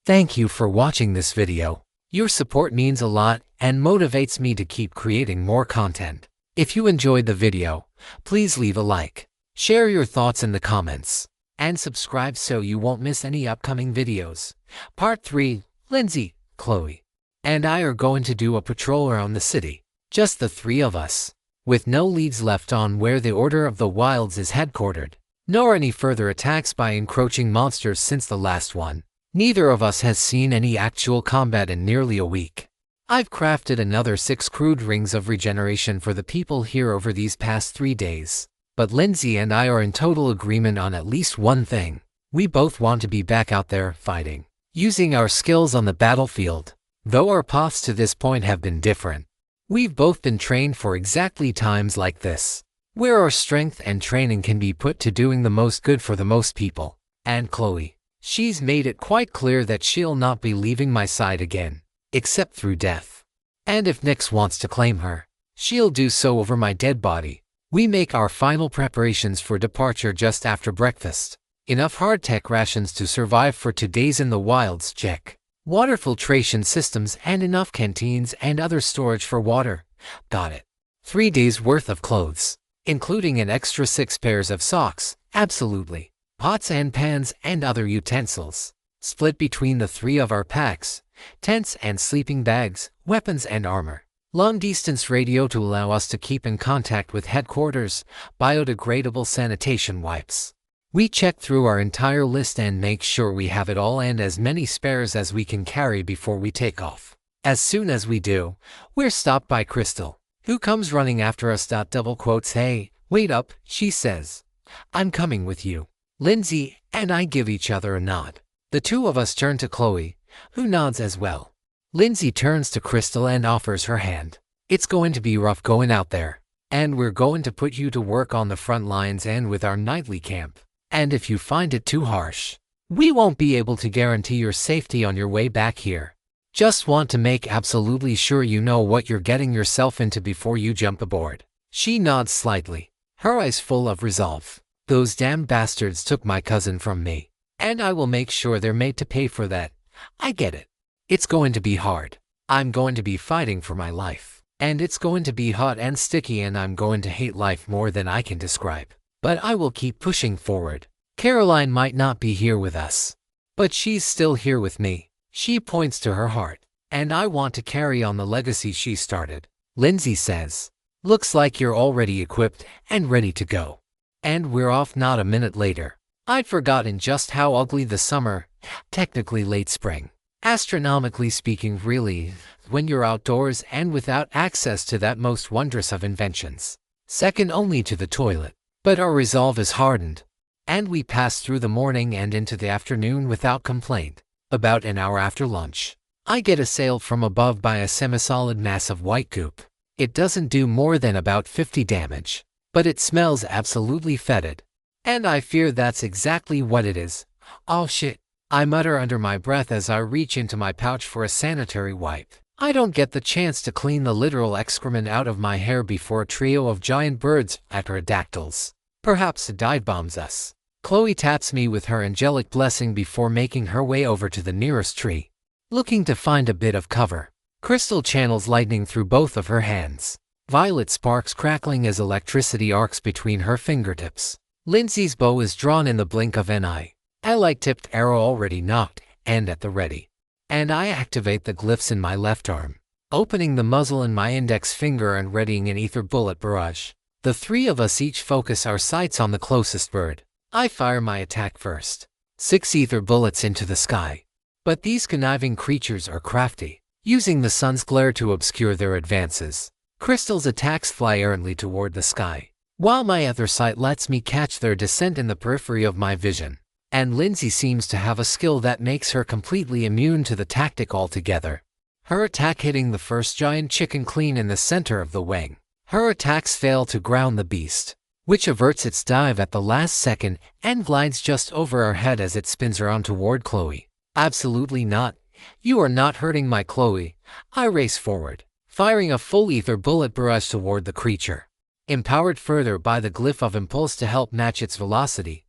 Thank you for watching this video. Your support means a lot and motivates me to keep creating more content. If you enjoyed the video, please leave a like, share your thoughts in the comments, and subscribe so you won't miss any upcoming videos. Part 3, Lindsay, Chloe, and I are going to do a patrol around the city. Just the three of us, with no leads left on where the Order of the Wilds is headquartered, nor any further attacks by encroaching monsters since the last one. Neither of us has seen any actual combat in nearly a week. I've crafted another 6 crude rings of regeneration for the people here over these past 3 days. But Lindsay and I are in total agreement on at least one thing. We both want to be back out there fighting, using our skills on the battlefield. Though our paths to this point have been different, we've both been trained for exactly times like this, where our strength and training can be put to doing the most good for the most people. And Chloe, she's made it quite clear that she'll not be leaving my side again, except through death. And if Nyx wants to claim her, she'll do so over my dead body. We make our final preparations for departure just after breakfast. Enough hardtech rations to survive for 2 days in the wilds, check. Water filtration systems and enough canteens and other storage for water, got it. 3 days worth of clothes, including an extra 6 pairs of socks, absolutely. Pots and pans and other utensils, split between the 3 of our packs, tents and sleeping bags, weapons and armor. Long-distance radio to allow us to keep in contact with headquarters, biodegradable sanitation wipes. We check through our entire list and make sure we have it all and as many spares as we can carry before we take off. As soon as we do, we're stopped by Crystal, who comes running after us. Double quotes, "Hey, wait up," she says. "I'm coming with you." Lindsay and I give each other a nod. The 2 of us turn to Chloe, who nods as well. Lindsay turns to Crystal and offers her hand. "It's going to be rough going out there, and we're going to put you to work on the front lines and with our nightly camp. And if you find it too harsh, we won't be able to guarantee your safety on your way back here. Just want to make absolutely sure you know what you're getting yourself into before you jump aboard." She nods slightly, her eyes full of resolve. "Those damn bastards took my cousin from me, and I will make sure they're made to pay for that. I get it. It's going to be hard. I'm going to be fighting for my life, and it's going to be hot and sticky, and I'm going to hate life more than I can describe. But I will keep pushing forward. Caroline might not be here with us, but she's still here with me." She points to her heart. "And I want to carry on the legacy she started." Lindsay says, "Looks like you're already equipped and ready to go." And we're off not a minute later. I'd forgotten just how ugly the summer, technically late spring, astronomically speaking really, when you're outdoors and without access to that most wondrous of inventions, second only to the toilet. But our resolve is hardened, and we pass through the morning and into the afternoon without complaint. About an hour after lunch, I get assailed from above by a semi-solid mass of white goop. It doesn't do more than about 50 damage, but it smells absolutely fetid. And I fear that's exactly what it is. "Oh shit," I mutter under my breath as I reach into my pouch for a sanitary wipe. I don't get the chance to clean the literal excrement out of my hair before a trio of giant birds, pterodactyls, perhaps dive bombs us. Chloe taps me with her angelic blessing before making her way over to the nearest tree, looking to find a bit of cover. Crystal channels lightning through both of her hands, violet sparks crackling as electricity arcs between her fingertips. Lindsay's bow is drawn in the blink of an eye, a light-tipped arrow already knocked and at the ready. And I activate the glyphs in my left arm, opening the muzzle in my index finger and readying an ether bullet barrage. The 3 of us each focus our sights on the closest bird. I fire my attack first. 6 ether bullets into the sky. But these conniving creatures are crafty, using the sun's glare to obscure their advances. Crystal's attacks fly errantly toward the sky, while my other sight lets me catch their descent in the periphery of my vision. And Lindsay seems to have a skill that makes her completely immune to the tactic altogether. Her attack hitting the first giant chicken clean in the center of the wing. Her attacks fail to ground the beast, which averts its dive at the last second and glides just over our head as it spins around toward Chloe. "Absolutely not. You are not hurting my Chloe." I race forward, firing a full ether bullet barrage toward the creature, empowered further by the glyph of impulse to help match its velocity.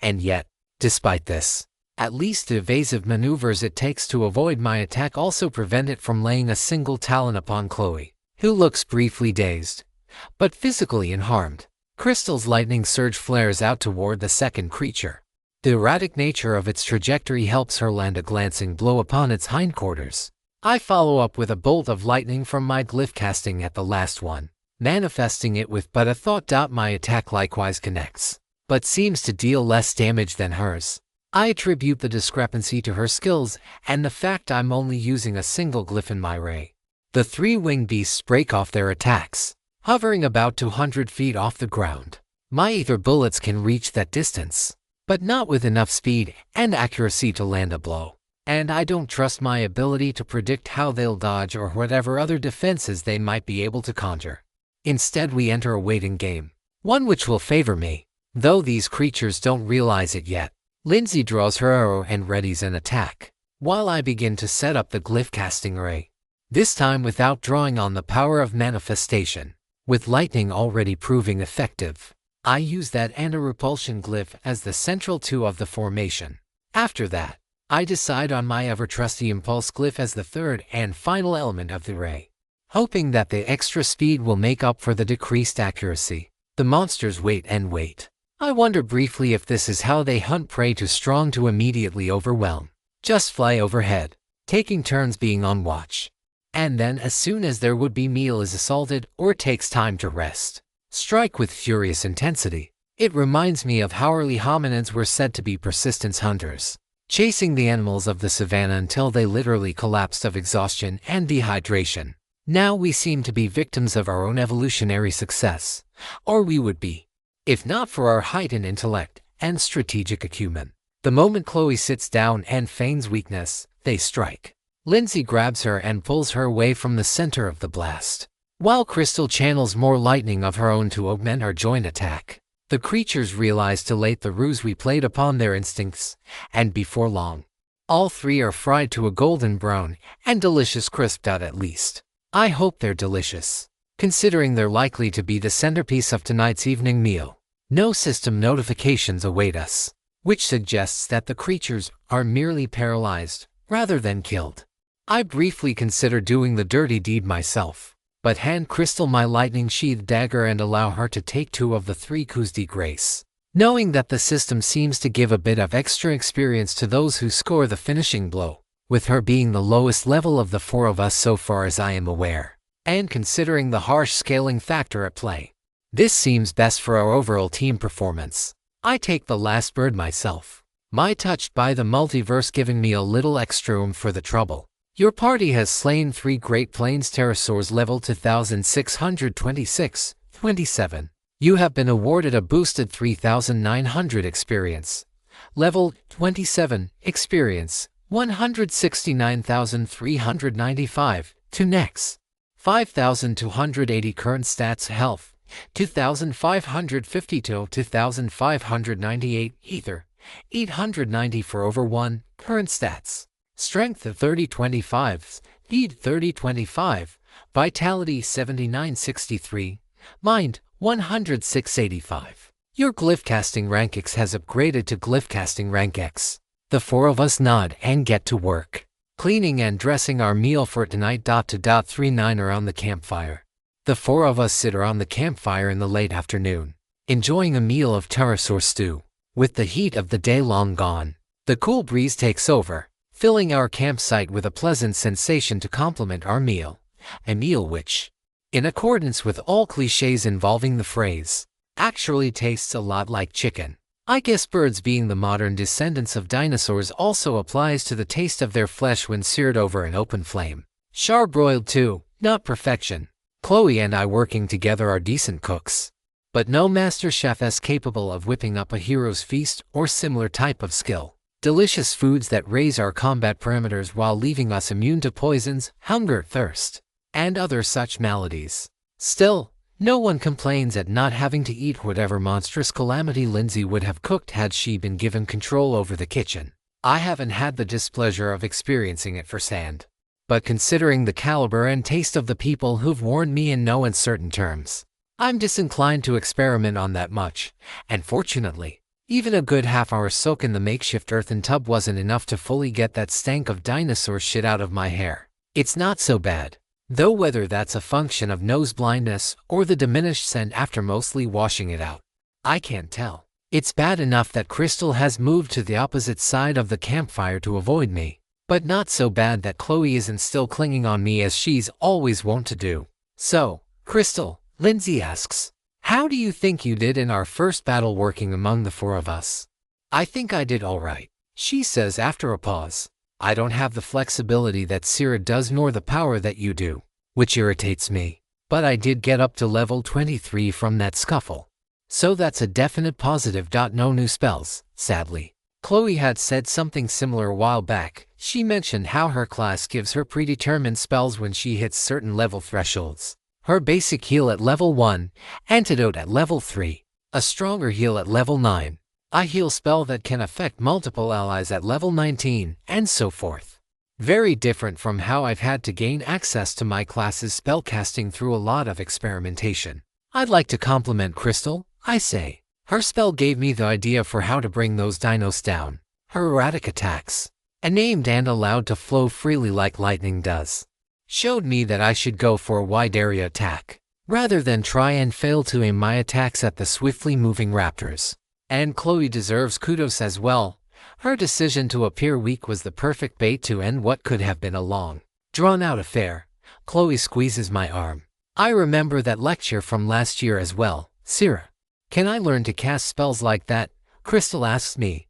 And yet, despite this, At least the evasive maneuvers it takes to avoid my attack also prevent it from laying a single talon upon Chloe, who looks briefly dazed, but physically unharmed. Crystal's lightning surge flares out toward the second creature. The erratic nature of its trajectory helps her land a glancing blow upon its hindquarters. I follow up with a bolt of lightning from my glyph casting at the last one, manifesting it with but a thought. My attack likewise connects, but seems to deal less damage than hers. I attribute the discrepancy to her skills and the fact I'm only using a single glyph in my ray. The three winged beasts break off their attacks, hovering about 200 feet off the ground. My ether bullets can reach that distance, but not with enough speed and accuracy to land a blow. And I don't trust my ability to predict how they'll dodge or whatever other defenses they might be able to conjure. Instead, we enter a waiting game, one which will favor me, though these creatures don't realize it yet. Lindsay draws her arrow and readies an attack, while I begin to set up the glyph casting array, this time without drawing on the power of manifestation. With lightning already proving effective, I use that and a repulsion glyph as the central two of the formation. After that, I decide on my ever-trusty impulse glyph as the third and final element of the array, hoping that the extra speed will make up for the decreased accuracy. The monsters wait and wait. I wonder briefly if this is how they hunt prey too strong to immediately overwhelm. Just fly overhead, taking turns being on watch. And then as soon as their would-be meal is assaulted or takes time to rest, strike with furious intensity. It reminds me of how early hominids were said to be persistence hunters, chasing the animals of the savannah until they literally collapsed of exhaustion and dehydration. Now we seem to be victims of our own evolutionary success, or we would be, if not for our heightened intellect and strategic acumen. The moment Chloe sits down and feigns weakness, they strike. Lindsay grabs her and pulls her away from the center of the blast, while Crystal channels more lightning of her own to augment our joint attack. The creatures realize too late the ruse we played upon their instincts, and before long, all three are fried to a golden brown and delicious crisped out at least. I hope they're delicious, considering they're likely to be the centerpiece of tonight's evening meal. No system notifications await us, which suggests that the creatures are merely paralyzed rather than killed. I briefly consider doing the dirty deed myself, but hand Crystal my lightning-sheathed dagger and allow her to take two of the three coups de grace, knowing that the system seems to give a bit of extra experience to those who score the finishing blow, with her being the lowest level of the four of us so far as I am aware, and considering the harsh scaling factor at play. This seems best for our overall team performance. I take the last bird myself, my touched by the multiverse giving me a little extra room for the trouble. Your party has slain 3 Great Plains pterosaurs level 2626-27. You have been awarded a boosted 3900 experience. Level 27 experience 169,395 to next. 5,280 current stats health 2,550 to 2,598 ether 890 for over 1 current stats. Strength of 3025, speed 3025, vitality 7963, mind 10685. Your glyph casting rank X has upgraded to glyph casting rank X. The four of us nod and get to work, cleaning and dressing our meal for tonight. 39 around the campfire. The four of us sit around the campfire in the late afternoon, enjoying a meal of pterosaur stew. With the heat of the day long gone, the cool breeze takes over, filling our campsite with a pleasant sensation to complement our meal, a meal which, in accordance with all cliches involving the phrase, actually tastes a lot like chicken. I guess birds being the modern descendants of dinosaurs also applies to the taste of their flesh when seared over an open flame. Charbroiled too, not perfection. Chloe and I working together are decent cooks, but no master chef is capable of whipping up a hero's feast or similar type of skill. Delicious foods that raise our combat parameters while leaving us immune to poisons, hunger, thirst, and other such maladies. Still, no one complains at not having to eat whatever monstrous calamity Lindsay would have cooked had she been given control over the kitchen. I haven't had the displeasure of experiencing it firsthand, but considering the caliber and taste of the people who've warned me in no uncertain terms, I'm disinclined to experiment on that much, and fortunately, Even a good half-hour soak in the makeshift earthen tub wasn't enough to fully get that stank of dinosaur shit out of my hair. It's not so bad, though, whether that's a function of nose blindness or the diminished scent after mostly washing it out, I can't tell. It's bad enough that Crystal has moved to the opposite side of the campfire to avoid me, but not so bad that Chloe isn't still clinging on me as she's always wont to do. So, Crystal, Lindsay asks, how do you think you did in our first battle working among the four of us? I think I did all right, she says after a pause. I don't have the flexibility that Sera does nor the power that you do, which irritates me, but I did get up to level 23 from that scuffle. So that's a definite positive. No new spells, sadly. Chloe had said something similar a while back. She mentioned how her class gives her predetermined spells when she hits certain level thresholds. Her basic heal at level 1, antidote at level 3, a stronger heal at level 9, a heal spell that can affect multiple allies at level 19, and so forth. Very different from how I've had to gain access to my class's spellcasting through a lot of experimentation. I'd like to compliment Crystal, I say. Her spell gave me the idea for how to bring those dinos down. Her erratic attacks, aimed and allowed to flow freely like lightning does, showed me that I should go for a wide area attack, rather than try and fail to aim my attacks at the swiftly moving raptors. And Chloe deserves kudos as well. Her decision to appear weak was the perfect bait to end what could have been a long, drawn-out affair. Chloe squeezes my arm. I remember that lecture from last year as well. Sera, can I learn to cast spells like that? Crystal asks me.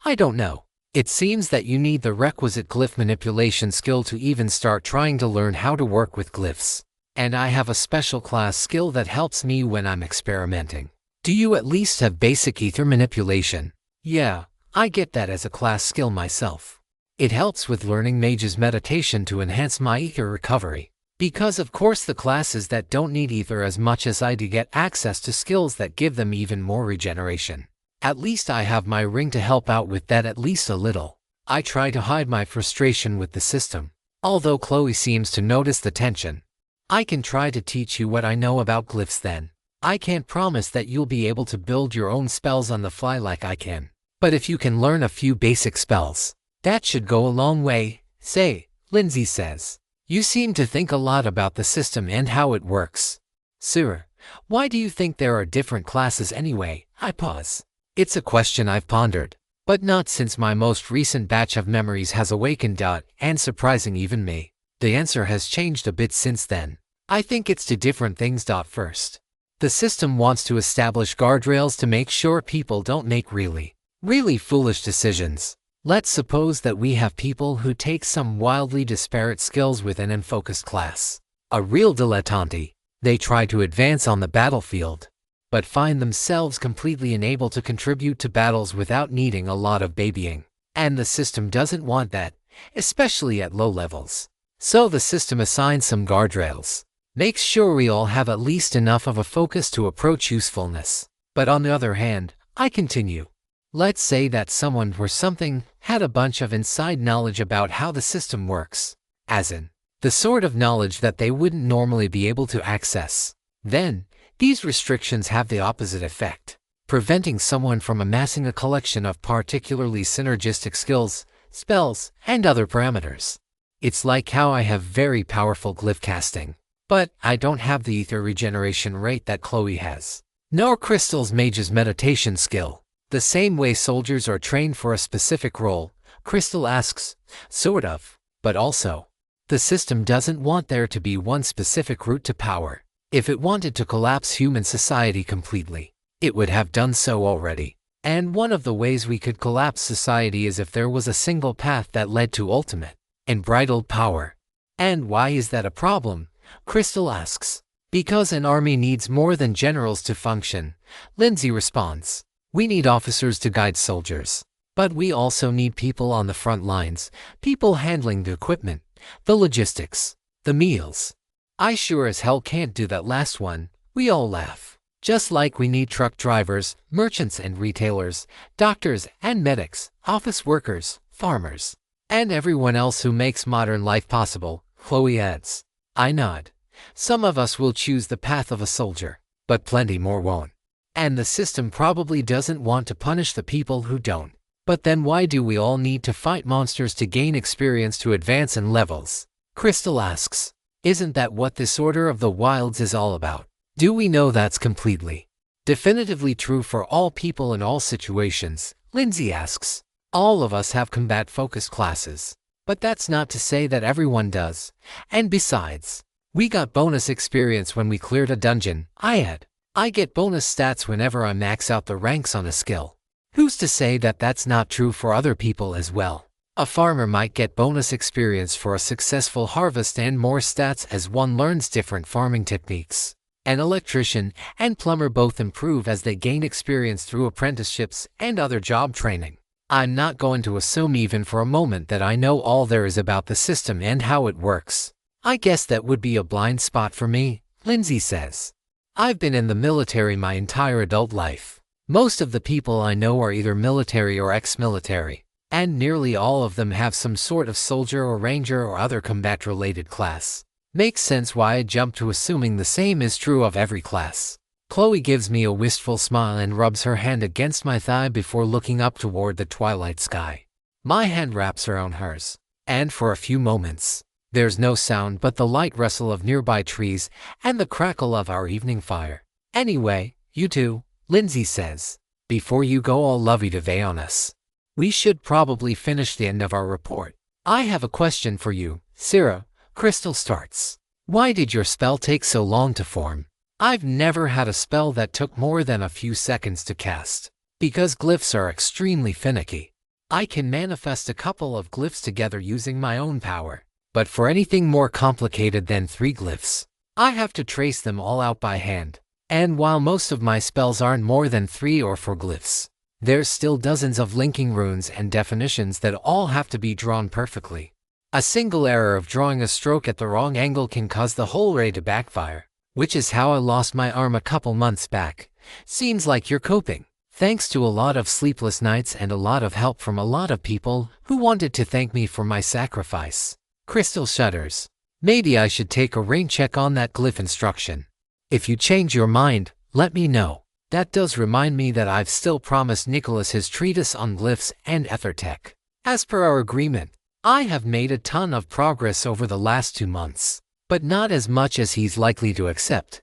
I don't know. It seems that you need the requisite glyph manipulation skill to even start trying to learn how to work with glyphs. And I have a special class skill that helps me when I'm experimenting. Do you at least have basic ether manipulation? Yeah, I get that as a class skill myself. It helps with learning Mage's meditation to enhance my ether recovery. Because of course the classes that don't need ether as much as I do get access to skills that give them even more regeneration. At least I have my ring to help out with that at least a little. I try to hide my frustration with the system, although Chloe seems to notice the tension. I can try to teach you what I know about glyphs then. I can't promise that you'll be able to build your own spells on the fly like I can. But if you can learn a few basic spells, that should go a long way. Say, Lindsay says. You seem to think a lot about the system and how it works. Sera, why do you think there are different classes anyway? I pause. It's a question I've pondered, but not since my most recent batch of memories has awakened. And surprising even me, the answer has changed a bit since then. I think it's to different things. First, the system wants to establish guardrails to make sure people don't make really foolish decisions. Let's suppose that we have people who take some wildly disparate skills within an unfocused class. A real dilettante. They try to advance on the battlefield, but find themselves completely unable to contribute to battles without needing a lot of babying. And the system doesn't want that, especially at low levels. So the system assigns some guardrails. Makes sure we all have at least enough of a focus to approach usefulness. But on the other hand, I continue. Let's say that someone or something had a bunch of inside knowledge about how the system works, as in, the sort of knowledge that they wouldn't normally be able to access. Then, these restrictions have the opposite effect, preventing someone from amassing a collection of particularly synergistic skills, spells, and other parameters. It's like how I have very powerful glyph casting, but I don't have the ether regeneration rate that Chloe has, nor Crystal's Mage's meditation skill. The same way soldiers are trained for a specific role, Crystal asks, sort of, but also, the system doesn't want there to be one specific route to power. If it wanted to collapse human society completely, it would have done so already. And one of the ways we could collapse society is if there was a single path that led to ultimate, unbridled power. And why is that a problem? Crystal asks. Because an army needs more than generals to function, Lindsay responds. We need officers to guide soldiers. But we also need people on the front lines, people handling the equipment, the logistics, the meals. I sure as hell can't do that last one. We all laugh. Just like we need truck drivers, merchants and retailers, doctors and medics, office workers, farmers, and everyone else who makes modern life possible, Chloe adds. I nod. Some of us will choose the path of a soldier, but plenty more won't. And the system probably doesn't want to punish the people who don't. But then why do we all need to fight monsters to gain experience to advance in levels? Crystal asks. Isn't that what this Order of the Wilds is all about? Do we know that's completely, definitively true for all people in all situations? Lindsay asks. All of us have combat-focused classes. But that's not to say that everyone does. And besides, we got bonus experience when we cleared a dungeon. I get bonus stats whenever I max out the ranks on a skill. Who's to say that that's not true for other people as well? A farmer might get bonus experience for a successful harvest and more stats as one learns different farming techniques. An electrician and plumber both improve as they gain experience through apprenticeships and other job training. I'm not going to assume even for a moment that I know all there is about the system and how it works. I guess that would be a blind spot for me, Lindsay says. I've been in the military my entire adult life. Most of the people I know are either military or ex-military, and nearly all of them have some sort of soldier or ranger or other combat-related class. Makes sense why I jump to assuming the same is true of every class. Chloe gives me a wistful smile and rubs her hand against my thigh before looking up toward the twilight sky. My hand wraps around hers, and for a few moments, there's no sound but the light rustle of nearby trees and the crackle of our evening fire. Anyway, you two, Lindsay says, before you go all lovey-dovey on us, we should probably finish the end of our report. I have a question for you, Sarah. Crystal starts. Why did your spell take so long to form? I've never had a spell that took more than a few seconds to cast. Because glyphs are extremely finicky. I can manifest a couple of glyphs together using my own power. But for anything more complicated than 3 glyphs, I have to trace them all out by hand. And while most of my spells aren't more than 3 or 4 glyphs, there's still dozens of linking runes and definitions that all have to be drawn perfectly. A single error of drawing a stroke at the wrong angle can cause the whole ray to backfire, which is how I lost my arm a couple months back. Seems like you're coping. Thanks to a lot of sleepless nights and a lot of help from a lot of people who wanted to thank me for my sacrifice. Crystal shudders. Maybe I should take a rain check on that glyph instruction. If you change your mind, let me know. That does remind me that I've still promised Nicholas his treatise on glyphs and ethertech. As per our agreement, I have made a ton of progress over the last 2 months, but not as much as he's likely to accept.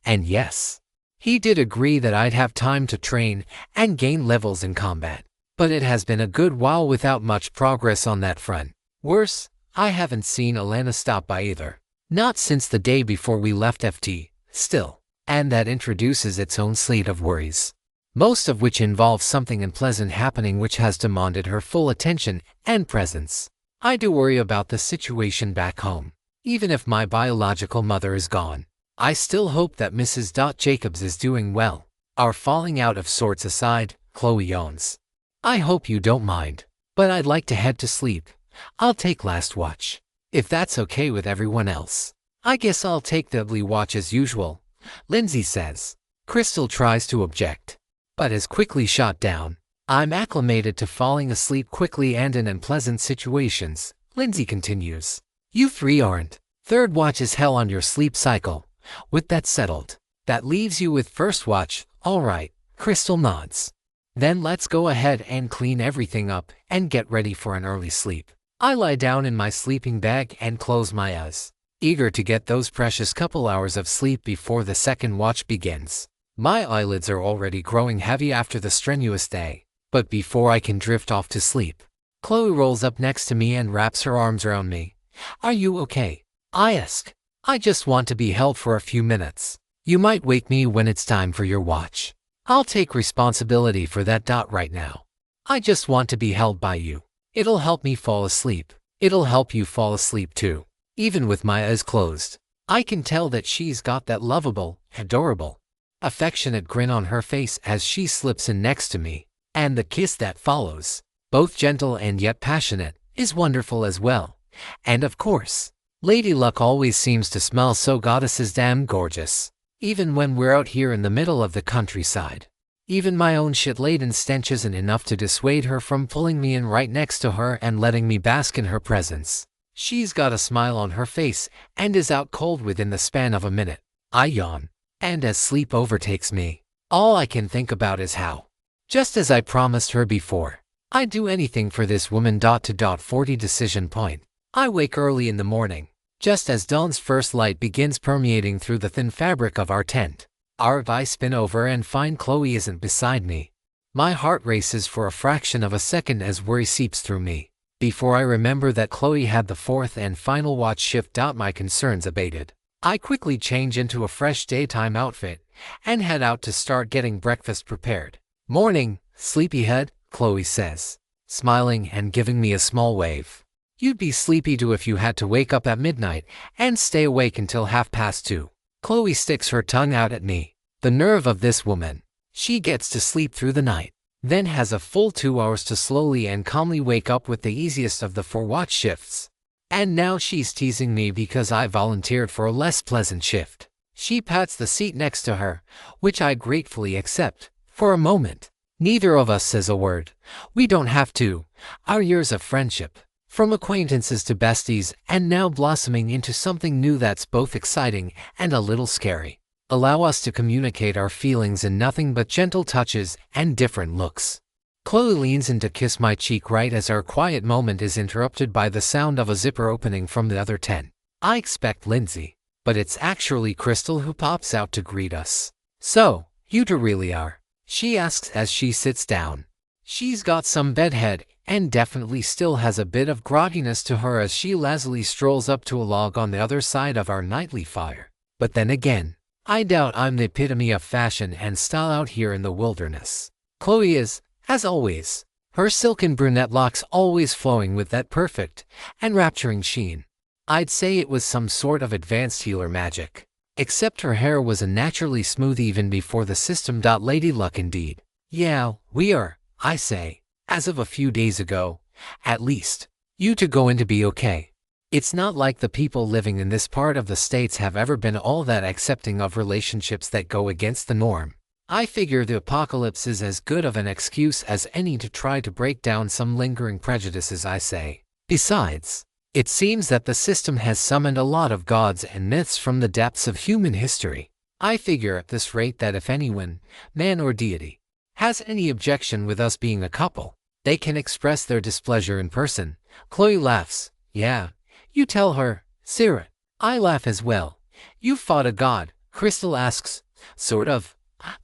And yes, he did agree that I'd have time to train and gain levels in combat. But it has been a good while without much progress on that front. Worse, I haven't seen Alana stop by either. Not since the day before we left FT, still. And that introduces its own slate of worries. Most of which involve something unpleasant happening which has demanded her full attention and presence. I do worry about the situation back home. Even if my biological mother is gone, I still hope that Mrs. Jacobs is doing well. Our falling out of sorts aside, Chloe yawns. I hope you don't mind, but I'd like to head to sleep. I'll take last watch. If that's okay with everyone else. I guess I'll take the early watch as usual, Lindsay says. Crystal tries to object, but is quickly shot down. I'm acclimated to falling asleep quickly and in unpleasant situations, Lindsay continues. You 3 aren't. 3rd watch is hell on your sleep cycle. With that settled, that leaves you with 1st watch. All right, Crystal nods. Then let's go ahead and clean everything up and get ready for an early sleep. I lie down in my sleeping bag and close my eyes, eager to get those precious couple hours of sleep before the 2nd watch begins. My eyelids are already growing heavy after the strenuous day, but before I can drift off to sleep, Chloe rolls up next to me and wraps her arms around me. Are you okay? I ask. I just want to be held for a few minutes. You might wake me when it's time for your watch. I'll take responsibility for that. Right now, I just want to be held by you. It'll help me fall asleep. It'll help you fall asleep too. Even with my eyes closed, I can tell that she's got that lovable, adorable, affectionate grin on her face as she slips in next to me, and the kiss that follows, both gentle and yet passionate, is wonderful as well. And of course, Lady Luck always seems to smell so goddesses damn gorgeous, even when we're out here in the middle of the countryside. Even my own shit-laden stench isn't enough to dissuade her from pulling me in right next to her and letting me bask in her presence. She's got a smile on her face and is out cold within the span of a minute. I yawn, and as sleep overtakes me, All I can think about is how, just as I promised her before, I'd do anything for this woman. 40 decision point. I wake early in the morning, just as dawn's first light begins permeating through the thin fabric of our tent. I spin over and find Chloe isn't beside me. My heart races for a fraction of a second as worry seeps through me. Before I remember that Chloe had the fourth and final watch shift. My concerns abated. I quickly change into a fresh daytime outfit and head out to start getting breakfast prepared. "Morning, sleepyhead," Chloe says, smiling and giving me a small wave. "You'd be sleepy too if you had to wake up at midnight and stay awake until 2:30. Chloe sticks her tongue out at me. The nerve of this woman. She gets to sleep through the night, then has a full 2 hours to slowly and calmly wake up with the easiest of the 4 watch shifts. And now she's teasing me because I volunteered for a less pleasant shift. She pats the seat next to her, which I gratefully accept. For a moment, neither of us says a word. We don't have to. Our years of friendship, from acquaintances to besties and now blossoming into something new that's both exciting and a little scary, allow us to communicate our feelings in nothing but gentle touches and different looks. Chloe leans in to kiss my cheek right as our quiet moment is interrupted by the sound of a zipper opening from the other tent. I expect Lindsay, but it's actually Crystal who pops out to greet us. "So, you two really are?" she asks as she sits down. She's got some bedhead and definitely still has a bit of grogginess to her as she lazily strolls up to a log on the other side of our nightly fire. But then again, I doubt I'm the epitome of fashion and style out here in the wilderness. Chloe is, as always, her silken brunette locks always flowing with that perfect, enrapturing sheen. I'd say it was some sort of advanced healer magic. Except her hair was a naturally smooth even before the system. Lady Luck indeed. "Yeah, we are," I say, as of a few days ago. "At least, you two going to be okay." It's not like the people living in this part of the States have ever been all that accepting of relationships that go against the norm. I figure the apocalypse is as good of an excuse as any to try to break down some lingering prejudices, I say. Besides, it seems that the system has summoned a lot of gods and myths from the depths of human history. I figure at this rate that if anyone, man or deity, has any objection with us being a couple, they can express their displeasure in person. Chloe laughs. "Yeah, you tell her, Sarah." I laugh as well. "You fought a god?" Crystal asks. "Sort of.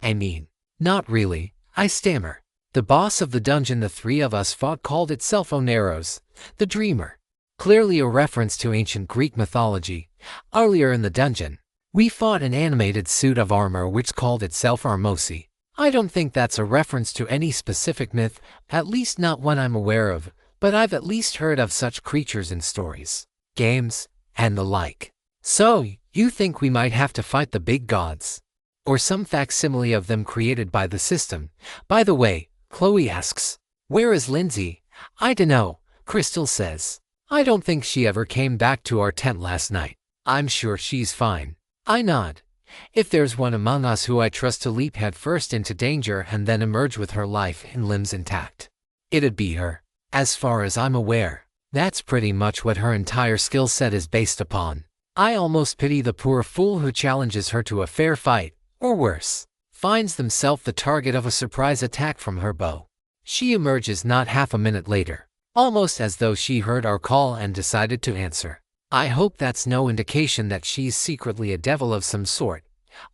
I mean, not really," I stammer. "The boss of the dungeon the three of us fought called itself Oneros, the Dreamer." Clearly a reference to ancient Greek mythology. Earlier in the dungeon, we fought an animated suit of armor which called itself Armosi. I don't think that's a reference to any specific myth, at least not one I'm aware of, but I've at least heard of such creatures in stories, games, and the like. "So, you think we might have to fight the big gods? Or some facsimile of them created by the system? By the way," Chloe asks, "where is Lindsay?" "I dunno," Crystal says. "I don't think she ever came back to our tent last night. I'm sure she's fine." I nod. If there's one among us who I trust to leap headfirst into danger and then emerge with her life and limbs intact, it'd be her. As far as I'm aware, that's pretty much what her entire skill set is based upon. I almost pity the poor fool who challenges her to a fair fight, or worse, finds themselves the target of a surprise attack from her bow. She emerges not half a minute later, almost as though she heard our call and decided to answer. I hope that's no indication that she's secretly a devil of some sort.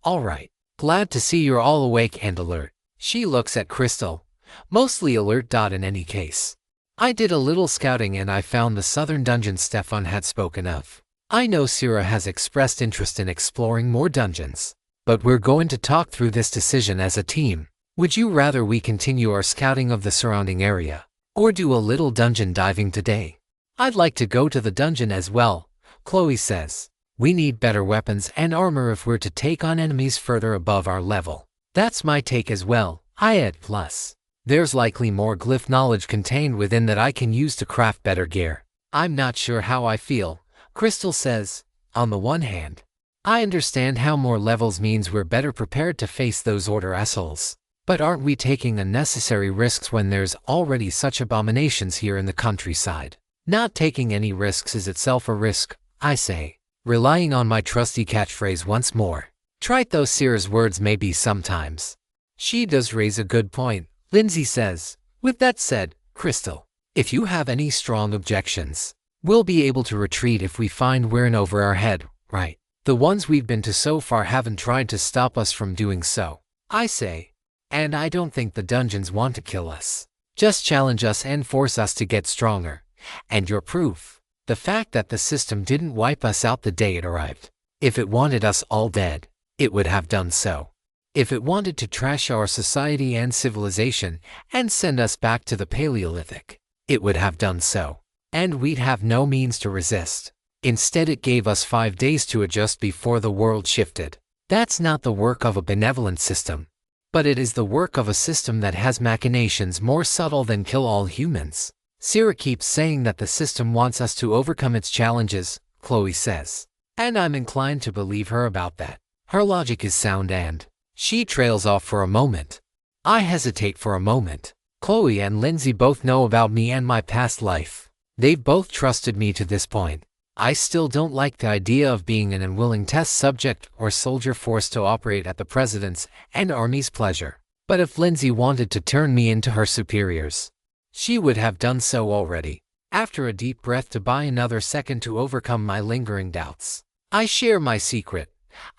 "All right, glad to see you're all awake and alert." She looks at Crystal, mostly alert. In any case, I did a little scouting and I found the southern dungeon Stefan had spoken of. I know Sierra has expressed interest in exploring more dungeons, but we're going to talk through this decision as a team. Would you rather we continue our scouting of the surrounding area, or do a little dungeon diving today? "I'd like to go to the dungeon as well," Chloe says. "We need better weapons and armor if we're to take on enemies further above our level." "That's my take as well," I add. "Plus, there's likely more glyph knowledge contained within that I can use to craft better gear." "I'm not sure how I feel," Crystal says. "On the one hand, I understand how more levels means we're better prepared to face those order assholes. But aren't we taking unnecessary risks when there's already such abominations here in the countryside?" "Not taking any risks is itself a risk," I say, relying on my trusty catchphrase once more. Trite though Sierra's words may be sometimes, She does raise a good point, Lindsay says. With that said, Crystal, if you have any strong objections, we'll be able to retreat if we find we're in over our head, right? The ones we've been to so far haven't tried to stop us from doing so, I say. And I don't think the dungeons want to kill us. Just challenge us and force us to get stronger. And your proof, the fact that the system didn't wipe us out the day it arrived. If it wanted us all dead, it would have done so. If it wanted to trash our society and civilization and send us back to the Paleolithic, it would have done so. And we'd have no means to resist. Instead, it gave us 5 days to adjust before the world shifted. That's not the work of a benevolent system, but it is the work of a system that has machinations more subtle than kill all humans. Sarah keeps saying that the system wants us to overcome its challenges, Chloe says. And I'm inclined to believe her about that. Her logic is sound and she trails off for a moment. I hesitate for a moment. Chloe and Lindsay both know about me and my past life. They've both trusted me to this point. I still don't like the idea of being an unwilling test subject or soldier forced to operate at the president's and army's pleasure. But if Lindsay wanted to turn me into her superiors, she would have done so already. After a deep breath to buy another second to overcome my lingering doubts, I share my secret.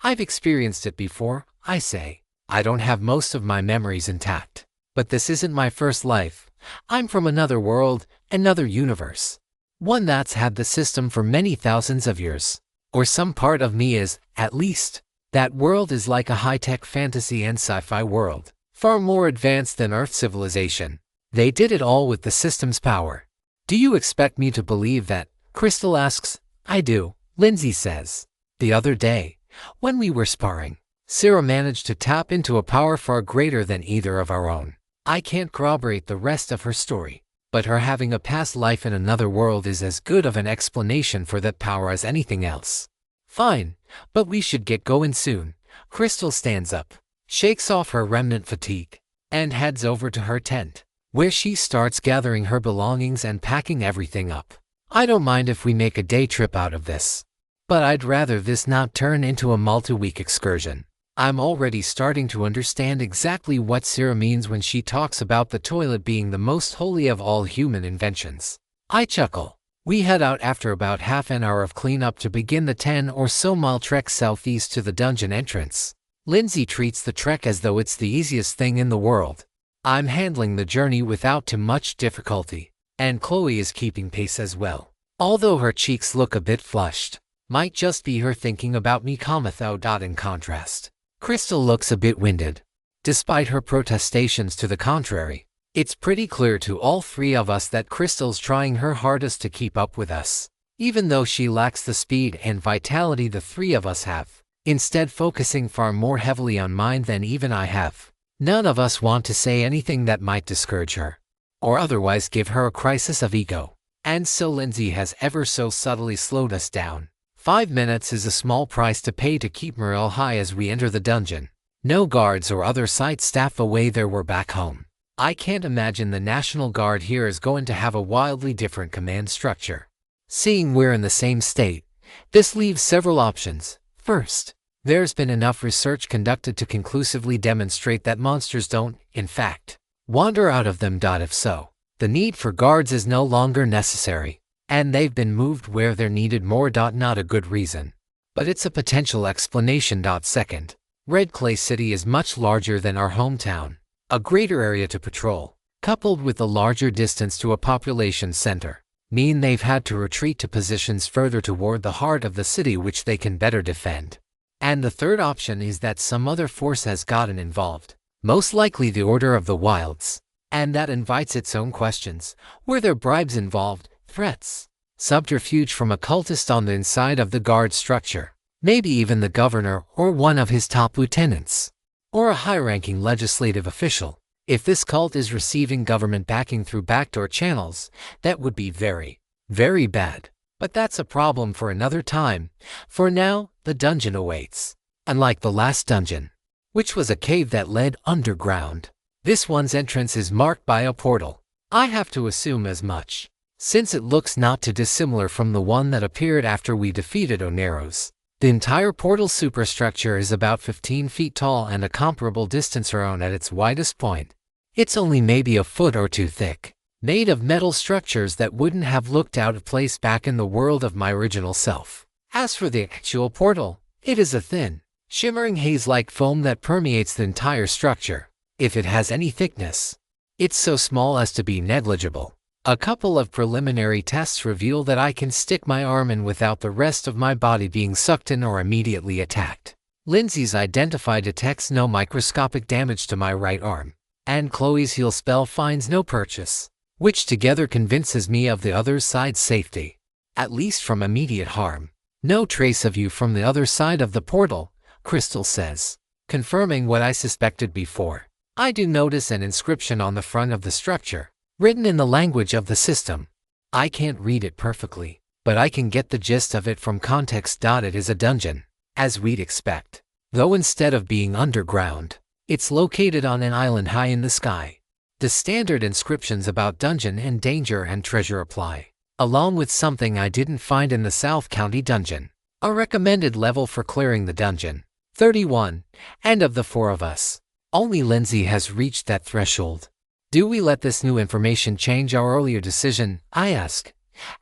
I've experienced it before, I say. I don't have most of my memories intact, but this isn't my first life. I'm from another world, another universe. One that's had the system for many thousands of years. Or some part of me is, at least. That world is like a high-tech fantasy and sci-fi world, far more advanced than Earth civilization. They did it all with the system's power. Do you expect me to believe that? Crystal asks. I do, Lindsay says. The other day, when we were sparring, Sarah managed to tap into a power far greater than either of our own. I can't corroborate the rest of her story, but her having a past life in another world is as good of an explanation for that power as anything else. Fine, but we should get going soon. Crystal stands up, shakes off her remnant fatigue, and heads over to her tent, where she starts gathering her belongings and packing everything up. I don't mind if we make a day trip out of this, but I'd rather this not turn into a multi-week excursion. I'm already starting to understand exactly what Sarah means when she talks about the toilet being the most holy of all human inventions. I chuckle. We head out after about half an hour of cleanup to begin the 10 or so mile trek southeast to the dungeon entrance. Lindsay treats the trek as though it's the easiest thing in the world. I'm handling the journey without too much difficulty, and Chloe is keeping pace as well. Although her cheeks look a bit flushed, might just be her thinking about me, though. In contrast, Crystal looks a bit winded. Despite her protestations to the contrary, it's pretty clear to all three of us that Crystal's trying her hardest to keep up with us, even though she lacks the speed and vitality the three of us have, instead focusing far more heavily on mine than even I have. None of us want to say anything that might discourage her, or otherwise give her a crisis of ego, and so Lindsay has ever so subtly slowed us down. 5 minutes is a small price to pay to keep morale high as we enter the dungeon. No guards or other site staff the way there were back home. I can't imagine the National Guard here is going to have a wildly different command structure. Seeing we're in the same state, this leaves several options. First, there's been enough research conducted to conclusively demonstrate that monsters don't, in fact, wander out of them. If so, the need for guards is no longer necessary, and they've been moved where they're needed more. Not a good reason, but it's a potential explanation. Second, Red Clay City is much larger than our hometown. A greater area to patrol, coupled with the larger distance to a population center, mean they've had to retreat to positions further toward the heart of the city which they can better defend. And the third option is that some other force has gotten involved, most likely the Order of the Wilds, and that invites its own questions. Were there bribes involved, threats, subterfuge from a cultist on the inside of the guard structure, maybe even the governor or one of his top lieutenants, or a high-ranking legislative official? If this cult is receiving government backing through backdoor channels, that would be very, very bad. But that's a problem for another time. For now, the dungeon awaits. Unlike the last dungeon, which was a cave that led underground, this one's entrance is marked by a portal. I have to assume as much, since it looks not too dissimilar from the one that appeared after we defeated Oneros. The entire portal superstructure is about 15 feet tall and a comparable distance around at its widest point. It's only maybe a foot or two thick, made of metal structures that wouldn't have looked out of place back in the world of my original self. As for the actual portal, it is a thin, shimmering haze-like foam that permeates the entire structure, if it has any thickness. It's so small as to be negligible. A couple of preliminary tests reveal that I can stick my arm in without the rest of my body being sucked in or immediately attacked. Lindsay's Identify detects no microscopic damage to my right arm, and Chloe's Heal spell finds no purchase, which together convinces me of the other side's safety, at least from immediate harm. No trace of you from the other side of the portal, Crystal says, confirming what I suspected before. I do notice an inscription on the front of the structure, written in the language of the system. I can't read it perfectly, but I can get the gist of it from context. It is a dungeon, as we'd expect, though instead of being underground, it's located on an island high in the sky. The standard inscriptions about dungeon and danger and treasure apply, along with something I didn't find in the South County dungeon. A recommended level for clearing the dungeon, 31, and of the four of us, only Lindsay has reached that threshold. Do we let this new information change our earlier decision? I ask.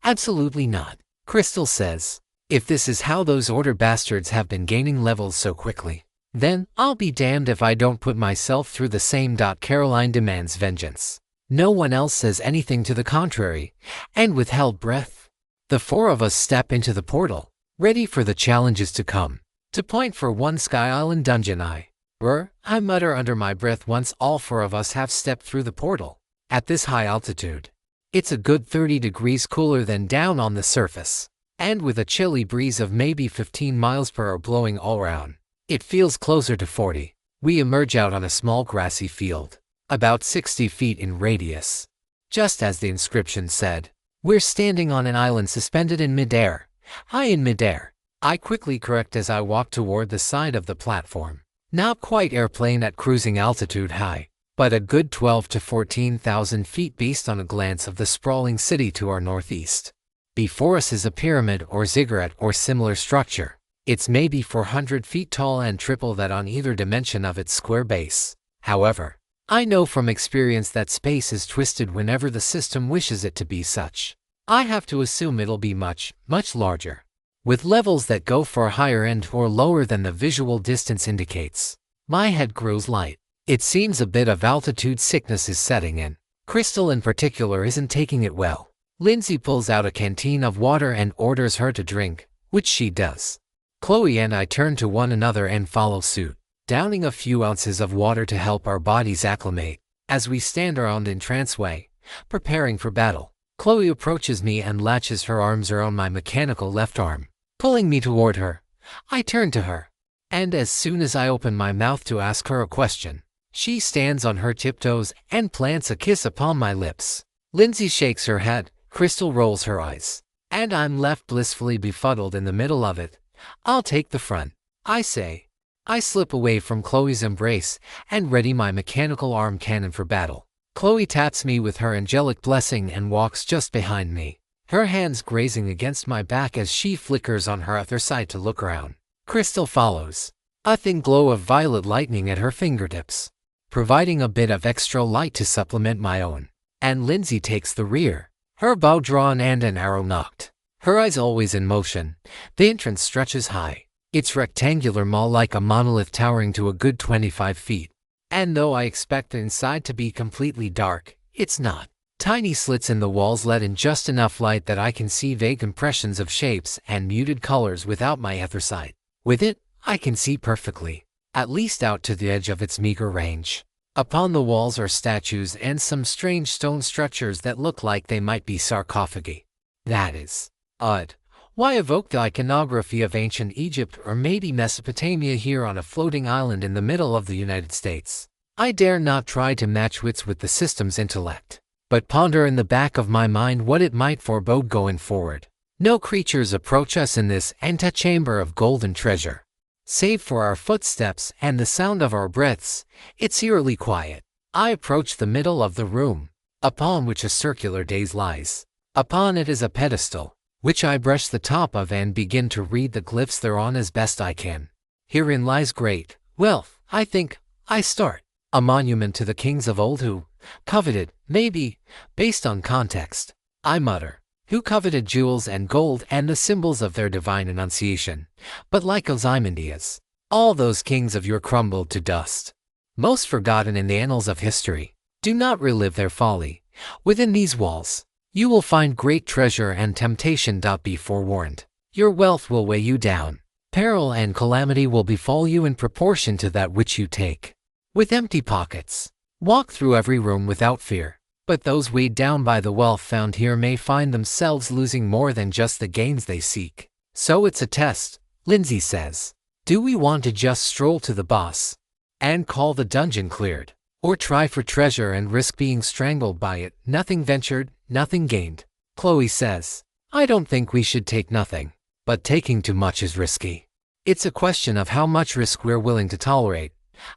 Absolutely not, Crystal says. If this is how those Order bastards have been gaining levels so quickly, then I'll be damned if I don't put myself through the same. Caroline demands vengeance. No one else says anything to the contrary, and with held breath, the four of us step into the portal, ready for the challenges to come. To point for one Sky Island dungeon, I mutter under my breath once all four of us have stepped through the portal. At this high altitude, it's a good 30 degrees cooler than down on the surface, and with a chilly breeze of maybe 15 miles per hour blowing all around, it feels closer to 40. We emerge out on a small grassy field, about 60 feet in radius. Just as the inscription said, we're standing on an island suspended in midair, high in midair. I quickly correct as I walk toward the side of the platform. Not quite airplane at cruising altitude high, but a good 12 to 14,000 feet based on a glance of the sprawling city to our northeast. Before us is a pyramid or ziggurat or similar structure. It's maybe 400 feet tall and triple that on either dimension of its square base. However, I know from experience that space is twisted whenever the system wishes it to be such. I have to assume it'll be much, much larger, with levels that go for a higher end or lower than the visual distance indicates. My head grows light. It seems a bit of altitude sickness is setting in. Crystal in particular isn't taking it well. Lindsay pulls out a canteen of water and orders her to drink, which she does. Chloe and I turn to one another and follow suit, downing a few ounces of water to help our bodies acclimate. As we stand around in tranceway, preparing for battle, Chloe approaches me and latches her arms around my mechanical left arm, pulling me toward her. I turn to her, and as soon as I open my mouth to ask her a question, she stands on her tiptoes and plants a kiss upon my lips. Lindsay shakes her head, Crystal rolls her eyes, and I'm left blissfully befuddled in the middle of it. I'll take the front, I say. I slip away from Chloe's embrace and ready my mechanical arm cannon for battle. Chloe taps me with her angelic blessing and walks just behind me, her hands grazing against my back as she flickers on her other side to look around. Crystal follows, a thin glow of violet lightning at her fingertips, providing a bit of extra light to supplement my own. And Lindsay takes the rear, her bow drawn and an arrow nocked, her eyes always in motion. The entrance stretches high, its rectangular maw like a monolith towering to a good 25 feet. And though I expect the inside to be completely dark, it's not. Tiny slits in the walls let in just enough light that I can see vague impressions of shapes and muted colors without my other sight. With it, I can see perfectly, at least out to the edge of its meager range. Upon the walls are statues and some strange stone structures that look like they might be sarcophagi. That is odd. Why evoke the iconography of ancient Egypt or maybe Mesopotamia here on a floating island in the middle of the United States? I dare not try to match wits with the system's intellect, but ponder in the back of my mind what it might forebode going forward. No creatures approach us in this antechamber of golden treasure. Save for our footsteps and the sound of our breaths, it's eerily quiet. I approach the middle of the room, upon which a circular dais lies. Upon it is a pedestal, which I brush the top of and begin to read the glyphs thereon as best I can. Herein lies great wealth, I think. I start. A monument to the kings of old who coveted, maybe, based on context. I mutter. Who coveted jewels and gold and the symbols of their divine enunciation. But like Ozymandias, all those kings of yore crumbled to dust. Most forgotten in the annals of history. Do not relive their folly. Within these walls, you will find great treasure and temptation. Be forewarned. Your wealth will weigh you down. Peril and calamity will befall you in proportion to that which you take. With empty pockets, walk through every room without fear. But those weighed down by the wealth found here may find themselves losing more than just the gains they seek. So it's a test, Lindsay says. Do we want to just stroll to the boss and call the dungeon cleared? Or try for treasure and risk being strangled by it? Nothing ventured, nothing gained. Chloe says, I don't think we should take nothing. But taking too much is risky. It's a question of how much risk we're willing to tolerate.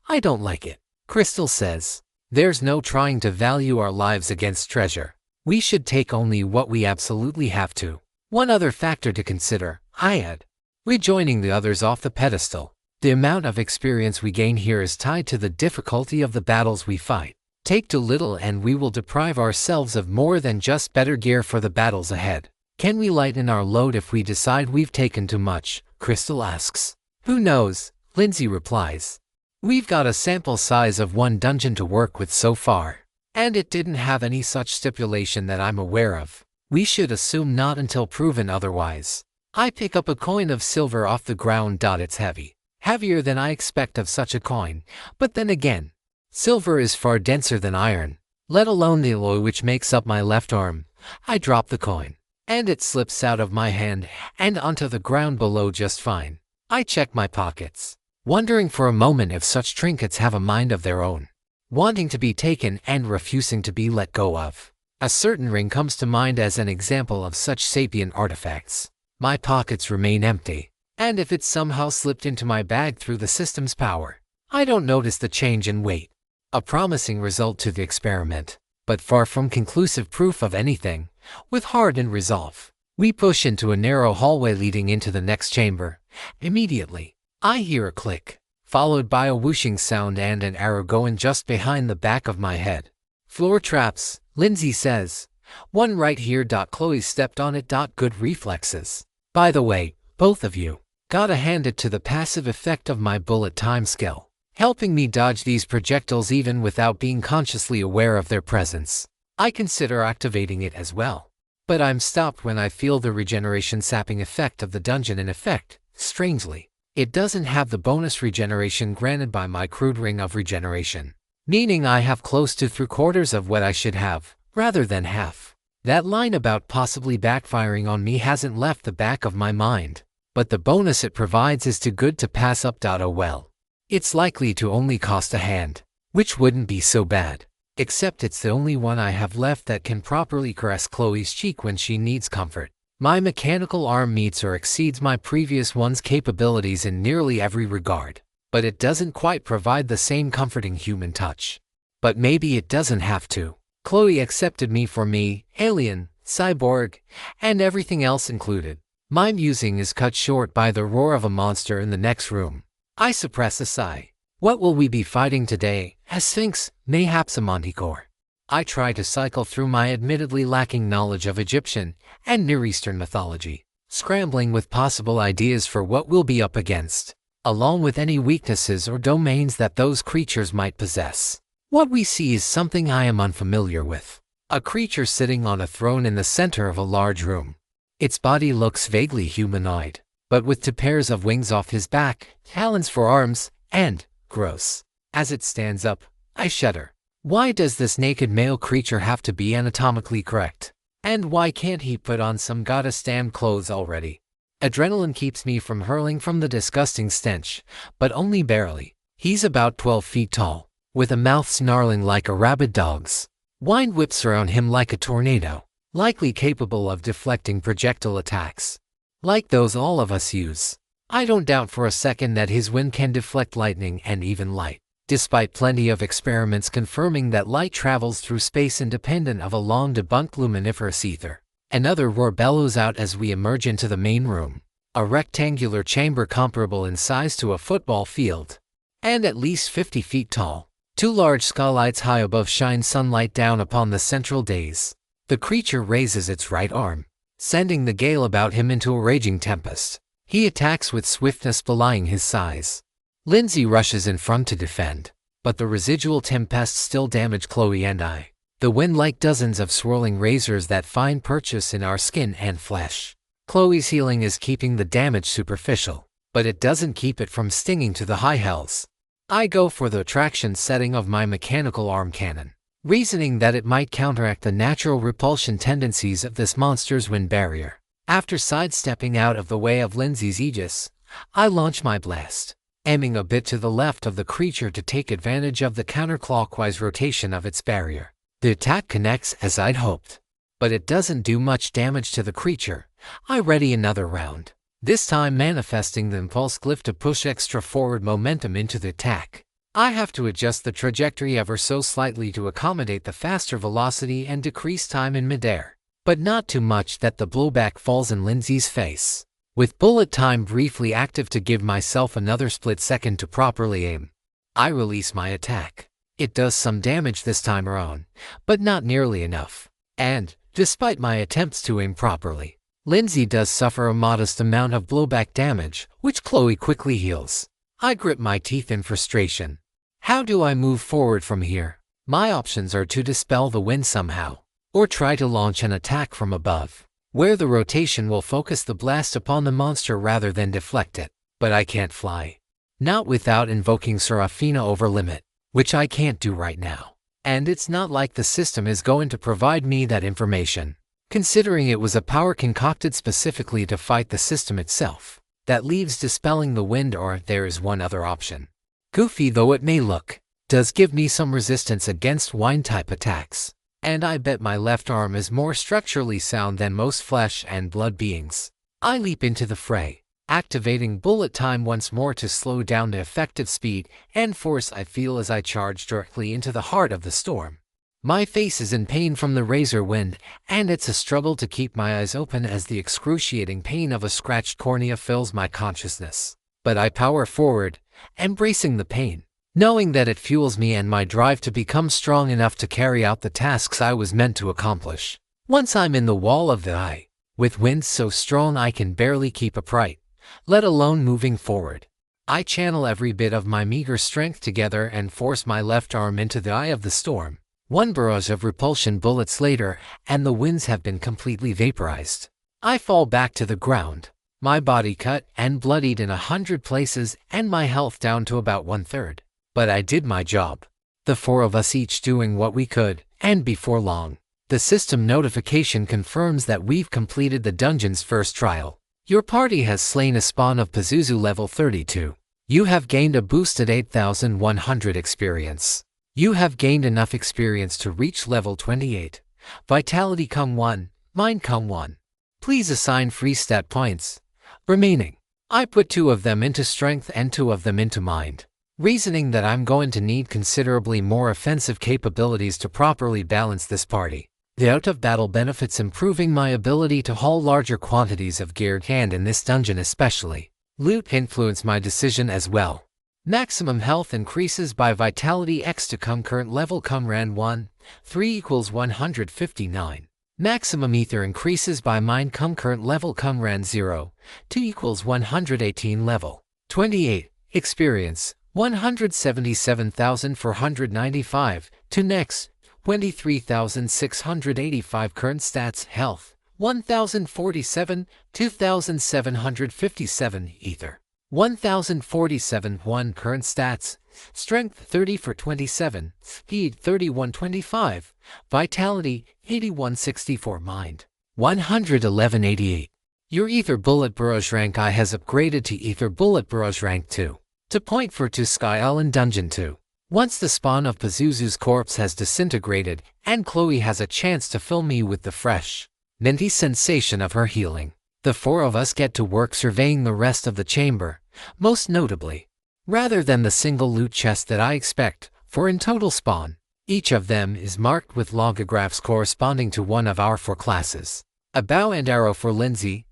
I don't like it. Crystal says, there's no trying to value our lives against treasure. We should take only what we absolutely have to. One other factor to consider, I add. Rejoining the others off the pedestal. The amount of experience we gain here is tied to the difficulty of the battles we fight. Take too little and we will deprive ourselves of more than just better gear for the battles ahead. Can we lighten our load if we decide we've taken too much? Crystal asks. Who knows? Lindsay replies. We've got a sample size of one dungeon to work with so far, and it didn't have any such stipulation that I'm aware of. We should assume not until proven otherwise. I pick up a coin of silver off the ground. It's heavy. Heavier than I expect of such a coin, but then again, silver is far denser than iron, let alone the alloy which makes up my left arm. I drop the coin, and it slips out of my hand and onto the ground below just fine. I check my pockets, wondering for a moment if such trinkets have a mind of their own, wanting to be taken and refusing to be let go of. A certain ring comes to mind as an example of such sapient artifacts. My pockets remain empty. And if it somehow slipped into my bag through the system's power, I don't notice the change in weight. A promising result to the experiment, but far from conclusive proof of anything. With heart and resolve, we push into a narrow hallway leading into the next chamber. Immediately, I hear a click, followed by a whooshing sound and an arrow going just behind the back of my head. Floor traps, Lindsay says. One right here. Chloe stepped on it. Good reflexes. By the way, both of you. Gotta hand it to the passive effect of my bullet time skill, helping me dodge these projectiles even without being consciously aware of their presence. I consider activating it as well, but I'm stopped when I feel the regeneration sapping effect of the dungeon in effect. Strangely, it doesn't have the bonus regeneration granted by my crude ring of regeneration, meaning I have close to 3/4 of what I should have, rather than half. That line about possibly backfiring on me hasn't left the back of my mind. But the bonus it provides is too good to pass up. Oh well. It's likely to only cost a hand, which wouldn't be so bad, except it's the only one I have left that can properly caress Chloe's cheek when she needs comfort. My mechanical arm meets or exceeds my previous one's capabilities in nearly every regard, but it doesn't quite provide the same comforting human touch. But maybe it doesn't have to. Chloe accepted me for me, alien, cyborg, and everything else included. My musing is cut short by the roar of a monster in the next room. I suppress a sigh. What will we be fighting today? A sphinx, mayhaps a manticore. I try to cycle through my admittedly lacking knowledge of Egyptian and Near Eastern mythology, scrambling with possible ideas for what we'll be up against, along with any weaknesses or domains that those creatures might possess. What we see is something I am unfamiliar with. A creature sitting on a throne in the center of a large room. Its body looks vaguely humanoid, but with 2 pairs of wings off his back, talons for arms, and, gross. As it stands up, I shudder. Why does this naked male creature have to be anatomically correct? And why can't he put on some gotta-stand clothes already? Adrenaline keeps me from hurling from the disgusting stench, but only barely. He's about 12 feet tall, with a mouth snarling like a rabid dog's. Wind whips around him like a tornado, likely capable of deflecting projectile attacks, like those all of us use. I don't doubt for a second that his wind can deflect lightning and even light, despite plenty of experiments confirming that light travels through space independent of a long-debunked luminiferous ether. Another roar bellows out as we emerge into the main room, a rectangular chamber comparable in size to a football field, and at least 50 feet tall. Two large skylights high above shine sunlight down upon the central dais. The creature raises its right arm, sending the gale about him into a raging tempest. He attacks with swiftness belying his size. Lindsay rushes in front to defend, but the residual tempests still damage Chloe and I. The wind like dozens of swirling razors that find purchase in our skin and flesh. Chloe's healing is keeping the damage superficial, but it doesn't keep it from stinging to the high hells. I go for the attraction setting of my mechanical arm cannon, reasoning that it might counteract the natural repulsion tendencies of this monster's wind barrier. After sidestepping out of the way of Lindsay's aegis, I launch my blast, aiming a bit to the left of the creature to take advantage of the counterclockwise rotation of its barrier. The attack connects as I'd hoped, but it doesn't do much damage to the creature. I ready another round, this time manifesting the impulse glyph to push extra forward momentum into the attack. I have to adjust the trajectory ever so slightly to accommodate the faster velocity and decrease time in midair, but not too much that the blowback falls in Lindsay's face. With bullet time briefly active to give myself another split second to properly aim, I release my attack. It does some damage this time around, but not nearly enough. And, despite my attempts to aim properly, Lindsay does suffer a modest amount of blowback damage, which Chloe quickly heals. I grip my teeth in frustration. How do I move forward from here? My options are to dispel the wind somehow, or try to launch an attack from above, where the rotation will focus the blast upon the monster rather than deflect it. But I can't fly. Not without invoking Seraphina over limit, which I can't do right now. And it's not like the system is going to provide me that information, considering it was a power concocted specifically to fight the system itself. That leaves dispelling the wind, or there is one other option. Goofy though it may look, does give me some resistance against wind-type attacks, and I bet my left arm is more structurally sound than most flesh and blood beings. I leap into the fray, activating bullet time once more to slow down the effective speed and force I feel as I charge directly into the heart of the storm. My face is in pain from the razor wind, and it's a struggle to keep my eyes open as the excruciating pain of a scratched cornea fills my consciousness. But I power forward, embracing the pain, knowing that it fuels me and my drive to become strong enough to carry out the tasks I was meant to accomplish. Once I'm in the wall of the eye, with winds so strong I can barely keep upright, let alone moving forward, I channel every bit of my meager strength together and force my left arm into the eye of the storm. One barrage of repulsion bullets later, and the winds have been completely vaporized. I fall back to the ground, my body cut and bloodied in 100 places and my health down to about 1/3. But I did my job. The four of us each doing what we could, and before long, the system notification confirms that we've completed the dungeon's first trial. Your party has slain a spawn of Pazuzu level 32. You have gained a boosted 8,100 experience. You have gained enough experience to reach level 28. Vitality Kung 1, Mind Kung 1. Please assign free stat points remaining. I put 2 of them into strength and 2 of them into mind, reasoning that I'm going to need considerably more offensive capabilities to properly balance this party. The out-of-battle benefits improving my ability to haul larger quantities of gear and in this dungeon especially. Loot influence my decision as well. Maximum health increases by Vitality X to current level Ran 1, 3 equals 159. Maximum Ether increases by Mind current level Ran 0, 2 equals 118 level. 28. Experience, 177,495. To next, 23,685 current stats. Health, 1,047, 2,757 Ether. 1,047 1 current stats, strength 30 for 27, speed 3125, vitality 8164, mind 11188. Your Ether Bullet Barrage rank I has upgraded to Ether Bullet Barrage rank 2. To point for to Sky Island Dungeon 2. Once the spawn of Pazuzu's corpse has disintegrated and Chloe has a chance to fill me with the fresh, minty sensation of her healing, the 4 of us get to work surveying the rest of the chamber, most notably, rather than the single loot chest that I expect, for in total spawn, each of them is marked with logographs corresponding to one of our 4 classes. A bow and arrow for Lindsay,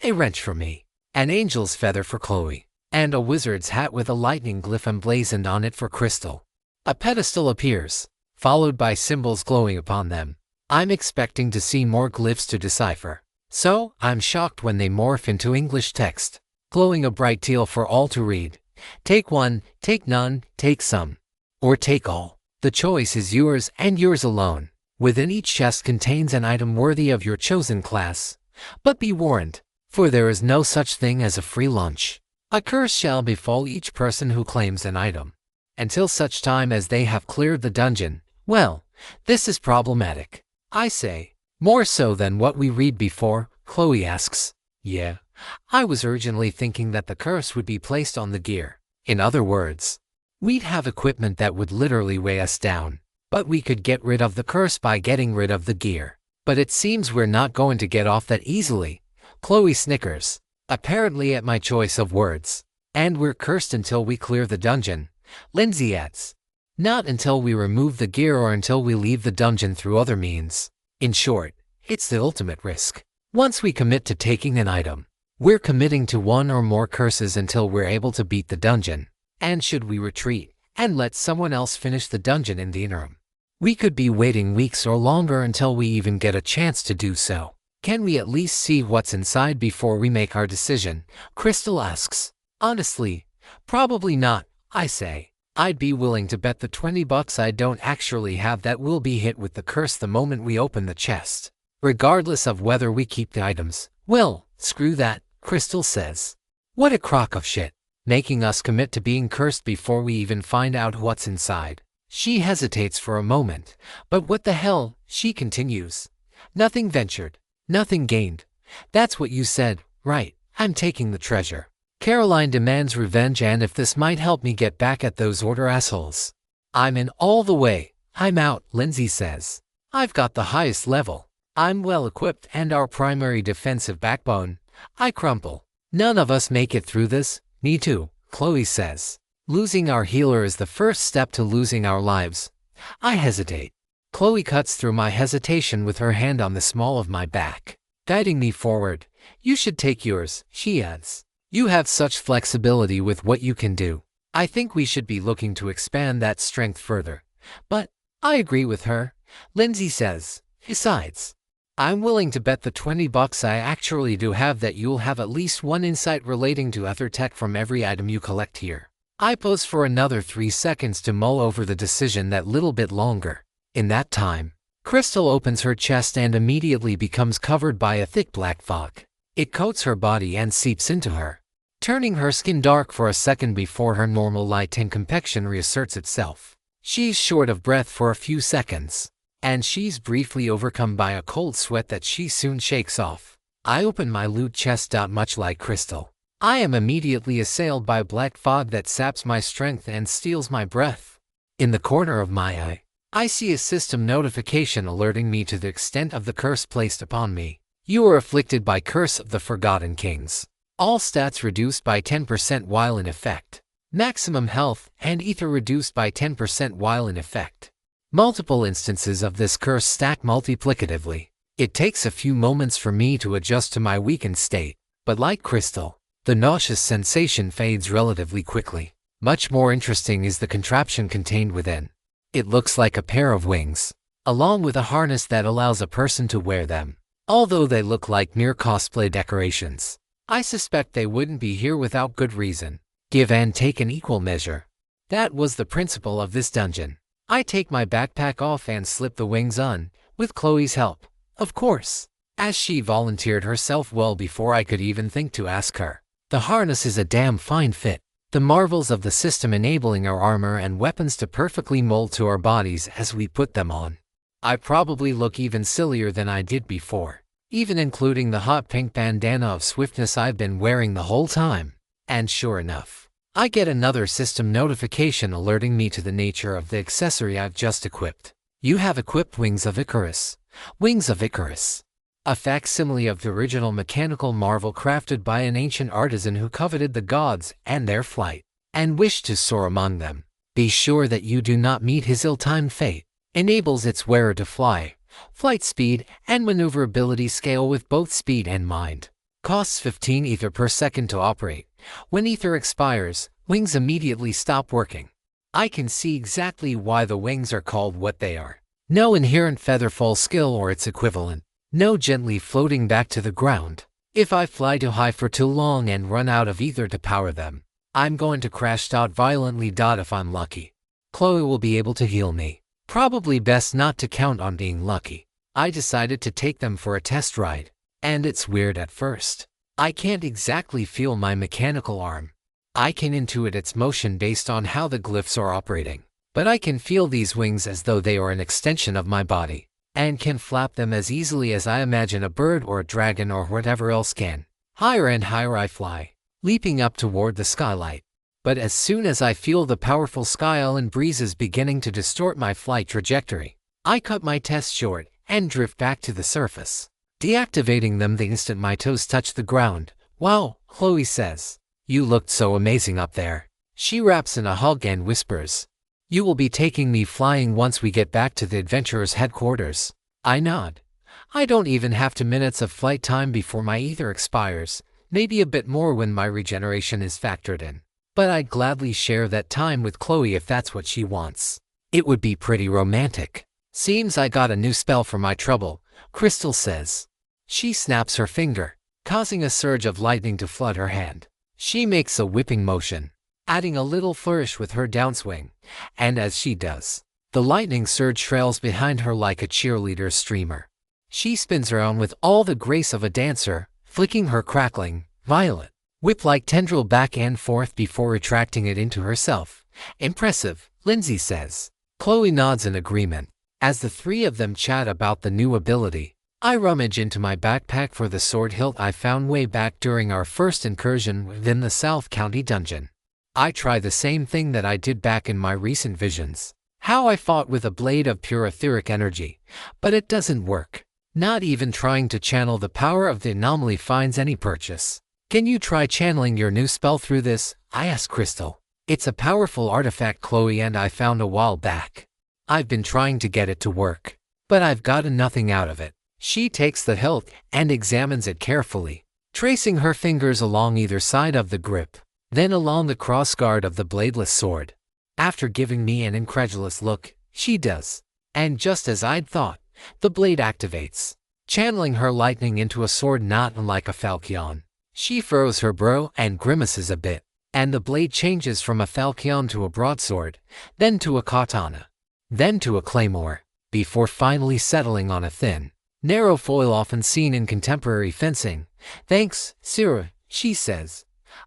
a wrench for me, an angel's feather for Chloe, and a wizard's hat with a lightning glyph emblazoned on it for Crystal. A pedestal appears, followed by symbols glowing upon them. I'm expecting to see more glyphs to decipher, so I'm shocked when they morph into English text, glowing a bright teal for all to read. Take one, take none, take some, or take all. The choice is yours and yours alone. Within each chest contains an item worthy of your chosen class. But be warned, for there is no such thing as a free lunch. A curse shall befall each person who claims an item, until such time as they have cleared the dungeon. Well, this is problematic, I say. More so than what we read before, Chloe asks. Yeah, I was urgently thinking that the curse would be placed on the gear. In other words, we'd have equipment that would literally weigh us down, but we could get rid of the curse by getting rid of the gear. But it seems we're not going to get off that easily. Chloe snickers, apparently at my choice of words. And we're cursed until we clear the dungeon, Lindsay adds. Not until we remove the gear or until we leave the dungeon through other means. In short, it's the ultimate risk. Once we commit to taking an item, we're committing to one or more curses until we're able to beat the dungeon. And should we retreat and let someone else finish the dungeon in the interim, we could be waiting weeks or longer until we even get a chance to do so. Can we at least see what's inside before we make our decision? Crystal asks. Honestly, probably not, I say. I'd be willing to bet the $20 I don't actually have that we'll be hit with the curse the moment we open the chest, regardless of whether we keep the items. Well, screw that, Crystal says. What a crock of shit, making us commit to being cursed before we even find out what's inside. She hesitates for a moment, but what the hell, she continues. Nothing ventured, nothing gained. That's what you said, right? I'm taking the treasure. Caroline demands revenge, and if this might help me get back at those order assholes, I'm in all the way. I'm out, Lindsay says. I've got the highest level. I'm well equipped and our primary defensive backbone. I crumple. None of us make it through this. Me too, Chloe says. Losing our healer is the first step to losing our lives. I hesitate. Chloe cuts through my hesitation with her hand on the small of my back, guiding me forward. You should take yours, she adds. You have such flexibility with what you can do. I think we should be looking to expand that strength further. But I agree with her, Lindsay says. Besides, I'm willing to bet the $20 I actually do have that you'll have at least one insight relating to other tech from every item you collect here. I pause for another 3 seconds to mull over the decision that little bit longer. In that time, Crystal opens her chest and immediately becomes covered by a thick black fog. It coats her body and seeps into her, turning her skin dark for a second before her normal light and complexion reasserts itself. She's short of breath for a few seconds, and she's briefly overcome by a cold sweat that she soon shakes off. I open my loot chest. Much like Crystal, I am immediately assailed by black fog that saps my strength and steals my breath. In the corner of my eye, I see a system notification alerting me to the extent of the curse placed upon me. You are afflicted by Curse of the Forgotten Kings. All stats reduced by 10% while in effect. Maximum health and ether reduced by 10% while in effect. Multiple instances of this curse stack multiplicatively. It takes a few moments for me to adjust to my weakened state, but like Crystal, the nauseous sensation fades relatively quickly. Much more interesting is the contraption contained within. It looks like a pair of wings, along with a harness that allows a person to wear them. Although they look like mere cosplay decorations, I suspect they wouldn't be here without good reason. Give and take in equal measure. That was the principle of this dungeon. I take my backpack off and slip the wings on, with Chloe's help, of course, as she volunteered herself well before I could even think to ask her. The harness is a damn fine fit, the marvels of the system enabling our armor and weapons to perfectly mold to our bodies as we put them on. I probably look even sillier than I did before, even including the hot pink bandana of swiftness I've been wearing the whole time. And sure enough, I get another system notification alerting me to the nature of the accessory I've just equipped. You have equipped Wings of Icarus. Wings of Icarus, a facsimile of the original mechanical marvel crafted by an ancient artisan who coveted the gods and their flight, and wished to soar among them. Be sure that you do not meet his ill-timed fate. Enables its wearer to fly, Flight speed and maneuverability scale with both speed and mind. Costs 15 ether per second to operate. When ether expires, wings immediately stop working. I can see exactly why the wings are called what they are. No inherent featherfall skill or its equivalent. No gently floating back to the ground. If I fly too high for too long and run out of ether to power them, I'm going to crash violently if I'm lucky. Chloe will be able to heal me. Probably best not to count on being lucky. I decided to take them for a test ride. And it's weird at first. I can't exactly feel my mechanical arm. I can intuit its motion based on how the glyphs are operating. But I can feel these wings as though they are an extension of my body, and can flap them as easily as I imagine a bird or a dragon or whatever else can. Higher and higher I fly, leaping up toward the skylight. But as soon as I feel the powerful sky island breezes beginning to distort my flight trajectory, I cut my test short and drift back to the surface, deactivating them the instant my toes touch the ground. "Wow," Chloe says. "You looked so amazing up there." She wraps in a hug and whispers, "You will be taking me flying once we get back to the adventurers' headquarters." I nod. I don't even have 2 minutes of flight time before my ether expires, maybe a bit more when my regeneration is factored in. But I'd gladly share that time with Chloe if that's what she wants. It would be pretty romantic. "Seems I got a new spell for my trouble," Crystal says. She snaps her finger, causing a surge of lightning to flood her hand. She makes a whipping motion, adding a little flourish with her downswing, and as she does, the lightning surge trails behind her like a cheerleader's streamer. She spins around with all the grace of a dancer, flicking her crackling, violet whip-like tendril back and forth before retracting it into herself. "Impressive," Lindsay says. Chloe nods in agreement. As the three of them chat about the new ability, I rummage into my backpack for the sword hilt I found way back during our first incursion within the South County dungeon. I try the same thing that I did back in my recent visions. How I fought with a blade of pure etheric energy, but it doesn't work. Not even trying to channel the power of the anomaly finds any purchase. "Can you try channeling your new spell through this?" I ask Crystal. "It's a powerful artifact Chloe and I found a while back. I've been trying to get it to work, but I've gotten nothing out of it." She takes the hilt and examines it carefully, tracing her fingers along either side of the grip, then along the crossguard of the bladeless sword. After giving me an incredulous look, she does. And just as I'd thought, the blade activates, channeling her lightning into a sword not unlike a falchion. She furrows her brow and grimaces a bit, and the blade changes from a falchion to a broadsword, then to a katana, then to a claymore, before finally settling on a thin, narrow foil often seen in contemporary fencing. "Thanks, Sarah," she says.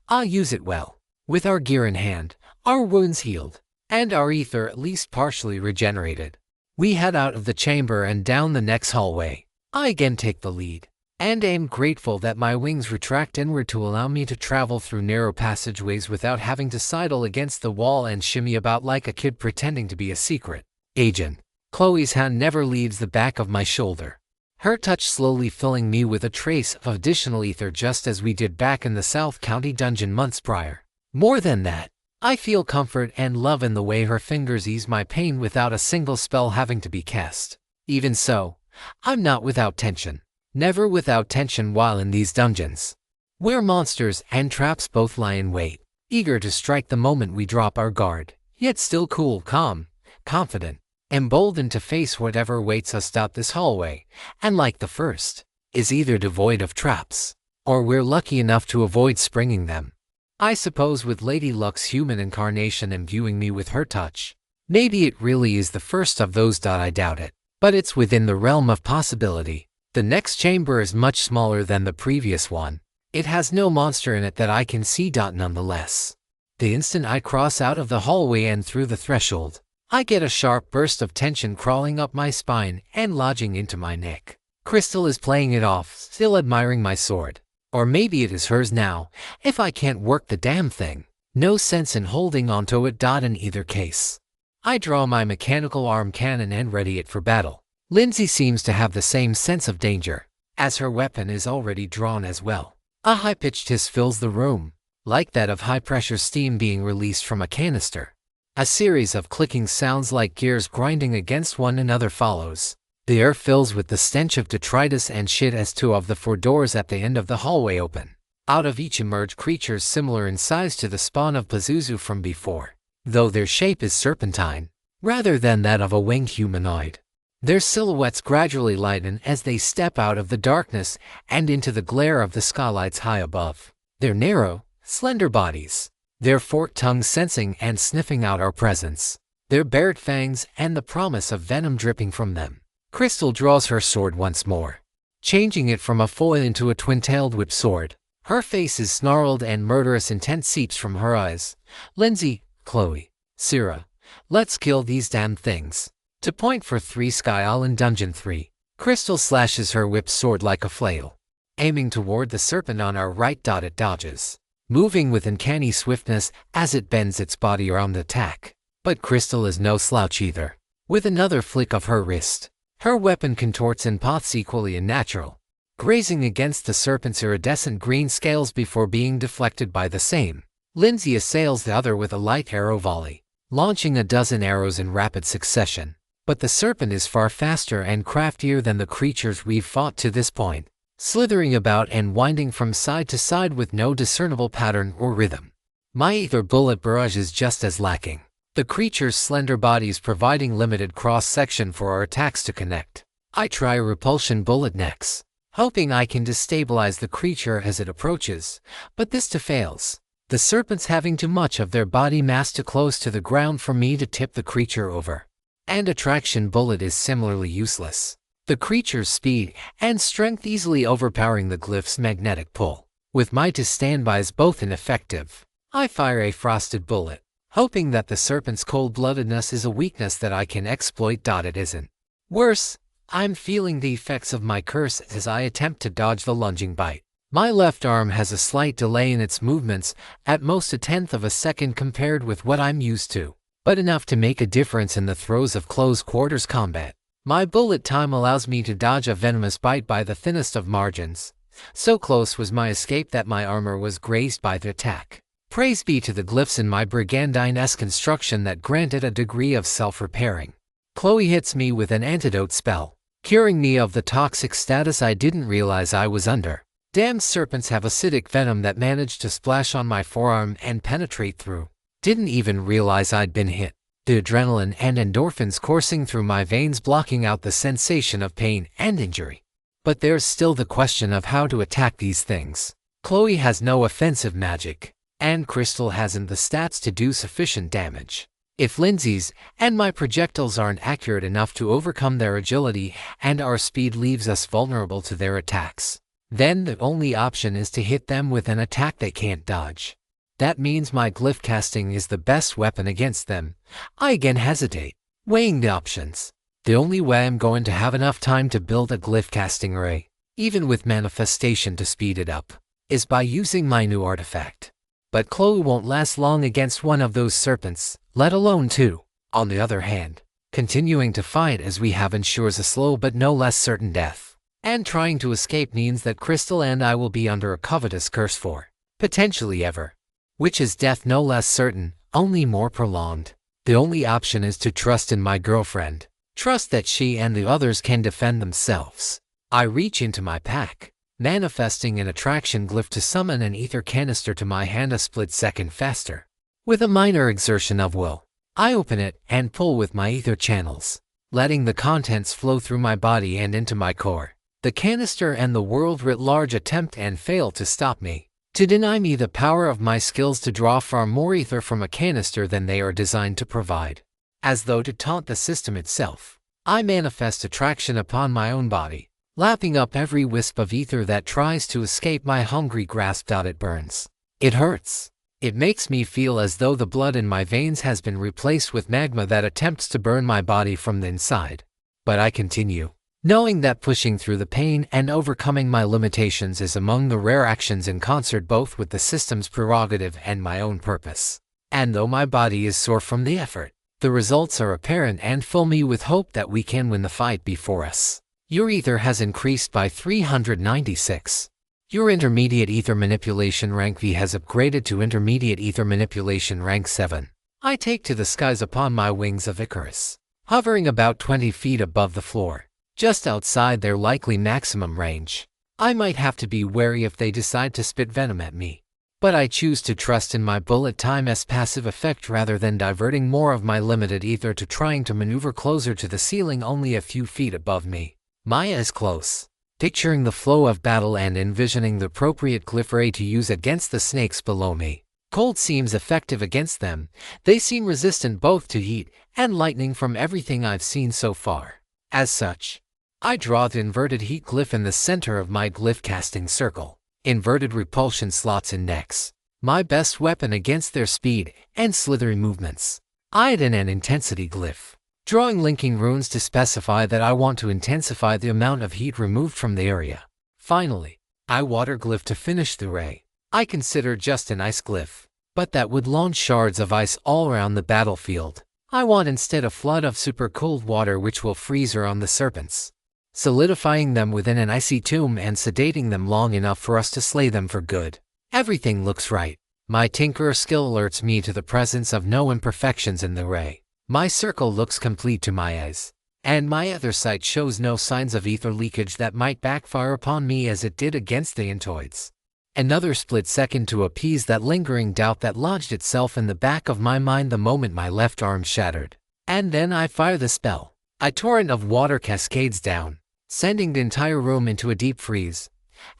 "I'll use it well." With our gear in hand, our wounds healed, and our ether at least partially regenerated, we head out of the chamber and down the next hallway. I again take the lead, and am grateful that my wings retract inward to allow me to travel through narrow passageways without having to sidle against the wall and shimmy about like a kid pretending to be a secret agent. Chloe's hand never leaves the back of my shoulder, her touch slowly filling me with a trace of additional ether just as we did back in the South County dungeon months prior. More than that, I feel comfort and love in the way her fingers ease my pain without a single spell having to be cast. Even so, I'm not without tension. Never without tension while in these dungeons, where monsters and traps both lie in wait, eager to strike the moment we drop our guard, yet still cool, calm, confident, emboldened to face whatever waits us out this hallway, and like the first, is either devoid of traps, or we're lucky enough to avoid springing them. I suppose with Lady Luck's human incarnation imbuing me with her touch, maybe it really is the first of those. I doubt it, but it's within the realm of possibility. The next chamber is much smaller than the previous one. It has no monster in it that I can see. Nonetheless, the instant I cross out of the hallway and through the threshold, I get a sharp burst of tension crawling up my spine and lodging into my neck. Crystal is playing it off, still admiring my sword. Or maybe it is hers now, if I can't work the damn thing. No sense in holding onto it. In either case, I draw my mechanical arm cannon and ready it for battle. Lindsay seems to have the same sense of danger, as her weapon is already drawn as well. A high-pitched hiss fills the room, like that of high-pressure steam being released from a canister. A series of clicking sounds like gears grinding against one another follows, The air fills with the stench of detritus and shit as two of the 4 doors at the end of the hallway open. Out of each emerge creatures similar in size to the spawn of Pazuzu from before, though their shape is serpentine, rather than that of a winged humanoid. Their silhouettes gradually lighten as they step out of the darkness and into the glare of the skylights high above. Their narrow, slender bodies, their forked tongues sensing and sniffing out our presence, their bared fangs and the promise of venom dripping from them. Crystal draws her sword once more, changing it from a foil into a twin-tailed whip sword. Her face is snarled and murderous intent seeps from her eyes. Lindsay, Chloe, Sierra, let's kill these damn things. To point for 3 Sky Island Dungeon 3, Crystal slashes her whip sword like a flail, aiming toward the serpent on our right. It dodges, moving with uncanny swiftness as it bends its body around the attack. But Crystal is no slouch either. With another flick of her wrist, her weapon contorts in paths equally unnatural, grazing against the serpent's iridescent green scales before being deflected by the same. Lindsay assails the other with a light arrow volley, launching a dozen arrows in rapid succession. But the serpent is far faster and craftier than the creatures we've fought to this point, slithering about and winding from side to side with no discernible pattern or rhythm. My ether bullet barrage is just as lacking, the creature's slender bodies providing limited cross-section for our attacks to connect. I try a repulsion bullet next, hoping I can destabilize the creature as it approaches, but this too fails, the serpents having too much of their body mass too close to the ground for me to tip the creature over. And a traction bullet is similarly useless, the creature's speed and strength easily overpowering the glyph's magnetic pull. With my two standbys both ineffective, I fire a frosted bullet, hoping that the serpent's cold-bloodedness is a weakness that I can exploit. It isn't. Worse, I'm feeling the effects of my curse as I attempt to dodge the lunging bite. My left arm has a slight delay in its movements, at most a tenth of a second compared with what I'm used to, but enough to make a difference in the throes of close-quarters combat. My bullet time allows me to dodge a venomous bite by the thinnest of margins. So close was my escape that my armor was grazed by the attack. Praise be to the glyphs in my brigandine-esque construction that granted a degree of self-repairing. Chloe hits me with an antidote spell, curing me of the toxic status I didn't realize I was under. Damn serpents have acidic venom that managed to splash on my forearm and penetrate through. Didn't even realize I'd been hit. The adrenaline and endorphins coursing through my veins blocking out the sensation of pain and injury. But there's still the question of how to attack these things. Chloe has no offensive magic, and Crystal hasn't the stats to do sufficient damage. If Lindsay's and my projectiles aren't accurate enough to overcome their agility and our speed leaves us vulnerable to their attacks, then the only option is to hit them with an attack they can't dodge. That means my glyph casting is the best weapon against them. I again hesitate, weighing the options. The only way I'm going to have enough time to build a glyph casting array, even with manifestation to speed it up, is by using my new artifact. But Chloe won't last long against one of those serpents, let alone 2. On the other hand, continuing to fight as we have ensures a slow but no less certain death. And trying to escape means that Crystal and I will be under a covetous curse for, potentially ever. Which is death no less certain, only more prolonged. The only option is to trust in my girlfriend. Trust that she and the others can defend themselves. I reach into my pack, manifesting an attraction glyph to summon an ether canister to my hand a split second faster. With a minor exertion of will, I open it and pull with my ether channels, letting the contents flow through my body and into my core. The canister and the world writ large attempt and fail to stop me, to deny me the power of my skills to draw far more ether from a canister than they are designed to provide. As though to taunt the system itself, I manifest attraction upon my own body, lapping up every wisp of ether that tries to escape my hungry grasp. It burns. It hurts. It makes me feel as though the blood in my veins has been replaced with magma that attempts to burn my body from the inside. But I continue, knowing that pushing through the pain and overcoming my limitations is among the rare actions in concert both with the system's prerogative and my own purpose. And though my body is sore from the effort, the results are apparent and fill me with hope that we can win the fight before us. Your ether has increased by 396. Your intermediate ether manipulation rank V has upgraded to intermediate ether manipulation rank 7. I take to the skies upon my wings of Icarus, hovering about 20 feet above the floor. just outside their likely maximum range. I might have to be wary if they decide to spit venom at me. But I choose to trust in my bullet time's passive effect rather than diverting more of my limited ether to trying to maneuver closer to the ceiling only a few feet above me. Maya is close, picturing the flow of battle and envisioning the appropriate glyph ray to use against the snakes below me. Cold seems effective against them. They seem resistant both to heat and lightning from everything I've seen so far. As such, I draw the inverted heat glyph in the center of my glyph casting circle. Inverted repulsion slots in necks, my best weapon against their speed and slithery movements. I add in an intensity glyph, drawing linking runes to specify that I want to intensify the amount of heat removed from the area. Finally, I water glyph to finish the ray. I consider just an ice glyph, but that would launch shards of ice all around the battlefield. I want instead a flood of super cold water which will freeze around the serpents, solidifying them within an icy tomb and sedating them long enough for us to slay them for good. Everything looks right. My Tinkerer skill alerts me to the presence of no imperfections in the ray. My circle looks complete to my eyes, and my other sight shows no signs of ether leakage that might backfire upon me as it did against the Intoids. Another split second to appease that lingering doubt that lodged itself in the back of my mind the moment my left arm shattered. And then I fire the spell. A torrent of water cascades down, sending the entire room into a deep freeze.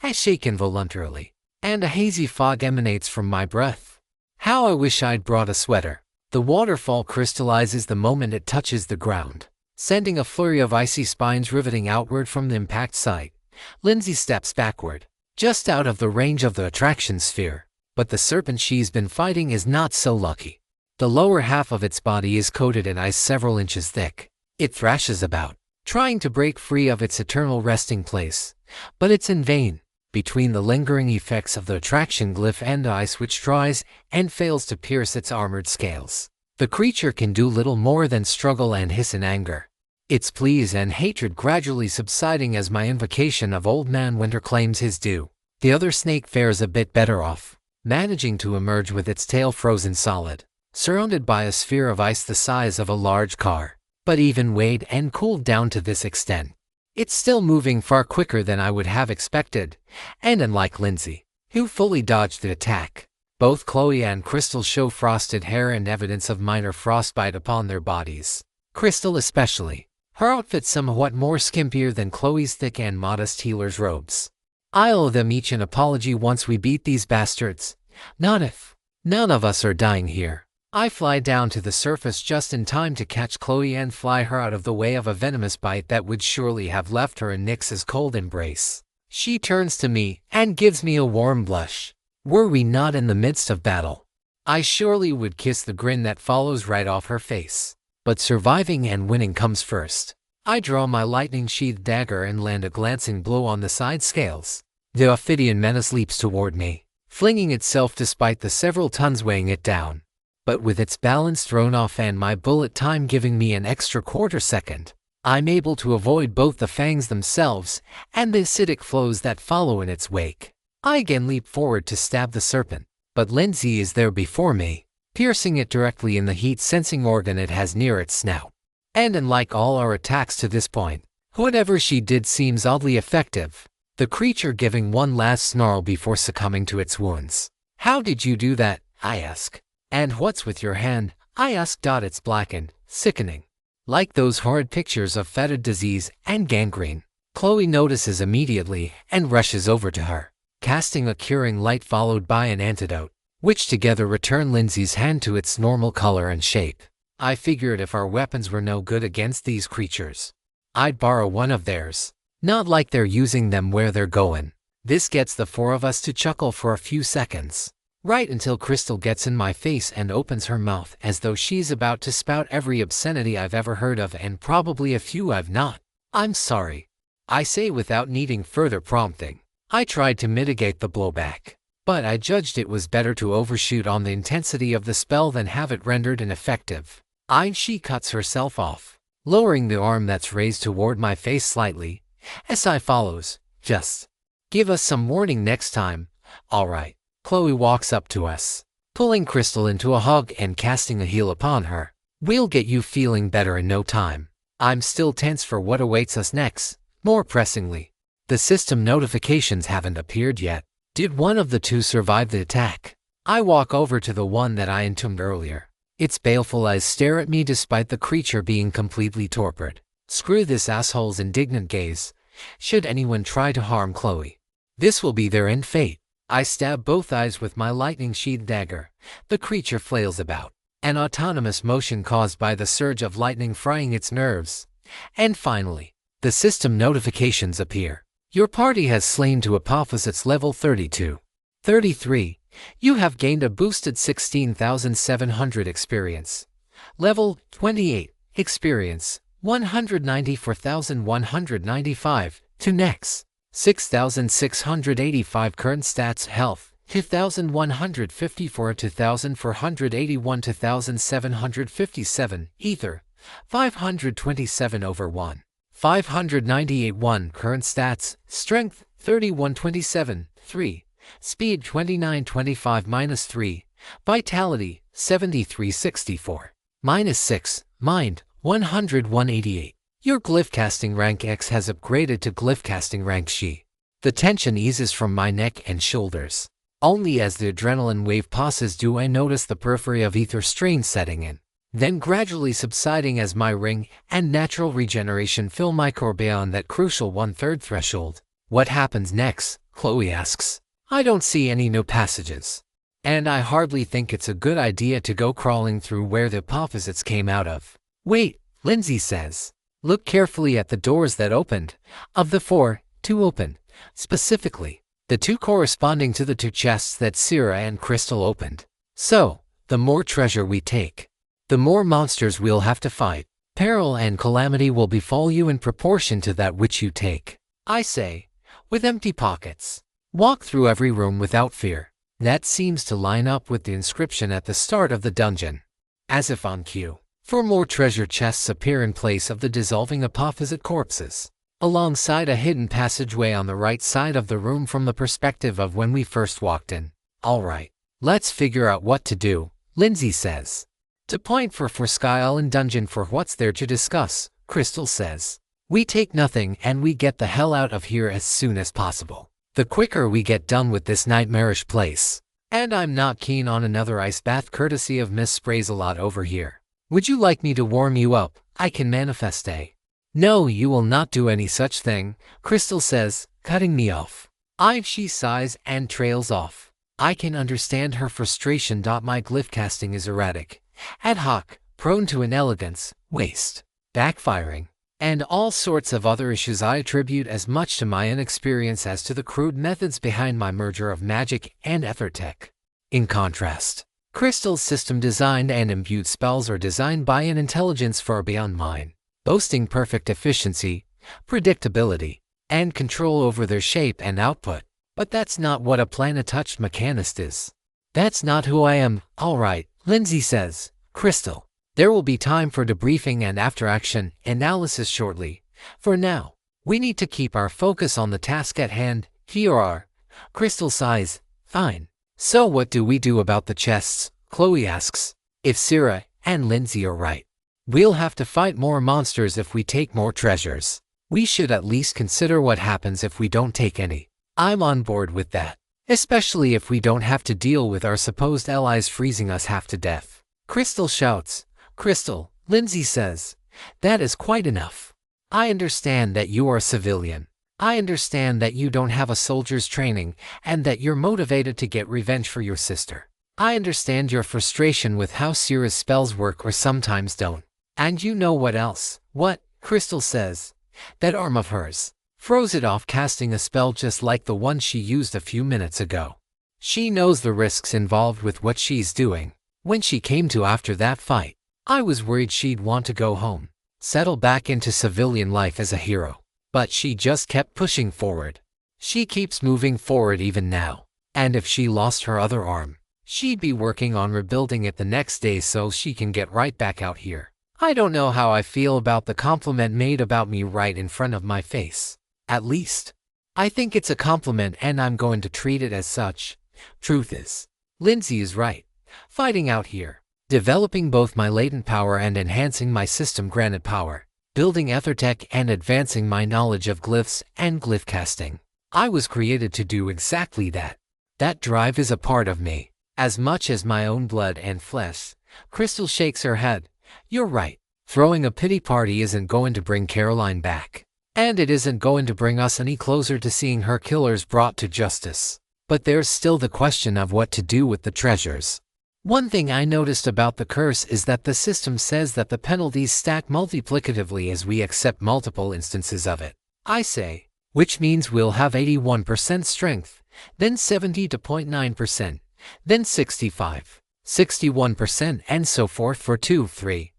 I shake involuntarily, and a hazy fog emanates from my breath. How I wish I'd brought a sweater. The waterfall crystallizes the moment it touches the ground, sending a flurry of icy spines riveting outward from the impact site. Lindsay steps backward, just out of the range of the attraction sphere, but the serpent she's been fighting is not so lucky. The lower half of its body is coated in ice several inches thick. It thrashes about, trying to break free of its eternal resting place, but it's in vain. Between the lingering effects of the attraction glyph and the ice which dries and fails to pierce its armored scales, the creature can do little more than struggle and hiss in anger. Its pleas and hatred gradually subsiding as my invocation of Old Man Winter claims his due. The other snake fares a bit better off, managing to emerge with its tail frozen solid, surrounded by a sphere of ice the size of a large car. But even weighed and cooled down to this extent, it's still moving far quicker than I would have expected, and unlike Lindsay, who fully dodged the attack, both Chloe and Crystal show frosted hair and evidence of minor frostbite upon their bodies. Crystal especially, her outfit somewhat more skimpier than Chloe's thick and modest healer's robes. I owe them each an apology once we beat these bastards. Not if. None of us are dying here. I fly down to the surface just in time to catch Chloe and fly her out of the way of a venomous bite that would surely have left her in Nyx's cold embrace. She turns to me and gives me a warm blush. Were we not in the midst of battle, I surely would kiss the grin that follows right off her face. But surviving and winning comes first. I draw my lightning-sheathed dagger and land a glancing blow on the side scales. The Ophidian menace leaps toward me, flinging itself despite the several tons weighing it down. But with its balance thrown off and my bullet time giving me an extra quarter second, I'm able to avoid both the fangs themselves and the acidic flows that follow in its wake. I again leap forward to stab the serpent, but Lindsay is there before me, piercing it directly in the heat-sensing organ it has near its snout. And unlike all our attacks to this point, whatever she did seems oddly effective, the creature giving one last snarl before succumbing to its wounds. "How did you do that?" I ask. "And what's with your hand?" I ask. It's blackened, sickening, like those horrid pictures of fetid disease and gangrene. Chloe notices immediately and rushes over to her, casting a curing light followed by an antidote, which together return Lindsay's hand to its normal color and shape. I figured if our weapons were no good against these creatures, I'd borrow one of theirs. Not like they're using them where they're going. This gets the four of us to chuckle for a few seconds, right until Crystal gets in my face and opens her mouth as though she's about to spout every obscenity I've ever heard of and probably a few I've not. "I'm sorry," I say without needing further prompting. I tried to mitigate the blowback, but I judged it was better to overshoot on the intensity of the spell than have it rendered ineffective. She cuts herself off, lowering the arm that's raised toward my face slightly, as I follows. "Just give us some warning next time." "All right." Chloe walks up to us, pulling Crystal into a hug and casting a heal upon her. "We'll get you feeling better in no time." I'm still tense for what awaits us next. More pressingly, the system notifications haven't appeared yet. Did one of the two survive the attack? I walk over to the one that I entombed earlier. Its baleful eyes stare at me despite the creature being completely torpid. Screw this asshole's indignant gaze. Should anyone try to harm Chloe, this will be their end fate. I stab both eyes with my lightning-sheathed dagger. The creature flails about, an autonomous motion caused by the surge of lightning frying its nerves. And finally, the system notifications appear. Your party has slain to Apophysis level 32. 33. You have gained a boosted 16,700 experience. Level 28. Experience 194,195. To next. 6,685 current stats. Health 2,154, 2,481, 2,757. Ether 527 over 1. 598 1 current stats. Strength 3127 3. Speed 2925 -3. Vitality 7364 -6. Mind 100 Your glyph casting rank X has upgraded to glyph casting rank She. The tension eases from my neck and shoulders. Only as the adrenaline wave passes do I notice the periphery of ether strain setting in, then gradually subsiding as my ring and natural regeneration fill my core beyond that crucial 1/3 threshold. What happens next? Chloe asks. I don't see any no passages, and I hardly think it's a good idea to go crawling through where the Apophysis came out of. Wait, Lindsay says. Look carefully at the doors that opened. Of the 4, 2 open. Specifically, the 2 corresponding to the 2 chests that Sierra and Crystal opened. So, the more treasure we take, the more monsters we'll have to fight. Peril and calamity will befall you in proportion to that which you take. I say, with empty pockets. Walk through every room without fear. That seems to line up with the inscription at the start of the dungeon. As if on cue. 4 more treasure chests appear in place of the dissolving Apophysis corpses, alongside a hidden passageway on the right side of the room from the perspective of when we first walked in. Alright, let's figure out what to do, Lindsay says. To point for Sky Island dungeon for what's there to discuss, Crystal says. We take nothing and we get the hell out of here as soon as possible. The quicker we get done with this nightmarish place. And I'm not keen on another ice bath courtesy of Miss Sprays-a-lot over here. Would you like me to warm you up? I can manifest a. No, you will not do any such thing, Crystal says, cutting me off. She sighs and trails off. I can understand her frustration. My glyph casting is erratic, ad hoc, prone to inelegance, waste, backfiring, and all sorts of other issues I attribute as much to my inexperience as to the crude methods behind my merger of magic and ether tech. In contrast, Crystal's system designed and imbued spells are designed by an intelligence far beyond mine, boasting perfect efficiency, predictability, and control over their shape and output. But that's not what a planet-touched mechanist is. That's not who I am. Alright, Lindsay says. Crystal, there will be time for debriefing and after-action analysis shortly. For now, we need to keep our focus on the task at hand. Here. Crystal sighs. Fine. So what do we do about the chests? Chloe asks. If Sierra and Lindsay are right, we'll have to fight more monsters if we take more treasures. We should at least consider what happens if we don't take any. I'm on board with that, especially if we don't have to deal with our supposed allies freezing us half to death. Crystal shouts. Crystal, Lindsay says, that is quite enough. I understand that you are a civilian. I understand that you don't have a soldier's training and that you're motivated to get revenge for your sister. I understand your frustration with how Sierra's spells work or sometimes don't. And you know what else? What? Crystal says. That arm of hers froze it off casting a spell just like the one she used a few minutes ago. She knows the risks involved with what she's doing. When she came to after that fight, I was worried she'd want to go home, settle back into civilian life as a hero. But she just kept pushing forward. She keeps moving forward even now. And if she lost her other arm, she'd be working on rebuilding it the next day so she can get right back out here. I don't know how I feel about the compliment made about me right in front of my face. At least, I think it's a compliment and I'm going to treat it as such. Truth is, Lindsay is right. Fighting out here, developing both my latent power and enhancing my system-granted power, building ethertech and advancing my knowledge of glyphs and glyph casting. I was created to do exactly that. That drive is a part of me, as much as my own blood and flesh. Crystal shakes her head. You're right. Throwing a pity party isn't going to bring Caroline back. And it isn't going to bring us any closer to seeing her killers brought to justice. But there's still the question of what to do with the treasures. One thing I noticed about the curse is that the system says that the penalties stack multiplicatively as we accept multiple instances of it. I say, which means we'll have 81% strength, then 70.9%, then 65, 61%, and so forth for 2, 3,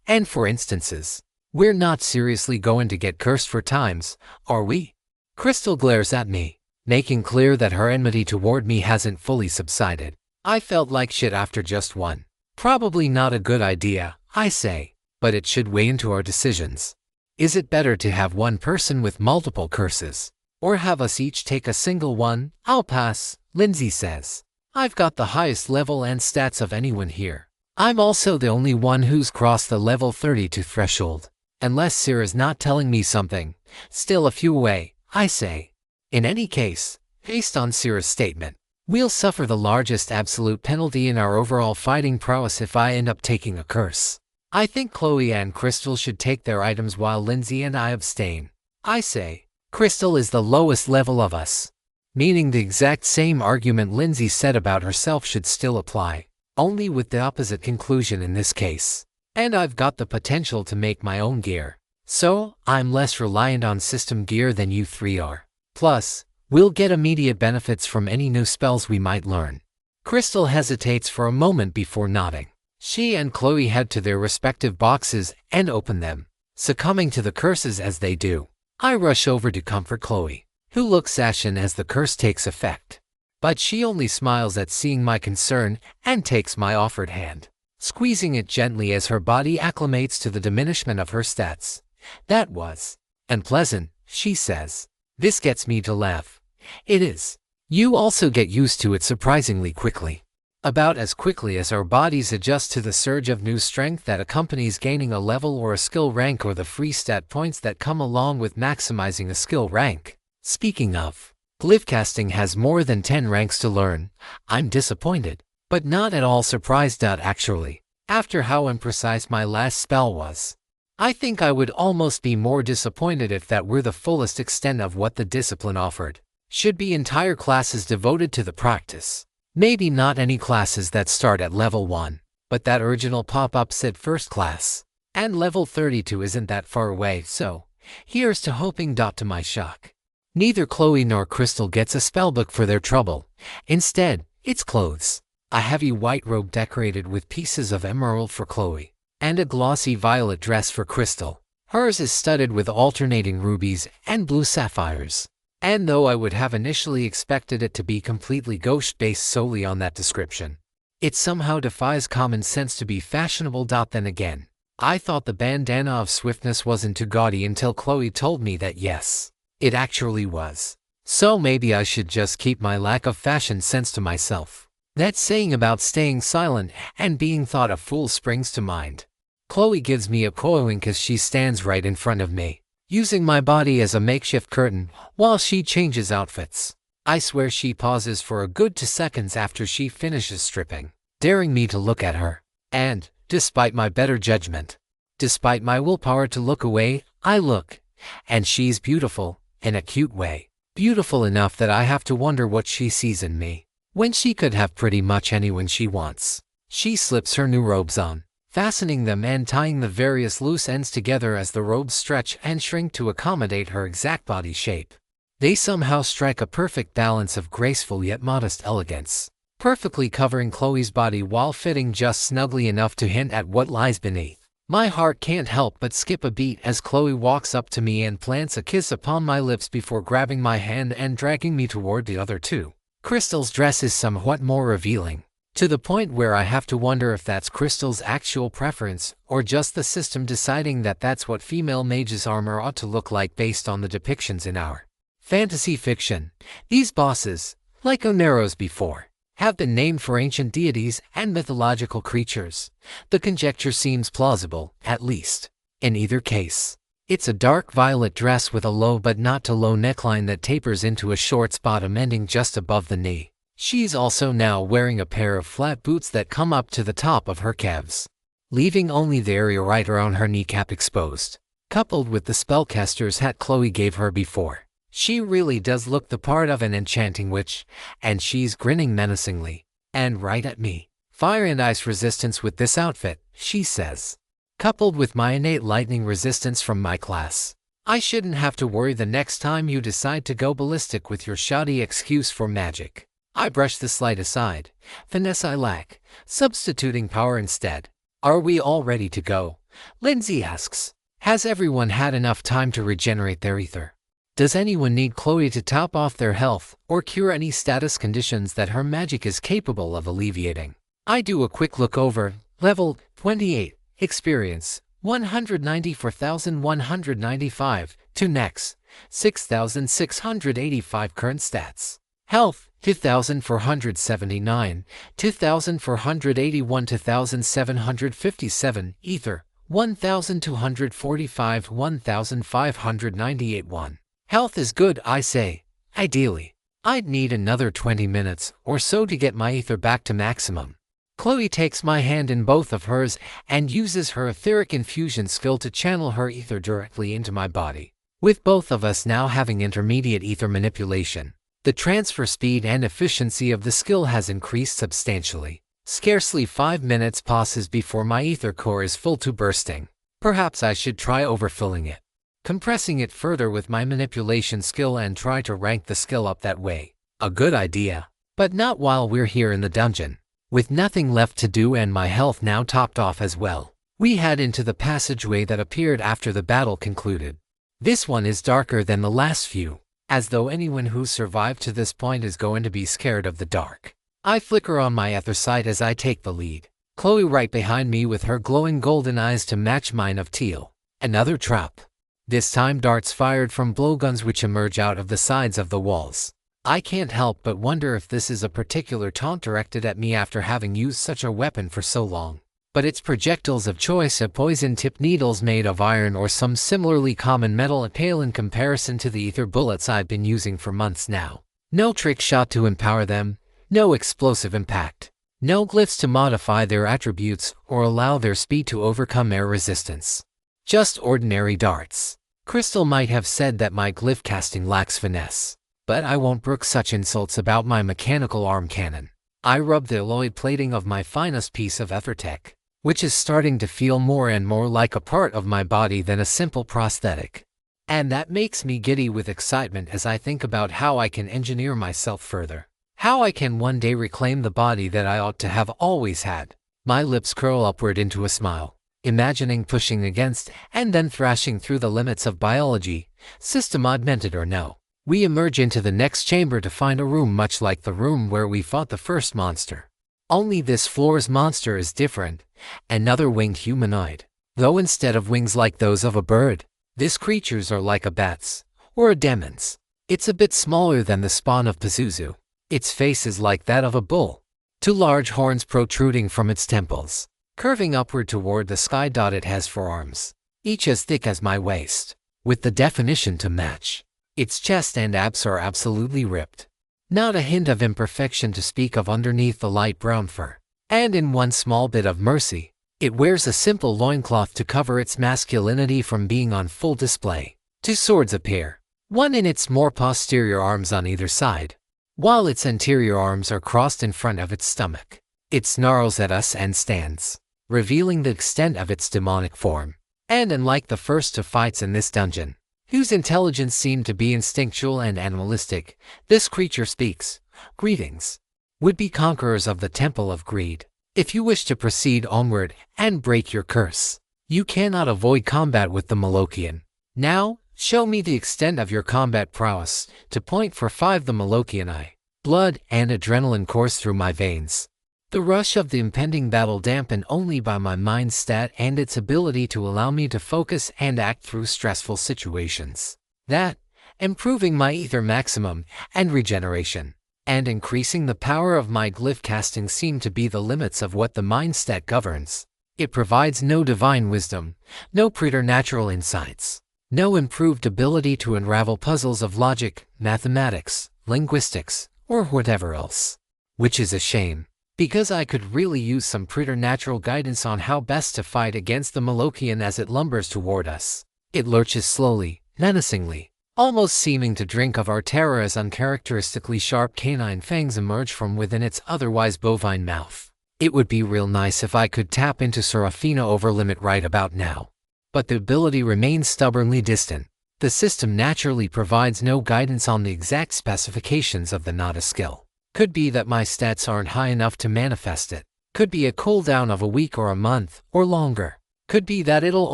and 4 instances. We're not seriously going to get cursed 4 times, are we? Crystal glares at me, making clear that her enmity toward me hasn't fully subsided. I felt like shit after just one. Probably not a good idea, I say, but it should weigh into our decisions. Is it better to have one person with multiple curses, or have us each take a single one? I'll pass, Lindsay says. I've got the highest level and stats of anyone here. I'm also the only one who's crossed the level 32 threshold. Unless Sera's not telling me something, still a few away, I say. In any case, based on Sera's statement, we'll suffer the largest absolute penalty in our overall fighting prowess if I end up taking a curse. I think Chloe and Crystal should take their items while Lindsay and I abstain. I say, Crystal is the lowest level of us. Meaning the exact same argument Lindsay said about herself should still apply, only with the opposite conclusion in this case. And I've got the potential to make my own gear. So, I'm less reliant on system gear than you 3 are. Plus, we'll get immediate benefits from any new spells we might learn. Crystal hesitates for a moment before nodding. She and Chloe head to their respective boxes and open them, succumbing to the curses as they do. I rush over to comfort Chloe, who looks ashen as the curse takes effect. But she only smiles at seeing my concern and takes my offered hand, squeezing it gently as her body acclimates to the diminishment of her stats. That was unpleasant, she says. This gets me to laugh. It is. You also get used to it surprisingly quickly. About as quickly as our bodies adjust to the surge of new strength that accompanies gaining a level or a skill rank or the free stat points that come along with maximizing a skill rank. Speaking of, glyph casting has more than 10 ranks to learn. I'm disappointed, but not at all surprised actually, after how imprecise my last spell was. I think I would almost be more disappointed if that were the fullest extent of what the discipline offered. Should be entire classes devoted to the practice. Maybe not any classes that start at level 1, but that original pop-up said first class. And level 32 isn't that far away, so here's to hoping. To my shock, neither Chloe nor Crystal gets a spellbook for their trouble. Instead, it's clothes. A heavy white robe decorated with pieces of emerald for Chloe, and a glossy violet dress for Crystal. Hers is studded with alternating rubies and blue sapphires. And though I would have initially expected it to be completely gauche based solely on that description, it somehow defies common sense to be fashionable. Then again, I thought the bandana of swiftness wasn't too gaudy until Chloe told me that yes, it actually was. So maybe I should just keep my lack of fashion sense to myself. That saying about staying silent and being thought a fool springs to mind. Chloe gives me a coy wink as she stands right in front of me, using my body as a makeshift curtain while she changes outfits. I swear she pauses for a good 2 seconds after she finishes stripping, daring me to look at her. And, despite my better judgment, despite my willpower to look away, I look. And she's beautiful, in a cute way. Beautiful enough that I have to wonder what she sees in me, when she could have pretty much anyone she wants. She slips her new robes on, fastening them and tying the various loose ends together as the robes stretch and shrink to accommodate her exact body shape. They somehow strike a perfect balance of graceful yet modest elegance, perfectly covering Chloe's body while fitting just snugly enough to hint at what lies beneath. My heart can't help but skip a beat as Chloe walks up to me and plants a kiss upon my lips before grabbing my hand and dragging me toward the other two. Crystal's dress is somewhat more revealing, to the point where I have to wonder if that's Crystal's actual preference or just the system deciding that that's what female mages' armor ought to look like based on the depictions in our fantasy fiction. These bosses, like Onero's before, have been named for ancient deities and mythological creatures. The conjecture seems plausible, at least. In either case, It's a dark violet dress with a low but not too low neckline that tapers into a short bottom ending just above the knee. She's also now wearing a pair of flat boots that come up to the top of her calves, leaving only the area right around her kneecap exposed. Coupled with the spellcaster's hat Chloe gave her before, she really does look the part of an enchanting witch, and she's grinning menacingly, and right at me. Fire and ice resistance with this outfit, she says. Coupled with my innate lightning resistance from my class, I shouldn't have to worry the next time you decide to go ballistic with your shoddy excuse for magic. I brush the slight aside. Finesse I lack, substituting power instead. Are we all ready to go? Lindsay asks. Has everyone had enough time to regenerate their ether? Does anyone need Chloe to top off their health or cure any status conditions that her magic is capable of alleviating? I do a quick look over. Level 28, experience 194,195, to next 6,685 current stats. Health 2,479, 2,481, 2,757, ether 1,245, 1,598. 1. Health is good, I say. Ideally, I'd need another 20 minutes or so to get my ether back to maximum. Chloe takes my hand in both of hers and uses her etheric infusion skill to channel her ether directly into my body. With both of us now having intermediate ether manipulation, the transfer speed and efficiency of the skill has increased substantially. Scarcely 5 minutes passes before my ether core is full to bursting. Perhaps I should try overfilling it, compressing it further with my manipulation skill and try to rank the skill up that way. A good idea, but not while we're here in the dungeon. With nothing left to do and my health now topped off as well, we head into the passageway that appeared after the battle concluded. This one is darker than the last few, as though anyone who survived to this point is going to be scared of the dark. I flicker on my ether sight as I take the lead. Chloe right behind me with her glowing golden eyes to match mine of teal. Another trap. This time darts fired from blowguns which emerge out of the sides of the walls. I can't help but wonder if this is a particular taunt directed at me after having used such a weapon for so long. But its projectiles of choice are poison-tipped needles made of iron or some similarly common metal, pale in comparison to the ether bullets I've been using for months now. No trick shot to empower them, no explosive impact, no glyphs to modify their attributes or allow their speed to overcome air resistance. Just ordinary darts. Crystal might have said that my glyph casting lacks finesse, but I won't brook such insults about my mechanical arm cannon. I rub the alloyed plating of my finest piece of ethertech, which is starting to feel more and more like a part of my body than a simple prosthetic. And that makes me giddy with excitement as I think about how I can engineer myself further. How I can one day reclaim the body that I ought to have always had. My lips curl upward into a smile, imagining pushing against and then thrashing through the limits of biology, system augmented or no. We emerge into the next chamber to find a room much like the room where we fought the first monster. Only this floor's monster is different, another winged humanoid. Though instead of wings like those of a bird, these creatures are like a bat's, or a demon's. It's a bit smaller than the spawn of Pazuzu. Its face is like that of a bull. 2 large horns protruding from its temples, curving upward toward the sky. It has 4 arms, each as thick as my waist, with the definition to match. Its chest and abs are absolutely ripped. Not a hint of imperfection to speak of underneath the light brown fur. And in one small bit of mercy, it wears a simple loincloth to cover its masculinity from being on full display. 2 swords appear, one in its more posterior arms on either side, while its anterior arms are crossed in front of its stomach. It snarls at us and stands, revealing the extent of its demonic form. And unlike the first 2 fights in this dungeon, whose intelligence seemed to be instinctual and animalistic, this creature speaks. Greetings, would-be conquerors of the Temple of Greed. If you wish to proceed onward and break your curse, you cannot avoid combat with the Malokian. Now, show me the extent of your combat prowess. To point for 5 the Malokian eye. Blood and adrenaline course through my veins. The rush of the impending battle dampened only by my mind stat and its ability to allow me to focus and act through stressful situations. That, improving my ether maximum and regeneration, and increasing the power of my glyph casting seem to be the limits of what the mind stat governs. It provides no divine wisdom, no preternatural insights. No improved ability to unravel puzzles of logic, mathematics, linguistics, or whatever else. Which is a shame, because I could really use some preternatural guidance on how best to fight against the Molokian as it lumbers toward us. It lurches slowly, menacingly, almost seeming to drink of our terror as uncharacteristically sharp canine fangs emerge from within its otherwise bovine mouth. It would be real nice if I could tap into Seraphina over limit right about now. But the ability remains stubbornly distant. The system naturally provides no guidance on the exact specifications of the Nada skill. Could be that my stats aren't high enough to manifest it. Could be a cooldown of a week or a month, or longer. Could be that it'll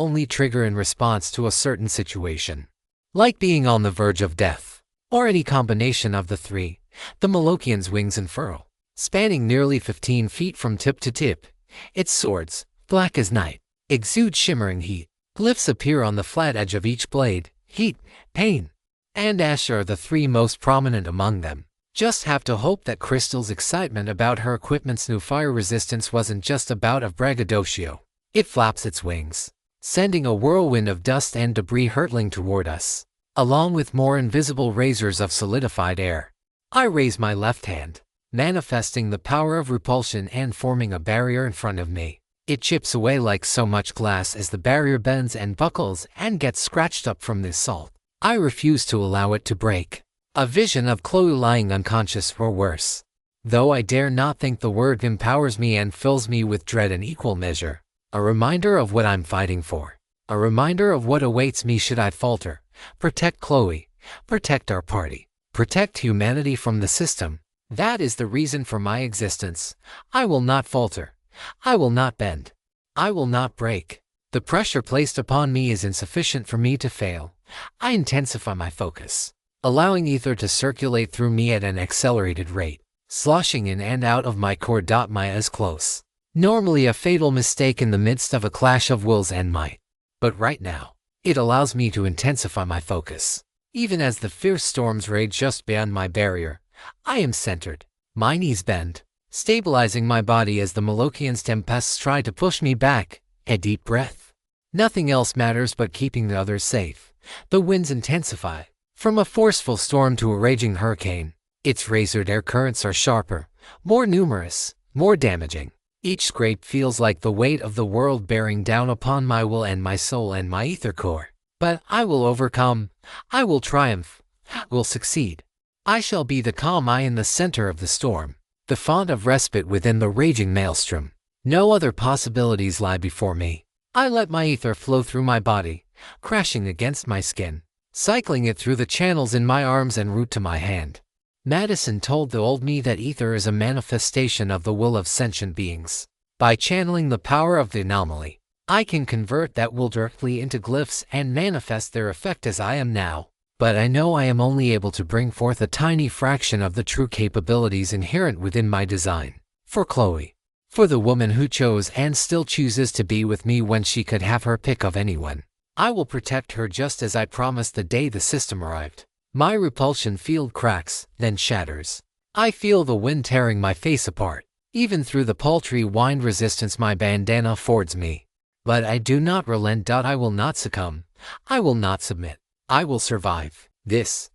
only trigger in response to a certain situation, like being on the verge of death, or any combination of the three. The Molokian's wings unfurl, spanning nearly 15 feet from tip to tip. Its swords, black as night, exude shimmering heat. Glyphs appear on the flat edge of each blade. Heat, pain, and ash are the three most prominent among them. Just have to hope that Crystal's excitement about her equipment's new fire resistance wasn't just a bout of braggadocio. It flaps its wings, sending a whirlwind of dust and debris hurtling toward us, along with more invisible razors of solidified air. I raise my left hand, manifesting the power of repulsion and forming a barrier in front of me. It chips away like so much glass as the barrier bends and buckles and gets scratched up from the assault. I refuse to allow it to break. A vision of Chloe lying unconscious or worse. Though I dare not think the word empowers me and fills me with dread in equal measure. A reminder of what I'm fighting for. A reminder of what awaits me should I falter. Protect Chloe. Protect our party. Protect humanity from the system. That is the reason for my existence. I will not falter. I will not bend. I will not break. The pressure placed upon me is insufficient for me to fail. I intensify my focus, allowing ether to circulate through me at an accelerated rate, sloshing in and out of my core. My is close. Normally a fatal mistake in the midst of a clash of wills and might. But right now, it allows me to intensify my focus. Even as the fierce storms rage just beyond my barrier, I am centered. My knees bend, stabilizing my body as the Molokian's tempests try to push me back. A deep breath. Nothing else matters but keeping the others safe. The winds intensify. From a forceful storm to a raging hurricane, its razored air currents are sharper, more numerous, more damaging. Each scrape feels like the weight of the world bearing down upon my will and my soul and my ether core. But I will overcome. I will triumph. I will succeed. I shall be the calm eye in the center of the storm, the font of respite within the raging maelstrom. No other possibilities lie before me. I let my ether flow through my body, crashing against my skin, cycling it through the channels in my arms and root to my hand. Madison told the old me that ether is a manifestation of the will of sentient beings. By channeling the power of the anomaly, I can convert that will directly into glyphs and manifest their effect as I am now. But I know I am only able to bring forth a tiny fraction of the true capabilities inherent within my design. For Chloe. For the woman who chose and still chooses to be with me when she could have her pick of anyone. I will protect her just as I promised the day the system arrived. My repulsion field cracks, then shatters. I feel the wind tearing my face apart, even through the paltry wind resistance my bandana affords me. But I do not relent. I will not succumb. I will not submit. I will survive this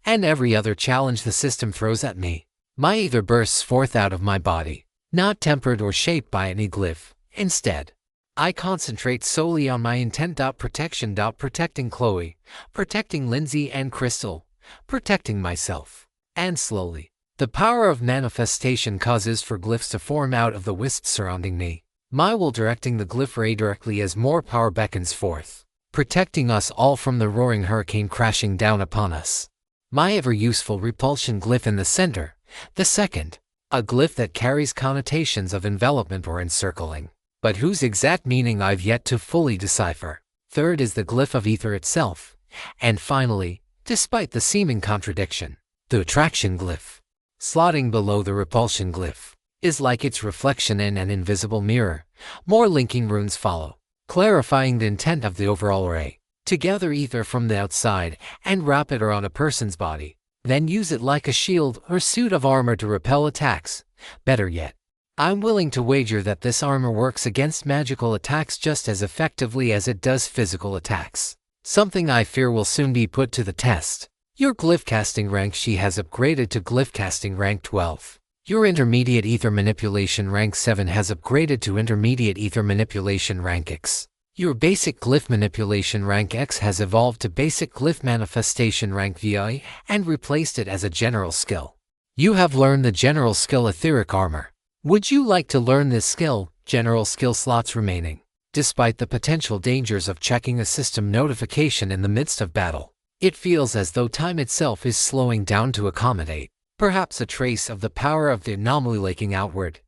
and every other challenge the system throws at me. My ether bursts forth out of my body, not tempered or shaped by any glyph. Instead, I concentrate solely on my intent. Protecting Chloe, protecting Lindsay and Crystal, protecting myself. And slowly, the power of manifestation causes for glyphs to form out of the wisps surrounding me. My will directing the glyph ray directly as more power beckons forth, protecting us all from the roaring hurricane crashing down upon us. My ever-useful repulsion glyph in the center, the second, a glyph that carries connotations of envelopment or encircling, but whose exact meaning I've yet to fully decipher. Third is the glyph of ether itself. And finally, despite the seeming contradiction, the attraction glyph, slotting below the repulsion glyph, is like its reflection in an invisible mirror. More linking runes follow, clarifying the intent of the overall array. To gather ether from the outside and wrap it around a person's body, then use it like a shield or suit of armor to repel attacks. Better yet, I'm willing to wager that this armor works against magical attacks just as effectively as it does physical attacks. something I fear will soon be put to the test. Your glyph casting rank she has upgraded to glyph casting rank 12. Your intermediate ether manipulation rank 7 has upgraded to intermediate ether manipulation rank X. Your basic glyph manipulation rank X has evolved to basic glyph manifestation rank VI and replaced it as a general skill. You have learned the general skill Etheric Armor. Would you like to learn this skill? General skill slots remaining. Despite the potential dangers of checking a system notification in the midst of battle, it feels as though time itself is slowing down to accommodate. Perhaps a trace of the power of the anomaly leaking outward.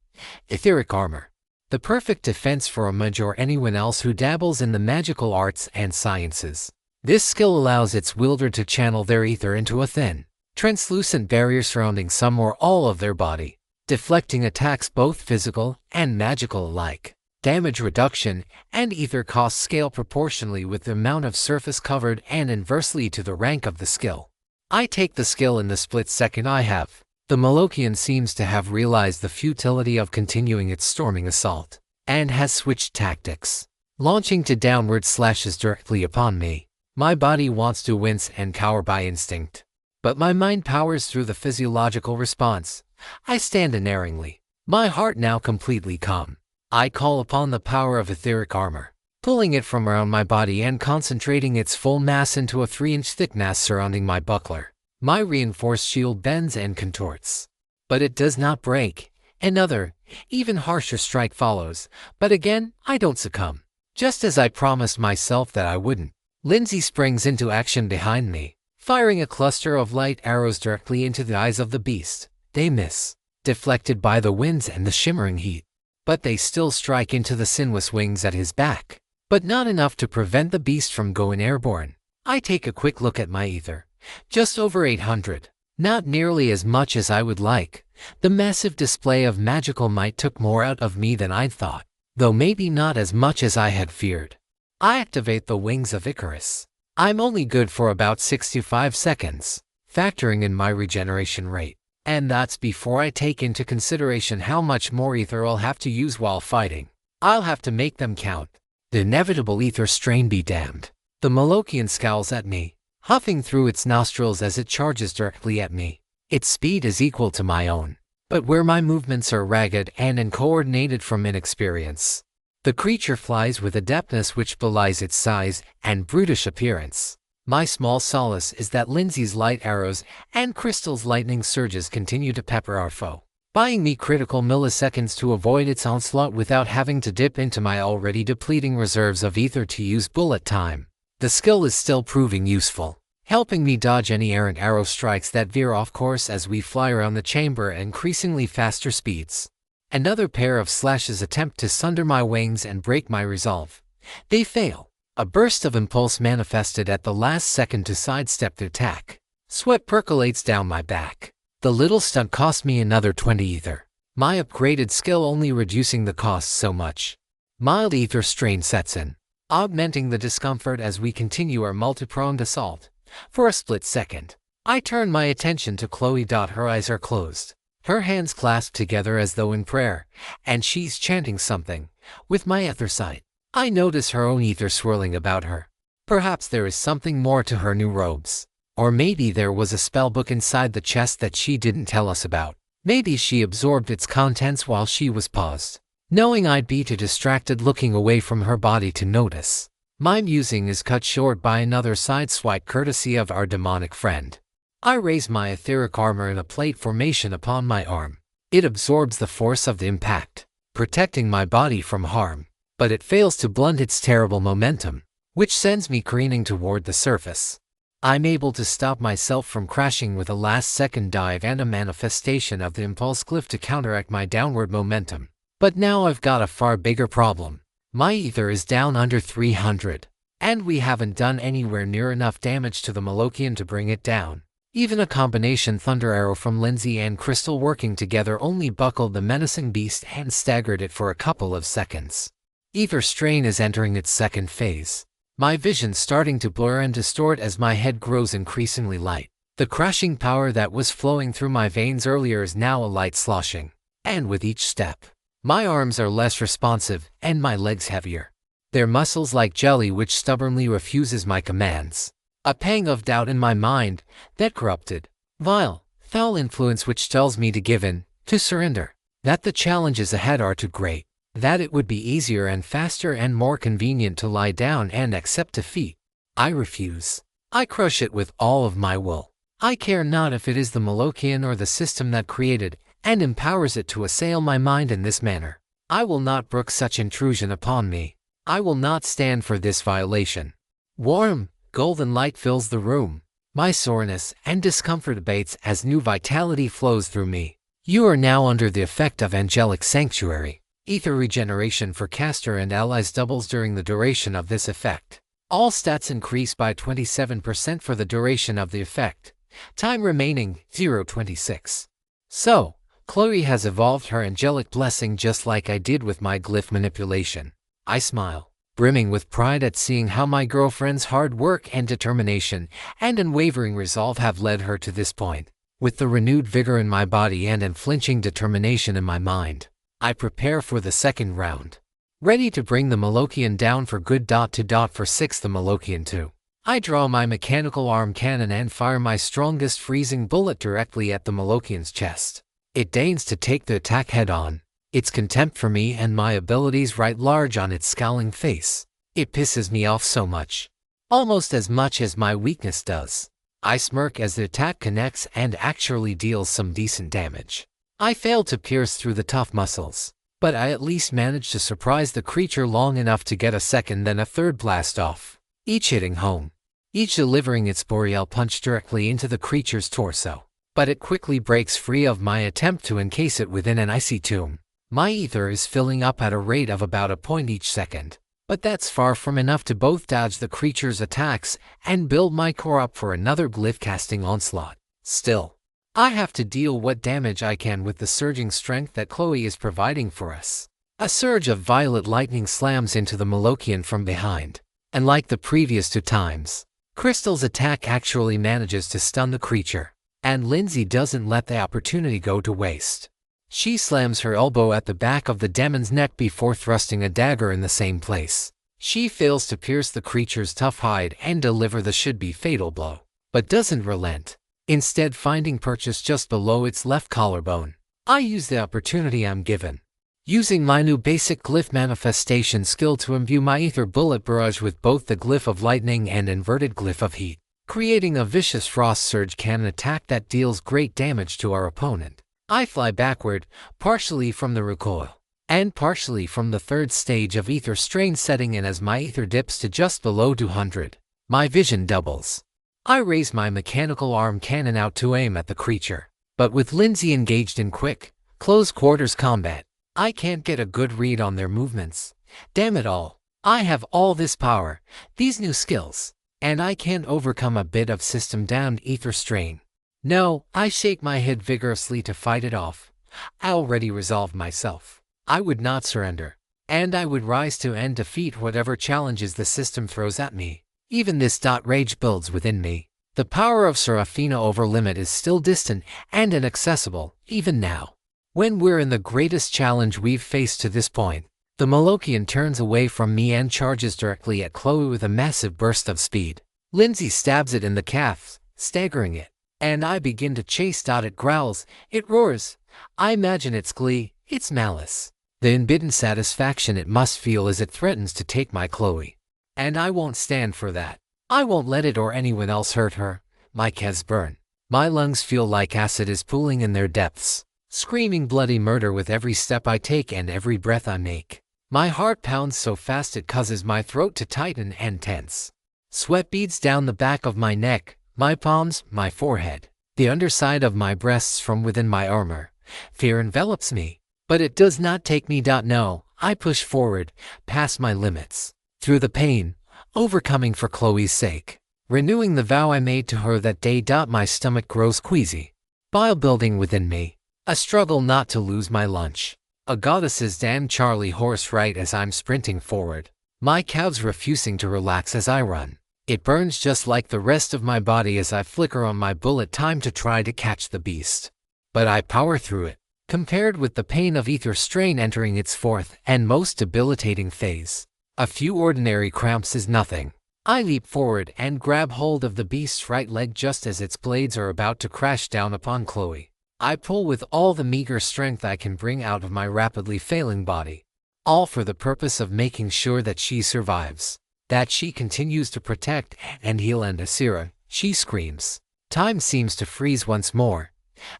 Etheric Armor. The perfect defense for a mage or anyone else who dabbles in the magical arts and sciences. This skill allows its wielder to channel their ether into a thin, translucent barrier surrounding some or all of their body, deflecting attacks both physical and magical alike. Damage reduction and ether costs scale proportionally with the amount of surface covered and inversely to the rank of the skill. I take the skill in the split second I have. The Molokian seems to have realized the futility of continuing its storming assault, and has switched tactics, launching to downward slashes directly upon me. My body wants to wince and cower by instinct, but my mind powers through the physiological response. I stand unerringly, my heart now completely calm. I call upon the power of Etheric Armor, pulling it from around my body and concentrating its full mass into a 3-inch thick mass surrounding my buckler. My reinforced shield bends and contorts, but it does not break. Another, even harsher strike follows, but again, I don't succumb. Just as I promised myself that I wouldn't. Lindsay springs into action behind me, firing a cluster of light arrows directly into the eyes of the beast. They miss, deflected by the winds and the shimmering heat, but they still strike into the sinuous wings at his back, but not enough to prevent the beast from going airborne. I take a quick look at my ether. Just over 800. Not nearly as much as I would like. The massive display of magical might took more out of me than I'd thought, though maybe not as much as I had feared. I activate the wings of Icarus. I'm only good for about 65 seconds, factoring in my regeneration rate. And that's before I take into consideration how much more ether I'll have to use while fighting. I'll have to make them count. The inevitable ether strain be damned. The Molokian scowls at me, huffing through its nostrils as it charges directly at me. Its speed is equal to my own, but where my movements are ragged and uncoordinated from inexperience. The creature flies with adeptness which belies its size and brutish appearance. My small solace is that Lindsay's light arrows and Crystal's lightning surges continue to pepper our foe, buying me critical milliseconds to avoid its onslaught without having to dip into my already depleting reserves of ether to use bullet time. The skill is still proving useful, helping me dodge any errant arrow strikes that veer off course as we fly around the chamber at increasingly faster speeds. Another pair of slashes attempt to sunder my wings and break my resolve. They fail. A burst of impulse manifested at the last second to sidestep the attack. Sweat percolates down my back. The little stunt cost me another 20 ether. My upgraded skill only reducing the cost so much. Mild ether strain sets in, augmenting the discomfort as we continue our multi-pronged assault. For a split second, I turn my attention to Chloe. Her eyes are closed, her hands clasped together as though in prayer, and she's chanting something. With my ether sight, I notice her own ether swirling about her. Perhaps there is something more to her new robes. Or maybe there was a spellbook inside the chest that she didn't tell us about. Maybe she absorbed its contents while she was paused, knowing I'd be too distracted looking away from her body to notice. My musing is cut short by another side swipe courtesy of our demonic friend. I raise my etheric armor in a plate formation upon my arm. It absorbs the force of the impact, protecting my body from harm, but it fails to blunt its terrible momentum, which sends me careening toward the surface. I'm able to stop myself from crashing with a last-second dive and a manifestation of the impulse glyph to counteract my downward momentum. But now I've got a far bigger problem. My ether is down under 300, and we haven't done anywhere near enough damage to the Molokian to bring it down. Even a combination thunder arrow from Lindsay and Crystal working together only buckled the menacing beast and staggered it for a couple of seconds. Ether strain is entering its second phase. My vision starting to blur and distort as my head grows increasingly light. The crashing power that was flowing through my veins earlier is now a light sloshing, and with each step, my arms are less responsive and my legs heavier. their muscles like jelly which stubbornly refuses my commands. A pang of doubt in my mind, that corrupted, vile, foul influence which tells me to give in, to surrender, that the challenges ahead are too great, that it would be easier and faster and more convenient to lie down and accept defeat. I refuse. I crush it with all of my will. I care not if it is the Molokian or the system that created and empowers it to assail my mind in this manner. I will not brook such intrusion upon me. I will not stand for this violation. Warm, golden light fills the room. My soreness and discomfort abates as new vitality flows through me. You are now under the effect of angelic sanctuary. Ether regeneration for caster and allies doubles during the duration of this effect. All stats increase by 27% for the duration of the effect. Time remaining, 0.26. So, Chloe has evolved her angelic blessing just like I did with my glyph manipulation. I smile, brimming with pride at seeing how my girlfriend's hard work and determination and unwavering resolve have led her to this point. With the renewed vigor in my body and unflinching determination in my mind, I prepare for the second round. Ready to bring the Molokian down for good. For 6 the Molokian 2. I draw my mechanical arm cannon and fire my strongest freezing bullet directly at the Molokian's chest. It deigns to take the attack head-on, its contempt for me and my abilities writ large on its scowling face. It pisses me off so much. Almost as much as my weakness does. I smirk as the attack connects and actually deals some decent damage. I fail to pierce through the tough muscles, but I at least manage to surprise the creature long enough to get a second then a third blast off, each hitting home, each delivering its boreal punch directly into the creature's torso. But it quickly breaks free of my attempt to encase it within an icy tomb. My ether is filling up at a rate of about a point each second, but that's far from enough to both dodge the creature's attacks and build my core up for another glyph casting onslaught. Still, I have to deal what damage I can with the surging strength that Chloe is providing for us. A surge of violet lightning slams into the Molokian from behind, and like the previous 2 times, Crystal's attack actually manages to stun the creature, and Lindsay doesn't let the opportunity go to waste. She slams her elbow at the back of the demon's neck before thrusting a dagger in the same place. She fails to pierce the creature's tough hide and deliver the should-be fatal blow, but doesn't relent, instead finding purchase just below its left collarbone. I use the opportunity I'm given, using my new basic glyph manifestation skill to imbue my ether bullet barrage with both the glyph of lightning and inverted glyph of heat, creating a vicious frost surge cannon attack that deals great damage to our opponent. I fly backward, partially from the recoil, and partially from the third stage of ether strain setting in as my ether dips to just below 200. My vision doubles. I raise my mechanical arm cannon out to aim at the creature, but with Lindsay engaged in quick, close quarters combat, I can't get a good read on their movements. Damn it all. I have all this power, these new skills, and I can't overcome a bit of system-downed ether strain. No, I shake my head vigorously to fight it off. I already resolved myself. I would not surrender, and I would rise to and defeat whatever challenges the system throws at me. Even this rage builds within me. The power of Seraphina over limit is still distant and inaccessible, even now. When we're in the greatest challenge we've faced to this point, the Molokian turns away from me and charges directly at Chloe with a massive burst of speed. Lindsay stabs it in the calf, staggering it, and I begin to chase. It growls, it roars. I imagine its glee, its malice, the unbidden satisfaction it must feel as it threatens to take my Chloe. And I won't stand for that. I won't let it or anyone else hurt her. My calves burn. My lungs feel like acid is pooling in their depths, screaming bloody murder with every step I take and every breath I make. My heart pounds so fast it causes my throat to tighten and tense. Sweat beads down the back of my neck, my palms, my forehead, the underside of my breasts from within my armor. Fear envelops me, but it does not take me. No, I push forward, past my limits, through the pain, overcoming for Chloe's sake, renewing the vow I made to her that day. My stomach grows queasy, bile building within me, a struggle not to lose my lunch. A goddess's damn Charlie horse right as I'm sprinting forward, my calves refusing to relax as I run. It burns just like the rest of my body as I flicker on my bullet time to try to catch the beast. But I power through it, compared with the pain of ether strain entering its fourth and most debilitating phase. A few ordinary cramps is nothing. I leap forward and grab hold of the beast's right leg just as its blades are about to crash down upon Chloe. I pull with all the meager strength I can bring out of my rapidly failing body, all for the purpose of making sure that she survives, that she continues to protect and heal. And Asira, she screams. Time seems to freeze once more.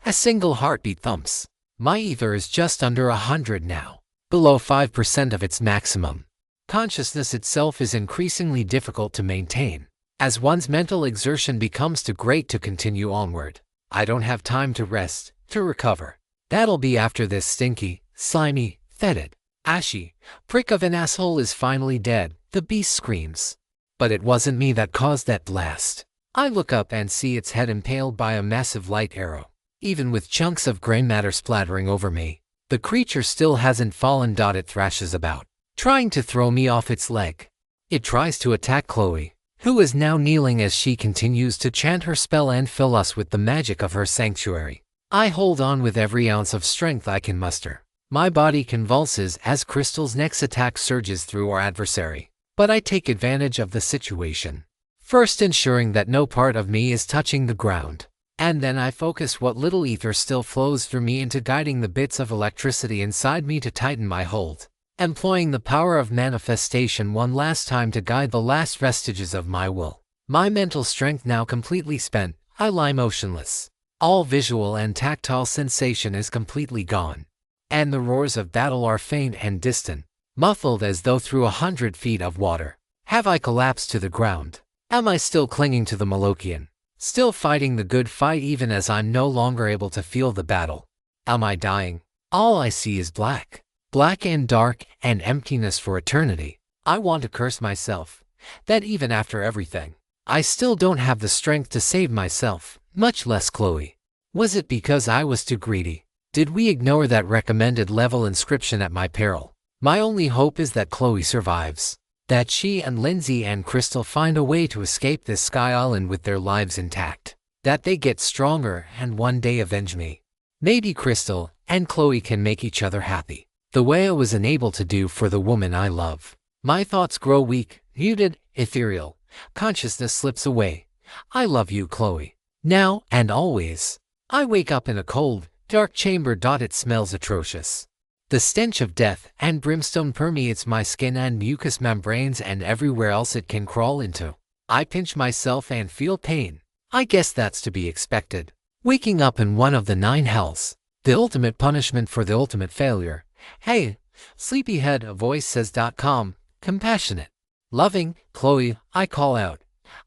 A single heartbeat thumps. My ether is just under 100 now, below 5% of its maximum. Consciousness itself is increasingly difficult to maintain, as one's mental exertion becomes too great to continue onward. I don't have time to rest, to recover. That'll be after this stinky, slimy, fetid, ashy prick of an asshole is finally dead, the beast screams. But it wasn't me that caused that blast. I look up and see its head impaled by a massive light arrow. Even with chunks of gray matter splattering over me, the creature still hasn't fallen. It thrashes about, trying to throw me off its leg. It tries to attack Chloe, who is now kneeling as she continues to chant her spell and fill us with the magic of her sanctuary. I hold on with every ounce of strength I can muster. My body convulses as Crystal's next attack surges through our adversary, but I take advantage of the situation, first ensuring that no part of me is touching the ground. And then I focus what little ether still flows through me into guiding the bits of electricity inside me to tighten my hold, employing the power of manifestation one last time to guide the last vestiges of my will. My mental strength now completely spent, I lie motionless. All visual and tactile sensation is completely gone, and the roars of battle are faint and distant, muffled as though through 100 feet of water. Have I collapsed to the ground? Am I still clinging to the Malokian? Still fighting the good fight even as I'm no longer able to feel the battle? Am I dying? All I see is black. Black and dark and emptiness for eternity. I want to curse myself, that even after everything, I still don't have the strength to save myself, much less Chloe. Was it because I was too greedy? Did we ignore that recommended level inscription at my peril? My only hope is that Chloe survives, that she and Lindsay and Crystal find a way to escape this sky island with their lives intact, that they get stronger and one day avenge me. Maybe Crystal and Chloe can make each other happy, the way I was unable to do for the woman I love. My thoughts grow weak, muted, ethereal. Consciousness slips away. I love you, Chloe, now and always. I wake up in a cold, dark chamber. It smells atrocious. The stench of death and brimstone permeates my skin and mucous membranes and everywhere else it can crawl into. I pinch myself and feel pain. I guess that's to be expected. Waking up in one of the 9 hells. The ultimate punishment for the ultimate failure. Hey, sleepyhead, a voice says. Calm, compassionate, loving, Chloe, I call out.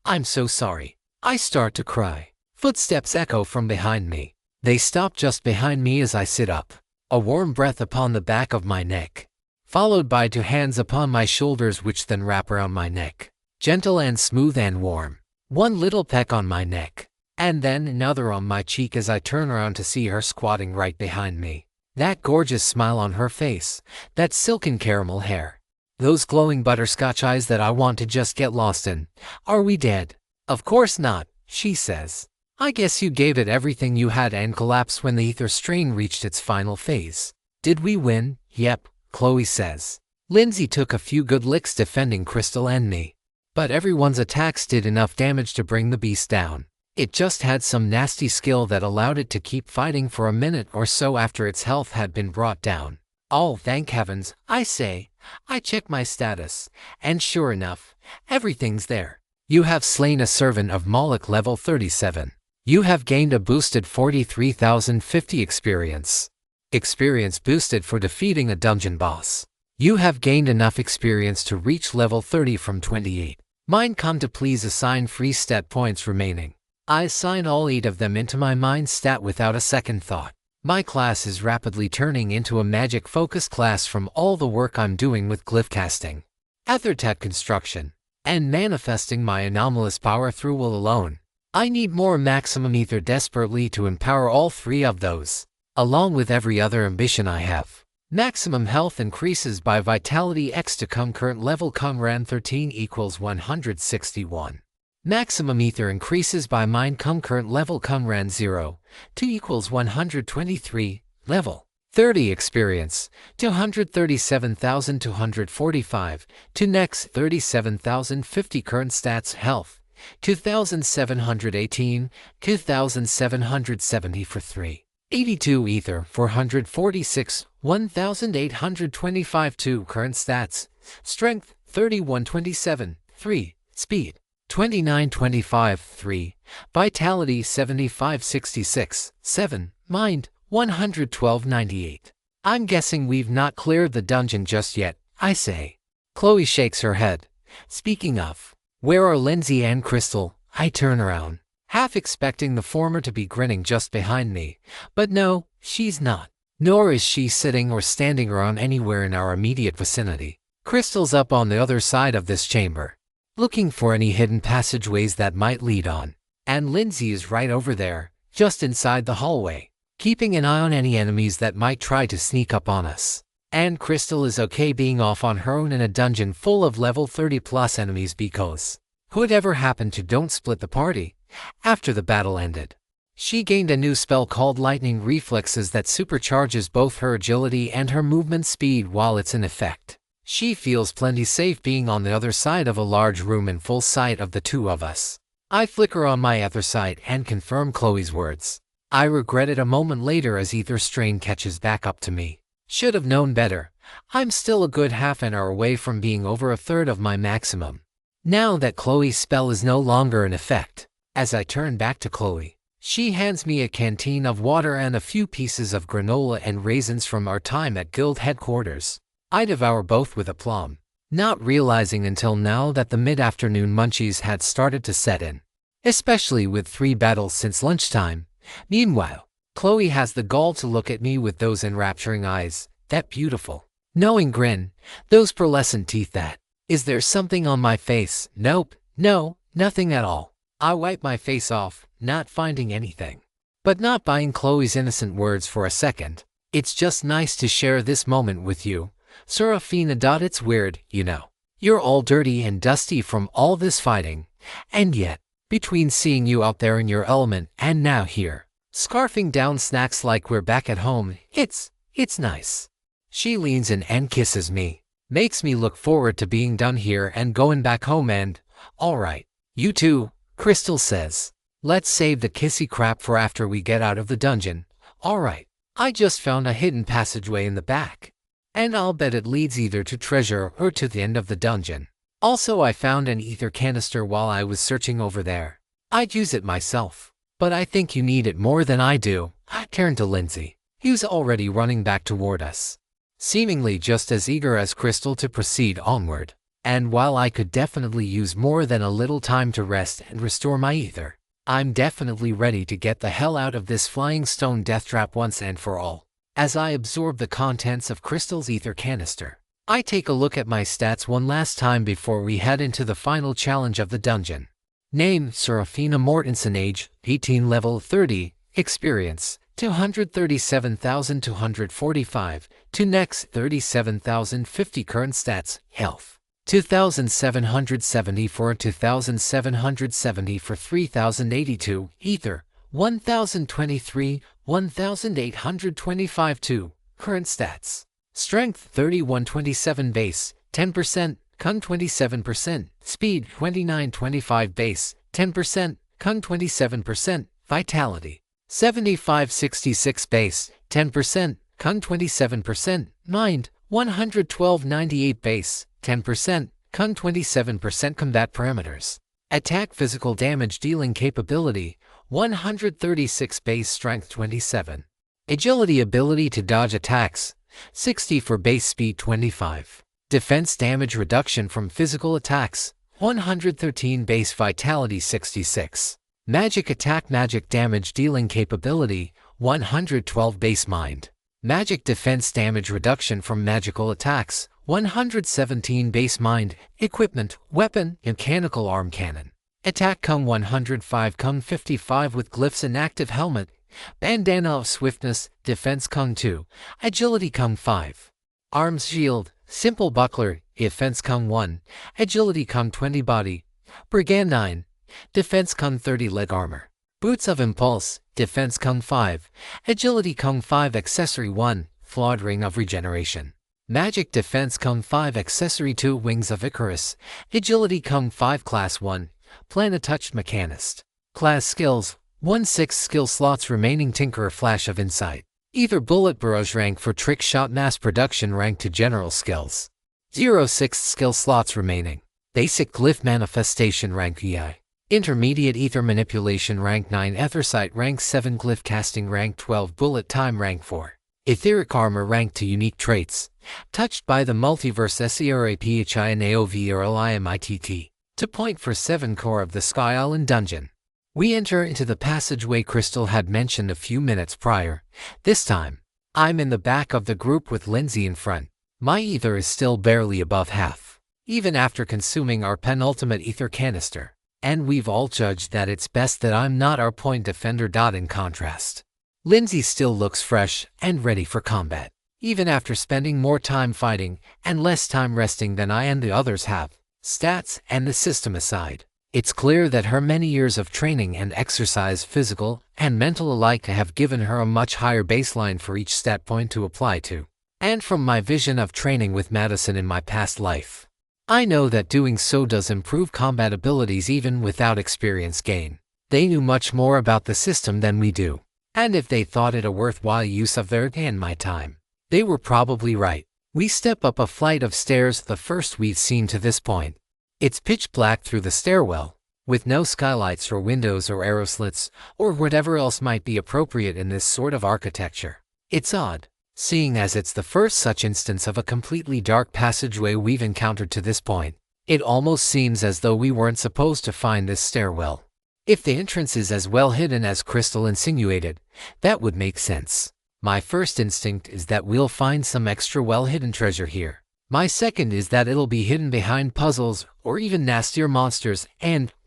I'm so sorry. I start to cry. Footsteps echo from behind me. They stop just behind me as I sit up. A warm breath upon the back of my neck, followed by 2 hands upon my shoulders which then wrap around my neck. Gentle and smooth and warm. One little peck on my neck, and then another on my cheek as I turn around to see her squatting right behind me. That gorgeous smile on her face, that silken caramel hair, those glowing butterscotch eyes that I want to just get lost in. Are we dead? Of course not, she says. I guess you gave it everything you had and collapsed when the ether strain reached its final phase. Did we win? Yep, Chloe says. Lindsay took a few good licks defending Crystal and me, but everyone's attacks did enough damage to bring the beast down. It just had some nasty skill that allowed it to keep fighting for a minute or so after its health had been brought down. Oh, thank heavens, I say. I check my status, and sure enough, everything's there. You have slain a servant of Moloch level 37. You have gained a boosted 43,050 experience. Experience boosted for defeating a dungeon boss. You have gained enough experience to reach level 30 from 28. Mind come to please assign free stat points remaining. I assign all 8 of them into my mind stat without a second thought. My class is rapidly turning into a magic focus class from all the work I'm doing with glyph casting, ethertech construction, and manifesting my anomalous power through will alone. I need more maximum ether desperately to empower all 3 of those, along with every other ambition I have. Maximum health increases by vitality X to concurrent level Cumran 13 equals 161. Maximum ether increases by mind concurrent level Cumran 0, 2 equals 123, level 30 experience, 237,245, to next 37,050 current stats health, 2,718, 2,770 for 3. 82 ether, 446, 1,825 2 current stats, strength 3127, 3, speed 2925, 3, vitality 7566, 7, mind 11298. I'm guessing we've not cleared the dungeon just yet, I say. Chloe shakes her head. Speaking of, where are Lindsay and Crystal? I turn around, half expecting the former to be grinning just behind me, but no, she's not. Nor is she sitting or standing around anywhere in our immediate vicinity. Crystal's up on the other side of this chamber, looking for any hidden passageways that might lead on. And Lindsay is right over there, just inside the hallway, keeping an eye on any enemies that might try to sneak up on us. And Crystal is okay being off on her own in a dungeon full of level 30 plus enemies because whatever happened to don't split the party after the battle ended. She gained a new spell called Lightning Reflexes that supercharges both her agility and her movement speed while it's in effect. She feels plenty safe being on the other side of a large room in full sight of the two of us. I flicker on my other side and confirm Chloe's words. I regret it a moment later as ether strain catches back up to me. Should have known better. I'm still a good half an hour away from being over a third of my maximum. Now that Chloe's spell is no longer in effect, as I turn back to Chloe, she hands me a canteen of water and a few pieces of granola and raisins from our time at guild headquarters. I devour both with aplomb, not realizing until now that the mid-afternoon munchies had started to set in, especially with 3 battles since lunchtime. Meanwhile, Chloe has the gall to look at me with those enrapturing eyes, that beautiful, knowing grin, those pearlescent teeth that, is there something on my face? Nope, no, nothing at all. I wipe my face off, not finding anything. But not buying Chloe's innocent words for a second. It's just nice to share this moment with you, Seraphina. It's weird, you know. You're all dirty and dusty from all this fighting, and yet, between seeing you out there in your element and now here, scarfing down snacks like we're back at home, it's nice. She leans in and kisses me, makes me look forward to being done here and going back home and, alright, you too, Crystal says. Let's save the kissy crap for after we get out of the dungeon. Alright, I just found a hidden passageway in the back, and I'll bet it leads either to treasure or to the end of the dungeon. Also, I found an ether canister while I was searching over there. I'd use it myself, but I think you need it more than I do. I turn to Lindsay, who's already running back toward us, seemingly just as eager as Crystal to proceed onward. And while I could definitely use more than a little time to rest and restore my ether, I'm definitely ready to get the hell out of this flying stone death trap once and for all. As I absorb the contents of Crystal's ether canister, I take a look at my stats one last time before we head into the final challenge of the dungeon. Name: Seraphina Mortensen. Age: 18. Level: 30. Experience: 237,245. To next: 37,050. Current stats: Health: 2,774, 2,770 for 3,082. Ether: 1,023, 1,825 2. Current stats: Strength 3127 base, 10%, Con 27%, Speed 2925 base, 10%, Con 27%, Vitality 7566 base, 10%, Con 27%, Mind 11298 base, 10%, Con 27%. Combat parameters: Attack physical damage dealing capability 136 base, Strength 27. Agility ability to dodge attacks 60 for base, speed 25. Defense damage reduction from physical attacks 113 base, vitality 66. Magic attack magic damage dealing capability 112 base, mind. Magic defense damage reduction from magical attacks 117 base, mind. Equipment: weapon, mechanical arm cannon. Attack Kung 105, Kung 55 with glyphs and active helmet. Bandana of swiftness, defense Kung 2, agility Kung 5. Arms shield, simple buckler, defense Kung 1, agility Kung 20. Body, brigand 9, defense Kung 30. Leg armor. Boots of impulse, defense Kung 5, agility Kung 5. Accessory 1, Flawed Ring of Regeneration. Magic Defense Kung 5 Accessory 2 Wings of Icarus. Agility Kung 5 Class 1. Planet Touched Mechanist. Class Skills 1/6 skill slots remaining. Tinkerer Flash of Insight. Either Bullet Barrage rank for Trick Shot Mass Production rank to General Skills. 0/6 skill slots remaining. Basic Glyph Manifestation rank EI. Intermediate Ether Manipulation rank 9. Ethersight rank 7. Glyph Casting rank 12. Bullet Time rank 4. Etheric Armor rank to Unique Traits. Touched by the Multiverse Seraphina and AOVRLIMITT. To point for 7 core of the Sky Island Dungeon. We enter into the passageway Crystal had mentioned a few minutes prior. This time, I'm in the back of the group with Lindsay in front. My ether is still barely above half, even after consuming our penultimate ether canister. And we've all judged that it's best that I'm not our point defender. In contrast, Lindsay still looks fresh and ready for combat, even after spending more time fighting and less time resting than I and the others have. Stats and the system aside, it's clear that her many years of training and exercise, physical and mental alike, have given her a much higher baseline for each stat point to apply to. And from my vision of training with Madison in my past life, I know that doing so does improve combat abilities even without experience gain. They knew much more about the system than we do, and if they thought it a worthwhile use of their and my time, they were probably right. We step up a flight of stairs, the first we've seen to this point. It's pitch black through the stairwell, with no skylights or windows or arrow slits, or whatever else might be appropriate in this sort of architecture. It's odd, seeing as it's the first such instance of a completely dark passageway we've encountered to this point. It almost seems as though we weren't supposed to find this stairwell. If the entrance is as well hidden as Crystal insinuated, that would make sense. My first instinct is that we'll find some extra well-hidden treasure here. My second is that it'll be hidden behind puzzles or even nastier monsters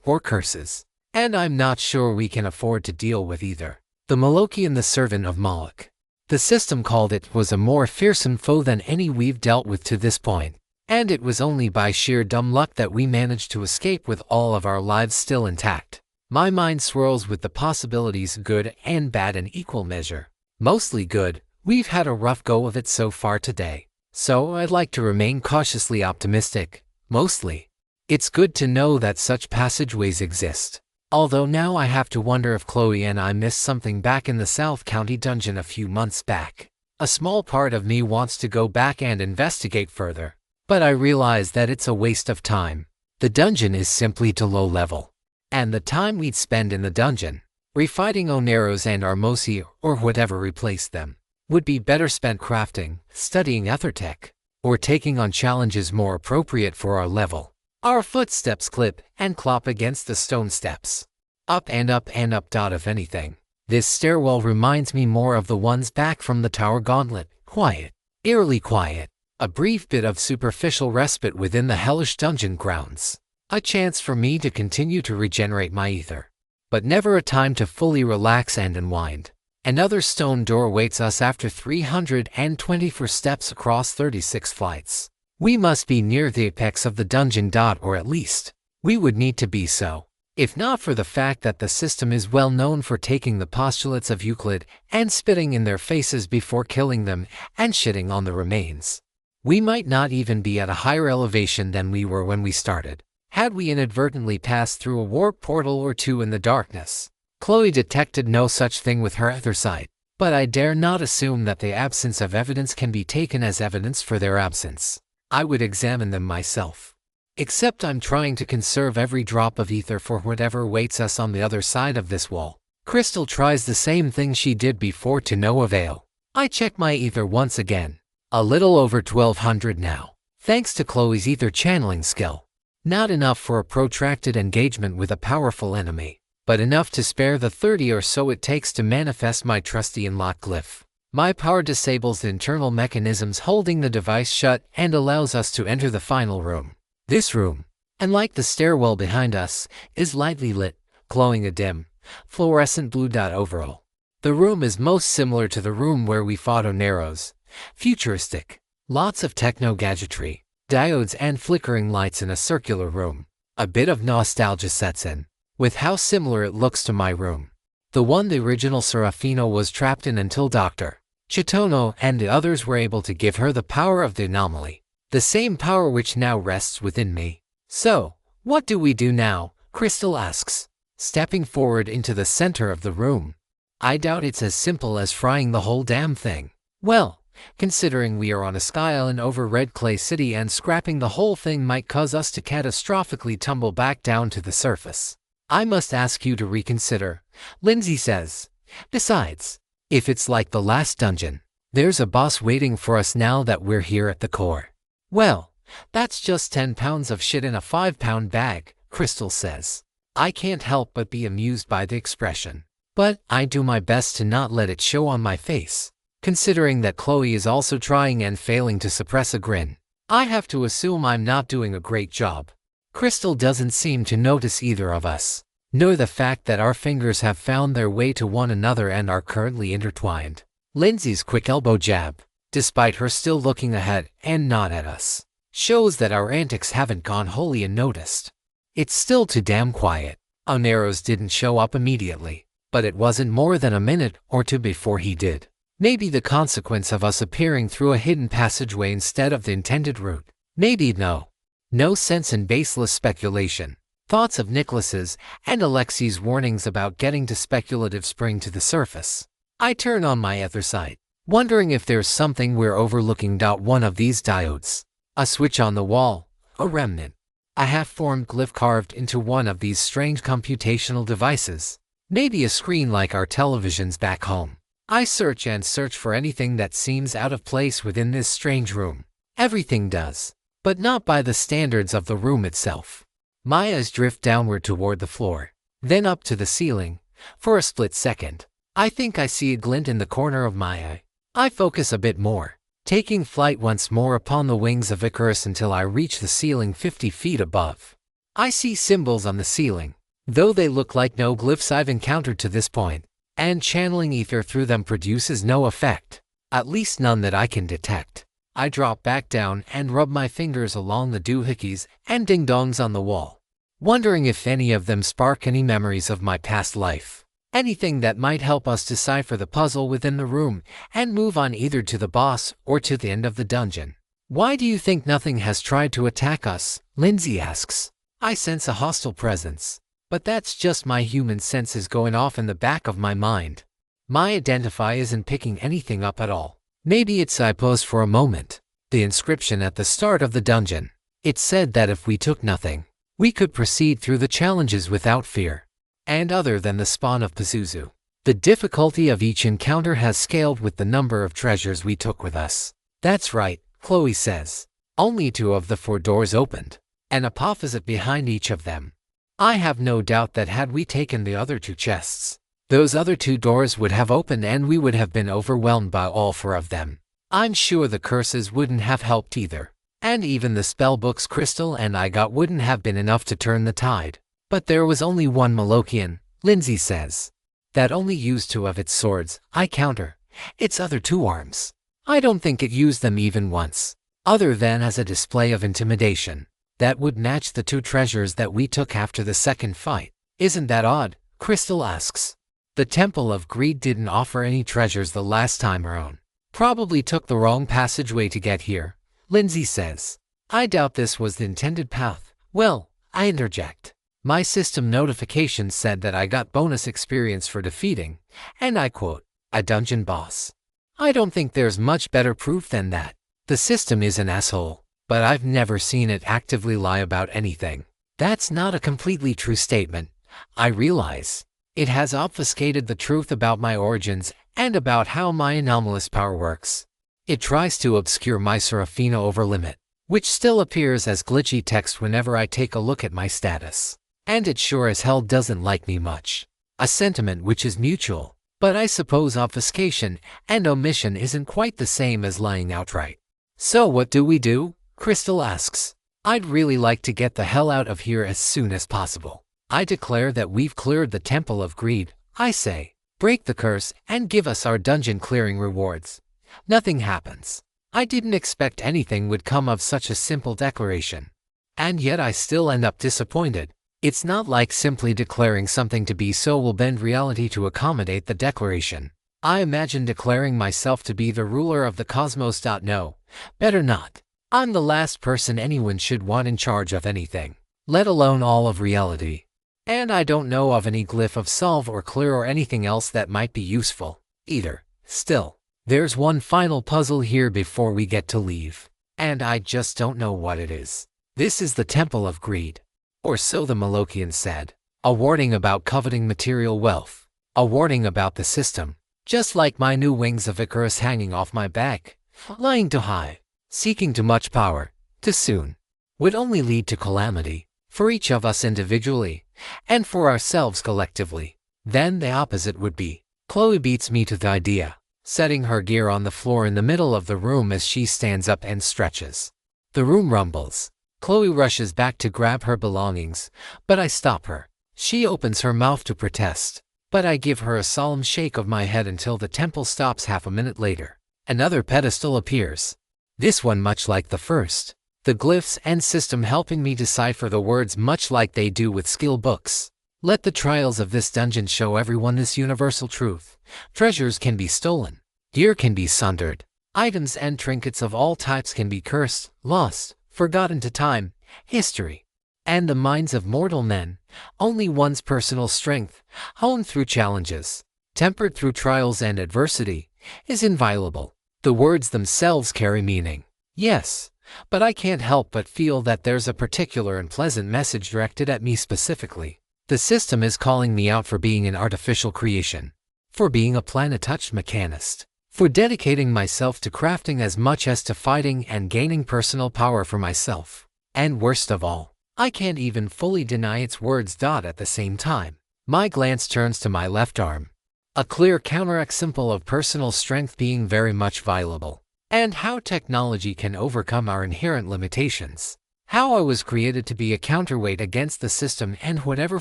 or curses. And I'm not sure we can afford to deal with either. The Molochian, the servant of Moloch. The system called it was a more fearsome foe than any we've dealt with to this point. And it was only by sheer dumb luck that we managed to escape with all of our lives still intact. My mind swirls with the possibilities, good and bad in equal measure. Mostly good. We've had a rough go of it so far today. So I'd like to remain cautiously optimistic. Mostly. It's good to know that such passageways exist. Although now I have to wonder if Chloe and I missed something back in the South County dungeon a few months back. A small part of me wants to go back and investigate further, but I realize that it's a waste of time. The dungeon is simply too low level. And the time we'd spend in the dungeon, refighting Oneros and Armosi or whatever replaced them, would be better spent crafting, studying Ethertech, or taking on challenges more appropriate for our level. Our footsteps clip and clop against the stone steps. Up and up and up. If anything, this stairwell reminds me more of the ones back from the Tower Gauntlet. Quiet, eerily quiet. A brief bit of superficial respite within the hellish dungeon grounds. A chance for me to continue to regenerate my ether. But never a time to fully relax and unwind. Another stone door waits us after 324 steps across 36 flights. We must be near the apex of the dungeon. Or at least, we would need to be so, if not for the fact that the system is well known for taking the postulates of Euclid and spitting in their faces before killing them and shitting on the remains. We might not even be at a higher elevation than we were when we started, had we inadvertently passed through a warp portal or two in the darkness. Chloe detected no such thing with her ethersight, but I dare not assume that the absence of evidence can be taken as evidence for their absence. I would examine them myself. Except I'm trying to conserve every drop of ether for whatever waits us on the other side of this wall. Crystal tries the same thing she did before to no avail. I check my ether once again. A little over 1200 now, thanks to Chloe's ether channeling skill. Not enough for a protracted engagement with a powerful enemy, but enough to spare the 30 or so it takes to manifest my trusty unlock glyph. My power disables the internal mechanisms holding the device shut and allows us to enter the final room. This room, unlike the stairwell behind us, is lightly lit, glowing a dim, fluorescent blue. Overall, the room is most similar to the room where we fought Oneros. Futuristic. Lots of techno-gadgetry, diodes and flickering lights in a circular room. A bit of nostalgia sets in, with how similar it looks to my room. The one the original Seraphina was trapped in until Dr. Chitono and the others were able to give her the power of the anomaly, the same power which now rests within me. So, what do we do now? Crystal asks, stepping forward into the center of the room. I doubt it's as simple as frying the whole damn thing. Well, considering we are on a sky island over Red Clay City and scrapping the whole thing might cause us to catastrophically tumble back down to the surface, I must ask you to reconsider, Lindsay says. Besides, if it's like the last dungeon, there's a boss waiting for us now that we're here at the core. Well, that's just 10 pounds of shit in a 5-pound bag, Crystal says. I can't help but be amused by the expression, but I do my best to not let it show on my face. Considering that Chloe is also trying and failing to suppress a grin, I have to assume I'm not doing a great job. Crystal doesn't seem to notice either of us, nor the fact that our fingers have found their way to one another and are currently intertwined. Lindsay's quick elbow jab, despite her still looking ahead and not at us, shows that our antics haven't gone wholly unnoticed. It's still too damn quiet. Our arrows didn't show up immediately, but it wasn't more than a minute or two before he did. Maybe the consequence of us appearing through a hidden passageway instead of the intended route. Maybe no. No sense in baseless speculation. Thoughts of Nicholas's and Alexi's warnings about getting to speculative spring to the surface. I turn on my other side, wondering if there's something we're overlooking. One of these diodes, a switch on the wall, a remnant, a half-formed glyph carved into one of these strange computational devices, maybe a screen like our televisions back home. I search and search for anything that seems out of place within this strange room. Everything does, but not by the standards of the room itself. My eyes drift downward toward the floor, then up to the ceiling. For a split second, I think I see a glint in the corner of my eye. I focus a bit more, taking flight once more upon the wings of Icarus until I reach the ceiling 50 feet above. I see symbols on the ceiling, though they look like no glyphs I've encountered to this point, and channeling ether through them produces no effect, at least none that I can detect. I drop back down and rub my fingers along the doohickeys and ding-dongs on the wall, wondering if any of them spark any memories of my past life. Anything that might help us decipher the puzzle within the room and move on either to the boss or to the end of the dungeon. Why do you think nothing has tried to attack us? Lindsay asks. I sense a hostile presence, but that's just my human senses going off in the back of my mind. My identify isn't picking anything up at all. Maybe it's I paused for a moment. The inscription at the start of the dungeon. It said that if we took nothing, we could proceed through the challenges without fear. And other than the spawn of Pazuzu, the difficulty of each encounter has scaled with the number of treasures we took with us. That's right, Chloe says. Only 2 of the 4 doors opened, an opposite behind each of them. I have no doubt that had we taken the other 2 chests, those other 2 doors would have opened and we would have been overwhelmed by all 4 of them. I'm sure the curses wouldn't have helped either. And even the spell books Crystal and I got wouldn't have been enough to turn the tide. But there was only one Malokian, Lindsay says, that only used 2 of its swords. I counter, its other 2 arms. I don't think it used them even once, other than as a display of intimidation. That would match the 2 treasures that we took after the second fight. Isn't that odd? Crystal asks. The Temple of Greed didn't offer any treasures the last time around. Probably took the wrong passageway to get here, Lindsay says. I doubt this was the intended path. Well, I interject. My system notification said that I got bonus experience for defeating, and I quote, a dungeon boss. I don't think there's much better proof than that. The system is an asshole, but I've never seen it actively lie about anything. That's not a completely true statement, I realize. It has obfuscated the truth about my origins and about how my anomalous power works. It tries to obscure my Seraphina overlimit, which still appears as glitchy text whenever I take a look at my status. And it sure as hell doesn't like me much. A sentiment which is mutual, but I suppose obfuscation and omission isn't quite the same as lying outright. So what do we do? Crystal asks. I'd really like to get the hell out of here as soon as possible. I declare that we've cleared the Temple of Greed, I say. Break the curse and give us our dungeon clearing rewards. Nothing happens. I didn't expect anything would come of such a simple declaration. And yet I still end up disappointed. It's not like simply declaring something to be so will bend reality to accommodate the declaration. I imagine declaring myself to be the ruler of the cosmos. No, better not. I'm the last person anyone should want in charge of anything, let alone all of reality. And I don't know of any glyph of solve or clear or anything else that might be useful, either. Still, there's one final puzzle here before we get to leave, and I just don't know what it is. This is the Temple of Greed, or so the Malokians said. A warning about coveting material wealth. A warning about the system. Just like my new wings of Icarus hanging off my back, flying too high, seeking too much power, too soon, would only lead to calamity, for each of us individually, and for ourselves collectively. Then the opposite would be. Chloe beats me to the idea, setting her gear on the floor in the middle of the room as she stands up and stretches. The room rumbles. Chloe rushes back to grab her belongings, but I stop her. She opens her mouth to protest, but I give her a solemn shake of my head until the temple stops. Half a minute later, another pedestal appears. This one much like the first. The glyphs and system helping me decipher the words much like they do with skill books. Let the trials of this dungeon show everyone this universal truth. Treasures can be stolen. Gear can be sundered. Items and trinkets of all types can be cursed, lost, forgotten to time, history, and the minds of mortal men. Only one's personal strength, honed through challenges, tempered through trials and adversity, is inviolable. The words themselves carry meaning, yes, but I can't help but feel that there's a particular and pleasant message directed at me specifically. The system is calling me out for being an artificial creation, for being a planet-touched mechanist, for dedicating myself to crafting as much as to fighting and gaining personal power for myself. And worst of all, I can't even fully deny its words. At the same time, my glance turns to my left arm. A clear counteract symbol of personal strength being very much viable, and how technology can overcome our inherent limitations. How I was created to be a counterweight against the system and whatever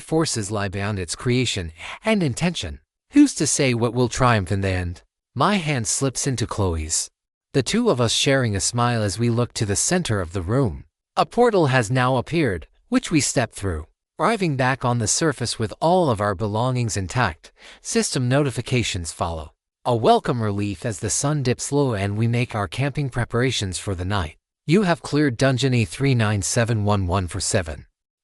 forces lie beyond its creation and intention. Who's to say what will triumph in the end? My hand slips into Chloe's. The two of us sharing a smile as we look to the center of the room. A portal has now appeared, which we step through, arriving back on the surface with all of our belongings intact. System notifications follow. A welcome relief as the sun dips low and we make our camping preparations for the night. You have cleared Dungeon E39711 for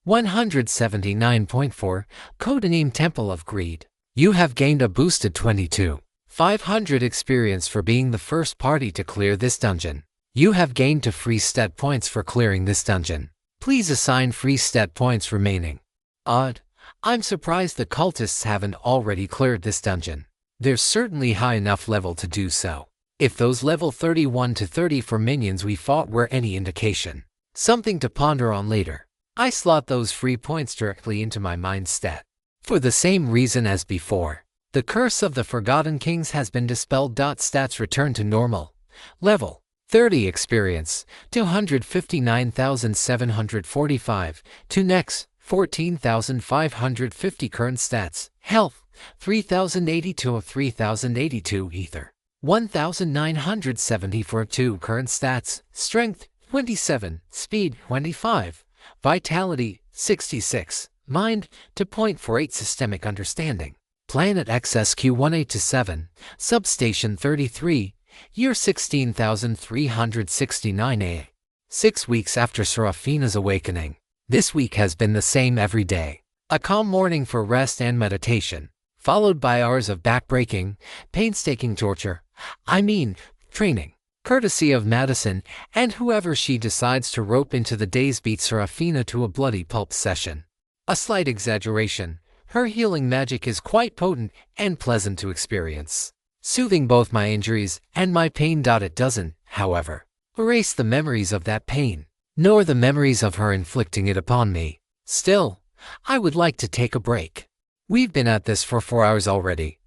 7/179.4, codename Temple of Greed. You have gained a boosted 22,500 experience for being the first party to clear this dungeon. You have gained 2 free stat points for clearing this dungeon. Please assign free stat points remaining. Odd. I'm surprised the cultists haven't already cleared this dungeon. They're certainly high enough level to do so. If those level 31 to 30 for minions we fought were any indication. Something to ponder on later. I slot those free points directly into my mind stat. For the same reason as before. The curse of the Forgotten Kings has been dispelled. Stats return to normal. Level 30 experience, 259,745. To next, 14,550 current stats. Health, 3,082 of 3,082 ether. 1,974 2 current stats. Strength, 27. Speed, 25. Vitality, 66. Mind, 2.48. Systemic understanding. Planet XSQ18-7. Substation 33. Year 16,369 A. 6 weeks after Seraphina's awakening. This week has been the same every day. A calm morning for rest and meditation, followed by hours of backbreaking, painstaking torture. Training. Courtesy of Madison and whoever she decides to rope into the days beat Seraphina to a bloody pulp session. A slight exaggeration. Her healing magic is quite potent and pleasant to experience, soothing both my injuries and my pain. It doesn't, however, erase the memories of that pain, nor the memories of her inflicting it upon me. Still, I would like to take a break. We've been at this for 4 hours already,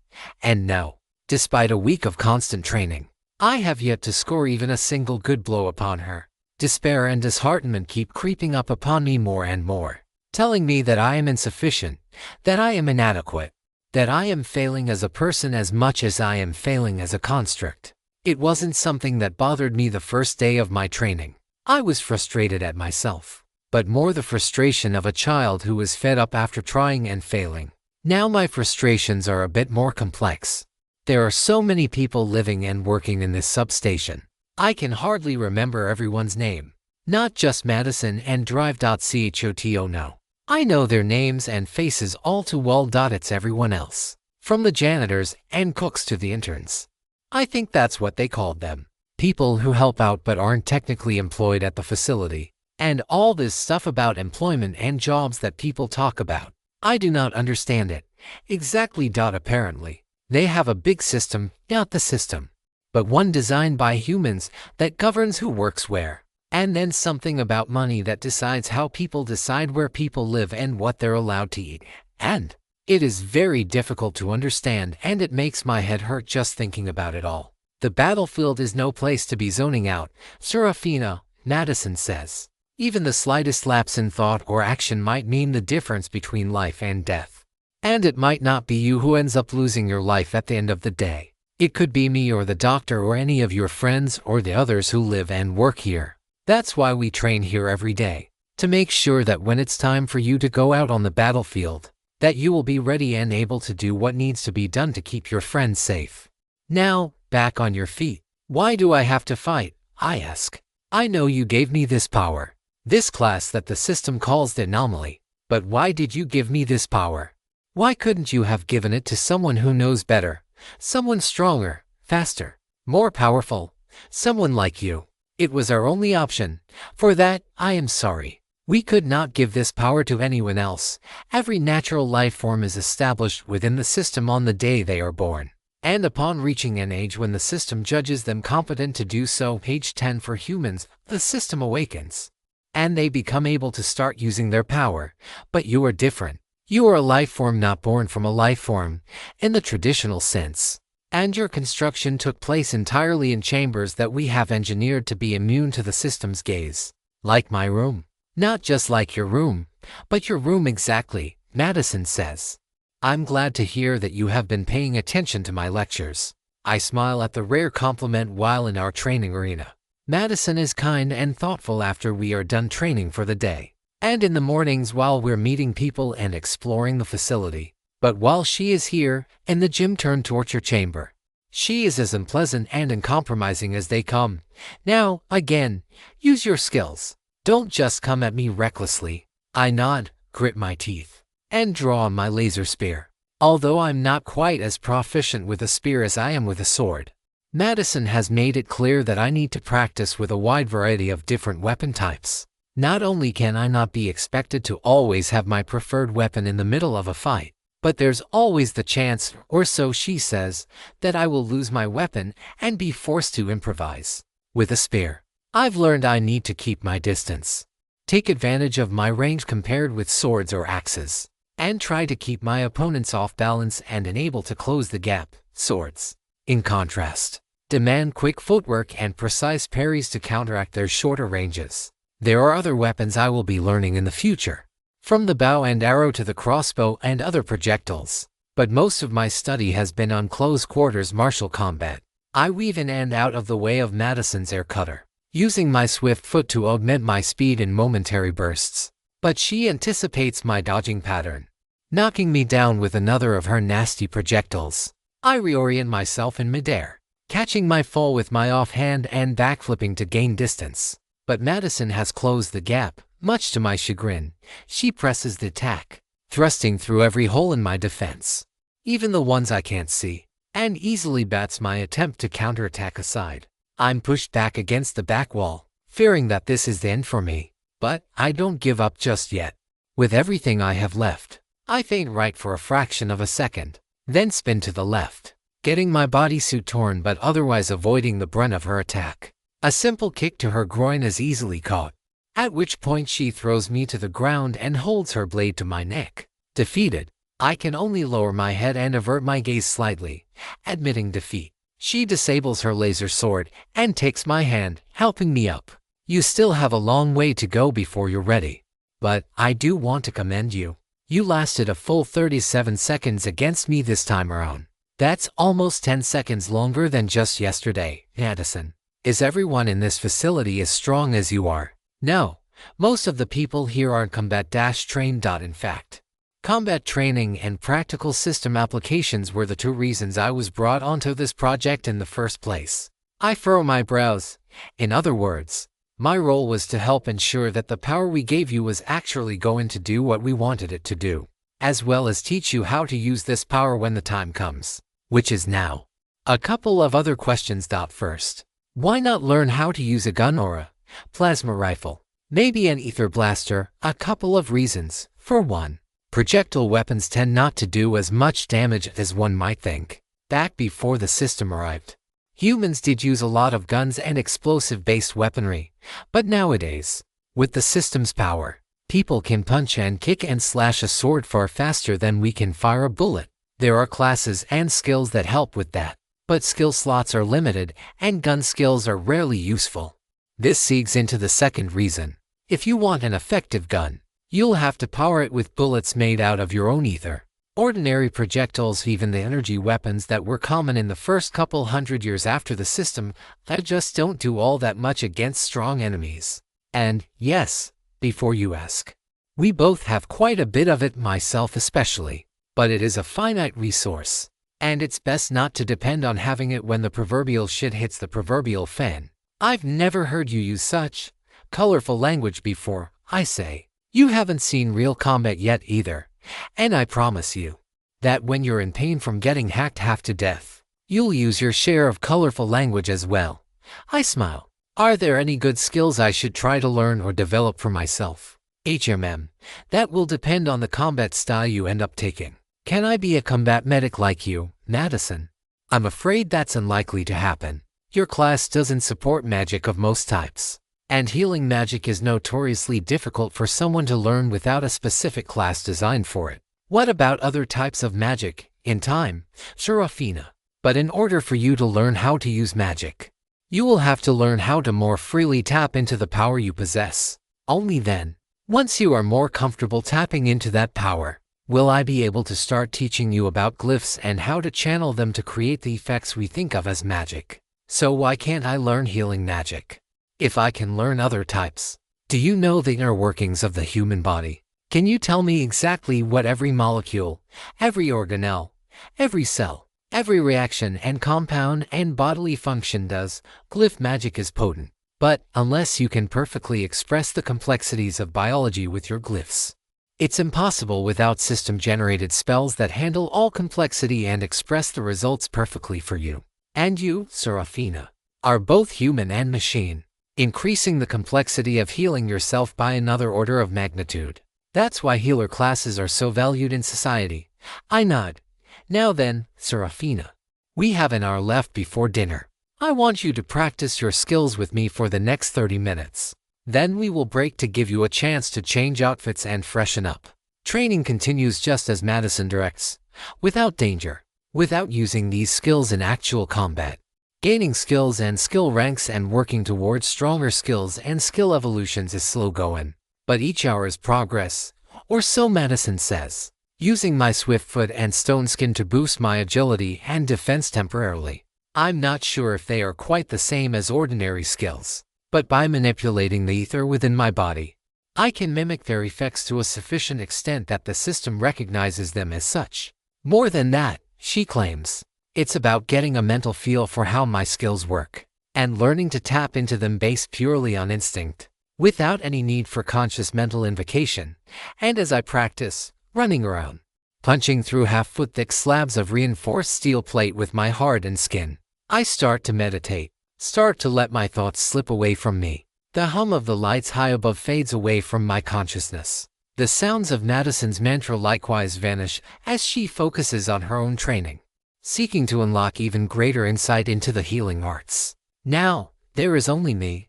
and no, despite a week of constant training, I have yet to score even a single good blow upon her. Despair and disheartenment keep creeping up upon me more and more, telling me that I am insufficient, that I am inadequate, that I am failing as a person as much as I am failing as a construct. It wasn't something that bothered me the first day of my training. I was frustrated at myself, but more the frustration of a child who is fed up after trying and failing. Now my frustrations are a bit more complex. There are so many people living and working in this substation. I can hardly remember everyone's name. Not just Madison and Drive.Choto no. I know their names and faces all too well. It's everyone else. From the janitors and cooks to the interns. I think that's what they called them. People who help out but aren't technically employed at the facility. And all this stuff about employment and jobs that people talk about. I do not understand it. Exactly. Apparently, they have a big system, not the system, but one designed by humans that governs who works where. And then something about money that decides how people decide where people live and what they're allowed to eat. And it is very difficult to understand, and it makes my head hurt just thinking about it all. The battlefield is no place to be zoning out, Seraphina, Madison says. Even the slightest lapse in thought or action might mean the difference between life and death. And it might not be you who ends up losing your life at the end of the day. It could be me or the doctor or any of your friends or the others who live and work here. That's why we train here every day, to make sure that when it's time for you to go out on the battlefield, that you will be ready and able to do what needs to be done to keep your friends safe. Now, back on your feet. Why do I have to fight? I ask. I know you gave me this power, this class that the system calls the anomaly, but why did you give me this power? Why couldn't you have given it to someone who knows better, someone stronger, faster, more powerful, someone like you? It was our only option. For that, I am sorry. We could not give this power to anyone else. Every natural life form is established within the system on the day they are born. And upon reaching an age when the system judges them competent to do so, age 10 for humans, the system awakens. And they become able to start using their power. But you are different. You are a life form not born from a life form, in the traditional sense. And your construction took place entirely in chambers that we have engineered to be immune to the system's gaze. Like my room. Not just like your room, but your room exactly, Madison says. I'm glad to hear that you have been paying attention to my lectures. I smile at the rare compliment while in our training arena. Madison is kind and thoughtful after we are done training for the day. And in the mornings while we're meeting people and exploring the facility. But while she is here, in the gym turned torture chamber, she is as unpleasant and uncompromising as they come. Now, again, use your skills. Don't just come at me recklessly. I nod, grit my teeth, and draw on my laser spear. Although I'm not quite as proficient with a spear as I am with a sword. Madison has made it clear that I need to practice with a wide variety of different weapon types. Not only can I not be expected to always have my preferred weapon in the middle of a fight, but there's always the chance, or so she says, that I will lose my weapon and be forced to improvise. With a spear, I've learned I need to keep my distance, take advantage of my range compared with swords or axes, and try to keep my opponents off balance and unable to close the gap. Swords, in contrast, demand quick footwork and precise parries to counteract their shorter ranges. There are other weapons I will be learning in the future. From the bow and arrow to the crossbow and other projectiles. But most of my study has been on close quarters martial combat. I weave in and out of the way of Madison's air cutter, using my swift foot to augment my speed in momentary bursts. But she anticipates my dodging pattern, knocking me down with another of her nasty projectiles. I reorient myself in midair, catching my fall with my offhand and backflipping to gain distance. But Madison has closed the gap. Much to my chagrin, she presses the attack, thrusting through every hole in my defense, even the ones I can't see, and easily bats my attempt to counterattack aside. I'm pushed back against the back wall, fearing that this is the end for me, but I don't give up just yet. With everything I have left, I feint right for a fraction of a second, then spin to the left, getting my bodysuit torn but otherwise avoiding the brunt of her attack. A simple kick to her groin is easily caught. At which point she throws me to the ground and holds her blade to my neck. Defeated, I can only lower my head and avert my gaze slightly, admitting defeat. She disables her laser sword and takes my hand, helping me up. You still have a long way to go before you're ready. But I do want to commend you. You lasted a full 37 seconds against me this time around. That's almost 10 seconds longer than just yesterday, Madison. Is everyone in this facility as strong as you are? No, most of the people here aren't combat-trained. In fact, Combat training and practical system applications were the two reasons I was brought onto this project in the first place. I furrow my brows. In other words, my role was to help ensure that the power we gave you was actually going to do what we wanted it to do, as well as teach you how to use this power when the time comes, which is now. A couple of other questions. First, why not learn how to use a gun or a plasma rifle? Maybe an ether blaster? A couple of reasons. For one, projectile weapons tend not to do as much damage as one might think. Back before the system arrived, humans did use a lot of guns and explosive-based weaponry, but nowadays, with the system's power, people can punch and kick and slash a sword far faster than we can fire a bullet. There are classes and skills that help with that, but skill slots are limited and gun skills are rarely useful. This segues into the second reason. If you want an effective gun, you'll have to power it with bullets made out of your own ether. Ordinary projectiles, even the energy weapons that were common in the first couple hundred years after the system, that just don't do all that much against strong enemies. And, yes, before you ask, we both have quite a bit of it, myself especially, but it is a finite resource, and it's best not to depend on having it when the proverbial shit hits the proverbial fan. I've never heard you use such colorful language before, I say. You haven't seen real combat yet either. And I promise you that when you're in pain from getting hacked half to death, you'll use your share of colorful language as well. I smile. Are there any good skills I should try to learn or develop for myself? That will depend on the combat style you end up taking. Can I be a combat medic like you, Madison? I'm afraid that's unlikely to happen. Your class doesn't support magic of most types, and healing magic is notoriously difficult for someone to learn without a specific class designed for it. What about other types of magic? In time, Seraphina. But in order for you to learn how to use magic, you will have to learn how to more freely tap into the power you possess. Only then, once you are more comfortable tapping into that power, will I be able to start teaching you about glyphs and how to channel them to create the effects we think of as magic. So why can't I learn healing magic if I can learn other types? Do you know the inner workings of the human body? Can you tell me exactly what every molecule, every organelle, every cell, every reaction and compound and bodily function does? Glyph magic is potent, but unless you can perfectly express the complexities of biology with your glyphs, it's impossible without system-generated spells that handle all complexity and express the results perfectly for you. And you, Seraphina, are both human and machine, increasing the complexity of healing yourself by another order of magnitude. That's why healer classes are so valued in society. I nod. Now then, Seraphina, we have an hour left before dinner. I want you to practice your skills with me for the next 30 minutes. Then we will break to give you a chance to change outfits and freshen up. Training continues just as Madison directs, without danger, without using these skills in actual combat. Gaining skills and skill ranks and working towards stronger skills and skill evolutions is slow going, but each hour is progress, or so Madison says. Using my swift foot and stone skin to boost my agility and defense temporarily. I'm not sure if they are quite the same as ordinary skills, but by manipulating the ether within my body, I can mimic their effects to a sufficient extent that the system recognizes them as such. More than that, she claims, it's about getting a mental feel for how my skills work, and learning to tap into them based purely on instinct, without any need for conscious mental invocation. And as I practice, running around, punching through half-foot-thick slabs of reinforced steel plate with my hardened skin, I start to meditate, start to let my thoughts slip away from me. The hum of the lights high above fades away from my consciousness. The sounds of Madison's mantra likewise vanish as she focuses on her own training, seeking to unlock even greater insight into the healing arts. Now, there is only me.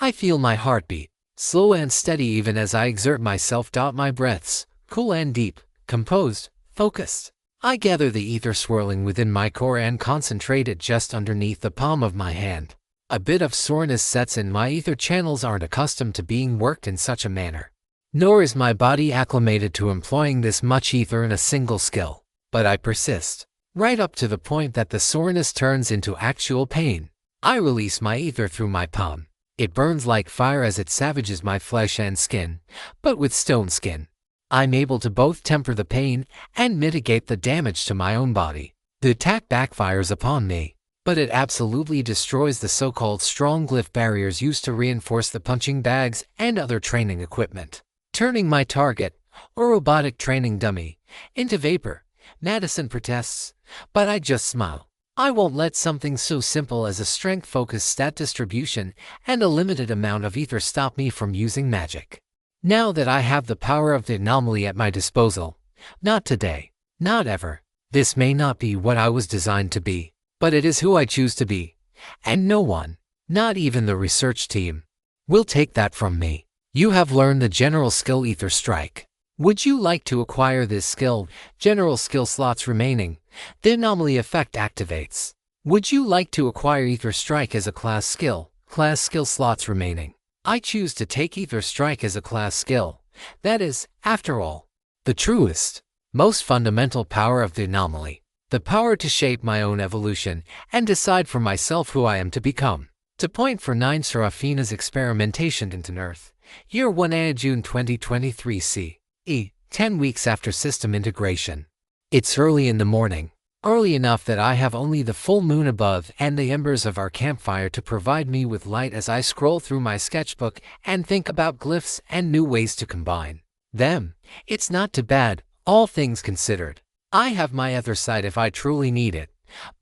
I feel my heartbeat, slow and steady even as I exert myself. My breaths, cool and deep, composed, focused. I gather the ether swirling within my core and concentrate it just underneath the palm of my hand. A bit of soreness sets in. My ether channels aren't accustomed to being worked in such a manner, nor is my body acclimated to employing this much ether in a single skill. But I persist, right up to the point that the soreness turns into actual pain. I release my ether through my palm. It burns like fire as it savages my flesh and skin, but with stone skin. I'm able to both temper the pain and mitigate the damage to my own body. The attack backfires upon me, but it absolutely destroys the so-called strong glyph barriers used to reinforce the punching bags and other training equipment, turning my target, or robotic training dummy, into vapor. Madison protests, but I just smile. I won't let something so simple as a strength-focused stat distribution and a limited amount of ether stop me from using magic. Now that I have the power of the anomaly at my disposal, not today, not ever. This may not be what I was designed to be, but it is who I choose to be, and no one, not even the research team, will take that from me. You have learned the general skill Ether Strike. Would you like to acquire this skill? General skill slots remaining. The anomaly effect activates. Would you like to acquire Ether Strike as a class skill? Class skill slots remaining. I choose to take Ether Strike as a class skill. That is, after all, the truest, most fundamental power of the anomaly. The power to shape my own evolution and decide for myself who I am to become. To point for 9 Seraphina's experimentation into Earth. Year 1 June 2023 CE, 10 weeks after system integration. It's early in the morning, early enough that I have only the full moon above and the embers of our campfire to provide me with light as I scroll through my sketchbook and think about glyphs and new ways to combine them. It's not too bad, all things considered. I have my other side if I truly need it,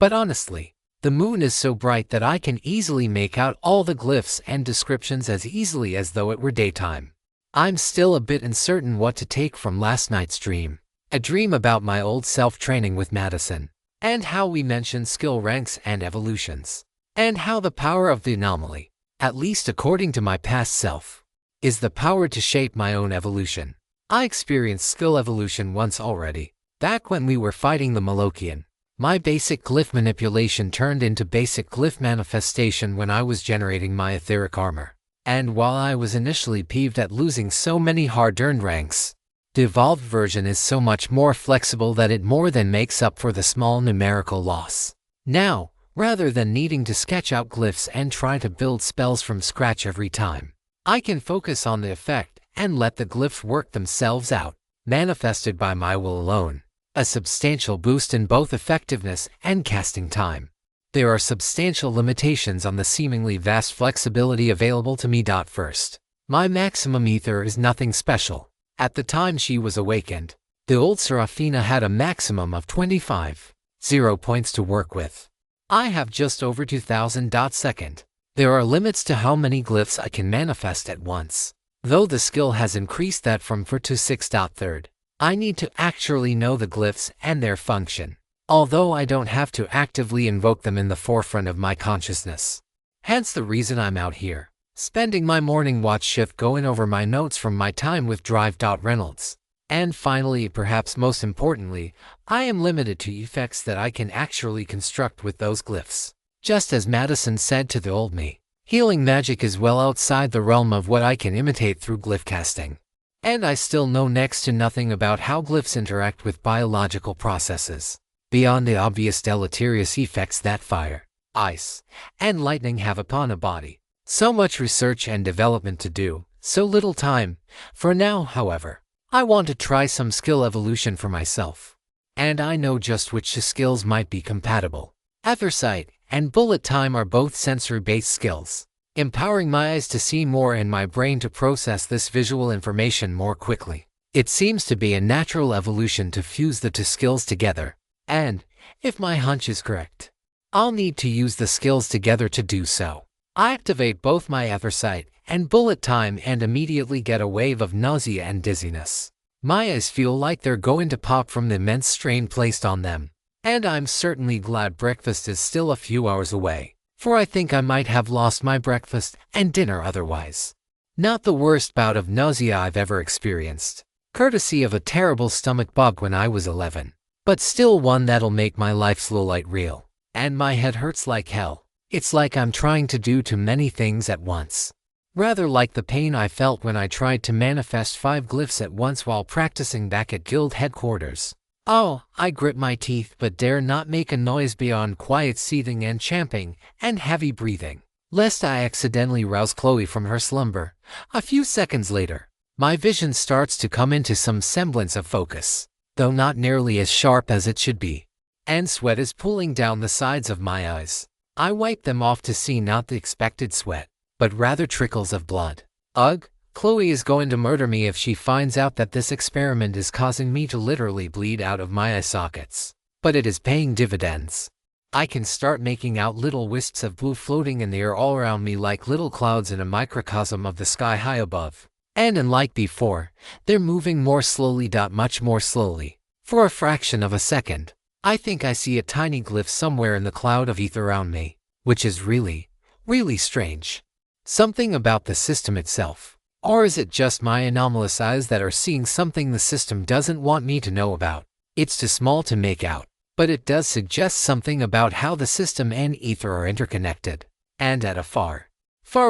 but honestly, the moon is so bright that I can easily make out all the glyphs and descriptions as easily as though it were daytime. I'm still a bit uncertain what to take from last night's dream. A dream about my old self training with Madison, and how we mentioned skill ranks and evolutions, and how the power of the anomaly, at least according to my past self, is the power to shape my own evolution. I experienced skill evolution once already, back when we were fighting the Malokian. My basic glyph manipulation turned into basic glyph manifestation when I was generating my etheric armor. And while I was initially peeved at losing so many hard-earned ranks, the evolved version is so much more flexible that it more than makes up for the small numerical loss. Now, rather than needing to sketch out glyphs and try to build spells from scratch every time, I can focus on the effect and let the glyphs work themselves out, manifested by my will alone. A substantial boost in both effectiveness and casting time. There are substantial limitations on the seemingly vast flexibility available to me. First, my maximum ether is nothing special. At the time she was awakened, the old Seraphina had a maximum of 25,000 points to work with. I have just over 2,000. Second, there are limits to how many glyphs I can manifest at once, though the skill has increased that from 4 to 6. Third, I need to actually know the glyphs and their function, although I don't have to actively invoke them in the forefront of my consciousness. Hence the reason I'm out here, spending my morning watch shift going over my notes from my time with Drive. Reynolds. And finally, perhaps most importantly, I am limited to effects that I can actually construct with those glyphs. Just as Madison said to the old me, healing magic is well outside the realm of what I can imitate through glyph casting. And I still know next to nothing about how glyphs interact with biological processes, beyond the obvious deleterious effects that fire, ice, and lightning have upon a body. So much research and development to do, so little time. For now, however, I want to try some skill evolution for myself. And I know just which skills might be compatible. Ethersight and bullet time are both sensory-based skills, empowering my eyes to see more and my brain to process this visual information more quickly. It seems to be a natural evolution to fuse the two skills together, and, if my hunch is correct, I'll need to use the skills together to do so. I activate both my Ethersight and bullet time and immediately get a wave of nausea and dizziness. My eyes feel like they're going to pop from the immense strain placed on them, and I'm certainly glad breakfast is still a few hours away. For I think I might have lost my breakfast and dinner otherwise. Not the worst bout of nausea I've ever experienced, courtesy of a terrible stomach bug when I was 11, but still one that'll make my life slow light real. And my head hurts like hell. It's like I'm trying to do too many things at once. Rather like the pain I felt when I tried to manifest 5 glyphs at once while practicing back at guild headquarters. Oh, I grit my teeth but dare not make a noise beyond quiet seething and champing and heavy breathing, lest I accidentally rouse Chloe from her slumber. A few seconds later, My vision starts to come into some semblance of focus, though not nearly as sharp as it should be. And sweat is pooling down the sides of my eyes. I wipe them off to see not the expected sweat, but rather trickles of blood. Ugh, Chloe is going to murder me if she finds out that this experiment is causing me to literally bleed out of my eye sockets. But it is paying dividends. I can start making out little wisps of blue floating in the air all around me like little clouds in a microcosm of the sky high above. And unlike before, they're moving more slowly, much more slowly. For a fraction of a second, I think I see a tiny glyph somewhere in the cloud of ether around me, which is really, really strange. Something about the system itself. Or is it just my anomalous eyes that are seeing something the system doesn't want me to know about? It's too small to make out, but it does suggest something about how the system and ether are interconnected, and at a far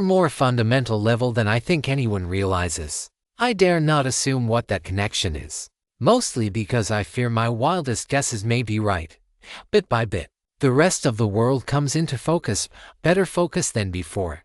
more fundamental level than I think anyone realizes. I dare not assume what that connection is, mostly because I fear my wildest guesses may be right. Bit by bit, the rest of the world comes into focus, better focus than before.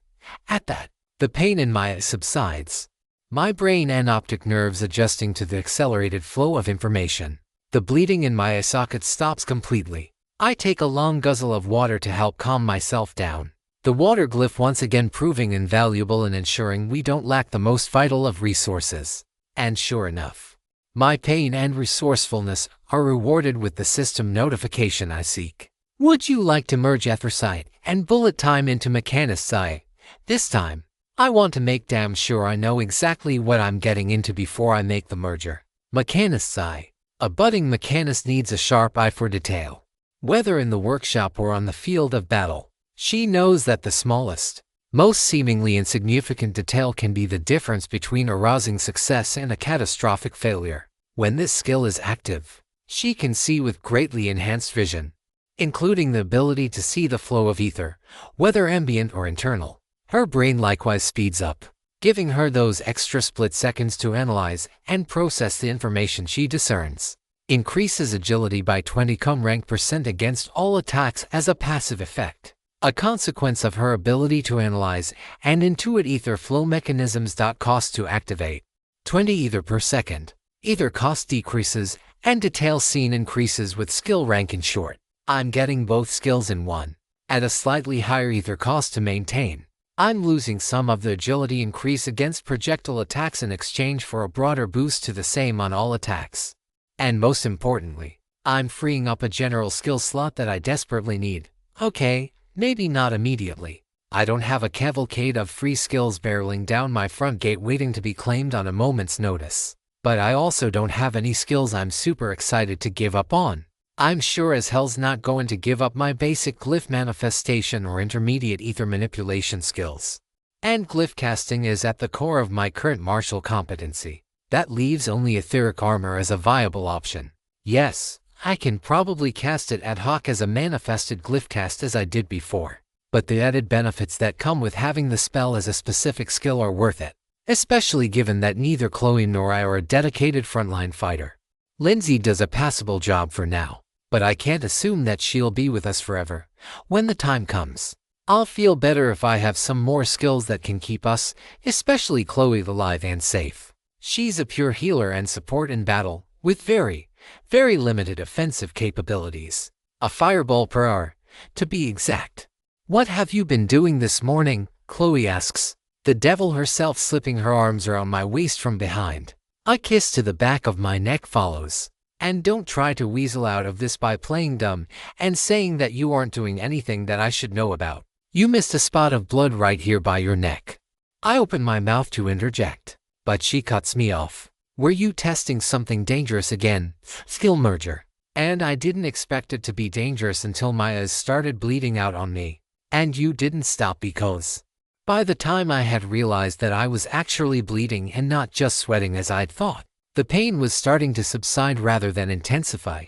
At that, the pain in my eyes subsides, my brain and optic nerves adjusting to the accelerated flow of information. The bleeding in my eye socket stops completely. I take a long guzzle of water to help calm myself down. The water glyph once again proving invaluable in ensuring we don't lack the most vital of resources. And sure enough, my pain and resourcefulness are rewarded with the system notification I seek. Would you like to merge Ethersight and bullet time into Mechanist MC? This time, I want to make damn sure I know exactly what I'm getting into before I make the merger. Mechanist MC. A budding mechanist needs a sharp eye for detail. Whether in the workshop or on the field of battle, she knows that the smallest, most seemingly insignificant detail can be the difference between a rousing success and a catastrophic failure. When this skill is active, she can see with greatly enhanced vision, including the ability to see the flow of ether, whether ambient or internal. Her brain likewise speeds up, giving her those extra split seconds to analyze and process the information she discerns. Increases agility by 20 rank % against all attacks as a passive effect, a consequence of her ability to analyze and intuit ether flow mechanisms. Cost to activate 20 ether per second. Ether cost decreases and detail seen increases with skill rank. In short, I'm getting both skills in one, at a slightly higher ether cost to maintain. I'm losing some of the agility increase against projectile attacks in exchange for a broader boost to the same on all attacks. And most importantly, I'm freeing up a general skill slot that I desperately need. Okay, maybe not immediately. I don't have a cavalcade of free skills barreling down my front gate waiting to be claimed on a moment's notice. But I also don't have any skills I'm super excited to give up on. I'm sure as hell's not going to give up my basic glyph manifestation or intermediate ether manipulation skills. And glyph casting is at the core of my current martial competency. That leaves only etheric armor as a viable option. Yes, I can probably cast it ad hoc as a manifested glyph cast as I did before, but the added benefits that come with having the spell as a specific skill are worth it, especially given that neither Chloe nor I are a dedicated frontline fighter. Lindsay does a passable job for now, but I can't assume that she'll be with us forever. When the time comes, I'll feel better if I have some more skills that can keep us, especially Chloe, alive and safe. She's a pure healer and support in battle, with very limited offensive capabilities. A fireball per hour, to be exact. What have you been doing this morning? Chloe asks, the devil herself slipping her arms around my waist from behind. A kiss to the back of my neck follows. And don't try to weasel out of this by playing dumb and saying that you aren't doing anything that I should know about. You missed a spot of blood right here by your neck. I open my mouth to interject, but she cuts me off. Were you testing something dangerous again? Skill merger. And I didn't expect it to be dangerous until my eyes started bleeding out on me. And you didn't stop because... By the time I had realized that I was actually bleeding and not just sweating as I'd thought, the pain was starting to subside rather than intensify,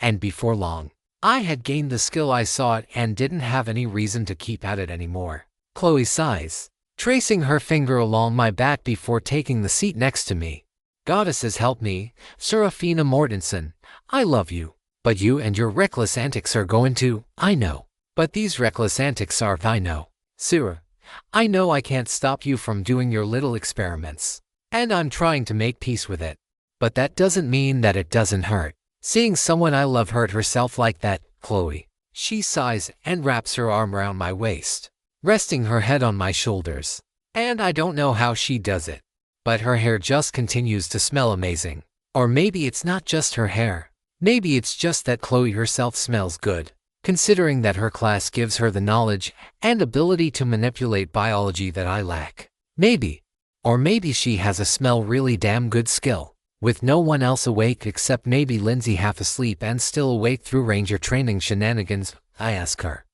and before long, I had gained the skill I sought and didn't have any reason to keep at it anymore. Chloe sighs, tracing her finger along my back before taking the seat next to me. Goddesses help me, Seraphina Mortensen, I love you, but you and your reckless antics are going to, I know. But these reckless antics are, I know. Sera, I know I can't stop you from doing your little experiments. and I'm trying to make peace with it. But that doesn't mean that it doesn't hurt. Seeing someone I love hurt herself like that, Chloe. She sighs and wraps her arm around my waist, resting her head on my shoulders. And I don't know how she does it, but her hair just continues to smell amazing. Or maybe it's not just her hair. Maybe it's just that Chloe herself smells good, considering that her class gives her the knowledge and ability to manipulate biology that I lack. Maybe. Or maybe she has a smell really damn good skill, with no one else awake except maybe Lindsay half asleep and still awake through ranger training shenanigans. I ask her.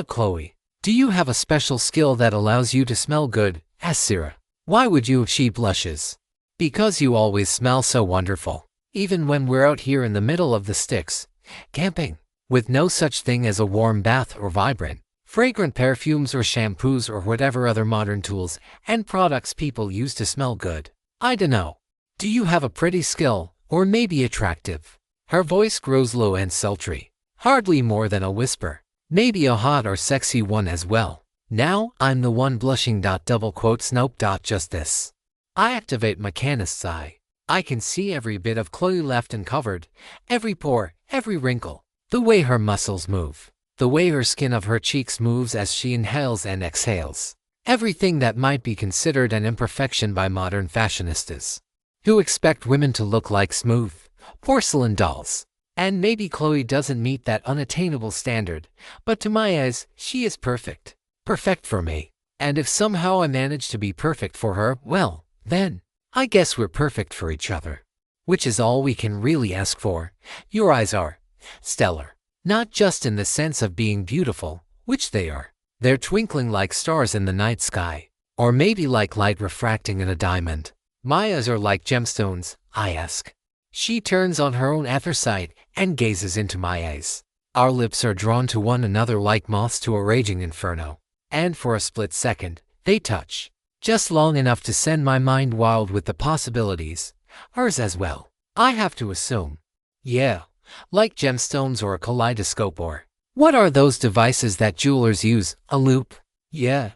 Chloe, do you have a special skill that allows you to smell good? Asks Sarah. Why would you? She blushes. Because you always smell so wonderful, even when we're out here in the middle of the sticks, camping, with no such thing as a warm bath or vibrant, fragrant perfumes or shampoos or whatever other modern tools and products people use to smell good. I dunno. Do you have a pretty skill, or maybe attractive? Her voice grows low and sultry, hardly more than a whisper. Maybe a hot or sexy one as well. Now, I'm the one blushing. Double quotes nope. Just this. I activate Mechanist's eye. I can see every bit of Chloe left uncovered, every pore, every wrinkle, the way her muscles move, the way her skin of her cheeks moves as she inhales and exhales. Everything that might be considered an imperfection by modern fashionistas, who expect women to look like smooth porcelain dolls. And maybe Chloe doesn't meet that unattainable standard, but to my eyes, she is perfect. Perfect for me. And if somehow I manage to be perfect for her, well, then, I guess we're perfect for each other. Which is all we can really ask for. Your eyes are stellar. Not just in the sense of being beautiful, which they are. They're twinkling like stars in the night sky. Or maybe like light refracting in a diamond. My eyes are like gemstones, I ask. She turns on her own other side and gazes into my eyes. Our lips are drawn to one another like moths to a raging inferno. And for a split second, they touch. Just long enough to send my mind wild with the possibilities. Hers as well. I have to assume. Yeah, like gemstones or a kaleidoscope or... What are those devices that jewelers use? A loop? Yeah,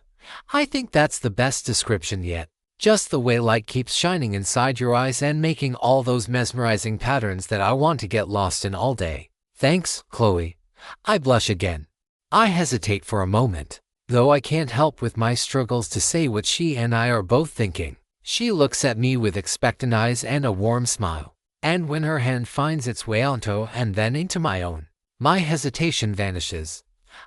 I think that's the best description yet. Just the way light keeps shining inside your eyes and making all those mesmerizing patterns that I want to get lost in all day. Thanks, Chloe. I blush again. I hesitate for a moment, though I can't help with my struggles to say what she and I are both thinking. She looks at me with expectant eyes and a warm smile. And when her hand finds its way onto and then into my own, my hesitation vanishes.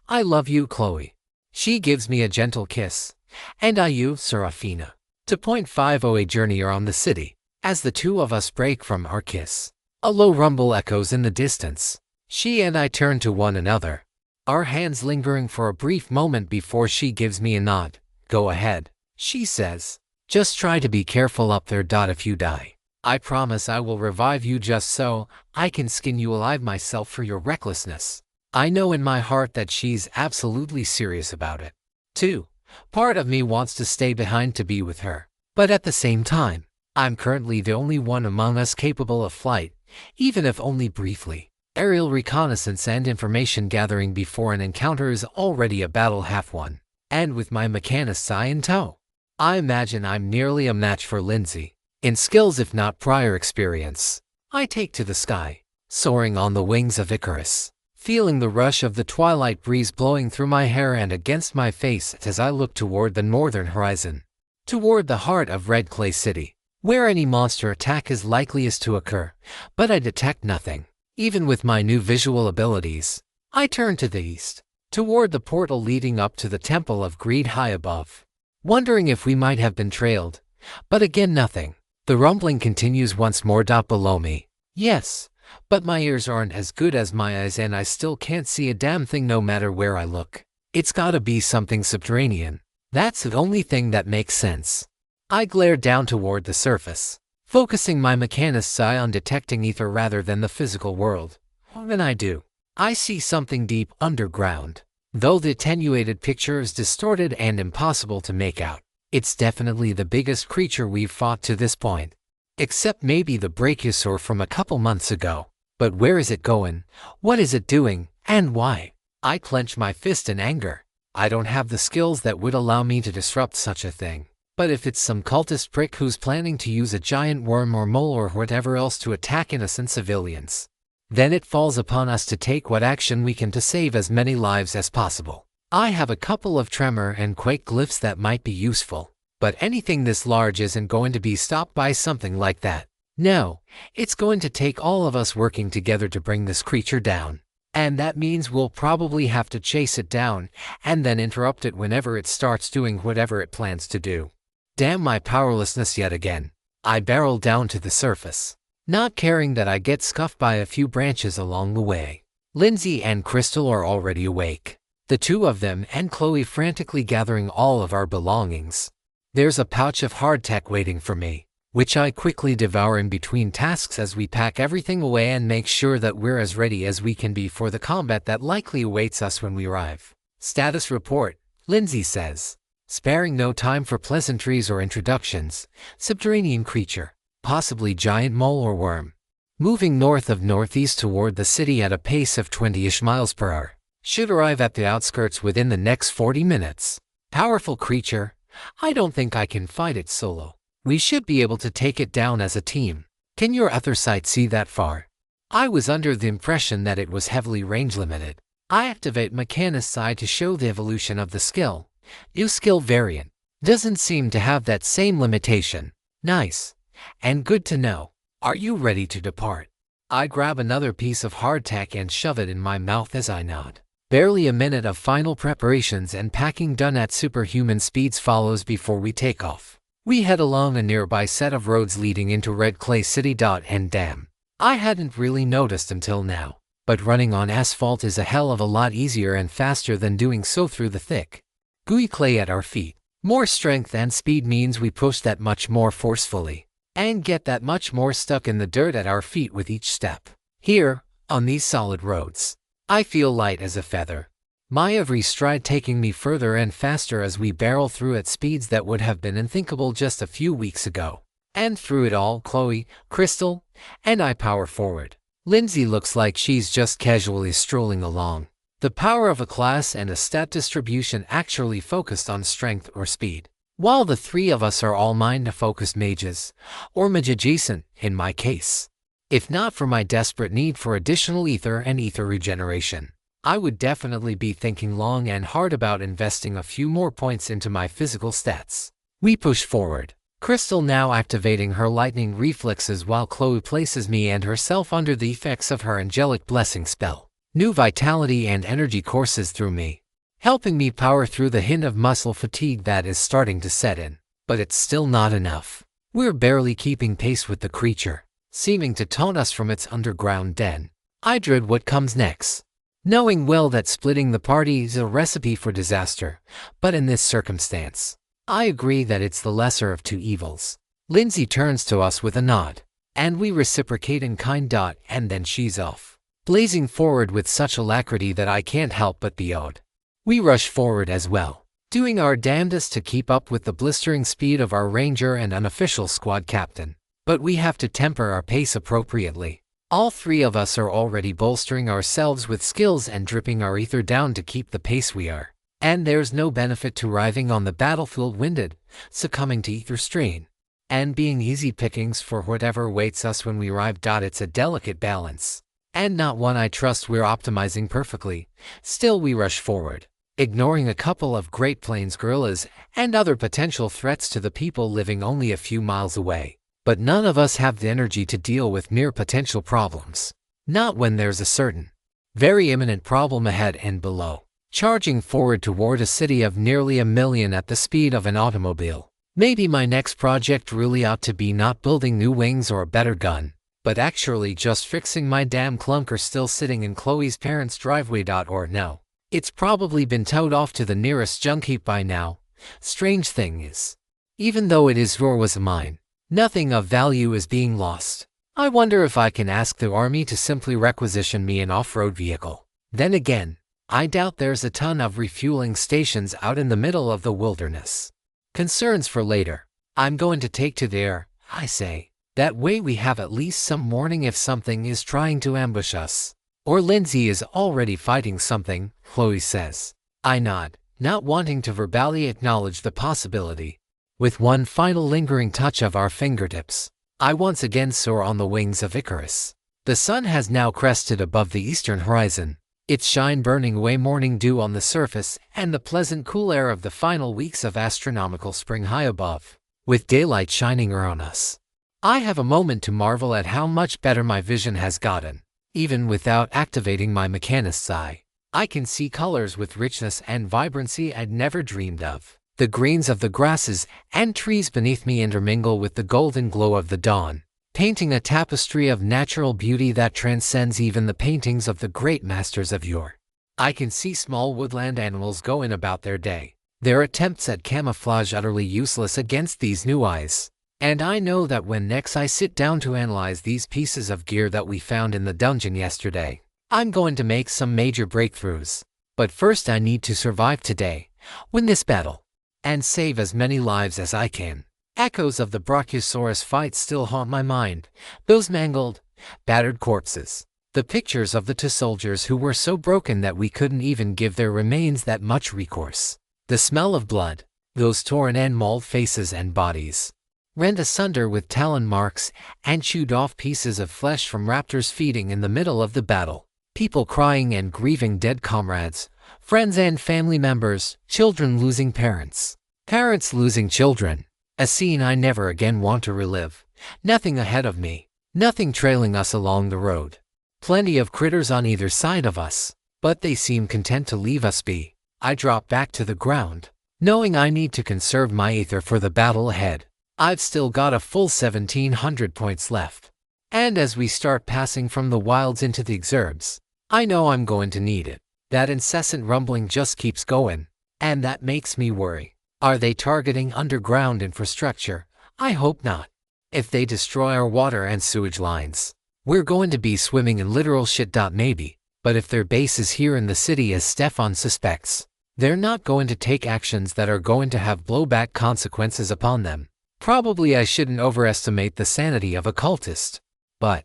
I love you, Chloe. She gives me a gentle kiss. And I you, Seraphina. To .50 a journey around the city. As the two of us break from our kiss, a low rumble echoes in the distance. She and I turn to one another, our hands lingering for a brief moment before she gives me a nod. Go ahead, she says. Just try to be careful up there. If you die, I promise I will revive you just so I can skin you alive myself for your recklessness. I know in my heart that she's absolutely serious about it, too. Part of me wants to stay behind to be with her, but at the same time, I'm currently the only one among us capable of flight, even if only briefly. Aerial reconnaissance and information gathering before an encounter is already a battle half won. And with my Mechanist's eye in tow, I imagine I'm nearly a match for Lindsay, in skills if not prior experience. I take to the sky, soaring on the wings of Icarus, feeling the rush of the twilight breeze blowing through my hair and against my face as I look toward the northern horizon, toward the heart of Red Clay City, where any monster attack is likeliest to occur, but I detect nothing. Even with my new visual abilities, I turn to the east, toward the portal leading up to the Temple of Greed high above, wondering if we might have been trailed, but again nothing. The rumbling continues once more. Below me. Yes. But my ears aren't as good as my eyes and I still can't see a damn thing no matter where I look. It's gotta be something subterranean. That's the only thing that makes sense. I glare down toward the surface, focusing my Mechanist's eye on detecting ether rather than the physical world. When I do, I see something deep underground. Though the attenuated picture is distorted and impossible to make out, it's definitely the biggest creature we've fought to this point. Except maybe the Brachiosaur from a couple months ago. But where is it going? What is it doing? And why? I clench my fist in anger. I don't have the skills that would allow me to disrupt such a thing. But if it's some cultist prick who's planning to use a giant worm or mole or whatever else to attack innocent civilians, then it falls upon us to take what action we can to save as many lives as possible. I have a couple of tremor and quake glyphs that might be useful, but anything this large isn't going to be stopped by something like that. No, it's going to take all of us working together to bring this creature down. And that means we'll probably have to chase it down and then interrupt it whenever it starts doing whatever it plans to do. Damn my powerlessness yet again. I barrel down to the surface, not caring that I get scuffed by a few branches along the way. Lindsay and Crystal are already awake, the two of them and Chloe frantically gathering all of our belongings. There's a pouch of hardtack waiting for me, which I quickly devour in between tasks as we pack everything away and make sure that we're as ready as we can be for the combat that likely awaits us when we arrive. Status report, Lindsay says, sparing no time for pleasantries or introductions. Subterranean creature, possibly giant mole or worm, moving north of northeast toward the city at a pace of 20-ish miles per hour. Should arrive at the outskirts within the next 40 minutes. Powerful creature. I don't think I can fight it solo. We should be able to take it down as a team. Can your other sight see that far? I was under the impression that it was heavily range limited. I activate Mechanist Eye to show the evolution of the skill. New skill variant. Doesn't seem to have that same limitation. Nice. And good to know. Are you ready to depart? I grab another piece of hardtack and shove it in my mouth as I nod. Barely a minute of final preparations and packing done at superhuman speeds follows before we take off. We head along a nearby set of roads leading into Red Clay City. And damn, I hadn't really noticed until now, but running on asphalt is a hell of a lot easier and faster than doing so through the thick, gooey clay at our feet. More strength and speed means we push that much more forcefully, and get that much more stuck in the dirt at our feet with each step. Here, on these solid roads, I feel light as a feather. My every stride taking me further and faster as we barrel through at speeds that would have been unthinkable just a few weeks ago. And through it all, Chloe, Crystal, and I power forward. Lindsay looks like she's just casually strolling along. The power of a class and a stat distribution actually focused on strength or speed, while the three of us are all mind-focused mages, or mage-adjacent in my case. If not for my desperate need for additional ether and ether regeneration, I would definitely be thinking long and hard about investing a few more points into my physical stats. We push forward, Crystal now activating her lightning reflexes while Chloe places me and herself under the effects of her angelic blessing spell. New vitality and energy courses through me, helping me power through the hint of muscle fatigue that is starting to set in. But it's still not enough. We're barely keeping pace with the creature, seeming to taunt us from its underground den. I dread what comes next, knowing well that splitting the party is a recipe for disaster, but in this circumstance, I agree that it's the lesser of two evils. Lindsay turns to us with a nod, and we reciprocate in kind. And then she's off, blazing forward with such alacrity that I can't help but be awed. We rush forward as well, doing our damnedest to keep up with the blistering speed of our ranger and unofficial squad captain, but we have to temper our pace appropriately. All three of us are already bolstering ourselves with skills and dripping our ether down to keep the pace we are. And there's no benefit to arriving on the battlefield winded, succumbing to ether strain, and being easy pickings for whatever waits us when we arrive. It's a delicate balance, and not one I trust we're optimizing perfectly. Still we rush forward, ignoring a couple of Great Plains guerrillas and other potential threats to the people living only a few miles away. But none of us have the energy to deal with mere potential problems. Not when there's a certain, very imminent problem ahead and below. Charging forward toward a city of nearly 1 million at the speed of an automobile. Maybe my next project really ought to be not building new wings or a better gun, but actually just fixing my damn clunker still sitting in Chloe's parents' driveway. Or no, it's probably been towed off to the nearest junk heap by now. Strange thing is, even though it is or was mine, nothing of value is being lost. I wonder if I can ask the army to simply requisition me an off-road vehicle. Then again, I doubt there's a ton of refueling stations out in the middle of the wilderness. Concerns for later. I'm going to take to the air, I say. That way we have at least some warning if something is trying to ambush us. Or Lindsay is already fighting something, Chloe says. I nod, not wanting to verbally acknowledge the possibility. With one final lingering touch of our fingertips, I once again soar on the wings of Icarus. The sun has now crested above the eastern horizon, its shine burning away morning dew on the surface and the pleasant cool air of the final weeks of astronomical spring high above, with daylight shining around us. I have a moment to marvel at how much better my vision has gotten. Even without activating my Mechanist's eye, I can see colors with richness and vibrancy I'd never dreamed of. The greens of the grasses and trees beneath me intermingle with the golden glow of the dawn, painting a tapestry of natural beauty that transcends even the paintings of the great masters of yore. I can see small woodland animals going about their day, their attempts at camouflage utterly useless against these new eyes. And I know that when next I sit down to analyze these pieces of gear that we found in the dungeon yesterday, I'm going to make some major breakthroughs. But first I need to survive today, win this battle, and save as many lives as I can. Echoes of the Brachiosaurus fight still haunt my mind, those mangled, battered corpses. The pictures of the two soldiers who were so broken that we couldn't even give their remains that much recourse. The smell of blood, those torn and mauled faces and bodies, rent asunder with talon marks and chewed off pieces of flesh from raptors feeding in the middle of the battle. People crying and grieving dead comrades, friends and family members, children losing parents, parents losing children. A scene I never again want to relive. Nothing ahead of me, nothing trailing us along the road. Plenty of critters on either side of us, but they seem content to leave us be. I drop back to the ground, knowing I need to conserve my ether for the battle ahead. I've still got a full 1700 points left. And as we start passing from the wilds into the exurbs, I know I'm going to need it. That incessant rumbling just keeps going, and that makes me worry. Are they targeting underground infrastructure? I hope not. If they destroy our water and sewage lines, we're going to be swimming in literal shit. Maybe, but if their base is here in the city as Stefan suspects, they're not going to take actions that are going to have blowback consequences upon them. Probably I shouldn't overestimate the sanity of a cultist, but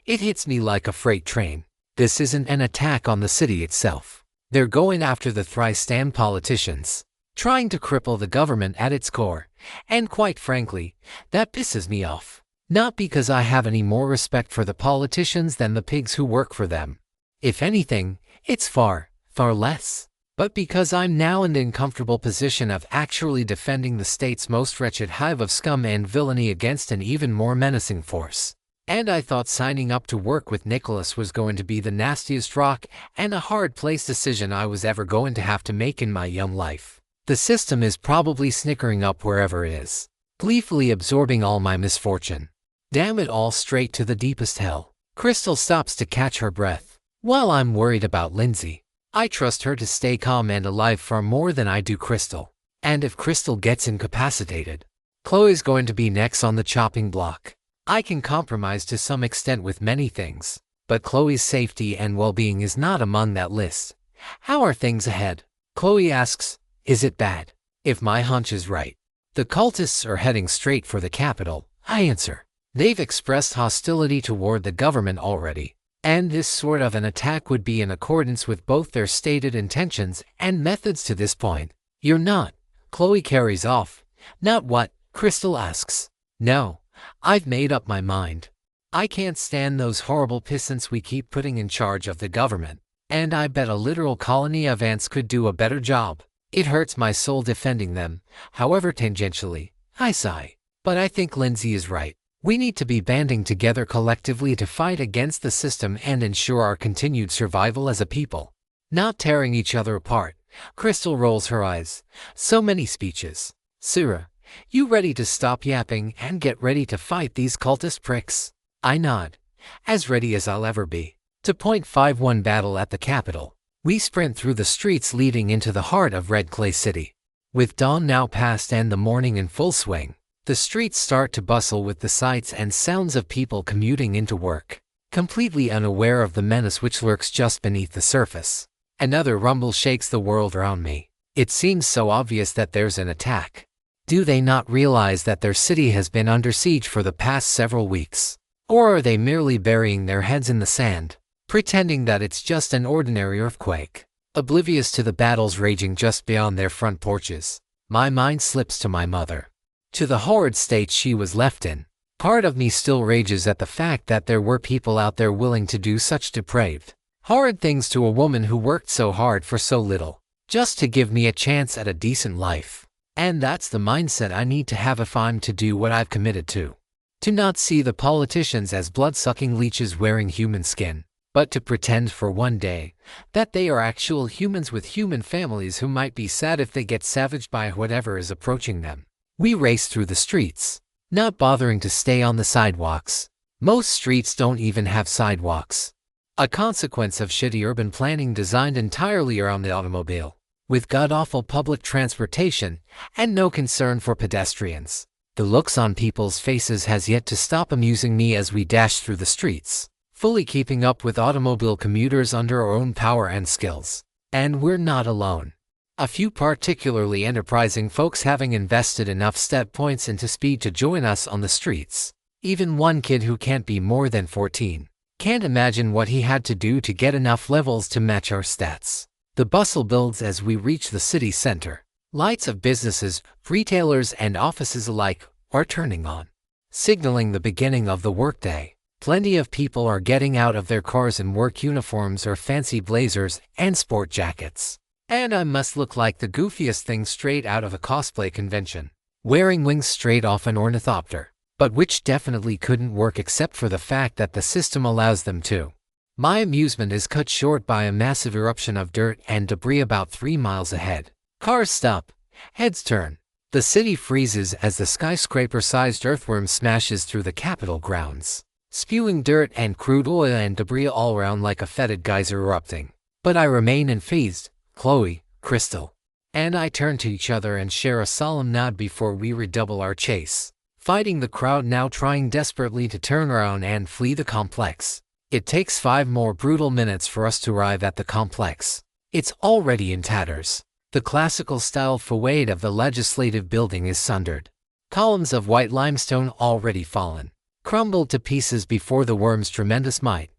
it hits me like a freight train. This isn't an attack on the city itself. They're going after the thrice-damned politicians, trying to cripple the government at its core, and quite frankly, that pisses me off. Not because I have any more respect for the politicians than the pigs who work for them. If anything, it's far, far less. But because I'm now in the uncomfortable position of actually defending the state's most wretched hive of scum and villainy against an even more menacing force. And I thought signing up to work with Nicholas was going to be the nastiest rock and a hard-placed decision I was ever going to have to make in my young life. The system is probably snickering up wherever it is, gleefully absorbing all my misfortune. Damn it all, straight to the deepest hell. Crystal stops to catch her breath. While I'm worried about Lindsay, I trust her to stay calm and alive far more than I do Crystal. And if Crystal gets incapacitated, Chloe's going to be next on the chopping block. I can compromise to some extent with many things, but Chloe's safety and well-being is not among that list. How are things ahead? Chloe asks, is it bad? If my hunch is right, the cultists are heading straight for the capital. I answer, they've expressed hostility toward the government already. And this sort of an attack would be in accordance with both their stated intentions and methods to this point. You're not. Chloe carries off. Not what? Crystal asks. No, I've made up my mind. I can't stand those horrible pissants we keep putting in charge of the government. And I bet a literal colony of ants could do a better job. It hurts my soul defending them, however tangentially. I sigh. But I think Lindsay is right. We need to be banding together collectively to fight against the system and ensure our continued survival as a people. Not tearing each other apart. Crystal rolls her eyes. So many speeches. Sura, you ready to stop yapping and get ready to fight these cultist pricks? I nod. As ready as I'll ever be. To .51 battle at the capital. We sprint through the streets leading into the heart of Red Clay City. With dawn now past and the morning in full swing, the streets start to bustle with the sights and sounds of people commuting into work, completely unaware of the menace which lurks just beneath the surface. Another rumble shakes the world around me. It seems so obvious that there's an attack. Do they not realize that their city has been under siege for the past several weeks? Or are they merely burying their heads in the sand, pretending that it's just an ordinary earthquake, oblivious to the battles raging just beyond their front porches? My mind slips to my mother. to the horrid state she was left in. Part of me still rages at the fact that there were people out there willing to do such depraved, horrid things to a woman who worked so hard for so little, just to give me a chance at a decent life. And that's the mindset I need to have if I'm to do what I've committed to. To not see the politicians as blood-sucking leeches wearing human skin, but to pretend for one day that they are actual humans with human families who might be sad if they get savaged by whatever is approaching them. We race through the streets, not bothering to stay on the sidewalks. Most streets don't even have sidewalks. A consequence of shitty urban planning designed entirely around the automobile, with god-awful public transportation and no concern for pedestrians. The looks on people's faces has yet to stop amusing me as we dash through the streets, fully keeping up with automobile commuters under our own power and skills. And we're not alone. A few particularly enterprising folks having invested enough step points into speed to join us on the streets. Even one kid who can't be more than 14. Can't imagine what he had to do to get enough levels to match our stats. The bustle builds as we reach the city center. Lights of businesses, retailers, and offices alike are turning on, signaling the beginning of the workday. Plenty of people are getting out of their cars in work uniforms or fancy blazers and sport jackets. And I must look like the goofiest thing straight out of a cosplay convention, wearing wings straight off an ornithopter, but which definitely couldn't work except for the fact that the system allows them to. My amusement is cut short by a massive eruption of dirt and debris about 3 miles ahead. Cars stop, heads turn. The city freezes as the skyscraper-sized earthworm smashes through the Capitol grounds, spewing dirt and crude oil and debris all around like a fetid geyser erupting. But I remain unfazed. Chloe, Crystal, and I turn to each other and share a solemn nod before we redouble our chase, fighting the crowd now trying desperately to turn around and flee the complex. It takes 5 more brutal minutes for us to arrive at the complex. It's already in tatters. The classical-style facade of the legislative building is sundered. Columns of white limestone already fallen, crumbled to pieces before the worm's tremendous might,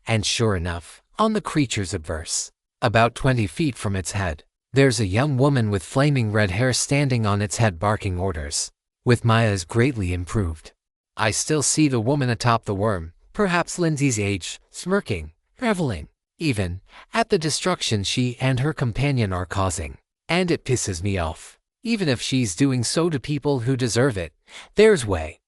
and sure enough, on the creature's obverse, about 20 feet from its head, there's a young woman with flaming red hair standing on its head barking orders. With my eyes greatly improved, I still see the woman atop the worm, perhaps Lindsay's age, smirking, reveling, even, at the destruction she and her companion are causing. And it pisses me off. Even if she's doing so to people who deserve it, there's way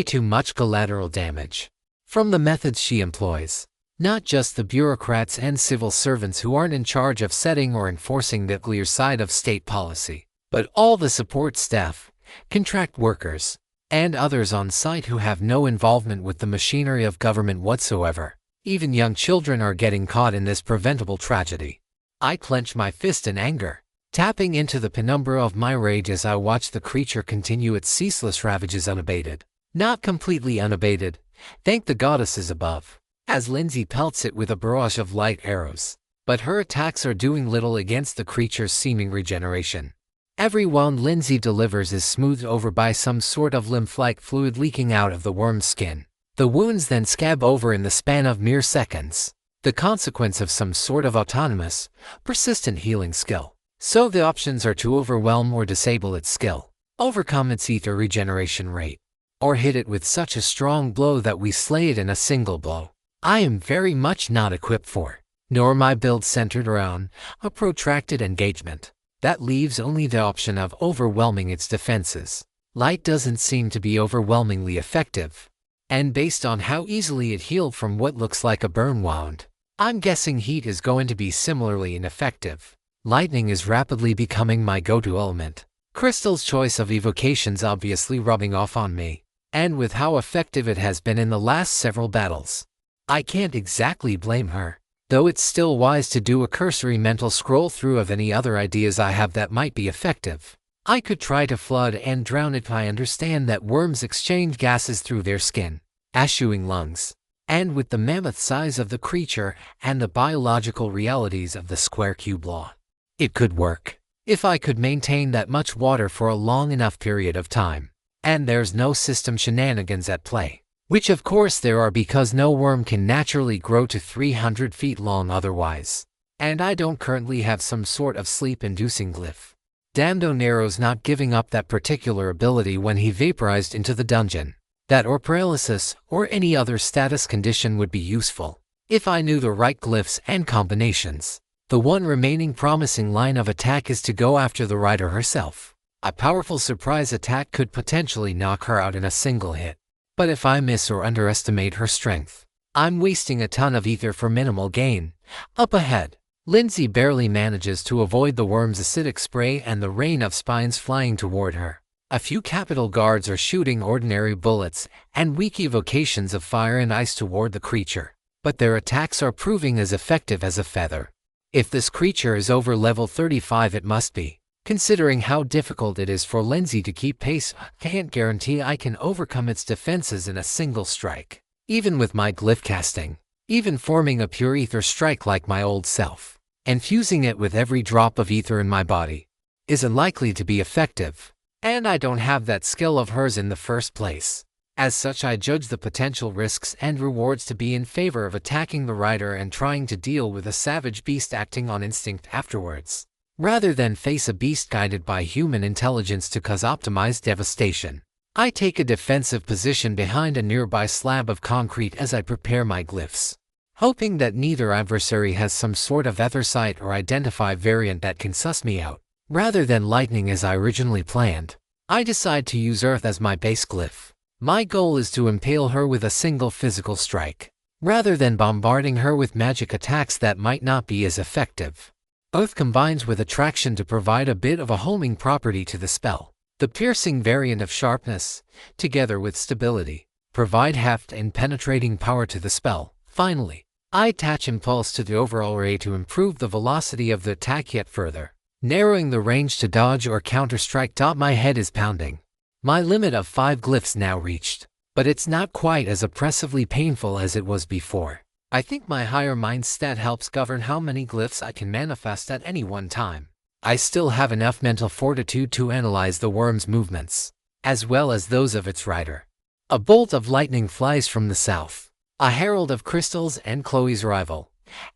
too much collateral damage from the methods she employs. Not just the bureaucrats and civil servants who aren't in charge of setting or enforcing the clear side of state policy, but all the support staff, contract workers, and others on site who have no involvement with the machinery of government whatsoever. Even young children are getting caught in this preventable tragedy. I clench my fist in anger, tapping into the penumbra of my rage as I watch the creature continue its ceaseless ravages unabated. Not completely unabated, thank the goddesses above, as Lindsay pelts it with a barrage of light arrows. But her attacks are doing little against the creature's seeming regeneration. Every wound Lindsay delivers is smoothed over by some sort of lymph-like fluid leaking out of the worm's skin. The wounds then scab over in the span of mere seconds, the consequence of some sort of autonomous, persistent healing skill. So the options are to overwhelm or disable its skill, overcome its ether regeneration rate, or hit it with such a strong blow that we slay it in a single blow. I am very much not equipped for, nor my build centered around, a protracted engagement. That leaves only the option of overwhelming its defenses. Light doesn't seem to be overwhelmingly effective, and based on how easily it healed from what looks like a burn wound, I'm guessing heat is going to be similarly ineffective. Lightning is rapidly becoming my go-to element. Crystal's choice of evocations obviously rubbing off on me, and with how effective it has been in the last several battles, I can't exactly blame her, though it's still wise to do a cursory mental scroll through of any other ideas I have that might be effective. I could try to flood and drown it. I understand that worms exchange gases through their skin, eschewing lungs, and with the mammoth size of the creature and the biological realities of the square cube law, it could work. If I could maintain that much water for a long enough period of time, and there's no system shenanigans at play, which of course there are because no worm can naturally grow to 300 feet long otherwise, and I don't currently have some sort of sleep-inducing glyph. Damned Nero's not giving up that particular ability when he vaporized into the dungeon. That or paralysis or any other status condition would be useful if I knew the right glyphs and combinations. The one remaining promising line of attack is to go after the writer herself. A powerful surprise attack could potentially knock her out in a single hit. But if I miss or underestimate her strength, I'm wasting a ton of ether for minimal gain. Up ahead, Lindsay barely manages to avoid the worm's acidic spray and the rain of spines flying toward her. A few capital guards are shooting ordinary bullets and weak evocations of fire and ice toward the creature, but their attacks are proving as effective as a feather. If this creature is over level 35, it must be, considering how difficult it is for Lindsay to keep pace. I can't guarantee I can overcome its defenses in a single strike, even with my glyph casting. Even forming a pure ether strike like my old self, and fusing it with every drop of ether in my body, is unlikely to be effective, and I don't have that skill of hers in the first place. As such, I judge the potential risks and rewards to be in favor of attacking the writer and trying to deal with a savage beast acting on instinct afterwards, rather than face a beast guided by human intelligence to cause optimized devastation. I take a defensive position behind a nearby slab of concrete as I prepare my glyphs, hoping that neither adversary has some sort of ether sight or identify variant that can suss me out. Rather than lightning as I originally planned, I decide to use earth as my base glyph. My goal is to impale her with a single physical strike, rather than bombarding her with magic attacks that might not be as effective. Earth combines with attraction to provide a bit of a homing property to the spell. The piercing variant of sharpness, together with stability, provide heft and penetrating power to the spell. Finally, I attach impulse to the overall array to improve the velocity of the attack yet further, narrowing the range to dodge or counter-strike. My head is pounding. My limit of 5 glyphs now reached, but it's not quite as oppressively painful as it was before. I think my higher mind stat helps govern how many glyphs I can manifest at any one time. I still have enough mental fortitude to analyze the worm's movements, as well as those of its rider. A bolt of lightning flies from the south, a herald of crystals and Chloe's rival,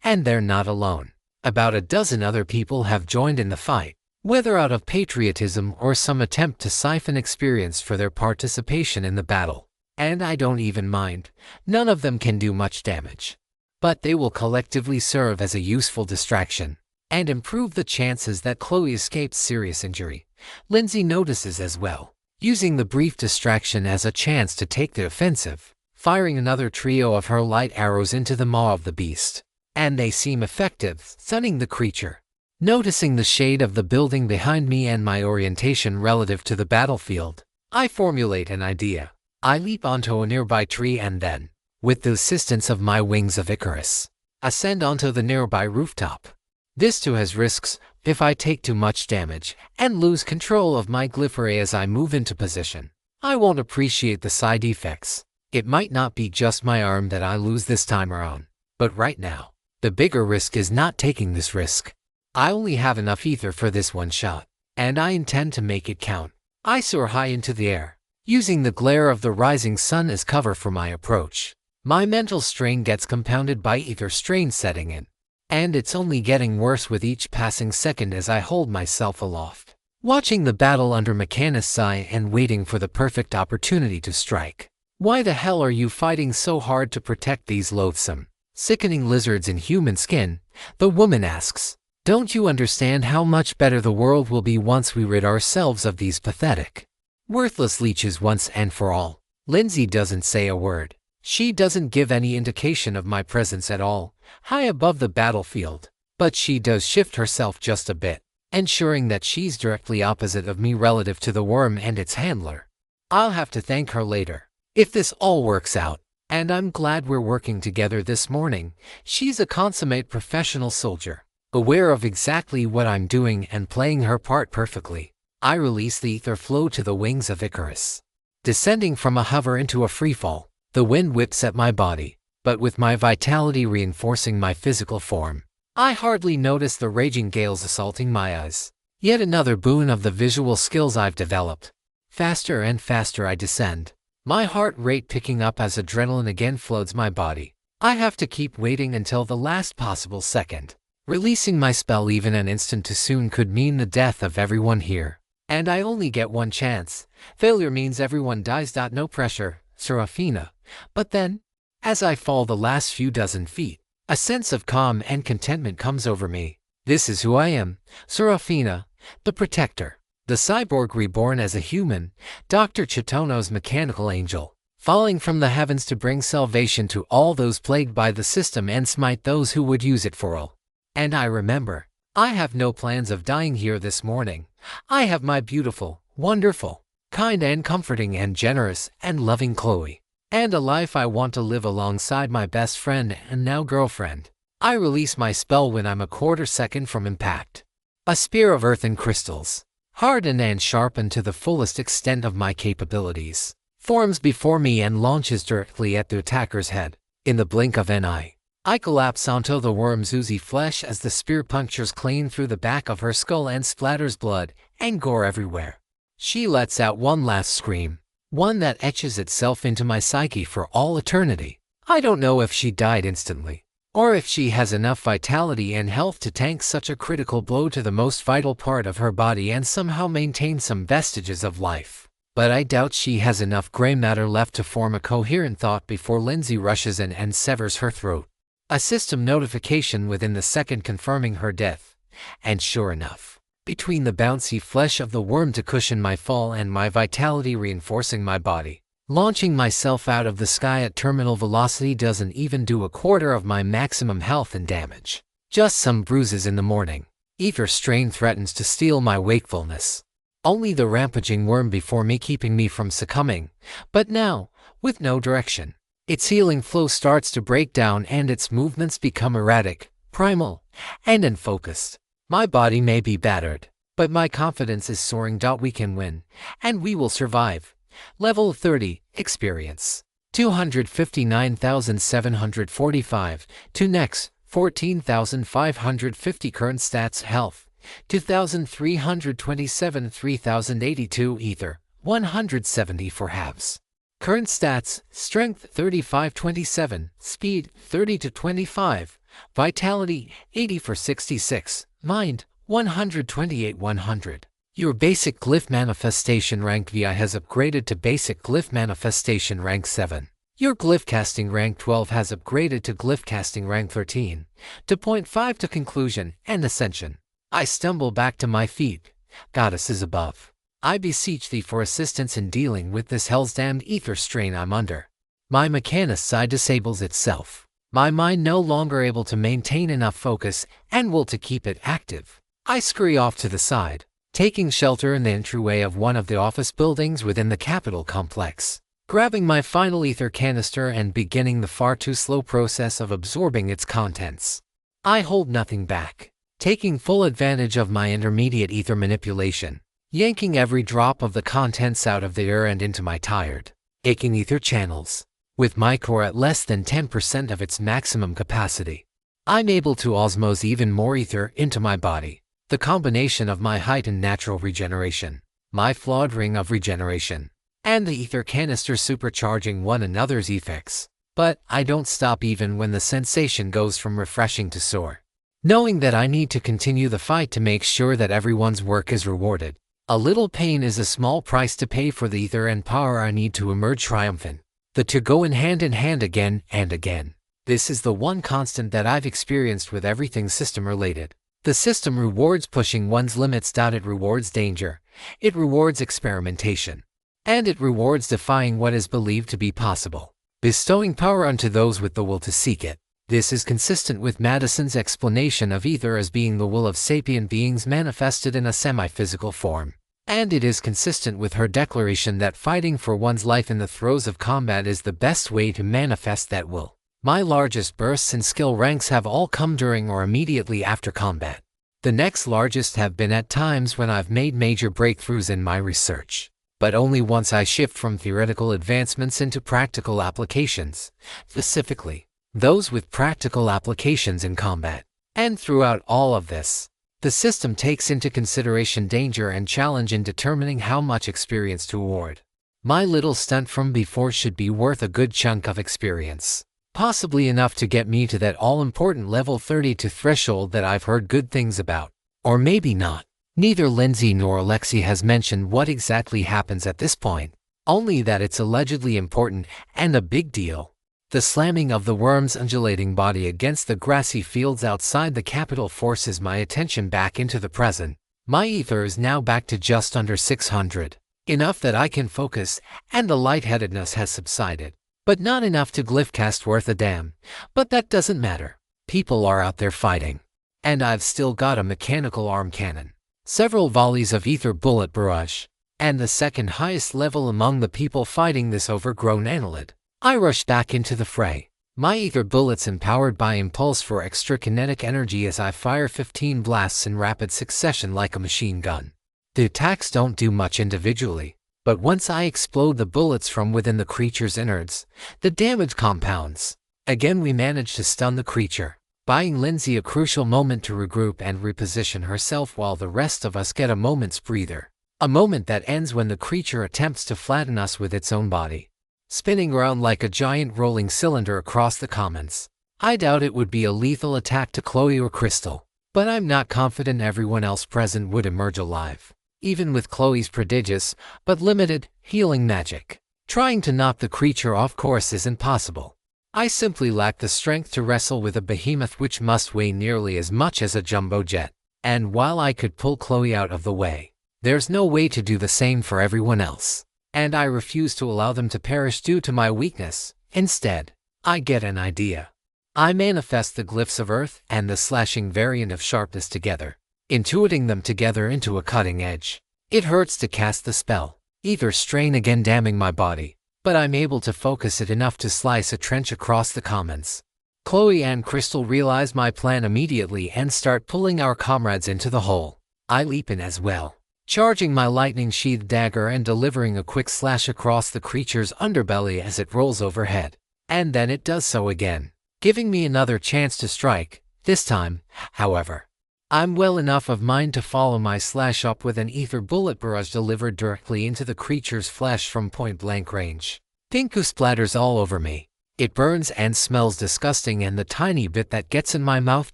and they're not alone. About a dozen other people have joined in the fight, whether out of patriotism or some attempt to siphon experience for their participation in the battle. And I don't even mind, none of them can do much damage. But they will collectively serve as a useful distraction, and improve the chances that Chloe escapes serious injury. Lindsay notices as well, using the brief distraction as a chance to take the offensive, firing another trio of her light arrows into the maw of the beast. And they seem effective, stunning the creature. Noticing the shade of the building behind me and my orientation relative to the battlefield, I formulate an idea. I leap onto a nearby tree and then, with the assistance of my wings of Icarus, ascend onto the nearby rooftop. This too has risks. If I take too much damage and lose control of my glyph array as I move into position, I won't appreciate the side effects. It might not be just my arm that I lose this time around, but right now, the bigger risk is not taking this risk. I only have enough ether for this one shot, and I intend to make it count. I soar high into the air, using the glare of the rising sun as cover for my approach. My mental strain gets compounded by ether strain setting in, and it's only getting worse with each passing second as I hold myself aloft, watching the battle under Mechanist's eye and waiting for the perfect opportunity to strike. Why the hell are you fighting so hard to protect these loathsome, sickening lizards in human skin? The woman asks. Don't you understand how much better the world will be once we rid ourselves of these pathetic, worthless leeches once and for all? Lindsay doesn't say a word. She doesn't give any indication of my presence at all, high above the battlefield, but she does shift herself just a bit, ensuring that she's directly opposite of me relative to the worm and its handler. I'll have to thank her later, if this all works out, and I'm glad we're working together this morning. She's a consummate professional soldier, aware of exactly what I'm doing and playing her part perfectly. I release the ether flow to the wings of Icarus, descending from a hover into a freefall. The wind whips at my body, but with my vitality reinforcing my physical form, I hardly notice the raging gales assaulting my eyes. Yet another boon of the visual skills I've developed. Faster and faster I descend, my heart rate picking up as adrenaline again floods my body. I have to keep waiting until the last possible second, Releasing my spell even an instant too soon could mean the death of everyone here. And I only get one chance. Failure means everyone dies. No pressure, Seraphina. But then, as I fall the last few dozen feet, a sense of calm and contentment comes over me. This is who I am, Seraphina, the protector, the cyborg reborn as a human, Dr. Chitono's mechanical angel, falling from the heavens to bring salvation to all those plagued by the system and smite those who would use it for all. And I remember, I have no plans of dying here this morning. I have my beautiful, wonderful, kind and comforting and generous and loving Chloe, and a life I want to live alongside my best friend and now girlfriend. I release my spell when I'm a quarter second from impact. A spear of earth and crystals, hardened and sharpened to the fullest extent of my capabilities, forms before me and launches directly at the attacker's head. In the blink of an eye, I collapse onto the worm's oozy flesh as the spear punctures clean through the back of her skull and splatters blood and gore everywhere. She lets out one last scream, one that etches itself into my psyche for all eternity. I don't know if she died instantly, or if she has enough vitality and health to tank such a critical blow to the most vital part of her body and somehow maintain some vestiges of life. But I doubt she has enough gray matter left to form a coherent thought before Lindsay rushes in and severs her throat. A system notification within the second confirming her death, and sure enough, between the bouncy flesh of the worm to cushion my fall and my vitality reinforcing my body, launching myself out of the sky at terminal velocity doesn't even do a quarter of my maximum health and damage. Just some bruises in the morning. Ether strain threatens to steal my wakefulness. Only the rampaging worm before me keeping me from succumbing, but now, with no direction. Its healing flow starts to break down and its movements become erratic, primal, and unfocused. My body may be battered, but my confidence is soaring. We can win, and we will survive. Level 30, Experience, 259,745, to next, 14,550 current stats. Health, 2,327, 3,082 Ether, 170 for halves. Current stats, Strength 35-27, Speed 30-25, Vitality 80 for 66, Mind 128-100. Your basic glyph manifestation rank VI has upgraded to basic glyph manifestation rank 7. Your glyph casting rank 12 has upgraded to glyph casting rank 13, to point 5 to conclusion and ascension. I stumble back to my feet. Goddesses above, I beseech thee for assistance in dealing with this hell's damned ether strain I'm under. My mechanist side disables itself. My mind no longer able to maintain enough focus and will to keep it active. I scurry off to the side, taking shelter in the entryway of one of the office buildings within the Capitol complex, grabbing my final ether canister and beginning the far too slow process of absorbing its contents. I hold nothing back, taking full advantage of my intermediate ether manipulation, yanking every drop of the contents out of the air and into my tired, aching ether channels. With my core at less than 10% of its maximum capacity, I'm able to osmose even more ether into my body. The combination of my heightened natural regeneration, my flawed ring of regeneration, and the ether canister supercharging one another's effects. But I don't stop even when the sensation goes from refreshing to sore, knowing that I need to continue the fight to make sure that everyone's work is rewarded. A little pain is a small price to pay for the ether and power I need to emerge triumphant. The two go in hand again and again. This is the one constant that I've experienced with everything system-related. The system rewards pushing one's limits. It rewards danger, it rewards experimentation, and it rewards defying what is believed to be possible, bestowing power unto those with the will to seek it. This is consistent with Madison's explanation of ether as being the will of sapient beings manifested in a semi-physical form. And it is consistent with her declaration that fighting for one's life in the throes of combat is the best way to manifest that will. My largest bursts in skill ranks have all come during or immediately after combat. The next largest have been at times when I've made major breakthroughs in my research, but only once I shift from theoretical advancements into practical applications, specifically those with practical applications in combat. And throughout all of this, the system takes into consideration danger and challenge in determining how much experience to award. My little stunt from before should be worth a good chunk of experience. Possibly enough to get me to that all-important level 32 threshold that I've heard good things about. Or maybe not. Neither Lindsay nor Alexi has mentioned what exactly happens at this point, only that it's allegedly important and a big deal. The slamming of the worm's undulating body against the grassy fields outside the capital forces my attention back into the present. My ether is now back to just under 600. Enough that I can focus, and the lightheadedness has subsided. But not enough to glyphcast worth a damn. But that doesn't matter. People are out there fighting. And I've still got a mechanical arm cannon, several volleys of ether bullet barrage, and the second highest level among the people fighting this overgrown annelid. I rush back into the fray, my ether bullets empowered by impulse for extra kinetic energy as I fire 15 blasts in rapid succession like a machine gun. The attacks don't do much individually, but once I explode the bullets from within the creature's innards, the damage compounds. Again we manage to stun the creature, buying Lindsay a crucial moment to regroup and reposition herself while the rest of us get a moment's breather. A moment that ends when the creature attempts to flatten us with its own body, spinning around like a giant rolling cylinder across the commons. I doubt it would be a lethal attack to Chloe or Crystal, but I'm not confident everyone else present would emerge alive, even with Chloe's prodigious, but limited, healing magic. Trying to knock the creature off course isn't possible. I simply lack the strength to wrestle with a behemoth which must weigh nearly as much as a jumbo jet. And while I could pull Chloe out of the way, there's no way to do the same for everyone else. And I refuse to allow them to perish due to my weakness. Instead, I get an idea. I manifest the glyphs of earth and the slashing variant of sharpness together, intuiting them together into a cutting edge. It hurts to cast the spell, ether strain again damning my body, but I'm able to focus it enough to slice a trench across the commons. Chloe and Crystal realize my plan immediately and start pulling our comrades into the hole. I leap in as well, charging my lightning-sheathed dagger and delivering a quick slash across the creature's underbelly as it rolls overhead. And then it does so again, giving me another chance to strike. This time, however, I'm well enough of mind to follow my slash up with an ether bullet barrage delivered directly into the creature's flesh from point-blank range. Pink goo splatters all over me. It burns and smells disgusting, and the tiny bit that gets in my mouth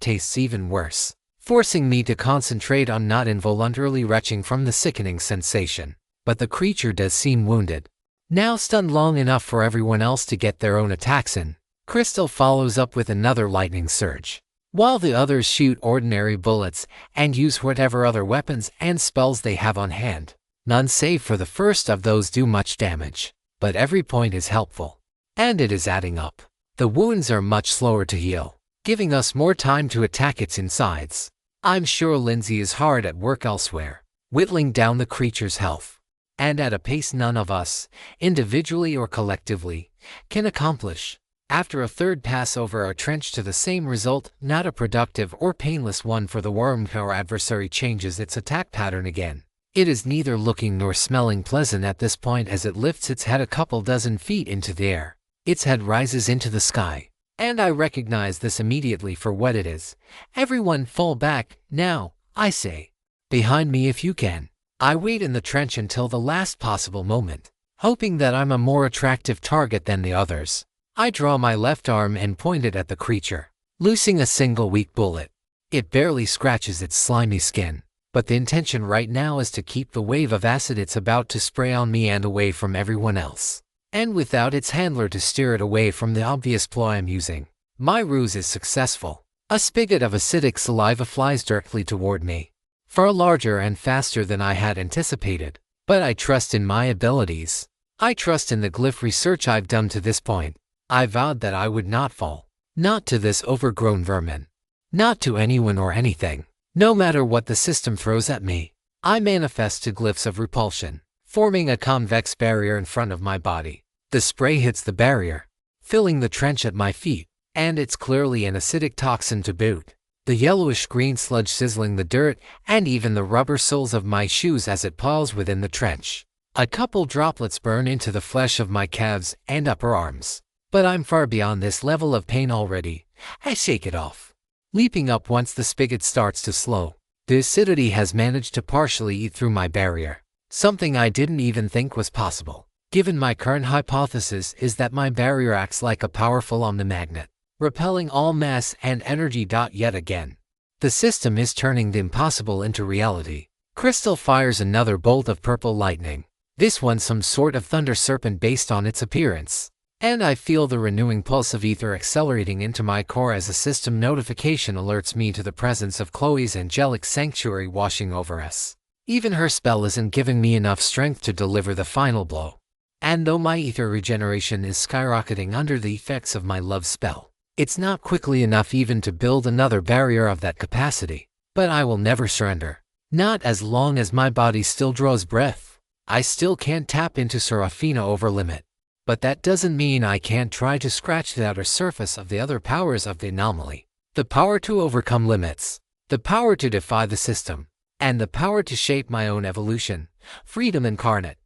tastes even worse, forcing me to concentrate on not involuntarily retching from the sickening sensation. But the creature does seem wounded. Now stunned long enough for everyone else to get their own attacks in, Crystal follows up with another lightning surge, while the others shoot ordinary bullets and use whatever other weapons and spells they have on hand. None save for the first of those do much damage, but every point is helpful. And it is adding up. The wounds are much slower to heal, giving us more time to attack its insides. I'm sure Lindsay is hard at work elsewhere, whittling down the creature's health, and at a pace none of us, individually or collectively, can accomplish. After a third pass over our trench to the same result, not a productive or painless one, for the worm, our adversary changes its attack pattern again. It is neither looking nor smelling pleasant at this point as it lifts its head a couple dozen feet into the air. Its head rises into the sky, and I recognize this immediately for what it is. Everyone fall back, now, I say. Behind me if you can. I wait in the trench until the last possible moment, hoping that I'm a more attractive target than the others. I draw my left arm and point it at the creature, loosing a single weak bullet. It barely scratches its slimy skin, but the intention right now is to keep the wave of acid it's about to spray on me and away from everyone else. And without its handler to steer it away from the obvious ploy I'm using, my ruse is successful. A spigot of acidic saliva flies directly toward me, far larger and faster than I had anticipated. But I trust in my abilities. I trust in the glyph research I've done to this point. I vowed that I would not fall. Not to this overgrown vermin. Not to anyone or anything. No matter what the system throws at me. I manifest to glyphs of repulsion, forming a convex barrier in front of my body. The spray hits the barrier, filling the trench at my feet, and it's clearly an acidic toxin to boot. The yellowish-green sludge sizzling the dirt and even the rubber soles of my shoes as it piles within the trench. A couple droplets burn into the flesh of my calves and upper arms. But I'm far beyond this level of pain already. I shake it off, leaping up once the spigot starts to slow. The acidity has managed to partially eat through my barrier, something I didn't even think was possible. given my current hypothesis is that my barrier acts like a powerful omnimagnet, repelling all mass and energy. Yet again, the system is turning the impossible into reality. Crystal fires another bolt of purple lightning, this one some sort of thunder serpent based on its appearance. And I feel the renewing pulse of ether accelerating into my core as a system notification alerts me to the presence of Chloe's angelic sanctuary washing over us. Even her spell isn't giving me enough strength to deliver the final blow. And though my ether regeneration is skyrocketing under the effects of my love spell, it's not quickly enough even to build another barrier of that capacity. But I will never surrender. Not as long as my body still draws breath. I still can't tap into Seraphina over limit. But that doesn't mean I can't try to scratch the outer surface of the other powers of the anomaly. The power to overcome limits, the power to defy the system, and the power to shape my own evolution, freedom incarnate.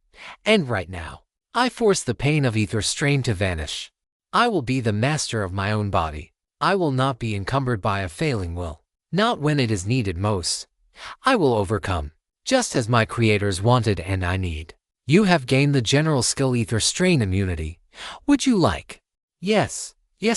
And right now, I force the pain of ether strain to vanish. I will be the master of my own body. I will not be encumbered by a failing will. Not when it is needed most. I will overcome, just as my creators wanted and I need. You have gained the general skill ether strain immunity. Would you like? Yes,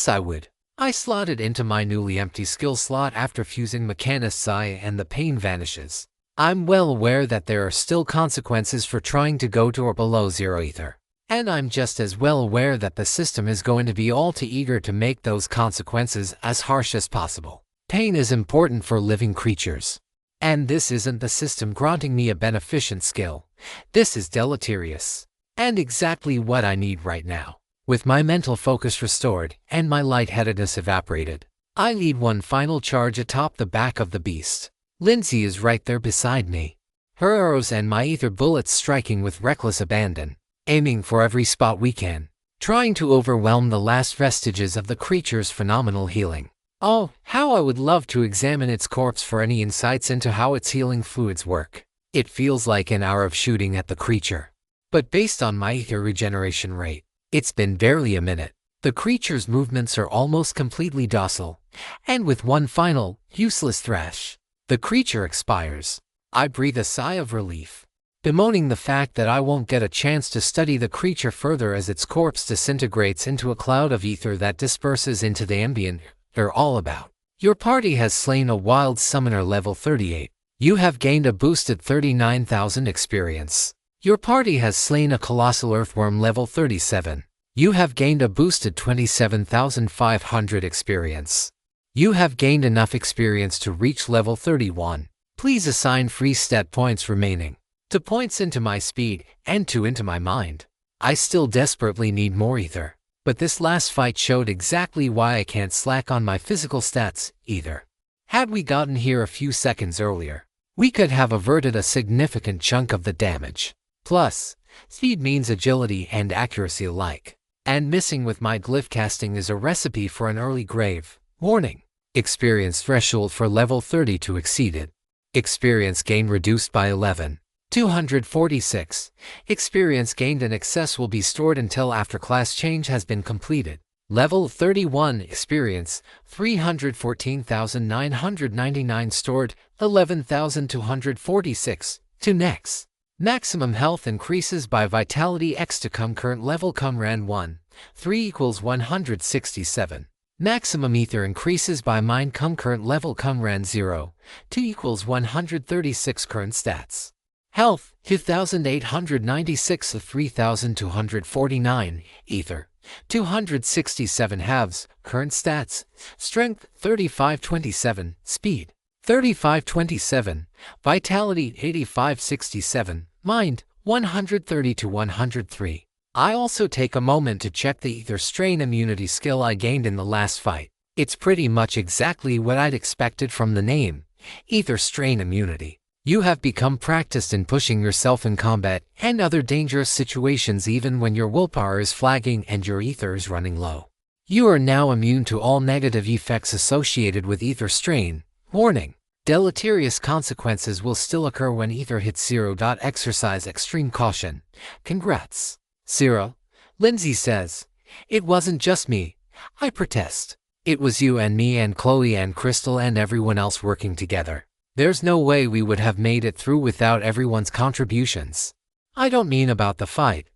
I would. I slot it into my newly empty skill slot after fusing Mechanist MC and the pain vanishes. I'm well aware that there are still consequences for trying to go to or below zero ether. And I'm just as well aware that the system is going to be all too eager to make those consequences as harsh as possible. Pain is important for living creatures. And this isn't the system granting me a beneficent skill. This is deleterious. And exactly what I need right now. With my mental focus restored and my lightheadedness evaporated, I lead one final charge atop the back of the beast. Lindsay is right there beside me. Her arrows and my ether bullets striking with reckless abandon, aiming for every spot we can, trying to overwhelm the last vestiges of the creature's phenomenal healing. Oh, how I would love to examine its corpse for any insights into how its healing fluids work. It feels like an hour of shooting at the creature. But based on my ether regeneration rate, it's been barely a minute. The creature's movements are almost completely docile, and with one final, useless thrash, the creature expires. I breathe a sigh of relief, bemoaning the fact that I won't get a chance to study the creature further as its corpse disintegrates into a cloud of ether that disperses into the ambient. They're all about. Your party has slain a wild summoner level 38. You have gained a boosted 39,000 experience. Your party has slain a colossal earthworm level 37. You have gained a boosted 27,500 experience. You have gained enough experience to reach level 31. Please assign free stat points remaining. 2 points into my speed and 2 into my mind. I still desperately need more ether. But this last fight showed exactly why I can't slack on my physical stats, either. Had we gotten here a few seconds earlier, we could have averted a significant chunk of the damage. Plus, speed means agility and accuracy alike. And missing with my glyph casting is a recipe for an early grave. Warning. Experience threshold for level 32 exceeded. Experience gain reduced by 11. 246. Experience gained in excess will be stored until after class change has been completed. Level 31 experience 314,999 stored, 11,246. To next. Maximum health increases by vitality x to come current level come ran 1. 3 equals 167. Maximum ether increases by mind come current level come ran 0. 2 equals 136 current stats. Health, 2,896 of 3,249, Ether, 267 halves, current stats, Strength, 3527, Speed, 3527, Vitality, 8567, Mind, 130 to 103. I also take a moment to check the Ether Strain immunity skill I gained in the last fight. It's pretty much exactly what I'd expected from the name, Ether Strain immunity. You have become practiced in pushing yourself in combat and other dangerous situations even when your willpower is flagging and your ether is running low. You are now immune to all negative effects associated with ether strain. Warning: deleterious consequences will still occur when ether hits 0. Exercise extreme caution. Congrats. Zero. Lindsay says, "It wasn't just me. I protest. It was you and me and Chloe and Crystal and everyone else working together. There's no way we would have made it through without everyone's contributions. I don't mean about the fight.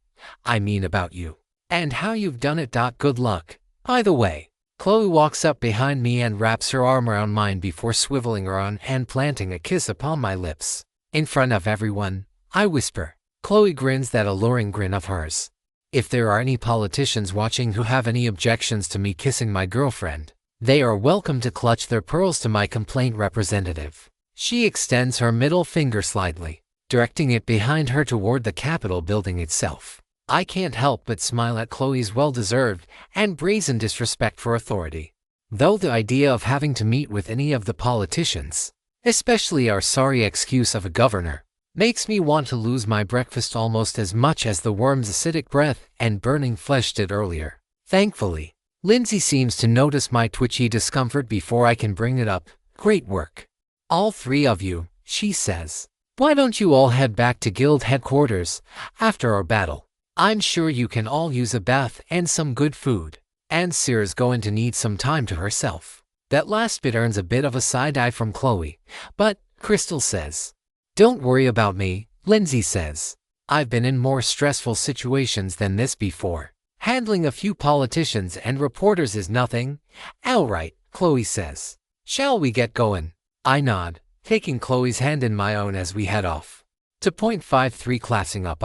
I mean about you. And how you've done it. Good luck. By the way. Chloe walks up behind me and wraps her arm around mine before swiveling around and planting a kiss upon my lips. In front of everyone, I whisper. Chloe grins that alluring grin of hers. If there are any politicians watching who have any objections to me kissing my girlfriend, they are welcome to clutch their pearls to my complaint representative. She extends her middle finger slightly, directing it behind her toward the Capitol building itself. I can't help but smile at Chloe's well-deserved and brazen disrespect for authority. Though the idea of having to meet with any of the politicians, especially our sorry excuse of a governor, makes me want to lose my breakfast almost as much as the worm's acidic breath and burning flesh did earlier. Thankfully, Lindsay seems to notice my twitchy discomfort before I can bring it up. Great work. All three of you, she says. Why don't you all head back to guild headquarters after our battle? I'm sure you can all use a bath and some good food. And Sera's going to need some time to herself. That last bit earns a bit of a side-eye from Chloe, but Crystal says, don't worry about me, Lindsay says. I've been in more stressful situations than this before. Handling a few politicians and reporters is nothing. All right, Chloe says. Shall we get going? I nod, taking Chloe's hand in my own as we head off. To point 53 classing up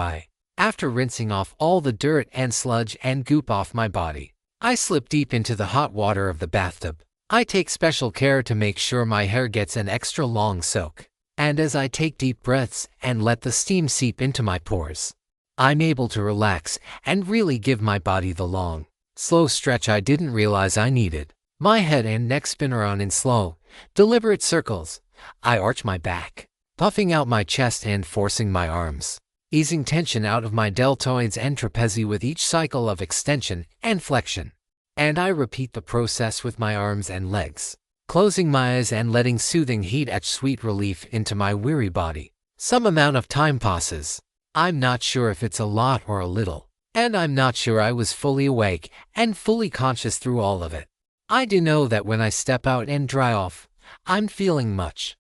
After rinsing off all the dirt and sludge and goop off my body, I slip deep into the hot water of the bathtub. I take special care to make sure my hair gets an extra long soak. And as I take deep breaths and let the steam seep into my pores, I'm able to relax and really give my body the long, slow stretch I didn't realize I needed. My head and neck spin around in slow, deliberate circles. I arch my back, puffing out my chest and forcing my arms, easing tension out of my deltoids and trapezi with each cycle of extension and flexion. And I repeat the process with my arms and legs, closing my eyes and letting soothing heat etch sweet relief into my weary body. Some amount of time passes. I'm not sure if it's a lot or a little, and I'm not sure I was fully awake and fully conscious through all of it. I do know that when I step out and dry off, I'm feeling much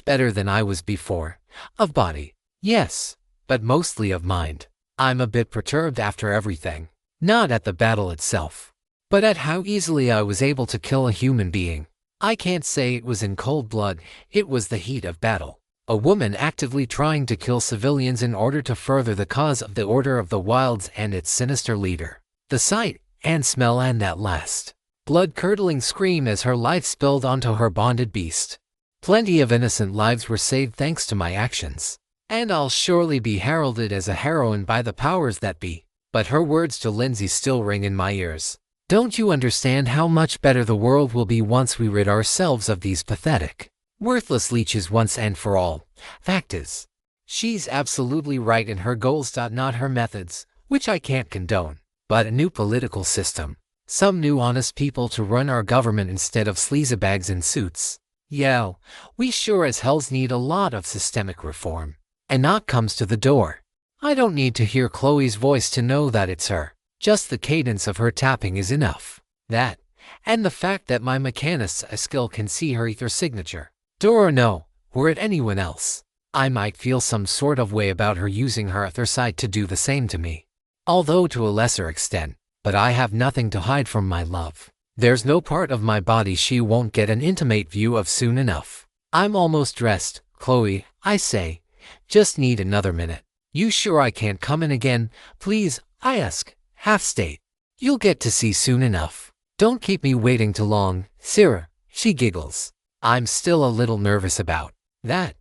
better than I was before. Of body, yes, but mostly of mind. I'm a bit perturbed after everything, not at the battle itself, but at how easily I was able to kill a human being. I can't say it was in cold blood, it was the heat of battle. A woman actively trying to kill civilians in order to further the cause of the Order of the Wilds and its sinister leader. The sight and smell and that last blood-curdling scream as her life spilled onto her bonded beast. Plenty of innocent lives were saved thanks to my actions. And I'll surely be heralded as a heroine by the powers that be. But her words to Lindsay still ring in my ears. Don't you understand how much better the world will be once we rid ourselves of these pathetic, worthless leeches once and for all? Fact is, she's absolutely right in her goals, not her methods, which I can't condone. But a new political system. Some new honest people to run our government instead of sleazebags in suits. Yeah, we sure as hells need a lot of systemic reform. A knock comes to the door. I don't need to hear Chloe's voice to know that it's her. Just the cadence of her tapping is enough. That, and the fact that my Mechanist skill can see her ether signature. Door or no, were it anyone else, I might feel some sort of way about her using her ether sight to do the same to me. Although to a lesser extent, but I have nothing to hide from my love. There's no part of my body she won't get an intimate view of soon enough. I'm almost dressed, Chloe, I say. Just need another minute. You sure I can't come in again, please? I ask, half-state. You'll get to see soon enough. Don't keep me waiting too long, Sera, she giggles. I'm still a little nervous about that.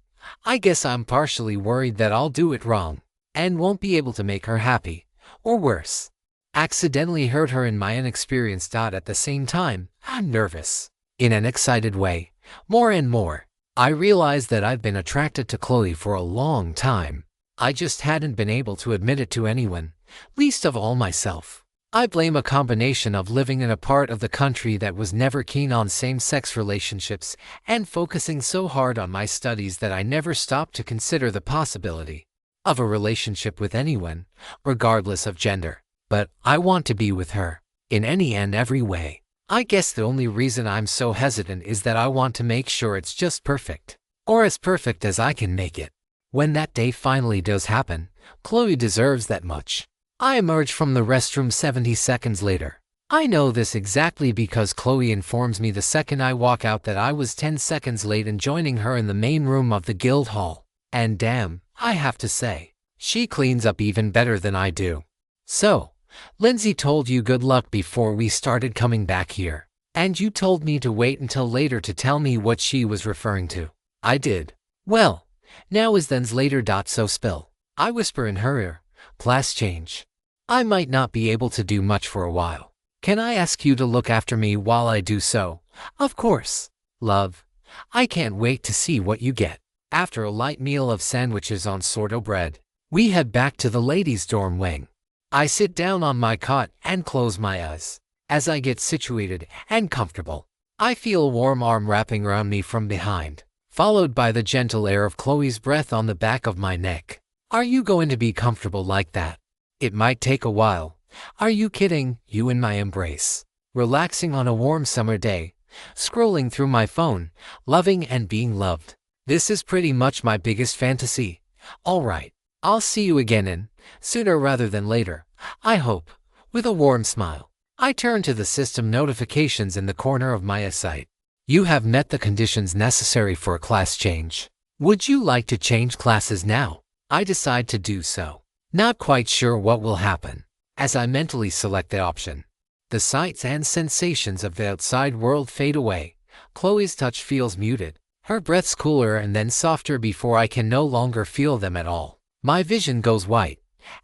I guess I'm partially worried that I'll do it wrong, and won't be able to make her happy, or worse, accidentally hurt her in my inexperience. At the same time, I'm nervous. In an excited way, more and more, I realize that I've been attracted to Chloe for a long time. I just hadn't been able to admit it to anyone, least of all myself. I blame a combination of living in a part of the country that was never keen on same-sex relationships and focusing so hard on my studies that I never stopped to consider the possibility of a relationship with anyone, regardless of gender. But I want to be with her, in any and every way. I guess the only reason I'm so hesitant is that I want to make sure it's just perfect, or as perfect as I can make it. When that day finally does happen, Chloe deserves that much. I emerge from the restroom 70 seconds later. I know this exactly because Chloe informs me the second I walk out that I was 10 seconds late in joining her in the main room of the guild hall. And damn, I have to say, she cleans up even better than I do. So, Lindsay told you good luck before we started coming back here. And you told me to wait until later to tell me what she was referring to. I did. Well, now is then's later. So spill. I whisper in her ear. Class change. I might not be able to do much for a while. Can I ask you to look after me while I do so? Of course. Love. I can't wait to see what you get. After a light meal of sandwiches on sourdough bread, we head back to the ladies' dorm wing. I sit down on my cot and close my eyes. As I get situated and comfortable, I feel a warm arm wrapping around me from behind, followed by the gentle air of Chloe's breath on the back of my neck. Are you going to be comfortable like that? It might take a while. Are you kidding? You in my embrace. Relaxing on a warm summer day, scrolling through my phone, loving and being loved. This is pretty much my biggest fantasy. Alright, I'll see you again in, sooner rather than later, I hope. With a warm smile, I turn to the system notifications in the corner of my eyesight. You have met the conditions necessary for a class change. Would you like to change classes now? I decide to do so. Not quite sure what will happen. As I mentally select the option, the sights and sensations of the outside world fade away. Chloe's touch feels muted. Her breath's cooler and then softer before I can no longer feel them at all. My vision goes white,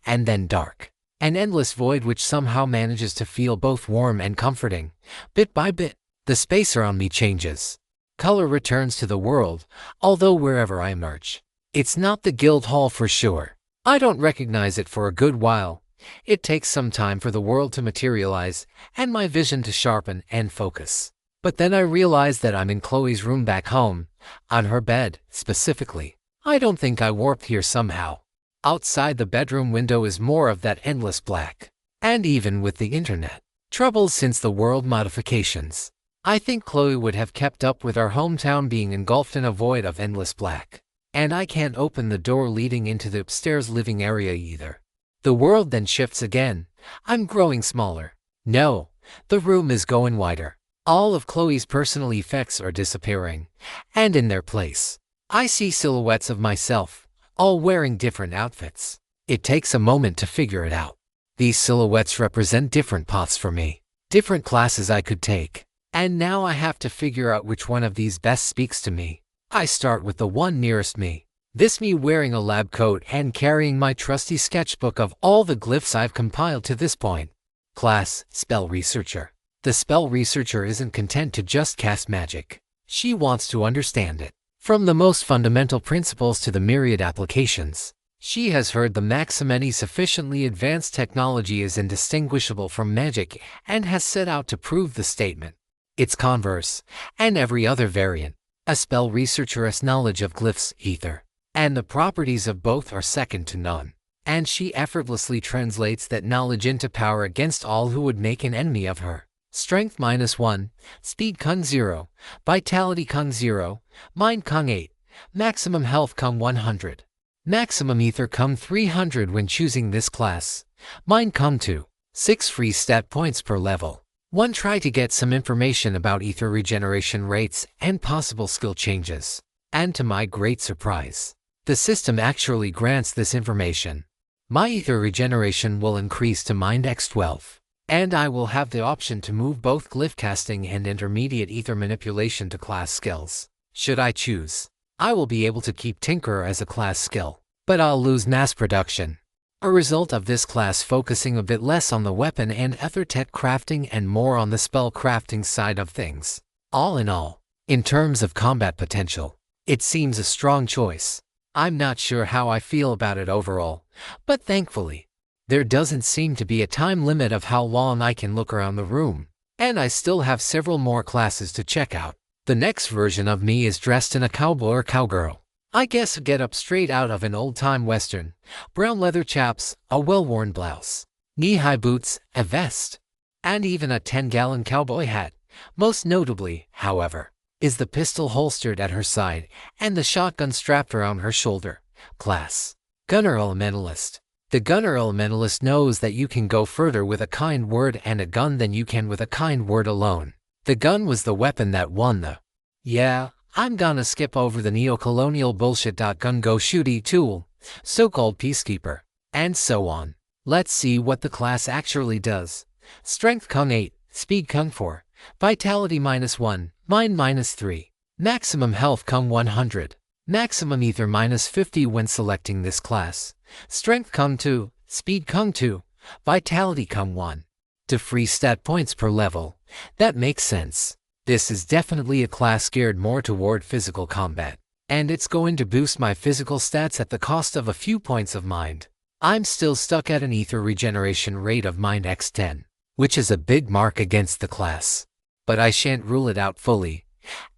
and then dark. An endless void which somehow manages to feel both warm and comforting. Bit by bit, the space around me changes. Color returns to the world, although wherever I emerge, it's not the guild hall for sure. I don't recognize it for a good while. It takes some time for the world to materialize and my vision to sharpen and focus. But then I realize that I'm in Chloe's room back home, on her bed, specifically. I don't think I warped here somehow. Outside the bedroom window is more of that endless black. And even with the internet troubles since the world modifications, I think Chloe would have kept up with our hometown being engulfed in a void of endless black. And I can't open the door leading into the upstairs living area either. The world then shifts again. I'm growing smaller. No, the room is going wider. All of Chloe's personal effects are disappearing, and in their place, I see silhouettes of myself, all wearing different outfits. It takes a moment to figure it out. These silhouettes represent different paths for me, different classes I could take, and now I have to figure out which one of these best speaks to me. I start with the one nearest me. This me wearing a lab coat and carrying my trusty sketchbook of all the glyphs I've compiled to this point. Class, Spell Researcher. The Spell Researcher isn't content to just cast magic. She wants to understand it. From the most fundamental principles to the myriad applications. She has heard the maxim any sufficiently advanced technology is indistinguishable from magic and has set out to prove the statement. Its converse, and every other variant. A spell researcher's knowledge of glyphs, ether, and the properties of both are second to none. And she effortlessly translates that knowledge into power against all who would make an enemy of her. Strength -1, Speed Kung 0, Vitality Kung 0, Mind Kung 8, Maximum Health Kung 100, Maximum Ether Kung 300 when choosing this class, Mind Kung 2, 6 free stat points per level. 1. Try to get some information about ether regeneration rates and possible skill changes. And to my great surprise, the system actually grants this information. My ether regeneration will increase to Mind X12. And I will have the option to move both glyph casting and intermediate ether manipulation to class skills. Should I choose, I will be able to keep Tinkerer as a class skill, but I'll lose mass production. A result of this class focusing a bit less on the weapon and ether tech crafting and more on the spell crafting side of things. All in all, in terms of combat potential, it seems a strong choice. I'm not sure how I feel about it overall, but thankfully, there doesn't seem to be a time limit of how long I can look around the room, and I still have several more classes to check out. The next version of me is dressed in a cowboy or cowgirl. I guess a get up straight out of an old-time western, brown leather chaps, a well-worn blouse, knee-high boots, a vest, and even a 10-gallon cowboy hat. Most notably, however, is the pistol holstered at her side and the shotgun strapped around her shoulder. Class, Gunner Elementalist. The gunner elementalist knows that you can go further with a kind word and a gun than you can with a kind word alone. The gun was the weapon that won the. Yeah, I'm gonna skip over the neo-colonial bullshit. Gun go shooty tool, so-called peacekeeper, and so on. Let's see what the class actually does. Strength Kung 8, Speed Kung 4, Vitality -1, Mind -3, Maximum Health Kung 100, Maximum Ether -50 when selecting this class. Strength Kung 2, Speed Kung 2, Vitality Kung 1. To free stat points per level. That makes sense. This is definitely a class geared more toward physical combat, and it's going to boost my physical stats at the cost of a few points of mind. I'm still stuck at an ether regeneration rate of Mind x10, which is a big mark against the class. But I shan't rule it out fully.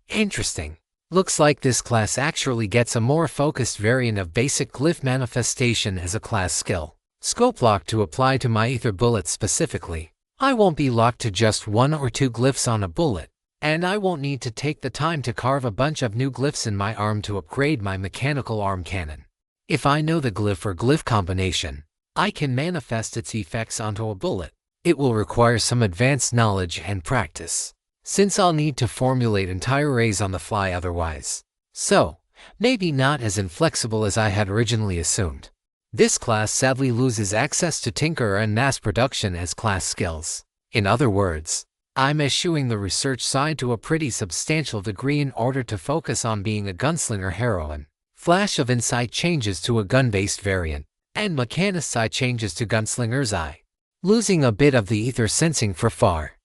Interesting. Looks like this class actually gets a more focused variant of basic glyph manifestation as a class skill. Scope lock to apply to my ether bullets specifically. I won't be locked to just 1 or 2 glyphs on a bullet, and I won't need to take the time to carve a bunch of new glyphs in my arm to upgrade my mechanical arm cannon. If I know the glyph or glyph combination, I can manifest its effects onto a bullet. It will require some advanced knowledge and practice, since I'll need to formulate entire arrays on the fly otherwise. So, maybe not as inflexible as I had originally assumed. This class sadly loses access to Tinkerer and mass production as class skills. In other words, I'm eschewing the research side to a pretty substantial degree in order to focus on being a gunslinger heroine. Flash of Insight changes to a gun-based variant, and Mechanist Eye changes to Gunslinger's Eye, losing a bit of the ether sensing for far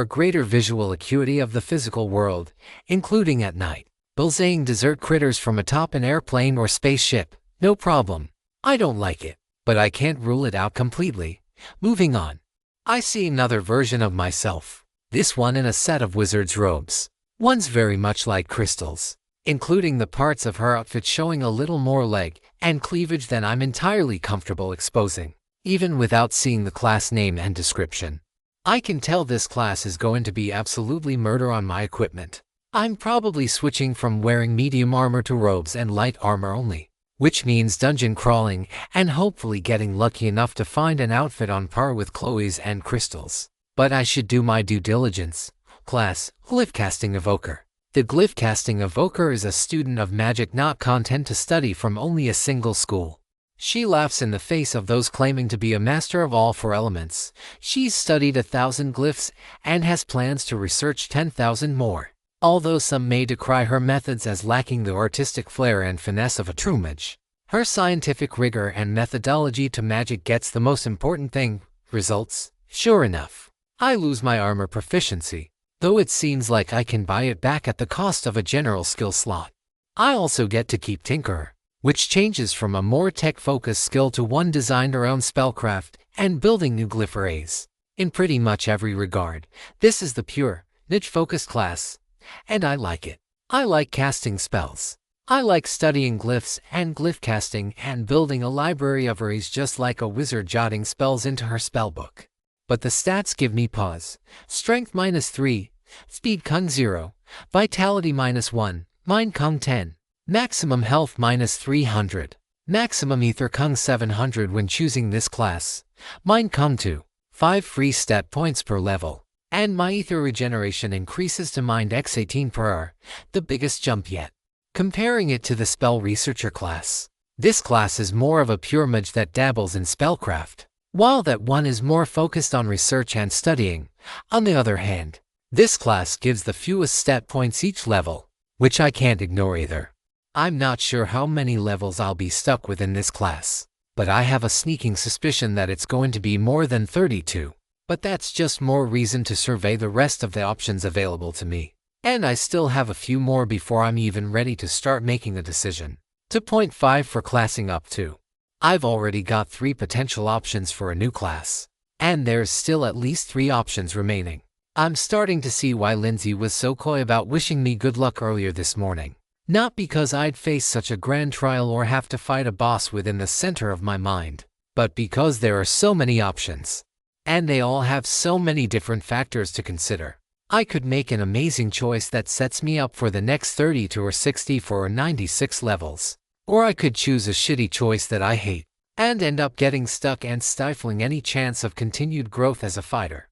greater visual acuity of the physical world, including at night. Bullseying desert critters from atop an airplane or spaceship, no problem. I don't like it, but I can't rule it out completely. Moving on. I see another version of myself, this one in a set of wizard's robes. One's very much like Crystal's, including the parts of her outfit showing a little more leg and cleavage than I'm entirely comfortable exposing, even without seeing the class name and description. I can tell this class is going to be absolutely murder on my equipment. I'm probably switching from wearing medium armor to robes and light armor only, which means dungeon crawling and hopefully getting lucky enough to find an outfit on par with Chloe's and Crystal's. But I should do my due diligence. Class, Glyph Casting Evoker. The Glyph Casting Evoker is a student of magic not content to study from only a single school. She laughs in the face of those claiming to be a master of all 4 elements. She's studied 1,000 glyphs and has plans to research 10,000 more. Although some may decry her methods as lacking the artistic flair and finesse of a true mage, her scientific rigor and methodology to magic gets the most important thing, results. Sure enough, I lose my armor proficiency, though it seems like I can buy it back at the cost of a general skill slot. I also get to keep Tinkerer, which changes from a more tech-focused skill to one designed around spellcraft and building new glyph arrays. In pretty much every regard, this is the pure, niche-focused class, and I like it. I like casting spells. I like studying glyphs and glyph casting and building a library of arrays just like a wizard jotting spells into her spellbook. But the stats give me pause. Strength -3, Speed Kung 0, Vitality -1, Mind Kung 10. Maximum Health -300, Maximum Ether Kung 700 when choosing this class, Mind Kung 2, 5 free stat points per level, and my Ether regeneration increases to Mind x18 per hour, the biggest jump yet. Comparing it to the Spell Researcher class, this class is more of a pure mage that dabbles in spellcraft, while that one is more focused on research and studying. On the other hand, this class gives the fewest stat points each level, which I can't ignore either. I'm not sure how many levels I'll be stuck with in this class, but I have a sneaking suspicion that it's going to be more than 32. But that's just more reason to survey the rest of the options available to me. And I still have a few more before I'm even ready to start making a decision. To point 5 for classing up to. I've already got 3 potential options for a new class, and there's still at least 3 options remaining. I'm starting to see why Lindsay was so coy about wishing me good luck earlier this morning. Not because I'd face such a grand trial or have to fight a boss within the center of my mind, but because there are so many options, and they all have so many different factors to consider. I could make an amazing choice that sets me up for the next 32 or 64 or 96 levels, or I could choose a shitty choice that I hate, and end up getting stuck and stifling any chance of continued growth as a fighter.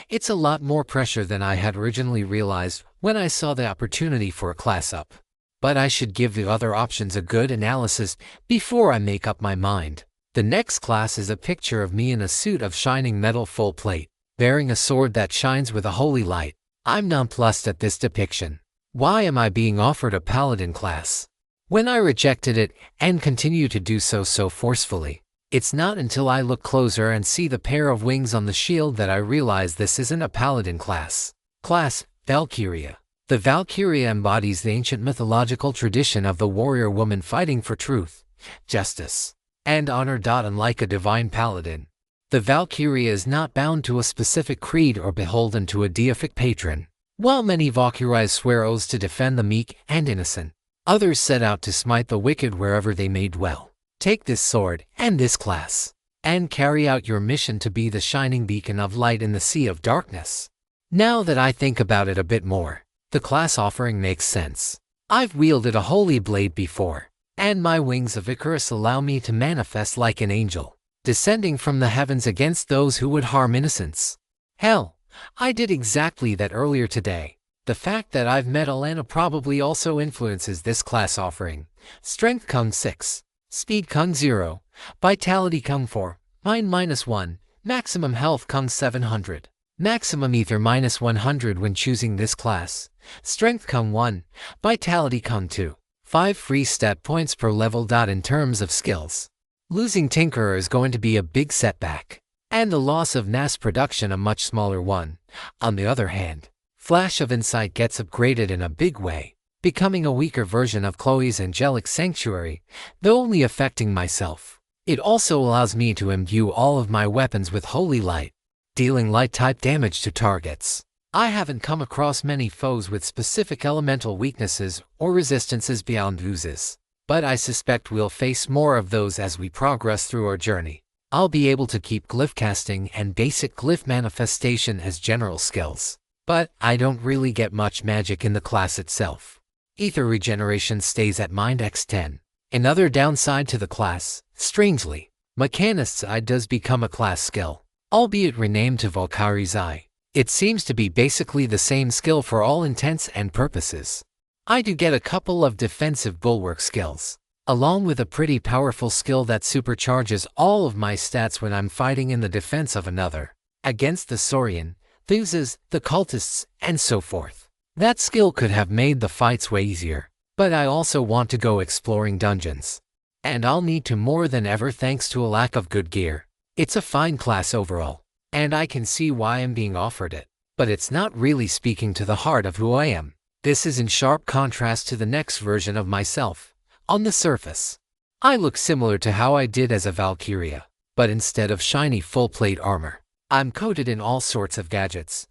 It's a lot more pressure than I had originally realized when I saw the opportunity for a class up. But I should give the other options a good analysis before I make up my mind. The next class is a picture of me in a suit of shining metal full plate, bearing a sword that shines with a holy light. I'm nonplussed at this depiction. Why am I being offered a paladin class? When I rejected it and continue to do so forcefully, it's not until I look closer and see the pair of wings on the shield that I realize this isn't a paladin class. Class, Valkyria. The Valkyria embodies the ancient mythological tradition of the warrior woman fighting for truth, justice, and honor. Unlike a divine paladin, the Valkyria is not bound to a specific creed or beholden to a deific patron. While many Valkyries swear oaths to defend the meek and innocent, others set out to smite the wicked wherever they may dwell. Take this sword and this class, and carry out your mission to be the shining beacon of light in the sea of darkness. Now that I think about it a bit more, the class offering makes sense. I've wielded a holy blade before, and my wings of Icarus allow me to manifest like an angel, descending from the heavens against those who would harm innocents. Hell, I did exactly that earlier today. The fact that I've met Alana probably also influences this class offering. Strength Kung 6. Speed Kung 0, Vitality Kung 4, Mind -1, Maximum Health Kung 700, Maximum Ether -100 when choosing this class, Strength Kung 1, Vitality Kung 2, 5 free stat points per level. In terms of skills, losing Tinkerer is going to be a big setback, and the loss of NAS production a much smaller one. On the other hand, Flash of Insight gets upgraded in a big way, becoming a weaker version of Chloe's angelic sanctuary, though only affecting myself. It also allows me to imbue all of my weapons with holy light, dealing light-type damage to targets. I haven't come across many foes with specific elemental weaknesses or resistances beyond oozes, but I suspect we'll face more of those as we progress through our journey. I'll be able to keep glyph casting and basic glyph manifestation as general skills, but I don't really get much magic in the class itself. Ether regeneration stays at Mind X10. Another downside to the class, strangely, Mechanist's Eye does become a class skill, albeit renamed to Valkyrie's Eye. It seems to be basically the same skill for all intents and purposes. I do get a couple of defensive bulwark skills, along with a pretty powerful skill that supercharges all of my stats when I'm fighting in the defense of another, against the Saurian, the oozes, the cultists, and so forth. That skill could have made the fights way easier, but I also want to go exploring dungeons, and I'll need to more than ever thanks to a lack of good gear. It's a fine class overall, and I can see why I'm being offered it, but it's not really speaking to the heart of who I am. This is in sharp contrast to the next version of myself. On the surface, I look similar to how I did as a Valkyria, but instead of shiny full-plate armor, I'm coated in all sorts of gadgets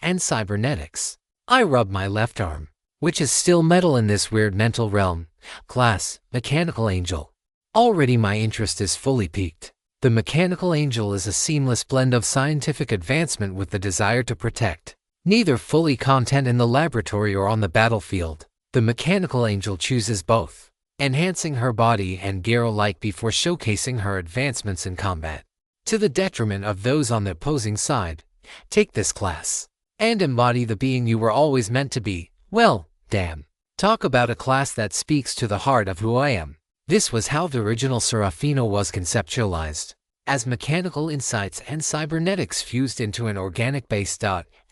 and cybernetics. I rub my left arm, which is still metal in this weird mental realm. Class, Mechanical Angel. Already my interest is fully piqued. The Mechanical Angel is a seamless blend of scientific advancement with the desire to protect. Neither fully content in the laboratory or on the battlefield, the Mechanical Angel chooses both, enhancing her body and gear alike before showcasing her advancements in combat, to the detriment of those on the opposing side. Take this class, and embody the being you were always meant to be. Well, damn. Talk about a class that speaks to the heart of who I am. This was how the original Seraphina was conceptualized, as mechanical insights and cybernetics fused into an organic base.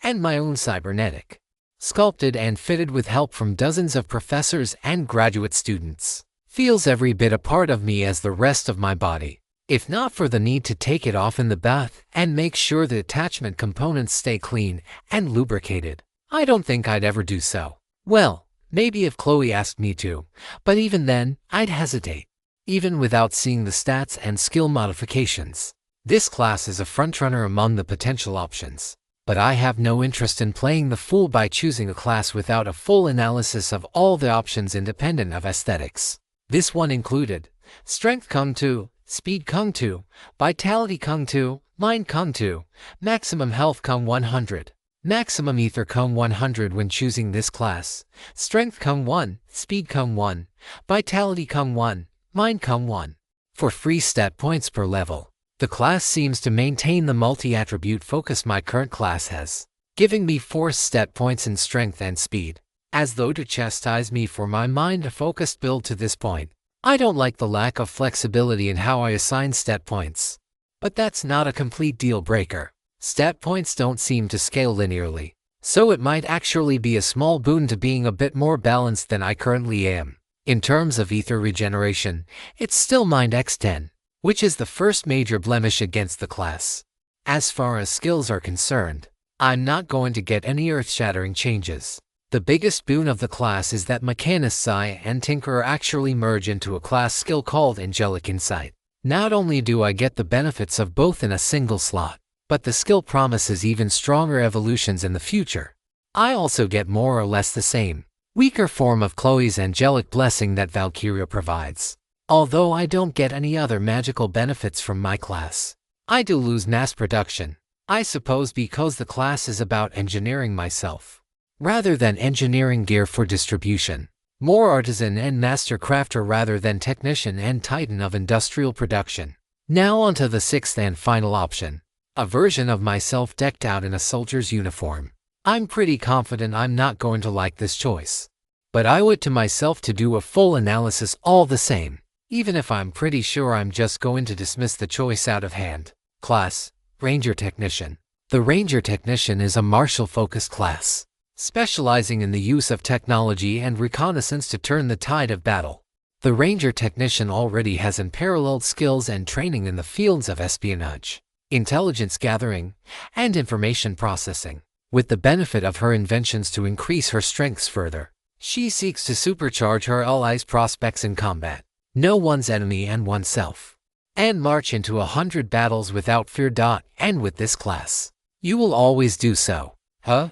And my own cybernetic, sculpted and fitted with help from dozens of professors and graduate students, feels every bit a part of me as the rest of my body. If not for the need to take it off in the bath and make sure the attachment components stay clean and lubricated, I don't think I'd ever do so. Well, maybe if Chloe asked me to, but even then, I'd hesitate, even without seeing the stats and skill modifications. This class is a frontrunner among the potential options, but I have no interest in playing the fool by choosing a class without a full analysis of all the options independent of aesthetics. This one included Strength Kung 2, Speed Kung 2, Vitality Kung 2, Mind Kung 2, Maximum Health Kung 100, Maximum Ether Kung 100 when choosing this class, Strength Kung 1, Speed Kung 1, Vitality Kung 1, Mind Kung 1, For free stat points per level, the class seems to maintain the multi-attribute focus my current class has, giving me 4 stat points in strength and speed, as though to chastise me for my mind-focused build to this point. I don't like the lack of flexibility in how I assign stat points. But that's not a complete deal breaker. Stat points don't seem to scale linearly, so it might actually be a small boon to being a bit more balanced than I currently am. In terms of ether regeneration, it's still Mind X10, which is the first major blemish against the class. As far as skills are concerned, I'm not going to get any earth-shattering changes. The biggest boon of the class is that Mechanist MC and Tinkerer actually merge into a class skill called Angelic Insight. Not only do I get the benefits of both in a single slot, but the skill promises even stronger evolutions in the future. I also get more or less the same, weaker form of Chloe's angelic blessing that Valkyria provides. Although I don't get any other magical benefits from my class, I do lose mass production. I suppose because the class is about engineering myself, rather than engineering gear for distribution. More artisan and master crafter rather than technician and titan of industrial production. Now onto the 6th and final option. A version of myself decked out in a soldier's uniform. I'm pretty confident I'm not going to like this choice, but I owe it to myself to do a full analysis all the same, even if I'm pretty sure I'm just going to dismiss the choice out of hand. Class: Ranger Technician. The Ranger Technician is a martial-focused class, specializing in the use of technology and reconnaissance to turn the tide of battle. The Ranger Technician already has unparalleled skills and training in the fields of espionage, intelligence gathering, and information processing. With the benefit of her inventions to increase her strengths further, she seeks to supercharge her allies' prospects in combat, know one's enemy and oneself, and march into 100 battles without fear. And with this class, you will always do so. Huh?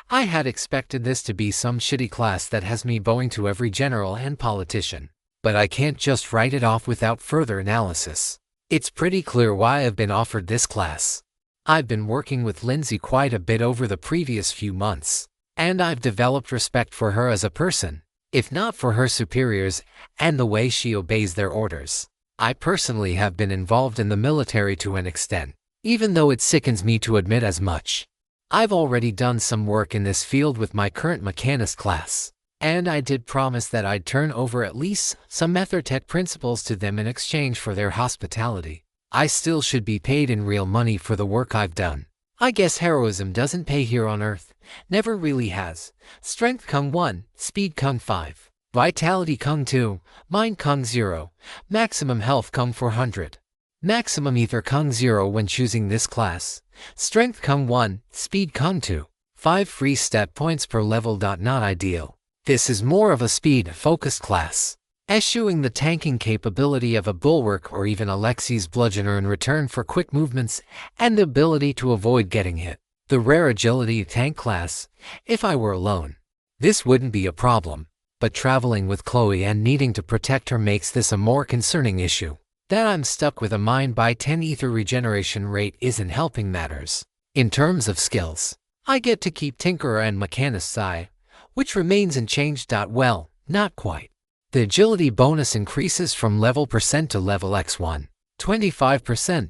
I had expected this to be some shitty class that has me bowing to every general and politician, but I can't just write it off without further analysis. It's pretty clear why I've been offered this class. I've been working with Lindsay quite a bit over the previous few months, and I've developed respect for her as a person, if not for her superiors and the way she obeys their orders. I personally have been involved in the military to an extent, even though it sickens me to admit as much. I've already done some work in this field with my current Mechanist class, and I did promise that I'd turn over at least some Ethertech principles to them in exchange for their hospitality. I still should be paid in real money for the work I've done. I guess heroism doesn't pay here on Earth, never really has. Strength Kung 1, Speed Kung 5, Vitality Kung 2, Mind Kung 0, Maximum Health Kung 400. Maximum Ether Kung 0 when choosing this class. Strength Kung 1, Speed Kung 2, 5 free stat points per level. Not ideal. This is more of a speed-focused class, eschewing the tanking capability of a Bulwark or even Alexi's Bludgeoner in return for quick movements and the ability to avoid getting hit. The rare agility tank class. If I were alone, this wouldn't be a problem, but traveling with Chloe and needing to protect her makes this a more concerning issue. That I'm stuck with a Mind by 10 ether regeneration rate isn't helping matters. In terms of skills, I get to keep Tinkerer and Mechanist MC, which remains unchanged. Well, not quite. The agility bonus increases from level % to level X1, 25%,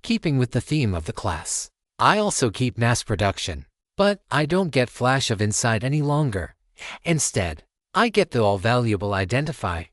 keeping with the theme of the class. I also keep mass production, but I don't get Flash of Insight any longer. Instead, I get the all-valuable Identify.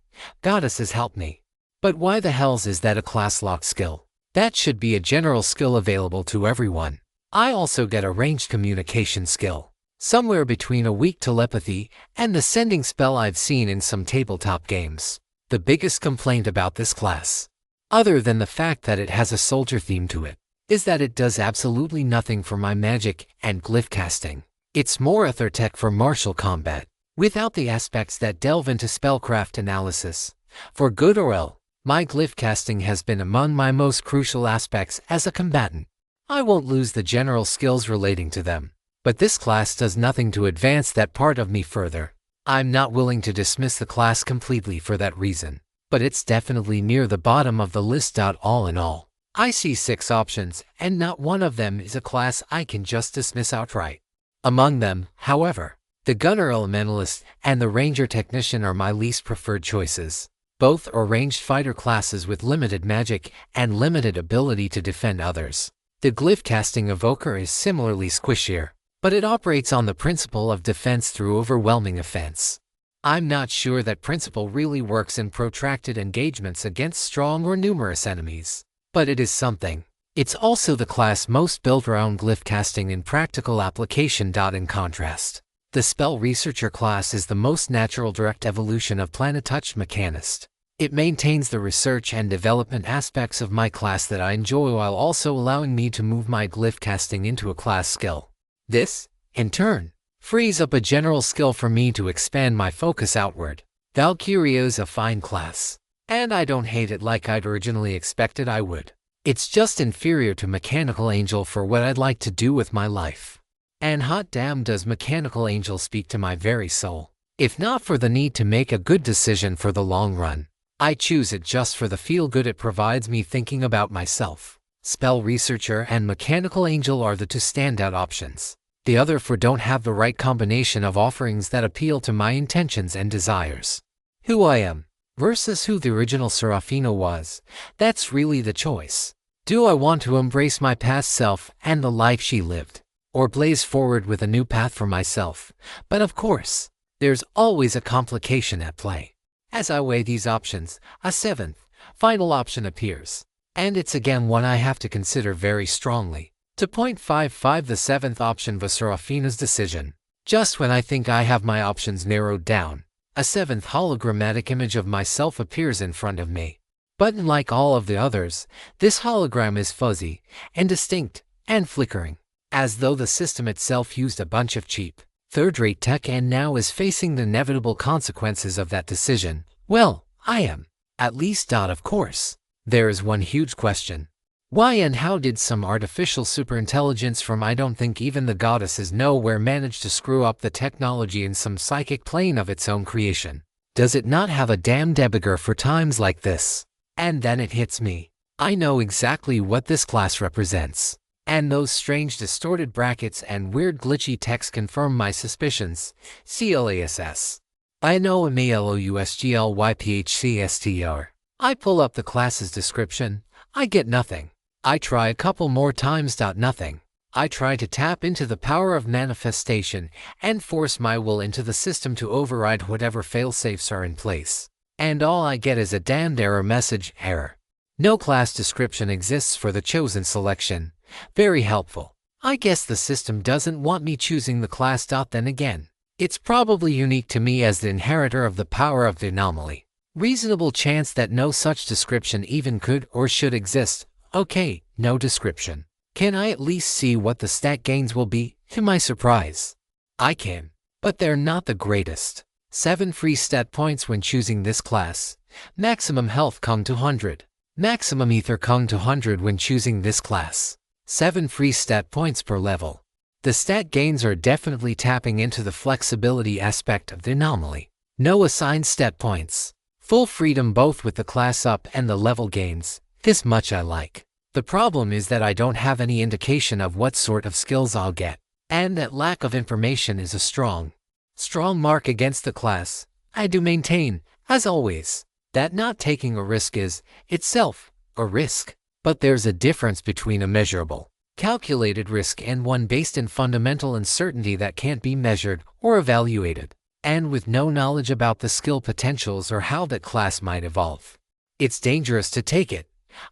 Goddesses help me. But why the hells is that a class lock skill? That should be a general skill available to everyone. I also get a ranged communication skill, somewhere between a weak telepathy and the sending spell I've seen in some tabletop games. The biggest complaint about this class, other than the fact that it has a soldier theme to it, is that it does absolutely nothing for my magic and glyph casting. It's more Ethertech for martial combat, without the aspects that delve into spellcraft analysis. For good or ill, my glyph casting has been among my most crucial aspects as a combatant. I won't lose the general skills relating to them, but this class does nothing to advance that part of me further. I'm not willing to dismiss the class completely for that reason, but it's definitely near the bottom of the list. All in all, I see 6 options, and not one of them is a class I can just dismiss outright. Among them, however, the Gunner Elementalist and the Ranger Technician are my least preferred choices. Both are ranged fighter classes with limited magic and limited ability to defend others. The glyph casting evoker is similarly squishier, but it operates on the principle of defense through overwhelming offense. I'm not sure that principle really works in protracted engagements against strong or numerous enemies, but it is something. It's also the class most built around glyph casting in practical application. In contrast, the Spell Researcher class is the most natural direct evolution of Planetouched Mechanist. It maintains the research and development aspects of my class that I enjoy while also allowing me to move my glyph casting into a class skill. This, in turn, frees up a general skill for me to expand my focus outward. Valkyria is a fine class, and I don't hate it like I'd originally expected I would. It's just inferior to Mechanical Angel for what I'd like to do with my life. And hot damn does Mechanical Angel speak to my very soul. If not for the need to make a good decision for the long run, I choose it just for the feel-good it provides me thinking about myself. Spell Researcher and Mechanical Angel are the two standout options. The other four don't have the right combination of offerings that appeal to my intentions and desires. Who I am versus who the original Seraphina was, that's really the choice. Do I want to embrace my past self and the life she lived, or blaze forward with a new path for myself? But of course, there's always a complication at play. As I weigh these options, a seventh, final option appears, and it's again one I have to consider very strongly. To .55, the seventh option was Seraphina's decision. Just when I think I have my options narrowed down, a seventh hologrammatic image of myself appears in front of me. But unlike all of the others, this hologram is fuzzy, indistinct, and flickering, as though the system itself used a bunch of cheap, third-rate tech and now is facing the inevitable consequences of that decision. Well, I am. At least. Of course, there is one huge question. Why and how did some artificial superintelligence from I don't think even the goddesses know where manage to screw up the technology in some psychic plane of its own creation? Does it not have a damn debugger for times like this? And then it hits me. I know exactly what this class represents. And those strange distorted brackets and weird glitchy text confirm my suspicions. CLASS. I know MALOUSGLYPHCSTR. I pull up the class's description. I get nothing. I try a couple more times. Nothing. I try to tap into the power of manifestation and force my will into the system to override whatever failsafes are in place. And all I get is a damned error message. Error. No class description exists for the chosen selection. Very helpful. I guess the system doesn't want me choosing the class. Then again, it's probably unique to me as the inheritor of the power of the anomaly. Reasonable chance that no such description even could or should exist. Okay, no description. Can I at least see what the stat gains will be? To my surprise, I can, but they're not the greatest. 7 free stat points when choosing this class. Maximum health Kung 200. Maximum ether Kung 200 when choosing this class. 7 free stat points per level. The stat gains are definitely tapping into the flexibility aspect of the anomaly. No assigned stat points. Full freedom both with the class up and the level gains. This much I like. The problem is that I don't have any indication of what sort of skills I'll get, and that lack of information is a strong mark against the class. I do maintain, as always, that not taking a risk is, itself, a risk. But there's a difference between a measurable, calculated risk and one based in fundamental uncertainty that can't be measured or evaluated, and with no knowledge about the skill potentials or how that class might evolve. It's dangerous to take it.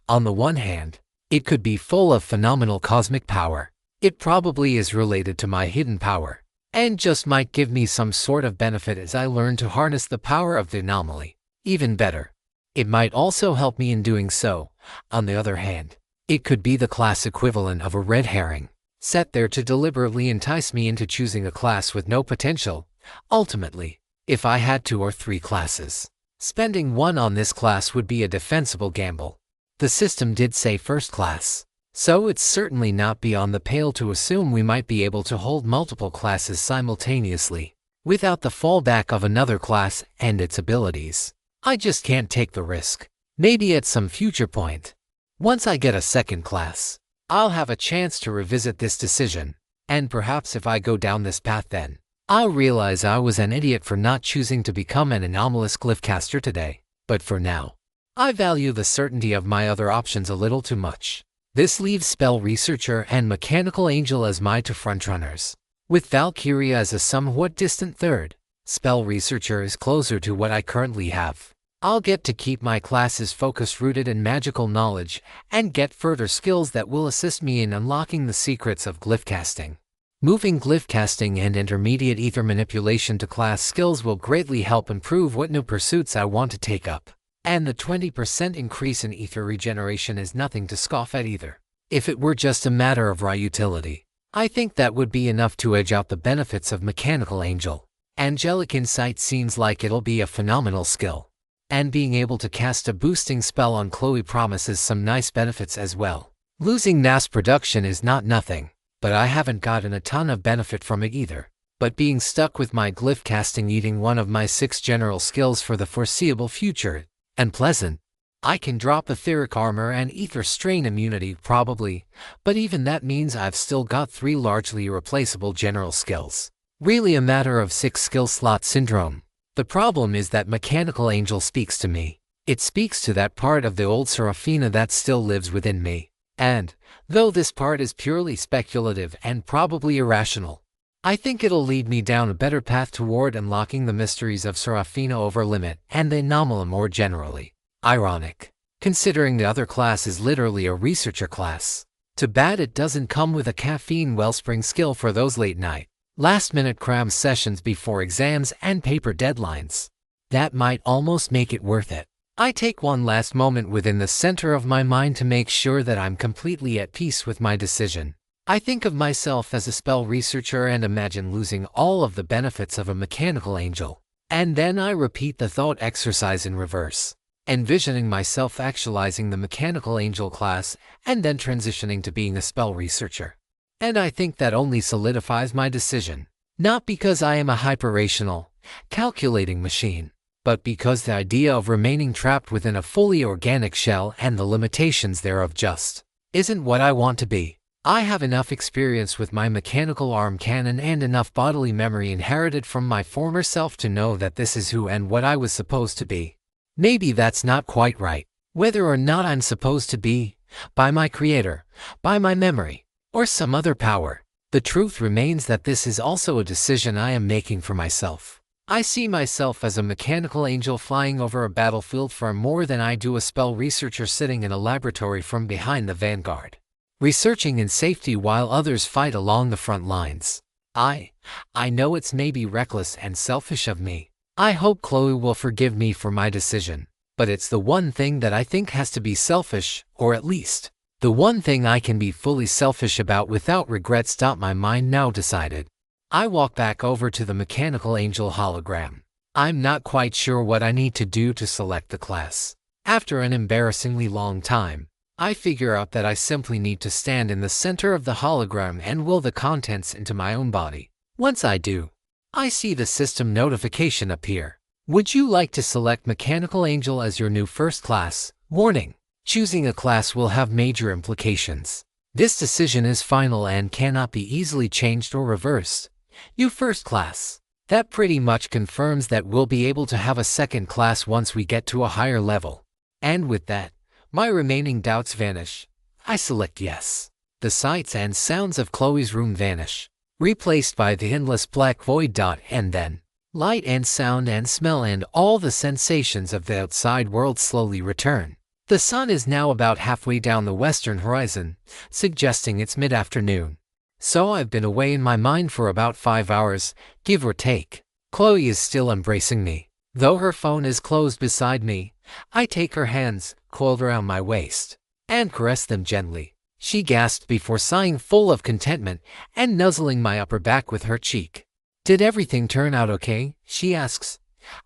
On the one hand, it could be full of phenomenal cosmic power. It probably is related to my hidden power, and just might give me some sort of benefit as I learn to harness the power of the anomaly. Even better, it might also help me in doing so. On the other hand, it could be the class equivalent of a red herring, set there to deliberately entice me into choosing a class with no potential. Ultimately, if I had 2 or 3 classes, spending one on this class would be a defensible gamble. The system did say first class, so it's certainly not beyond the pale to assume we might be able to hold multiple classes simultaneously, without the fallback of another class and its abilities. I just can't take the risk. Maybe at some future point, once I get a second class, I'll have a chance to revisit this decision, and perhaps if I go down this path then, I'll realize I was an idiot for not choosing to become an anomalous glyphcaster today. but for now, I value the certainty of my other options a little too much. This leaves Spell Researcher and Mechanical Angel as my two frontrunners, with Valkyria as a somewhat distant third. Spell Researcher is closer to what I currently have. I'll get to keep my classes focus rooted in magical knowledge and get further skills that will assist me in unlocking the secrets of glyph casting. Moving glyph casting and intermediate ether manipulation to class skills will greatly help improve what new pursuits I want to take up. And the 20% increase in ether regeneration is nothing to scoff at either. If it were just a matter of raw utility, I think that would be enough to edge out the benefits of Mechanical Angel. Angelic Insight seems like it'll be a phenomenal skill. And being able to cast a boosting spell on Chloe promises some nice benefits as well. Losing mass production is not nothing, but I haven't gotten a ton of benefit from it either. But being stuck with my glyph casting eating one of my 6 general skills for the foreseeable future, and pleasant. I can drop etheric armor and ether strain immunity probably, but even that means I've still got 3 largely irreplaceable general skills. Really a matter of 6 skill slot syndrome. The problem is that Mechanical Angel speaks to me. It speaks to that part of the old Seraphina that still lives within me. And, though this part is purely speculative and probably irrational, I think it'll lead me down a better path toward unlocking the mysteries of Seraphina over limit and the anomaly more generally. Ironic, considering the other class is literally a researcher class. Too bad it doesn't come with a caffeine wellspring skill for those late night, last-minute cram sessions before exams and paper deadlines. That might almost make it worth it. I take one last moment within the center of my mind to make sure that I'm completely at peace with my decision. I think of myself as a spell researcher and imagine losing all of the benefits of a Mechanical Angel. And then I repeat the thought exercise in reverse, envisioning myself actualizing the Mechanical Angel class and then transitioning to being a spell researcher. And I think that only solidifies my decision, not because I am a hyper-rational, calculating machine, but because the idea of remaining trapped within a fully organic shell and the limitations thereof just isn't what I want to be. I have enough experience with my mechanical arm cannon and enough bodily memory inherited from my former self to know that this is who and what I was supposed to be. Maybe that's not quite right. Whether or not I'm supposed to be, by my creator, by my memory, or some other power, the truth remains that this is also a decision I am making for myself. I see myself as a Mechanical Angel flying over a battlefield far more than I do a spell researcher sitting in a laboratory from behind the vanguard, researching in safety while others fight along the front lines. I know it's maybe reckless and selfish of me. I hope Chloe will forgive me for my decision, but it's the one thing that I think has to be selfish, or at least, the one thing I can be fully selfish about without regret. My mind now decided. I walk back over to the Mechanical Angel hologram. I'm not quite sure what I need to do to select the class. After an embarrassingly long time, I figure out that I simply need to stand in the center of the hologram and will the contents into my own body. Once I do, I see the system notification appear. Would you like to select Mechanical Angel as your new first class? Warning: choosing a class will have major implications. This decision is final and cannot be easily changed or reversed. You first class. That pretty much confirms that we'll be able to have a second class once we get to a higher level. And with that, my remaining doubts vanish. I select yes. The sights and sounds of Chloe's room vanish, replaced by the endless black void. And then, light and sound and smell and all the sensations of the outside world slowly return. The sun is now about halfway down the western horizon, suggesting it's mid-afternoon. So I've been away in my mind for about 5 hours, give or take. Chloe is still embracing me. Though her phone is closed beside me, I take her hands, coiled around my waist, and caress them gently. She gasped before sighing full of contentment and nuzzling my upper back with her cheek. Did everything turn out okay? She asks.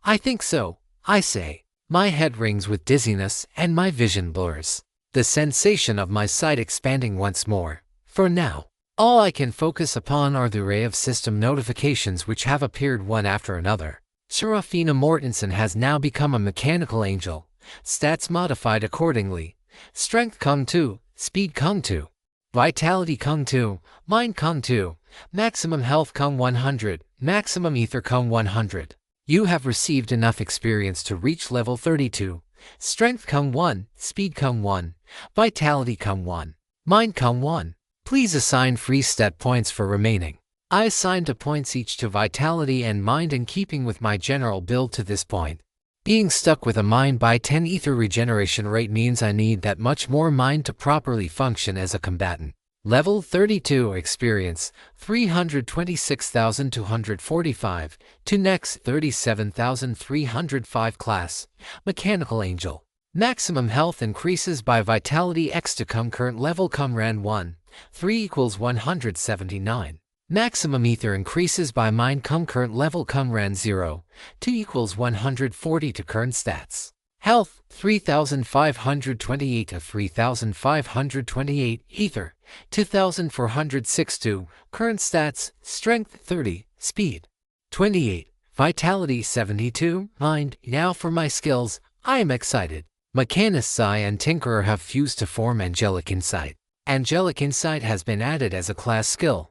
I think so, I say. My head rings with dizziness and my vision blurs, the sensation of my sight expanding once more. For now, all I can focus upon are the array of system notifications which have appeared one after another. Seraphina Mortensen has now become a Mechanical Angel. Stats modified accordingly. Strength Kung 2, Speed Kung 2, Vitality Kung 2, Mind Kung 2, Maximum Health Kung 100, Maximum Ether Kung 100. You have received enough experience to reach level 32. Strength come 1, Speed come 1, Vitality come 1, Mind come 1. Please assign free stat points for remaining. I assigned 2 points each to Vitality and Mind in keeping with my general build to this point. Being stuck with a Mind by 10 ether regeneration rate means I need that much more Mind to properly function as a combatant. Level 32 experience, 326,245, to next 37,305 class, Mechanical Angel. Maximum health increases by Vitality X to come current level come ran 1, 3 equals 179. Maximum ether increases by Mind come current level come ran 0, 2 equals 140 to current stats. Health, 3,528 to 3,528, Ether, 2,462, current stats, Strength 30, Speed 28, Vitality 72, Mind. Now for my skills, I am excited. Mechanist Sci and Tinkerer have fused to form Angelic Insight. Angelic Insight has been added as a class skill.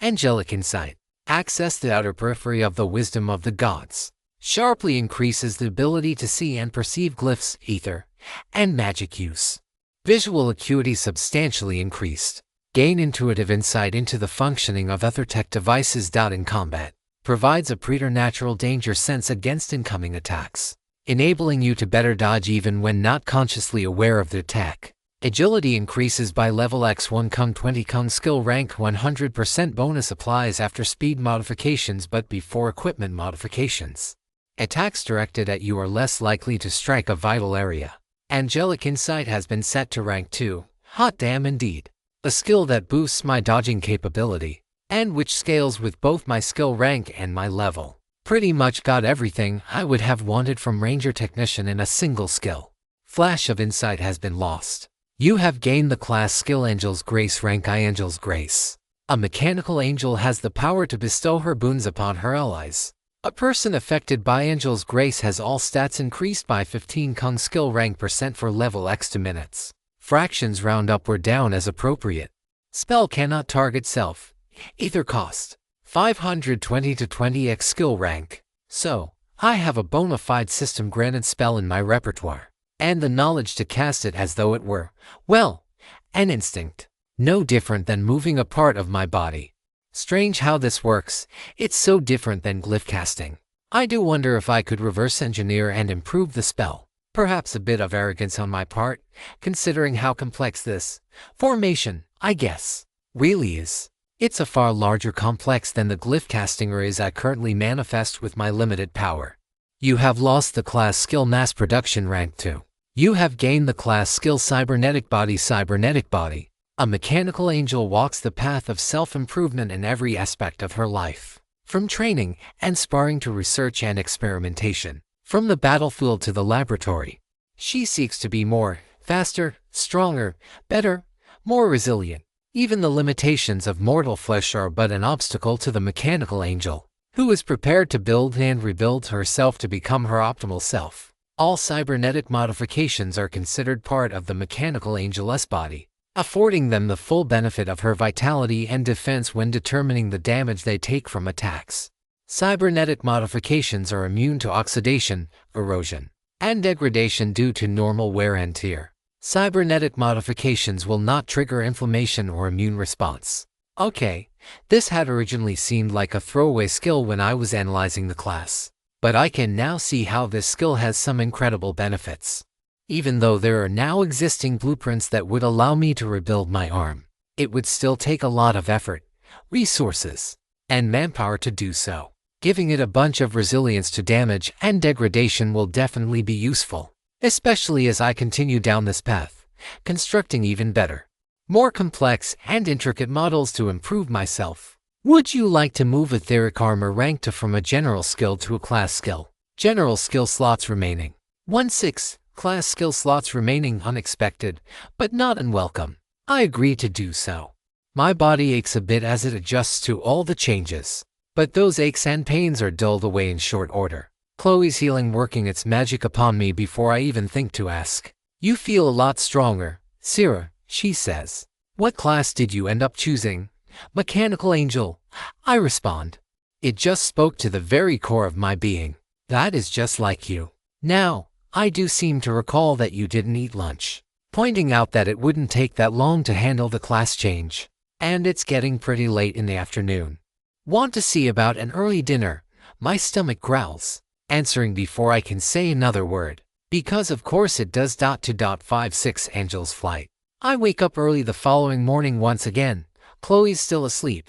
Angelic Insight. Access the outer periphery of the wisdom of the gods. Sharply increases the ability to see and perceive glyphs, ether, and magic use. Visual acuity substantially increased. Gain intuitive insight into the functioning of other tech devices. In combat. Provides a preternatural danger sense against incoming attacks, enabling you to better dodge even when not consciously aware of the attack. Agility increases by level X1 come 20 come skill rank 100% bonus applies after speed modifications but before equipment modifications. Attacks directed at you are less likely to strike a vital area. Angelic Insight has been set to rank 2. Hot damn indeed. A skill that boosts my dodging capability, and which scales with both my skill rank and my level. Pretty much got everything I would have wanted from Ranger Technician in a single skill. Flash of Insight has been lost. You have gained the class skill Angel's Grace rank I Angel's Grace. A mechanical angel has the power to bestow her boons upon her allies. A person affected by Angel's Grace has all stats increased by 15 Kung skill rank % for level X to minutes. Fractions round up or down as appropriate. Spell cannot target self. Ether cost 520 to 20x skill rank. So, I have a bona fide system granted spell in my repertoire, and the knowledge to cast it as though it were, well, an instinct. No different than moving a part of my body. Strange how this works. It's so different than glyph casting. I do wonder if I could reverse engineer and improve the spell. Perhaps a bit of arrogance on my part, considering how complex this formation, I guess, really is. It's a far larger complex than the glyph casting is I currently manifest with my limited power. You have lost the class skill mass production rank 2. You have gained the class skill cybernetic body. Cybernetic body. A mechanical angel walks the path of self-improvement in every aspect of her life. From training and sparring to research and experimentation. From the battlefield to the laboratory. She seeks to be more, faster, stronger, better, more resilient. Even the limitations of mortal flesh are but an obstacle to the mechanical angel, who is prepared to build and rebuild herself to become her optimal self. All cybernetic modifications are considered part of the mechanical angel's body, affording them the full benefit of her vitality and defense when determining the damage they take from attacks. Cybernetic modifications are immune to oxidation, erosion, and degradation due to normal wear and tear. Cybernetic modifications will not trigger inflammation or immune response. Okay, this had originally seemed like a throwaway skill when I was analyzing the class, but I can now see how this skill has some incredible benefits. Even though there are now existing blueprints that would allow me to rebuild my arm, it would still take a lot of effort, resources, and manpower to do so. Giving it a bunch of resilience to damage and degradation will definitely be useful, especially as I continue down this path, constructing even better, more complex and intricate models to improve myself. Would you like to move etheric armor rank from a general skill to a class skill? General skill slots remaining. 1/6. Class skill slots remaining unexpected, but not unwelcome. I agree to do so. My body aches a bit as it adjusts to all the changes, but those aches and pains are dulled away in short order. Chloe's healing working its magic upon me before I even think to ask. You feel a lot stronger, Sarah, she says. What class did you end up choosing? Mechanical Angel, I respond. It just spoke to the very core of my being. That is just like you. Now, I do seem to recall that you didn't eat lunch, pointing out that it wouldn't take that long to handle the class change. And it's getting pretty late in the afternoon. Want to see about an early dinner? My stomach growls, answering before I can say another word. Because of course it does. 2.56 Angel's flight. I wake up early the following morning once again. Chloe's still asleep.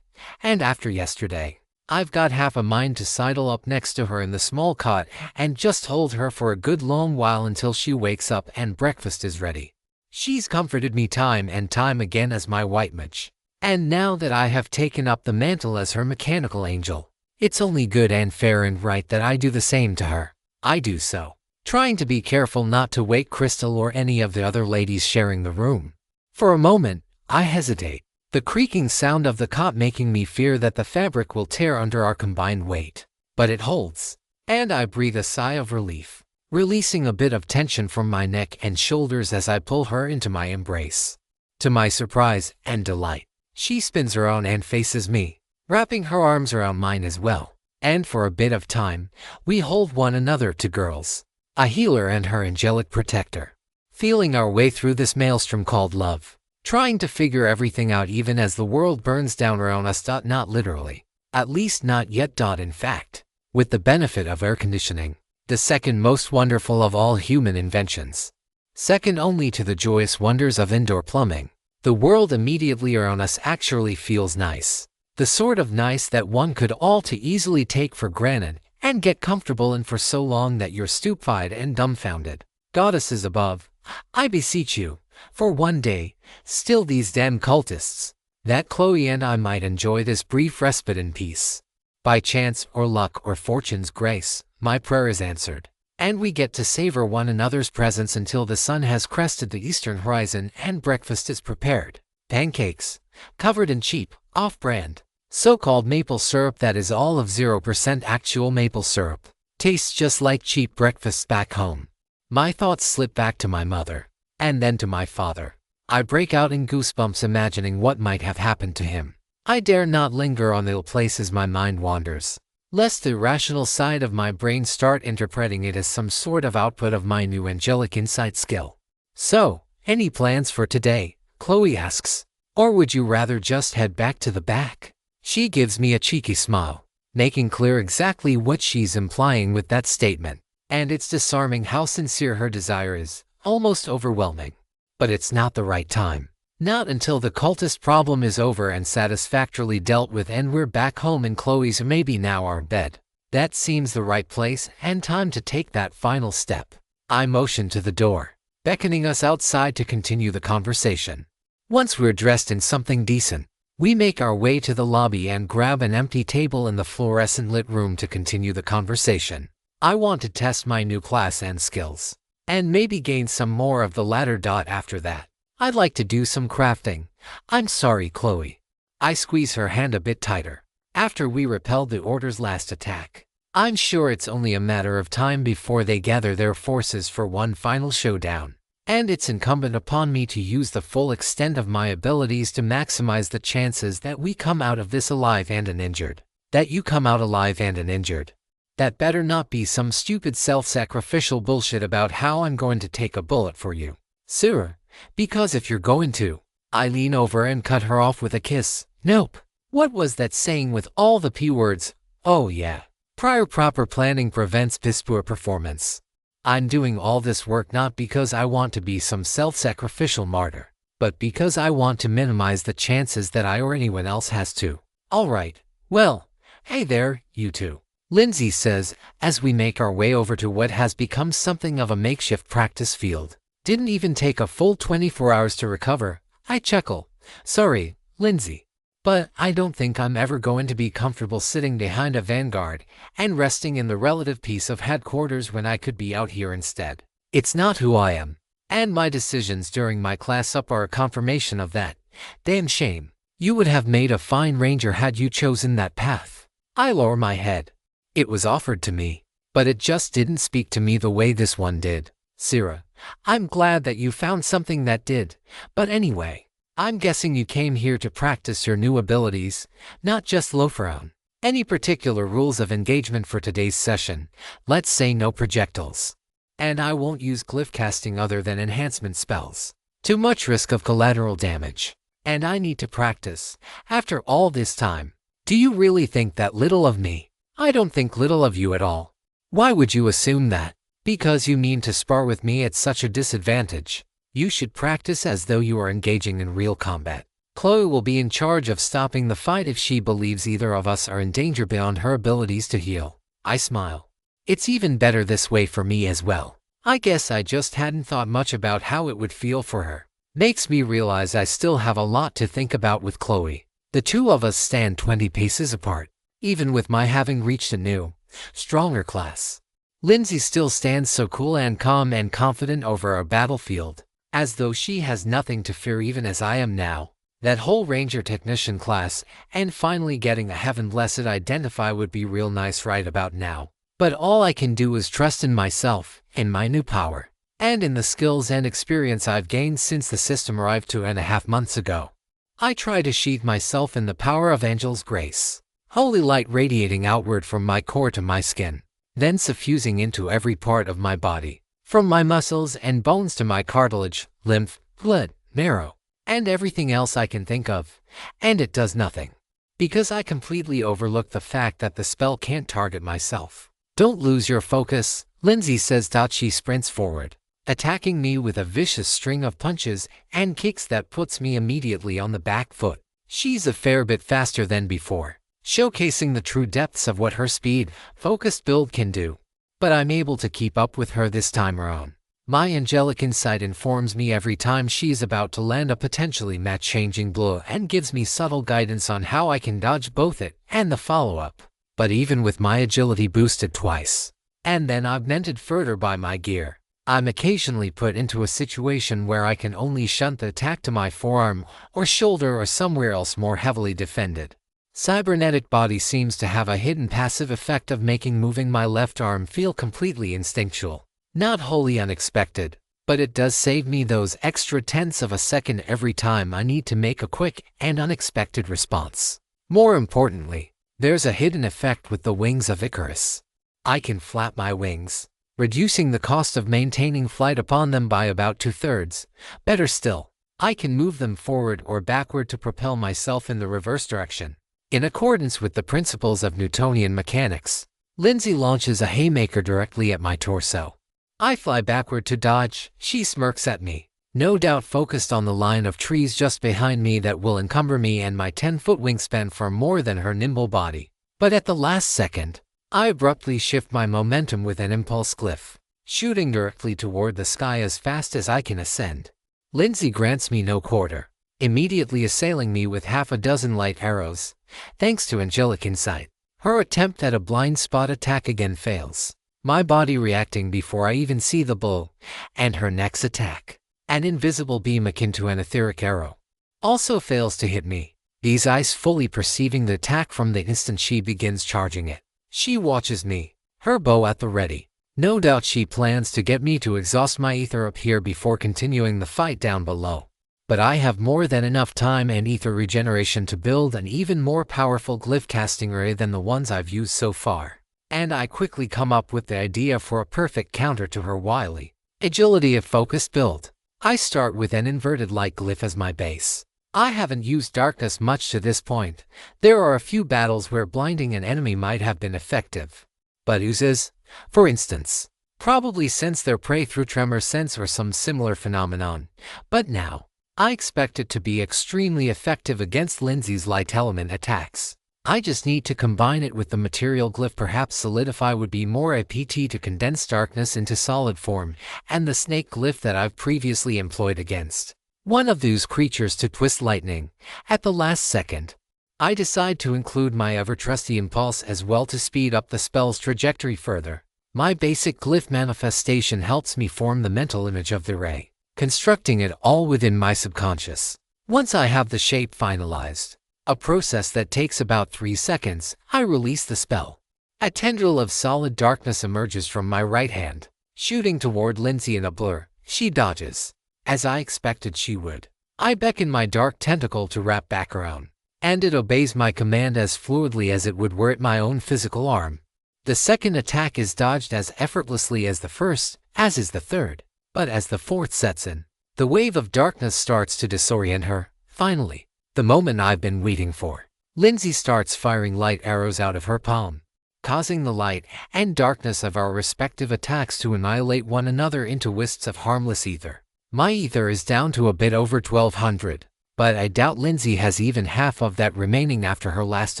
And after yesterday, I've got half a mind to sidle up next to her in the small cot and just hold her for a good long while until she wakes up and breakfast is ready. She's comforted me time and time again as my white mage. And now that I have taken up the mantle as her mechanical angel, it's only good and fair and right that I do the same to her. I do so, trying to be careful not to wake Crystal or any of the other ladies sharing the room. For a moment, I hesitate, the creaking sound of the cot making me fear that the fabric will tear under our combined weight. But it holds, and I breathe a sigh of relief, releasing a bit of tension from my neck and shoulders as I pull her into my embrace. To my surprise and delight, she spins around and faces me, wrapping her arms around mine as well. And for a bit of time, we hold one another to girls, a healer and her angelic protector, feeling our way through this maelstrom called love, trying to figure everything out even as the world burns down around us. Not literally, at least not yet. In fact, with the benefit of air conditioning, the second most wonderful of all human inventions, second only to the joyous wonders of indoor plumbing, the world immediately around us actually feels nice. The sort of nice that one could all too easily take for granted and get comfortable in for so long that you're stupefied and dumbfounded. Goddesses above, I beseech you, for one day, still these damn cultists, that Chloe and I might enjoy this brief respite in peace. By chance or luck or fortune's grace, my prayer is answered, and we get to savor one another's presence until the sun has crested the eastern horizon and breakfast is prepared. Pancakes, covered in cheap, off-brand, so-called maple syrup that is all of 0% actual maple syrup. Tastes just like cheap breakfasts back home. My thoughts slip back to my mother, and then to my father. I break out in goosebumps imagining what might have happened to him. I dare not linger on ill places my mind wanders, lest the rational side of my brain start interpreting it as some sort of output of my new angelic insight skill. So, any plans for today? Chloe asks. Or would you rather just head back to the back? She gives me a cheeky smile, making clear exactly what she's implying with that statement. And it's disarming how sincere her desire is, almost overwhelming. But it's not the right time. Not until the cultist problem is over and satisfactorily dealt with and we're back home in Chloe's maybe now our bed. That seems the right place and time to take that final step. I motion to the door, beckoning us outside to continue the conversation. Once we're dressed in something decent, we make our way to the lobby and grab an empty table in the fluorescent lit room to continue the conversation. I want to test my new class and skills, and maybe gain some more of the latter. After that, I'd like to do some crafting. I'm sorry, Chloe. I squeeze her hand a bit tighter. After we repelled the Order's last attack, I'm sure it's only a matter of time before they gather their forces for one final showdown. And it's incumbent upon me to use the full extent of my abilities to maximize the chances that we come out of this alive and uninjured. That you come out alive and uninjured. That better not be some stupid self-sacrificial bullshit about how I'm going to take a bullet for you, Sarah. Because if you're going to, I lean over and cut her off with a kiss. Nope. What was that saying with all the P words? Oh yeah. Prior proper planning prevents piss poor performance. I'm doing all this work not because I want to be some self-sacrificial martyr, but because I want to minimize the chances that I or anyone else has to. Alright, well, hey there, you two, Lindsay says, as we make our way over to what has become something of a makeshift practice field. Didn't even take a full 24 hours to recover. I chuckle. Sorry, Lindsay, but I don't think I'm ever going to be comfortable sitting behind a vanguard and resting in the relative peace of headquarters when I could be out here instead. It's not who I am, and my decisions during my class up are a confirmation of that. Damn shame. You would have made a fine ranger had you chosen that path. I lower my head. It was offered to me, but it just didn't speak to me the way this one did. Sarah, I'm glad that you found something that did, but anyway, I'm guessing you came here to practice your new abilities, not just loaf around. Any particular rules of engagement for today's session? Let's say no projectiles. And I won't use glyph casting other than enhancement spells. Too much risk of collateral damage. And I need to practice. After all this time, do you really think that little of me? I don't think little of you at all. Why would you assume that? Because you mean to spar with me at such a disadvantage. You should practice as though you are engaging in real combat. Chloe will be in charge of stopping the fight if she believes either of us are in danger beyond her abilities to heal. I smile. It's even better this way for me as well. I guess I just hadn't thought much about how it would feel for her. Makes me realize I still have a lot to think about with Chloe. The two of us stand 20 paces apart, even with my having reached a new, stronger class. Lindsay still stands so cool and calm and confident over our battlefield, as though she has nothing to fear even as I am now. That whole Ranger Technician class, and finally getting a Heaven Blessed Identify would be real nice right about now. But all I can do is trust in myself, in my new power, and in the skills and experience I've gained since the system arrived 2.5 months ago. I try to sheathe myself in the power of Angel's grace, holy light radiating outward from my core to my skin, then suffusing into every part of my body, from my muscles and bones to my cartilage, lymph, blood, marrow, and everything else I can think of, and it does nothing. Because I completely overlook the fact that the spell can't target myself. Don't lose your focus, Lindsay says. She sprints forward, attacking me with a vicious string of punches and kicks that puts me immediately on the back foot. She's a fair bit faster than before, showcasing the true depths of what her speed-focused build can do. But I'm able to keep up with her this time around. My angelic insight informs me every time she's about to land a potentially match-changing blow and gives me subtle guidance on how I can dodge both it and the follow-up. But even with my agility boosted twice, and then augmented further by my gear, I'm occasionally put into a situation where I can only shunt the attack to my forearm or shoulder or somewhere else more heavily defended. Cybernetic body seems to have a hidden passive effect of making moving my left arm feel completely instinctual. Not wholly unexpected, but it does save me those extra tenths of a second every time I need to make a quick and unexpected response. More importantly, there's a hidden effect with the wings of Icarus. I can flap my wings, reducing the cost of maintaining flight upon them by about 2/3. Better still, I can move them forward or backward to propel myself in the reverse direction. In accordance with the principles of Newtonian mechanics, Lindsay launches a haymaker directly at my torso. I fly backward to dodge. She smirks at me, no doubt focused on the line of trees just behind me that will encumber me and my 10-foot wingspan far more than her nimble body. But at the last second, I abruptly shift my momentum with an impulse glyph, shooting directly toward the sky as fast as I can ascend. Lindsay grants me no quarter, immediately assailing me with half a dozen light arrows, thanks to angelic insight. Her attempt at a blind spot attack again fails, my body reacting before I even see the bull, and her next attack, an invisible beam akin to an etheric arrow, also fails to hit me, these eyes fully perceiving the attack from the instant she begins charging it. She watches me, her bow at the ready. No doubt she plans to get me to exhaust my ether up here before continuing the fight down below. But I have more than enough time and ether regeneration to build an even more powerful glyph casting array than the ones I've used so far. And I quickly come up with the idea for a perfect counter to her wily agility of focused build. I start with an inverted light glyph as my base. I haven't used darkness much to this point. There are a few battles where blinding an enemy might have been effective. But oozes, for instance, probably sense their prey through tremor sense or some similar phenomenon. But now, I expect it to be extremely effective against Lindsay's light element attacks. I just need to combine it with the material glyph. Perhaps Solidify would be more apt to condense darkness into solid form, and the snake glyph that I've previously employed against one of those creatures to twist lightning. At the last second, I decide to include my ever-trusty impulse as well to speed up the spell's trajectory further. My basic glyph manifestation helps me form the mental image of the ray, constructing it all within my subconscious. Once I have the shape finalized, a process that takes about 3 seconds, I release the spell. A tendril of solid darkness emerges from my right hand, shooting toward Lindsay in a blur. She dodges, as I expected she would. I beckon my dark tentacle to wrap back around, and it obeys my command as fluidly as it would were it my own physical arm. The second attack is dodged as effortlessly as the first, as is the third. But as the fourth sets in, the wave of darkness starts to disorient her. Finally, the moment I've been waiting for. Lindsay starts firing light arrows out of her palm, causing the light and darkness of our respective attacks to annihilate one another into wisps of harmless ether. My ether is down to a bit over 1200, but I doubt Lindsay has even half of that remaining after her last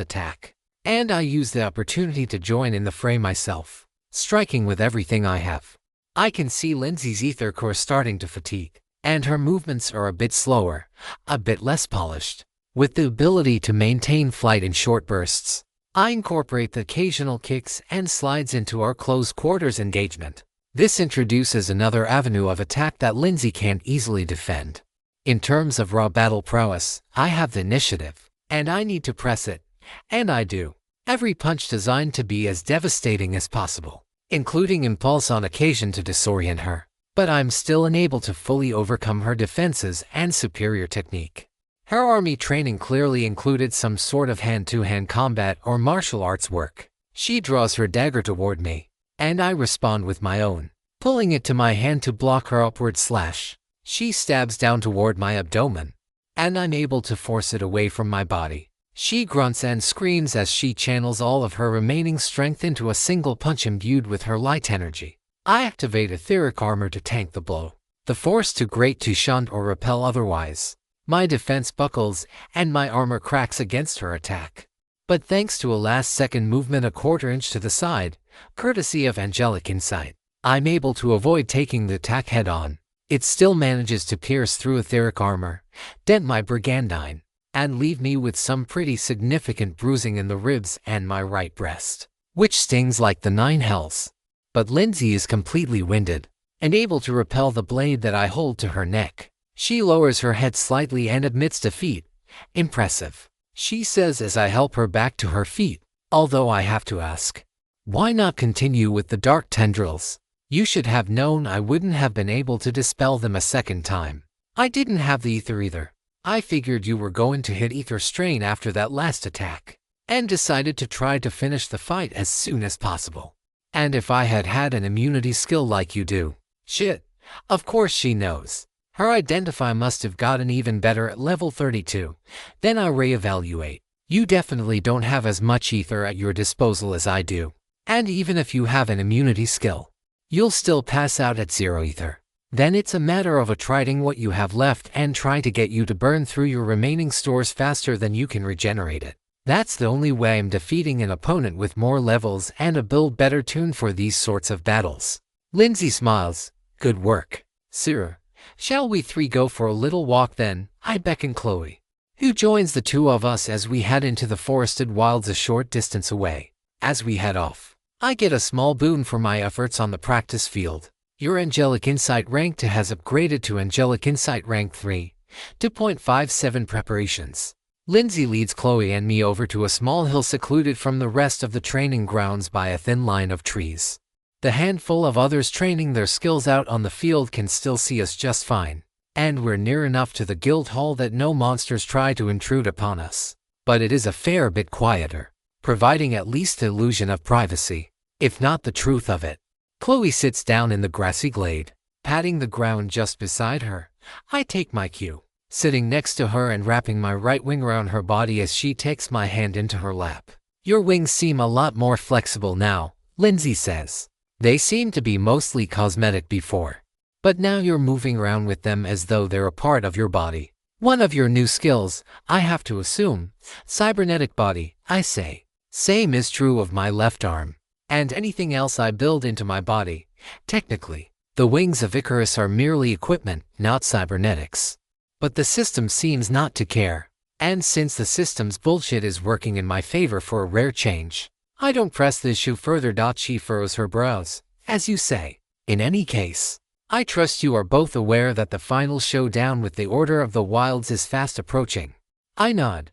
attack. And I use the opportunity to join in the fray myself, striking with everything I have. I can see Lindsay's ether core starting to fatigue, and her movements are a bit slower, a bit less polished. With the ability to maintain flight in short bursts, I incorporate the occasional kicks and slides into our close quarters engagement. This introduces another avenue of attack that Lindsay can't easily defend. In terms of raw battle prowess, I have the initiative, and I need to press it, and I do. Every punch designed to be as devastating as possible, including impulse on occasion to disorient her. But I'm still unable to fully overcome her defenses and superior technique. Her army training clearly included some sort of hand-to-hand combat or martial arts work. She draws her dagger toward me, and I respond with my own, pulling it to my hand to block her upward slash. She stabs down toward my abdomen, and I'm able to force it away from my body. She grunts and screams as she channels all of her remaining strength into a single punch imbued with her light energy. I activate etheric armor to tank the blow. The force too great to shunt or repel otherwise. My defense buckles, and my armor cracks against her attack. But thanks to a last-second movement a quarter-inch to the side, courtesy of angelic insight, I'm able to avoid taking the attack head-on. It still manages to pierce through etheric armor, dent my brigandine, and leave me with some pretty significant bruising in the ribs and my right breast, which stings like the nine hells. But Lindsay is completely winded, and able to repel the blade that I hold to her neck. She lowers her head slightly and admits defeat. Impressive, she says as I help her back to her feet, although I have to ask, why not continue with the dark tendrils? You should have known I wouldn't have been able to dispel them a second time. I didn't have the ether either. I figured you were going to hit ether strain after that last attack, and decided to try to finish the fight as soon as possible. And if I had had an immunity skill like you do, shit, of course she knows. Her identify must have gotten even better at level 32. Then I reevaluate. You definitely don't have as much ether at your disposal as I do. And even if you have an immunity skill, you'll still pass out at 0 ether. Then it's a matter of attriting what you have left and try to get you to burn through your remaining stores faster than you can regenerate it. That's the only way I'm defeating an opponent with more levels and a build better tuned for these sorts of battles. Lindsay smiles. Good work, sir. Shall we three go for a little walk then? I beckon Chloe, who joins the two of us as we head into the forested wilds a short distance away. As we head off, I get a small boon for my efforts on the practice field. Your Angelic Insight rank 2 has upgraded to Angelic Insight rank 3. 2.57 preparations. Lindsay leads Chloe and me over to a small hill secluded from the rest of the training grounds by a thin line of trees. The handful of others training their skills out on the field can still see us just fine, and we're near enough to the guild hall that no monsters try to intrude upon us. But it is a fair bit quieter, providing at least the illusion of privacy, if not the truth of it. Chloe sits down in the grassy glade, patting the ground just beside her. I take my cue, sitting next to her and wrapping my right wing around her body as she takes my hand into her lap. Your wings seem a lot more flexible now, Lindsay says. They seemed to be mostly cosmetic before, but now you're moving around with them as though they're a part of your body. One of your new skills, I have to assume. Cybernetic body, I say. Same is true of my left arm, and anything else I build into my body. Technically, the wings of Icarus are merely equipment, not cybernetics. But the system seems not to care, and since the system's bullshit is working in my favor for a rare change, I don't press the issue further. She furrows her brows. As you say. In any case, I trust you are both aware that the final showdown with the Order of the Wilds is fast approaching. I nod.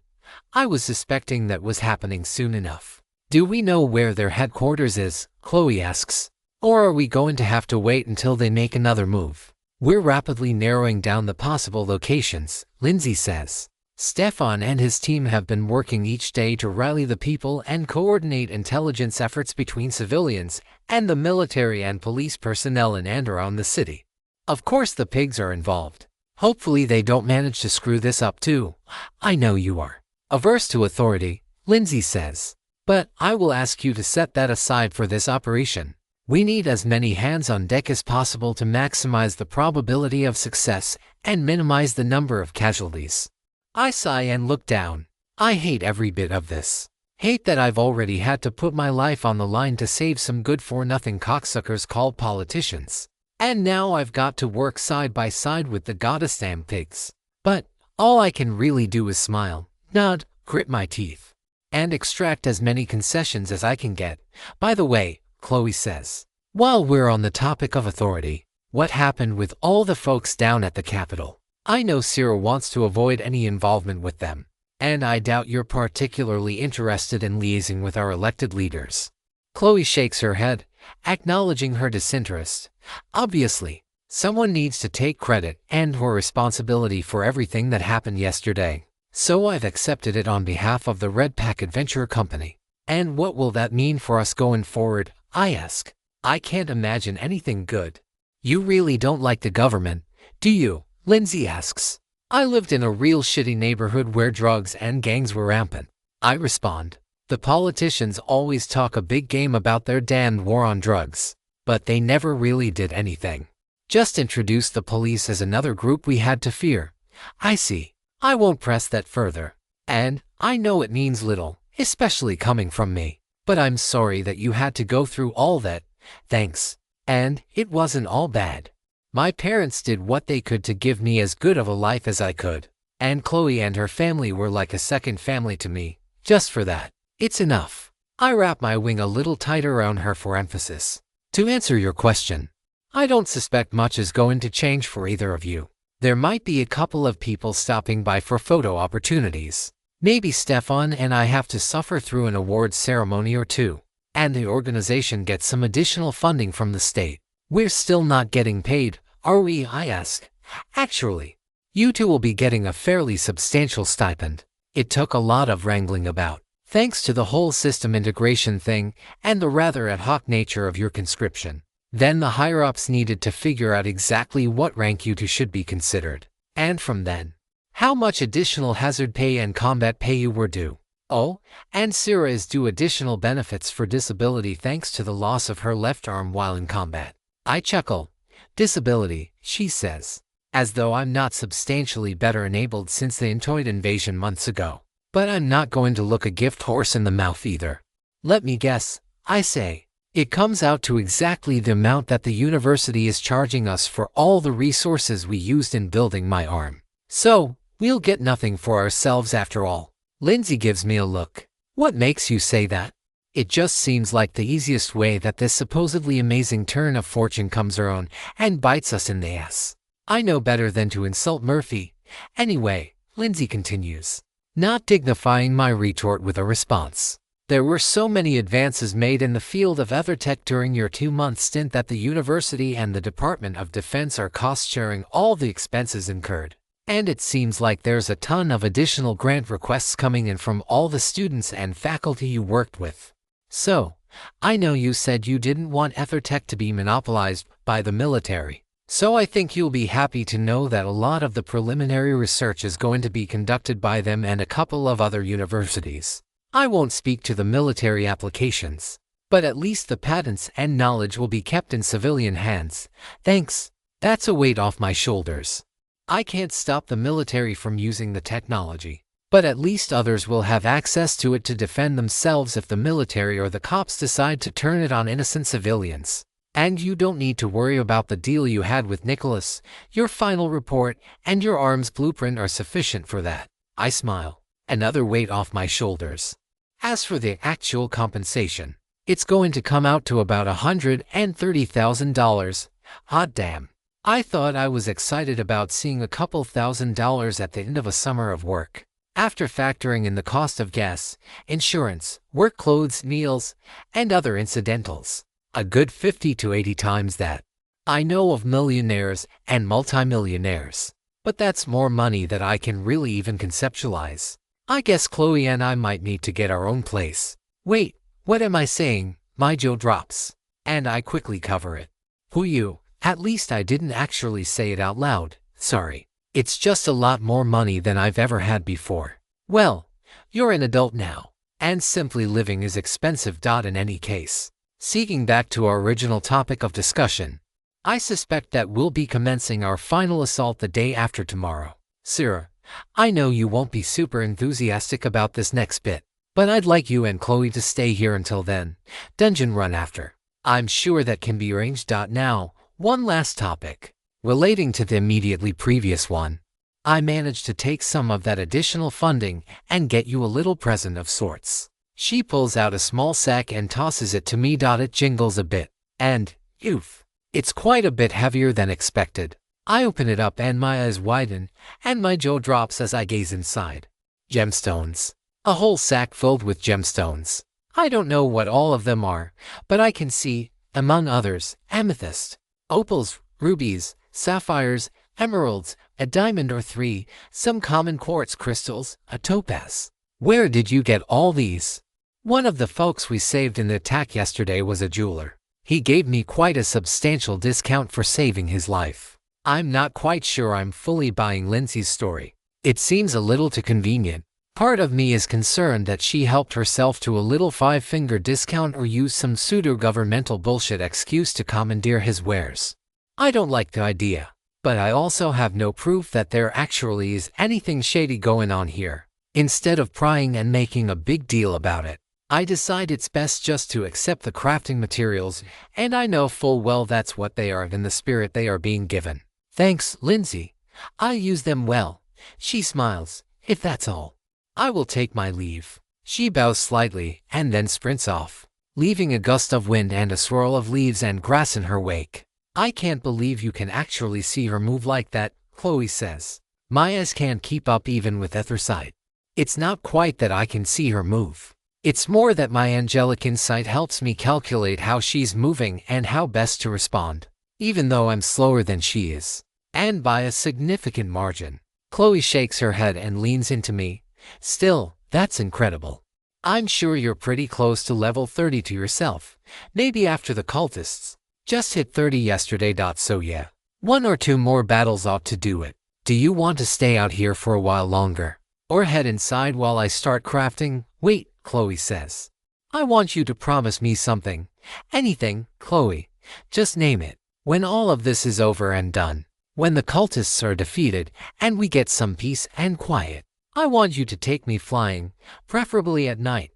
I was suspecting that was happening soon enough. Do we know where their headquarters is? Chloe asks. Or are we going to have to wait until they make another move? We're rapidly narrowing down the possible locations, Lindsay says. Stefan and his team have been working each day to rally the people and coordinate intelligence efforts between civilians and the military and police personnel in and around the city. Of course the pigs are involved. Hopefully they don't manage to screw this up too. I know you are averse to authority, Lindsay says. But I will ask you to set that aside for this operation. We need as many hands on deck as possible to maximize the probability of success and minimize the number of casualties. I sigh and look down. I hate every bit of this. Hate that I've already had to put my life on the line to save some good-for-nothing cocksuckers called politicians. And now I've got to work side by side with the goddamn pigs. But all I can really do is smile, nod, grit my teeth, and extract as many concessions as I can get. By the way, Chloe says, while we're on the topic of authority, what happened with all the folks down at the Capitol? I know Sarah wants to avoid any involvement with them, and I doubt you're particularly interested in liaising with our elected leaders. Chloe shakes her head, acknowledging her disinterest. Obviously, someone needs to take credit and/or responsibility for everything that happened yesterday, so I've accepted it on behalf of the Red Pack Adventure Company. And what will that mean for us going forward, I ask. I can't imagine anything good. You really don't like the government, do you? Lindsay asks. I lived in a real shitty neighborhood where drugs and gangs were rampant. I respond. The politicians always talk a big game about their damned war on drugs, but they never really did anything. Just introduced the police as another group we had to fear. I see. I won't press that further. And I know it means little, especially coming from me. But I'm sorry that you had to go through all that. Thanks. And it wasn't all bad. My parents did what they could to give me as good of a life as I could. And Chloe and her family were like a second family to me. Just for that, it's enough. I wrap my wing a little tighter around her for emphasis. To answer your question, I don't suspect much is going to change for either of you. There might be a couple of people stopping by for photo opportunities. Maybe Stefan and I have to suffer through an awards ceremony or two, and the organization gets some additional funding from the state. We're still not getting paid, are we? I ask. Actually, you two will be getting a fairly substantial stipend. It took a lot of wrangling about, thanks to the whole system integration thing and the rather ad hoc nature of your conscription. Then the higher-ups needed to figure out exactly what rank you two should be considered. And from then, how much additional hazard pay and combat pay you were due. Oh, and Sarah is due additional benefits for disability thanks to the loss of her left arm while in combat. I chuckle. Disability, she says, as though I'm not substantially better enabled since the Intoid invasion months ago. But I'm not going to look a gift horse in the mouth either. Let me guess, I say. It comes out to exactly the amount that the university is charging us for all the resources we used in building my arm. So, we'll get nothing for ourselves after all. Lindsay gives me a look. What makes you say that? It just seems like the easiest way that this supposedly amazing turn of fortune comes around and bites us in the ass. I know better than to insult Murphy. Anyway, Lindsay continues, not dignifying my retort with a response. There were so many advances made in the field of EtherTech during your 2-month stint that the university and the Department of Defense are cost-sharing all the expenses incurred. And it seems like there's a ton of additional grant requests coming in from all the students and faculty you worked with. So, I know you said you didn't want EtherTech to be monopolized by the military. So I think you'll be happy to know that a lot of the preliminary research is going to be conducted by them and a couple of other universities. I won't speak to the military applications, but at least the patents and knowledge will be kept in civilian hands. Thanks. That's a weight off my shoulders. I can't stop the military from using the technology, but at least others will have access to it to defend themselves if the military or the cops decide to turn it on innocent civilians. And you don't need to worry about the deal you had with Nicholas. Your final report and your arm's blueprint are sufficient for that. I smile. Another weight off my shoulders. As for the actual compensation, it's going to come out to about $130,000. Hot damn. I thought I was excited about seeing a couple $1,000s at the end of a summer of work. After factoring in the cost of gas, insurance, work clothes, meals, and other incidentals, a good 50 to 80 times that. I know of millionaires and multimillionaires, But that's more money that I can really even conceptualize. I guess Chloe and I might need to get our own place. Wait, what am I saying? My jaw drops. And I quickly cover it. Who you? At least I didn't actually say it out loud. Sorry. It's just a lot more money than I've ever had before. Well, you're an adult now. And simply living is expensive. In any case. Seeking back to our original topic of discussion. I suspect that we'll be commencing our final assault the day after tomorrow. Sarah, I know you won't be super enthusiastic about this next bit, but I'd like you and Chloe to stay here until then. Dungeon run after. I'm sure that can be arranged. Now, one last topic. Relating to the immediately previous one. I managed to take some of that additional funding and get you a little present of sorts. She pulls out a small sack and tosses it to me. It jingles a bit. And, oof. It's quite a bit heavier than expected. I open it up and my eyes widen, and my jaw drops as I gaze inside. Gemstones. A whole sack filled with gemstones. I don't know what all of them are, but I can see, among others, amethyst, opals, rubies, sapphires, emeralds, a diamond or 3, some common quartz crystals, a topaz. Where did you get all these? One of the folks we saved in the attack yesterday was a jeweler. He gave me quite a substantial discount for saving his life. I'm not quite sure I'm fully buying Lindsay's story. It seems a little too convenient. Part of me is concerned that she helped herself to a little 5-finger discount or used some pseudo-governmental bullshit excuse to commandeer his wares. I don't like the idea, but I also have no proof that there actually is anything shady going on here. Instead of prying and making a big deal about it, I decide it's best just to accept the crafting materials, and I know full well that's what they are in the spirit they are being given. Thanks, Lindsay. I use them well. She smiles. If that's all, I will take my leave. She bows slightly and then sprints off, leaving a gust of wind and a swirl of leaves and grass in her wake. I can't believe you can actually see her move like that, Chloe says. My eyes can't keep up even with ether sight. It's not quite that I can see her move. It's more that my angelic insight helps me calculate how she's moving and how best to respond, even though I'm slower than she is, and by a significant margin. Chloe shakes her head and leans into me. Still, that's incredible. I'm sure you're pretty close to level 32 yourself, maybe after the cultists. Just hit 30 yesterday. So yeah, 1 or 2 more battles ought to do it. Do you want to stay out here for a while longer, or head inside while I start crafting? Wait, Chloe says. I want you to promise me something. Anything, Chloe. Just name it. When all of this is over and done, when the cultists are defeated and we get some peace and quiet, I want you to take me flying, preferably at night,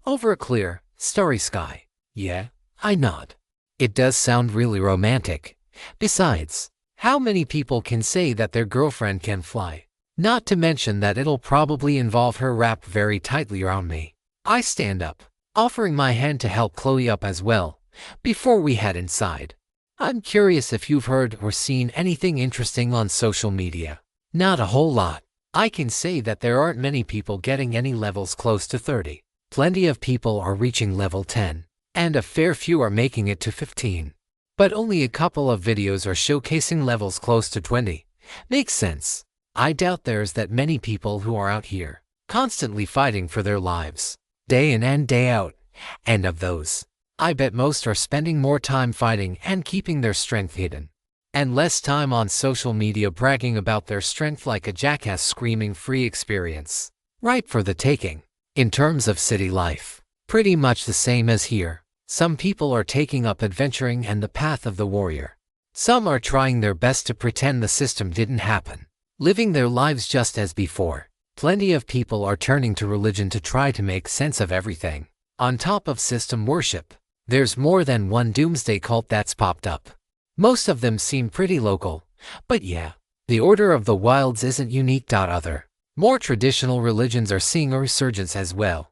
over a clear, starry sky. Yeah, I nod. It does sound really romantic. Besides, how many people can say that their girlfriend can fly? Not to mention that it'll probably involve her wrapped very tightly around me. I stand up, offering my hand to help Chloe up as well, before we head inside. I'm curious if you've heard or seen anything interesting on social media. Not a whole lot. I can say that there aren't many people getting any levels close to 30. Plenty of people are reaching level 10, and a fair few are making it to 15. But only a couple of videos are showcasing levels close to 20. Makes sense. I doubt there's that many people who are out here, constantly fighting for their lives, day in and day out, and of those, I bet most are spending more time fighting and keeping their strength hidden, and less time on social media bragging about their strength like a jackass screaming free experience. Ripe for the taking. In terms of city life, pretty much the same as here. Some people are taking up adventuring and the path of the warrior. Some are trying their best to pretend the system didn't happen, living their lives just as before. Plenty of people are turning to religion to try to make sense of everything. On top of system worship, there's more than one doomsday cult that's popped up. Most of them seem pretty local, but yeah, the Order of the Wilds isn't unique. Other, more traditional religions are seeing a resurgence as well.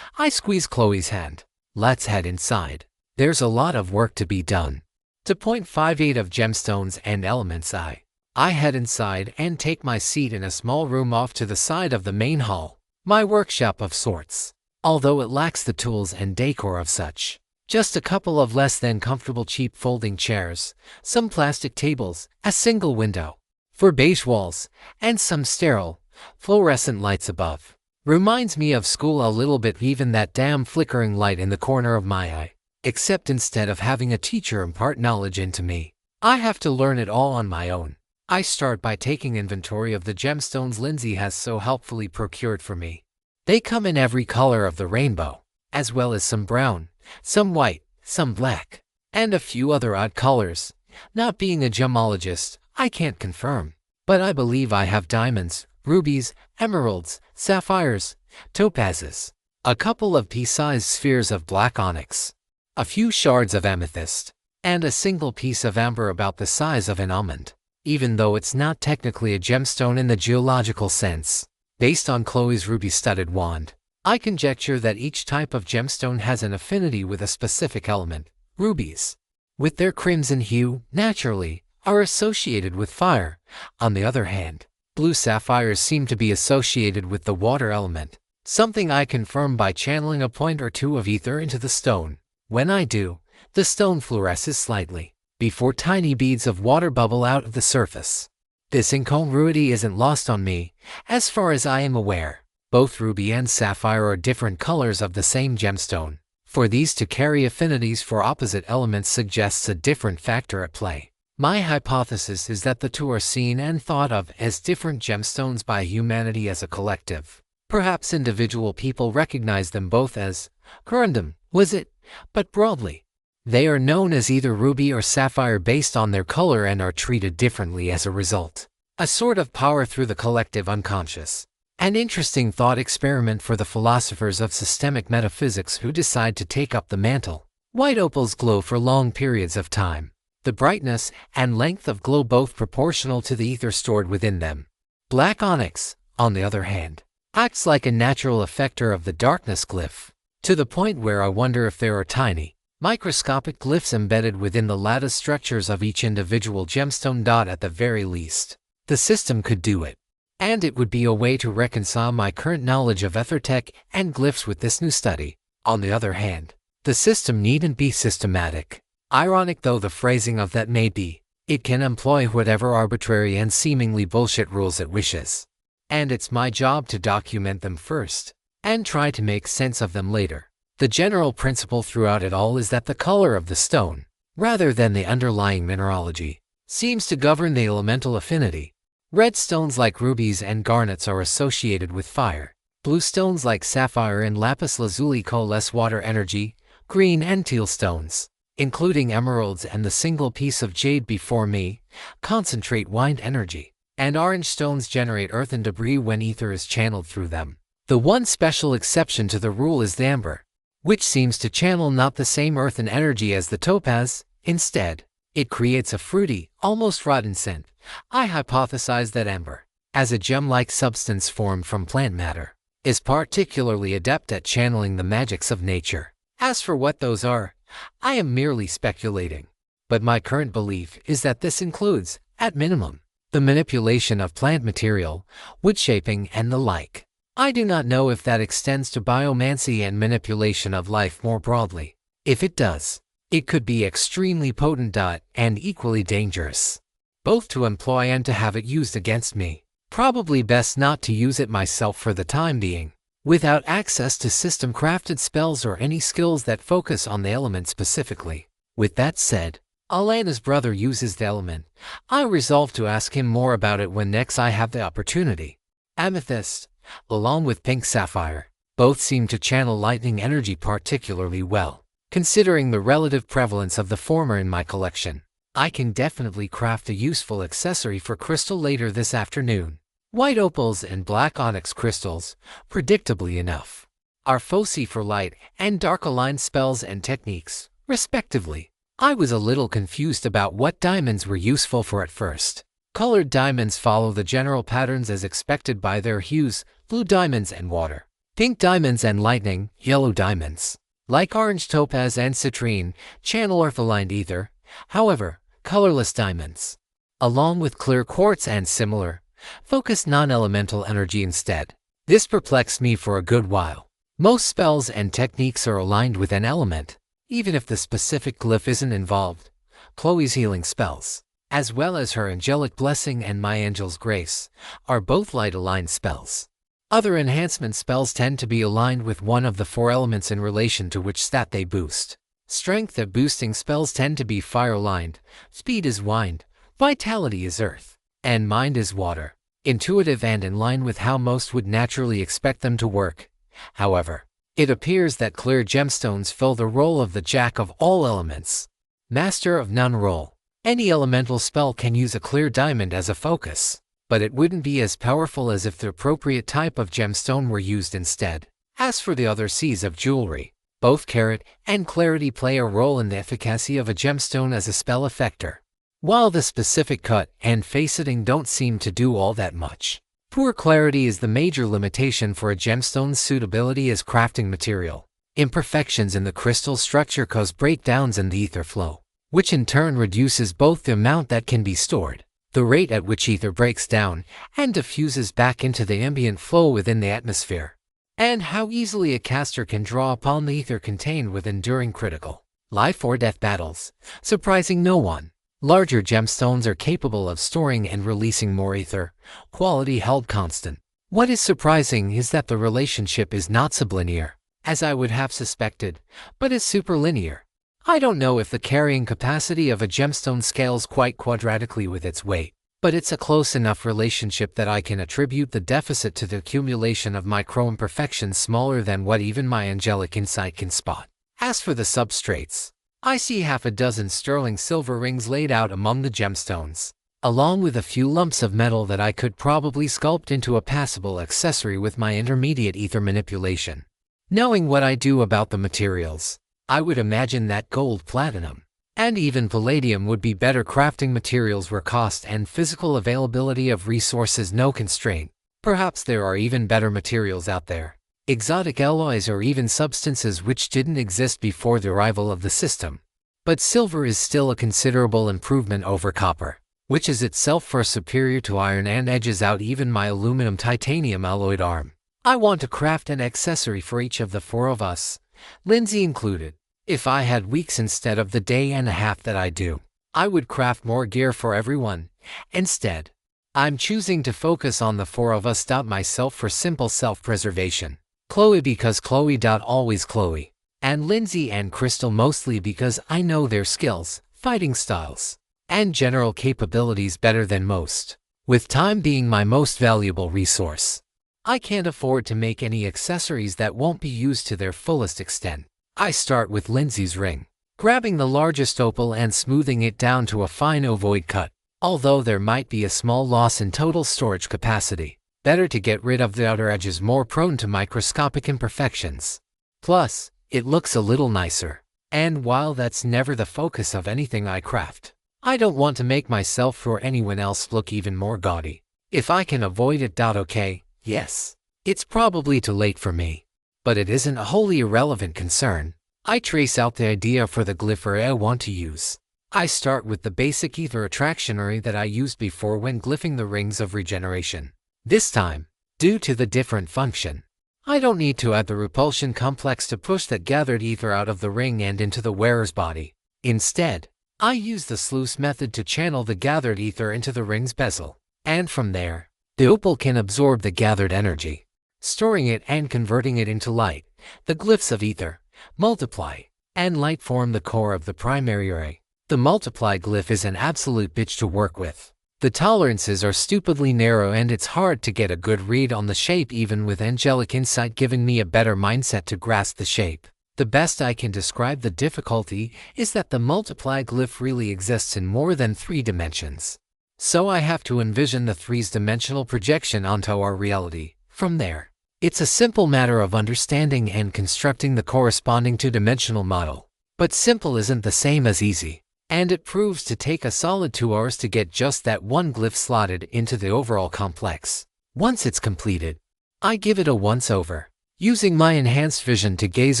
I squeeze Chloe's hand. Let's head inside. There's a lot of work to be done. To 0.58 of gemstones and elements I head inside and take my seat in a small room off to the side of the main hall. My workshop of sorts, although it lacks the tools and decor of such. Just a couple of less than comfortable cheap folding chairs, some plastic tables, a single window. for beige walls, and some sterile, fluorescent lights above. Reminds me of school a little bit, even that damn flickering light in the corner of my eye. Except instead of having a teacher impart knowledge into me, I have to learn it all on my own. I start by taking inventory of the gemstones Lindsay has so helpfully procured for me. They come in every color of the rainbow, as well as some brown, some white, some black, and a few other odd colors. Not being a gemologist, I can't confirm, but I believe I have diamonds, rubies, emeralds, sapphires, topazes, a couple of pea-sized spheres of black onyx, a few shards of amethyst, and a single piece of amber about the size of an almond. Even though it's not technically a gemstone in the geological sense, based on Chloe's ruby-studded wand, I conjecture that each type of gemstone has an affinity with a specific element. Rubies, with their crimson hue, naturally, are associated with fire. On the other hand, blue sapphires seem to be associated with the water element, something I confirm by channeling a point or two of ether into the stone. When I do, the stone fluoresces slightly, before tiny beads of water bubble out of the surface. This incongruity isn't lost on me, as far as I am aware. Both ruby and sapphire are different colors of the same gemstone. For these to carry affinities for opposite elements suggests a different factor at play. My hypothesis is that the two are seen and thought of as different gemstones by humanity as a collective. Perhaps individual people recognize them both as corundum, was it? But broadly, they are known as either ruby or sapphire based on their color and are treated differently as a result. A sort of power through the collective unconscious. An interesting thought experiment for the philosophers of systemic metaphysics who decide to take up the mantle. White opals glow for long periods of time. The brightness and length of glow both proportional to the ether stored within them. Black onyx, on the other hand, acts like a natural effector of the darkness glyph, to the point where I wonder if there are tiny, microscopic glyphs embedded within the lattice structures of each individual gemstone. At the very least, the system could do it. And it would be a way to reconcile my current knowledge of ethertech and glyphs with this new study. On the other hand, the system needn't be systematic. Ironic though the phrasing of that may be, it can employ whatever arbitrary and seemingly bullshit rules it wishes. And it's my job to document them first, and try to make sense of them later. The general principle throughout it all is that the color of the stone, rather than the underlying mineralogy, seems to govern the elemental affinity. Red stones like rubies and garnets are associated with fire. Blue stones like sapphire and lapis lazuli coalesce water energy. Green and teal stones, including emeralds and the single piece of jade before me, concentrate wind energy. And orange stones generate earth and debris when ether is channeled through them. The one special exception to the rule is the amber, which seems to channel not the same earthen energy as the topaz. Instead, it creates a fruity, almost rotten scent. I hypothesize that amber, as a gem-like substance formed from plant matter, is particularly adept at channeling the magics of nature. As for what those are, I am merely speculating. But my current belief is that this includes, at minimum, the manipulation of plant material, wood shaping, and the like. I do not know if that extends to biomancy and manipulation of life more broadly. If it does, it could be extremely potent and equally dangerous, both to employ and to have it used against me. Probably best not to use it myself for the time being, without access to system-crafted spells or any skills that focus on the element specifically. With that said, Alana's brother uses the element. I resolve to ask him more about it when next I have the opportunity. Amethyst, along with pink sapphire, both seem to channel lightning energy particularly well. Considering the relative prevalence of the former in my collection, I can definitely craft a useful accessory for crystal later this afternoon. White opals and black onyx crystals, predictably enough, are foci for light and dark aligned spells and techniques, respectively. I was a little confused about what diamonds were useful for at first. Colored diamonds follow the general patterns as expected by their hues: blue diamonds and water, pink diamonds and lightning, yellow diamonds, like orange topaz and citrine, channel earth-aligned ether. However, colorless diamonds, along with clear quartz and similar, focus non-elemental energy instead. This perplexed me for a good while. Most spells and techniques are aligned with an element, even if the specific glyph isn't involved. Chloe's healing spells, as well as her angelic blessing and my angel's grace, are both light-aligned spells. Other enhancement spells tend to be aligned with one of the 4 elements in relation to which stat they boost. Strength boosting spells tend to be fire-aligned, speed is wind, vitality is earth, and mind is water. Intuitive and in line with how most would naturally expect them to work. However, it appears that clear gemstones fill the role of the jack of all elements. Master of none role. Any elemental spell can use a clear diamond as a focus, but it wouldn't be as powerful as if the appropriate type of gemstone were used instead. As for the other C's of jewelry, both carrot and clarity play a role in the efficacy of a gemstone as a spell effector, while the specific cut and faceting don't seem to do all that much. Poor clarity is the major limitation for a gemstone's suitability as crafting material. Imperfections in the crystal structure cause breakdowns in the ether flow, which in turn reduces both the amount that can be stored, the rate at which ether breaks down and diffuses back into the ambient flow within the atmosphere, and how easily a caster can draw upon the ether contained within during critical life or death battles, surprising no one. Larger gemstones are capable of storing and releasing more ether, quality held constant. What is surprising is that the relationship is not sublinear, as I would have suspected, but is superlinear. I don't know if the carrying capacity of a gemstone scales quite quadratically with its weight, but it's a close enough relationship that I can attribute the deficit to the accumulation of micro-imperfections smaller than what even my angelic insight can spot. As for the substrates, I see half a dozen sterling silver rings laid out among the gemstones, along with a few lumps of metal that I could probably sculpt into a passable accessory with my intermediate ether manipulation. Knowing what I do about the materials, I would imagine that gold, platinum, and even palladium would be better crafting materials where cost and physical availability of resources no constraint. Perhaps there are even better materials out there. Exotic alloys or even substances which didn't exist before the arrival of the system. But silver is still a considerable improvement over copper, which is itself far superior to iron and edges out even my aluminum titanium alloyed arm. I want to craft an accessory for each of the 4 of us, Lindsay included. If I had weeks instead of the day and a half that I do, I would craft more gear for everyone. Instead, I'm choosing to focus on the 4 of us. Myself for simple self-preservation. Chloe because Chloe. Always Chloe. And Lindsay and Crystal mostly because I know their skills, fighting styles, and general capabilities better than most, with time being my most valuable resource. I can't afford to make any accessories that won't be used to their fullest extent. I start with Lindsay's ring, grabbing the largest opal and smoothing it down to a fine ovoid cut, although there might be a small loss in total storage capacity. Better to get rid of the outer edges more prone to microscopic imperfections. Plus, it looks a little nicer. And while that's never the focus of anything I craft, I don't want to make myself or anyone else look even more gaudy. If I can avoid it. Okay, yes. It's probably too late for me, but it isn't a wholly irrelevant concern. I trace out the idea for the glyph I want to use. I start with the basic ether attractionary that I used before when glyphing the rings of regeneration. This time, due to the different function, I don't need to add the repulsion complex to push that gathered ether out of the ring and into the wearer's body. Instead, I use the sluice method to channel the gathered ether into the ring's bezel, and from there, the opal can absorb the gathered energy, storing it and converting it into light. The glyphs of ether, multiply, and light form the core of the primary array. The multiply glyph is an absolute bitch to work with. The tolerances are stupidly narrow and it's hard to get a good read on the shape even with angelic insight giving me a better mindset to grasp the shape. The best I can describe the difficulty is that the multiply glyph really exists in more than 3 dimensions. So I have to envision the 3's dimensional projection onto our reality. From there, it's a simple matter of understanding and constructing the corresponding 2-dimensional model. But simple isn't the same as easy. And it proves to take a solid 2 hours to get just that one glyph slotted into the overall complex. Once it's completed, I give it a once-over, using my enhanced vision to gaze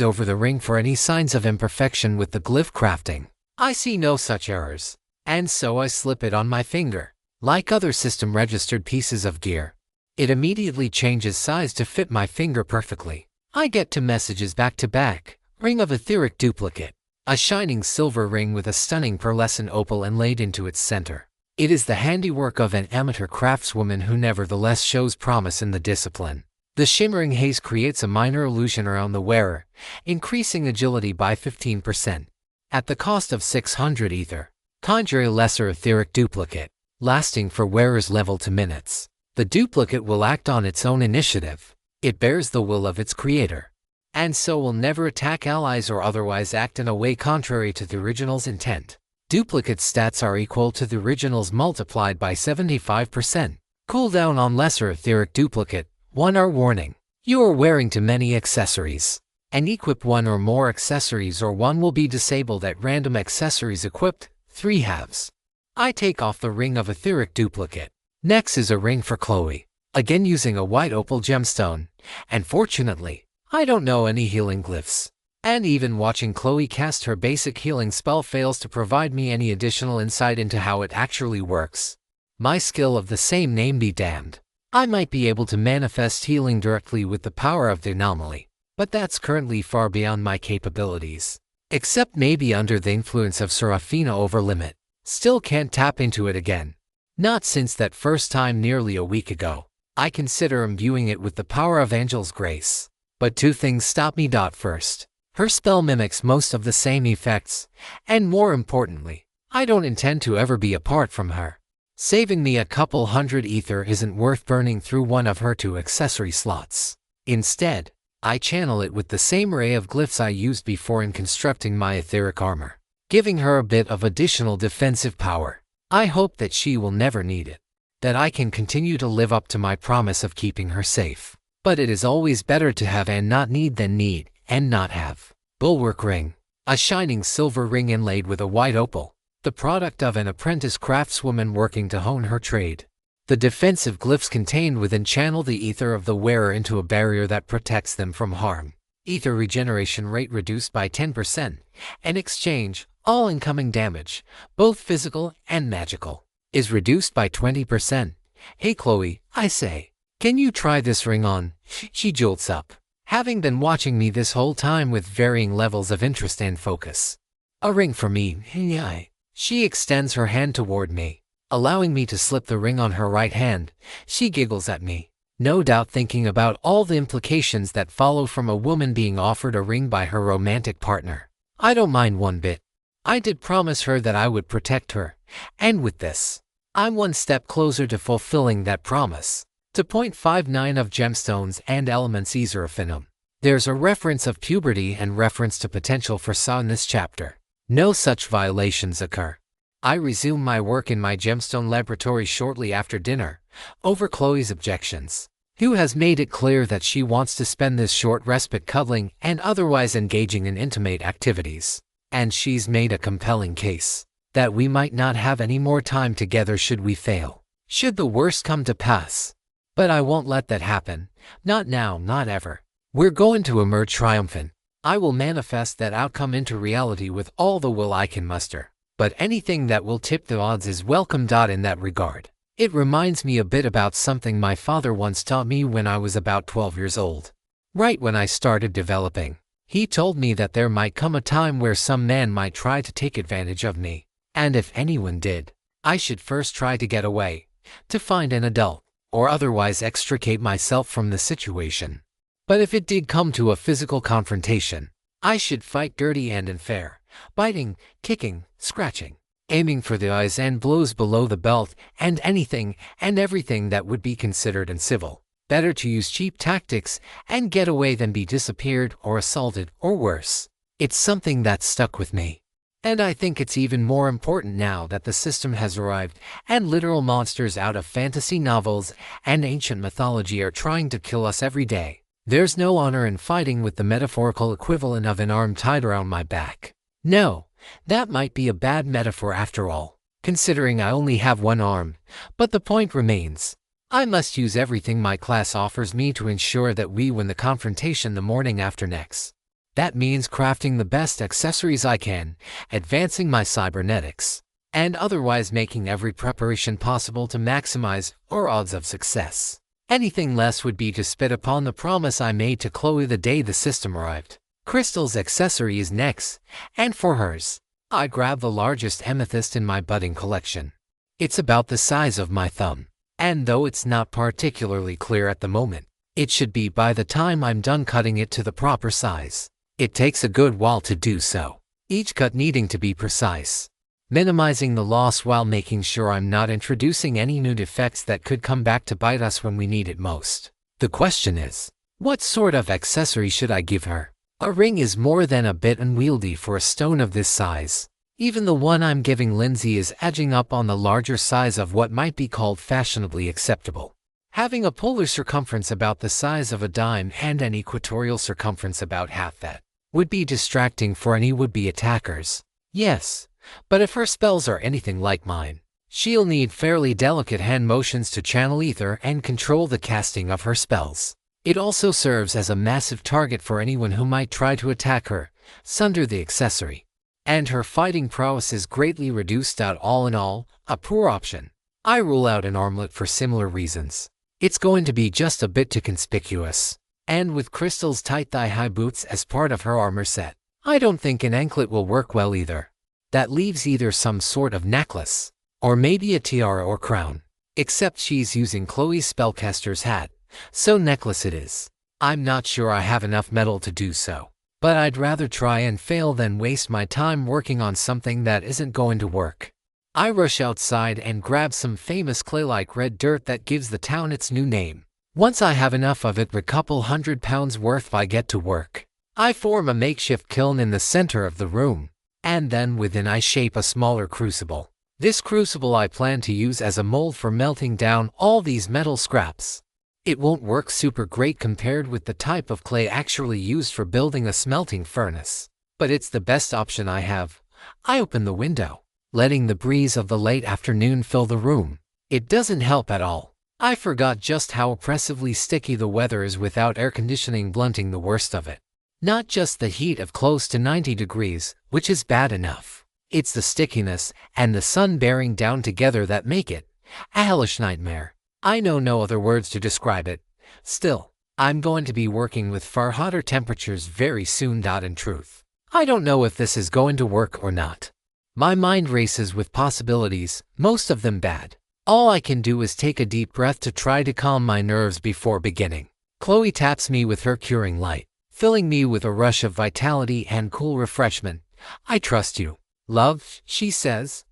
over the ring for any signs of imperfection with the glyph crafting. I see no such errors, and so I slip it on my finger. Like other system-registered pieces of gear, it immediately changes size to fit my finger perfectly. I get 2 messages back-to-back, ring of etheric duplicate. A shining silver ring with a stunning pearlescent opal inlaid into its center. It is the handiwork of an amateur craftswoman who nevertheless shows promise in the discipline. The shimmering haze creates a minor illusion around the wearer, increasing agility by 15%. At the cost of 600 ether, conjure a lesser etheric duplicate, lasting for wearer's level to minutes. The duplicate will act on its own initiative. It bears the will of its creator, and so will never attack allies or otherwise act in a way contrary to the original's intent. Duplicate stats are equal to the original's multiplied by 75%. Cooldown on lesser etheric duplicate, 1-hour warning. You are wearing too many accessories. And equip one or more accessories or one will be disabled at random. Accessories equipped, 3 halves. I take off the ring of etheric duplicate. Next is a ring for Chloe, again using a white opal gemstone, and fortunately, I don't know any healing glyphs. And even watching Chloe cast her basic healing spell fails to provide me any additional insight into how it actually works. My skill of the same name be damned. I might be able to manifest healing directly with the power of the anomaly, but that's currently far beyond my capabilities. Except maybe under the influence of Seraphina over limit. Still can't tap into it again. Not since that first time nearly a week ago. I consider imbuing it with the power of Angel's grace. But 2 things stop me. First, her spell mimics most of the same effects, and more importantly, I don't intend to ever be apart from her. Saving me a couple hundred ether isn't worth burning through one of her 2 accessory slots. Instead, I channel it with the same array of glyphs I used before in constructing my etheric armor, giving her a bit of additional defensive power. I hope that she will never need it, that I can continue to live up to my promise of keeping her safe. But it is always better to have and not need than need and not have. Bulwark ring, a shining silver ring inlaid with a white opal, the product of an apprentice craftswoman working to hone her trade. The defensive glyphs contained within channel the ether of the wearer into a barrier that protects them from harm. Ether regeneration rate reduced by 10%. In exchange, all incoming damage, both physical and magical, is reduced by 20%. Hey Chloe, I say, can you try this ring on? She jolts up, having been watching me this whole time with varying levels of interest and focus. A ring for me, yeah. She extends her hand toward me, allowing me to slip the ring on her right hand. She giggles at me, no doubt thinking about all the implications that follow from a woman being offered a ring by her romantic partner. I don't mind one bit. I did promise her that I would protect her, and with this, I'm one step closer to fulfilling that promise. To 0.59 of gemstones and elements Seraphina. There's a reference of puberty and reference to potential for Sa in this chapter. No such violations occur. I resume my work in my gemstone laboratory shortly after dinner, over Chloe's objections, who has made it clear that she wants to spend this short respite cuddling and otherwise engaging in intimate activities. And she's made a compelling case that we might not have any more time together should we fail, should the worst come to pass. But I won't let that happen, not now, not ever. We're going to emerge triumphant. I will manifest that outcome into reality with all the will I can muster. But anything that will tip the odds is welcome. In that regard, it reminds me a bit about something my father once taught me when I was about 12 years old. Right when I started developing, he told me that there might come a time where some man might try to take advantage of me. And if anyone did, I should first try to get away, to find an adult, or otherwise extricate myself from the situation. But if it did come to a physical confrontation, I should fight dirty and unfair, biting, kicking, scratching, aiming for the eyes and blows below the belt, and anything and everything that would be considered uncivil. Better to use cheap tactics and get away than be disappeared or assaulted or worse. It's something that's stuck with me. And I think it's even more important now that the system has arrived and literal monsters out of fantasy novels and ancient mythology are trying to kill us every day. There's no honor in fighting with the metaphorical equivalent of an arm tied around my back. No, that might be a bad metaphor after all, considering I only have one arm, but the point remains. I must use everything my class offers me to ensure that we win the confrontation the morning after next. That means crafting the best accessories I can, advancing my cybernetics, and otherwise making every preparation possible to maximize our odds of success. Anything less would be to spit upon the promise I made to Chloe the day the system arrived. Crystal's accessory is next, and for hers, I grab the largest amethyst in my budding collection. It's about the size of my thumb. And though it's not particularly clear at the moment, it should be by the time I'm done cutting it to the proper size. It takes a good while to do so, each cut needing to be precise, minimizing the loss while making sure I'm not introducing any new defects that could come back to bite us when we need it most. The question is, what sort of accessory should I give her? A ring is more than a bit unwieldy for a stone of this size. Even the one I'm giving Lindsay is edging up on the larger size of what might be called fashionably acceptable. Having a polar circumference about the size of a dime and an equatorial circumference about half that would be distracting for any would-be attackers. Yes, but if her spells are anything like mine, she'll need fairly delicate hand motions to channel ether and control the casting of her spells. It also serves as a massive target for anyone who might try to attack her, sunder the accessory. And her fighting prowess is greatly reduced. All in all, a poor option. I rule out an armlet for similar reasons. It's going to be just a bit too conspicuous. And with Crystal's tight thigh-high boots as part of her armor set, I don't think an anklet will work well either. That leaves either some sort of necklace, or maybe a tiara or crown. Except she's using Chloe's spellcaster's hat, so necklace it is. I'm not sure I have enough metal to do so, but I'd rather try and fail than waste my time working on something that isn't going to work. I rush outside and grab some famous clay-like red dirt that gives the town its new name. Once I have enough of it, a couple £100 worth, I get to work. I form a makeshift kiln in the center of the room, and then within I shape a smaller crucible. This crucible I plan to use as a mold for melting down all these metal scraps. It won't work super great compared with the type of clay actually used for building a smelting furnace, but it's the best option I have. I open the window, letting the breeze of the late afternoon fill the room. It doesn't help at all. I forgot just how oppressively sticky the weather is without air conditioning blunting the worst of it. Not just the heat of close to 90 degrees, which is bad enough. It's the stickiness and the sun bearing down together that make it a hellish nightmare. I know no other words to describe it. Still, I'm going to be working with far hotter temperatures very soon. In truth, I don't know if this is going to work or not. My mind races with possibilities, most of them bad. All I can do is take a deep breath to try to calm my nerves before beginning. Chloe taps me with her curing light, filling me with a rush of vitality and cool refreshment. I trust you, love, she says.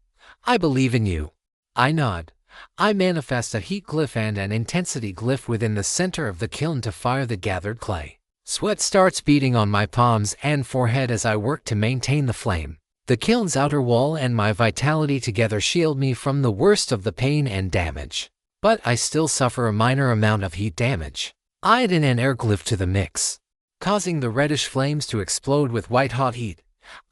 I believe in you. I nod. I manifest a heat glyph and an intensity glyph within the center of the kiln to fire the gathered clay. Sweat starts beading on my palms and forehead as I work to maintain the flame. The kiln's outer wall and my vitality together shield me from the worst of the pain and damage. But I still suffer a minor amount of heat damage. I add in an air glyph to the mix, causing the reddish flames to explode with white-hot heat.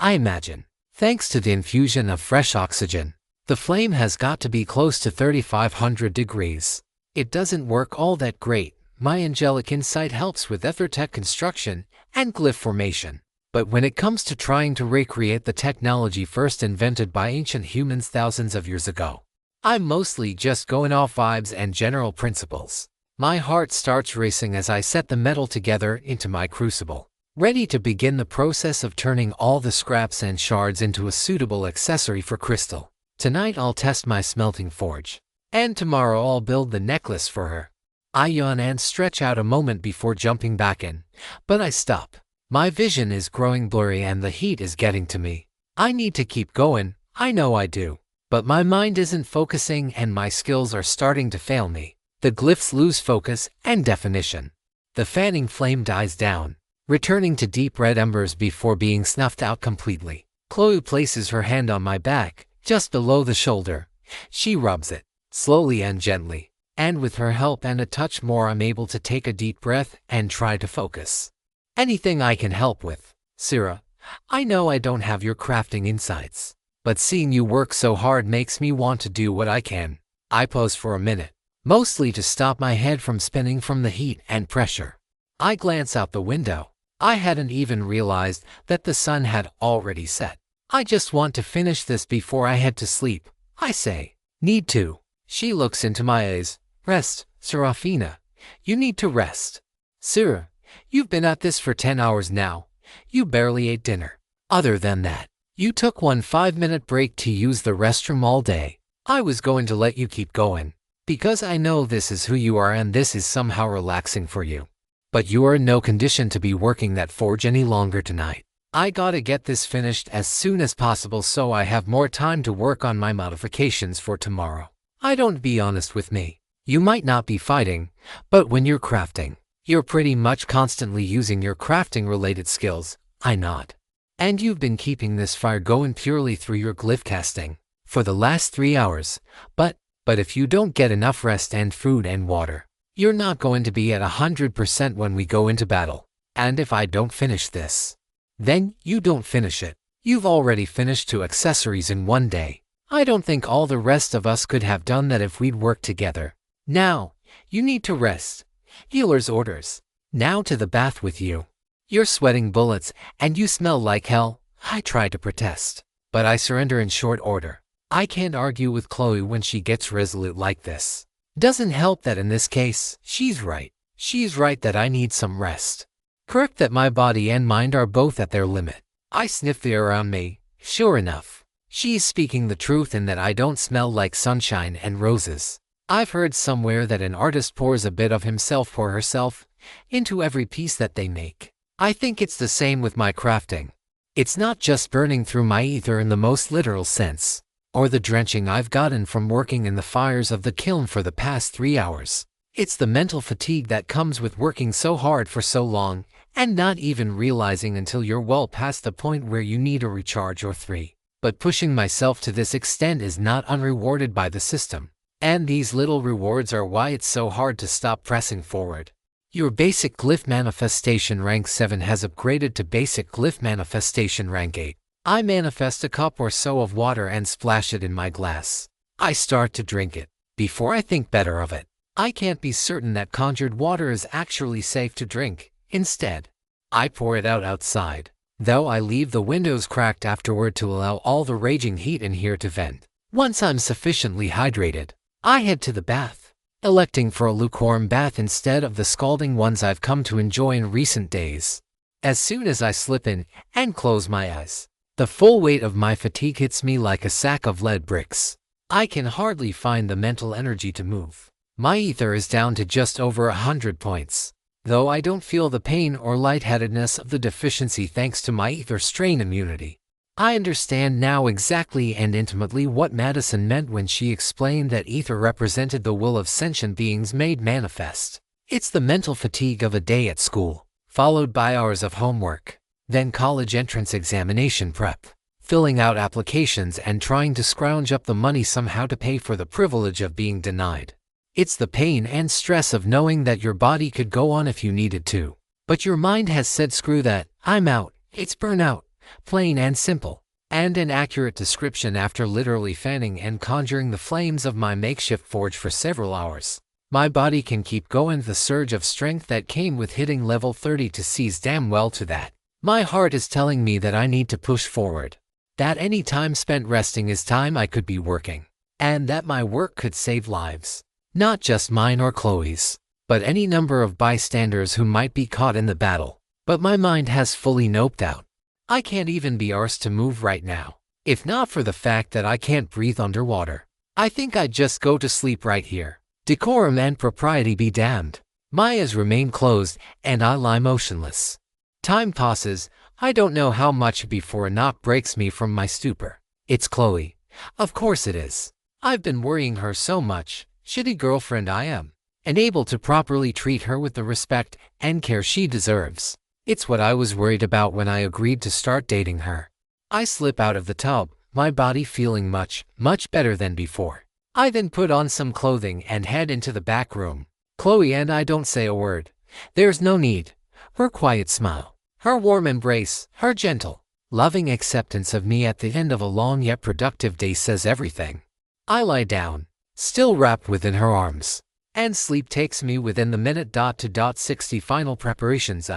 I imagine, thanks to the infusion of fresh oxygen, the flame has got to be close to 3,500 degrees. It doesn't work all that great. My angelic insight helps with ethertech construction and glyph formation. But when it comes to trying to recreate the technology first invented by ancient humans thousands of years ago, I'm mostly just going off vibes and general principles. My heart starts racing as I set the metal together into my crucible, ready to begin the process of turning all the scraps and shards into a suitable accessory for Crystal. Tonight I'll test my smelting forge, and tomorrow I'll build the necklace for her. I yawn and stretch out a moment before jumping back in, but I stop. My vision is growing blurry and the heat is getting to me. I need to keep going, I know I do. But my mind isn't focusing and my skills are starting to fail me. The glyphs lose focus and definition. The fanning flame dies down, returning to deep red embers before being snuffed out completely. Chloe places her hand on my back, just below the shoulder. She rubs it, slowly and gently. And with her help and a touch more, I'm able to take a deep breath and try to focus. Anything I can help with, Sarah. I know I don't have your crafting insights, but seeing you work so hard makes me want to do what I can. I pause for a minute, mostly to stop my head from spinning from the heat and pressure. I glance out the window. I hadn't even realized that the sun had already set. I just want to finish this before I head to sleep, I say. Need to. She looks into my eyes. Rest, Seraphina. You need to rest. Sarah, you've been at this for 10 hours now. You barely ate dinner. Other than that, you took one 5-minute break to use the restroom all day. I was going to let you keep going, because I know this is who you are and this is somehow relaxing for you. But you are in no condition to be working that forge any longer tonight. I gotta get this finished as soon as possible so I have more time to work on my modifications for tomorrow. Don't be honest with me. You might not be fighting, but when you're crafting, you're pretty much constantly using your crafting-related skills. I nod. And you've been keeping this fire going purely through your glyph casting for the last 3 hours. But if you don't get enough rest and food and water, you're not going to be at 100% when we go into battle. And if I don't finish this, then you don't finish it. You've already finished 2 accessories in 1 day. I don't think all the rest of us could have done that if we'd worked together. Now, you need to rest. Healer's orders. Now to the bath with you. You're sweating bullets and you smell like hell. I try to protest, but I surrender in short order. I can't argue with Chloe when she gets resolute like this. Doesn't help that in this case, she's right. She's right that I need some rest. Correct that my body and mind are both at their limit. I sniff the air around me. Sure enough, she's speaking the truth in that I don't smell like sunshine and roses. I've heard somewhere that an artist pours a bit of himself or herself into every piece that they make. I think it's the same with my crafting. It's not just burning through my ether in the most literal sense, or the drenching I've gotten from working in the fires of the kiln for the past 3 hours. It's the mental fatigue that comes with working so hard for so long and not even realizing until you're well past the point where you need a recharge or 3. But pushing myself to this extent is not unrewarded by the system. And these little rewards are why it's so hard to stop pressing forward. Your basic glyph manifestation rank 7 has upgraded to basic glyph manifestation rank 8. I manifest a cup or so of water and splash it in my glass. I start to drink it. Before I think better of it, I can't be certain that conjured water is actually safe to drink. Instead, I pour it out outside, though I leave the windows cracked afterward to allow all the raging heat in here to vent. Once I'm sufficiently hydrated, I head to the bath, electing for a lukewarm bath instead of the scalding ones I've come to enjoy in recent days. As soon as I slip in and close my eyes, the full weight of my fatigue hits me like a sack of lead bricks. I can hardly find the mental energy to move. My ether is down to just over 100 points, though I don't feel the pain or lightheadedness of the deficiency thanks to my ether strain immunity. I understand now exactly and intimately what Madison meant when she explained that ether represented the will of sentient beings made manifest. It's the mental fatigue of a day at school, followed by hours of homework, then college entrance examination prep, filling out applications and trying to scrounge up the money somehow to pay for the privilege of being denied. It's the pain and stress of knowing that your body could go on if you needed to, but your mind has said screw that, I'm out. It's burnout. Plain and simple, and an accurate description after literally fanning and conjuring the flames of my makeshift forge for several hours. My body can keep going. The surge of strength that came with hitting level 30 to sees damn well to that. My heart is telling me that I need to push forward, that any time spent resting is time I could be working, and that my work could save lives. Not just mine or Chloe's, but any number of bystanders who might be caught in the battle. But my mind has fully noped out. I can't even be arsed to move right now. If not for the fact that I can't breathe underwater, I think I'd just go to sleep right here. Decorum and propriety be damned. My eyes remain closed, and I lie motionless. Time passes. I don't know how much before a knock breaks me from my stupor. It's Chloe. Of course it is. I've been worrying her so much. Shitty girlfriend I am. Unable to properly treat her with the respect and care she deserves. It's what I was worried about when I agreed to start dating her. I slip out of the tub, my body feeling much better than before. I then put on some clothing and head into the back room. Chloe and I don't say a word. There's no need. Her quiet smile, her warm embrace, her gentle, loving acceptance of me at the end of a long yet productive day says everything. I lie down, still wrapped within her arms, and sleep takes me within the minute. 60 final preparations.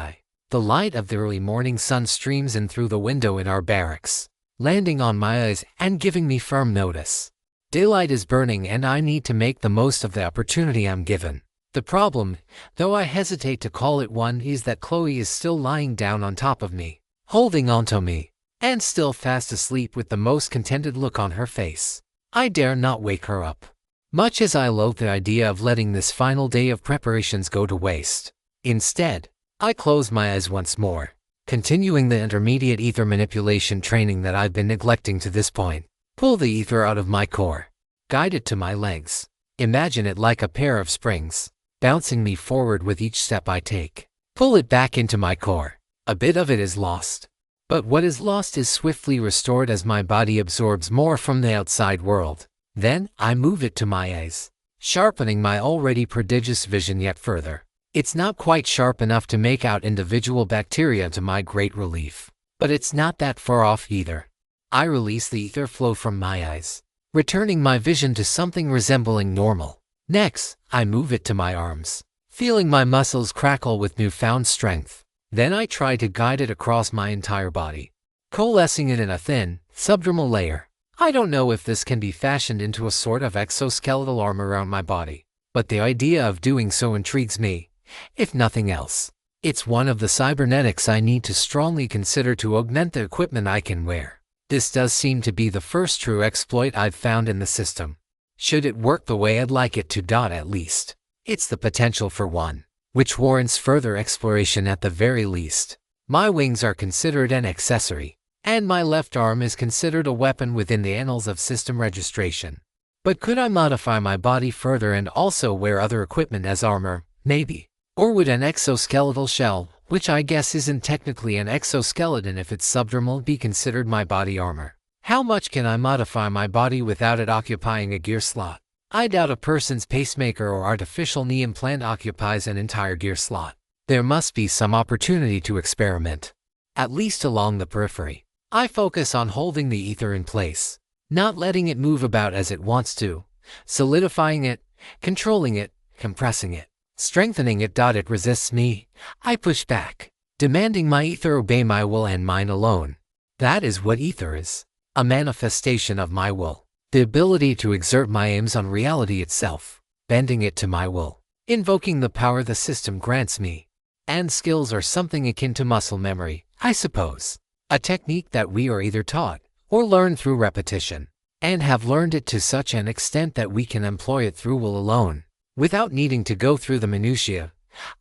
The light of the early morning sun streams in through the window in our barracks, landing on my eyes and giving me firm notice. Daylight is burning and I need to make the most of the opportunity I'm given. The problem, though I hesitate to call it one, is that Chloe is still lying down on top of me, holding onto me, and still fast asleep with the most contented look on her face. I dare not wake her up. Much as I loathe the idea of letting this final day of preparations go to waste. Instead, I close my eyes once more, continuing the intermediate ether manipulation training that I've been neglecting to this point. Pull the ether out of my core. Guide it to my legs. Imagine it like a pair of springs, bouncing me forward with each step I take. Pull it back into my core. A bit of it is lost. But what is lost is swiftly restored as my body absorbs more from the outside world. Then, I move it to my eyes, sharpening my already prodigious vision yet further. It's not quite sharp enough to make out individual bacteria to my great relief. But it's not that far off either. I release the ether flow from my eyes, returning my vision to something resembling normal. Next, I move it to my arms, feeling my muscles crackle with newfound strength. Then I try to guide it across my entire body, coalescing it in a thin, subdermal layer. I don't know if this can be fashioned into a sort of exoskeletal armor around my body, but the idea of doing so intrigues me, if nothing else. It's one of the cybernetics I need to strongly consider to augment the equipment I can wear. This does seem to be the first true exploit I've found in the system. Should it work the way I'd like it to, at least, it's the potential for one, which warrants further exploration at the very least. My wings are considered an accessory, and my left arm is considered a weapon within the annals of system registration. But could I modify my body further and also wear other equipment as armor? Maybe. Or would an exoskeletal shell, which I guess isn't technically an exoskeleton if it's subdermal, be considered my body armor? How much can I modify my body without it occupying a gear slot? I doubt a person's pacemaker or artificial knee implant occupies an entire gear slot. There must be some opportunity to experiment, at least along the periphery. I focus on holding the ether in place, not letting it move about as it wants to, solidifying it, controlling it, compressing it, strengthening it. It resists me. I push back, demanding my ether obey my will and mine alone. That is what ether is, a manifestation of my will. The ability to exert my aims on reality itself, bending it to my will, invoking the power the system grants me. And skills are something akin to muscle memory, I suppose. A technique that we are either taught or learn through repetition, and have learned it to such an extent that we can employ it through will alone, without needing to go through the minutiae.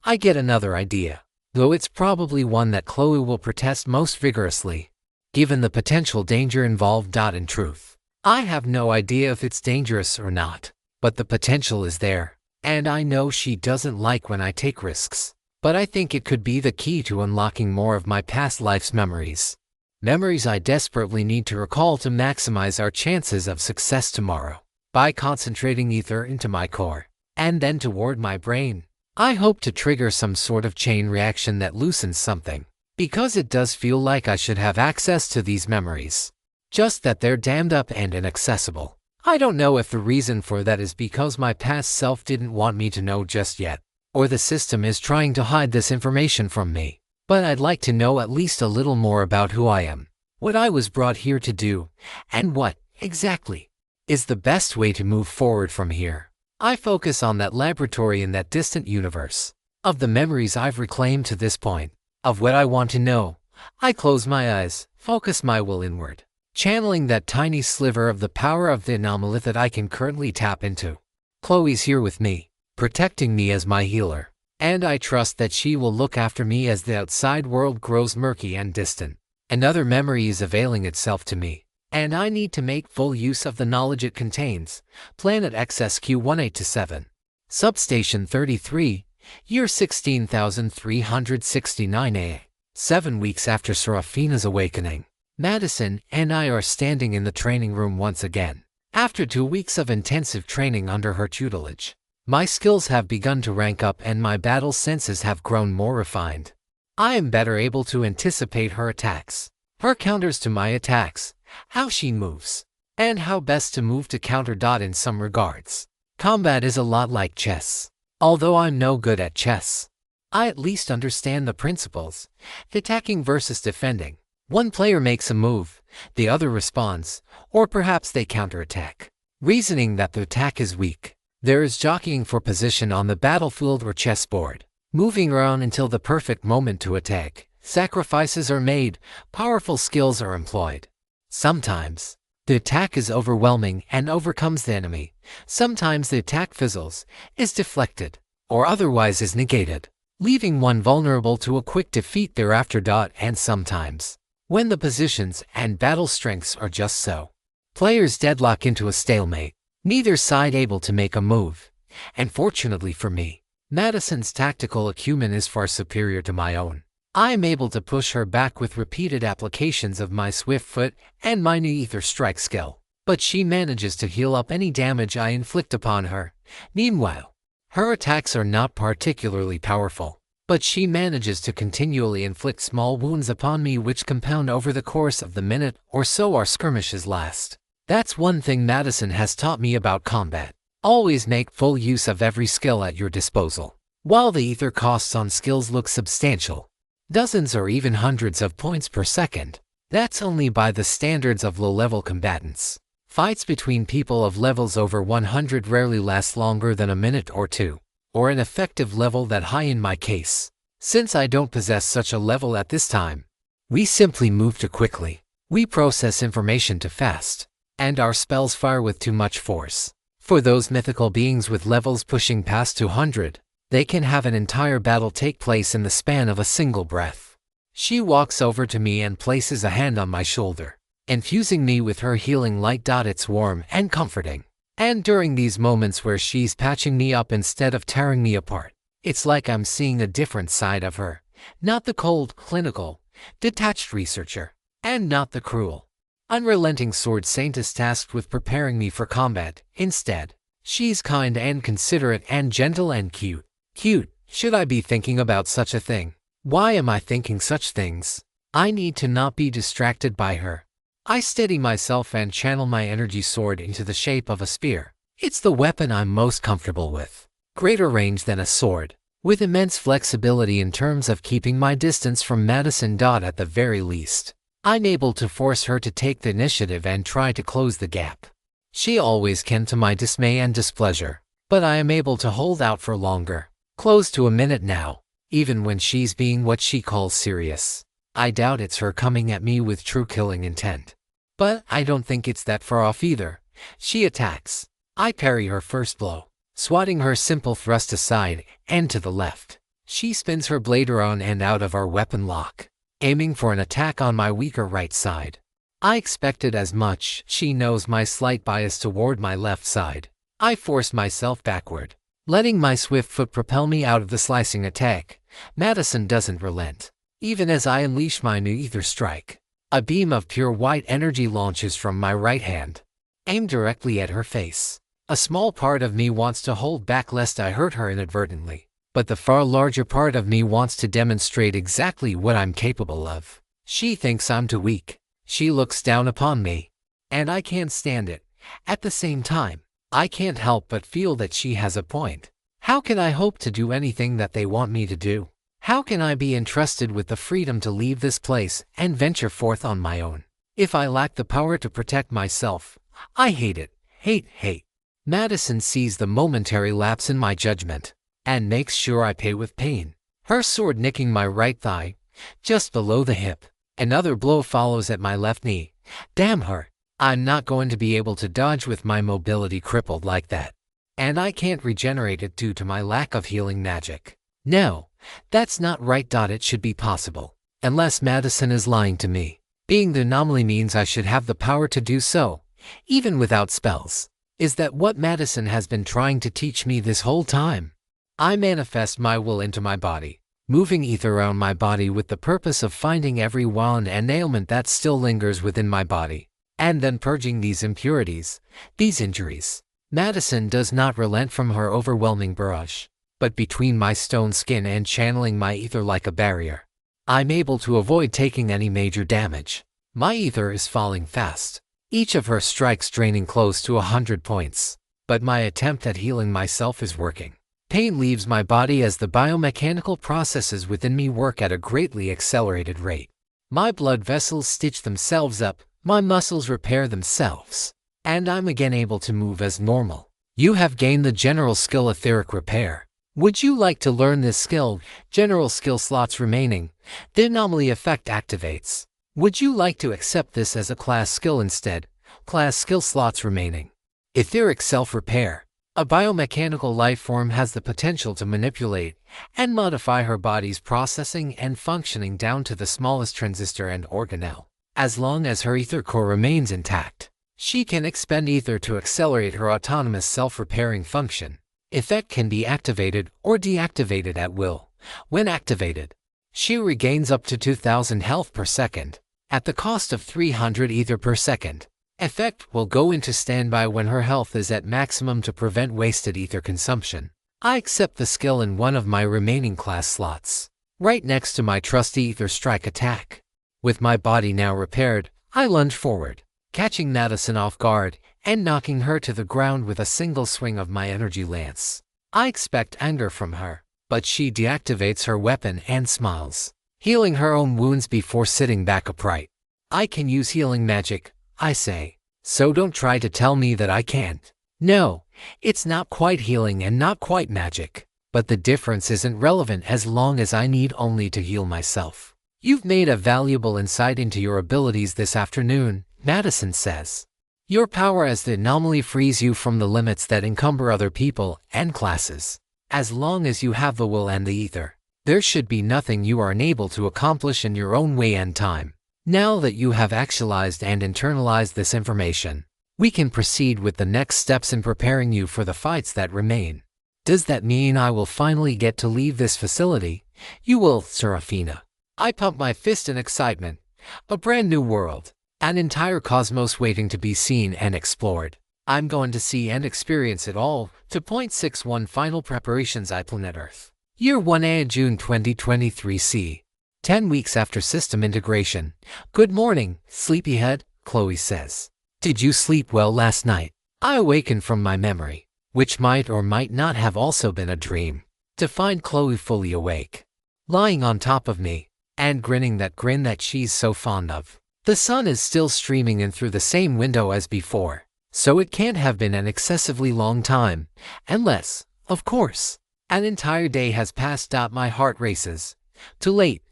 I get another idea, though it's probably one that Chloe will protest most vigorously, given the potential danger involved. In truth, I have no idea if it's dangerous or not, but the potential is there, and I know she doesn't like when I take risks. But I think it could be the key to unlocking more of my past life's memories. Memories I desperately need to recall to maximize our chances of success tomorrow. By concentrating ether into my core, and then toward my brain, I hope to trigger some sort of chain reaction that loosens something. Because it does feel like I should have access to these memories. Just that they're dammed up and inaccessible. I don't know if the reason for that is because my past self didn't want me to know just yet, or the system is trying to hide this information from me. But I'd like to know at least a little more about who I am, what I was brought here to do, and what, exactly, is the best way to move forward from here. I focus on that laboratory in that distant universe, of the memories I've reclaimed to this point, of what I want to know. I close my eyes, focus my will inward, channeling that tiny sliver of the power of the anomaly that I can currently tap into. Chloe's here with me, protecting me as my healer, and I trust that she will look after me as the outside world grows murky and distant. Another memory is availing itself to me, and I need to make full use of the knowledge it contains. Planet XSQ-1827, Substation 33, Year 16,369 A. 7 weeks after Seraphina's awakening, Madison and I are standing in the training room once again. After 2 weeks of intensive training under her tutelage, my skills have begun to rank up and my battle senses have grown more refined. I am better able to anticipate her attacks, her counters to my attacks, how she moves, and how best to move to counter. In some regards, combat is a lot like chess. Although I'm no good at chess, I at least understand the principles. Attacking versus defending. One player makes a move, the other responds, or perhaps they counterattack. Reasoning that the attack is weak, there is jockeying for position on the battlefield or chessboard, moving around until the perfect moment to attack. Sacrifices are made, powerful skills are employed. Sometimes, The attack is overwhelming and overcomes the enemy. Sometimes the attack fizzles, is deflected, or otherwise is negated, leaving one vulnerable to a quick defeat thereafter. And sometimes, when the positions and battle strengths are just so, players deadlock into a stalemate, neither side able to make a move. And fortunately for me, Madison's tactical acumen is far superior to my own. I am able to push her back with repeated applications of my swift foot and my new ether strike skill, but she manages to heal up any damage I inflict upon her. Meanwhile, her attacks are not particularly powerful, but she manages to continually inflict small wounds upon me which compound over the course of the minute or so our skirmishes last. That's one thing Madison has taught me about combat. Always make full use of every skill at your disposal. While the ether costs on skills look substantial, dozens or even hundreds of points per second, that's only by the standards of low-level combatants. Fights between people of levels over 100 rarely last longer than a minute or two, or an effective level that high in my case. Since I don't possess such a level at this time, we simply move too quickly. We process information too fast, and our spells fire with too much force. For those mythical beings with levels pushing past 200, they can have an entire battle take place in the span of a single breath. She walks over to me and places a hand on my shoulder, infusing me with her healing light. It's warm and comforting. And during these moments where she's patching me up instead of tearing me apart, it's like I'm seeing a different side of her. Not the cold, clinical, detached researcher, and not the cruel, unrelenting sword saintess tasked with preparing me for combat. Instead, she's kind and considerate and gentle and cute. Cute, should I be thinking about such a thing? Why am I thinking such things? I need to not be distracted by her. I steady myself and channel my energy sword into the shape of a spear. It's the weapon I'm most comfortable with. Greater range than a sword, with immense flexibility in terms of keeping my distance from Madison. At the very least, I'm able to force her to take the initiative and try to close the gap. She always can, to my dismay and displeasure, but I am able to hold out for longer. Close to a minute now, even when she's being what she calls serious. I doubt it's her coming at me with true killing intent. But I don't think it's that far off either. She attacks. I parry her first blow, swatting her simple thrust aside and to the left. She spins her blade around and out of our weapon lock, aiming for an attack on my weaker right side. I expected as much. She knows my slight bias toward my left side. I force myself backward, letting my swift foot propel me out of the slicing attack. Madison doesn't relent. Even as I unleash my new ether strike, a beam of pure white energy launches from my right hand, aimed directly at her face. A small part of me wants to hold back lest I hurt her inadvertently, but the far larger part of me wants to demonstrate exactly what I'm capable of. She thinks I'm too weak. She looks down upon me, and I can't stand it. At the same time, I can't help but feel that she has a point. How can I hope to do anything that they want me to do? How can I be entrusted with the freedom to leave this place and venture forth on my own, if I lack the power to protect myself? I hate it. Hate. Madison sees the momentary lapse in my judgment, and makes sure I pay with pain. Her sword nicking my right thigh, just below the hip. Another blow follows at my left knee. Damn her. I'm not going to be able to dodge with my mobility crippled like that. And I can't regenerate it due to my lack of healing magic. No, that's not right. It should be possible. Unless Madison is lying to me. Being the anomaly means I should have the power to do so, even without spells. Is that what Madison has been trying to teach me this whole time? I manifest my will into my body, moving ether around my body with the purpose of finding every wound and ailment that still lingers within my body, and then purging these impurities, these injuries. Madison does not relent from her overwhelming barrage, but between my stone skin and channeling my ether like a barrier, I'm able to avoid taking any major damage. My ether is falling fast, each of her strikes draining close to 100 points, but my attempt at healing myself is working. Pain leaves my body as the biomechanical processes within me work at a greatly accelerated rate. My blood vessels stitch themselves up, my muscles repair themselves, and I'm again able to move as normal. You have gained the general skill Etheric Repair. Would you like to learn this skill? General skill slots remaining. The anomaly effect activates. Would you like to accept this as a class skill instead? class skill slots remaining. Etheric self-repair. A biomechanical life form has the potential to manipulate and modify her body's processing and functioning down to the smallest transistor and organelle. As long as her ether core remains intact, she can expend ether to accelerate her autonomous self-repairing function. Effect can be activated or deactivated at will. When activated, she regains up to 2000 health per second, at the cost of 300 ether per second. Effect will go into standby when her health is at maximum to prevent wasted ether consumption. I accept the skill in one of my remaining class slots, right next to my trusty ether strike attack. With my body now repaired, I lunge forward, catching Madison off guard and knocking her to the ground with a single swing of my energy lance. I expect anger from her, but she deactivates her weapon and smiles, healing her own wounds before sitting back upright. I can use healing magic, I say, so don't try to tell me that I can't. No, it's not quite healing and not quite magic, but the difference isn't relevant as long as I need only to heal myself. You've made a valuable insight into your abilities this afternoon, Madison says. Your power as the anomaly frees you from the limits that encumber other people and classes. As long as you have the will and the ether, there should be nothing you are unable to accomplish in your own way and time. Now that you have actualized and internalized this information, we can proceed with the next steps in preparing you for the fights that remain. Does that mean I will finally get to leave this facility? You will, Seraphina. I pump my fist in excitement. A brand new world, an entire cosmos waiting to be seen and explored. I'm going to see and experience it all. 2.61 Final Preparations I Planet Earth. Year 1A, June 2023 C. 10 weeks after system integration. Good morning, sleepyhead, Chloe says. Did you sleep well last night? I awaken from my memory, which might or might not have also been a dream, to find Chloe fully awake, lying on top of me, and grinning that grin that she's so fond of. The sun is still streaming in through the same window as before, so it can't have been an excessively long time, unless, of course, an entire day has passed. My heart races. Too late.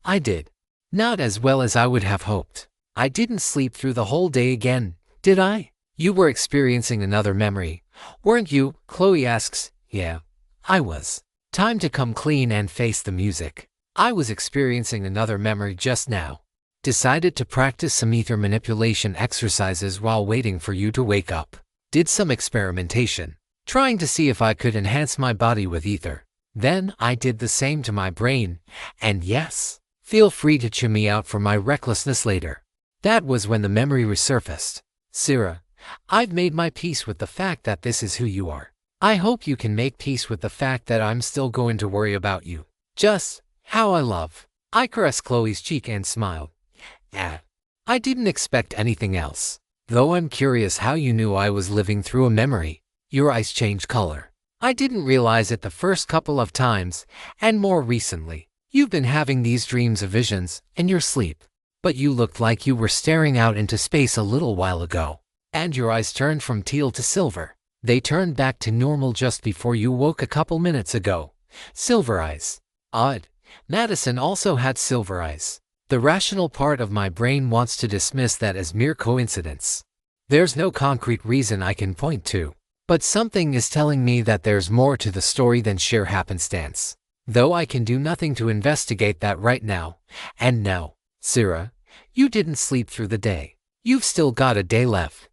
I did. Not as well as I would have hoped. I didn't sleep through the whole day again, did I? You were experiencing another memory, weren't you? Chloe asks. Yeah, I was. Time to come clean and face the music. I was experiencing another memory just now. Decided to practice some ether manipulation exercises while waiting for you to wake up. Did some experimentation, trying to see if I could enhance my body with ether. Then I did the same to my brain, and yes, feel free to chew me out for my recklessness later. That was when the memory resurfaced. Sarah, I've made my peace with the fact that this is who you are. I hope you can make peace with the fact that I'm still going to worry about you. Just how I love. I caressed Chloe's cheek and smiled. I didn't expect anything else, though I'm curious how you knew I was living through a memory. Your eyes changed color. I didn't realize it the first couple of times, and more recently. You've been having these dreams of visions in your sleep, but you looked like you were staring out into space a little while ago, and your eyes turned from teal to silver. They turned back to normal just before you woke a couple minutes ago. Silver eyes. Odd. Madison also had silver eyes. The rational part of my brain wants to dismiss that as mere coincidence. There's no concrete reason I can point to, but something is telling me that there's more to the story than sheer happenstance. Though I can do nothing to investigate that right now. And no, Sarah, you didn't sleep through the day. You've still got a day left.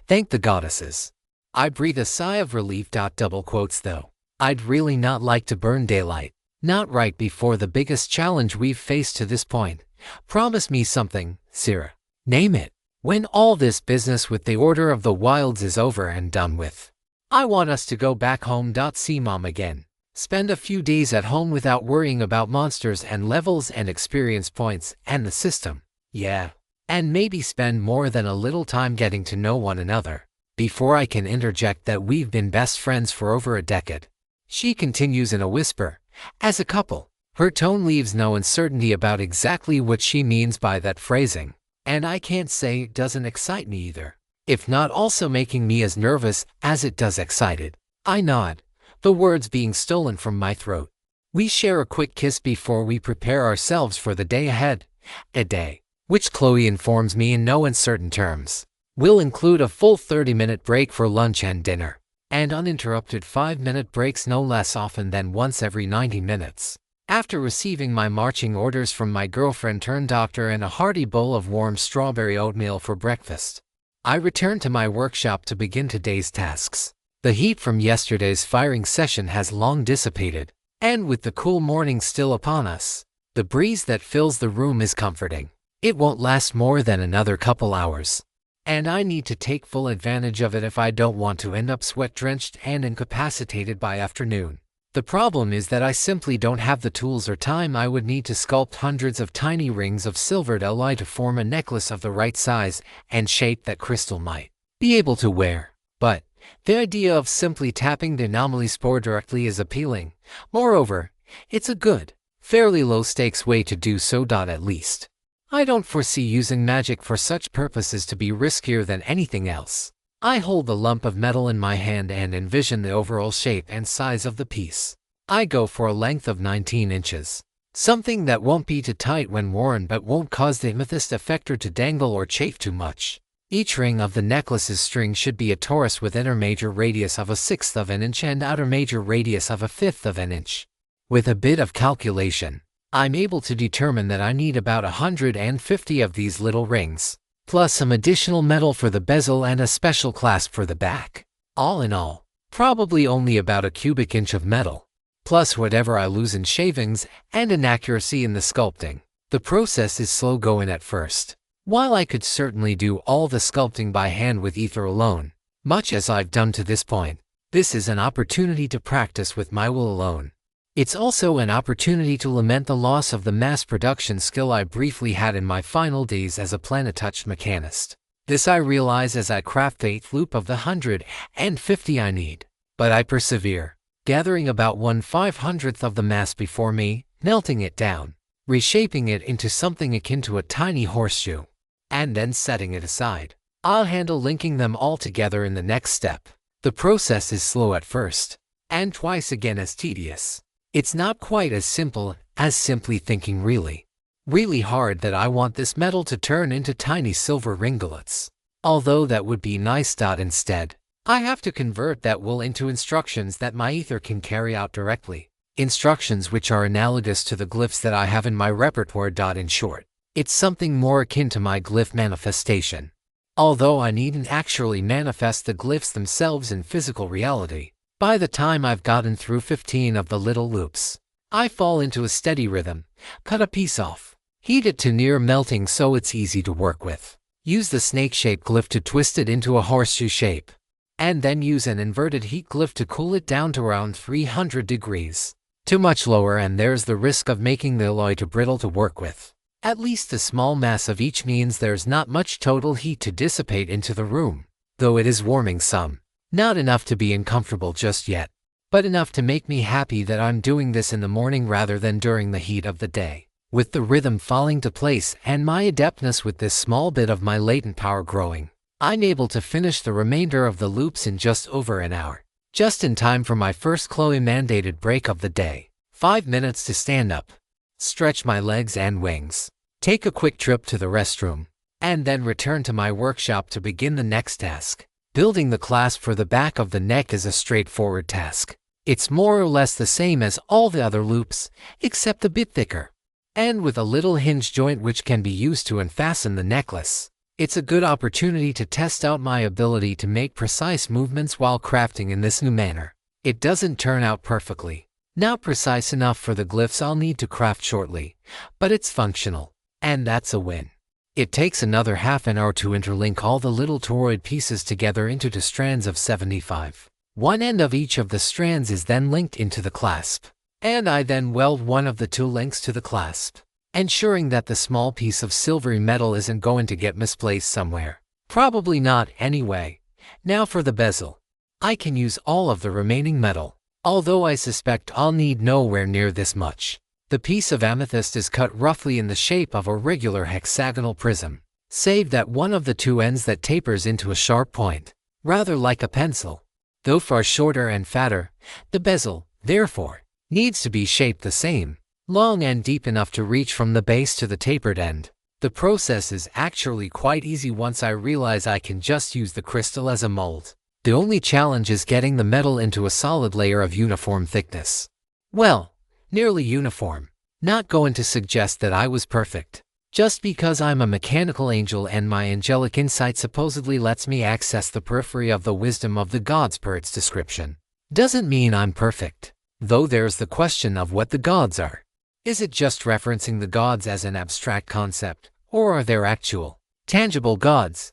Thank the goddesses. I breathe a sigh of relief. Double quotes though. I'd really not like to burn daylight. Not right before the biggest challenge we've faced to this point. Promise me something, Sarah. Name it. When all this business with the Order of the Wilds is over and done with, I want us to go back home. See Mom again. Spend a few days at home without worrying about monsters and levels and experience points and the system. Yeah. And maybe spend more than a little time getting to know one another. Before I can interject that we've been best friends for over a decade. She continues in a whisper. As a couple. Her tone leaves no uncertainty about exactly what she means by that phrasing. And I can't say it doesn't excite me either. If not also making me as nervous as it does excited. I nod, the words being stolen from my throat. We share a quick kiss before we prepare ourselves for the day ahead. A day, which Chloe informs me in no uncertain terms, We'll include a full 30-minute break for lunch and dinner, and uninterrupted 5-minute breaks no less often than once every 90 minutes. After receiving my marching orders from my girlfriend-turned-doctor and a hearty bowl of warm strawberry oatmeal for breakfast, I return to my workshop to begin today's tasks. The heat from yesterday's firing session has long dissipated, and with the cool morning still upon us, the breeze that fills the room is comforting. It won't last more than another couple hours, and I need to take full advantage of it if I don't want to end up sweat-drenched and incapacitated by afternoon. The problem is that I simply don't have the tools or time I would need to sculpt hundreds of tiny rings of silvered alloy to form a necklace of the right size and shape that crystal might be able to wear. But the idea of simply tapping the anomaly spore directly is appealing. Moreover, it's a good, fairly low-stakes way to do so. At least I don't foresee using magic for such purposes to be riskier than anything else. I hold the lump of metal in my hand and envision the overall shape and size of the piece. I go for a length of 19 inches. Something that won't be too tight when worn but won't cause the amethyst effector to dangle or chafe too much. Each ring of the necklace's string should be a torus with inner major radius of 1/6 of an inch and outer major radius of 1/5 of an inch. With a bit of calculation, I'm able to determine that I need about 150 of these little rings, plus some additional metal for the bezel and a special clasp for the back. All in all, probably only about a cubic inch of metal, plus whatever I lose in shavings and inaccuracy in the sculpting. The process is slow going at first. While I could certainly do all the sculpting by hand with ether alone, much as I've done to this point, this is an opportunity to practice with my will alone. It's also an opportunity to lament the loss of the mass production skill I briefly had in my final days as a planetouched mechanist. This I realize as I craft the 8th loop of the 150 I need. But I persevere, gathering about 1/500th of the mass before me, melting it down, reshaping it into something akin to a tiny horseshoe, and then setting it aside. I'll handle linking them all together in the next step. The process is slow at first, and twice again as tedious. It's not quite as simple as simply thinking really hard that I want this metal to turn into tiny silver ringlets. Although that would be nice. Instead, I have to convert that will into instructions that my ether can carry out directly. Instructions which are analogous to the glyphs that I have in my repertoire. In short, it's something more akin to my glyph manifestation. Although I needn't actually manifest the glyphs themselves in physical reality, by the time I've gotten through 15 of the little loops, I fall into a steady rhythm, cut a piece off, heat it to near melting so it's easy to work with, use the snake-shaped glyph to twist it into a horseshoe shape, and then use an inverted heat glyph to cool it down to around 300 degrees. Too much lower and there's the risk of making the alloy too brittle to work with. At least a small mass of each means there's not much total heat to dissipate into the room, though it is warming some. Not enough to be uncomfortable just yet, but enough to make me happy that I'm doing this in the morning rather than during the heat of the day. With the rhythm falling to place and my adeptness with this small bit of my latent power growing, I'm able to finish the remainder of the loops in just over an hour, just in time for my first Chloe-mandated break of the day. 5 minutes to stand up, stretch my legs and wings, take a quick trip to the restroom, and then return to my workshop to begin the next task. Building the clasp for the back of the neck is a straightforward task. It's more or less the same as all the other loops, except a bit thicker, and with a little hinge joint which can be used to unfasten the necklace. It's a good opportunity to test out my ability to make precise movements while crafting in this new manner. It doesn't turn out perfectly, not precise enough for the glyphs I'll need to craft shortly, but it's functional, and that's a win. It takes another half an hour to interlink all the little toroid pieces together into 2 strands of 75. One end of each of the strands is then linked into the clasp, and I then weld one of the 2 links to the clasp, ensuring that the small piece of silvery metal isn't going to get misplaced somewhere. Probably not anyway. Now for the bezel. I can use all of the remaining metal, although I suspect I'll need nowhere near this much. The piece of amethyst is cut roughly in the shape of a regular hexagonal prism, save that one of the 2 ends that tapers into a sharp point, rather like a pencil. Though far shorter and fatter, the bezel, therefore, needs to be shaped the same, long and deep enough to reach from the base to the tapered end. The process is actually quite easy once I realize I can just use the crystal as a mold. The only challenge is getting the metal into a solid layer of uniform thickness. Well, nearly uniform. Not going to suggest that I was perfect. Just because I'm a mechanical angel and my angelic insight supposedly lets me access the periphery of the wisdom of the gods per its description, doesn't mean I'm perfect. Though there's the question of what the gods are. Is it just referencing the gods as an abstract concept, or are there actual, tangible gods?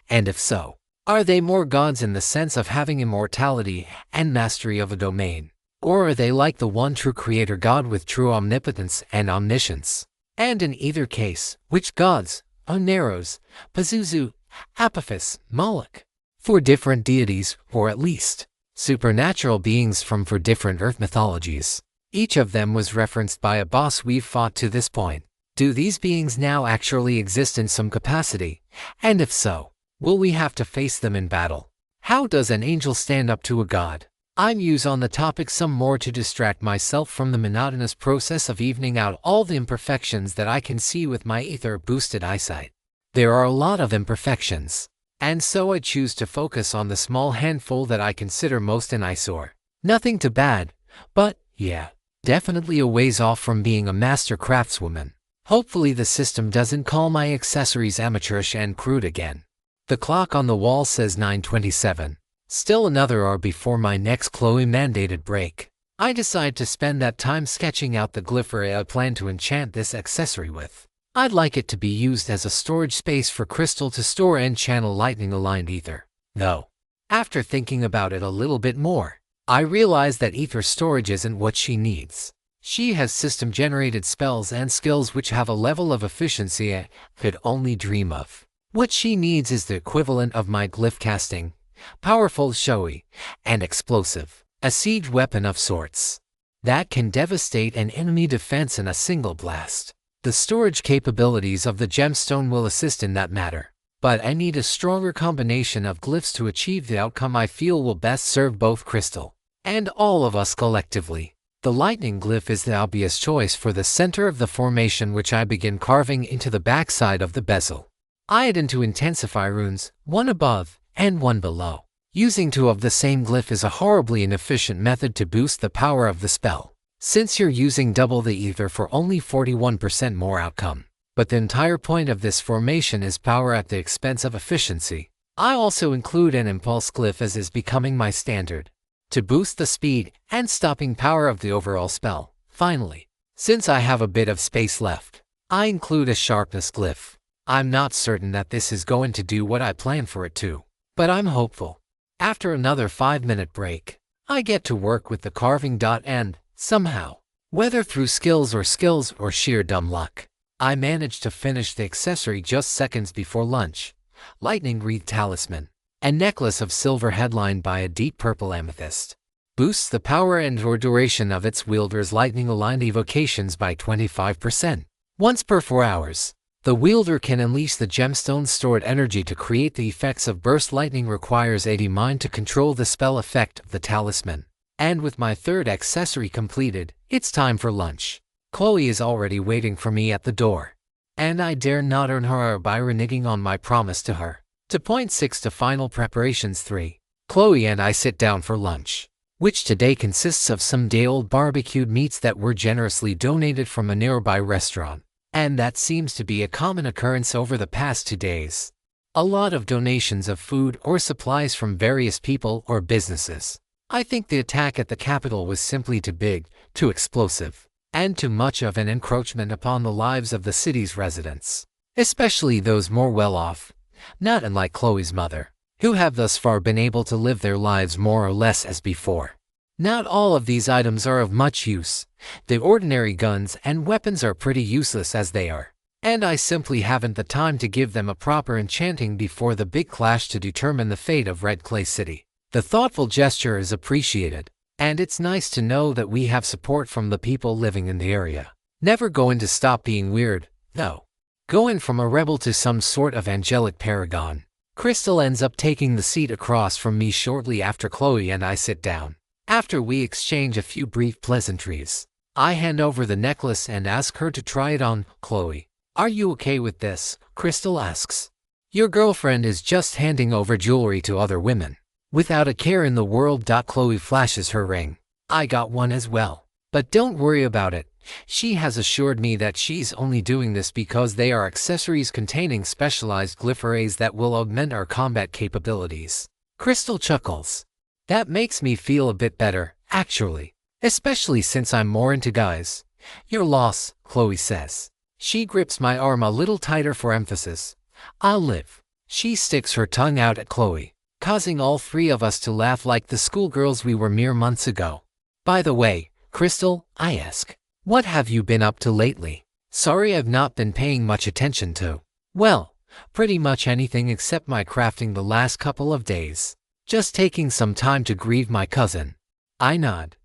And if so, are they more gods in the sense of having immortality and mastery of a domain? Or are they like the one true creator God with true omnipotence and omniscience? And in either case, which gods, Oneros, Pazuzu, Apophis, Moloch? For different deities, or at least, supernatural beings from four different Earth mythologies. Each of them was referenced by a boss we've fought to this point. Do these beings now actually exist in some capacity? And if so, will we have to face them in battle? How does an angel stand up to a god? I muse on the topic some more to distract myself from the monotonous process of evening out all the imperfections that I can see with my ether-boosted eyesight. There are a lot of imperfections, and so I choose to focus on the small handful that I consider most an eyesore. Nothing too bad, but, yeah, definitely a ways off from being a master craftswoman. Hopefully the system doesn't call my accessories amateurish and crude again. The clock on the wall says 9:27. Still another hour before my next Chloe-mandated break. I decide to spend that time sketching out the glyph array I plan to enchant this accessory with. I'd like it to be used as a storage space for crystal to store and channel lightning-aligned ether. Though, after thinking about it a little bit more, I realize that ether storage isn't what she needs. She has system-generated spells and skills which have a level of efficiency I could only dream of. What she needs is the equivalent of my glyph casting, powerful, showy, and explosive, a siege weapon of sorts that can devastate an enemy defense in a single blast. The storage capabilities of the gemstone will assist in that matter, but I need a stronger combination of glyphs to achieve the outcome I feel will best serve both Crystal and all of us collectively. The lightning glyph is the obvious choice for the center of the formation, which I begin carving into the backside of the bezel. I add into intensify runes, one above and one below. Using two of the same glyph is a horribly inefficient method to boost the power of the spell, since you're using double the ether for only 41% more outcome. But the entire point of this formation is power at the expense of efficiency. I also include an impulse glyph, as is becoming my standard, to boost the speed and stopping power of the overall spell. Finally, since I have a bit of space left, I include a sharpness glyph. I'm not certain that this is going to do what I plan for it to, but I'm hopeful. After another 5-minute break, I get to work with the carving and, somehow, whether through skills or sheer dumb luck, I managed to finish the accessory just seconds before lunch. Lightning wreath talisman, a necklace of silver headlined by a deep purple amethyst, boosts the power and/or duration of its wielder's lightning-aligned evocations by 25%. Once per 4 hours, the wielder can unleash the gemstone's stored energy to create the effects of burst. Lightning requires 80 mind to control the spell effect of the talisman. And with my third accessory completed, it's time for lunch. Chloe is already waiting for me at the door, and I dare not earn her by reneging on my promise to her. To point 6 to final preparations 3, Chloe and I sit down for lunch, which today consists of some day-old barbecued meats that were generously donated from a nearby restaurant. And that seems to be a common occurrence over the past 2 days. A lot of donations of food or supplies from various people or businesses. I think the attack at the Capitol was simply too big, too explosive, and too much of an encroachment upon the lives of the city's residents, especially those more well-off, not unlike Chloe's mother, who have thus far been able to live their lives more or less as before. Not all of these items are of much use. The ordinary guns and weapons are pretty useless as they are, and I simply haven't the time to give them a proper enchanting before the big clash to determine the fate of Red Clay City. The thoughtful gesture is appreciated, and it's nice to know that we have support from the people living in the area. Never going to stop being weird, though. Going from a rebel to some sort of angelic paragon. Crystal ends up taking the seat across from me shortly after Chloe and I sit down. After we exchange a few brief pleasantries, I hand over the necklace and ask her to try it on. Chloe, Are you okay with this? Crystal asks. Your girlfriend is just handing over jewelry to other women. Without a care in the world. Chloe flashes her ring. I got one as well. But don't worry about it. She has assured me that she's only doing this because they are accessories containing specialized glyph arrays that will augment our combat capabilities. Crystal chuckles. That makes me feel a bit better, actually. Especially since I'm more into guys. Your loss, Chloe says. She grips my arm a little tighter for emphasis. I'll live. She sticks her tongue out at Chloe, causing all three of us to laugh like the schoolgirls we were mere months ago. By the way, Crystal, I ask, what have you been up to lately? Sorry, I've not been paying much attention to. Well, pretty much anything except my crafting the last couple of days. Just taking some time to grieve my cousin. I nod.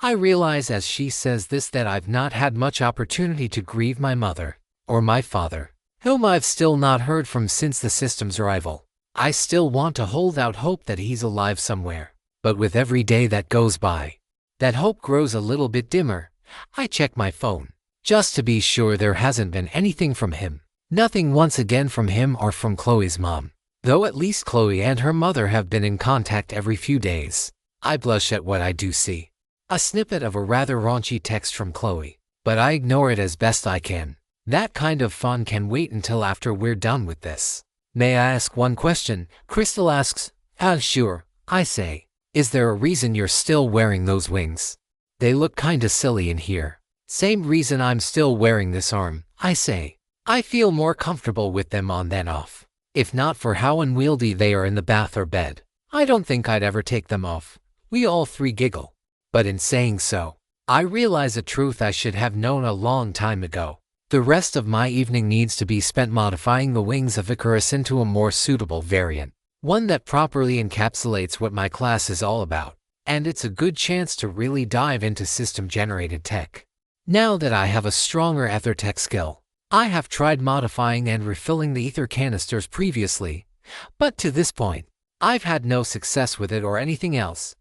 I realize as she says this that I've not had much opportunity to grieve my mother, or my father, whom I've still not heard from since the system's arrival. I still want to hold out hope that he's alive somewhere, but with every day that goes by, that hope grows a little bit dimmer. I check my phone, just to be sure there hasn't been anything from him. Nothing once again from him or from Chloe's mom, though at least Chloe and her mother have been in contact every few days. I blush at what I do see. A snippet of a rather raunchy text from Chloe, but I ignore it as best I can. That kind of fun can wait until after we're done with this. May I ask one question? Crystal asks. Sure, I say. Is there a reason you're still wearing those wings? They look kinda silly in here. Same reason I'm still wearing this arm, I say. I feel more comfortable with them on than off. If not for how unwieldy they are in the bath or bed, I don't think I'd ever take them off. We all three giggle. But in saying so, I realize a truth I should have known a long time ago. The rest of my evening needs to be spent modifying the wings of Icarus into a more suitable variant, one that properly encapsulates what my class is all about, and it's a good chance to really dive into system-generated tech. Now that I have a stronger ether tech skill, I have tried modifying and refilling the ether canisters previously, but to this point, I've had no success with it or anything else.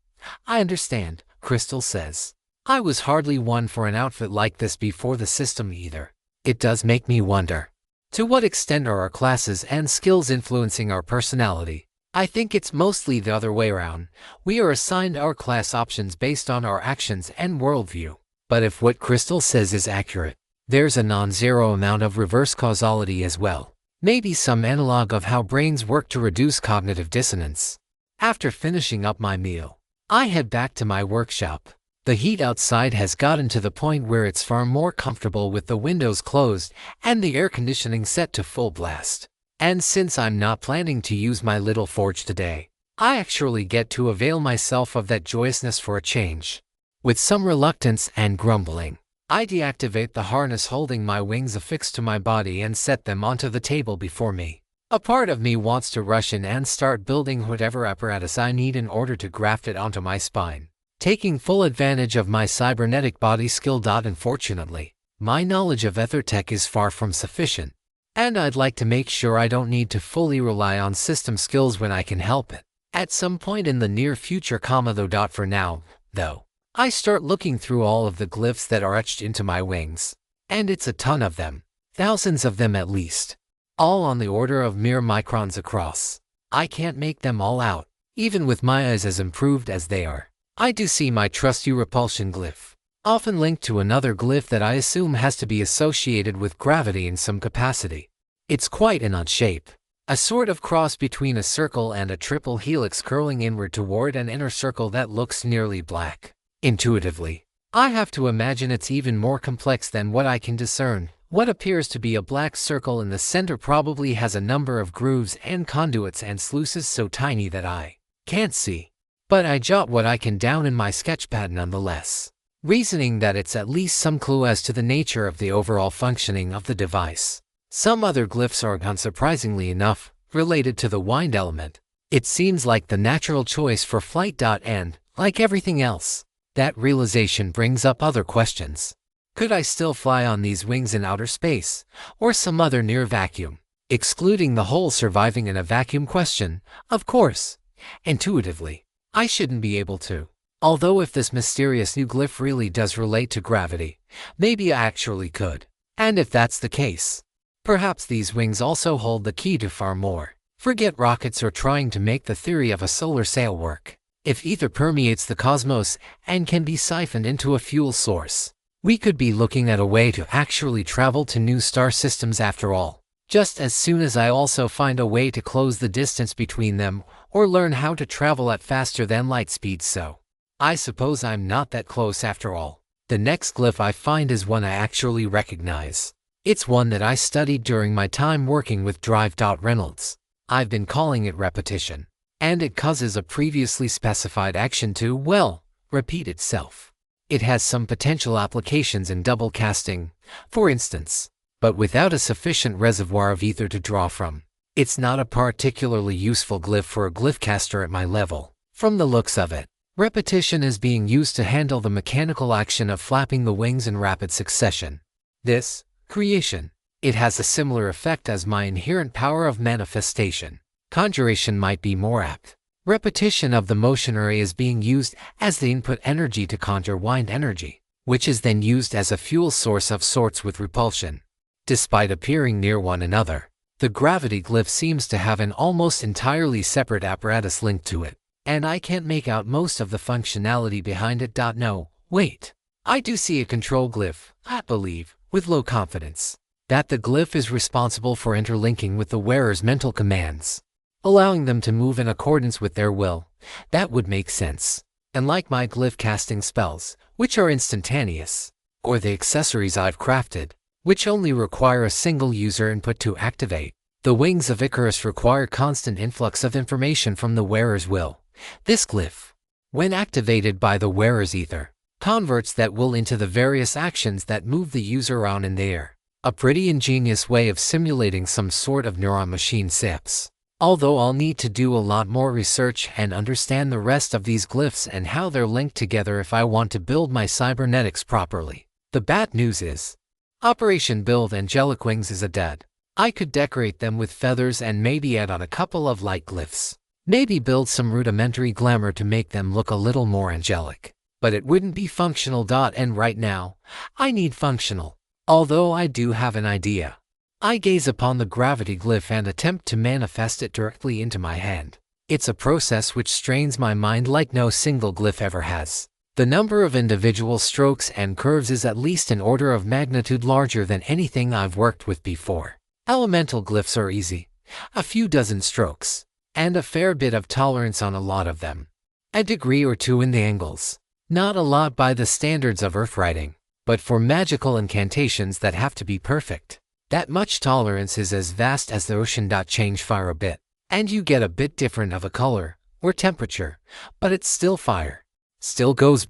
I understand, Crystal says. I was hardly one for an outfit like this before the system either. It does make me wonder, to what extent are our classes and skills influencing our personality? I think it's mostly the other way around. We are assigned our class options based on our actions and worldview. But if what Crystal says is accurate, there's a non-zero amount of reverse causality as well. Maybe some analog of how brains work to reduce cognitive dissonance. After finishing up my meal, I head back to my workshop. The heat outside has gotten to the point where it's far more comfortable with the windows closed and the air conditioning set to full blast. And since I'm not planning to use my little forge today, I actually get to avail myself of that joyousness for a change. With some reluctance and grumbling, I deactivate the harness holding my wings affixed to my body and set them onto the table before me. A part of me wants to rush in and start building whatever apparatus I need in order to graft it onto my spine, taking full advantage of my cybernetic body skill. Unfortunately, my knowledge of ethertech is far from sufficient, and I'd like to make sure I don't need to fully rely on system skills when I can help it. At some point in the near future, though. For now, though, I start looking through all of the glyphs that are etched into my wings, and it's a ton of them, thousands of them at least, all on the order of mere microns across. I can't make them all out, even with my eyes as improved as they are. I do see my trusty repulsion glyph, often linked to another glyph that I assume has to be associated with gravity in some capacity. It's quite an odd shape, a sort of cross between a circle and a triple helix curling inward toward an inner circle that looks nearly black. Intuitively, I have to imagine it's even more complex than what I can discern. What appears to be a black circle in the center probably has a number of grooves and conduits and sluices so tiny that I can't see. But I jot what I can down in my sketchpad nonetheless, reasoning that it's at least some clue as to the nature of the overall functioning of the device. Some other glyphs are, unsurprisingly enough, related to the wind element. It seems like the natural choice for flight. And, like everything else, that realization brings up other questions. Could I still fly on these wings in outer space, or some other near vacuum? Excluding the whole surviving in a vacuum question, of course. Intuitively, I shouldn't be able to. Although if this mysterious new glyph really does relate to gravity, maybe I actually could. And if that's the case, Perhaps these wings also hold the key to far more. Forget rockets or trying to make the theory of a solar sail work. If ether permeates the cosmos and can be siphoned into a fuel source, we could be looking at a way to actually travel to new star systems after all. Just as soon as I also find a way to close the distance between them or learn how to travel at faster than light speed, so I suppose I'm not that close after all. The next glyph I find is one I actually recognize. It's one that I studied during my time working with Drive.Reynolds. I've been calling it repetition, and it causes a previously specified action to, well, repeat itself. It has some potential applications in double casting, for instance, but without a sufficient reservoir of ether to draw from. It's not a particularly useful glyph for a glyph caster at my level. From the looks of it, repetition is being used to handle the mechanical action of flapping the wings in rapid succession. This creation, it has a similar effect as my inherent power of manifestation. Conjuration might be more apt. Repetition of the motion array is being used as the input energy to conjure wind energy, which is then used as a fuel source of sorts with repulsion. Despite appearing near one another, the gravity glyph seems to have an almost entirely separate apparatus linked to it, and I can't make out most of the functionality behind it. No, wait. I do see a control glyph, I believe, with low confidence, that the glyph is responsible for interlinking with the wearer's mental commands, allowing them to move in accordance with their will. That would make sense. And like my glyph casting spells, which are instantaneous, or the accessories I've crafted, which only require a single user input to activate, the wings of Icarus require constant influx of information from the wearer's will. This glyph, when activated by the wearer's ether, converts that will into the various actions that move the user around in the air. A pretty ingenious way of simulating some sort of neuron machine SIPs. Although I'll need to do a lot more research and understand the rest of these glyphs and how they're linked together if I want to build my cybernetics properly. The bad news is, Operation Build Angelic Wings is a dud. I could decorate them with feathers and maybe add on a couple of light glyphs. Maybe build some rudimentary glamour to make them look a little more angelic. But it wouldn't be functional. And right now, I need functional. Although I do have an idea. I gaze upon the gravity glyph and attempt to manifest it directly into my hand. It's a process which strains my mind like no single glyph ever has. The number of individual strokes and curves is at least an order of magnitude larger than anything I've worked with before. Elemental glyphs are easy, a few dozen strokes, and a fair bit of tolerance on a lot of them. A degree or two in the angles. Not a lot by the standards of Earthwriting, but for magical incantations that have to be perfect, that much tolerance is as vast as the ocean. Change fire a bit, and you get a bit different of a color or temperature, but it's still fire. Still goes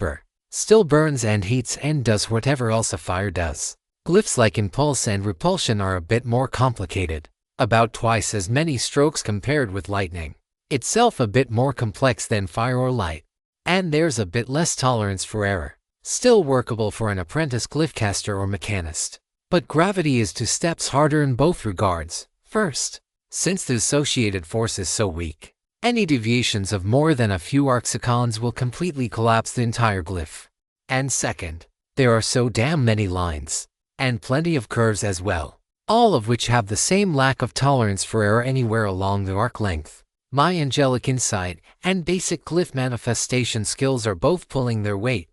still burns and heats and does whatever else a fire does. Glyphs like impulse and repulsion are a bit more complicated, about twice as many strokes compared with lightning, itself a bit more complex than fire or light, and there's a bit less tolerance for error, still workable for an apprentice glyphcaster or mechanist. But gravity is 2 steps harder in both regards. First, since the associated force is so weak, any deviations of more than a few arcsecons will completely collapse the entire glyph. And second, there are so damn many lines, and plenty of curves as well, all of which have the same lack of tolerance for error anywhere along the arc length. My angelic insight and basic glyph manifestation skills are both pulling their weight,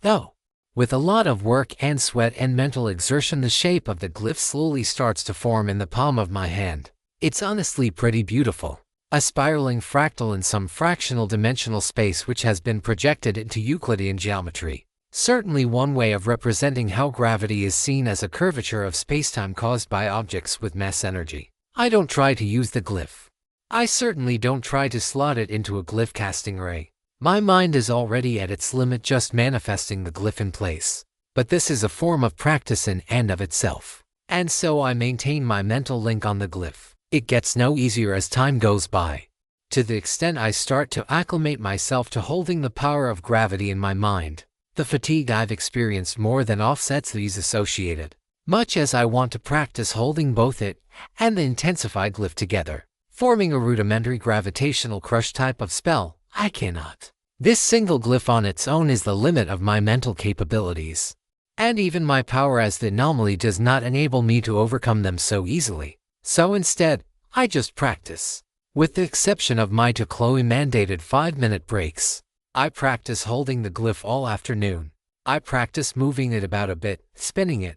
though. With a lot of work and sweat and mental exertion, the shape of the glyph slowly starts to form in the palm of my hand. It's honestly pretty beautiful. A spiraling fractal in some fractional dimensional space which has been projected into Euclidean geometry. Certainly one way of representing how gravity is seen as a curvature of spacetime caused by objects with mass energy. I don't try to use the glyph. I certainly don't try to slot it into a glyph casting array. My mind is already at its limit just manifesting the glyph in place. But this is a form of practice in and of itself. And so I maintain my mental link on the glyph. It gets no easier as time goes by. To the extent I start to acclimate myself to holding the power of gravity in my mind, the fatigue I've experienced more than offsets these associated. Much as I want to practice holding both it and the intensified glyph together, forming a rudimentary gravitational crush type of spell, I cannot. This single glyph on its own is the limit of my mental capabilities. And even my power as the anomaly does not enable me to overcome them so easily. So instead, I just practice. With the exception of my to Chloe mandated 5-minute breaks, I practice holding the glyph all afternoon. I practice moving it about a bit, spinning it,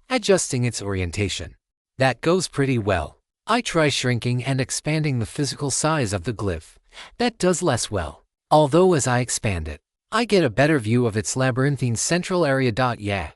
adjusting its orientation. That goes pretty well. I try shrinking and expanding the physical size of the glyph. That does less well. Although as I expand it, I get a better view of its labyrinthine central area. Yeah,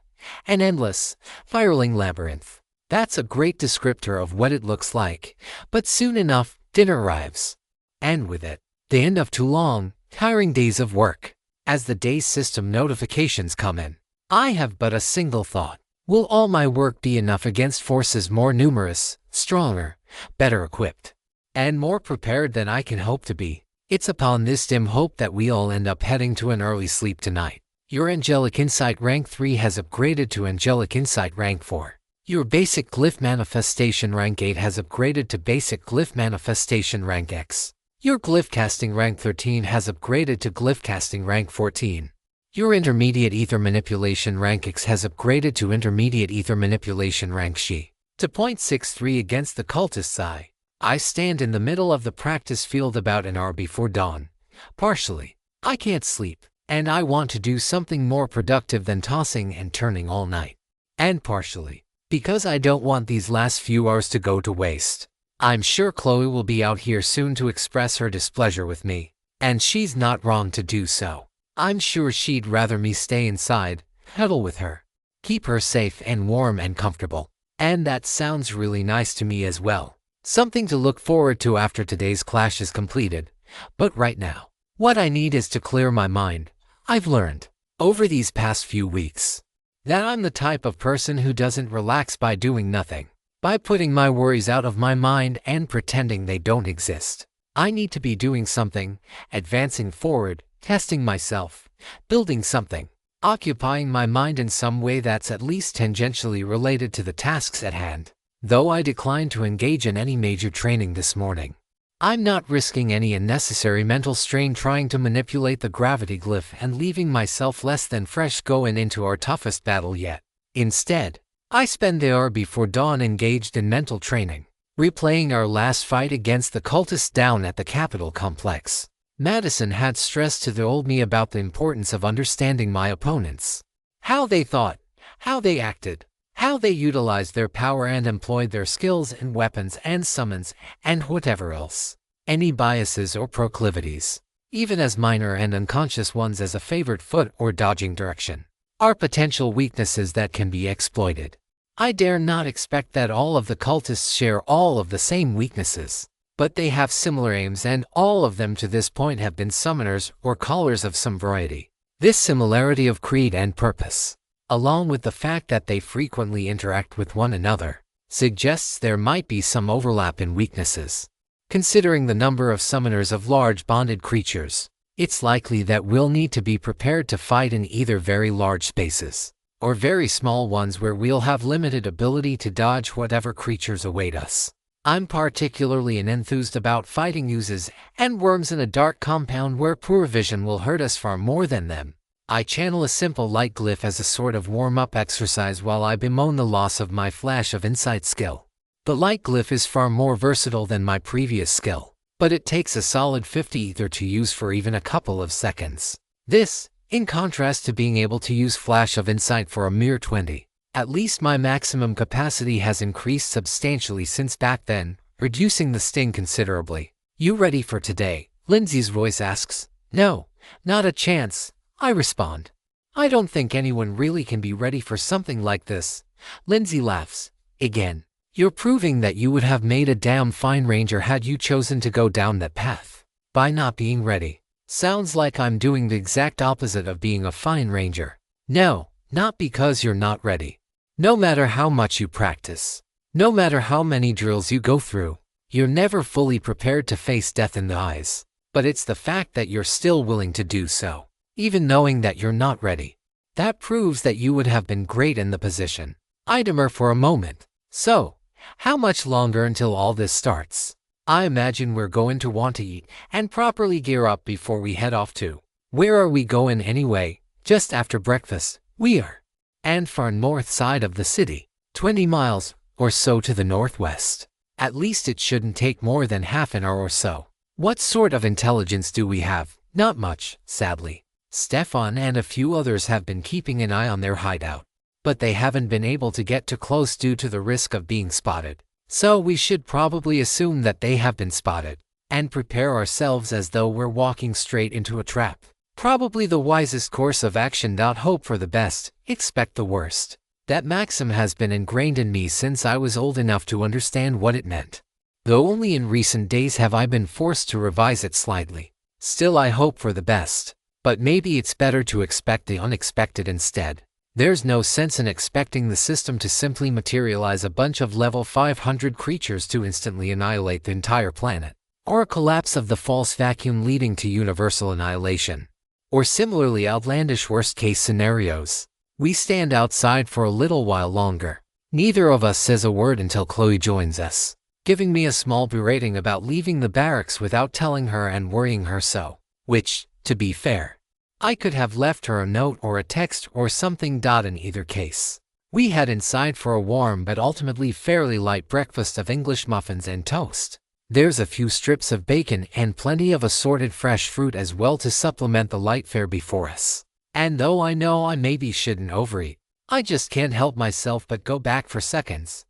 an endless, spiraling labyrinth. That's a great descriptor of what it looks like, but soon enough, dinner arrives. And with it, the end of 2 long, tiring days of work. As the day's system notifications come in, I have but a single thought. Will all my work be enough against forces more numerous, stronger, better equipped, and more prepared than I can hope to be? It's upon this dim hope that we all end up heading to an early sleep tonight. Your Angelic Insight Rank 3 has upgraded to Angelic Insight Rank 4. Your Basic Glyph Manifestation Rank 8 has upgraded to Basic Glyph Manifestation Rank X. Your Glyph Casting Rank 13 has upgraded to Glyph Casting Rank 14. Your Intermediate Ether Manipulation Rank X has upgraded to Intermediate Ether Manipulation Rank Xi. To .63 against the cultist's eye, I stand in the middle of the practice field about an hour before dawn. Partially, I can't sleep, and I want to do something more productive than tossing and turning all night. And partially, because I don't want these last few hours to go to waste. I'm sure Chloe will be out here soon to express her displeasure with me, and she's not wrong to do so. I'm sure she'd rather me stay inside, huddle with her, keep her safe and warm and comfortable. And that sounds really nice to me as well. Something to look forward to after today's clash is completed. But right now, what I need is to clear my mind. I've learned, over these past few weeks, that I'm the type of person who doesn't relax by doing nothing, by putting my worries out of my mind and pretending they don't exist. I need to be doing something, advancing forward, testing myself, building something, occupying my mind in some way that's at least tangentially related to the tasks at hand. Though I declined to engage in any major training this morning, I'm not risking any unnecessary mental strain trying to manipulate the gravity glyph and leaving myself less than fresh going into our toughest battle yet. Instead, I spend the hour before dawn engaged in mental training, replaying our last fight against the cultists down at the Capitol complex. Madison had stressed to the old me about the importance of understanding my opponents. How they thought, how they acted, how they utilized their power and employed their skills and weapons and summons and whatever else. Any biases or proclivities, even as minor and unconscious ones as a favored foot or dodging direction, are potential weaknesses that can be exploited. I dare not expect that all of the cultists share all of the same weaknesses, but they have similar aims and all of them to this point have been summoners or callers of some variety. This similarity of creed and purpose, along with the fact that they frequently interact with one another, suggests there might be some overlap in weaknesses. Considering the number of summoners of large bonded creatures, it's likely that we'll need to be prepared to fight in either very large spaces, or very small ones where we'll have limited ability to dodge whatever creatures await us. I'm particularly enthused about fighting oozes and worms in a dark compound where poor vision will hurt us far more than them. I channel a simple light glyph as a sort of warm-up exercise while I bemoan the loss of my flash of insight skill. The light glyph is far more versatile than my previous skill, but it takes a solid 50 ether to use for even a couple of seconds. This, in contrast to being able to use flash of insight for a mere 20. At least my maximum capacity has increased substantially since back then, reducing the sting considerably. You ready for today? Lindsay's voice asks. No, not a chance, I respond. I don't think anyone really can be ready for something like this. Lindsay laughs. Again, you're proving that you would have made a damn fine ranger had you chosen to go down that path. By not being ready. Sounds like I'm doing the exact opposite of being a fine ranger. No, not because you're not ready. No matter how much you practice, no matter how many drills you go through, you're never fully prepared to face death in the eyes. But it's the fact that you're still willing to do so, even knowing that you're not ready. That proves that you would have been great in the position. I demur for a moment. So, how much longer until all this starts? I imagine we're going to want to eat and properly gear up before we head off to. Where are we going anyway? Just after breakfast, we are. and far north side of the city, 20 miles or so to the northwest. At least it shouldn't take more than half an hour or so. What sort of intelligence do we have? Not much, sadly. Stefan and a few others have been keeping an eye on their hideout, but they haven't been able to get too close due to the risk of being spotted. So we should probably assume that they have been spotted, and prepare ourselves as though we're walking straight into a trap. Probably the wisest course of action. Hope for the best, expect the worst. That maxim has been ingrained in me since I was old enough to understand what it meant. Though only in recent days have I been forced to revise it slightly. Still, I hope for the best. But maybe it's better to expect the unexpected instead. There's no sense in expecting the system to simply materialize a bunch of level 500 creatures to instantly annihilate the entire planet, or a collapse of the false vacuum leading to universal annihilation, or similarly outlandish worst-case scenarios. We stand outside for a little while longer. Neither of us says a word until Chloe joins us, giving me a small berating about leaving the barracks without telling her and worrying her so, which, to be fair, I could have left her a note or a text or something. In either case, we head inside for a warm but ultimately fairly light breakfast of English muffins and toast. There's a few strips of bacon and plenty of assorted fresh fruit as well to supplement the light fare before us. And though I know I maybe shouldn't overeat, I just can't help myself but go back for seconds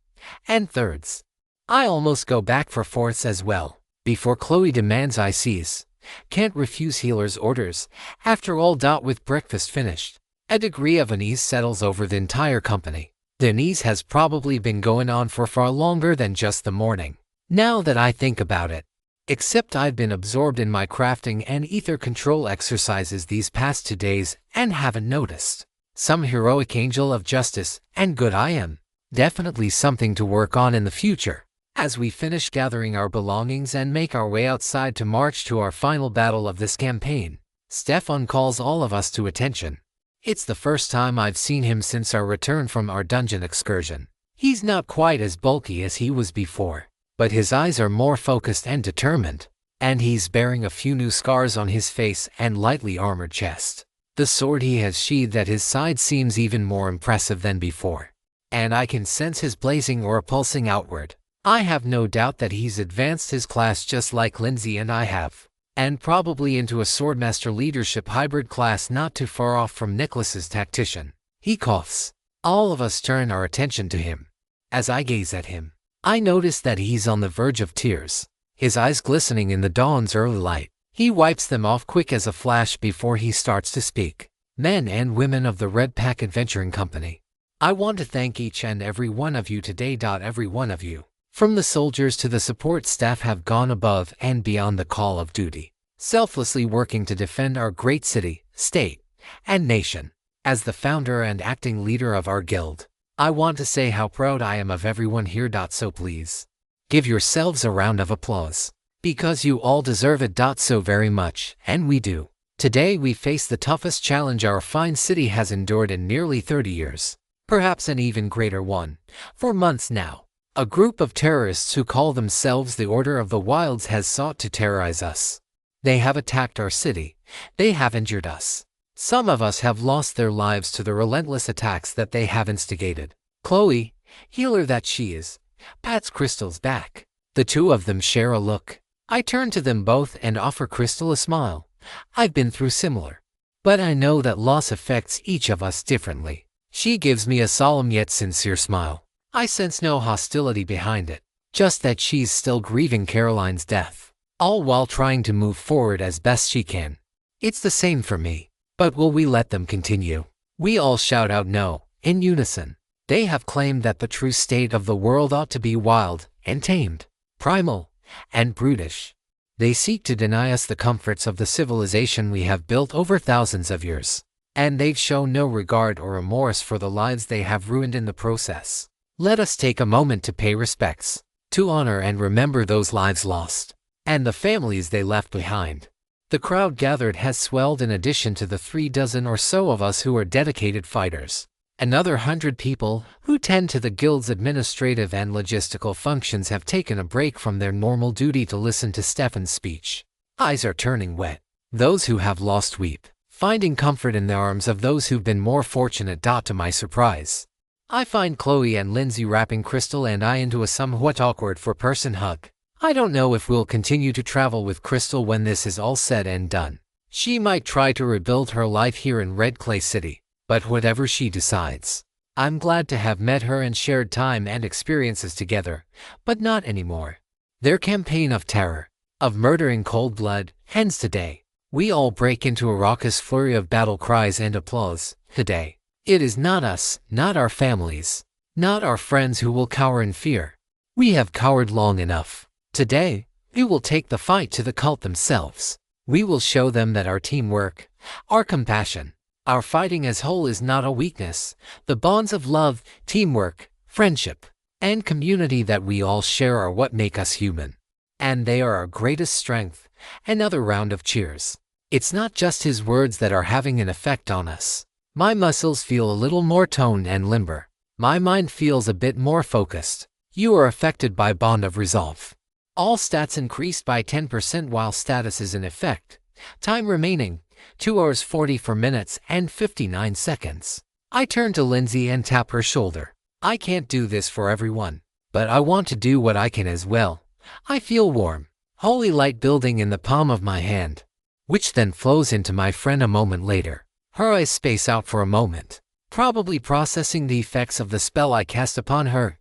and thirds. I almost go back for fourths as well, before Chloe demands I seize. Can't refuse healer's orders. After all, with breakfast finished, a degree of unease settles over the entire company. The unease has probably been going on for far longer than just the morning, now that I think about it. Except I've been absorbed in my crafting and ether control exercises these past 2 days and haven't noticed. Some heroic angel of justice and good I am. Definitely something to work on in the future. As we finish gathering our belongings and make our way outside to march to our final battle of this campaign, Stefan calls all of us to attention. It's the first time I've seen him since our return from our dungeon excursion. He's not quite as bulky as he was before, but his eyes are more focused and determined, and he's bearing a few new scars on his face and lightly armored chest. The sword he has sheathed at his side seems even more impressive than before, and I can sense his blazing aura pulsing outward. I have no doubt that he's advanced his class just like Lindsay and I have, and probably into a swordmaster leadership hybrid class not too far off from Nicholas's tactician. He coughs. All of us turn our attention to him. As I gaze at him, I notice that he's on the verge of tears, his eyes glistening in the dawn's early light. He wipes them off quick as a flash before he starts to speak. Men and women of the Red Pack Adventuring Company, I want to thank each and every one of you today. Every one of you, from the soldiers to the support staff, have gone above and beyond the call of duty, selflessly working to defend our great city, state, and nation. As the founder and acting leader of our guild, I want to say how proud I am of everyone here. So please, give yourselves a round of applause, because you all deserve it. So very much, and we do. Today we face the toughest challenge our fine city has endured in nearly 30 years, perhaps an even greater one. For months now, a group of terrorists who call themselves the Order of the Wilds has sought to terrorize us. They have attacked our city. They have injured us. Some of us have lost their lives to the relentless attacks that they have instigated. Chloe, healer that she is, pats Crystal's back. The two of them share a look. I turn to them both and offer Crystal a smile. I've been through similar, but I know that loss affects each of us differently. She gives me a solemn yet sincere smile. I sense no hostility behind it, just that she's still grieving Caroline's death, all while trying to move forward as best she can. It's the same for me. But will we let them continue? We all shout out no, in unison. They have claimed that the true state of the world ought to be wild and tamed, primal and brutish. They seek to deny us the comforts of the civilization we have built over thousands of years, and they've shown no regard or remorse for the lives they have ruined in the process. Let us take a moment to pay respects, to honor and remember those lives lost, and the families they left behind. The crowd gathered has swelled in addition to the 36 or so of us who are dedicated fighters. Another 100 people who tend to the guild's administrative and logistical functions have taken a break from their normal duty to listen to Stefan's speech. Eyes are turning wet. Those who have lost weep, finding comfort in the arms of those who've been more fortunate. To my surprise, I find Chloe and Lindsay wrapping Crystal and I into a somewhat awkward four-person hug. I don't know if we'll continue to travel with Crystal when this is all said and done. She might try to rebuild her life here in Red Clay City, but whatever she decides, I'm glad to have met her and shared time and experiences together, but not anymore. Their campaign of terror, of murder in cold blood, ends today. We all break into a raucous flurry of battle cries and applause. Today, it is not us, not our families, not our friends who will cower in fear. We have cowered long enough. Today, we will take the fight to the cult themselves. We will show them that our teamwork, our compassion, our fighting as whole is not a weakness. The bonds of love, teamwork, friendship, and community that we all share are what make us human. And they are our greatest strength. Another round of cheers. It's not just his words that are having an effect on us. My muscles feel a little more toned and limber. My mind feels a bit more focused. You are affected by bond of resolve. All stats increased by 10% while status is in effect. Time remaining, 2 hours 44 minutes and 59 seconds. I turn to Lindsay and tap her shoulder. I can't do this for everyone, but I want to do what I can as well. I feel warm, holy light building in the palm of my hand, which then flows into my friend a moment later. Her eyes space out for a moment, probably processing the effects of the spell I cast upon her.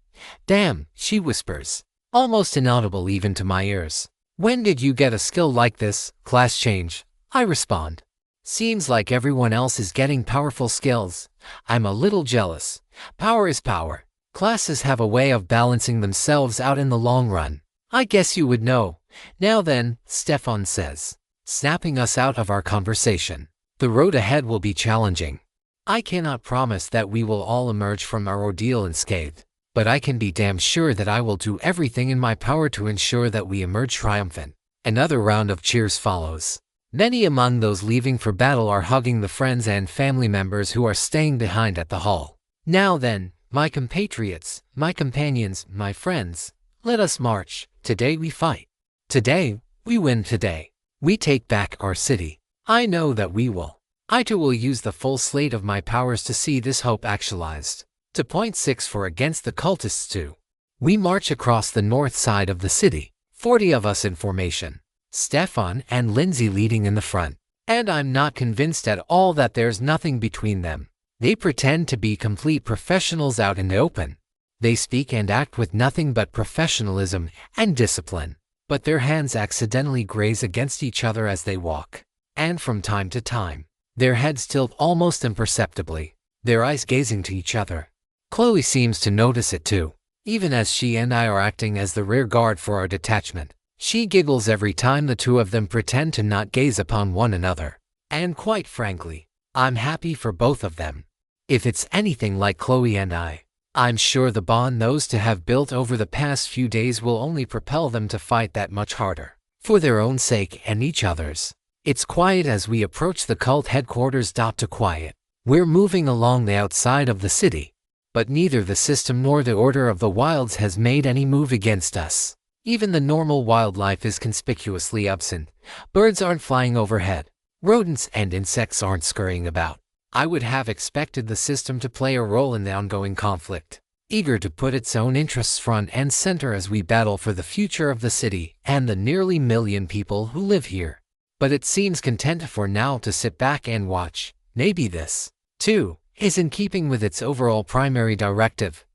Damn, she whispers, almost inaudible even to my ears. When did you get a skill like this? Class change, I respond. Seems like everyone else is getting powerful skills. I'm a little jealous. Power is power. Classes have a way of balancing themselves out in the long run. I guess you would know. Now then, Stefan says, snapping us out of our conversation. The road ahead will be challenging. I cannot promise that we will all emerge from our ordeal unscathed, but I can be damn sure that I will do everything in my power to ensure that we emerge triumphant. Another round of cheers follows. Many among those leaving for battle are hugging the friends and family members who are staying behind at the hall. Now then, my compatriots, my companions, my friends, let us march. Today we fight. Today, we win. Today, we take back our city. I know that we will. I too will use the full slate of my powers to see this hope actualized. To point 6 for against the cultists too. We march across the north side of the city, 40 of us in formation. Stefan and Lindsay leading in the front. And I'm not convinced at all that there's nothing between them. They pretend to be complete professionals out in the open. They speak and act with nothing but professionalism and discipline. But their hands accidentally graze against each other as they walk. And from time to time, their heads tilt almost imperceptibly, their eyes gazing to each other. Chloe seems to notice it too. Even as she and I are acting as the rear guard for our detachment. She giggles every time the two of them pretend to not gaze upon one another. And quite frankly, I'm happy for both of them. If it's anything like Chloe and I, I'm sure the bond those two have built over the past few days will only propel them to fight that much harder. For their own sake and each other's. It's quiet as we approach the cult headquarters. To quiet. We're moving along the outside of the city. But neither the system nor the Order of the Wilds has made any move against us. Even the normal wildlife is conspicuously absent. Birds aren't flying overhead. Rodents and insects aren't scurrying about. I would have expected the system to play a role in the ongoing conflict, eager to put its own interests front and center as we battle for the future of the city and the nearly 1 million people who live here. But it seems content for now to sit back and watch. Maybe this, too, is in keeping with its overall primary directive.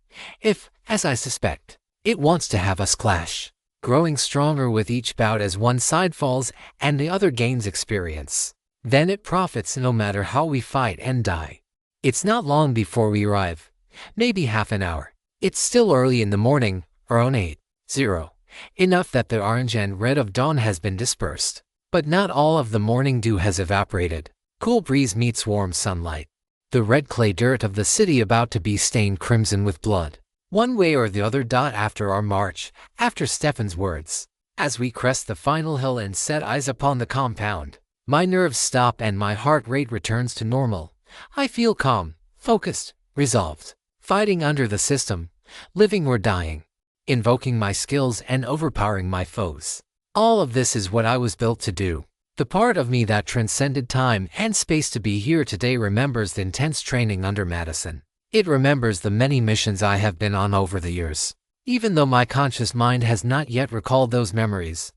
If, as I suspect, it wants to have us clash, growing stronger with each bout as one side falls and the other gains experience. Then it profits no matter how we fight and die. It's not long before we arrive. Maybe half an hour. It's still early in the morning, around 8:00. Enough that the orange and red of dawn has been dispersed. But not all of the morning dew has evaporated. Cool breeze meets warm sunlight. The red clay dirt of the city about to be stained crimson with blood. One way or the other. After our march, after Stefan's words, as we crest the final hill and set eyes upon the compound, my nerves stop and my heart rate returns to normal. I feel calm, focused, resolved, fighting under the system, living or dying, invoking my skills and overpowering my foes. All of this is what I was built to do. The part of me that transcended time and space to be here today remembers the intense training under Madison. It remembers the many missions I have been on over the years. Even though my conscious mind has not yet recalled those memories,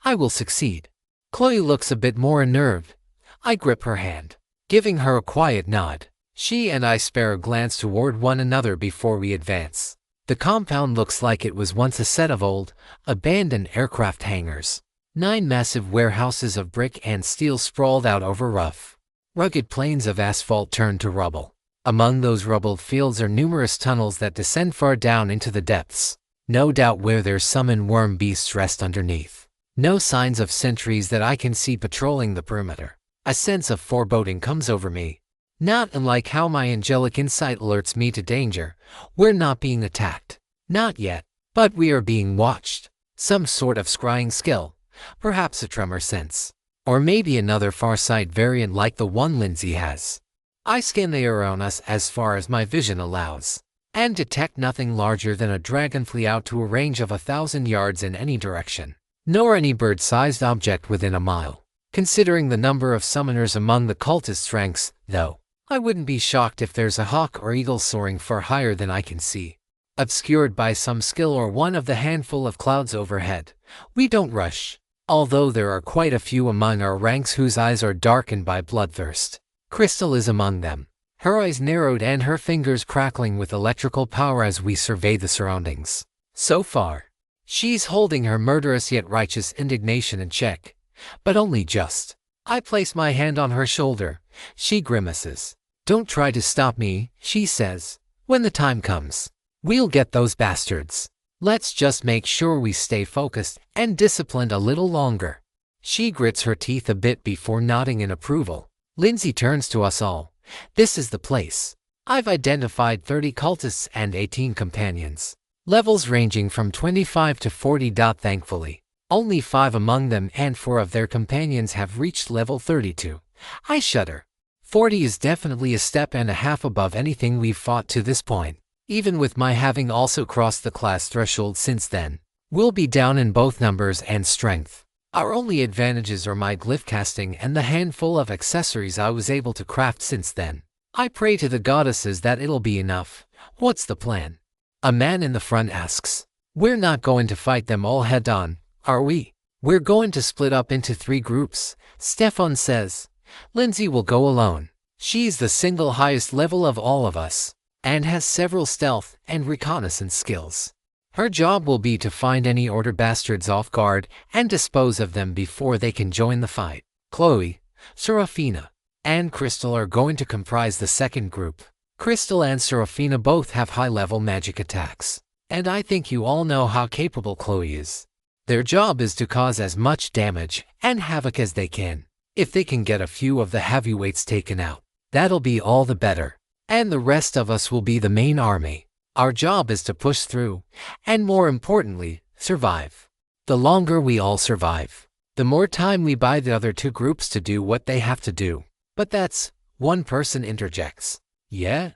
I will succeed. Chloe looks a bit more unnerved. I grip her hand, giving her a quiet nod. She and I spare a glance toward one another before we advance. The compound looks like it was once a set of old, abandoned aircraft hangars. 9 massive warehouses of brick and steel sprawled out over rough, rugged plains of asphalt turned to rubble. Among those rubbled fields are numerous tunnels that descend far down into the depths, no doubt where their summoned worm beasts rest underneath. No signs of sentries that I can see patrolling the perimeter. A sense of foreboding comes over me. Not unlike how my angelic insight alerts me to danger. We're not being attacked. Not yet. But we are being watched. Some sort of scrying skill. Perhaps a tremor sense. Or maybe another farsight variant like the one Lindsay has. I scan the air around us as far as my vision allows, and detect nothing larger than a dragonfly out to a range of 1,000 yards in any direction, nor any bird-sized object within a mile. Considering the number of summoners among the cultists' ranks, though, I wouldn't be shocked if there's a hawk or eagle soaring far higher than I can see. Obscured by some skill or one of the handful of clouds overhead, we don't rush, although there are quite a few among our ranks whose eyes are darkened by bloodthirst. Crystal is among them, her eyes narrowed and her fingers crackling with electrical power as we survey the surroundings. So far, she's holding her murderous yet righteous indignation in check, but only just. I place my hand on her shoulder. She grimaces. "Don't try to stop me," she says. "When the time comes, we'll get those bastards. Let's just make sure we stay focused and disciplined a little longer." She grits her teeth a bit before nodding in approval. Lindsay turns to us all. "This is the place. I've identified 30 cultists and 18 companions. Levels ranging from 25 to 40. Thankfully, only 5 among them and 4 of their companions have reached level 32. I shudder. 40 is definitely a step and a half above anything we've fought to this point. Even with my having also crossed the class threshold since then, we'll be down in both numbers and strength. Our only advantages are my glyph casting and the handful of accessories I was able to craft since then. I pray to the goddesses that it'll be enough. What's the plan? A man in the front asks. We're not going to fight them all head on, are we? We're going to split up into 3 groups, Stefan says. Lindsay will go alone. She's the single highest level of all of us, and has several stealth and reconnaissance skills. Her job will be to find any Order bastards off guard and dispose of them before they can join the fight. Chloe, Seraphina, and Crystal are going to comprise the second group. Crystal and Seraphina both have high-level magic attacks, and I think you all know how capable Chloe is. Their job is to cause as much damage and havoc as they can. If they can get a few of the heavyweights taken out, that'll be all the better, and the rest of us will be the main army. Our job is to push through, and more importantly, survive. The longer we all survive, the more time we buy the other 2 groups to do what they have to do. But that's, one person interjects. Yeah?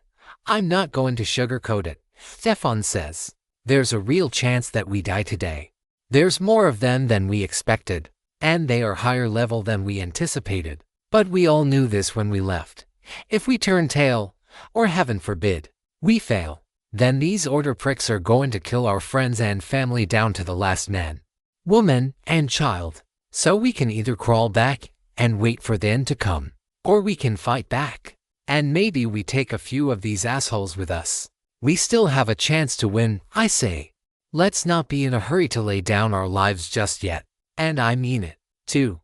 I'm not going to sugarcoat it, Stefan says. There's a real chance that we die today. There's more of them than we expected, and they are higher level than we anticipated. But we all knew this when we left. If we turn tail, or heaven forbid, we fail, then these Order pricks are going to kill our friends and family down to the last man, woman, and child. So we can either crawl back and wait for the end to come, or we can fight back. And maybe we take a few of these assholes with us. We still have a chance to win, I say. Let's not be in a hurry to lay down our lives just yet. And I mean it, too.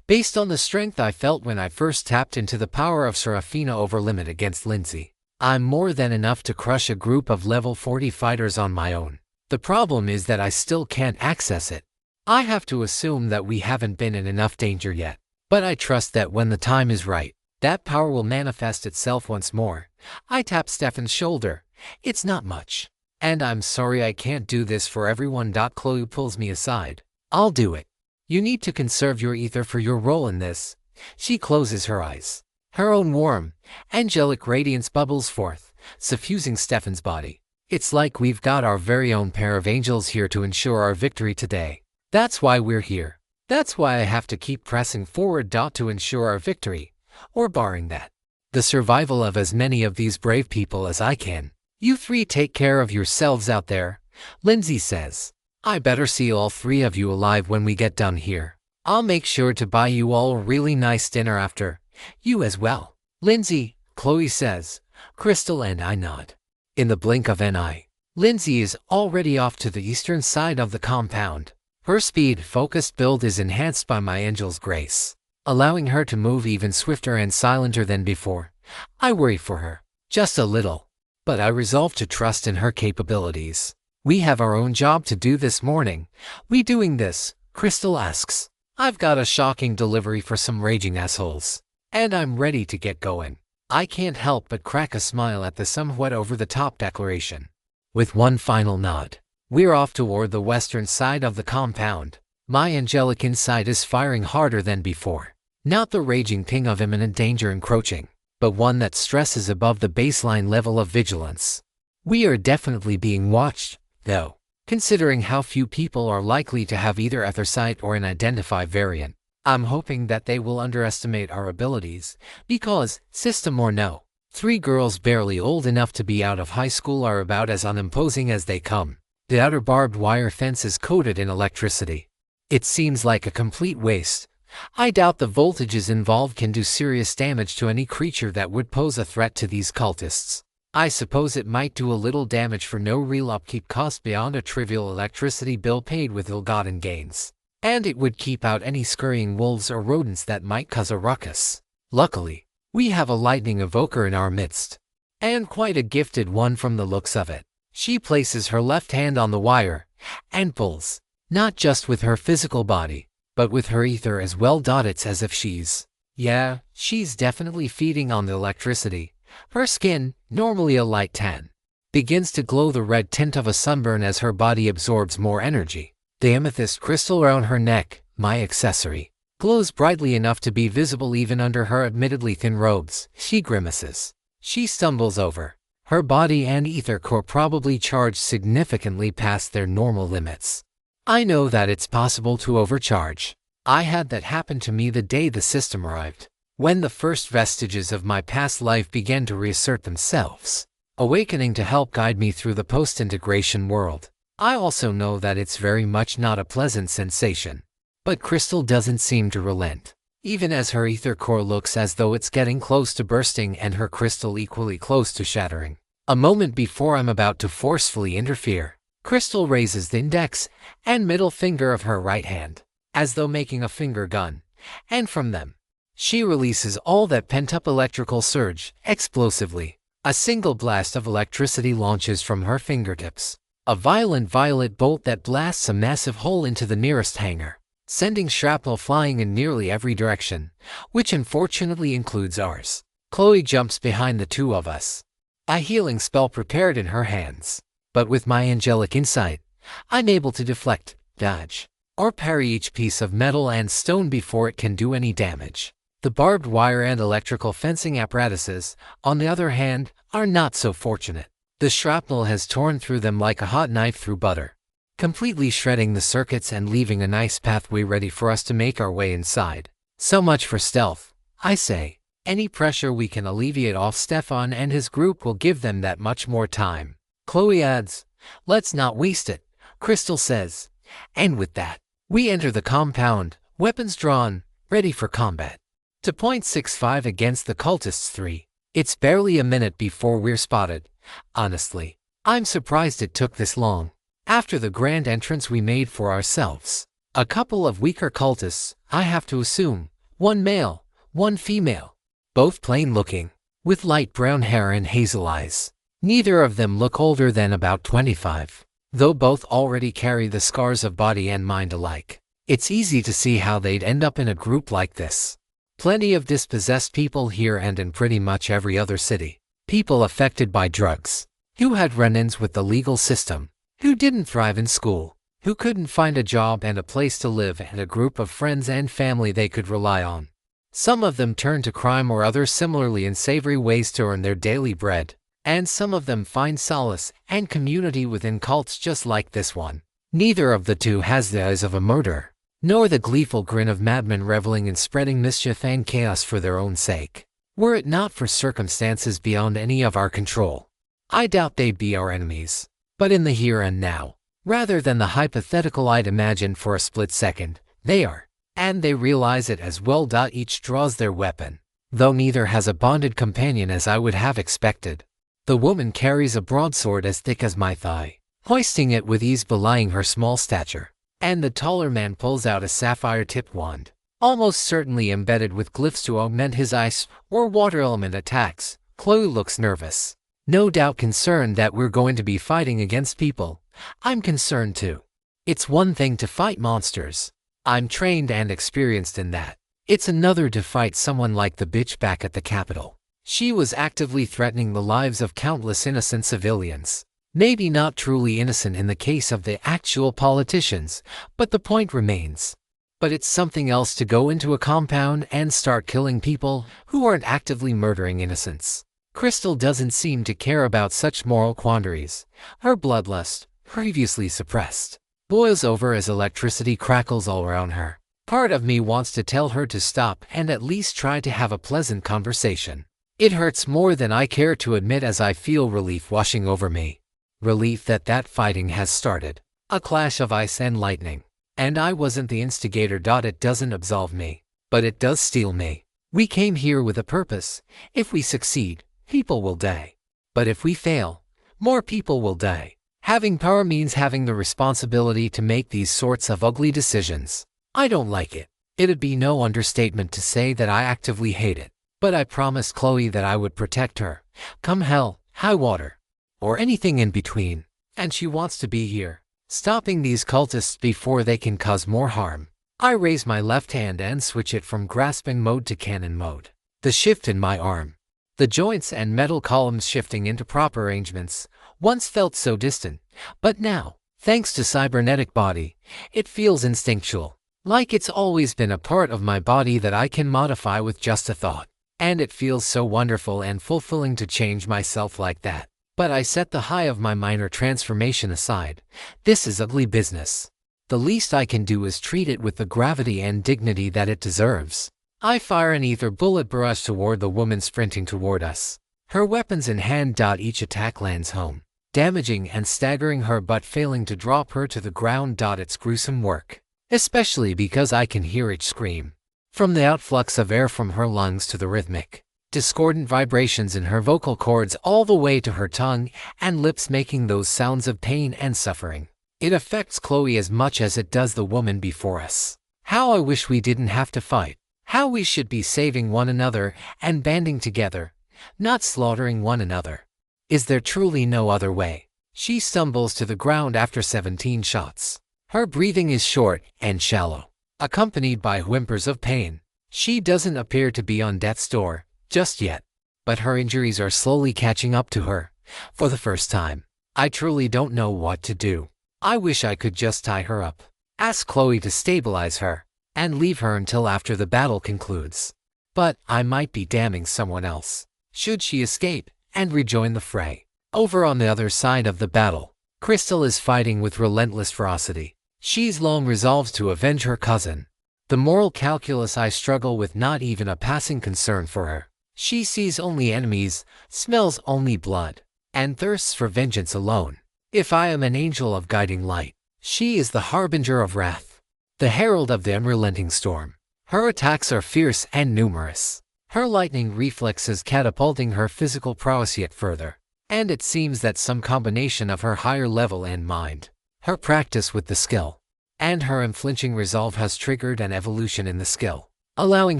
Based on the strength I felt when I first tapped into the power of Seraphina over limit against Lindsay, I'm more than enough to crush a group of level 40 fighters on my own. The problem is that I still can't access it. I have to assume that we haven't been in enough danger yet. But I trust that when the time is right, that power will manifest itself once more. I tap Stefan's shoulder. It's not much. And I'm sorry I can't do this for everyone. Chloe pulls me aside. I'll do it. You need to conserve your ether for your role in this. She closes her eyes. Her own warm, angelic radiance bubbles forth, suffusing Stefan's body. It's like we've got our very own pair of angels here to ensure our victory today. That's why we're here. That's why I have to keep pressing forward to ensure our victory, or barring that, the survival of as many of these brave people as I can. You three take care of yourselves out there, Lindsay says. I better see all three of you alive when we get done here. I'll make sure to buy you all a really nice dinner after. You as well. Lindsay, Chloe says. Crystal and I nod. In the blink of an eye, Lindsay is already off to the eastern side of the compound. Her speed-focused build is enhanced by my angel's grace, allowing her to move even swifter and silenter than before. I worry for her, just a little, but I resolve to trust in her capabilities. We have our own job to do this morning. We doing this? Crystal asks. I've got a shocking delivery for some raging assholes, and I'm ready to get going. I can't help but crack a smile at the somewhat over-the-top declaration. With one final nod, we're off toward the western side of the compound. My angelic insight is firing harder than before. Not the raging ping of imminent danger encroaching, but one that stresses above the baseline level of vigilance. We are definitely being watched, though, considering how few people are likely to have either ethersight or an identified variant. I'm hoping that they will underestimate our abilities, because, system or no, 3 girls barely old enough to be out of high school are about as unimposing as they come. The outer barbed wire fence is coated in electricity. It seems like a complete waste. I doubt the voltages involved can do serious damage to any creature that would pose a threat to these cultists. I suppose it might do a little damage for no real upkeep cost beyond a trivial electricity bill paid with ill-gotten gains. And it would keep out any scurrying wolves or rodents that might cause a ruckus. Luckily, we have a lightning evoker in our midst. And quite a gifted one from the looks of it. She places her left hand on the wire, and pulls, not just with her physical body, but with her ether as well. It's as if she's definitely feeding on the electricity. Her skin, normally a light tan, begins to glow the red tint of a sunburn as her body absorbs more energy. The amethyst crystal around her neck, my accessory, glows brightly enough to be visible even under her admittedly thin robes. She grimaces. She stumbles over. Her body and ether core probably charged significantly past their normal limits. I know that it's possible to overcharge. I had that happen to me the day the system arrived, when the first vestiges of my past life began to reassert themselves, awakening to help guide me through the post-integration world. I also know that it's very much not a pleasant sensation. But Crystal doesn't seem to relent, even as her ether core looks as though it's getting close to bursting and her crystal equally close to shattering. A moment before I'm about to forcefully interfere, Crystal raises the index and middle finger of her right hand, as though making a finger gun, and from them, she releases all that pent-up electrical surge, explosively. A single blast of electricity launches from her fingertips. A violent violet bolt that blasts a massive hole into the nearest hangar, sending shrapnel flying in nearly every direction, which unfortunately includes ours. Chloe jumps behind the two of us, a healing spell prepared in her hands. But with my angelic insight, I'm able to deflect, dodge, or parry each piece of metal and stone before it can do any damage. The barbed wire and electrical fencing apparatuses, on the other hand, are not so fortunate. The shrapnel has torn through them like a hot knife through butter, completely shredding the circuits and leaving a nice pathway ready for us to make our way inside. So much for stealth, I say. Any pressure we can alleviate off Stefan and his group will give them that much more time. Chloe adds, let's not waste it, Crystal says. And with that, we enter the compound, weapons drawn, ready for combat. To .65 against the cultists 3. It's barely a minute before we're spotted. Honestly, I'm surprised it took this long. After the grand entrance we made for ourselves, a couple of weaker cultists, I have to assume, one male, one female, both plain-looking, with light brown hair and hazel eyes. Neither of them look older than about 25, though both already carry the scars of body and mind alike. It's easy to see how they'd end up in a group like this. Plenty of dispossessed people here and in pretty much every other city. People affected by drugs, who had run-ins with the legal system, who didn't thrive in school, who couldn't find a job and a place to live and a group of friends and family they could rely on. Some of them turn to crime or other similarly unsavory ways to earn their daily bread, and some of them find solace and community within cults just like this one. Neither of the two has the eyes of a murderer, nor the gleeful grin of madmen reveling in spreading mischief and chaos for their own sake. Were it not for circumstances beyond any of our control, I doubt they'd be our enemies. But in the here and now, rather than the hypothetical I'd imagined for a split second, they are. And they realize it as well. Each draws their weapon, though neither has a bonded companion as I would have expected. The woman carries a broadsword as thick as my thigh, hoisting it with ease belying her small stature. And the taller man pulls out a sapphire-tipped wand, almost certainly embedded with glyphs to augment his ice or water element attacks. Chloe looks nervous, no doubt concerned that we're going to be fighting against people. I'm concerned too. It's one thing to fight monsters. I'm trained and experienced in that. It's another to fight someone like the bitch back at the Capitol. She was actively threatening the lives of countless innocent civilians. Maybe not truly innocent in the case of the actual politicians, but the point remains. But it's something else to go into a compound and start killing people who aren't actively murdering innocents. Crystal doesn't seem to care about such moral quandaries. Her bloodlust, previously suppressed, boils over as electricity crackles all around her. Part of me wants to tell her to stop and at least try to have a pleasant conversation. It hurts more than I care to admit as I feel relief washing over me. Relief that fighting has started. A clash of ice and lightning. And I wasn't the instigator. It doesn't absolve me, but it does steel me. We came here with a purpose. If we succeed, people will die. But if we fail, more people will die. Having power means having the responsibility to make these sorts of ugly decisions. I don't like it. It'd be no understatement to say that I actively hate it. But I promised Chloe that I would protect her, come hell, high water, or anything in between. And she wants to be here, stopping these cultists before they can cause more harm. I raise my left hand and switch it from grasping mode to cannon mode. The shift in my arm, the joints and metal columns shifting into proper arrangements, once felt so distant, but now, thanks to cybernetic body, it feels instinctual, like it's always been a part of my body that I can modify with just a thought. And it feels so wonderful and fulfilling to change myself like that. But I set the high of my minor transformation aside. This is ugly business. The least I can do is treat it with the gravity and dignity that it deserves. I fire an ether bullet barrage toward the woman sprinting toward us. Her weapons in hand. Each attack lands home, damaging and staggering her but failing to drop her to the ground. It's gruesome work, especially because I can hear each scream. From the outflux of air from her lungs to the rhythmic, discordant vibrations in her vocal cords all the way to her tongue and lips making those sounds of pain and suffering. It affects Chloe as much as it does the woman before us. How I wish we didn't have to fight. How we should be saving one another and banding together, not slaughtering one another. Is there truly no other way? She stumbles to the ground after 17 shots. Her breathing is short and shallow, accompanied by whimpers of pain. She doesn't appear to be on death's door just yet, but her injuries are slowly catching up to her. For the first time, I truly don't know what to do. I wish I could just tie her up, ask Chloe to stabilize her, and leave her until after the battle concludes. But I might be damning someone else, should she escape and rejoin the fray. Over on the other side of the battle, Crystal is fighting with relentless ferocity. She's long resolved to avenge her cousin. The moral calculus I struggle with, not even a passing concern for her. She sees only enemies, smells only blood, and thirsts for vengeance alone. If I am an angel of guiding light, she is the harbinger of wrath, the herald of the unrelenting storm. Her attacks are fierce and numerous, her lightning reflexes catapulting her physical prowess yet further. And it seems that some combination of her higher level and mind, her practice with the skill, and her unflinching resolve has triggered an evolution in the skill, allowing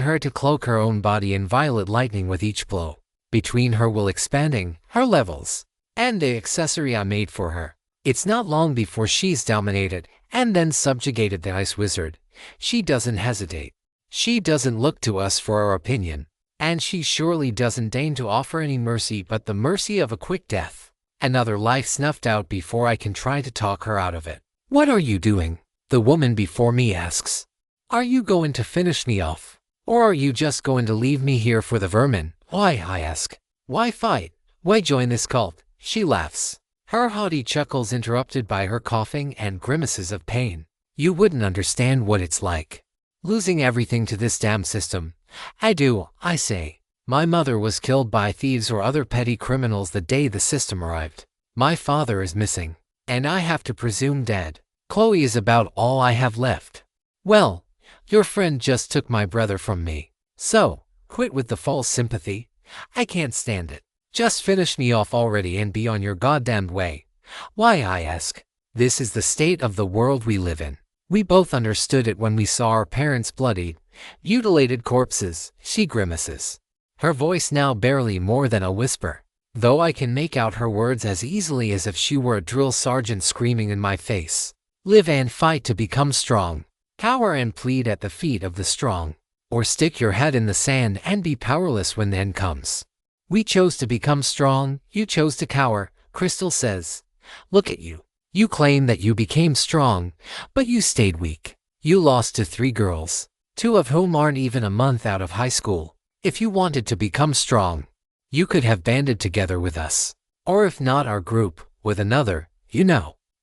her to cloak her own body in violet lightning with each blow. Between her will expanding, her levels, and the accessory I made for her, it's not long before she's dominated and then subjugated the Ice Wizard. She doesn't hesitate. She doesn't look to us for our opinion, and she surely doesn't deign to offer any mercy but the mercy of a quick death. Another life snuffed out before I can try to talk her out of it. What are you doing? The woman before me asks. Are you going to finish me off? Or are you just going to leave me here for the vermin? Why, I ask. Why fight? Why join this cult? She laughs, her haughty chuckles interrupted by her coughing and grimaces of pain. You wouldn't understand what it's like. Losing everything to this damn system. I do, I say. My mother was killed by thieves or other petty criminals the day the system arrived. My father is missing, and I have to presume dead. Chloe is about all I have left. Well, your friend just took my brother from me. So, quit with the false sympathy. I can't stand it. Just finish me off already and be on your goddamned way. Why, I ask? This is the state of the world we live in. We both understood it when we saw our parents' bloodied, mutilated corpses. She grimaces. Her voice now barely more than a whisper, though I can make out her words as easily as if she were a drill sergeant screaming in my face. Live and fight to become strong. Cower and plead at the feet of the strong. Or stick your head in the sand and be powerless when the end comes. We chose to become strong, you chose to cower, Crystal says. Look at you. You claim that you became strong, but you stayed weak. You lost to 3 girls, 2 of whom aren't even a month out of high school. If you wanted to become strong, you could have banded together with us. Or if not our group, with another,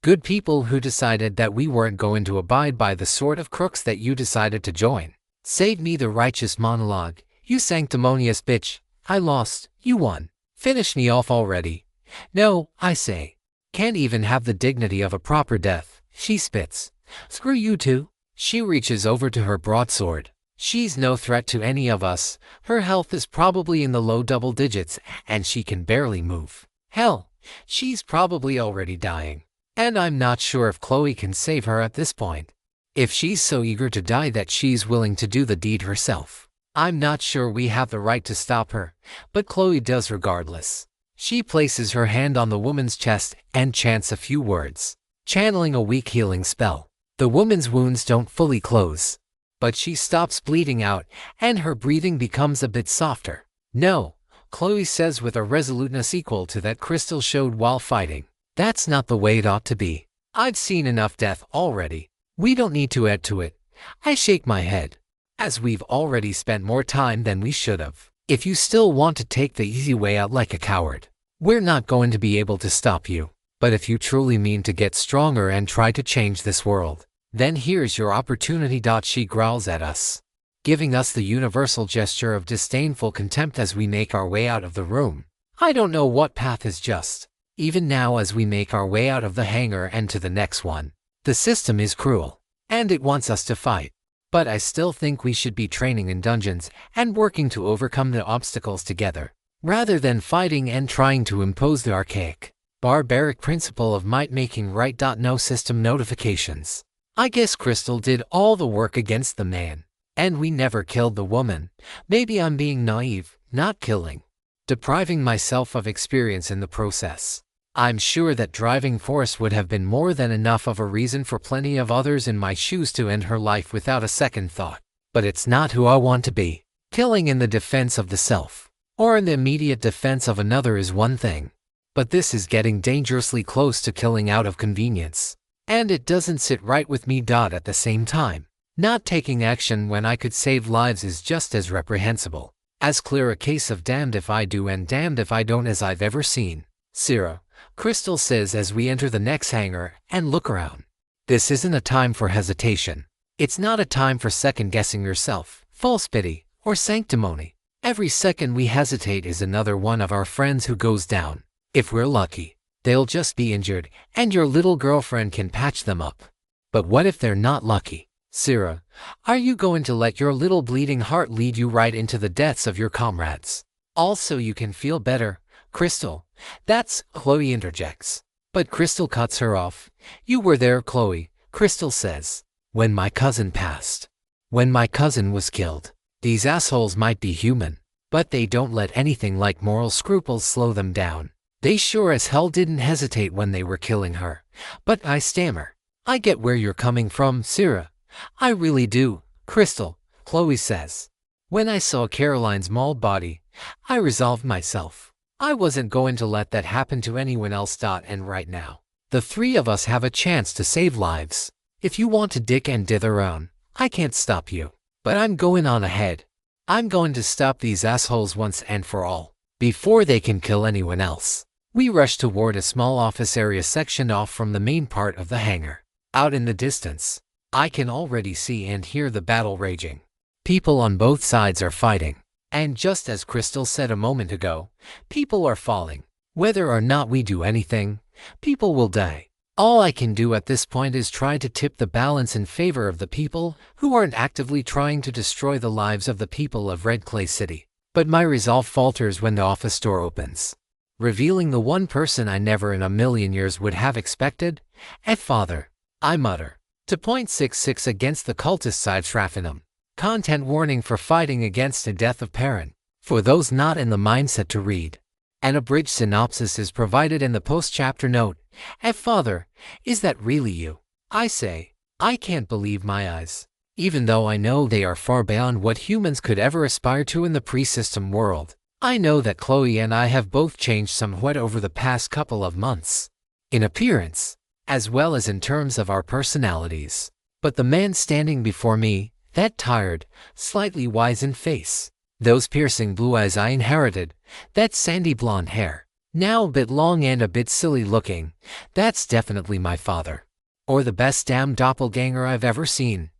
good people who decided that we weren't going to abide by the sort of crooks that you decided to join. Save me the righteous monologue. You sanctimonious bitch. I lost, you won. Finish me off already. No, I say. Can't even have the dignity of a proper death. She spits. Screw you too. She reaches over to her broadsword. She's no threat to any of us. Her health is probably in the low double digits, and she can barely move. Hell, she's probably already dying. And I'm not sure if Chloe can save her at this point. If she's so eager to die that she's willing to do the deed herself. I'm not sure we have the right to stop her, but Chloe does regardless. She places her hand on the woman's chest and chants a few words, channeling a weak healing spell. The woman's wounds don't fully close, but she stops bleeding out and her breathing becomes a bit softer. No, Chloe says with a resoluteness equal to that Crystal showed while fighting. That's not the way it ought to be. I've seen enough death already. We don't need to add to it. I shake my head, as we've already spent more time than we should have. If you still want to take the easy way out like a coward, we're not going to be able to stop you. But if you truly mean to get stronger and try to change this world, then here's your opportunity. She growls at us, giving us the universal gesture of disdainful contempt as we make our way out of the room. I don't know what path is just. Even now as we make our way out of the hangar and to the next one, the system is cruel, and it wants us to fight. But I still think we should be training in dungeons and working to overcome the obstacles together, rather than fighting and trying to impose the archaic, barbaric principle of might making right. No system notifications. I guess Crystal did all the work against the man, and we never killed the woman. Maybe I'm being naive, not killing, depriving myself of experience in the process. I'm sure that driving force would have been more than enough of a reason for plenty of others in my shoes to end her life without a second thought. But it's not who I want to be. Killing in the defense of the self, or in the immediate defense of another is one thing. But this is getting dangerously close to killing out of convenience. And it doesn't sit right with me. At the same time, not taking action when I could save lives is just as reprehensible. As clear a case of damned if I do and damned if I don't as I've ever seen. Sierra, Crystal says as we enter the next hangar and look around. This isn't a time for hesitation. It's not a time for second-guessing yourself, false pity, or sanctimony. Every second we hesitate is another one of our friends who goes down. If we're lucky, they'll just be injured and your little girlfriend can patch them up. But what if they're not lucky? Sierra, are you going to let your little bleeding heart lead you right into the deaths of your comrades? Also you can feel better, Crystal. That's, Chloe interjects. But Crystal cuts her off. You were there, Chloe, Crystal says. When my cousin passed. When my cousin was killed. These assholes might be human, but they don't let anything like moral scruples slow them down. They sure as hell didn't hesitate when they were killing her. But I stammer. I get where you're coming from, Sierra. I really do, Crystal, Chloe says. When I saw Caroline's mauled body, I resolved myself. I wasn't going to let that happen to anyone else. And right now, the 3 of us have a chance to save lives. If you want to dick and dither on, I can't stop you. But I'm going on ahead. I'm going to stop these assholes once and for all, before they can kill anyone else. We rush toward a small office area sectioned off from the main part of the hangar. Out in the distance, I can already see and hear the battle raging. People on both sides are fighting. And just as Crystal said a moment ago, people are falling. Whether or not we do anything, people will die. All I can do at this point is try to tip the balance in favor of the people who aren't actively trying to destroy the lives of the people of Red Clay City. But my resolve falters when the office door opens, revealing the one person I never in a million years would have expected. Father, I mutter. To .66 against the cultist side Seraphina. Content warning for fighting against the death of parent. For those not in the mindset to read. An abridged synopsis is provided in the post-chapter note. Father, is that really you? I say, I can't believe my eyes. Even though I know they are far beyond what humans could ever aspire to in the pre-system world, I know that Chloe and I have both changed somewhat over the past couple of months. In appearance, as well as in terms of our personalities. But the man standing before me, that tired, slightly wizened face, those piercing blue eyes I inherited, that sandy blonde hair, now a bit long and a bit silly looking, that's definitely my father. Or the best damn doppelganger I've ever seen.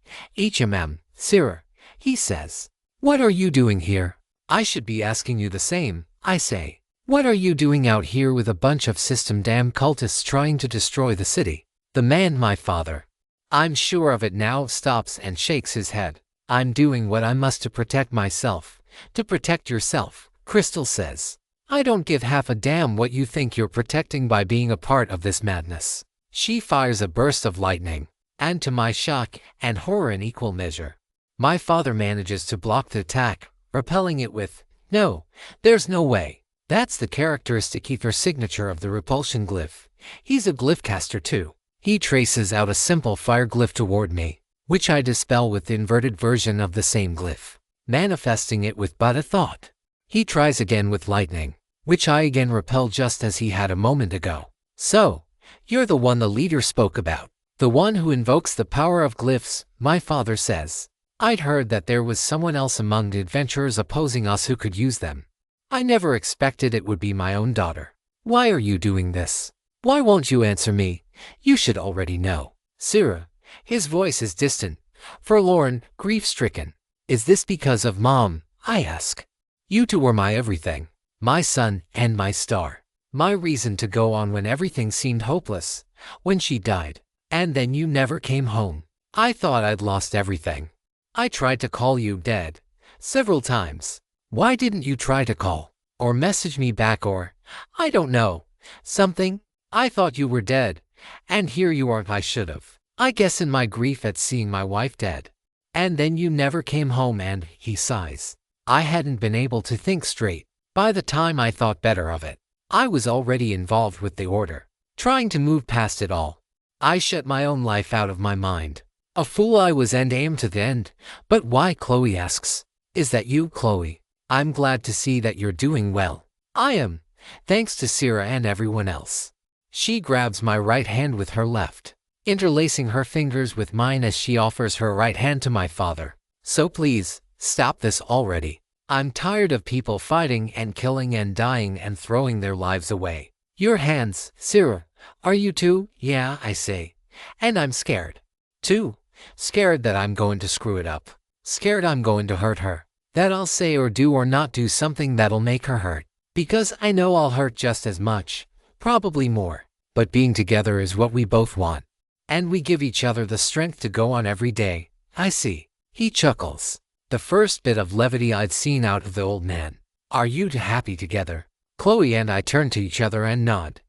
Sarah, he says. What are you doing here? I should be asking you the same, I say. What are you doing out here with a bunch of system damn cultists trying to destroy the city? The man, my father, I'm sure of it now, stops and shakes his head. I'm doing what I must to protect myself. To protect yourself, Crystal says. I don't give half a damn what you think you're protecting by being a part of this madness. She fires a burst of lightning, and to my shock and horror in equal measure, my father manages to block the attack, repelling it with, "No, there's no way." That's the characteristic ether signature of the repulsion glyph. He's a glyph caster too. He traces out a simple fire glyph toward me, which I dispel with the inverted version of the same glyph, manifesting it with but a thought. He tries again with lightning, which I again repel just as he had a moment ago. So, you're the one the leader spoke about, the one who invokes the power of glyphs, my father says. I'd heard that there was someone else among the adventurers opposing us who could use them. I never expected it would be my own daughter. Why are you doing this? Why won't you answer me? You should already know. Sarah, his voice is distant, forlorn, grief-stricken. Is this because of Mom? I ask. You two were my everything, my sun and my star, my reason to go on when everything seemed hopeless, when she died. And then you never came home. I thought I'd lost everything. I tried to call you dead, several times. Why didn't you try to call, or message me back or, I don't know, something? I thought you were dead, and here you are. I should've. I guess in my grief at seeing my wife dead. And then you never came home and, he sighs. I hadn't been able to think straight. By the time I thought better of it, I was already involved with the order, trying to move past it all. I shut my own life out of my mind. A fool I was and aimed to the end. But why? Chloe asks. Is that you, Chloe? I'm glad to see that you're doing well. I am, thanks to Sarah and everyone else. She grabs my right hand with her left, interlacing her fingers with mine as she offers her right hand to my father. So please, stop this already. I'm tired of people fighting and killing and dying and throwing their lives away. Your hands, Sarah, are you too? Yeah, I say. And I'm scared. Too. Scared that I'm going to screw it up. Scared I'm going to hurt her. That I'll say or do or not do something that'll make her hurt. Because I know I'll hurt just as much, probably more. But being together is what we both want. And we give each other the strength to go on every day. I see. He chuckles. The first bit of levity I'd seen out of the old man. Are you two happy together? Chloe and I turn to each other and nod.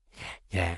Yeah.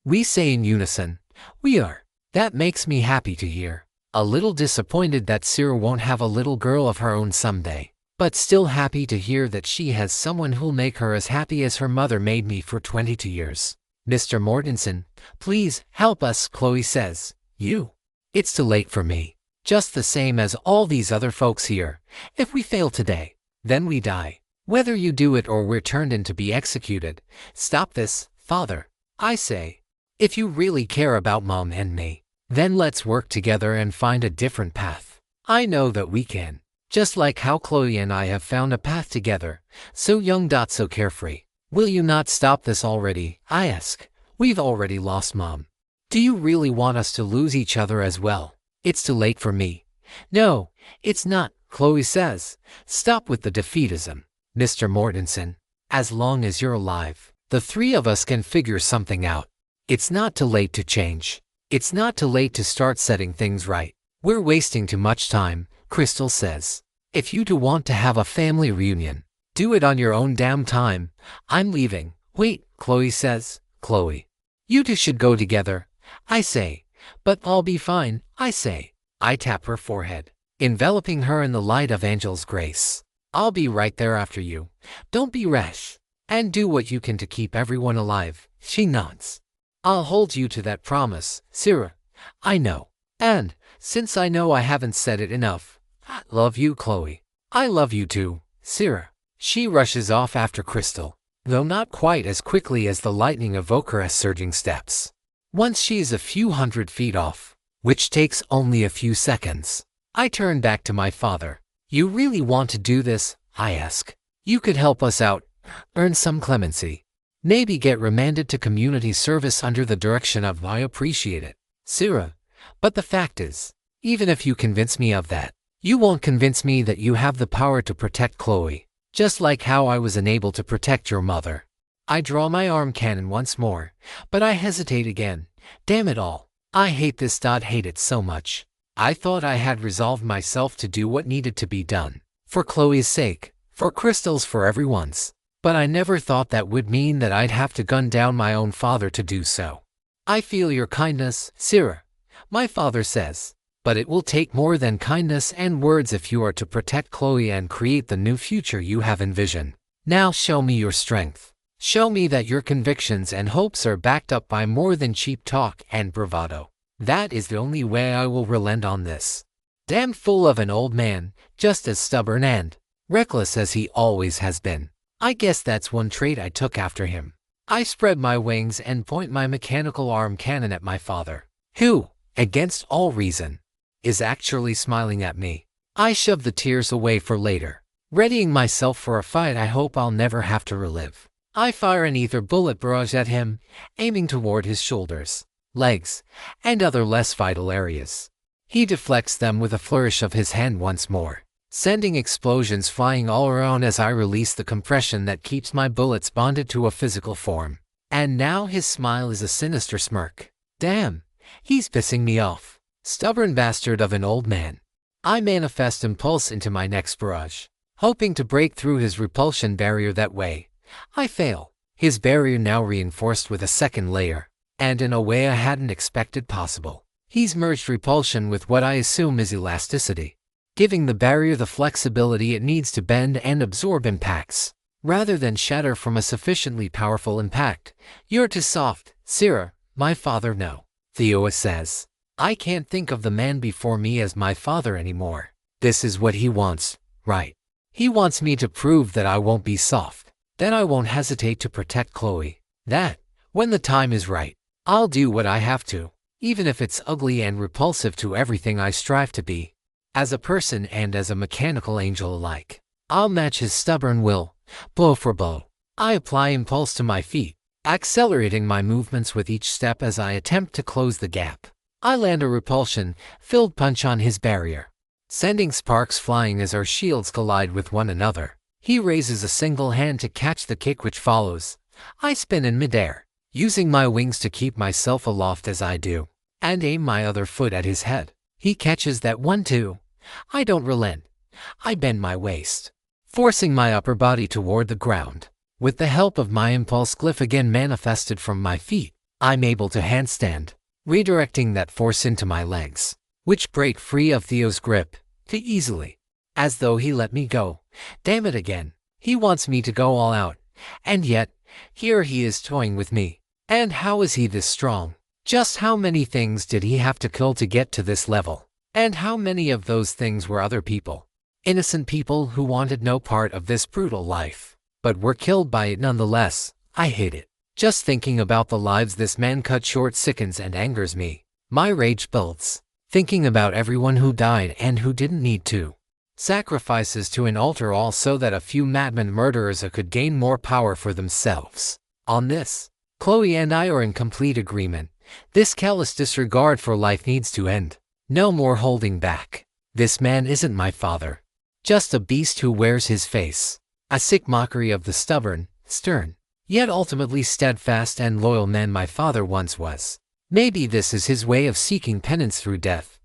We say in unison, we are. That makes me happy to hear. A little disappointed that Sarah won't have a little girl of her own someday. But still happy to hear that she has someone who'll make her as happy as her mother made me for 22 years. Mr. Mortensen, please help us, Chloe says. You? It's too late for me. Just the same as all these other folks here. If we fail today, then we die. Whether you do it or we're turned in to be executed. Stop this, Father. I say. If you really care about Mom and me, then let's work together and find a different path. I know that we can. Just like how Chloe and I have found a path together, so young, so carefree. Will you not stop this already? I ask. We've already lost Mom. Do you really want us to lose each other as well? It's too late for me. No, it's not, Chloe says. Stop with the defeatism, Mr. Mortensen. As long as you're alive, the three of us can figure something out. It's not too late to change. It's not too late to start setting things right. We're wasting too much time, Crystal says. If you do want to have a family reunion, do it on your own damn time. I'm leaving. Wait, Chloe says. Chloe, you two should go together, I say. But I'll be fine, I say. I tap her forehead, enveloping her in the light of Angel's grace. I'll be right there after you. Don't be rash. And do what you can to keep everyone alive. She nods. I'll hold you to that promise, Sarah. I know. And, since I know I haven't said it enough, I love you, Chloe. I love you too, Sarah. She rushes off after Crystal, though not quite as quickly as the lightning evoker's surging steps. Once she is a few hundred feet off, which takes only a few seconds, I turn back to my father. You really want to do this? I ask. You could help us out, earn some clemency. Maybe get remanded to community service under the direction of I appreciate it, Sarah. But the fact is, even if you convince me of that, you won't convince me that you have the power to protect Chloe, just like how I was unable to protect your mother. I draw my arm cannon once more, but I hesitate again. Damn it all. I hate this. Hate it so much. I thought I had resolved myself to do what needed to be done, for Chloe's sake, for Crystal's, for everyone's. But I never thought that would mean that I'd have to gun down my own father to do so. I feel your kindness, Sarah, my father says, but it will take more than kindness and words if you are to protect Chloe and create the new future you have envisioned. Now show me your strength. Show me that your convictions and hopes are backed up by more than cheap talk and bravado. That is the only way I will relent on this. Damned fool of an old man, just as stubborn and reckless as he always has been. I guess that's one trait I took after him. I spread my wings and point my mechanical arm cannon at my father, who, against all reason, is actually smiling at me. I shove the tears away for later, readying myself for a fight I hope I'll never have to relive. I fire an ether bullet barrage at him, aiming toward his shoulders, legs, and other less vital areas. He deflects them with a flourish of his hand once more, sending explosions flying all around as I release the compression that keeps my bullets bonded to a physical form. And now his smile is a sinister smirk. Damn, he's pissing me off. Stubborn bastard of an old man. I manifest impulse into my next barrage, hoping to break through his repulsion barrier that way. I fail. His barrier now reinforced with a second layer, and in a way I hadn't expected possible. He's merged repulsion with what I assume is elasticity, giving the barrier the flexibility it needs to bend and absorb impacts, rather than shatter from a sufficiently powerful impact. You're too soft, Sarah, my father. No, Theo says. I can't think of the man before me as my father anymore. This is what he wants, right? He wants me to prove that I won't be soft, that I won't hesitate to protect Chloe, that, when the time is right, I'll do what I have to, even if it's ugly and repulsive to everything I strive to be. As a person and as a mechanical angel alike, I'll match his stubborn will, blow for blow. I apply impulse to my feet, accelerating my movements with each step as I attempt to close the gap. I land a repulsion-filled punch on his barrier, sending sparks flying as our shields collide with one another. He raises a single hand to catch the kick which follows. I spin in midair, using my wings to keep myself aloft as I do, and aim my other foot at his head. He catches that one too. I don't relent. I bend my waist, forcing my upper body toward the ground. With the help of my impulse glyph again manifested from my feet, I'm able to handstand, redirecting that force into my legs, which break free of Theo's grip, too easily, as though he let me go. Damn it again. He wants me to go all out, and yet, here he is toying with me. And how is he this strong? Just how many things did he have to kill to get to this level? And how many of those things were other people? Innocent people who wanted no part of this brutal life, but were killed by it nonetheless. I hate it. Just thinking about the lives this man cut short sickens and angers me. My rage builds, thinking about everyone who died and who didn't need to. Sacrifices to an altar all so that a few madman murderers could gain more power for themselves. On this, Chloe and I are in complete agreement. This callous disregard for life needs to end. No more holding back. This man isn't my father. Just a beast who wears his face. A sick mockery of the stubborn, stern, yet ultimately steadfast and loyal man my father once was. Maybe this is his way of seeking penance through death.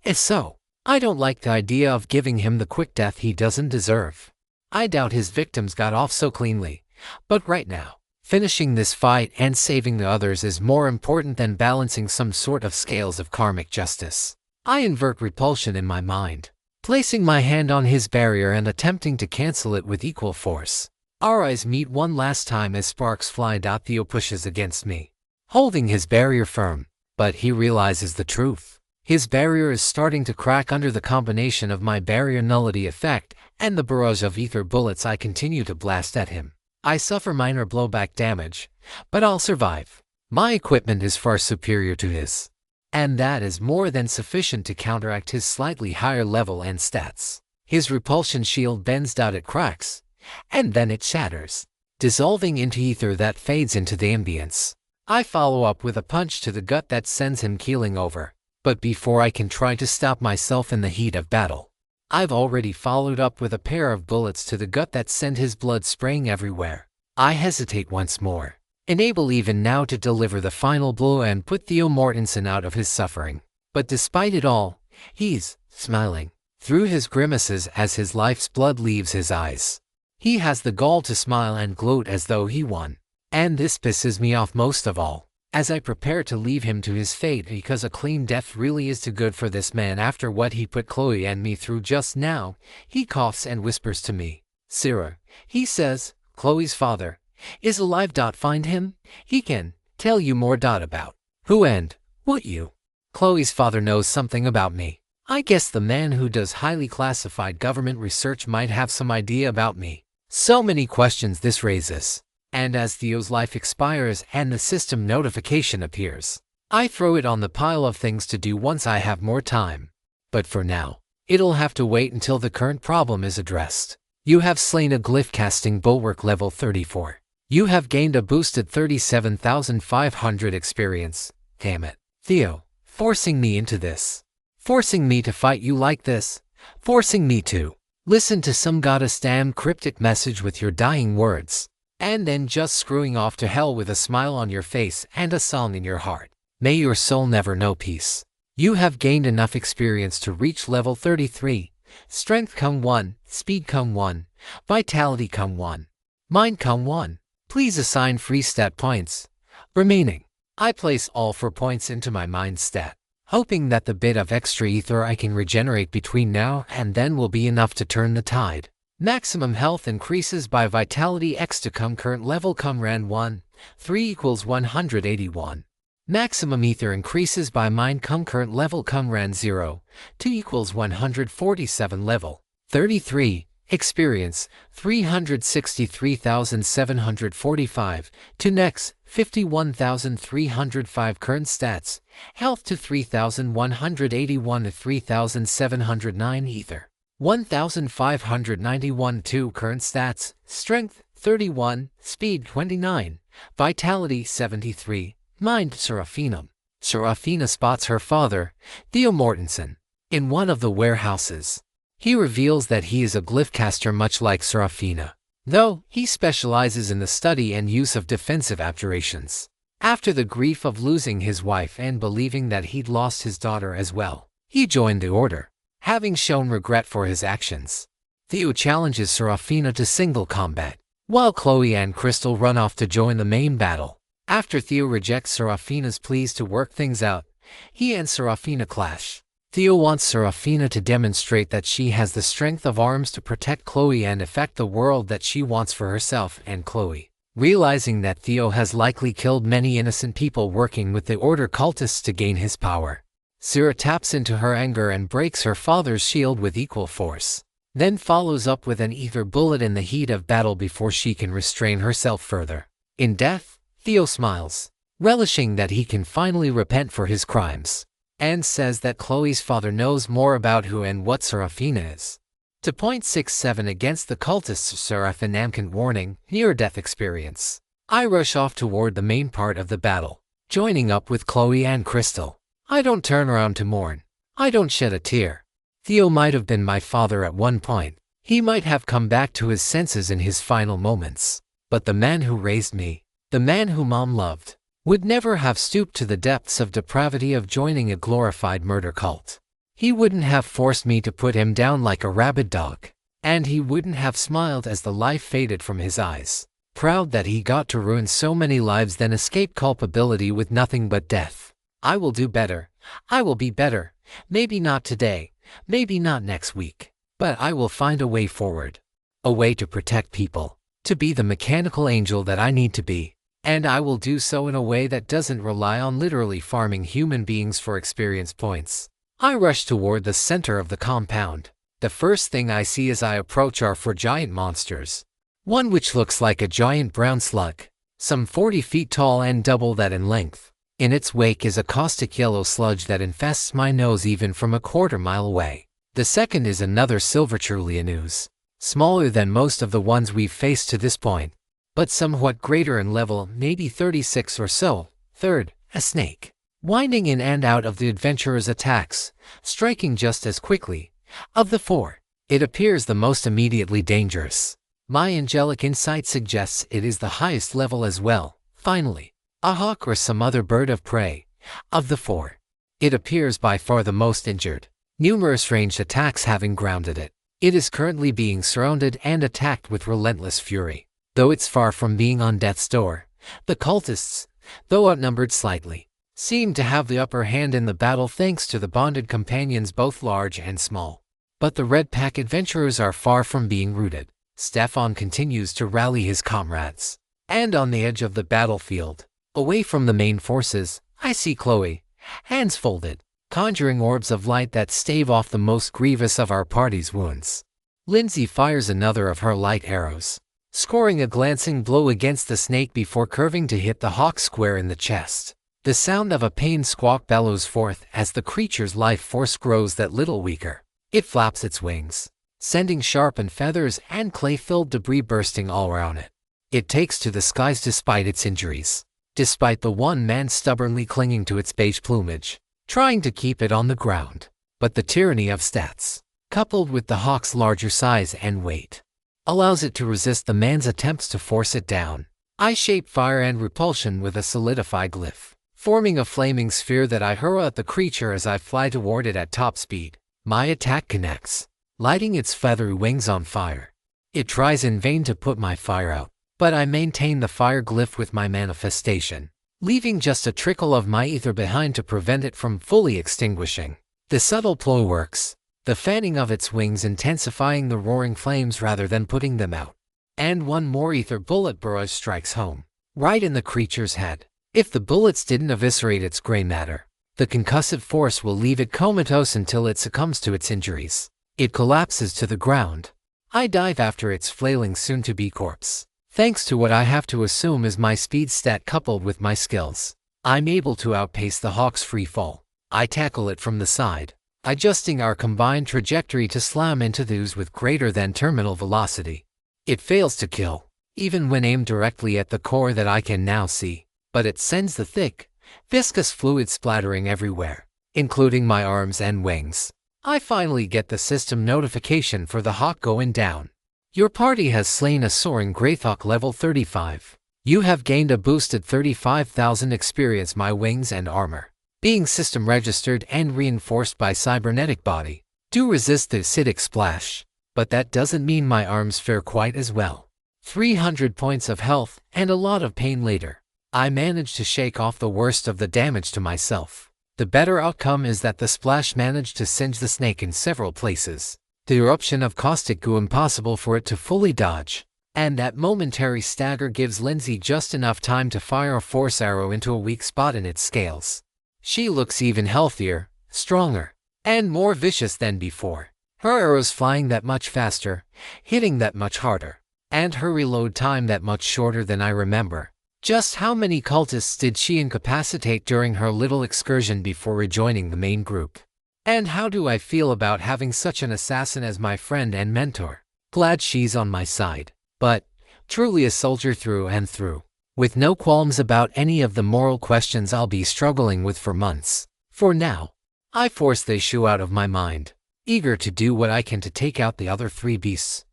If so, I don't like the idea of giving him the quick death he doesn't deserve. I doubt his victims got off so cleanly. But right now, finishing this fight and saving the others is more important than balancing some sort of scales of karmic justice. I invert repulsion in my mind, placing my hand on his barrier and attempting to cancel it with equal force. Our eyes meet one last time as sparks fly. Theo pushes against me, holding his barrier firm, but he realizes the truth. His barrier is starting to crack under the combination of my barrier nullity effect and the barrage of ether bullets I continue to blast at him. I suffer minor blowback damage, but I'll survive. My equipment is far superior to his, and that is more than sufficient to counteract his slightly higher level and stats. His repulsion shield bends out, it cracks, and then it shatters, dissolving into ether that fades into the ambience. I follow up with a punch to the gut that sends him keeling over. But before I can try to stop myself in the heat of battle, I've already followed up with a pair of bullets to the gut that send his blood spraying everywhere. I hesitate once more, unable even now to deliver the final blow and put Theo Mortensen out of his suffering. But despite it all, he's smiling through his grimaces as his life's blood leaves his eyes. He has the gall to smile and gloat as though he won. And this pisses me off most of all, as I prepare to leave him to his fate, because a clean death really is too good for this man after what he put Chloe and me through just now. He coughs and whispers to me. Sarah, he says, Chloe's father, is alive. Find him. He can tell you more. About who and what you. Chloe's father knows something about me. I guess the man who does highly classified government research might have some idea about me. So many questions this raises. And as Theo's life expires and the system notification appears, I throw it on the pile of things to do once I have more time. But for now, it'll have to wait until the current problem is addressed. You have slain a glyph casting bulwark level 34. You have gained a boosted 37,500 experience. Damn it. Theo, forcing me into this. Forcing me to fight you like this. Forcing me to listen to some goddess damn cryptic message with your dying words. And then just screwing off to hell with a smile on your face and a song in your heart. May your soul never know peace. You have gained enough experience to reach level 33. Strength come 1, speed come 1, vitality come 1, mind come 1. Please assign free stat points. Remaining, I place all 4 points into my mind stat, hoping that the bit of extra ether I can regenerate between now and then will be enough to turn the tide. Maximum health increases by vitality x to come current level come ran 1, 3 equals 181. Maximum ether increases by mind come current level come ran 0, 2 equals 147 level. 33, experience, 363,745, to next, 51,305 current stats, health to 3,181 to 3,709 ether. 1,591 2 current stats, strength 31, speed 29, vitality 73, mind Seraphina. Seraphina spots her father, Theo Mortensen, in one of the warehouses. He reveals that he is a glyph caster much like Seraphina, though he specializes in the study and use of defensive abjurations. After the grief of losing his wife and believing that he'd lost his daughter as well, he joined the order, having shown regret for his actions. Theo challenges Seraphina to single combat, while Chloe and Crystal run off to join the main battle. After Theo rejects Seraphina's pleas to work things out, he and Seraphina clash. Theo wants Seraphina to demonstrate that she has the strength of arms to protect Chloe and affect the world that she wants for herself and Chloe. Realizing that Theo has likely killed many innocent people working with the Order cultists to gain his power, Sarah taps into her anger and breaks her father's shield with equal force, then follows up with an ether bullet in the heat of battle before she can restrain herself further. In death, Theo smiles, relishing that he can finally repent for his crimes, and says that Chloe's father knows more about who and what Seraphina is. To point 6-7 against the cultists, Seraphina warning, near-death experience. I rush off toward the main part of the battle, joining up with Chloe and Crystal. I don't turn around to mourn. I don't shed a tear. Theo might have been my father at one point. He might have come back to his senses in his final moments. But the man who raised me, the man whom Mom loved, would never have stooped to the depths of depravity of joining a glorified murder cult. He wouldn't have forced me to put him down like a rabid dog. And he wouldn't have smiled as the life faded from his eyes, proud that he got to ruin so many lives then escape culpability with nothing but death. I will do better. I will be better. Maybe not today, maybe not next week, but I will find a way forward. A way to protect people, to be the mechanical angel that I need to be. And I will do so in a way that doesn't rely on literally farming human beings for experience points. I rush toward the center of the compound. The first thing I see as I approach are four giant monsters. One which looks like a giant brown slug, some 40 feet tall and double that in length. In its wake is a caustic yellow sludge that infests my nose even from a quarter mile away. The second is another silver Trulianus, smaller than most of the ones we've faced to this point, but somewhat greater in level, maybe 36 or so. Third, a snake, winding in and out of the adventurer's attacks, striking just as quickly. Of the four, it appears the most immediately dangerous. My angelic insight suggests it is the highest level as well. Finally, a hawk or some other bird of prey. Of the four, it appears by far the most injured, numerous ranged attacks having grounded it. It is currently being surrounded and attacked with relentless fury. Though it's far from being on death's door, the cultists, though outnumbered slightly, seem to have the upper hand in the battle thanks to the bonded companions both large and small. But the Red Pack adventurers are far from being routed. Stefan continues to rally his comrades. And on the edge of the battlefield, away from the main forces, I see Chloe, hands folded, conjuring orbs of light that stave off the most grievous of our party's wounds. Lindsay fires another of her light arrows, scoring a glancing blow against the snake before curving to hit the hawk square in the chest. The sound of a pained squawk bellows forth as the creature's life force grows that little weaker. It flaps its wings, sending sharpened feathers and clay-filled debris bursting all around it. It takes to the skies despite its injuries, despite the one man stubbornly clinging to its beige plumage, trying to keep it on the ground. But the tyranny of stats, coupled with the hawk's larger size and weight, allows it to resist the man's attempts to force it down. I shape fire and repulsion with a solidified glyph, forming a flaming sphere that I hurl at the creature as I fly toward it at top speed. My attack connects, lighting its feathery wings on fire. It tries in vain to put my fire out, but I maintain the fire glyph with my manifestation, leaving just a trickle of my ether behind to prevent it from fully extinguishing. The subtle ploy works, the fanning of its wings intensifying the roaring flames rather than putting them out. And one more ether bullet barrage strikes home, right in the creature's head. If the bullets didn't eviscerate its gray matter, the concussive force will leave it comatose until it succumbs to its injuries. It collapses to the ground. I dive after its flailing soon-to-be corpse. Thanks to what I have to assume is my speed stat coupled with my skills, I'm able to outpace the hawk's free fall. I tackle it from the side, adjusting our combined trajectory to slam into the ooze with greater than terminal velocity. It fails to kill, even when aimed directly at the core that I can now see, but it sends the thick, viscous fluid splattering everywhere, including my arms and wings. I finally get the system notification for the hawk going down. Your party has slain a soaring Greythawk level 35. You have gained a boosted 35,000 experience. My wings and armor, being system registered and reinforced by cybernetic body, do resist the acidic splash, but that doesn't mean my arms fare quite as well. 300 points of health and a lot of pain later, I managed to shake off the worst of the damage to myself. The better outcome is that the splash managed to singe the snake in several places, the eruption of caustic goo impossible for it to fully dodge, and that momentary stagger gives Lindsay just enough time to fire a force arrow into a weak spot in its scales. She looks even healthier, stronger, and more vicious than before. Her arrows flying that much faster, hitting that much harder, and her reload time that much shorter than I remember. Just how many cultists did she incapacitate during her little excursion before rejoining the main group? And how do I feel about having such an assassin as my friend and mentor? Glad she's on my side, but truly a soldier through and through, with no qualms about any of the moral questions I'll be struggling with for months. For now, I force the issue out of my mind, eager to do what I can to take out the other 3 beasts.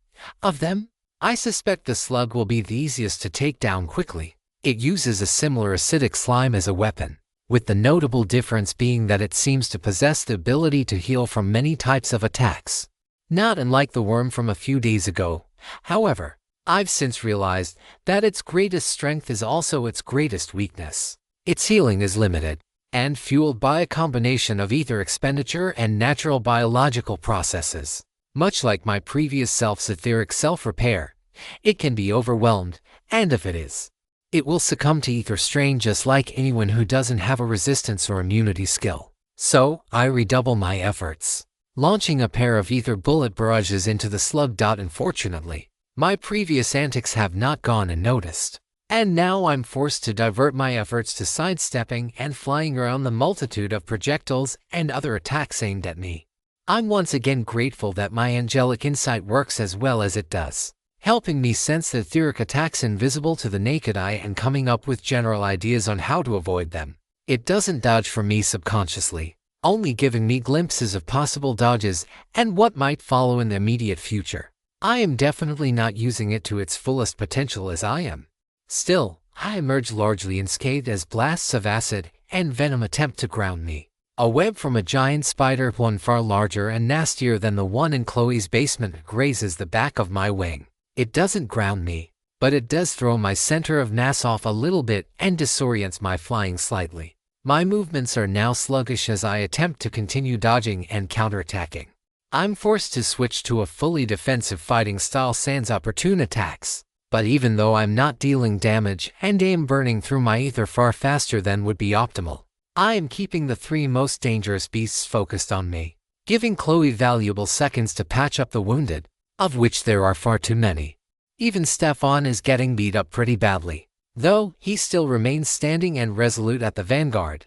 Of them, I suspect the slug will be the easiest to take down quickly. It uses a similar acidic slime as a weapon, with the notable difference being that it seems to possess the ability to heal from many types of attacks. Not unlike the worm from a few days ago, however, I've since realized that its greatest strength is also its greatest weakness. Its healing is limited, and fueled by a combination of ether expenditure and natural biological processes. Much like my previous self's etheric self-repair, it can be overwhelmed, and if it is, it will succumb to ether strain just like anyone who doesn't have a resistance or immunity skill. So, I redouble my efforts, launching a pair of ether bullet barrages into the slug. Unfortunately, my previous antics have not gone unnoticed, and now I'm forced to divert my efforts to sidestepping and flying around the multitude of projectiles and other attacks aimed at me. I'm once again grateful that my angelic insight works as well as it does, helping me sense the etheric attacks invisible to the naked eye and coming up with general ideas on how to avoid them. It doesn't dodge for me subconsciously, only giving me glimpses of possible dodges and what might follow in the immediate future. I am definitely not using it to its fullest potential as I am. Still, I emerge largely unscathed as blasts of acid and venom attempt to ground me. A web from a giant spider, one far larger and nastier than the one in Chloe's basement, grazes the back of my wing. It doesn't ground me, but it does throw my center of mass off a little bit and disorients my flying slightly. My movements are now sluggish as I attempt to continue dodging and counterattacking. I'm forced to switch to a fully defensive fighting style sans opportune attacks. But even though I'm not dealing damage and am burning through my ether far faster than would be optimal, I am keeping the 3 most dangerous beasts focused on me, giving Chloe valuable seconds to patch up the wounded, of which there are far too many. Even Stefan is getting beat up pretty badly, though he still remains standing and resolute at the vanguard.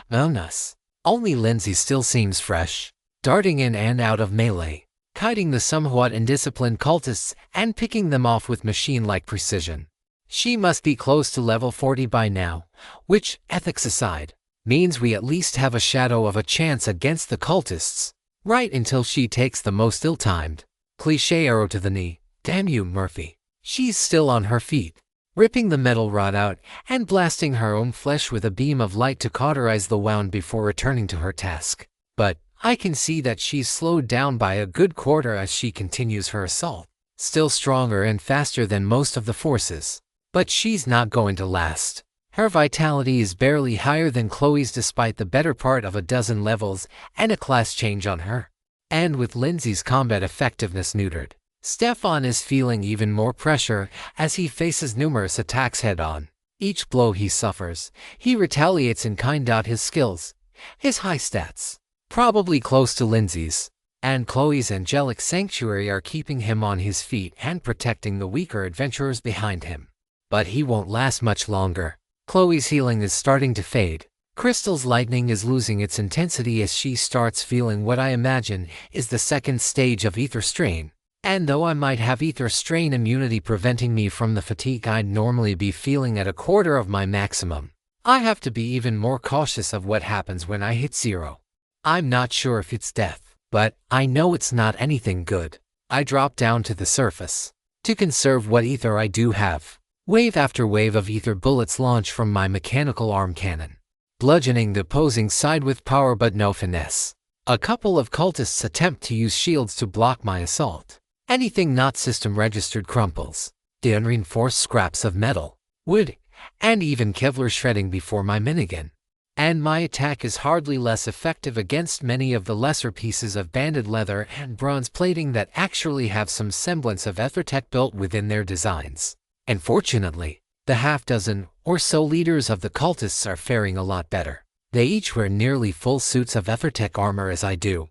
Bonus. Only Lindsay still seems fresh, darting in and out of melee, kiting the somewhat indisciplined cultists and picking them off with machine-like precision. She must be close to level 40 by now, which, ethics aside, means we at least have a shadow of a chance against the cultists, right until she takes the most ill-timed, cliché arrow to the knee. Damn you, Murphy. She's still on her feet, ripping the metal rod out and blasting her own flesh with a beam of light to cauterize the wound before returning to her task. But I can see that she's slowed down by a good quarter as she continues her assault. Still stronger and faster than most of the forces. But she's not going to last. Her vitality is barely higher than Chloe's despite the better part of a dozen levels and a class change on her. And with Lindsay's combat effectiveness neutered, Stefan is feeling even more pressure as he faces numerous attacks head-on. Each blow he suffers, he retaliates in kind. His skills, his high stats, probably close to Lindsay's, and Chloe's angelic sanctuary are keeping him on his feet and protecting the weaker adventurers behind him. But he won't last much longer. Chloe's healing is starting to fade. Crystal's lightning is losing its intensity as she starts feeling what I imagine is the second stage of ether strain. And though I might have ether strain immunity preventing me from the fatigue I'd normally be feeling at a quarter of my maximum, I have to be even more cautious of what happens when I hit 0. I'm not sure if it's death, but I know it's not anything good. I drop down to the surface to conserve what ether I do have. Wave after wave of ether bullets launch from my mechanical arm cannon, bludgeoning the opposing side with power but no finesse. A couple of cultists attempt to use shields to block my assault. Anything not system registered crumples. The unreinforced scraps of metal, wood, and even Kevlar shredding before my minigun. And my attack is hardly less effective against many of the lesser pieces of banded leather and bronze plating that actually have some semblance of ethertech built within their designs. And fortunately, the half-dozen or so leaders of the cultists are faring a lot better. They each wear nearly full suits of ethertech armor as I do.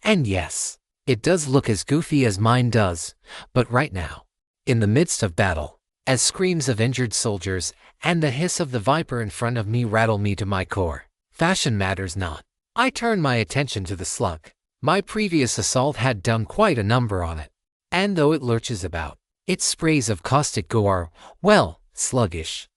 And yes, it does look as goofy as mine does, but right now, in the midst of battle, as screams of injured soldiers and the hiss of the viper in front of me rattle me to my core, fashion matters not. I turn my attention to the slug. My previous assault had done quite a number on it, and though it lurches about, its sprays of caustic go are, well, sluggish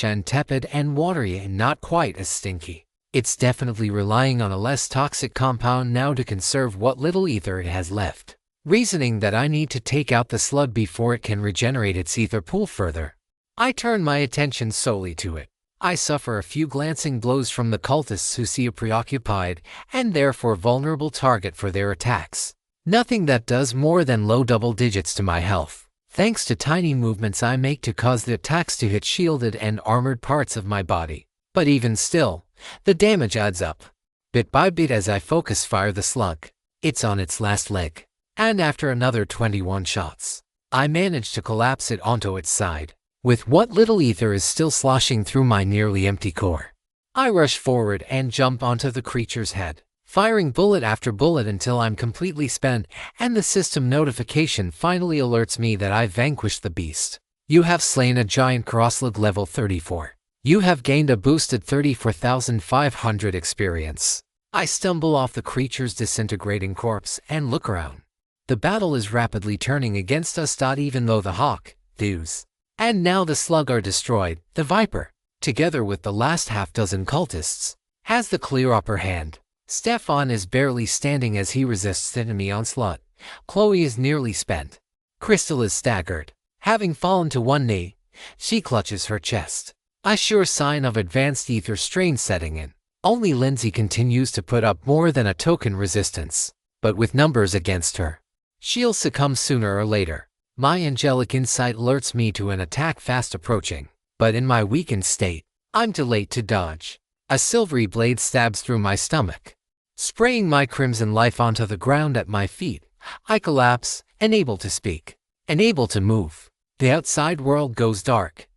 and tepid and watery and not quite as stinky. It's definitely relying on a less toxic compound now to conserve what little ether it has left, reasoning that I need to take out the slug before it can regenerate its ether pool further. I turn my attention solely to it. I suffer a few glancing blows from the cultists who see a preoccupied and therefore vulnerable target for their attacks. Nothing that does more than low double digits to my health, thanks to tiny movements I make to cause the attacks to hit shielded and armored parts of my body. But even still, the damage adds up, bit by bit as I focus fire the slug. It's on its last leg, and after another 21 shots, I manage to collapse it onto its side, with what little ether is still sloshing through my nearly empty core. I rush forward and jump onto the creature's head, firing bullet after bullet until I'm completely spent, and the system notification finally alerts me that I've vanquished the beast. You have slain a giant crosslug level 34. You have gained a boosted 34,500 experience. I stumble off the creature's disintegrating corpse and look around. The battle is rapidly turning against us. Even though the hawk, thews, and now the slug are destroyed, the viper, together with the last half-dozen cultists, has the clear upper hand. Stefan is barely standing as he resists the enemy onslaught. Chloe is nearly spent. Crystal is staggered. Having fallen to one knee, she clutches her chest, a sure sign of advanced ether strain setting in. Only Lindsay continues to put up more than a token resistance, but with numbers against her, she'll succumb sooner or later. My angelic insight alerts me to an attack fast approaching, but in my weakened state, I'm too late to dodge. A silvery blade stabs through my stomach, spraying my crimson life onto the ground at my feet. I collapse, unable to speak, unable to move. The outside world goes dark.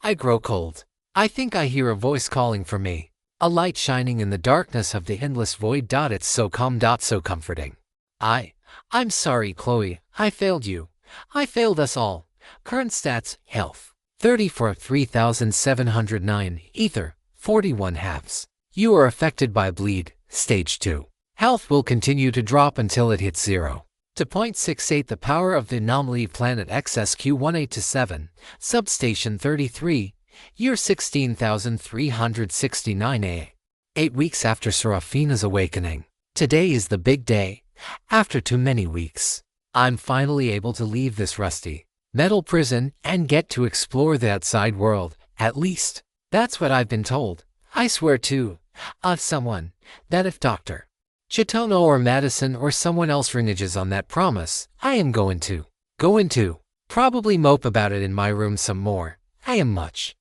I grow cold. I think I hear a voice calling for me, a light shining in the darkness of the endless void. It's so calm, so comforting. I'm sorry, Chloe. I failed you. I failed us all. Current stats: health 34, 3,709, ether 41 halves. You are affected by bleed, stage 2. Health will continue to drop until it hits 0. To 0.68. The power of the anomaly planet XSQ-1827, substation 33, year 16,369 A. 8 weeks after Seraphina's awakening. Today is the big day. After too many weeks, I'm finally able to leave this rusty metal prison and get to explore the outside world. At least, that's what I've been told. I swear to someone that if Dr. Chitono or Madison or someone else reneges on that promise, I am going to probably mope about it in my room some more. I am much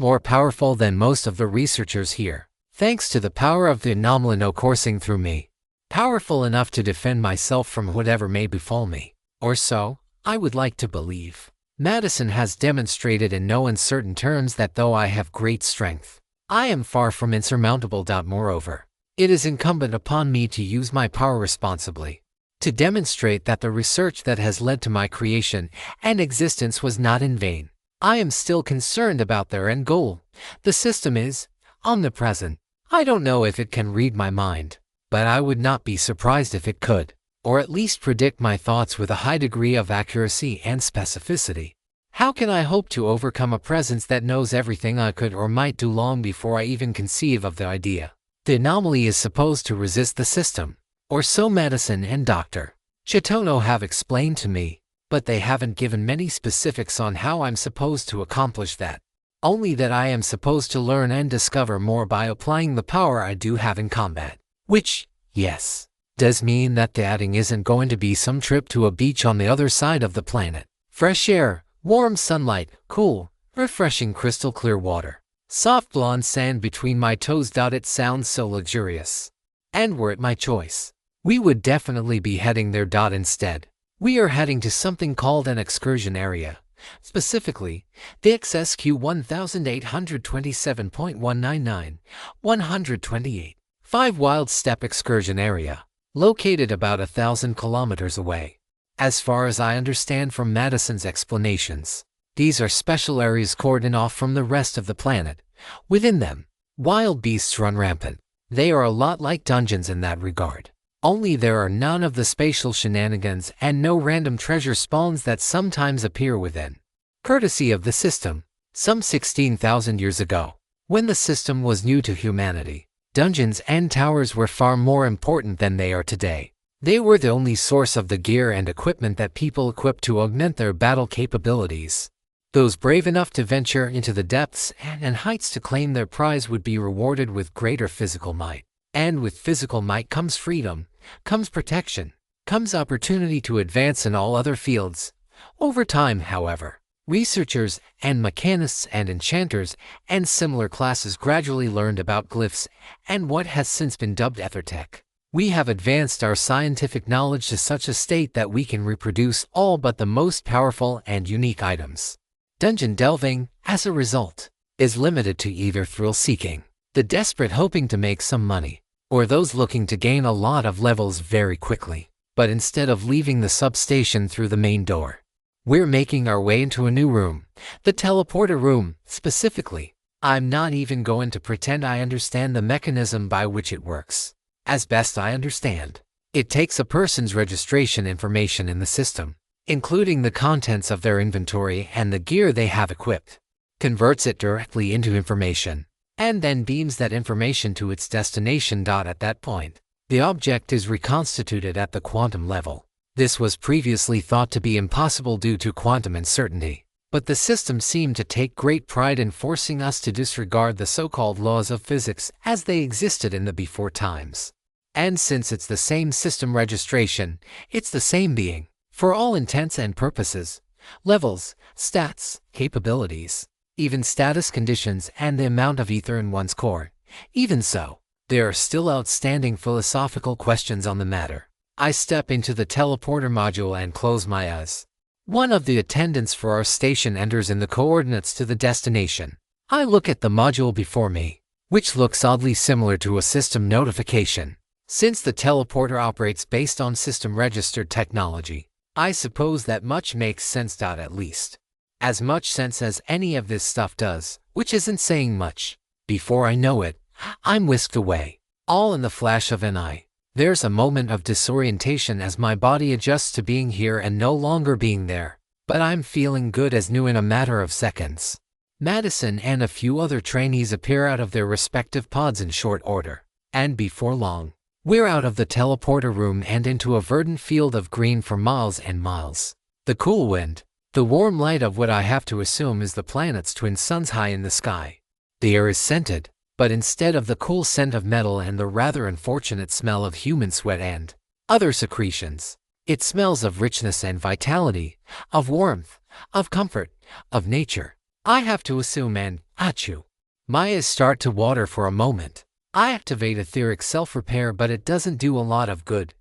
more powerful than most of the researchers here, thanks to the power of the anomalino coursing through me. Powerful enough to defend myself from whatever may befall me. Or so, I would like to believe. Madison has demonstrated in no uncertain terms that though I have great strength, I am far from insurmountable. Moreover, it is incumbent upon me to use my power responsibly, to demonstrate that the research that has led to my creation and existence was not in vain. I am still concerned about their end goal. The system is omnipresent. I don't know if it can read my mind, but I would not be surprised if it could, or at least predict my thoughts with a high degree of accuracy and specificity. How can I hope to overcome a presence that knows everything I could or might do long before I even conceive of the idea? The anomaly is supposed to resist the system, or so Madison and Dr. Chitono have explained to me, but they haven't given many specifics on how I'm supposed to accomplish that. Only that I am supposed to learn and discover more by applying the power I do have in combat. Which, yes, does mean that the outing isn't going to be some trip to a beach on the other side of the planet. Fresh air, warm sunlight, cool, refreshing crystal clear water, soft blonde sand between my toes. It sounds so luxurious. And were it my choice, we would definitely be heading there. Instead, we are heading to something called an excursion area. Specifically, the XSQ 1827.199, 128. 5 Wild Steppe Excursion Area, located about 1,000 kilometers away. As far as I understand from Madison's explanations, these are special areas cordoned off from the rest of the planet. Within them, wild beasts run rampant. They are a lot like dungeons in that regard. Only there are none of the spatial shenanigans and no random treasure spawns that sometimes appear within. Courtesy of the system, some 16,000 years ago, when the system was new to humanity, Dungeons and towers were far more important than they are today. They were the only source of the gear and equipment that people equipped to augment their battle capabilities. Those brave enough to venture into the depths and heights to claim their prize would be rewarded with greater physical might. And with physical might comes freedom, comes protection, comes opportunity to advance in all other fields. Over time, however, researchers and mechanists and enchanters and similar classes gradually learned about glyphs and what has since been dubbed ethertech. We have advanced our scientific knowledge to such a state that we can reproduce all but the most powerful and unique items. Dungeon delving, as a result, is limited to either thrill-seeking, the desperate hoping to make some money, or those looking to gain a lot of levels very quickly. But instead of leaving the substation through the main door, we're making our way into a new room, the teleporter room, specifically. I'm not even going to pretend I understand the mechanism by which it works. As best I understand, it takes a person's registration information in the system, including the contents of their inventory and the gear they have equipped, converts it directly into information, and then beams that information to its destination. At that point, the object is reconstituted at the quantum level. This was previously thought to be impossible due to quantum uncertainty, but the system seemed to take great pride in forcing us to disregard the so-called laws of physics as they existed in the before times. And since it's the same system registration, it's the same being, for all intents and purposes, levels, stats, capabilities, even status conditions and the amount of ether in one's core. Even so, there are still outstanding philosophical questions on the matter. I step into the teleporter module and close my eyes. One of the attendants for our station enters in the coordinates to the destination. I look at the module before me, which looks oddly similar to a system notification. Since the teleporter operates based on system-registered technology, I suppose that much makes sense. At least as much sense as any of this stuff does, which isn't saying much. Before I know it, I'm whisked away, all in the flash of an eye. There's a moment of disorientation as my body adjusts to being here and no longer being there, but I'm feeling good as new in a matter of seconds. Madison and a few other trainees appear out of their respective pods in short order, and before long, we're out of the teleporter room and into a verdant field of green for miles and miles. The cool wind, the warm light of what I have to assume is the planet's twin suns high in the sky. The air is scented, but instead of the cool scent of metal and the rather unfortunate smell of human sweat and other secretions, it smells of richness and vitality, of warmth, of comfort, of nature. I have to assume and achoo. My eyes start to water for a moment. I activate etheric self-repair, but it doesn't do a lot of good.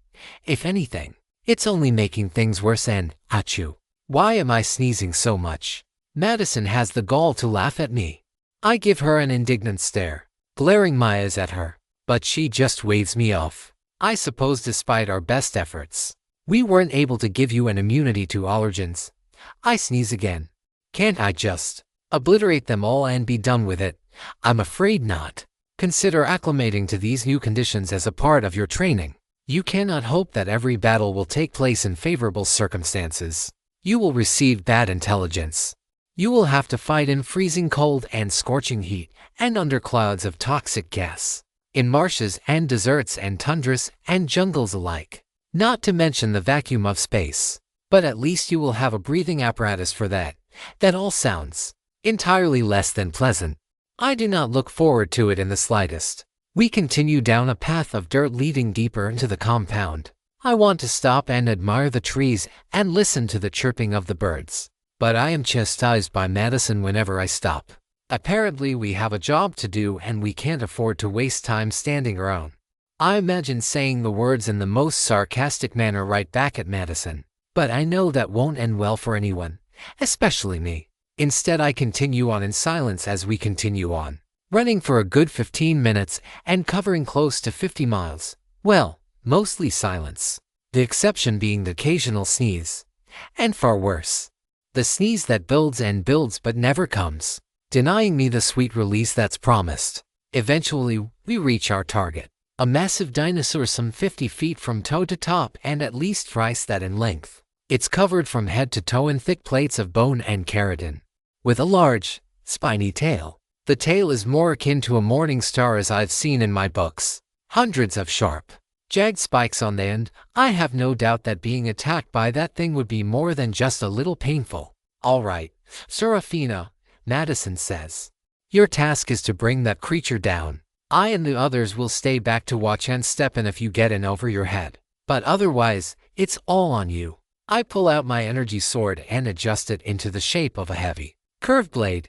If anything, it's only making things worse and achoo. Why am I sneezing so much? Madison has the gall to laugh at me. I give her an indignant stare, glaring my eyes at her, but she just waves me off. I suppose despite our best efforts, we weren't able to give you an immunity to allergens. I sneeze again. Can't I just obliterate them all and be done with it? I'm afraid not. Consider acclimating to these new conditions as a part of your training. You cannot hope that every battle will take place in favorable circumstances. You will receive bad intelligence. You will have to fight in freezing cold and scorching heat, and under clouds of toxic gas, in marshes and deserts and tundras and jungles alike, not to mention the vacuum of space. But at least you will have a breathing apparatus for that. That all sounds entirely less than pleasant. I do not look forward to it in the slightest. We continue down a path of dirt leading deeper into the compound. I want to stop and admire the trees and listen to the chirping of the birds, but I am chastised by Madison whenever I stop. Apparently we have a job to do and we can't afford to waste time standing around. I imagine saying the words in the most sarcastic manner right back at Madison, but I know that won't end well for anyone, especially me. Instead, I continue on in silence as we continue on, running for a good 15 minutes and covering close to 50 miles. Well, mostly silence, the exception being the occasional sneeze. And far worse, the sneeze that builds and builds but never comes, denying me the sweet release that's promised. Eventually, we reach our target, a massive dinosaur some 50 feet from toe to top and at least thrice that in length. It's covered from head to toe in thick plates of bone and keratin, with a large, spiny tail. The tail is more akin to a morning star as I've seen in my books. Hundreds of sharp, jagged spikes on the end. I have no doubt that being attacked by that thing would be more than just a little painful. All right, Seraphina, Madison says. Your task is to bring that creature down. I and the others will stay back to watch and step in if you get in over your head. But otherwise, it's all on you. I pull out my energy sword and adjust it into the shape of a heavy, curved blade.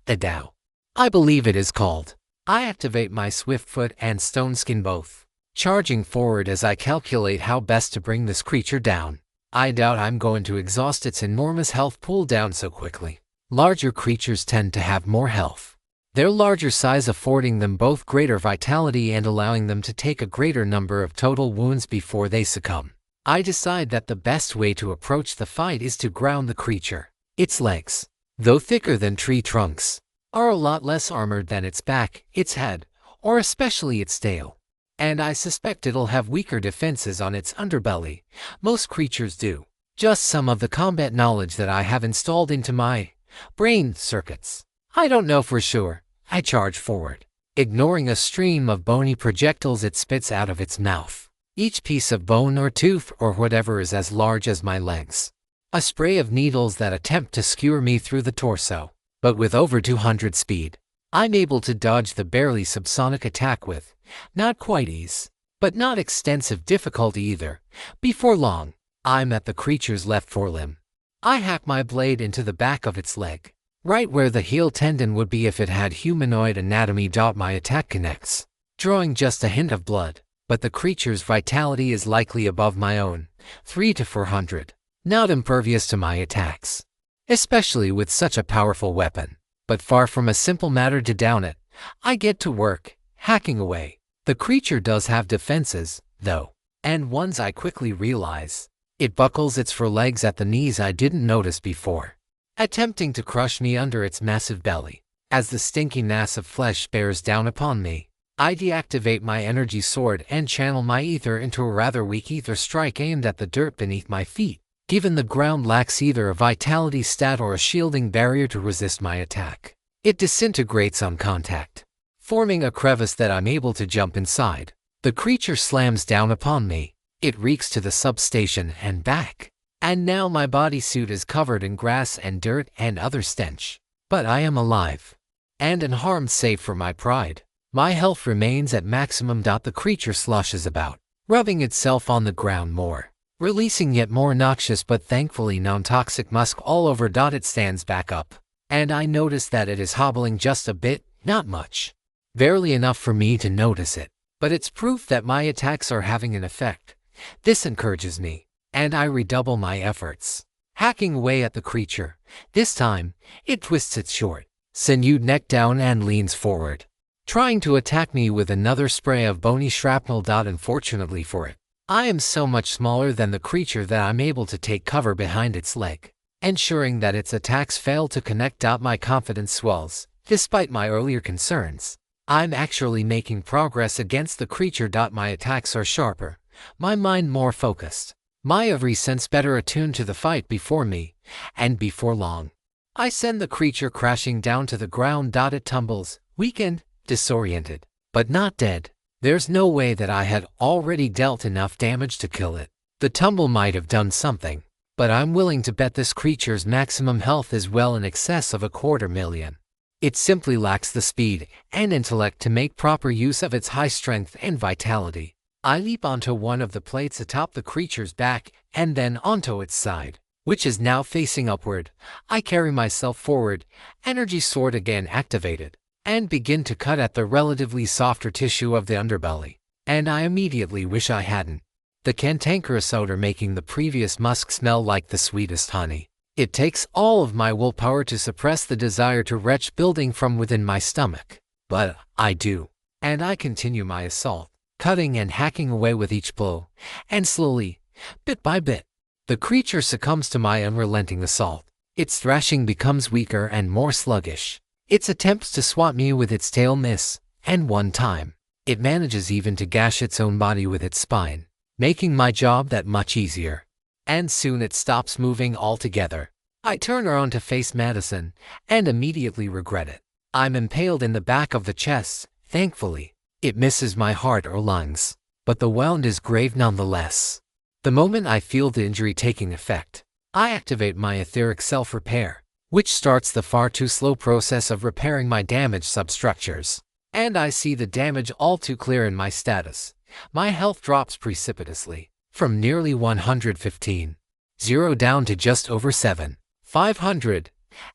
A Dao, I believe it is called. I activate my swift foot and stone skin both, charging forward as I calculate how best to bring this creature down. I doubt I'm going to exhaust its enormous health pool down so quickly. Larger creatures tend to have more health. Their larger size affording them both greater vitality and allowing them to take a greater number of total wounds before they succumb. I decide that the best way to approach the fight is to ground the creature. Its legs, though thicker than tree trunks, are a lot less armored than its back, its head, or especially its tail. And I suspect it'll have weaker defenses on its underbelly. Most creatures do. Just some of the combat knowledge that I have installed into my brain circuits. I don't know for sure. I charge forward, ignoring a stream of bony projectiles it spits out of its mouth. Each piece of bone or tooth or whatever is as large as my legs. A spray of needles that attempt to skewer me through the torso. But with over 200 speed, I'm able to dodge the barely subsonic attack with, not quite ease, but not extensive difficulty either. Before long, I'm at the creature's left forelimb. I hack my blade into the back of its leg, right where the heel tendon would be if it had humanoid anatomy. My attack connects, drawing just a hint of blood, but the creature's vitality is likely above my own, 300 to 400, not impervious to my attacks, especially with such a powerful weapon. But far from a simple matter to down it. I get to work, hacking away. The creature does have defenses, though, and ones I quickly realize. It buckles its forelegs at the knees I didn't notice before, attempting to crush me under its massive belly. As the stinking mass of flesh bears down upon me, I deactivate my energy sword and channel my ether into a rather weak ether strike aimed at the dirt beneath my feet. Given the ground lacks either a vitality stat or a shielding barrier to resist my attack, it disintegrates on contact, forming a crevice that I'm able to jump inside. The creature slams down upon me. It reeks to the substation and back. And now my bodysuit is covered in grass and dirt and other stench. But I am alive and unharmed save for my pride. My health remains at maximum. The creature sloshes about, rubbing itself on the ground more, releasing yet more noxious but thankfully non-toxic musk all over. It stands back up, and I notice that it is hobbling just a bit, not much. Barely enough for me to notice it, but it's proof that my attacks are having an effect. This encourages me, and I redouble my efforts, hacking away at the creature. This time, it twists its short, sinewed neck down and leans forward, trying to attack me with another spray of bony shrapnel. Unfortunately for it, I am so much smaller than the creature that I'm able to take cover behind its leg, ensuring that its attacks fail to connect. My confidence swells. Despite my earlier concerns, I'm actually making progress against the creature. My attacks are sharper, my mind more focused, my every sense better attuned to the fight before me, and before long, I send the creature crashing down to the ground. It tumbles, weakened, disoriented, but not dead. There's no way that I had already dealt enough damage to kill it. The tumble might have done something, but I'm willing to bet this creature's maximum health is well in excess of 250,000. It simply lacks the speed and intellect to make proper use of its high strength and vitality. I leap onto one of the plates atop the creature's back and then onto its side, which is now facing upward. I carry myself forward, energy sword again activated, and begin to cut at the relatively softer tissue of the underbelly. And I immediately wish I hadn't. The cantankerous odor making the previous musk smell like the sweetest honey. It takes all of my willpower to suppress the desire to retch building from within my stomach. But I do, and I continue my assault, cutting and hacking away with each blow, and slowly, bit by bit, the creature succumbs to my unrelenting assault. Its thrashing becomes weaker and more sluggish. Its attempts to swat me with its tail miss, and one time, it manages even to gash its own body with its spine, making my job that much easier. And soon it stops moving altogether. I turn around to face Madison, and immediately regret it. I'm impaled in the back of the chest. Thankfully, it misses my heart or lungs, but the wound is grave nonetheless. The moment I feel the injury taking effect, I activate my etheric self-repair, which starts the far too slow process of repairing my damaged substructures. And I see the damage all too clear in my status. My health drops precipitously, from nearly 115,000 down to just over 7,500,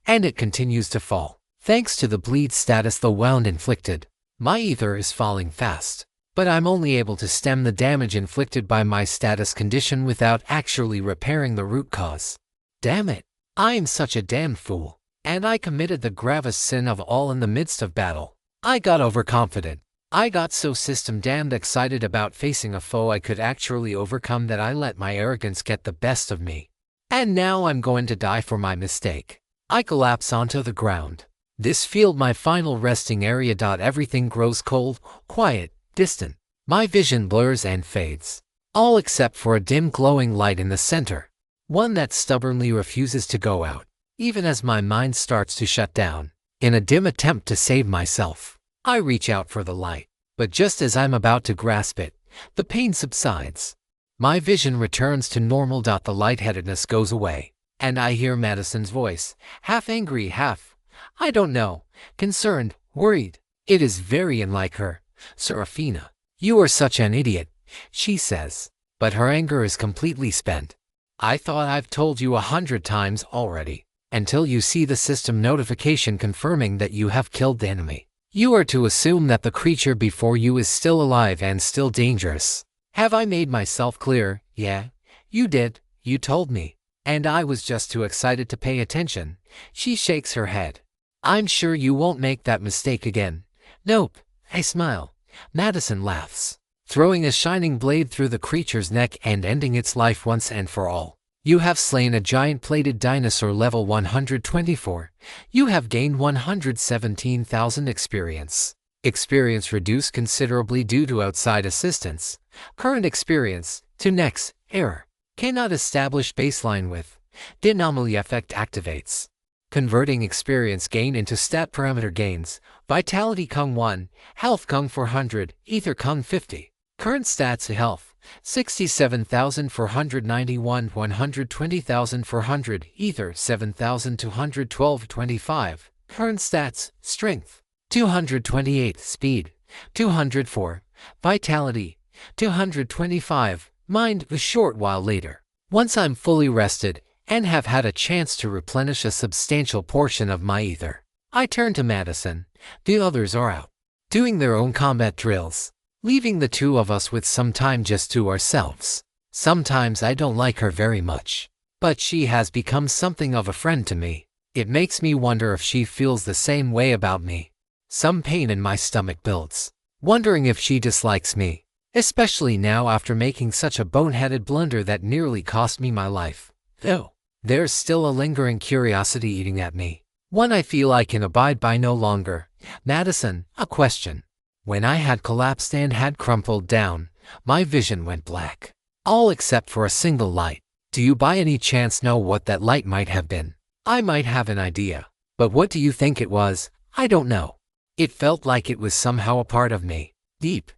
and it continues to fall. Thanks to the bleed status the wound inflicted, my ether is falling fast, but I'm only able to stem the damage inflicted by my status condition without actually repairing the root cause. Damn it, I am such a damned fool, and I committed the gravest sin of all in the midst of battle. I got overconfident. I got so damned excited about facing a foe I could actually overcome that I let my arrogance get the best of me. And now I'm going to die for my mistake. I collapse onto the ground. This field my final resting area. Everything grows cold, quiet, distant. My vision blurs and fades, all except for a dim glowing light in the center, one that stubbornly refuses to go out, even as my mind starts to shut down. In a dim attempt to save myself, I reach out for the light, but just as I'm about to grasp it, the pain subsides. My vision returns to normal. The lightheadedness goes away, and I hear Madison's voice, half angry, half, I don't know, concerned, worried. It is very unlike her. Seraphina, you are such an idiot, she says, but her anger is completely spent. I thought I've told you 100 times already. Until you see the system notification confirming that you have killed the enemy, you are to assume that the creature before you is still alive and still dangerous. Have I made myself clear? Yeah, you did. You told me. And I was just too excited to pay attention. She shakes her head. I'm sure you won't make that mistake again. Nope. I smile. Madison laughs, throwing a shining blade through the creature's neck and ending its life once and for all. You have slain a giant plated dinosaur level 124. You have gained 117,000 experience. Experience reduced considerably due to outside assistance. Current experience, to next, error. Cannot establish baseline with. The anomaly effect activates, converting experience gain into stat parameter gains. Vitality Kung 1, Health Kung 400, Ether Kung 50. Current stats: health 67,491, 120,400, Ether 7,212.25. Current stats: strength 228, speed 204, vitality 225. Mind. A short while later, once I'm fully rested and have had a chance to replenish a substantial portion of my ether, I turn to Madison. The others are out, doing their own combat drills, leaving the two of us with some time just to ourselves. Sometimes I don't like her very much, but she has become something of a friend to me. It makes me wonder if she feels the same way about me. Some pain in my stomach builds, wondering if she dislikes me, especially now after making such a boneheaded blunder that nearly cost me my life. Though, there's still a lingering curiosity eating at me, one I feel I can abide by no longer. Madison, a question. When I had collapsed and had crumpled down, my vision went black, all except for a single light. Do you by any chance know what that light might have been? I might have an idea, but what do you think it was? I don't know. It felt like it was somehow a part of me, deep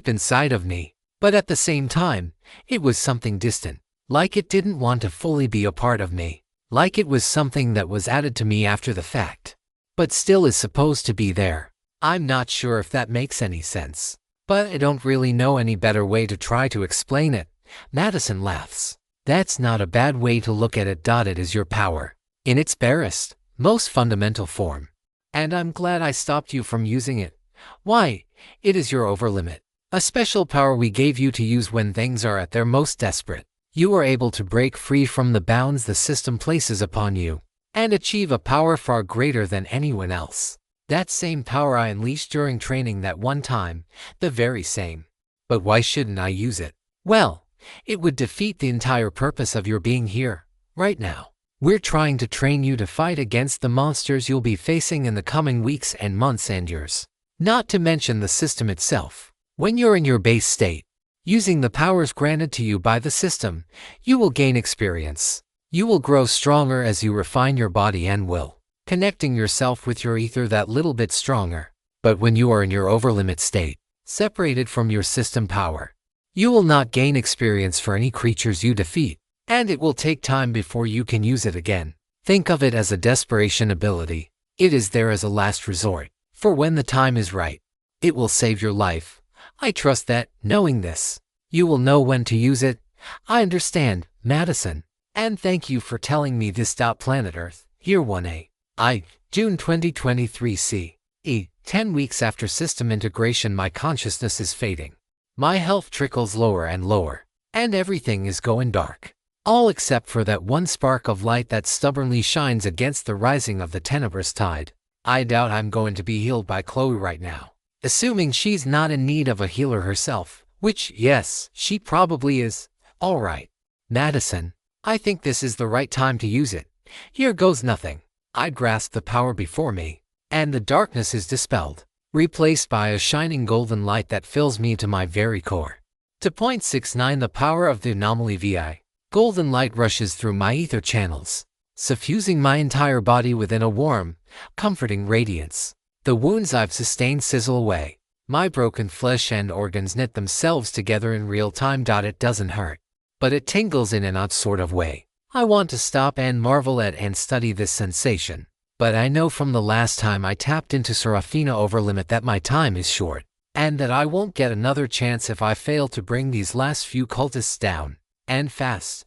inside of me, but at the same time, it was something distant, like it didn't want to fully be a part of me, like it was something that was added to me after the fact, but still is supposed to be there. I'm not sure if that makes any sense, but I don't really know any better way to try to explain it. Madison laughs. That's not a bad way to look at it. It is your power, in its barest, most fundamental form. And I'm glad I stopped you from using it. Why, it is your overlimit. A special power we gave you to use when things are at their most desperate. You are able to break free from the bounds the system places upon you, and achieve a power far greater than anyone else. That same power I unleashed during training that one time, the very same. But why shouldn't I use it? Well, it would defeat the entire purpose of your being here, right now. We're trying to train you to fight against the monsters you'll be facing in the coming weeks and months and years. Not to mention the system itself. When you're in your base state, using the powers granted to you by the system, you will gain experience. You will grow stronger as you refine your body and will connecting yourself with your ether that little bit stronger. But when you are in your overlimit state, separated from your system power, you will not gain experience for any creatures you defeat, and it will take time before you can use it again. Think of it as a desperation ability. It is there as a last resort, for when the time is right, it will save your life. I trust that, knowing this, you will know when to use it. I understand, Madison. And thank you for telling me this. Planet Earth, Year 1A. June 2023 CE. 10 weeks after system integration, my consciousness is fading. My health trickles lower and lower, and everything is going dark. All except for that one spark of light that stubbornly shines against the rising of the tenebrous tide. I doubt I'm going to be healed by Chloe right now. Assuming she's not in need of a healer herself, which, yes, she probably is. Alright, Madison, I think this is the right time to use it. Here goes nothing. I grasp the power before me, and the darkness is dispelled, replaced by a shining golden light that fills me to my very core. To 0.69 the power of the anomaly VI. Golden light rushes through my ether channels, suffusing my entire body within a warm, comforting radiance. The wounds I've sustained sizzle away. My broken flesh and organs knit themselves together in real time. It doesn't hurt, but it tingles in an odd sort of way. I want to stop and marvel at and study this sensation, but I know from the last time I tapped into Seraphina overlimit that my time is short, and that I won't get another chance if I fail to bring these last few cultists down. And fast.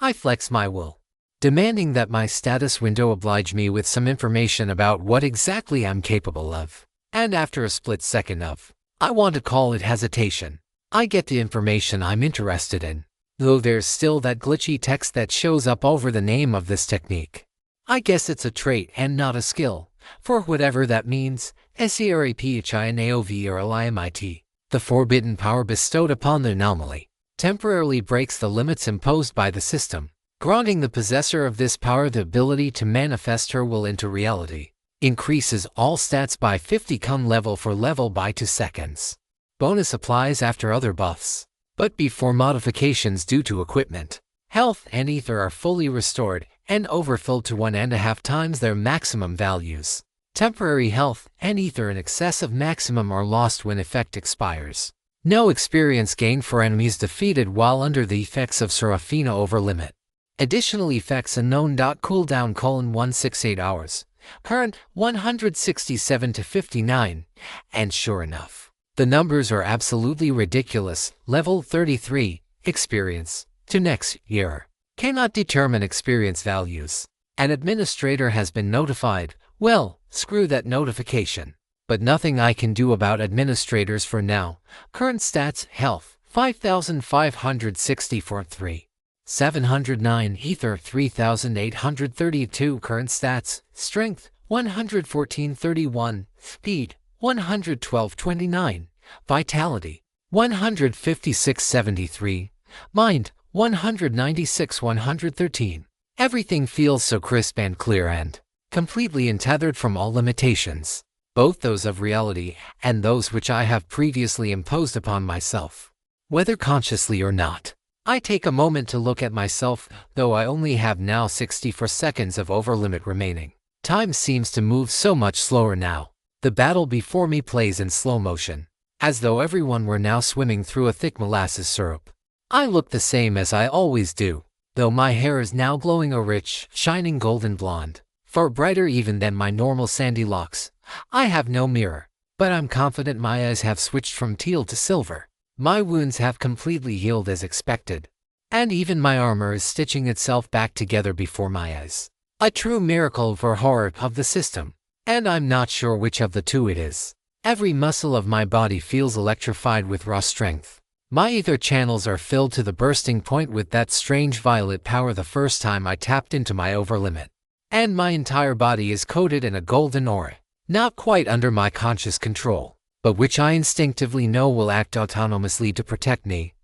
I flex my will, demanding that my status window oblige me with some information about what exactly I'm capable of. And after a split second of, I want to call it hesitation, I get the information I'm interested in, though there's still that glitchy text that shows up over the name of this technique. I guess it's a trait and not a skill, for whatever that means. Seraphina or LIMIT. The forbidden power bestowed upon the anomaly temporarily breaks the limits imposed by the system, granting the possessor of this power the ability to manifest her will into reality. Increases all stats by 50 level for level by 2 seconds. Bonus applies after other buffs, but before modifications due to equipment. Health and ether are fully restored and overfilled to 1.5 times their maximum values. Temporary health and ether in excess of maximum are lost when effect expires. No experience gained for enemies defeated while under the effects of Seraphina overlimit. Additional effects unknown. Cooldown: 168 hours. Current 167 to 59. And sure enough, the numbers are absolutely ridiculous. Level 33. Experience. To next year. Cannot determine experience values. An administrator has been notified. Well, screw that notification. But nothing I can do about administrators for now. Current stats: health 5,564 3. 709 ether 3,832. Current stats: strength 114.31, speed 112.29, vitality 156.73, mind 196.113. Everything feels so crisp and clear and completely untethered from all limitations, both those of reality and those which I have previously imposed upon myself. Whether consciously or not, I take a moment to look at myself, though I only have now 64 seconds of overlimit remaining. Time seems to move so much slower now. The battle before me plays in slow motion, as though everyone were now swimming through a thick molasses syrup. I look the same as I always do, though my hair is now glowing a rich, shining golden blonde, far brighter even than my normal sandy locks. I have no mirror, but I'm confident my eyes have switched from teal to silver. My wounds have completely healed as expected, and even my armor is stitching itself back together before my eyes. A true miracle for horror of the system, and I'm not sure which of the two it is. Every muscle of my body feels electrified with raw strength. My ether channels are filled to the bursting point with that strange violet power the first time I tapped into my overlimit, and my entire body is coated in a golden aura, not quite under my conscious control, but which I instinctively know will act autonomously to protect me.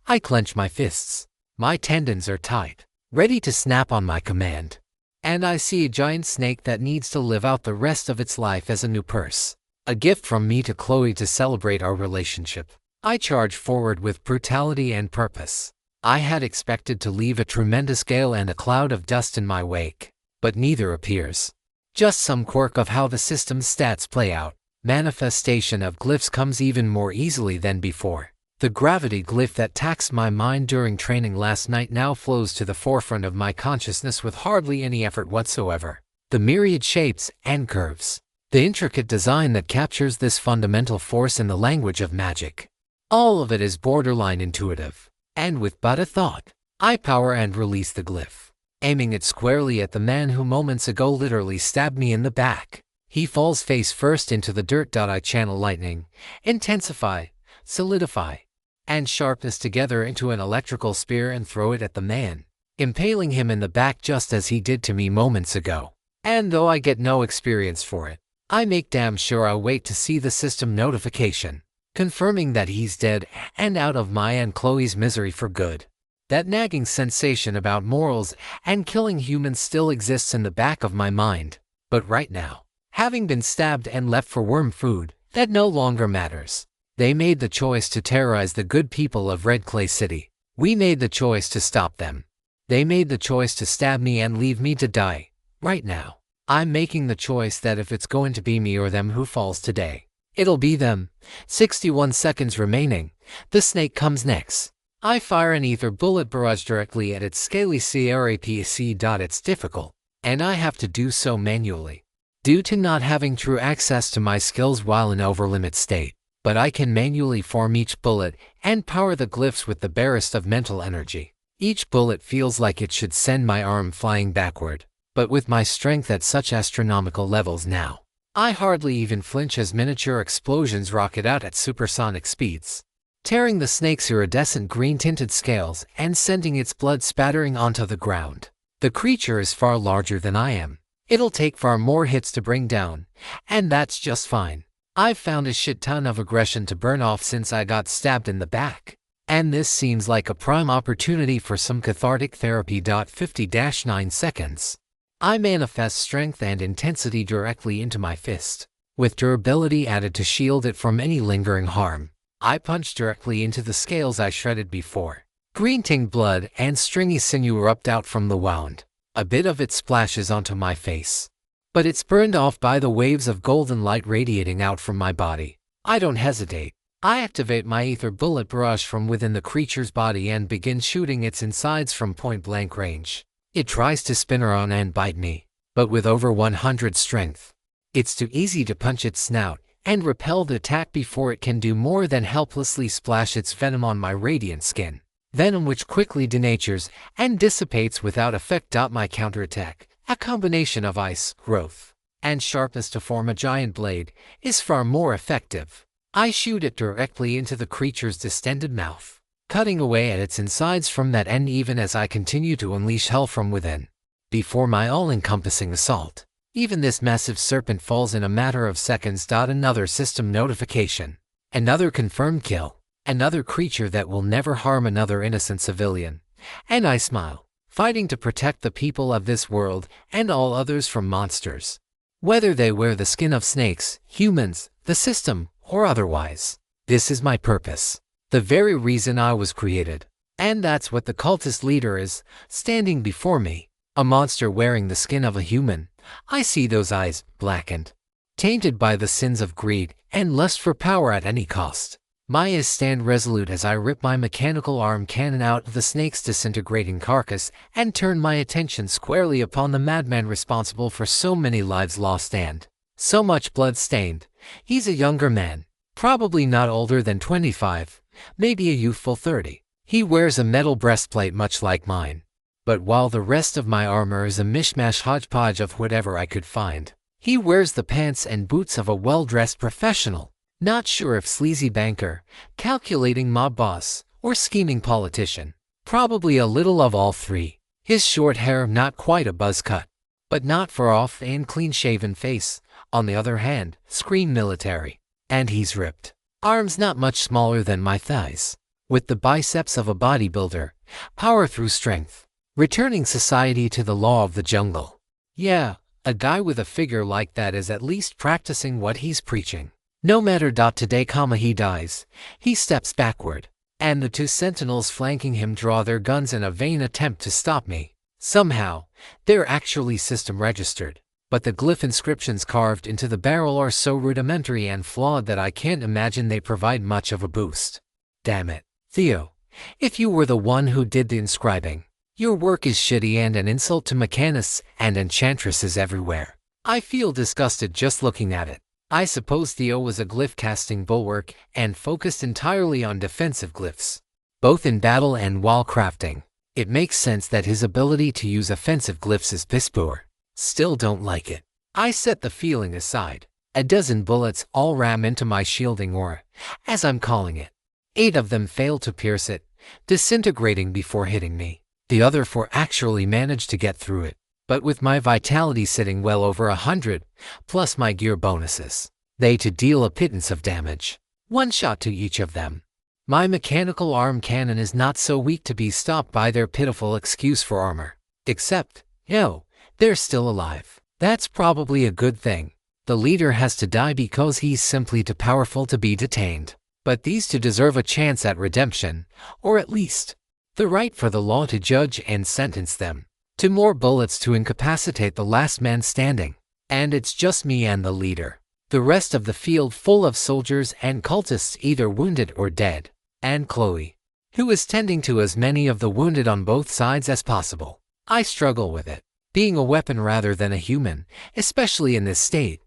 I clench my fists. My tendons are tight, ready to snap on my command. And I see a giant snake that needs to live out the rest of its life as a new purse. A gift from me to Chloe to celebrate our relationship. I charge forward with brutality and purpose. I had expected to leave a tremendous gale and a cloud of dust in my wake, but neither appears. Just some quirk of how the system's stats play out. Manifestation of glyphs comes even more easily than before. The gravity glyph that taxed my mind during training last night now flows to the forefront of my consciousness with hardly any effort whatsoever. The myriad shapes and curves. The intricate design that captures this fundamental force in the language of magic. All of it is borderline intuitive. And with but a thought, I power and release the glyph, aiming it squarely at the man who moments ago literally stabbed me in the back. He falls face first into the dirt. I channel lightning, intensify, solidify, and sharpness together into an electrical spear and throw it at the man, impaling him in the back just as he did to me moments ago. And though I get no experience for it, I make damn sure I wait to see the system notification, confirming that he's dead and out of my and Chloe's misery for good. That nagging sensation about morals and killing humans still exists in the back of my mind, but right now, having been stabbed and left for worm food, that no longer matters. They made the choice to terrorize the good people of Red Clay City. We made the choice to stop them. They made the choice to stab me and leave me to die. Right now, I'm making the choice that if it's going to be me or them who falls today, it'll be them. 61 seconds remaining. The snake comes next. I fire an ether bullet barrage directly at its scaly Seraphina. It's difficult, and I have to do so manually, due to not having true access to my skills while in overlimit state. But I can manually form each bullet and power the glyphs with the barest of mental energy. Each bullet feels like it should send my arm flying backward, but with my strength at such astronomical levels now, I hardly even flinch as miniature explosions rocket out at supersonic speeds, tearing the snake's iridescent green-tinted scales and sending its blood spattering onto the ground. The creature is far larger than I am. It'll take far more hits to bring down, and that's just fine. I've found a shit ton of aggression to burn off since I got stabbed in the back, and this seems like a prime opportunity for some cathartic therapy. 50-9 seconds. I manifest strength and intensity directly into my fist, with durability added to shield it from any lingering harm. I punch directly into the scales I shredded before. Green-tinged blood and stringy sinew erupt out from the wound. A bit of it splashes onto my face, but it's burned off by the waves of golden light radiating out from my body. I don't hesitate. I activate my ether bullet barrage from within the creature's body and begin shooting its insides from point-blank range. It tries to spin around and bite me, but with over 100 strength, it's too easy to punch its snout and repel the attack before it can do more than helplessly splash its venom on my radiant skin. Venom which quickly denatures and dissipates without effect. My counterattack, a combination of ice, growth, and sharpness to form a giant blade, is far more effective. I shoot it directly into the creature's distended mouth, cutting away at its insides from that end even as I continue to unleash hell from within. Before my all-encompassing assault, even this massive serpent falls in a matter of seconds. Another system notification. Another confirmed kill. Another creature that will never harm another innocent civilian. And I smile, fighting to protect the people of this world and all others from monsters, whether they wear the skin of snakes, humans, the system, or otherwise. This is my purpose, the very reason I was created. And that's what the cultist leader is, standing before me, a monster wearing the skin of a human. I see those eyes, blackened, tainted by the sins of greed and lust for power at any cost. My eyes stand resolute as I rip my mechanical arm cannon out of the snake's disintegrating carcass and turn my attention squarely upon the madman responsible for so many lives lost and so much blood stained. He's a younger man, probably not older than 25, maybe a youthful 30. He wears a metal breastplate much like mine, but while the rest of my armor is a mishmash hodgepodge of whatever I could find, he wears the pants and boots of a well-dressed professional. Not sure if sleazy banker, calculating mob boss, or scheming politician. Probably a little of all three. His short hair not quite a buzz cut, but not far off, and clean-shaven face, on the other hand, scream military. And he's ripped. Arms not much smaller than my thighs, with the biceps of a bodybuilder. Power through strength. Returning society to the law of the jungle. Yeah, a guy with a figure like that is at least practicing what he's preaching. No matter. Today, he dies. He steps backward, and the two sentinels flanking him draw their guns in a vain attempt to stop me. Somehow, they're actually system registered. but the glyph inscriptions carved into the barrel are so rudimentary and flawed that I can't imagine they provide much of a boost. Damn it, Theo. If you were the one who did the inscribing, your work is shitty and an insult to mechanists and enchantresses everywhere. I feel disgusted just looking at it. I suppose Theo was a glyph-casting bulwark and focused entirely on defensive glyphs, both in battle and while crafting. It makes sense that his ability to use offensive glyphs is piss poor. Still don't like it. I set the feeling aside. A dozen bullets all ram into my shielding aura, as I'm calling it. 8 of them fail to pierce it, disintegrating before hitting me. The other 4 actually managed to get through it. But with my vitality sitting well over 100, plus my gear bonuses, they to deal a pittance of damage. 1 shot to each of them. My mechanical arm cannon is not so weak to be stopped by their pitiful excuse for armor. Except, they're still alive. That's probably a good thing. The leader has to die because he's simply too powerful to be detained. But these 2 deserve a chance at redemption, or at least, the right for the law to judge and sentence them. 2 more bullets to incapacitate the last man standing. And it's just me and the leader. The rest of the field full of soldiers and cultists either wounded or dead. And Chloe, who is tending to as many of the wounded on both sides as possible. I struggle with it, being a weapon rather than a human, especially in this state,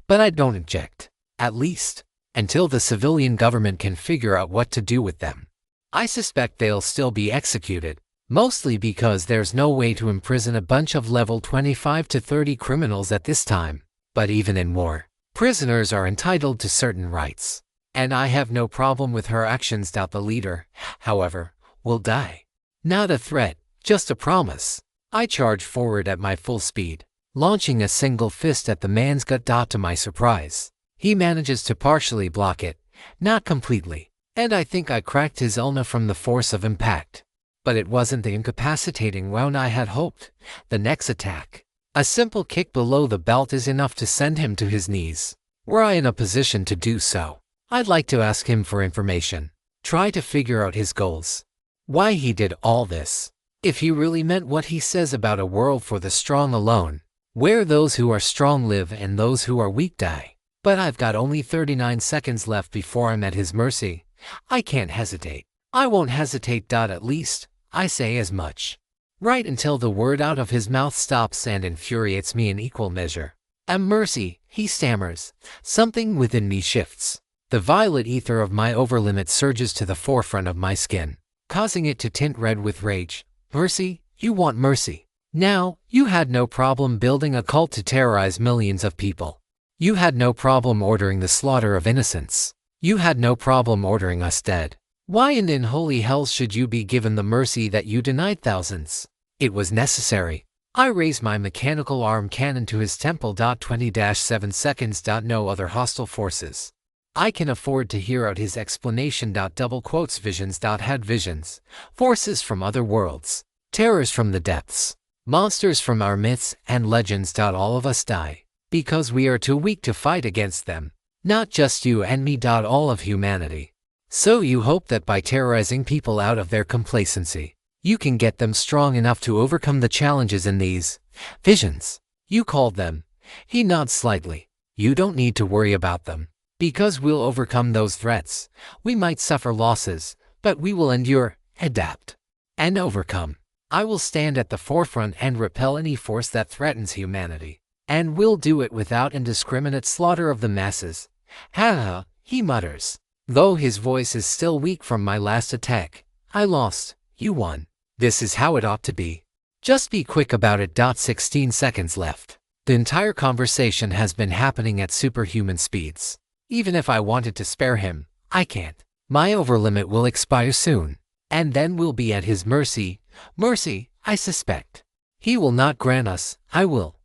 but I don't object, at least, until the civilian government can figure out what to do with them. I suspect they'll still be executed. Mostly because there's no way to imprison a bunch of level 25 to 30 criminals at this time. But even in war, prisoners are entitled to certain rights. And I have no problem with her actions. The leader, however, will die. Not a threat, just a promise. I charge forward at my full speed, launching a single fist at the man's gut. To my surprise, he manages to partially block it, not completely. And I think I cracked his ulna from the force of impact. But it wasn't the incapacitating wound I had hoped. The next attack, a simple kick below the belt, is enough to send him to his knees. Were I in a position to do so, I'd like to ask him for information. Try to figure out his goals. Why he did all this. If he really meant what he says about a world for the strong alone, where those who are strong live and those who are weak die. But I've got only 39 seconds left before I'm at his mercy. I can't hesitate. I won't hesitate. At least, I say as much. Right until the word out of his mouth stops and infuriates me in equal measure. "Am mercy," he stammers. Something within me shifts. The violet ether of my overlimit surges to the forefront of my skin, causing it to tint red with rage. Mercy? You want mercy? Now, you had no problem building a cult to terrorize millions of people. You had no problem ordering the slaughter of innocents. You had no problem ordering us dead. Why in holy hell should you be given the mercy that you denied thousands? It was necessary. I raise my mechanical arm cannon to his temple. 20-7 seconds. No other hostile forces. I can afford to hear out his explanation. Double quotes visions. Had visions. Forces from other worlds. Terrors from the depths. Monsters from our myths and legends. All of us die. Because we are too weak to fight against them. Not just you and me. All of humanity. So you hope that by terrorizing people out of their complacency, you can get them strong enough to overcome the challenges in these visions. You called them. He nods slightly. You don't need to worry about them. Because we'll overcome those threats. We might suffer losses, but we will endure, adapt, and overcome. I will stand at the forefront and repel any force that threatens humanity. And we'll do it without indiscriminate slaughter of the masses. Ha ha, he mutters. Though his voice is still weak from my last attack. I lost. You won. This is how it ought to be. Just be quick about it. 16 seconds left. The entire conversation has been happening at superhuman speeds. Even if I wanted to spare him, I can't. My overlimit will expire soon. And then we'll be at his mercy. Mercy, I suspect. He will not grant us. I will.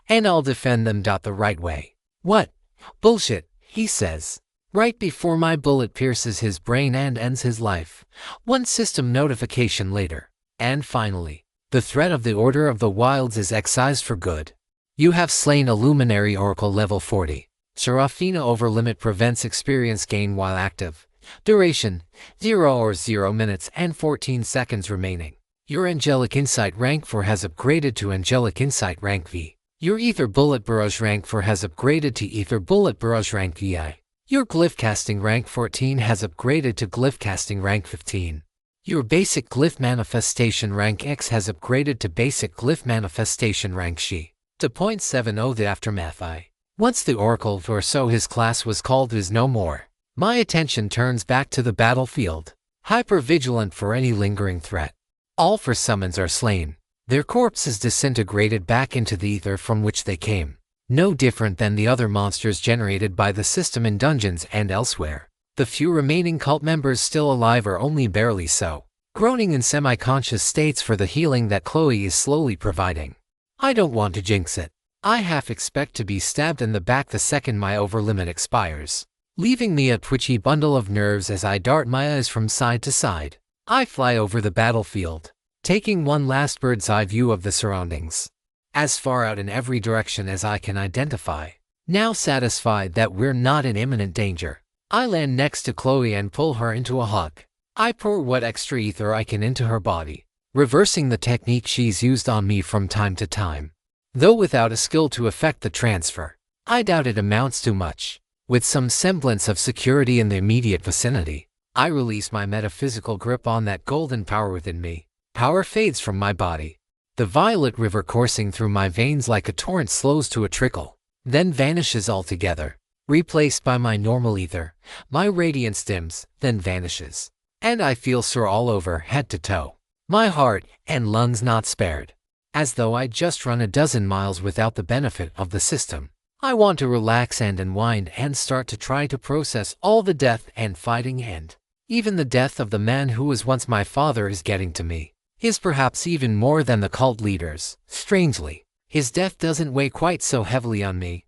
And I'll defend them. The right way. What? Bullshit, he says. Right before my bullet pierces his brain and ends his life. One system notification later. And finally, the threat of the Order of the Wilds is excised for good. You have slain a luminary oracle level 40. Seraphina overlimit prevents experience gain while active. Duration, 0 or 0 minutes and 14 seconds remaining. Your Angelic Insight rank 4 has upgraded to Angelic Insight rank V. Your Ether Bullet Barrage rank 4 has upgraded to Ether Bullet Barrage rank EI. Your Glyph Casting rank 14 has upgraded to Glyph Casting rank 15. Your Basic Glyph Manifestation rank X has upgraded to Basic Glyph Manifestation rank She. To .70 The Aftermath I. Once the Oracle, or so his class was called, is no more, my attention turns back to the battlefield, hyper-vigilant for any lingering threat. All four summons are slain, their corpses disintegrated back into the ether from which they came, no different than the other monsters generated by the system in dungeons and elsewhere. The few remaining cult members still alive are only barely so, groaning in semi-conscious states for the healing that Chloe is slowly providing. I don't want to jinx it. I half expect to be stabbed in the back the second my overlimit expires, leaving me a twitchy bundle of nerves as I dart my eyes from side to side. I fly over the battlefield, taking one last bird's eye view of the surroundings, as far out in every direction as I can identify. Now satisfied that we're not in imminent danger, I land next to Chloe and pull her into a hug. I pour what extra ether I can into her body, reversing the technique she's used on me from time to time, though without a skill to effect the transfer. I doubt it amounts to much. With some semblance of security in the immediate vicinity, I release my metaphysical grip on that golden power within me. Power fades from my body. The violet river coursing through my veins like a torrent slows to a trickle, then vanishes altogether, replaced by my normal ether. My radiance dims, then vanishes, and I feel sore all over, head to toe, my heart and lungs not spared, as though I'd just run a dozen miles without the benefit of the system. I want to relax and unwind and start to try to process all the death and fighting, and even the death of the man who was once my father is getting to me. His perhaps even more than the cult leaders. Strangely, his death doesn't weigh quite so heavily on me,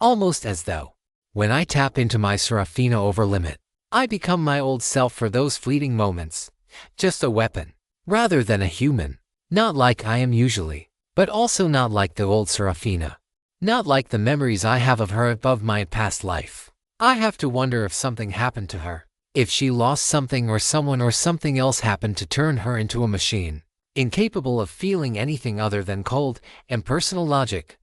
almost as though, when I tap into my Seraphina overlimit, I become my old self for those fleeting moments, just a weapon, rather than a human. Not like I am usually, but also not like the old Seraphina. Not like the memories I have of her above my past life. I have to wonder if something happened to her, if she lost something or someone or something else happened to turn her into a machine, incapable of feeling anything other than cold, impersonal logic.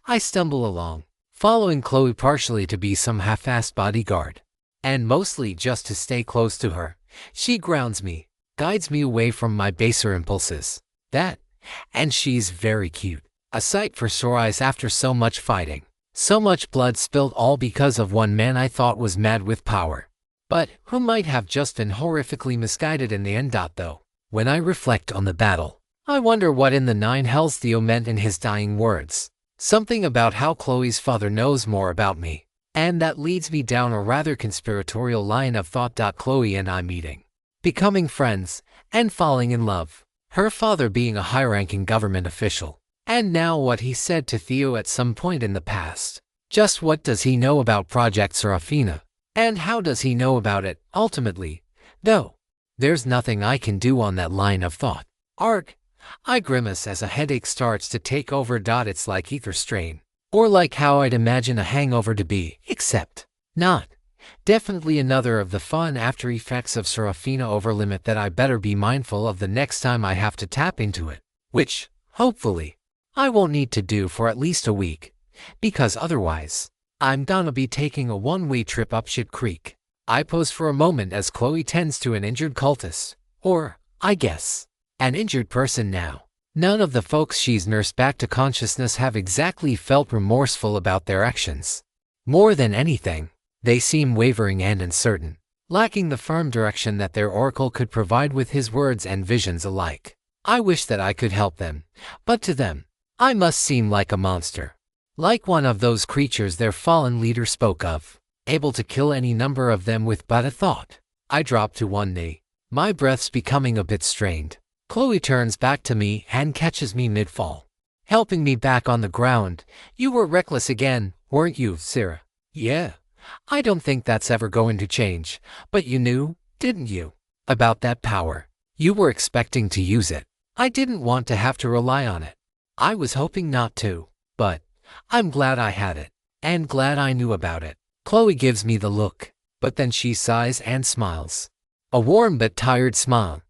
I stumble along, following Chloe partially to be some half-assed bodyguard, and mostly just to stay close to her. She grounds me, guides me away from my baser impulses. And she's very cute. A sight for sore eyes after so much fighting. So much blood spilled, all because of one man I thought was mad with power, but who might have just been horrifically misguided in the end. Though, when I reflect on the battle, I wonder what in the nine hells Theo meant in his dying words. Something about how Chloe's father knows more about me, and that leads me down a rather conspiratorial line of thought. Chloe and I meeting, becoming friends, and falling in love. Her father being a high-ranking government official. And now what he said to Theo at some point in the past. Just what does he know about Project Seraphina? And how does he know about it, ultimately? Though, there's nothing I can do on that line of thought. Arg. I grimace as a headache starts to take over. It's like ether strain. Or like how I'd imagine a hangover to be, except not. Definitely another of the fun after effects of Seraphina overlimit that I better be mindful of the next time I have to tap into it. Which, hopefully, I won't need to do for at least a week, because otherwise, I'm gonna be taking a one-way trip up shit creek. I pose for a moment as Chloe tends to an injured cultist, or, I guess, an injured person now. None of the folks she's nursed back to consciousness have exactly felt remorseful about their actions. More than anything, they seem wavering and uncertain, lacking the firm direction that their oracle could provide with his words and visions alike. I wish that I could help them, but to them, I must seem like a monster. Like one of those creatures their fallen leader spoke of, able to kill any number of them with but a thought. I drop to one knee, my breath's becoming a bit strained. Chloe turns back to me and catches me mid-fall, helping me back on the ground. You were reckless again, weren't you, Sarah? Yeah. I don't think that's ever going to change, but you knew, didn't you, about that power? You were expecting to use it. I didn't want to have to rely on it. I was hoping not to, but I'm glad I had it, and glad I knew about it. Chloe gives me the look, but then she sighs and smiles. A warm but tired smile.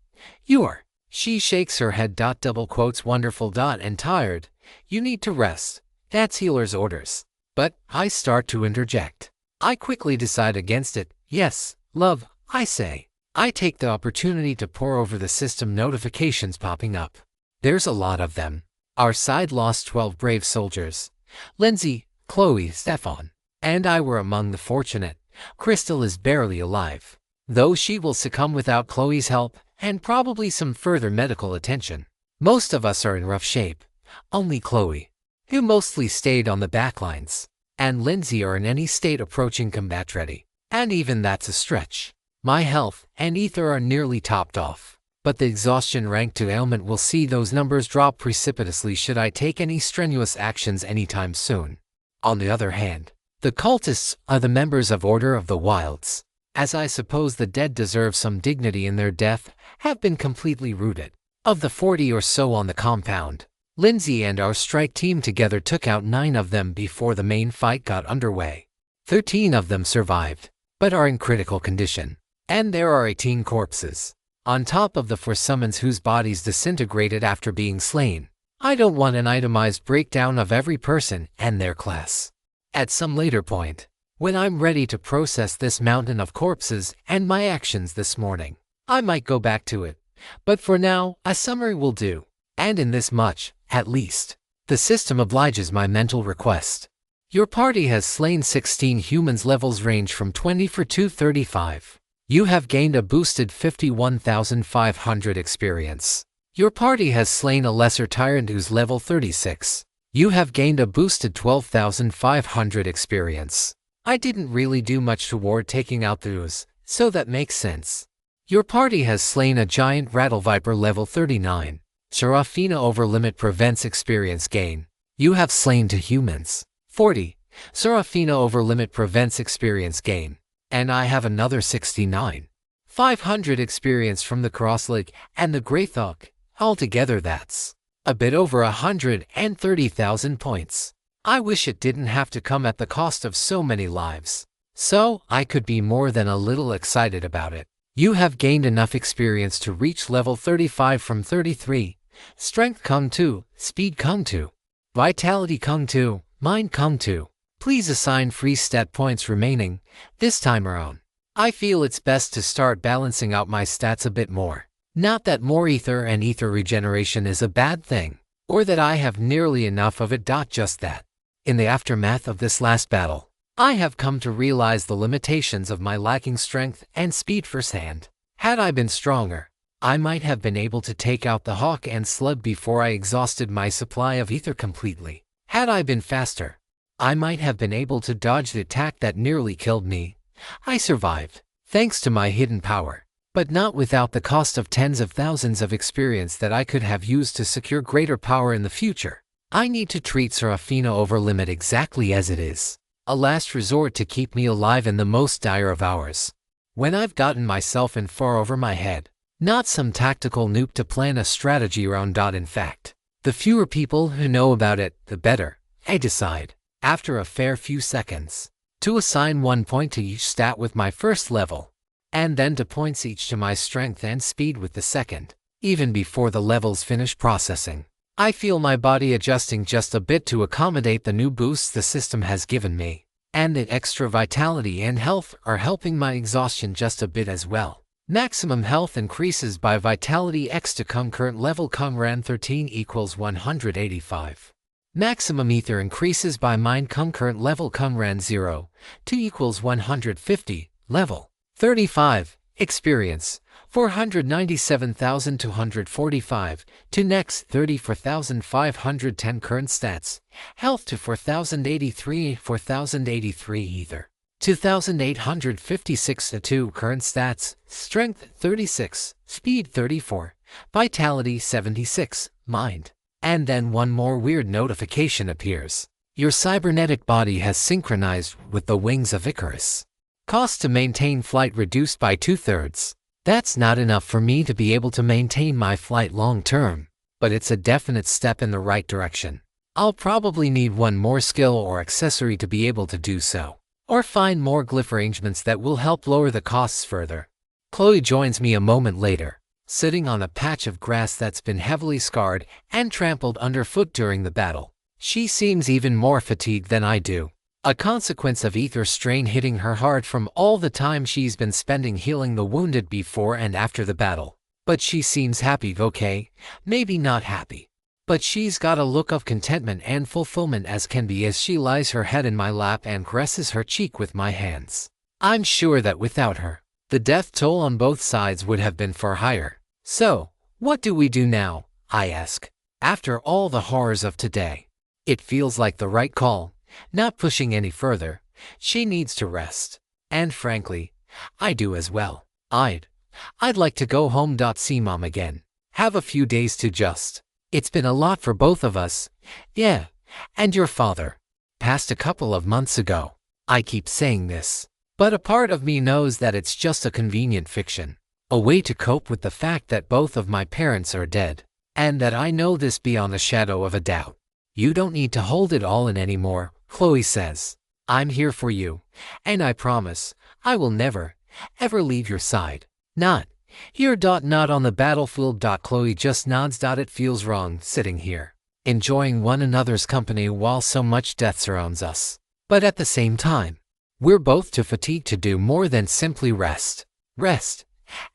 She shakes her head. Double quotes, wonderful. And tired. You need to rest. That's healer's orders. But I start to interject. I quickly decide against it. Yes, love, I say. I take the opportunity to pore over the system notifications popping up. There's a lot of them. Our side lost 12 brave soldiers. Lindsay, Chloe, Stefan, and I were among the fortunate. Crystal is barely alive, though she will succumb without Chloe's help and probably some further medical attention. Most of us are in rough shape. Only Chloe, who mostly stayed on the backlines, and Lindsay are in any state approaching combat ready. And even that's a stretch. My health and ether are nearly topped off, but the exhaustion rank to ailment will see those numbers drop precipitously should I take any strenuous actions anytime soon. On the other hand, the cultists are the members of Order of the Wilds. As I suppose the dead deserve some dignity in their death, have been completely rooted. Of the 40 or so on the compound, Lindsay and our strike team together took out 9 of them before the main fight got underway. 13 of them survived, but are in critical condition. And there are 18 corpses, on top of the 4 summons whose bodies disintegrated after being slain. I don't want an itemized breakdown of every person and their class. At some later point, when I'm ready to process this mountain of corpses and my actions this morning, I might go back to it. But for now, a summary will do. And in this much, at least, the system obliges my mental request. Your party has slain 16 humans. Levels range from 24 to 35. You have gained a boosted 51,500 experience. Your party has slain a lesser tyrant who's level 36. You have gained a boosted 12,500 experience. I didn't really do much toward taking out those, so that makes sense. Your party has slain a giant rattle viper level 39. Seraphina over limit prevents experience gain. You have slain 2 humans. 40. Seraphina over limit prevents experience gain. And I have another 69. 500 experience from the Crossleg and the Greythawk. Altogether that's a bit over 130,000 points. I wish it didn't have to come at the cost of so many lives. So I could be more than a little excited about it. You have gained enough experience to reach level 35 from 33. Strength Kung 2, Speed Kung 2, Vitality Kung 2, Mind Kung 2. Please assign free stat points remaining, this time around. I feel it's best to start balancing out my stats a bit more. Not that more ether and ether regeneration is a bad thing, or that I have nearly enough of it. Just that. In the aftermath of this last battle, I have come to realize the limitations of my lacking strength and speed firsthand. Had I been stronger, I might have been able to take out the hawk and slug before I exhausted my supply of ether completely. Had I been faster, I might have been able to dodge the attack that nearly killed me. I survived, thanks to my hidden power, but not without the cost of tens of thousands of experience that I could have used to secure greater power in the future. I need to treat Seraphina over limit exactly as it is, a last resort to keep me alive in the most dire of hours. When I've gotten myself in far over my head, not some tactical noob to plan a strategy around. In fact, the fewer people who know about it, the better, I decide, after a fair few seconds, to assign 1 point to each stat with my first level, and then 2 points each to my strength and speed with the second. Even before the levels finish processing, I feel my body adjusting just a bit to accommodate the new boosts the system has given me, and the extra vitality and health are helping my exhaustion just a bit as well. Maximum health increases by vitality X to current level Ran 13 equals 185. Maximum ether increases by mind current level Ran 0, 2 equals 150, level 35, experience 497,245, to next 34,510 current stats, health to 4,083 ether, 2,856 to 2 current stats, strength 36, speed 34, vitality 76, mind. And then one more weird notification appears. Your cybernetic body has synchronized with the wings of Icarus. Cost to maintain flight reduced by 2/3. That's not enough for me to be able to maintain my flight long term, but it's a definite step in the right direction. I'll probably need one more skill or accessory to be able to do so, or find more glyph arrangements that will help lower the costs further. Chloe joins me a moment later, sitting on a patch of grass that's been heavily scarred and trampled underfoot during the battle. She seems even more fatigued than I do. A consequence of ether strain hitting her hard from all the time she's been spending healing the wounded before and after the battle. But she seems happy, okay? Maybe not happy. But she's got a look of contentment and fulfillment as can be as she lies her head in my lap and caresses her cheek with my hands. I'm sure that without her, the death toll on both sides would have been far higher. So, what do we do now? I ask. After all the horrors of today. It feels like the right call, not pushing any further. She needs to rest. And frankly, I do as well. I'd like to go home. See Mom again. Have a few days to just. It's been a lot for both of us. Yeah, and your father passed a couple of months ago. I keep saying this, but a part of me knows that it's just a convenient fiction. A way to cope with the fact that both of my parents are dead, and that I know this beyond a shadow of a doubt. You don't need to hold it all in anymore, Chloe says. I'm here for you, and I promise, I will never, ever leave your side. Not here. Not on the battlefield. Chloe just nods. It feels wrong sitting here, enjoying one another's company while so much death surrounds us. But at the same time, we're both too fatigued to do more than simply rest,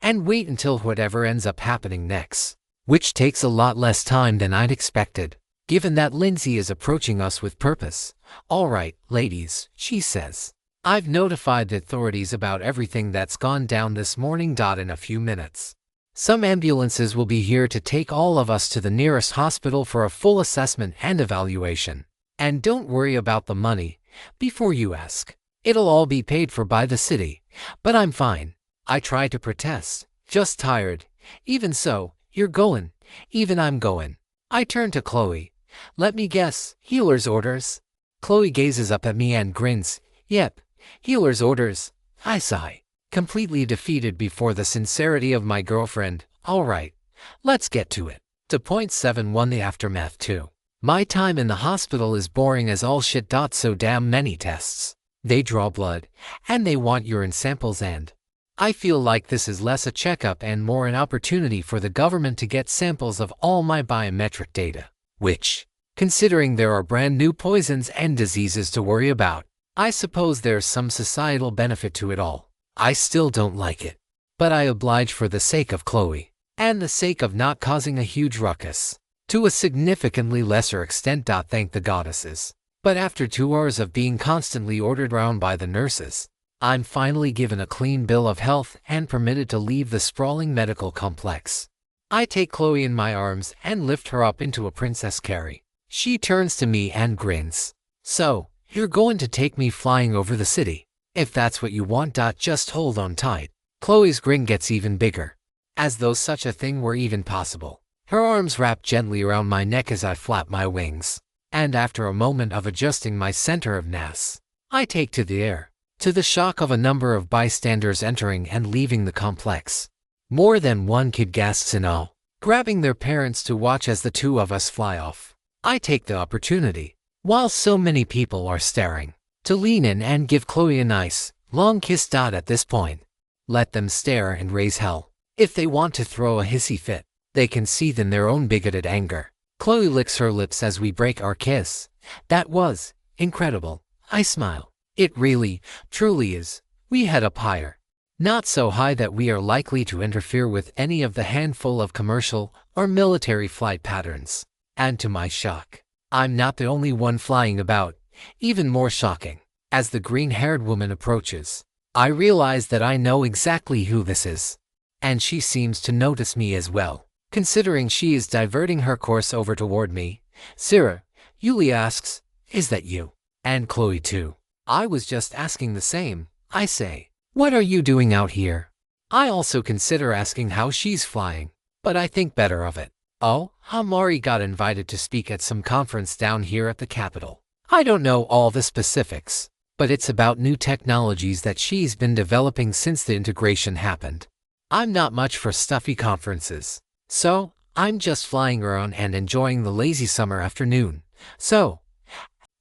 and wait until whatever ends up happening next, which takes a lot less time than I'd expected, given that Lindsay is approaching us with purpose. All right, ladies, she says. I've notified the authorities about everything that's gone down this morning. In a few minutes, some ambulances will be here to take all of us to the nearest hospital for a full assessment and evaluation. And don't worry about the money, before you ask. It'll all be paid for by the city, but I'm fine. I try to protest, just tired. Even so, you're going, even I'm going. I turn to Chloe. Let me guess, healer's orders? Chloe gazes up at me and grins. Yep, healer's orders. I sigh, completely defeated before the sincerity of my girlfriend. All right, let's get to it. To point 7-1 the aftermath too. My time in the hospital is boring as all shit. So damn many tests. They draw blood, and they want urine samples, and I feel like this is less a checkup and more an opportunity for the government to get samples of all my biometric data, which, considering there are brand new poisons and diseases to worry about, I suppose there's some societal benefit to it all. I still don't like it, but I oblige for the sake of Chloe, and the sake of not causing a huge ruckus. To a significantly lesser extent. Thank the goddesses. But after 2 hours of being constantly ordered around by the nurses, I'm finally given a clean bill of health and permitted to leave the sprawling medical complex. I take Chloe in my arms and lift her up into a princess carry. She turns to me and grins. So, you're going to take me flying over the city? If that's what you want. Just hold on tight. Chloe's grin gets even bigger, as though such a thing were even possible. Her arms wrap gently around my neck as I flap my wings, and after a moment of adjusting my center of mass, I take to the air, to the shock of a number of bystanders entering and leaving the complex. More than one kid gasps in awe, grabbing their parents to watch as the two of us fly off. I take the opportunity, while so many people are staring, to lean in and give Chloe a nice, long kiss. At this point, let them stare and raise hell. If they want to throw a hissy fit, they can seethe in their own bigoted anger. Chloe licks her lips as we break our kiss. That was incredible. I smile. It really, truly is. We head up higher. Not so high that we are likely to interfere with any of the handful of commercial or military flight patterns. And to my shock, I'm not the only one flying about. Even more shocking, as the green-haired woman approaches, I realize that I know exactly who this is. And she seems to notice me as well, considering she is diverting her course over toward me. Sarah, Yuli asks, is that you? And Chloe too. I was just asking the same, I say. What are you doing out here? I also consider asking how she's flying, but I think better of it. Oh, Hamari got invited to speak at some conference down here at the Capitol. I don't know all the specifics, but it's about new technologies that she's been developing since the integration happened. I'm not much for stuffy conferences, so I'm just flying around and enjoying the lazy summer afternoon. So,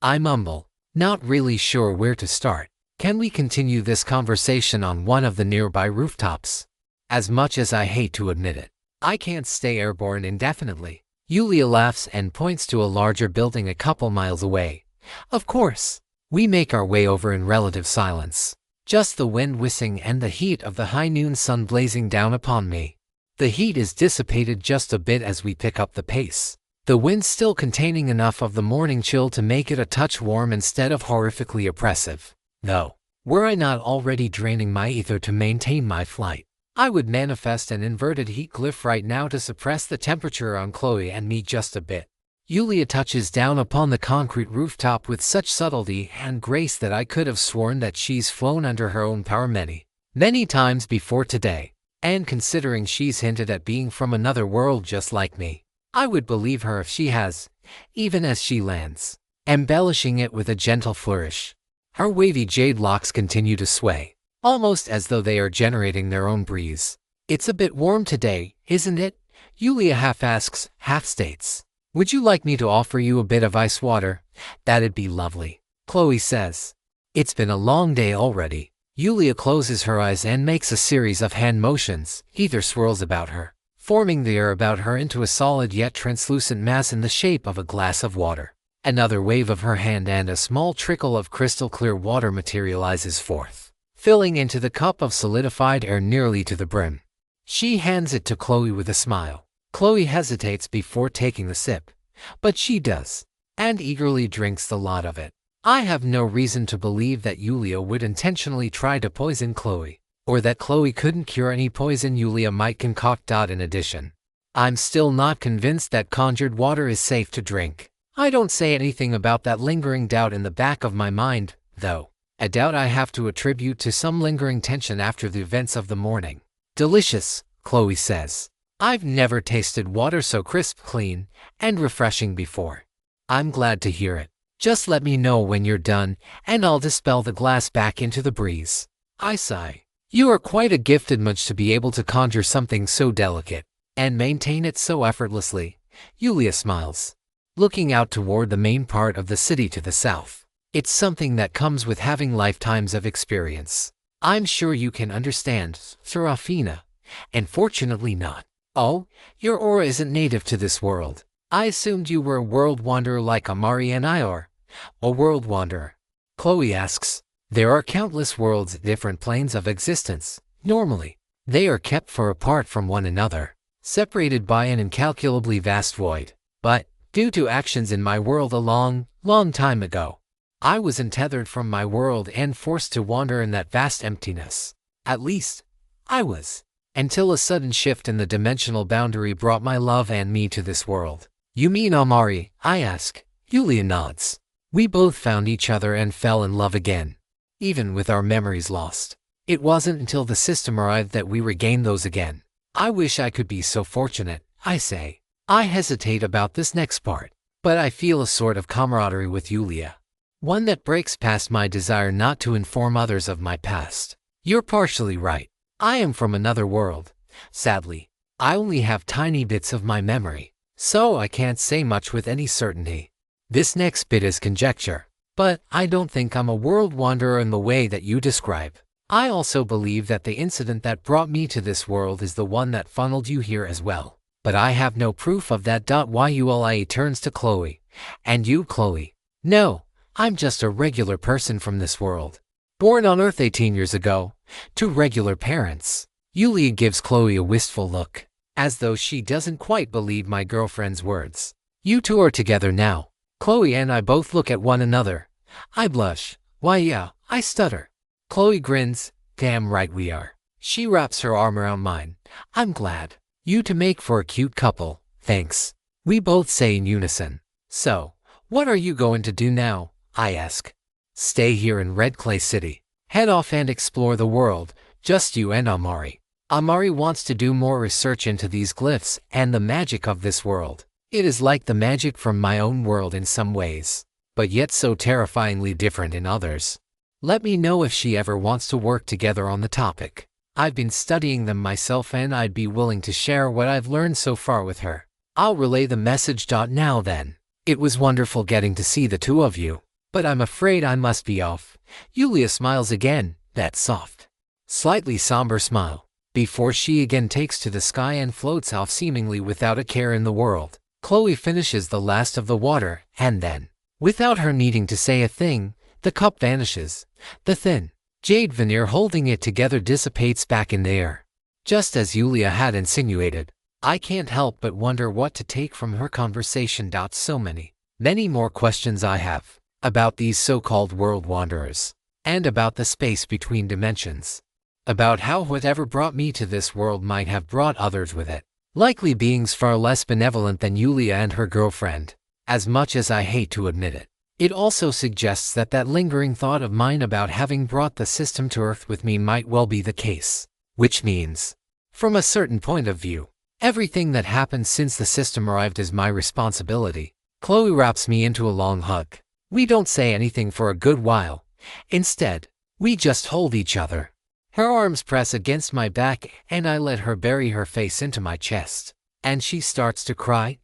I mumble, not really sure where to start. Can we continue this conversation on one of the nearby rooftops? As much as I hate to admit it, I can't stay airborne indefinitely. Yulia laughs and points to a larger building a couple miles away. Of course. We make our way over in relative silence. Just the wind whistling and the heat of the high noon sun blazing down upon me. The heat is dissipated just a bit as we pick up the pace. The wind still containing enough of the morning chill to make it a touch warm instead of horrifically oppressive. Though, were I not already draining my ether to maintain my flight, I would manifest an inverted heat glyph right now to suppress the temperature on Chloe and me just a bit. Yulia touches down upon the concrete rooftop with such subtlety and grace that I could have sworn that she's flown under her own power many times before today. And considering she's hinted at being from another world just like me, I would believe her if she has, even as she lands, embellishing it with a gentle flourish. Her wavy jade locks continue to sway, almost as though they are generating their own breeze. It's a bit warm today, isn't it? Yulia half asks, half states. Would you like me to offer you a bit of ice water? That'd be lovely. Chloe says. It's been a long day already. Yulia closes her eyes and makes a series of hand motions. Ether swirls about her, forming the air about her into a solid yet translucent mass in the shape of a glass of water. Another wave of her hand and a small trickle of crystal clear water materializes forth, filling into the cup of solidified air nearly to the brim. She hands it to Chloe with a smile. Chloe hesitates before taking the sip, but she does, and eagerly drinks the lot of it. I have no reason to believe that Yulia would intentionally try to poison Chloe, or that Chloe couldn't cure any poison Yulia might concoct. In addition, I'm still not convinced that conjured water is safe to drink. I don't say anything about that lingering doubt in the back of my mind, though, a doubt I have to attribute to some lingering tension after the events of the morning. Delicious, Chloe says. I've never tasted water so crisp, clean, and refreshing before. I'm glad to hear it. Just let me know when you're done, and I'll dispel the glass back into the breeze. I sigh. You are quite a gifted mage to be able to conjure something so delicate, and maintain it so effortlessly. Yulia smiles, looking out toward the main part of the city to the south. It's something that comes with having lifetimes of experience. I'm sure you can understand, Seraphina, and fortunately not. Oh, your aura isn't native to this world. I assumed you were a world wanderer like Amari and I are. A world wanderer? Chloe asks. There are countless worlds at different planes of existence. Normally, they are kept far apart from one another, separated by an incalculably vast void. But, due to actions in my world a long time ago, I was untethered from my world and forced to wander in that vast emptiness. At least, I was. Until a sudden shift in the dimensional boundary brought my love and me to this world. You mean Amari? I ask. Yulia nods. We both found each other and fell in love again, even with our memories lost. It wasn't until the system arrived that we regained those again. I wish I could be so fortunate, I say. I hesitate about this next part, but I feel a sort of camaraderie with Yulia. One that breaks past my desire not to inform others of my past. You're partially right. I am from another world. Sadly, I only have tiny bits of my memory, so I can't say much with any certainty. This next bit is conjecture, but I don't think I'm a world wanderer in the way that you describe. I also believe that the incident that brought me to this world is the one that funneled you here as well. But I have no proof of that. Yulia turns to Chloe. And you, Chloe? No, I'm just a regular person from this world. Born on Earth 18 years ago, to regular parents. Yulia gives Chloe a wistful look, as though she doesn't quite believe my girlfriend's words. You two are together now. Chloe and I both look at one another. I blush. Why yeah, I stutter. Chloe grins. Damn right we are. She wraps her arm around mine. I'm glad. You two make for a cute couple. Thanks. We both say in unison. So, what are you going to do now? I ask. Stay here in Red Clay City. Head off and explore the world, just you and Amari. Amari wants to do more research into these glyphs and the magic of this world. It is like the magic from my own world in some ways, but yet so terrifyingly different in others. Let me know if she ever wants to work together on the topic. I've been studying them myself and I'd be willing to share what I've learned so far with her. I'll relay the message. Now then. It was wonderful getting to see the two of you, but I'm afraid I must be off. Yulia smiles again, that soft, slightly somber smile, before she again takes to the sky and floats off seemingly without a care in the world. Chloe finishes the last of the water, and then, without her needing to say a thing, the cup vanishes. The thin jade veneer holding it together dissipates back in the air. Just as Yulia had insinuated, I can't help but wonder what to take from her conversation. So many more questions I have about these so-called world wanderers, and about the space between dimensions, about how whatever brought me to this world might have brought others with it, likely beings far less benevolent than Yulia and her girlfriend. As much as I hate to admit it, it also suggests that lingering thought of mine about having brought the system to Earth with me might well be the case. Which means, from a certain point of view, everything that happened since the system arrived is my responsibility. Chloe wraps me into a long hug. We don't say anything for a good while. Instead, we just hold each other. Her arms press against my back, and I let her bury her face into my chest. And she starts to cry.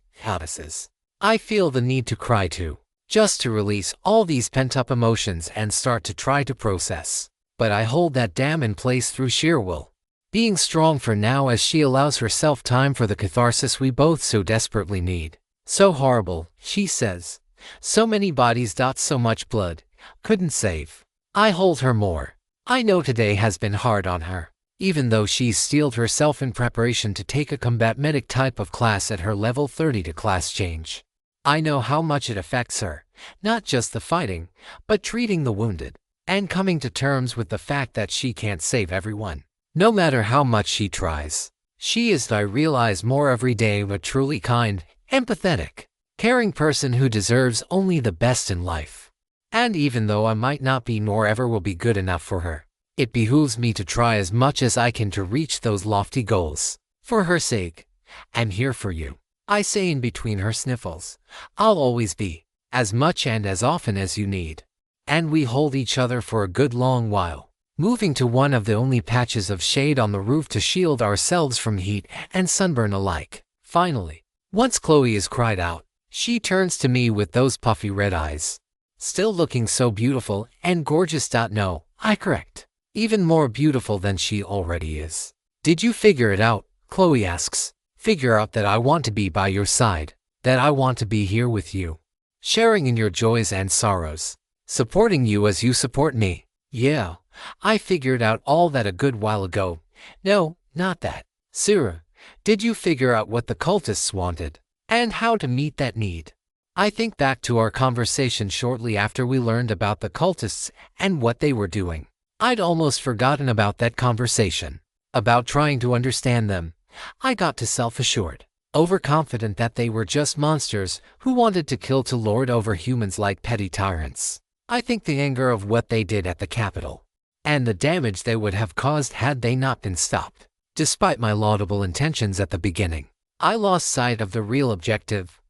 I feel the need to cry too, just to release all these pent-up emotions and start to try to process. But I hold that dam in place through sheer will, being strong for now as she allows herself time for the catharsis we both so desperately need. So horrible, she says. So many bodies. So much blood. Couldn't save. I hold her more. I know today has been hard on her, even though she's steeled herself in preparation to take a combat medic type of class at her level 30 to class change. I know how much it affects her, not just the fighting, but treating the wounded, and coming to terms with the fact that she can't save everyone, no matter how much she tries. She is, I realize more every day, a truly kind, empathetic, caring person who deserves only the best in life. And even though I might not be nor ever will be good enough for her, it behooves me to try as much as I can to reach those lofty goals. For her sake, I'm here for you, I say in between her sniffles. I'll always be, as much and as often as you need. And we hold each other for a good long while, moving to one of the only patches of shade on the roof to shield ourselves from heat and sunburn alike. Finally, once Chloe is cried out, she turns to me with those puffy red eyes. Still looking so beautiful and gorgeous. No, I correct. Even more beautiful than she already is. Did you figure it out? Chloe asks. Figure out that I want to be by your side, that I want to be here with you, sharing in your joys and sorrows, supporting you as you support me. Yeah, I figured out all that a good while ago. No, not that. Sarah, did you figure out what the cultists wanted, and how to meet that need? I think back to our conversation shortly after we learned about the cultists and what they were doing. I'd almost forgotten about that conversation, about trying to understand them. I got too self-assured, overconfident that they were just monsters who wanted to kill to lord over humans like petty tyrants. I think the anger of what they did at the Capitol, and the damage they would have caused had they not been stopped, despite my laudable intentions at the beginning. I lost sight of the real objective.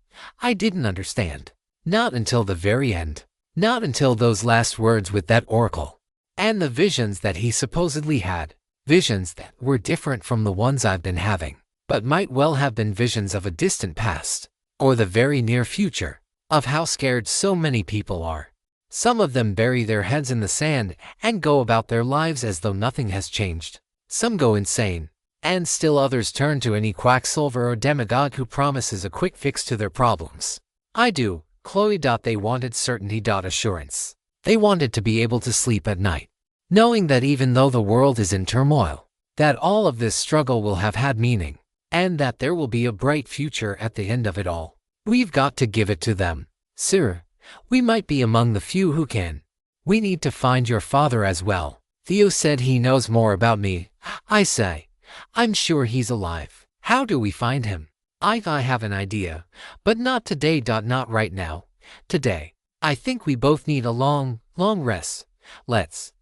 I didn't understand. Not until the very end. Not until those last words with that oracle. And the visions that he supposedly had. Visions that were different from the ones I've been having, but might well have been visions of a distant past, or the very near future, of how scared so many people are. Some of them bury their heads in the sand and go about their lives as though nothing has changed. Some go insane. And still others turn to any quacksalver or demagogue who promises a quick fix to their problems. I do, Chloe. They wanted certainty. Assurance. They wanted to be able to sleep at night, knowing that even though the world is in turmoil, that all of this struggle will have had meaning, and that there will be a bright future at the end of it all. We've got to give it to them. Sir, we might be among the few who can. We need to find your father as well. Theo said he knows more about me. I say, I'm sure he's alive. How do we find him? I have an idea, but not today. Not right now. Today, I think we both need a long rest. Let's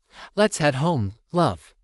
head home, love.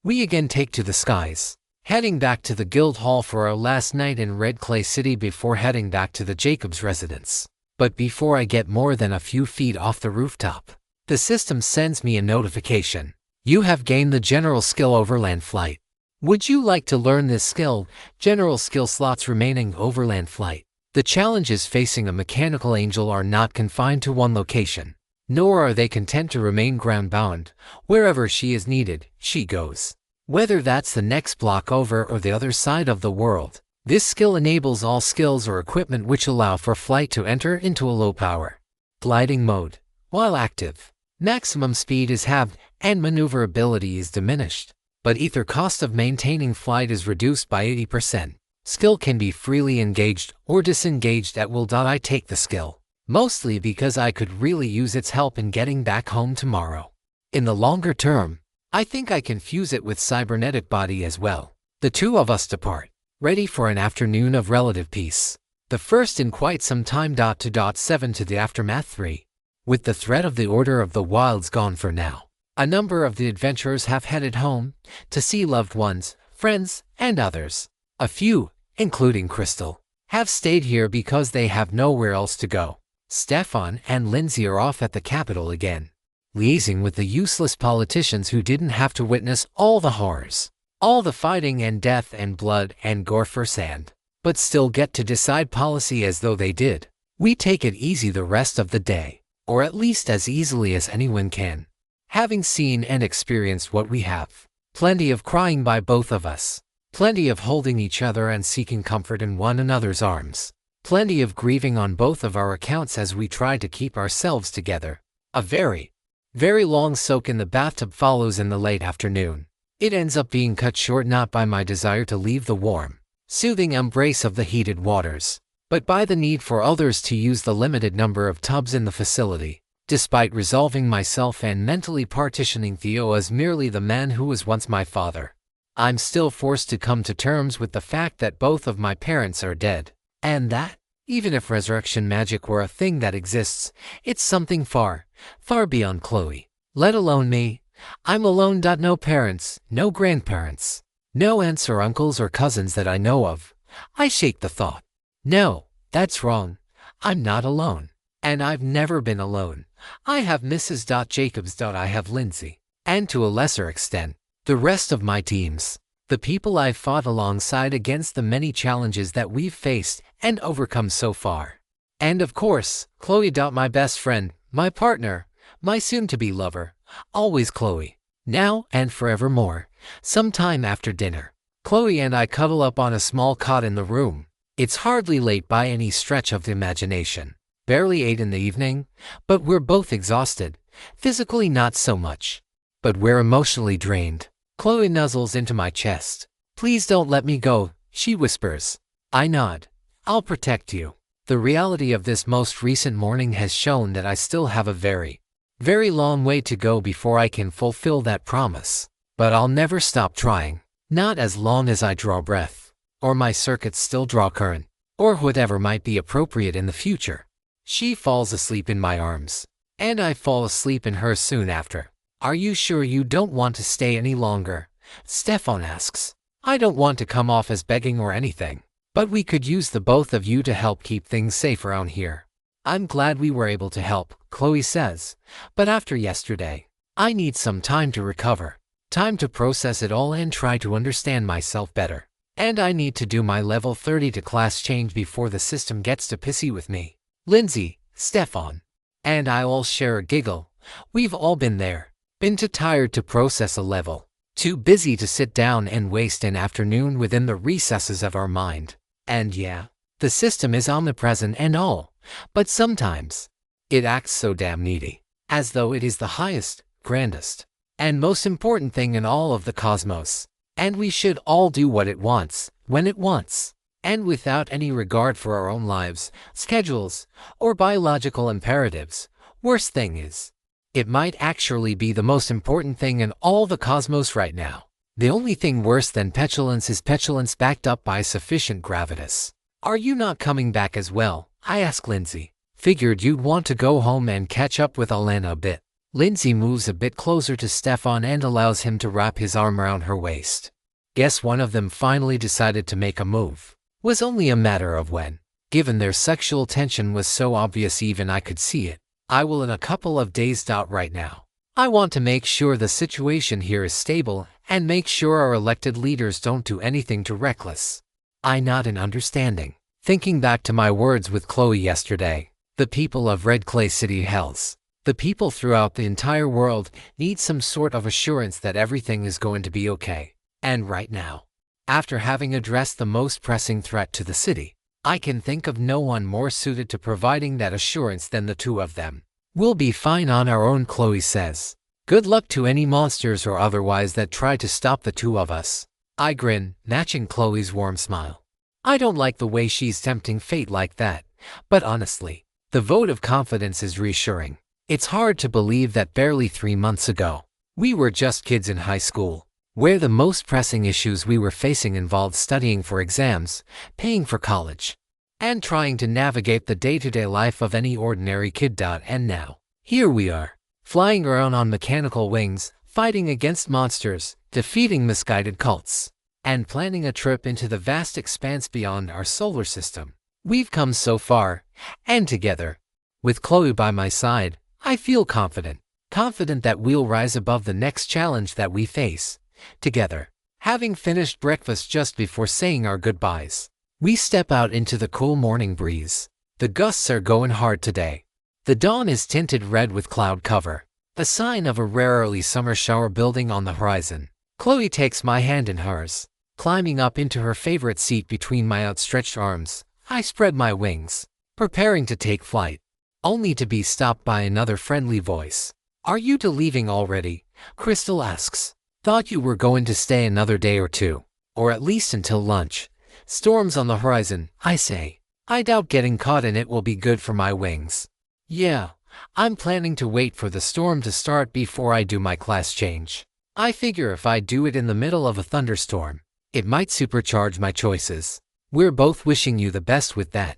We again take to the skies, heading back to the guild hall for our last night in Red Clay City before heading back to the Jacobs residence. But before I get more than a few feet off the rooftop, the system sends me a notification. You have gained the General Skill Overland Flight. Would you like to learn this skill? General Skill slots remaining. Overland Flight. The challenges facing a mechanical angel are not confined to one location, nor are they content to remain ground-bound. Wherever she is needed, she goes. Whether that's the next block over or the other side of the world, This skill enables all skills or equipment which allow for flight to enter into a low power gliding mode. While active, maximum speed is halved and maneuverability is diminished, but ether cost of maintaining flight is reduced by 80%. Skill can be freely engaged or disengaged at will. I take the skill, mostly because I could really use its help in getting back home tomorrow. In the longer term, I think I can fuse it with cybernetic body as well. The two of us depart, ready for an afternoon of relative peace. The first in quite some time. 7 to the aftermath 3. With the threat of the Order of the Wilds gone for now, a number of the adventurers have headed home to see loved ones, friends, and others. A few, including Crystal, have stayed here because they have nowhere else to go. Stefan and Lindsay are off at the capital again, liaising with the useless politicians who didn't have to witness all the horrors, all the fighting and death and blood and gore firsthand, but still get to decide policy as though they did. We take it easy the rest of the day, or at least as easily as anyone can, having seen and experienced what we have. Plenty of crying by both of us. Plenty of holding each other and seeking comfort in one another's arms. Plenty of grieving on both of our accounts as we try to keep ourselves together. A very, very long soak in the bathtub follows in the late afternoon. It ends up being cut short not by my desire to leave the warm, soothing embrace of the heated waters, but by the need for others to use the limited number of tubs in the facility. Despite resolving myself and mentally partitioning Theo as merely the man who was once my father, I'm still forced to come to terms with the fact that both of my parents are dead, and that, even if resurrection magic were a thing that exists, it's something far, far beyond Chloe, let alone me. I'm alone. No parents, no grandparents, no aunts or uncles or cousins that I know of. I shake the thought. No, that's wrong. I'm not alone, and I've never been alone. I have Mrs. Jacobs. I have Lindsay, and to a lesser extent, the rest of my teams, the people I've fought alongside against the many challenges that we've faced and overcome so far. And of course, Chloe. My best friend, my partner, my soon-to-be lover, always Chloe, now and forevermore. Sometime after dinner, Chloe and I cuddle up on a small cot in the room. It's hardly late by any stretch of the imagination. Barely 8 in the evening, but we're both exhausted, physically not so much, but we're emotionally drained. Chloe nuzzles into my chest. Please don't let me go, she whispers. I nod. I'll protect you. The reality of this most recent morning has shown that I still have a very, very long way to go before I can fulfill that promise. But I'll never stop trying. Not as long as I draw breath, or my circuits still draw current, or whatever might be appropriate in the future. She falls asleep in my arms, and I fall asleep in hers soon after. Are you sure you don't want to stay any longer? Stefan asks. I don't want to come off as begging or anything, but we could use the both of you to help keep things safe around here. I'm glad we were able to help, Chloe says, but after yesterday, I need some time to recover, time to process it all and try to understand myself better. And I need to do my level 30 to class change before the system gets to pissy with me. Lindsay, Stefan, and I all share a giggle. We've all been there. Been too tired to process a level, too busy to sit down and waste an afternoon within the recesses of our mind. And yeah, the system is omnipresent and all, but sometimes it acts so damn needy, as though it is the highest, grandest, and most important thing in all of the cosmos, and we should all do what it wants, when it wants, and without any regard for our own lives, schedules, or biological imperatives. Worst thing is, it might actually be the most important thing in all the cosmos right now. The only thing worse than petulance is petulance backed up by sufficient gravitas. Are you not coming back as well? I ask Lindsay. Figured you'd want to go home and catch up with Alana a bit. Lindsay moves a bit closer to Stefan and allows him to wrap his arm around her waist. Guess one of them finally decided to make a move. Was only a matter of when. Given their sexual tension was so obvious even I could see it. I will in a couple of days. Right now, I want to make sure the situation here is stable and make sure our elected leaders don't do anything too reckless. I nod in understanding, thinking back to my words with Chloe yesterday. The people of Red Clay City Hells, the people throughout the entire world need some sort of assurance that everything is going to be okay. And right now, After having addressed the most pressing threat to the city, I can think of no one more suited to providing that assurance than the two of them. We'll be fine on our own, Chloe says. Good luck to any monsters or otherwise that try to stop the two of us. I grin, matching Chloe's warm smile. I don't like the way she's tempting fate like that, but honestly, the vote of confidence is reassuring. It's hard to believe that barely 3 months ago, we were just kids in high school, where the most pressing issues we were facing involved studying for exams, paying for college, and trying to navigate the day-to-day life of any ordinary kid. And now, here we are, flying around on mechanical wings, fighting against monsters, defeating misguided cults, and planning a trip into the vast expanse beyond our solar system. We've come so far, and together, with Chloe by my side, I feel confident that we'll rise above the next challenge that we face, together. Having finished breakfast just before saying our goodbyes, we step out into the cool morning breeze. The gusts are going hard today. The dawn is tinted red with cloud cover, a sign of a rare early summer shower building on the horizon. Chloe takes my hand in hers, climbing up into her favorite seat between my outstretched arms. I spread my wings, preparing to take flight, only to be stopped by another friendly voice. Are you leaving already? Crystal asks. Thought you were going to stay another day or two, or at least until lunch. Storms on the horizon, I say. I doubt getting caught in it will be good for my wings. Yeah, I'm planning to wait for the storm to start before I do my class change. I figure if I do it in the middle of a thunderstorm, it might supercharge my choices. We're both wishing you the best with that,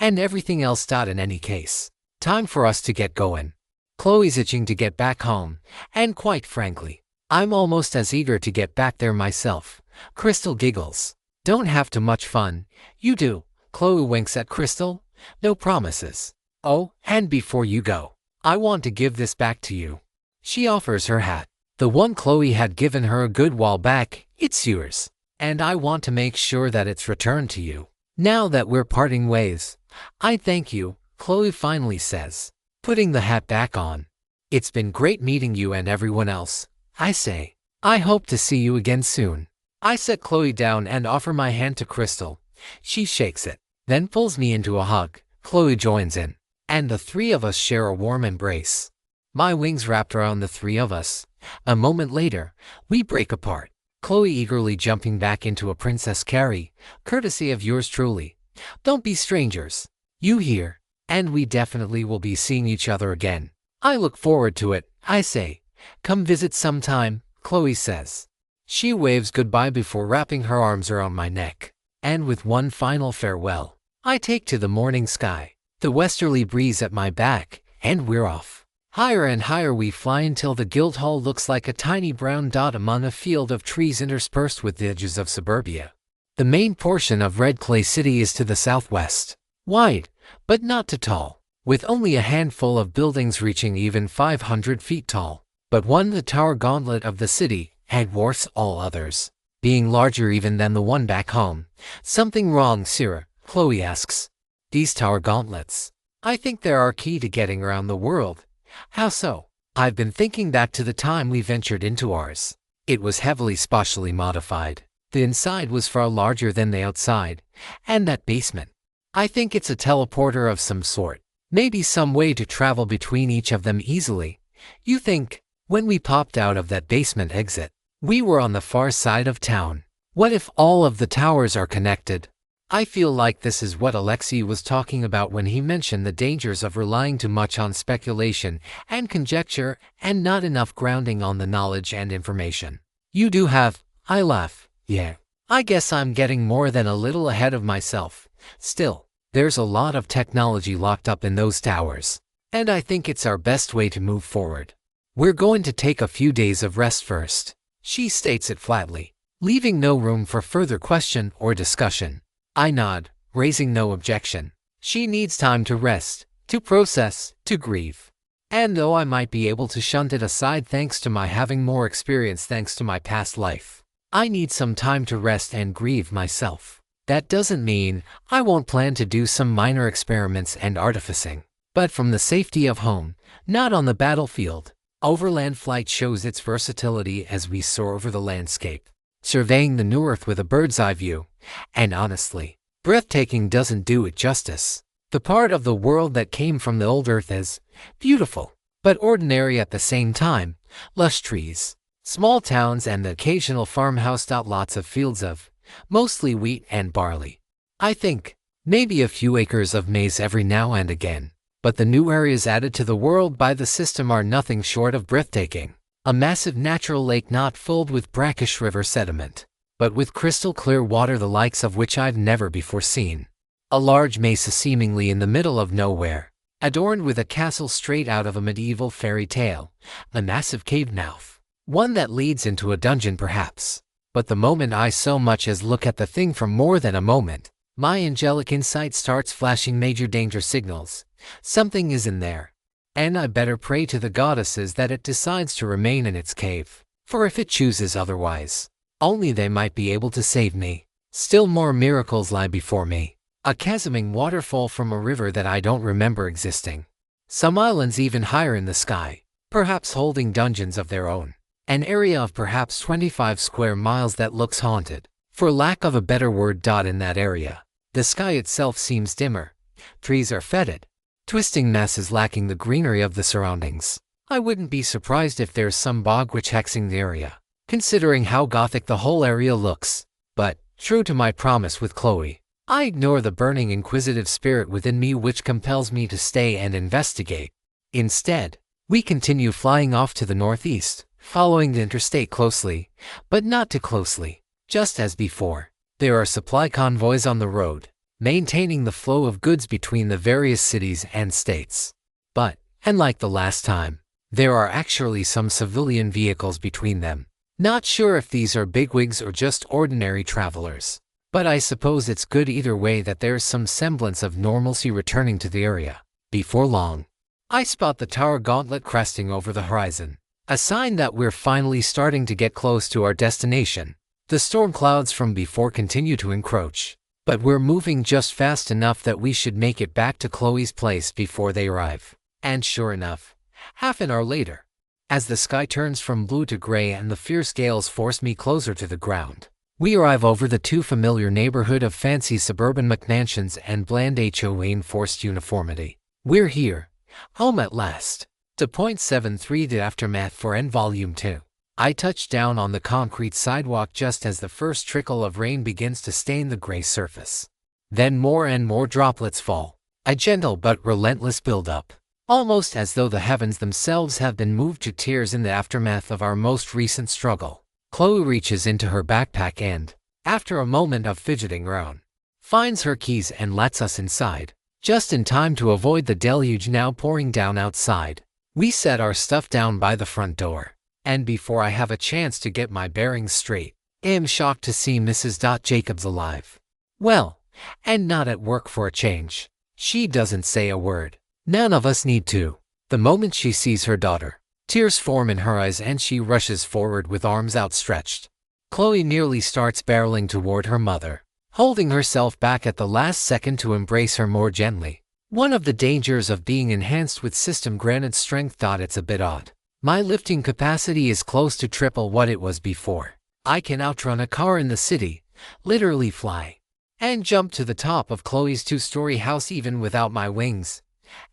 and everything else. In any case, time for us to get going. Chloe's itching to get back home, and quite frankly, I'm almost as eager to get back there myself. Crystal giggles. Don't have too much fun. You do. Chloe winks at Crystal. No promises. Oh, and before you go, I want to give this back to you. She offers her hat. The one Chloe had given her a good while back. It's yours. And I want to make sure that it's returned to you. Now that we're parting ways, I thank you, Chloe finally says, putting the hat back on. It's been great meeting you and everyone else, I say. I hope to see you again soon. I set Chloe down and offer my hand to Crystal. She shakes it, then pulls me into a hug. Chloe joins in, and the three of us share a warm embrace. My wings wrapped around the three of us. A moment later, we break apart. Chloe eagerly jumping back into a Princess Carrie, courtesy of yours truly. Don't be strangers. You hear? And we definitely will be seeing each other again. I look forward to it, I say. Come visit sometime, Chloe says. She waves goodbye before wrapping her arms around my neck. And with one final farewell, I take to the morning sky, the westerly breeze at my back, and we're off. Higher and higher we fly until the Guildhall looks like a tiny brown dot among a field of trees interspersed with the edges of suburbia. The main portion of Red Clay City is to the southwest, wide, but not too tall, with only a handful of buildings reaching even 500 feet tall. But the tower gauntlet of the city dwarfs all others, being larger even than the one back home. Something wrong, Sierra? Chloe asks. These tower gauntlets, I think they're our key to getting around the world. How so? I've been thinking back to the time we ventured into ours. It was heavily spatially modified. The inside was far larger than the outside, and that basement. I think it's a teleporter of some sort. Maybe some way to travel between each of them easily. You think? When we popped out of that basement exit, we were on the far side of town. What if all of the towers are connected? I feel like this is what Alexei was talking about when he mentioned the dangers of relying too much on speculation and conjecture and not enough grounding on the knowledge and information. You do have, I laugh. Yeah. I guess I'm getting more than a little ahead of myself. Still, there's a lot of technology locked up in those towers, and I think it's our best way to move forward. We're going to take a few days of rest first. She states it flatly, leaving no room for further question or discussion. I nod, raising no objection. She needs time to rest, to process, to grieve. And though I might be able to shunt it aside thanks to my having more experience thanks to my past life, I need some time to rest and grieve myself. That doesn't mean I won't plan to do some minor experiments and artificing, but from the safety of home, not on the battlefield. Overland flight shows its versatility as we soar over the landscape. surveying the new Earth with a bird's eye view. And honestly, breathtaking doesn't do it justice. The part of the world that came from the old Earth is beautiful, but ordinary at the same time. Lush trees, small towns, and the occasional farmhouse. Lots of fields of mostly wheat and barley. I think maybe a few acres of maize every now and again. But the new areas added to the world by the system are nothing short of breathtaking. A massive natural lake not filled with brackish river sediment, but with crystal clear water the likes of which I've never before seen. A large mesa seemingly in the middle of nowhere, adorned with a castle straight out of a medieval fairy tale. A massive cave mouth, one that leads into a dungeon perhaps. But the moment I so much as look at the thing for more than a moment, my angelic insight starts flashing major danger signals. Something is in there, and I better pray to the goddesses that it decides to remain in its cave, for if it chooses otherwise, only they might be able to save me. Still more miracles lie before me. A chasming waterfall from a river that I don't remember existing. Some islands even higher in the sky, perhaps holding dungeons of their own. An area of perhaps 25 square miles that looks haunted, for lack of a better word. In that area, the sky itself seems dimmer. Trees are fetid, twisting masses lacking the greenery of the surroundings. I wouldn't be surprised if there's some bog witch hexing the area, considering how gothic the whole area looks. But, true to my promise with Chloe, I ignore the burning inquisitive spirit within me which compels me to stay and investigate. Instead, we continue flying off to the northeast, following the interstate closely, but not too closely. Just as before, there are supply convoys on the road, maintaining the flow of goods between the various cities and states. But, unlike the last time, there are actually some civilian vehicles between them. Not sure if these are bigwigs or just ordinary travelers, but I suppose it's good either way that there's some semblance of normalcy returning to the area. Before long, I spot the tower gauntlet cresting over the horizon, a sign that we're finally starting to get close to our destination. The storm clouds from before continue to encroach, but we're moving just fast enough that we should make it back to Chloe's place before they arrive. And sure enough, half an hour later, as the sky turns from blue to gray and the fierce gales force me closer to the ground, we arrive over the too familiar neighborhood of fancy suburban McMansions and bland HO-enforced uniformity. We're here, home at last. To .73 The Aftermath for N Volume 2. I touch down on the concrete sidewalk just as the first trickle of rain begins to stain the gray surface. Then more and more droplets fall, a gentle but relentless buildup, almost as though the heavens themselves have been moved to tears in the aftermath of our most recent struggle. Chloe reaches into her backpack and, after a moment of fidgeting around, finds her keys and lets us inside, just in time to avoid the deluge now pouring down outside. We set our stuff down by the front door, and before I have a chance to get my bearings straight, am shocked to see Mrs. Jacobs alive. Well, and not at work for a change. She doesn't say a word. None of us need to. The moment she sees her daughter, tears form in her eyes and she rushes forward with arms outstretched. Chloe nearly starts barreling toward her mother, holding herself back at the last second to embrace her more gently. One of the dangers of being enhanced with system-granted strength. It's a bit odd. My lifting capacity is close to triple what it was before. I can outrun a car in the city, literally fly, and jump to the top of Chloe's two-story house even without my wings.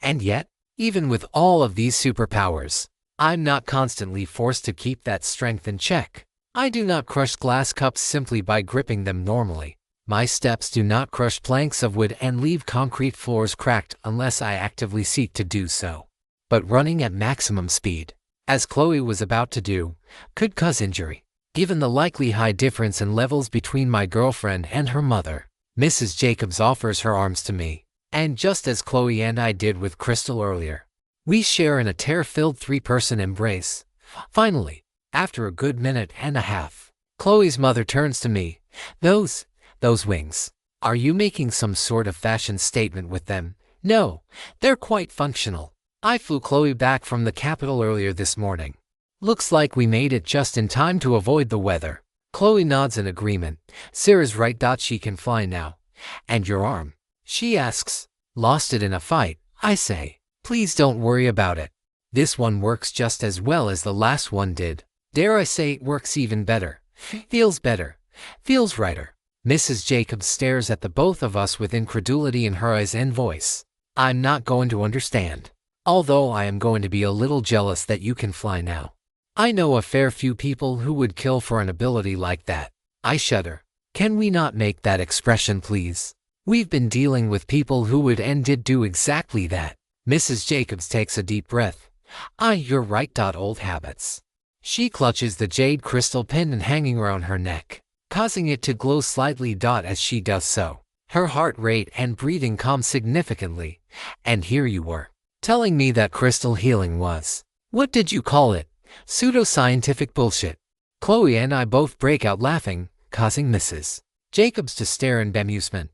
And yet, even with all of these superpowers, I'm not constantly forced to keep that strength in check. I do not crush glass cups simply by gripping them normally. My steps do not crush planks of wood and leave concrete floors cracked unless I actively seek to do so. But running at maximum speed, as Chloe was about to do, could cause injury. Given the likely high difference in levels between my girlfriend and her mother, Mrs. Jacobs offers her arms to me, and just as Chloe and I did with Crystal earlier, we share in a tear-filled three-person embrace. Finally, after a good minute and a half, Chloe's mother turns to me. Those wings. Are you making some sort of fashion statement with them? No, they're quite functional. I flew Chloe back from the capital earlier this morning. Looks like we made it just in time to avoid the weather. Chloe nods in agreement. Sarah's right. She can fly now. And your arm? She asks. Lost it in a fight, I say. Please don't worry about it. This one works just as well as the last one did. Dare I say it works even better. Feels better. Feels righter. Mrs. Jacobs stares at the both of us with incredulity in her eyes and voice. I'm not going to understand. Although I am going to be a little jealous that you can fly now. I know a fair few people who would kill for an ability like that. I shudder. Can we not make that expression, please? We've been dealing with people who would and did do exactly that. Mrs. Jacobs takes a deep breath. You're right. Old habits. She clutches the jade crystal pendant hanging around her neck, causing it to glow slightly. As she does so, her heart rate and breathing calm significantly. And here you were, telling me that crystal healing was, what did you call it? Pseudoscientific bullshit. Chloe and I both break out laughing, causing Mrs. Jacobs to stare in bemusement.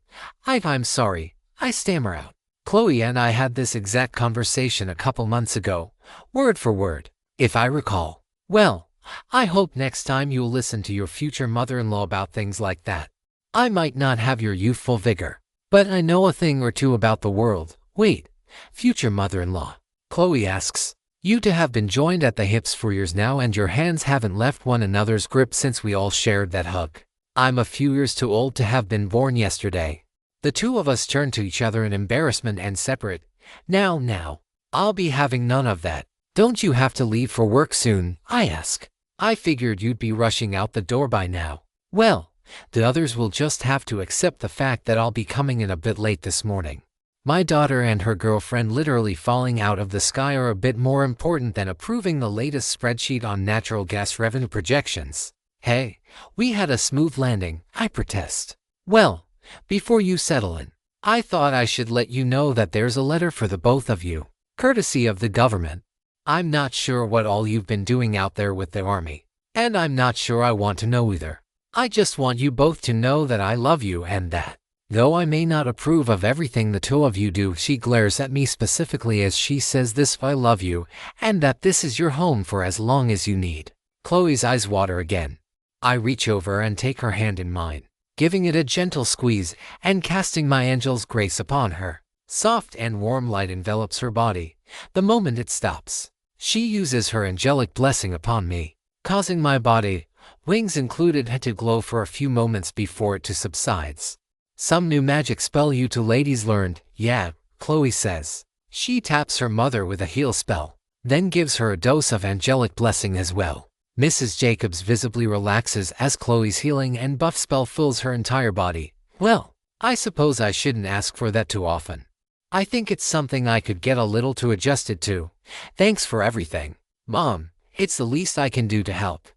I'm sorry, I stammer out. Chloe and I had this exact conversation a couple months ago, word for word, if I recall. Well, I hope next time you'll listen to your future mother-in-law about things like that. I might not have your youthful vigor, but I know a thing or two about the world. Wait, future mother-in-law? Chloe asks. You two have been joined at the hips for years now, and your hands haven't left one another's grip since we all shared that hug. I'm a few years too old to have been born yesterday. The two of us turn to each other in embarrassment and separate. Now, I'll be having none of that. Don't you have to leave for work soon? I ask. I figured you'd be rushing out the door by now. Well, the others will just have to accept the fact that I'll be coming in a bit late this morning. My daughter and her girlfriend literally falling out of the sky are a bit more important than approving the latest spreadsheet on natural gas revenue projections. Hey, we had a smooth landing, I protest. Well, before you settle in, I thought I should let you know that there's a letter for the both of you, courtesy of the government. I'm not sure what all you've been doing out there with the army, and I'm not sure I want to know either. I just want you both to know that I love you and that, though I may not approve of everything the two of you do, she glares at me specifically as she says this, I love you, and that this is your home for as long as you need. Chloe's eyes water again. I reach over and take her hand in mine, giving it a gentle squeeze and casting my angel's grace upon her. Soft and warm light envelops her body. The moment it stops, she uses her angelic blessing upon me, causing my body, wings included, to glow for a few moments before it subsides. Some new magic spell you two ladies learned, yeah, Chloe says. She taps her mother with a heal spell, then gives her a dose of angelic blessing as well. Mrs. Jacobs visibly relaxes as Chloe's healing and buff spell fills her entire body. Well, I suppose I shouldn't ask for that too often. I think it's something I could get a little too adjusted to. Thanks for everything, Mom. It's the least I can do to help.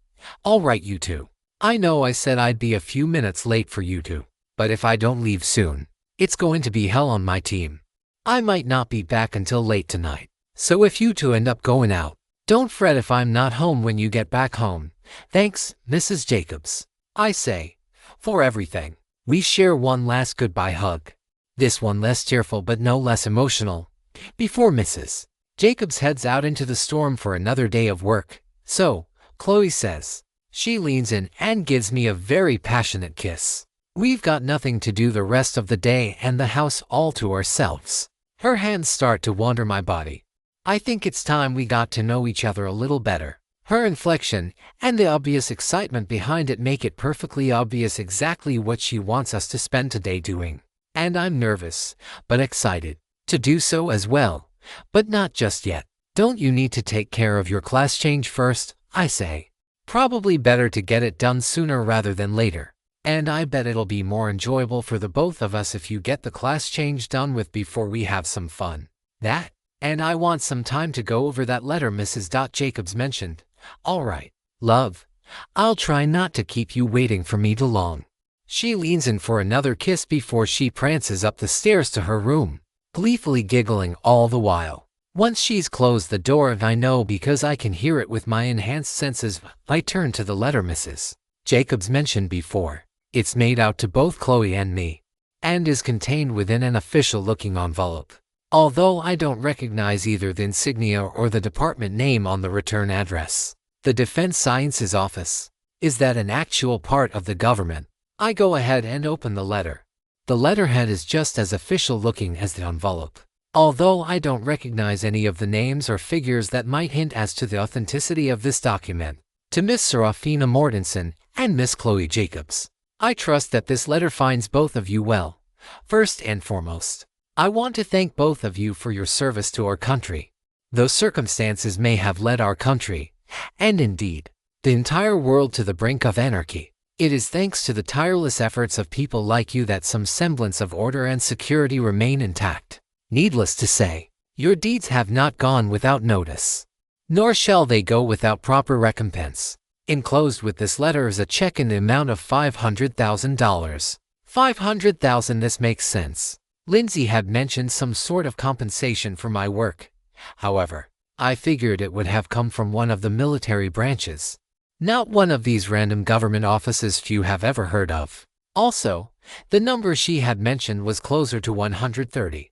All right, you two. I know I said I'd be a few minutes late for you two, but if I don't leave soon, it's going to be hell on my team. I might not be back until late tonight, so if you two end up going out, don't fret if I'm not home when you get back home. Thanks, Mrs. Jacobs, I say, for everything. We share one last goodbye hug. This one less tearful but no less emotional. Before Mrs. Jacobs heads out into the storm for another day of work. So, Chloe says. She leans in and gives me a very passionate kiss. We've got nothing to do the rest of the day and the house all to ourselves. Her hands start to wander my body. I think it's time we got to know each other a little better. Her inflection and the obvious excitement behind it make it perfectly obvious exactly what she wants us to spend today doing. And I'm nervous, but excited to do so as well. But not just yet. Don't you need to take care of your class change first? I say. Probably better to get it done sooner rather than later. And I bet it'll be more enjoyable for the both of us if you get the class change done with before we have some fun. That, and I want some time to go over that letter Mrs. Jacobs mentioned. All right, love. I'll try not to keep you waiting for me too long. She leans in for another kiss before she prances up the stairs to her room, gleefully giggling all the while. Once she's closed the door, I know because I can hear it with my enhanced senses, I turn to the letter Mrs. Jacobs mentioned before. It's made out to both Chloe and me, and is contained within an official-looking envelope. Although I don't recognize either the insignia or the department name on the return address. The Defense Sciences Office. Is that an actual part of the government? I go ahead and open the letter. The letterhead is just as official-looking as the envelope. Although I don't recognize any of the names or figures that might hint as to the authenticity of this document. To Miss Seraphina Mortensen, and Miss Chloe Jacobs. I trust that this letter finds both of you well. First and foremost, I want to thank both of you for your service to our country. Though circumstances may have led our country, and indeed, the entire world to the brink of anarchy, it is thanks to the tireless efforts of people like you that some semblance of order and security remain intact. Needless to say, your deeds have not gone without notice, nor shall they go without proper recompense. Enclosed with this letter is a check in the amount of $500,000. $500,000, this makes sense. Lindsay had mentioned some sort of compensation for my work. However, I figured it would have come from one of the military branches, not one of these random government offices few have ever heard of. Also, the number she had mentioned was closer to 130.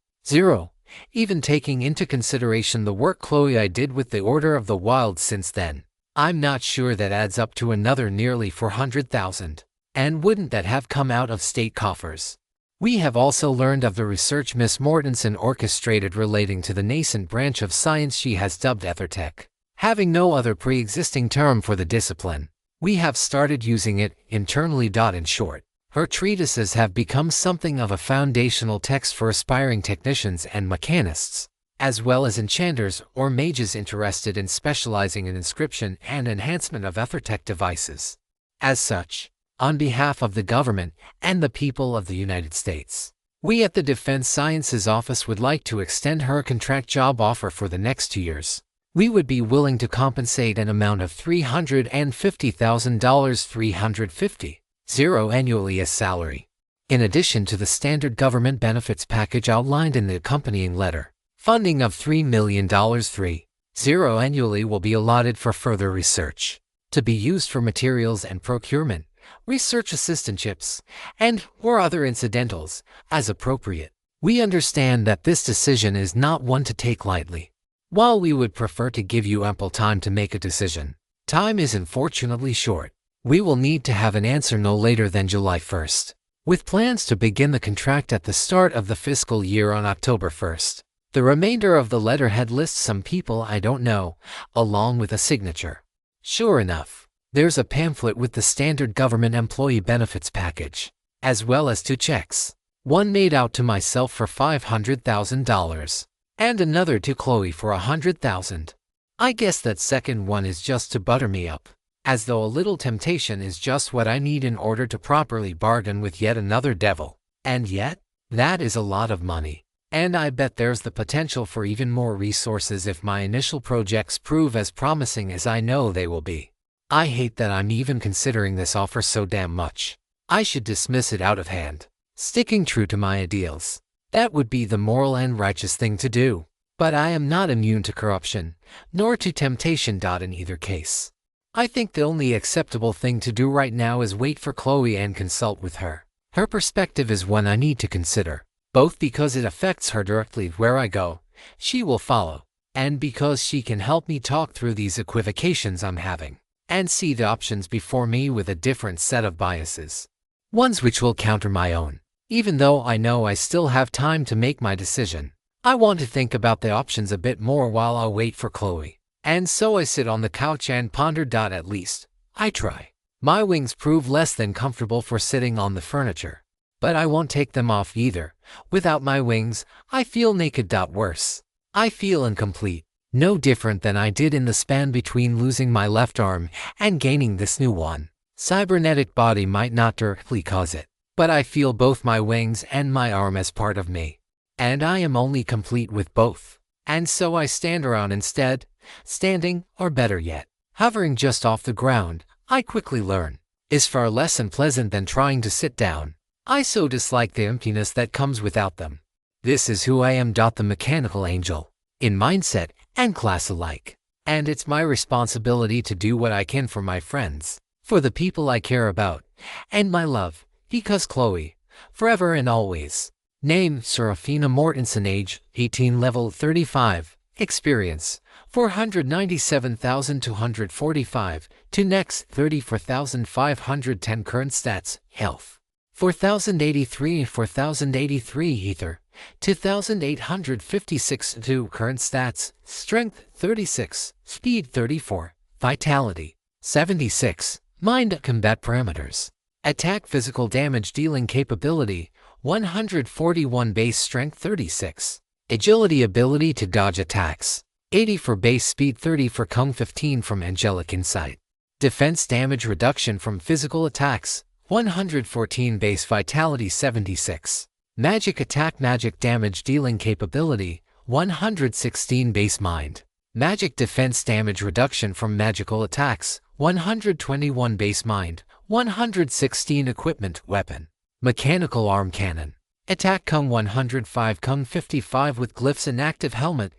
Even taking into consideration the work Chloe I did with the Order of the Wild since then, I'm not sure that adds up to another nearly 400,000. And wouldn't that have come out of state coffers? We have also learned of the research Miss Mortensen orchestrated relating to the nascent branch of science she has dubbed ethertech. Having no other pre-existing term for the discipline, we have started using it internally. In short, her treatises have become something of a foundational text for aspiring technicians and mechanists, as well as enchanters or mages interested in specializing in inscription and enhancement of ethertech devices. As such, on behalf of the government and the people of the United States, we at the Defense Sciences Office would like to extend her a contract job offer for the next 2 years. We would be willing to compensate an amount of $350,000 $350,000 annually as salary, in addition to the standard government benefits package outlined in the accompanying letter. Funding of $3 million $3,000 annually will be allotted for further research, to be used for materials and procurement, research assistantships, and/or other incidentals, as appropriate. We understand that this decision is not one to take lightly. While we would prefer to give you ample time to make a decision, time is unfortunately short. We will need to have an answer no later than July 1st, with plans to begin the contract at the start of the fiscal year on October 1st. The remainder of the letterhead lists some people I don't know, along with a signature. Sure enough, there's a pamphlet with the standard government employee benefits package, as well as 2 checks. One made out to myself for $500,000, and another to Chloe for $100,000. I guess that second one is just to butter me up, as though a little temptation is just what I need in order to properly bargain with yet another devil. And yet, that is a lot of money, and I bet there's the potential for even more resources if my initial projects prove as promising as I know they will be. I hate that I'm even considering this offer so damn much. I should dismiss it out of hand, sticking true to my ideals. That would be the moral and righteous thing to do. But I am not immune to corruption, nor to temptation. In either case, I think the only acceptable thing to do right now is wait for Chloe and consult with her. Her perspective is one I need to consider, both because it affects her directly where I go, she will follow, and because she can help me talk through these equivocations I'm having, and see the options before me with a different set of biases, ones which will counter my own. Even though I know I still have time to make my decision, I want to think about the options a bit more while I wait for Chloe. And so I sit on the couch and ponder. At least, I try. My wings prove less than comfortable for sitting on the furniture, but I won't take them off either. Without my wings, I feel naked. Worse, I feel incomplete. No different than I did in the span between losing my left arm and gaining this new one. Cybernetic body might not directly cause it, but I feel both my wings and my arm as part of me, and I am only complete with both. And so I stand around instead, standing, or better yet, hovering just off the ground. I quickly learn, is far less unpleasant than trying to sit down. I so dislike the emptiness that comes without them. This is who I am. The mechanical angel, in mindset and class alike. And it's my responsibility to do what I can for my friends, for the people I care about, and my love. Because Chloe, forever and always. Name, Seraphina Mortensen. Age, 18. Level, 35. Experience, 497,245. To next, 34,510. Current stats, health, 4,083. 4,083. Ether, 2,856. To current stats, strength, 36. Speed, 34. Vitality, 76. Mind combat parameters. Attack physical damage dealing capability, 141 base strength 36. Agility ability to dodge attacks, 80 for base speed 30 for Kung 15 from angelic insight. Defense damage reduction from physical attacks, 114 base vitality 76. Magic attack magic damage dealing capability, 116 base mind. Magic defense damage reduction from magical attacks, 121 base mind, 116 equipment weapon. Mechanical arm cannon. Attack Kung 105 Kung 55 with glyphs and active helmet.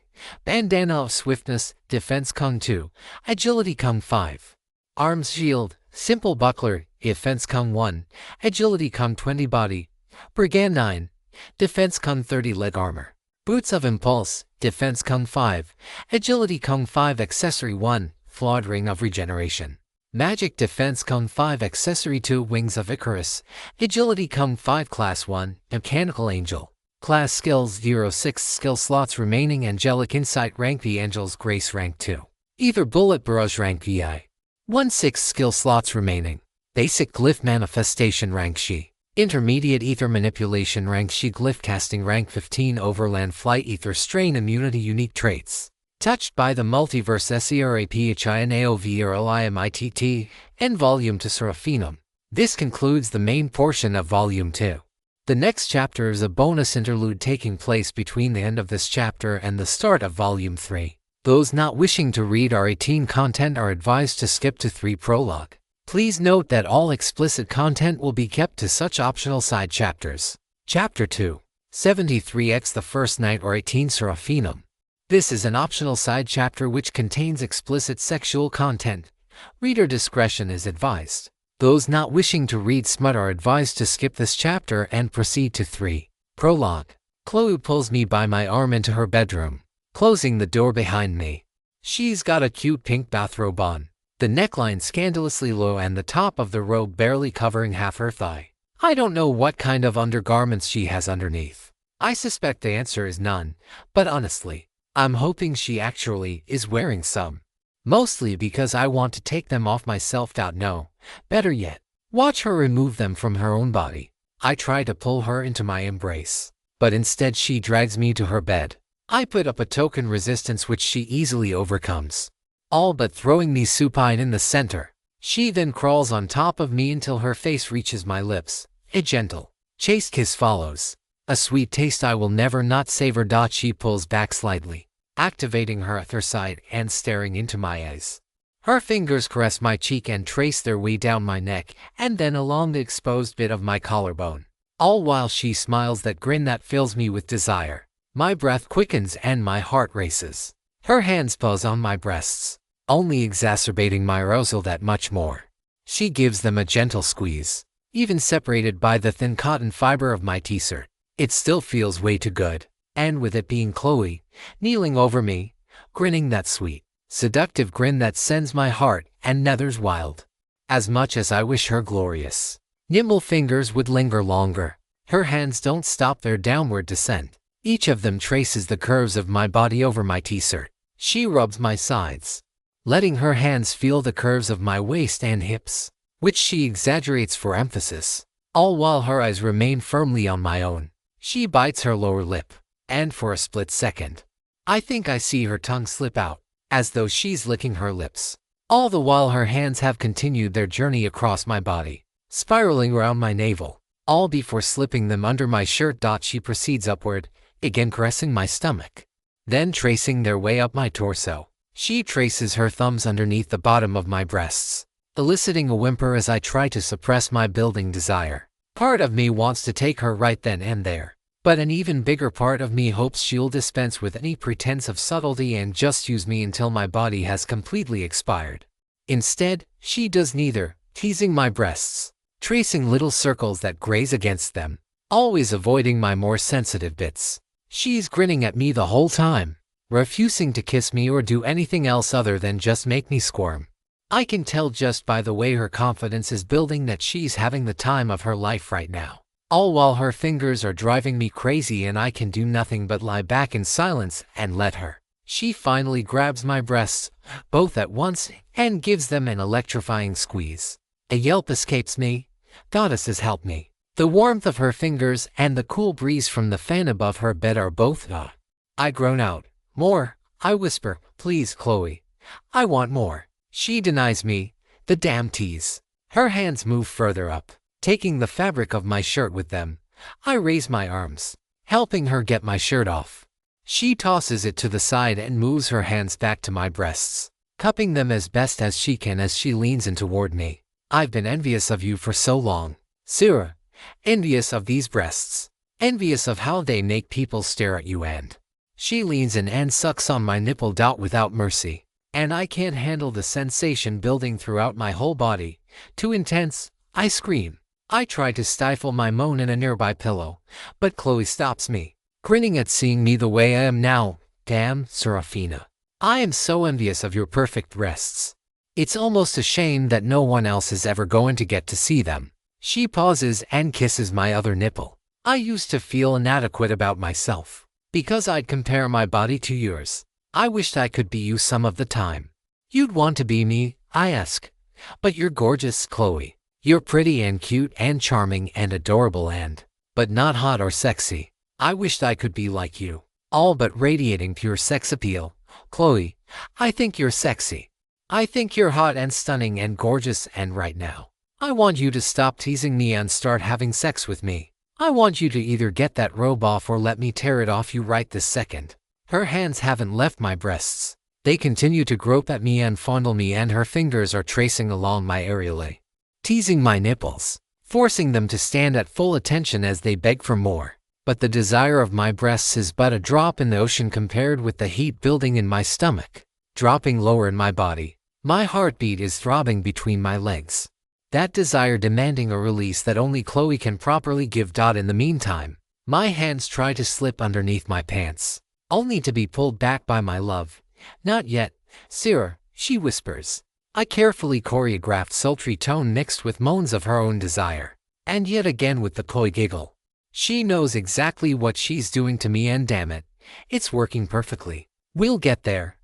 Bandana of swiftness, defense Kung 2, agility Kung 5. Arms shield, simple buckler, defense Kung 1, agility Kung 20 body. Brigand 9, defense Kung 30 leg armor. Boots of impulse, defense Kung 5, agility Kung 5 accessory 1, flawed ring of regeneration. Magic defense Kung 5 accessory 2 wings of Icarus, agility Kung 5 class 1, mechanical angel. Class skills 0-6 skill slots remaining angelic insight rank V angels grace rank 2. Either bullet barrage rank VI. 1-6 skill slots remaining. Basic glyph manifestation rank She. Intermediate ether manipulation rank She. Glyph casting rank 15 overland flight ether strain immunity unique traits. Touched by the multiverse SERAPHINAOVRLIMITT, end volume to Seraphina. This concludes the main portion of volume 2. The next chapter is a bonus interlude taking place between the end of this chapter and the start of volume 3. Those not wishing to read R18 content are advised to skip to 3 prologue. Please note that all explicit content will be kept to such optional side chapters. Chapter 2, 73x The First Night R18 Seraphina. This is an optional side chapter which contains explicit sexual content. Reader discretion is advised. Those not wishing to read smut are advised to skip this chapter and proceed to 3. Prologue. Chloe pulls me by my arm into her bedroom, closing the door behind me. She's got a cute pink bathrobe on, the neckline scandalously low and the top of the robe barely covering half her thigh. I don't know what kind of undergarments she has underneath. I suspect the answer is none, but honestly, I'm hoping she actually is wearing some. Mostly because I want to take them off myself. No, better yet, watch her remove them from her own body. I try to pull her into my embrace, but instead she drags me to her bed. I put up a token resistance which she easily overcomes, all but throwing me supine in the center. She then crawls on top of me until her face reaches my lips. A gentle, chaste kiss follows. A sweet taste I will never not savor. She pulls back slightly, activating her other side and staring into my eyes. Her fingers caress my cheek and trace their way down my neck and then along the exposed bit of my collarbone, all while she smiles that grin that fills me with desire. My breath quickens and my heart races. Her hands pause on my breasts, only exacerbating my arousal that much more. She gives them a gentle squeeze, even separated by the thin cotton fiber of my t-shirt. It still feels way too good. And with it being Chloe, kneeling over me, grinning that sweet, seductive grin that sends my heart and nethers wild. As much as I wish her glorious, nimble fingers would linger longer, her hands don't stop their downward descent. Each of them traces the curves of my body over my t-shirt. She rubs my sides, letting her hands feel the curves of my waist and hips, which she exaggerates for emphasis, all while her eyes remain firmly on my own. She bites her lower lip, and for a split second, I think I see her tongue slip out, as though she's licking her lips. All the while her hands have continued their journey across my body, spiraling around my navel, all before slipping them under my shirt. She proceeds upward, again caressing my stomach, then tracing their way up my torso. She traces her thumbs underneath the bottom of my breasts, eliciting a whimper as I try to suppress my building desire. Part of me wants to take her right then and there, but an even bigger part of me hopes she'll dispense with any pretense of subtlety and just use me until my body has completely expired. Instead, she does neither, teasing my breasts, tracing little circles that graze against them, always avoiding my more sensitive bits. She's grinning at me the whole time, refusing to kiss me or do anything else other than just make me squirm. I can tell just by the way her confidence is building that she's having the time of her life right now. All while her fingers are driving me crazy and I can do nothing but lie back in silence and let her. She finally grabs my breasts, both at once, and gives them an electrifying squeeze. A yelp escapes me. Goddesses help me. The warmth of her fingers and the cool breeze from the fan above her bed are both I groan out. More, I whisper, please, Chloe. I want more. She denies me. The damn tease. Her hands move further up, taking the fabric of my shirt with them. I raise my arms, helping her get my shirt off. She tosses it to the side and moves her hands back to my breasts, cupping them as best as she can as she leans in toward me. I've been envious of you for so long, Sarah. Envious of these breasts. Envious of how they make people stare at you, and she leans in and sucks on my nipple without mercy. And I can't handle the sensation building throughout my whole body. Too intense. I scream. I try to stifle my moan in a nearby pillow, but Chloe stops me, grinning at seeing me the way I am now. Damn, Seraphina. I am so envious of your perfect breasts. It's almost a shame that no one else is ever going to get to see them. She pauses and kisses my other nipple. I used to feel inadequate about myself, because I'd compare my body to yours. I wished I could be you some of the time. You'd want to be me, I ask. But you're gorgeous, Chloe. You're pretty and cute and charming and adorable but not hot or sexy. I wished I could be like you, all but radiating pure sex appeal. Chloe, I think you're sexy. I think you're hot and stunning and gorgeous, and right now, I want you to stop teasing me and start having sex with me. I want you to either get that robe off or let me tear it off you right this second. Her hands haven't left my breasts. They continue to grope at me and fondle me, and her fingers are tracing along my areolae, teasing my nipples, forcing them to stand at full attention as they beg for more. But the desire of my breasts is but a drop in the ocean compared with the heat building in my stomach. Dropping lower in my body, my heartbeat is throbbing between my legs. That desire demanding a release that only Chloe can properly give. In the meantime, my hands try to slip underneath my pants, only to be pulled back by my love. Not yet, Sarah, she whispers. A carefully choreographed sultry tone mixed with moans of her own desire, and yet again with the coy giggle. She knows exactly what she's doing to me, and damn it, it's working perfectly. We'll get there.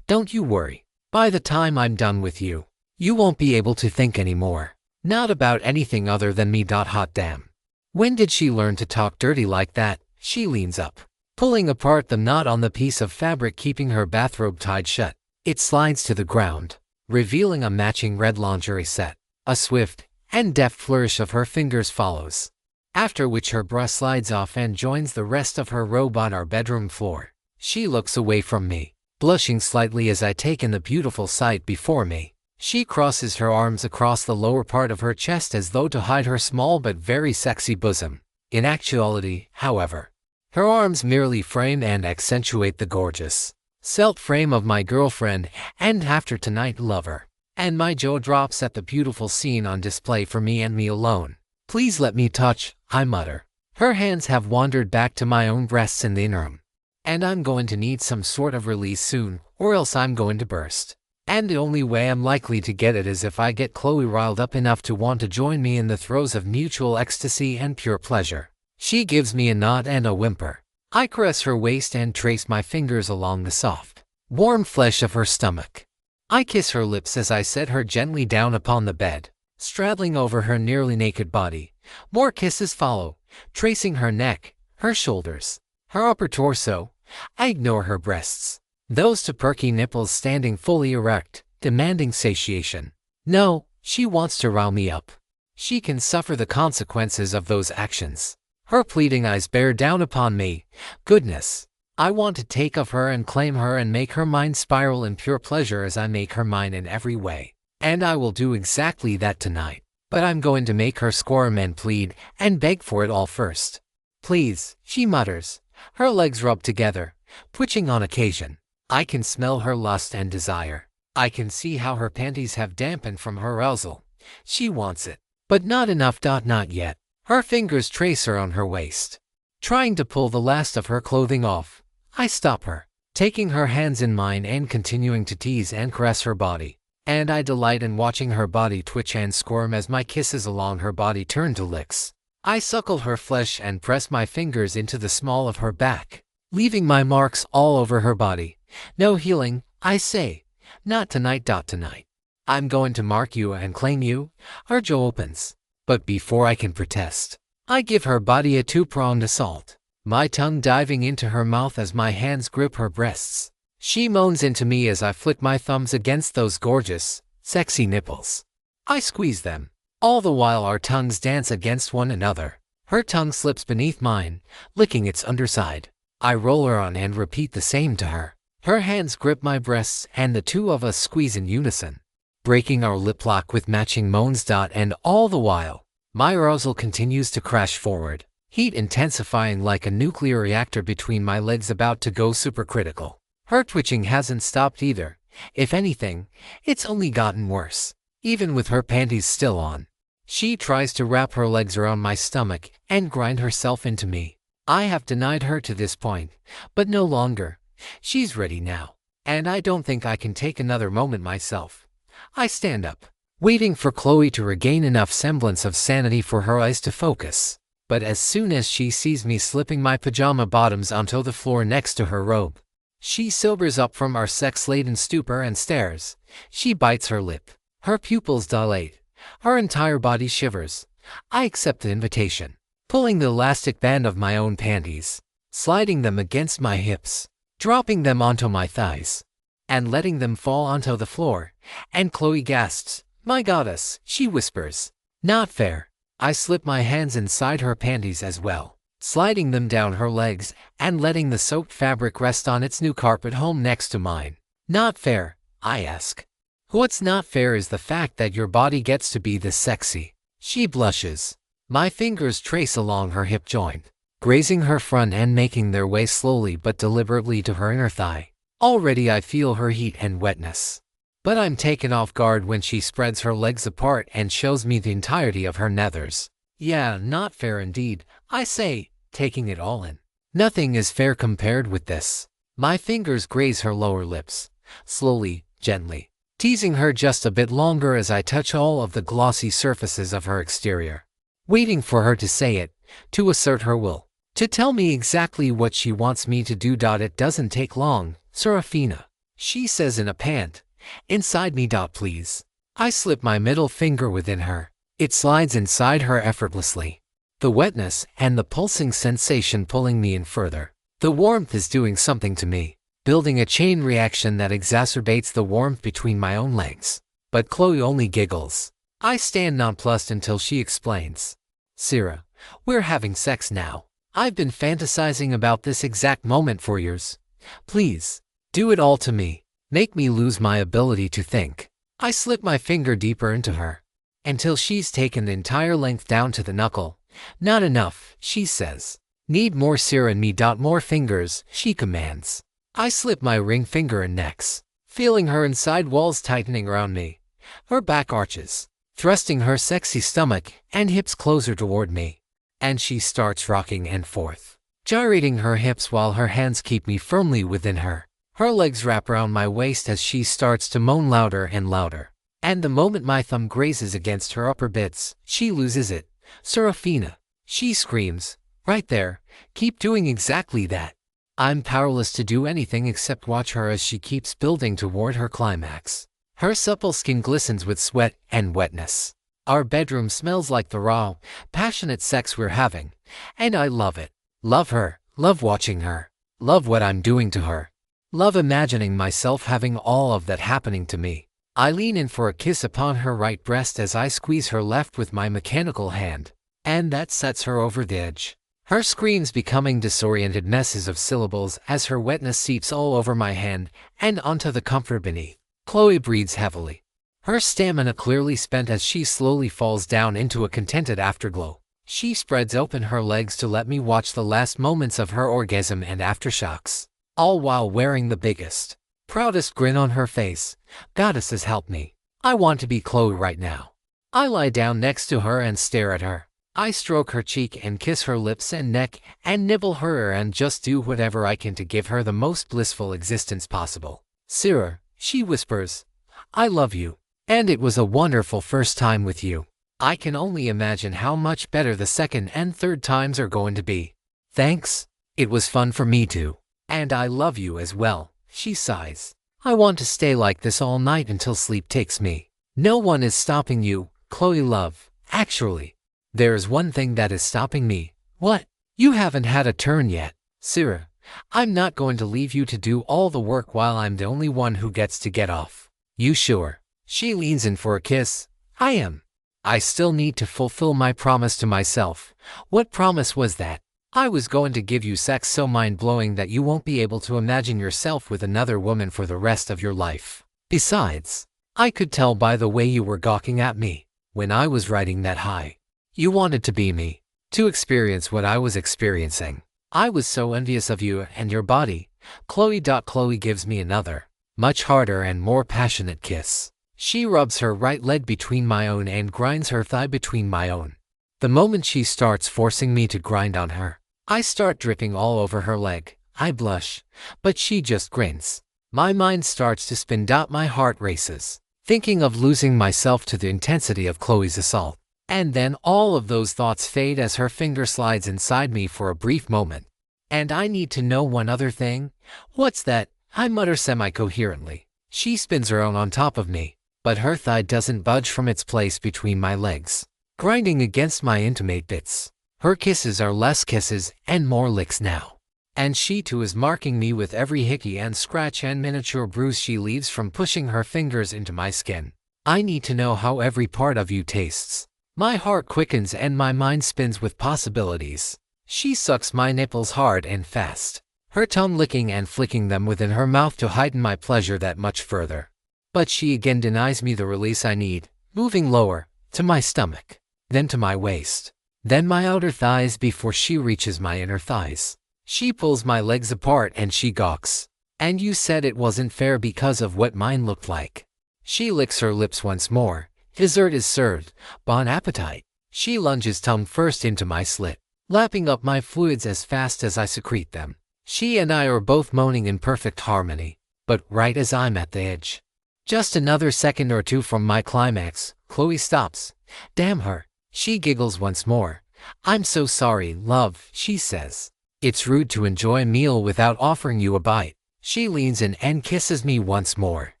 Don't you worry. By the time I'm done with you, you won't be able to think anymore. Not about anything other than me. Hot damn. When did she learn to talk dirty like that? She leans up, pulling apart the knot on the piece of fabric keeping her bathrobe tied shut. It slides to the ground, revealing a matching red lingerie set. A swift and deft flourish of her fingers follows, after which her bra slides off and joins the rest of her robe on our bedroom floor. She looks away from me, blushing slightly as I take in the beautiful sight before me. She crosses her arms across the lower part of her chest as though to hide her small but very sexy bosom. In actuality, however, her arms merely frame and accentuate the gorgeous svelte frame of my girlfriend and after tonight lover. And my jaw drops at the beautiful scene on display for me and me alone. Please let me touch, I mutter. Her hands have wandered back to my own breasts in the interim. And I'm going to need some sort of release soon, or else I'm going to burst. And the only way I'm likely to get it is if I get Chloe riled up enough to want to join me in the throes of mutual ecstasy and pure pleasure. She gives me a nod and a whimper. I caress her waist and trace my fingers along the soft, warm flesh of her stomach. I kiss her lips as I set her gently down upon the bed, straddling over her nearly naked body. More kisses follow, tracing her neck, her shoulders, her upper torso. I ignore her breasts, those two perky nipples standing fully erect, demanding satiation. No, she wants to rile me up. She can suffer the consequences of those actions. Her pleading eyes bear down upon me. Goodness, I want to take of her and claim her and make her mine, spiral in pure pleasure as I make her mine in every way. And I will do exactly that tonight. But I'm going to make her squirm and plead and beg for it all first. Please, she mutters. Her legs rub together, twitching on occasion. I can smell her lust and desire. I can see how her panties have dampened from her arousal. She wants it, but not enough. Not yet. Her fingers trace her on her waist, trying to pull the last of her clothing off. I stop her, taking her hands in mine and continuing to tease and caress her body. And I delight in watching her body twitch and squirm as my kisses along her body turn to licks. I suckle her flesh and press my fingers into the small of her back, leaving my marks all over her body. No healing, I say. Not tonight. Tonight, I'm going to mark you and claim you. Her jaw opens. But before I can protest, I give her body a two-pronged assault, my tongue diving into her mouth as my hands grip her breasts. She moans into me as I flick my thumbs against those gorgeous, sexy nipples. I squeeze them, all the while our tongues dance against one another. Her tongue slips beneath mine, licking its underside. I roll her on and repeat the same to her. Her hands grip my breasts and the two of us squeeze in unison, breaking our lip lock with matching moans. And all the while, my arousal continues to crash forward, heat intensifying like a nuclear reactor between my legs about to go supercritical. Her twitching hasn't stopped either. If anything, it's only gotten worse, even with her panties still on. She tries to wrap her legs around my stomach and grind herself into me. I have denied her to this point, but no longer. She's ready now, and I don't think I can take another moment myself. I stand up, waiting for Chloe to regain enough semblance of sanity for her eyes to focus. But as soon as she sees me slipping my pajama bottoms onto the floor next to her robe, she sobers up from our sex-laden stupor and stares. She bites her lip. Her pupils dilate. Her entire body shivers. I accept the invitation, pulling the elastic band of my own panties, sliding them against my hips, dropping them onto my thighs, and letting them fall onto the floor. And Chloe gasps, "My goddess," she whispers. "Not fair." I slip my hands inside her panties as well, sliding them down her legs and letting the soaked fabric rest on its new carpet home next to mine. "Not fair?" I ask. "What's not fair is the fact that your body gets to be this sexy." She blushes. My fingers trace along her hip joint, grazing her front and making their way slowly but deliberately to her inner thigh. Already I feel her heat and wetness. But I'm taken off guard when she spreads her legs apart and shows me the entirety of her nethers. "Yeah, not fair indeed," I say, taking it all in. "Nothing is fair compared with this." My fingers graze her lower lips, slowly, gently, teasing her just a bit longer as I touch all of the glossy surfaces of her exterior, waiting for her to say it, to assert her will, to tell me exactly what she wants me to do. "It doesn't take long, Seraphina," she says in a pant. "Inside me, please." I slip my middle finger within her. It slides inside her effortlessly, the wetness and the pulsing sensation pulling me in further. The warmth is doing something to me, building a chain reaction that exacerbates the warmth between my own legs. But Chloe only giggles. I stand nonplussed until she explains. "Sera, we're having sex now. I've been fantasizing about this exact moment for years. Please, do it all to me. Make me lose my ability to think." I slip my finger deeper into her, until she's taken the entire length down to the knuckle. "Not enough," she says. "Need more, Sera, and me. More fingers," she commands. I slip my ring finger and next, feeling her inside walls tightening around me. Her back arches, thrusting her sexy stomach and hips closer toward me. And she starts rocking and forth, gyrating her hips while her hands keep me firmly within her. Her legs wrap around my waist as she starts to moan louder and louder. And the moment my thumb grazes against her upper bits, she loses it. "Seraphina," she screams. "Right there. Keep doing exactly that." I'm powerless to do anything except watch her as she keeps building toward her climax. Her supple skin glistens with sweat and wetness. Our bedroom smells like the raw, passionate sex we're having, and I love it. Love her, love watching her, love what I'm doing to her. Love imagining myself having all of that happening to me. I lean in for a kiss upon her right breast as I squeeze her left with my mechanical hand, and that sets her over the edge. Her screams becoming disoriented messes of syllables as her wetness seeps all over my hand and onto the comfort beneath. Chloe breathes heavily, her stamina clearly spent as she slowly falls down into a contented afterglow. She spreads open her legs to let me watch the last moments of her orgasm and aftershocks, all while wearing the biggest, proudest grin on her face. Goddesses help me. I want to be Chloe right now. I lie down next to her and stare at her. I stroke her cheek and kiss her lips and neck and nibble her ear and just do whatever I can to give her the most blissful existence possible. "Sera," she whispers, "I love you, and it was a wonderful first time with you. I can only imagine how much better the second and third times are going to be." "Thanks. It was fun for me too. And I love you as well," she sighs. "I want to stay like this all night until sleep takes me." No one is stopping you, Chloe love. Actually, there's one thing that is stopping me. What? You haven't had a turn yet. Sarah, I'm not going to leave you to do all the work while I'm the only one who gets to get off. You sure? She leans in for a kiss. I am. I still need to fulfill my promise to myself. What promise was that? I was going to give you sex so mind-blowing that you won't be able to imagine yourself with another woman for the rest of your life. Besides, I could tell by the way you were gawking at me when I was riding that high. You wanted to be me, to experience what I was experiencing. I was so envious of you and your body. Chloe. Chloe gives me another, much harder and more passionate kiss. She rubs her right leg between my own and grinds her thigh between my own. The moment she starts forcing me to grind on her, I start dripping all over her leg. I blush, but she just grins. My mind starts to spin. My heart races, thinking of losing myself to the intensity of Chloe's assault. And then all of those thoughts fade as her finger slides inside me for a brief moment. And I need to know one other thing. What's that? I mutter semi-coherently. She spins her own on top of me, but her thigh doesn't budge from its place between my legs, grinding against my intimate bits. Her kisses are less kisses and more licks now. And she too is marking me with every hickey and scratch and miniature bruise she leaves from pushing her fingers into my skin. I need to know how every part of you tastes. My heart quickens and my mind spins with possibilities. She sucks my nipples hard and fast, her tongue licking and flicking them within her mouth to heighten my pleasure that much further. But she again denies me the release I need, moving lower, to my stomach, then to my waist, then my outer thighs before she reaches my inner thighs. She pulls my legs apart and she gawks. And you said it wasn't fair because of what mine looked like. She licks her lips once more. Dessert is served. Bon appetit. She lunges tongue first into my slit, lapping up my fluids as fast as I secrete them. She and I are both moaning in perfect harmony, but right as I'm at the edge, just another second or two from my climax, Chloe stops. Damn her. She giggles once more. I'm so sorry, love, she says. It's rude to enjoy a meal without offering you a bite. She leans in and kisses me once more,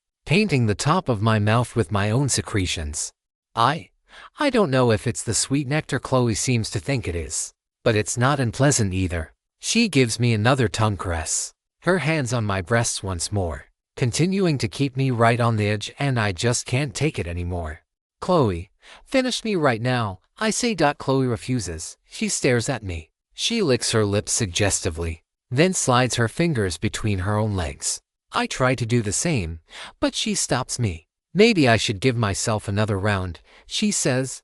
painting the top of my mouth with my own secretions. I don't know if it's the sweet nectar Chloe seems to think it is, but it's not unpleasant either. She gives me another tongue caress, her hands on my breasts once more, continuing to keep me right on the edge, and I just can't take it anymore. Chloe, finish me right now, I say. Chloe refuses. She stares at me. She licks her lips suggestively, then slides her fingers between her own legs. I try to do the same, but she stops me. Maybe I should give myself another round, she says.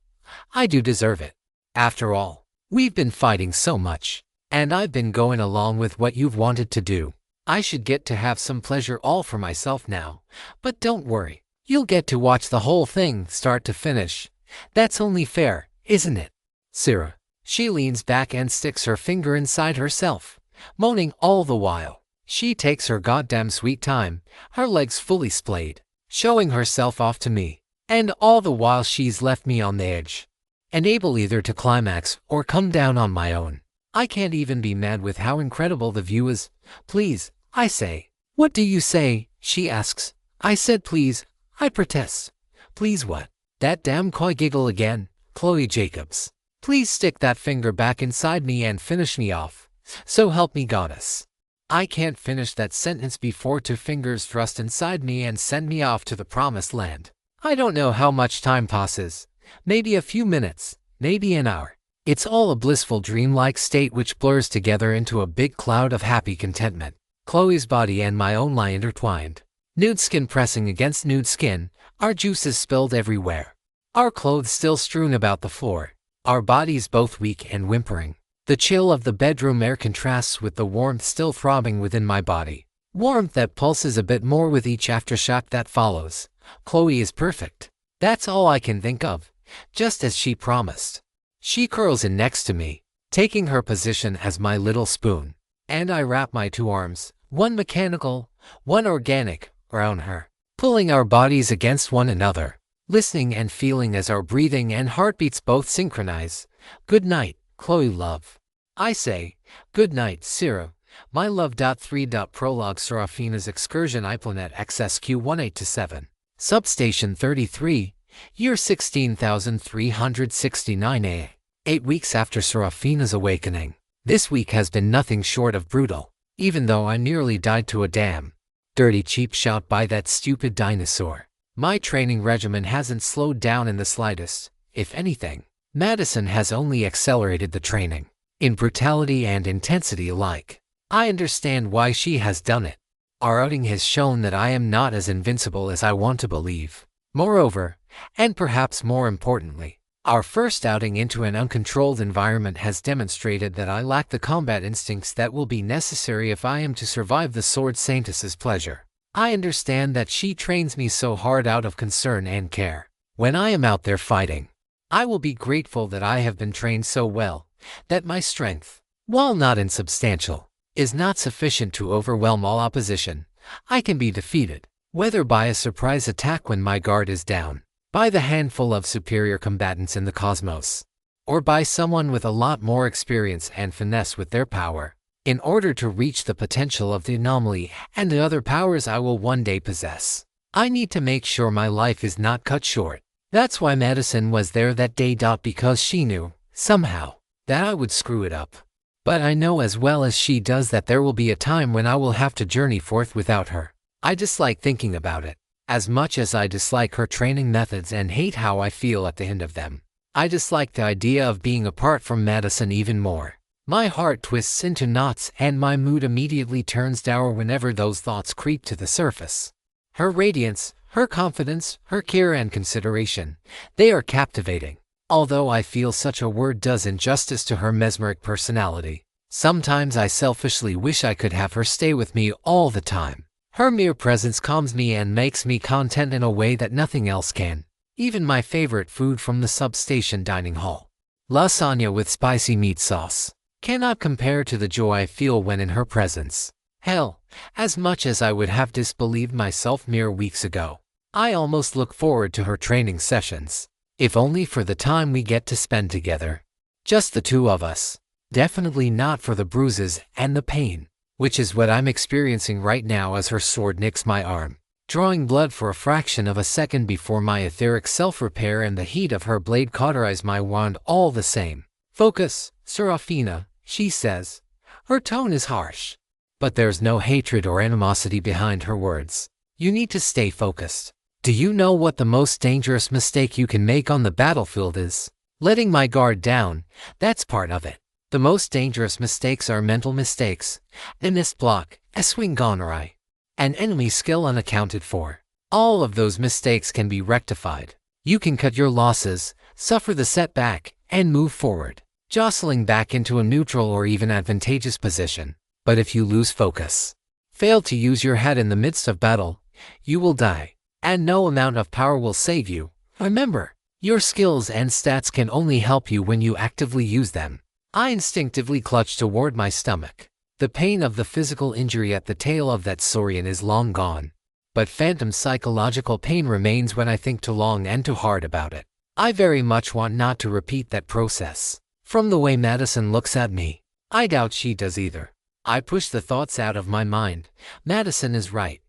I do deserve it. After all, we've been fighting so much, and I've been going along with what you've wanted to do. I should get to have some pleasure all for myself now. But don't worry, you'll get to watch the whole thing start to finish. That's only fair, isn't it? Sarah. She leans back and sticks her finger inside herself, moaning all the while. She takes her goddamn sweet time, her legs fully splayed, showing herself off to me. And all the while she's left me on the edge, unable either to climax or come down on my own. I can't even be mad with how incredible the view is. Please, I say. What do you say? She asks. I said please, I protest. Please what? That damn coy giggle again. Chloe Jacobs. Please stick that finger back inside me and finish me off. So help me goddess. I can't finish that sentence before two fingers thrust inside me and send me off to the promised land. I don't know how much time passes. Maybe a few minutes, maybe an hour. It's all a blissful dreamlike state which blurs together into a big cloud of happy contentment. Chloe's body and my own lie intertwined. Nude skin pressing against nude skin, our juices spilled everywhere. Our clothes still strewn about the floor. Our bodies both weak and whimpering. The chill of the bedroom air contrasts with the warmth still throbbing within my body. Warmth that pulses a bit more with each aftershock that follows. Chloe is perfect. That's all I can think of, just as she promised. She curls in next to me, taking her position as my little spoon, and I wrap my two arms, one mechanical, one organic, around her, pulling our bodies against one another, listening and feeling as our breathing and heartbeats both synchronize. Good night, Chloe love. I say, good night, Sarah, my love. 3. Prologue. Seraphina's excursion. iPlanet XSQ 1827. Substation 33, Year 16,369 A. 8 weeks after Seraphina's awakening. This week has been nothing short of brutal, even though I nearly died to a damn dirty cheap shot by that stupid dinosaur. My training regimen hasn't slowed down in the slightest. If anything, Madison has only accelerated the training, in brutality and intensity alike. I understand why she has done it. Our outing has shown that I am not as invincible as I want to believe. Moreover, and perhaps more importantly, our first outing into an uncontrolled environment has demonstrated that I lack the combat instincts that will be necessary if I am to survive the Sword Saintess's pleasure. I understand that she trains me so hard out of concern and care. When I am out there fighting, I will be grateful that I have been trained so well, that my strength, while not insubstantial, is not sufficient to overwhelm all opposition. I can be defeated, whether by a surprise attack when my guard is down, by the handful of superior combatants in the cosmos, or by someone with a lot more experience and finesse with their power. In order to reach the potential of the anomaly and the other powers I will one day possess, I need to make sure my life is not cut short. That's why Madison was there that day. Because she knew, somehow, that I would screw it up. But I know as well as she does that there will be a time when I will have to journey forth without her. I dislike thinking about it, as much as I dislike her training methods and hate how I feel at the end of them. I dislike the idea of being apart from Madison even more. My heart twists into knots and my mood immediately turns dour whenever those thoughts creep to the surface. Her radiance, her confidence, her care and consideration, they are captivating. Although I feel such a word does injustice to her mesmeric personality, sometimes I selfishly wish I could have her stay with me all the time. Her mere presence calms me and makes me content in a way that nothing else can. Even my favorite food from the substation dining hall, lasagna with spicy meat sauce, cannot compare to the joy I feel when in her presence. Hell, as much as I would have disbelieved myself mere weeks ago, I almost look forward to her training sessions, if only for the time we get to spend together. Just the two of us. Definitely not for the bruises and the pain, which is what I'm experiencing right now as her sword nicks my arm, drawing blood for a fraction of a second before my etheric self-repair and the heat of her blade cauterize my wand all the same. Focus, Seraphina, she says. Her tone is harsh, but there's no hatred or animosity behind her words. You need to stay focused. Do you know what the most dangerous mistake you can make on the battlefield is? Letting my guard down, that's part of it. The most dangerous mistakes are mental mistakes, a missed block, a swing gone awry, an enemy skill unaccounted for. All of those mistakes can be rectified. You can cut your losses, suffer the setback, and move forward, jostling back into a neutral or even advantageous position. But if you lose focus, fail to use your head in the midst of battle, you will die, and no amount of power will save you. Remember, your skills and stats can only help you when you actively use them. I instinctively clutch toward my stomach. The pain of the physical injury at the tail of that saurian is long gone, but phantom psychological pain remains when I think too long and too hard about it. I very much want not to repeat that process. From the way Madison looks at me, I doubt she does either. I push the thoughts out of my mind. Madison is right.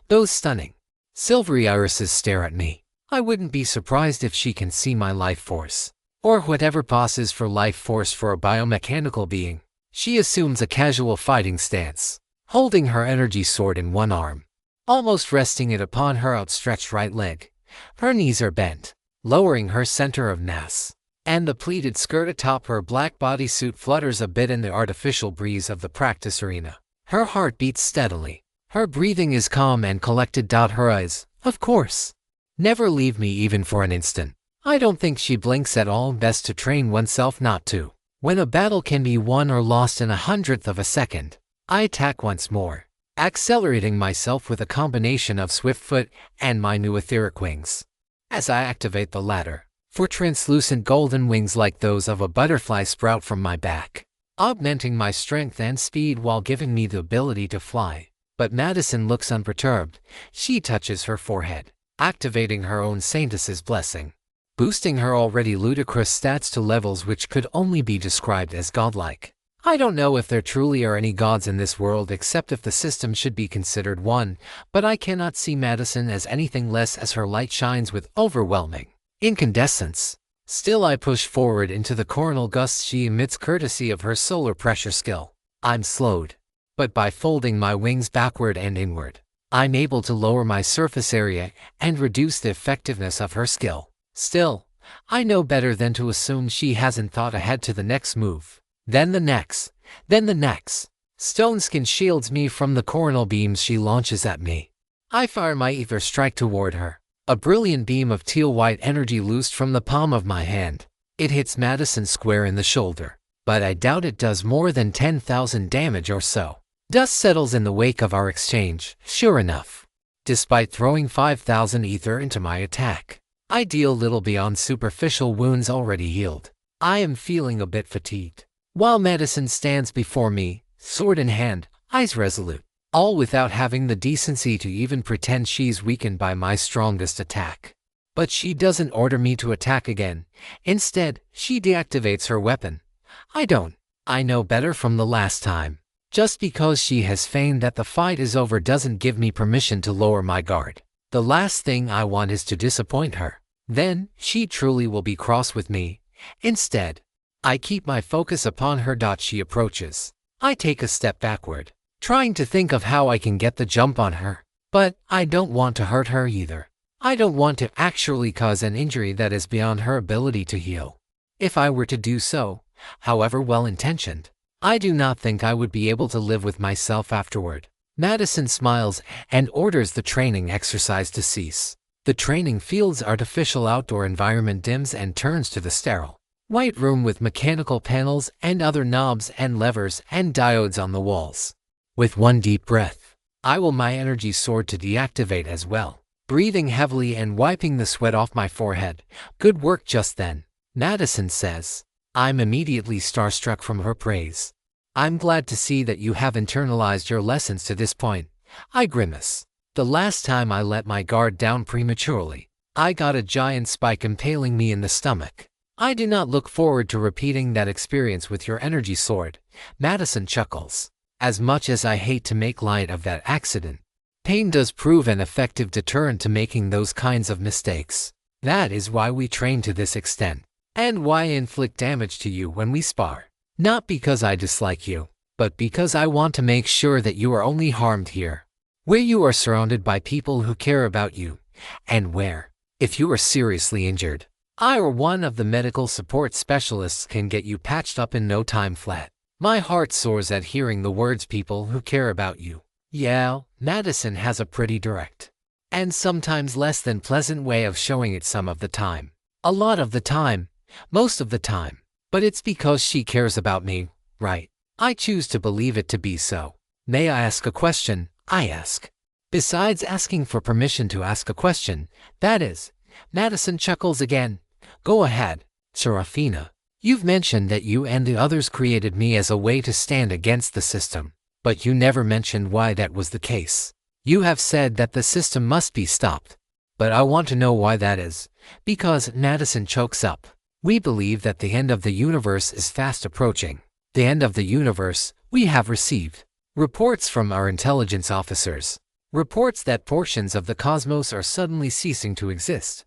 Those stunning, silvery irises stare at me. I wouldn't be surprised if she can see my life force, or whatever passes for life force for a biomechanical being. She assumes a casual fighting stance, holding her energy sword in one arm, almost resting it upon her outstretched right leg. Her knees are bent, lowering her center of mass, and the pleated skirt atop her black bodysuit flutters a bit in the artificial breeze of the practice arena. Her heart beats steadily. Her breathing is calm and collected. Her eyes, of course, never leave me even for an instant. I don't think she blinks at all. Best to train oneself not to. When a battle can be won or lost in 1/100th of a second, I attack once more, accelerating myself with a combination of swift foot and my new etheric wings. As I activate the latter, for translucent golden wings like those of a butterfly sprout from my back, augmenting my strength and speed while giving me the ability to fly. But Madison looks unperturbed. She touches her forehead, activating her own Saintess's blessing, boosting her already ludicrous stats to levels which could only be described as godlike. I don't know if there truly are any gods in this world except if the system should be considered one, but I cannot see Madison as anything less as her light shines with overwhelming, Incandescence. Still I push forward into the coronal gusts she emits courtesy of her solar pressure skill. I'm slowed. But by folding my wings backward and inward, I'm able to lower my surface area and reduce the effectiveness of her skill. Still, I know better than to assume she hasn't thought ahead to the next move. Then the next. Stone skin shields me from the coronal beams she launches at me. I fire my ether strike toward her. A brilliant beam of teal-white energy loosed from the palm of my hand. It hits Madison square in the shoulder, but I doubt it does more than 10,000 damage or so. Dust settles in the wake of our exchange, sure enough. Despite throwing 5,000 ether into my attack, I deal little beyond superficial wounds already healed. I am feeling a bit fatigued, while Madison stands before me, sword in hand, eyes resolute, all without having the decency to even pretend she's weakened by my strongest attack. But she doesn't order me to attack again. Instead, she deactivates her weapon. I don't. I know better from the last time. Just because she has feigned that the fight is over doesn't give me permission to lower my guard. The last thing I want is to disappoint her. Then, she truly will be cross with me. Instead, I keep my focus upon her. She approaches. I take a step backward, trying to think of how I can get the jump on her. But I don't want to hurt her either. I don't want to actually cause an injury that is beyond her ability to heal. If I were to do so, however well-intentioned, I do not think I would be able to live with myself afterward. Madison smiles and orders the training exercise to cease. The training field's artificial outdoor environment dims and turns to the sterile white room with mechanical panels and other knobs and levers and diodes on the walls. With one deep breath, I will my energy sword to deactivate as well. Breathing heavily and wiping the sweat off my forehead. Good work just then, Madison says. I'm immediately starstruck from her praise. I'm glad to see that you have internalized your lessons to this point. I grimace. The last time I let my guard down prematurely, I got a giant spike impaling me in the stomach. I do not look forward to repeating that experience with your energy sword. Madison chuckles. As much as I hate to make light of that accident, pain does prove an effective deterrent to making those kinds of mistakes. That is why we train to this extent, and why I inflict damage to you when we spar. Not because I dislike you, but because I want to make sure that you are only harmed here, where you are surrounded by people who care about you, and where, if you are seriously injured, I or one of the medical support specialists can get you patched up in no time flat. My heart soars at hearing the words people who care about you. Yeah, Madison has a pretty direct, and sometimes less than pleasant way of showing it some of the time. A lot of the time, most of the time. But it's because she cares about me, right? I choose to believe it to be so. May I ask a question? I ask. Besides asking for permission to ask a question, that is. Madison chuckles again. Go ahead, Seraphina. You've mentioned that you and the others created me as a way to stand against the system, but you never mentioned why that was the case. You have said that the system must be stopped, but I want to know why that is, because Madison chokes up. We believe that the end of the universe is fast approaching. The end of the universe, we have received reports from our intelligence officers. Reports that portions of the cosmos are suddenly ceasing to exist.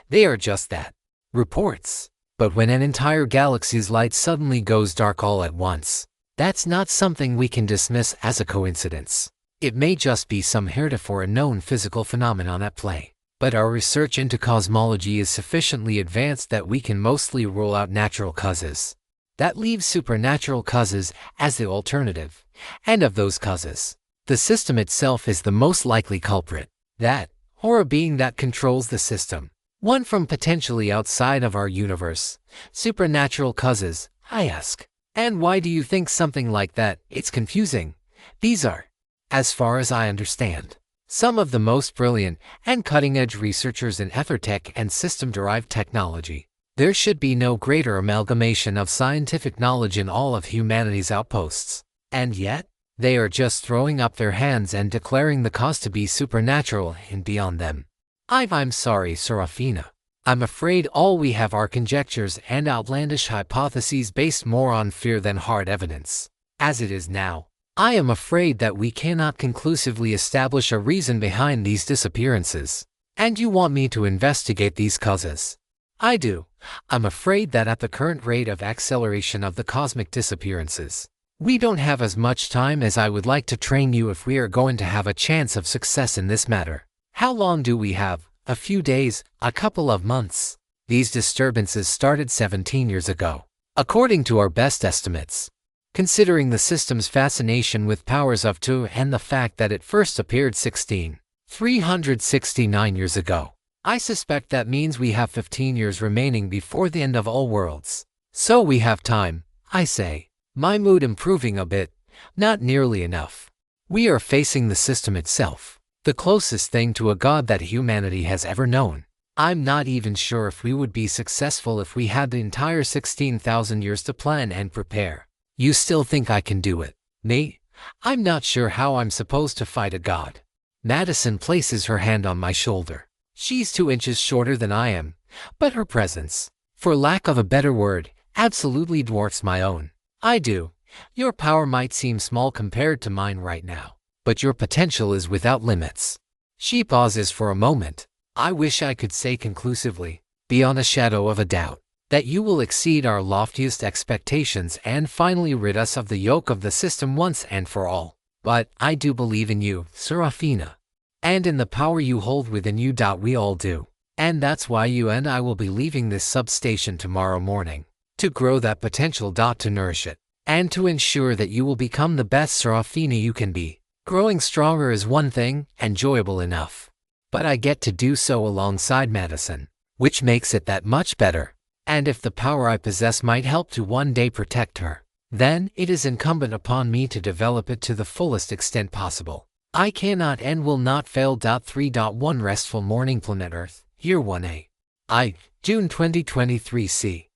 They are just that. Reports. But when an entire galaxy's light suddenly goes dark all at once, that's not something we can dismiss as a coincidence. It may just be some heretofore unknown physical phenomenon at play. But our research into cosmology is sufficiently advanced that we can mostly rule out natural causes. That leaves supernatural causes as the alternative. And of those causes, the system itself is the most likely culprit. That, or a being that controls the system. One from potentially outside of our universe. Supernatural causes, I ask. And why do you think something like that? It's confusing. These are, as far as I understand, some of the most brilliant and cutting-edge researchers in ethertech and system-derived technology. There should be no greater amalgamation of scientific knowledge in all of humanity's outposts. And yet, they are just throwing up their hands and declaring the cause to be supernatural and beyond them. I'm sorry, Seraphina. I'm afraid all we have are conjectures and outlandish hypotheses based more on fear than hard evidence. As it is now, I am afraid that we cannot conclusively establish a reason behind these disappearances. And you want me to investigate these causes. I do. I'm afraid that at the current rate of acceleration of the cosmic disappearances, we don't have as much time as I would like to train you if we are going to have a chance of success in this matter. How long do we have? A few days, a couple of months. These disturbances started 17 years ago, according to our best estimates. Considering the system's fascination with powers of 2 and the fact that it first appeared 369 years ago, I suspect that means we have 15 years remaining before the end of all worlds. So we have time, I say. My mood improving a bit, not nearly enough. We are facing the system itself, the closest thing to a god that humanity has ever known. I'm not even sure if we would be successful if we had the entire 16,000 years to plan and prepare. You still think I can do it? Me? I'm not sure how I'm supposed to fight a god. Madison places her hand on my shoulder. She's 2 inches shorter than I am, but her presence, for lack of a better word, absolutely dwarfs my own. I do. Your power might seem small compared to mine right now, but your potential is without limits. She pauses for a moment. I wish I could say conclusively, beyond a shadow of a doubt, that you will exceed our loftiest expectations and finally rid us of the yoke of the system once and for all. But I do believe in you, Seraphina. And in the power you hold within you. We all do. And that's why you and I will be leaving this substation tomorrow morning, to grow that potential. To nourish it, and to ensure that you will become the best Seraphina you can be. Growing stronger is one thing, enjoyable enough. But I get to do so alongside Madison, which makes it that much better. And if the power I possess might help to one day protect her, then it is incumbent upon me to develop it to the fullest extent possible. I cannot and will not fail. 3.1 Restful Morning Planet Earth, Year 1A. June 2023 CE,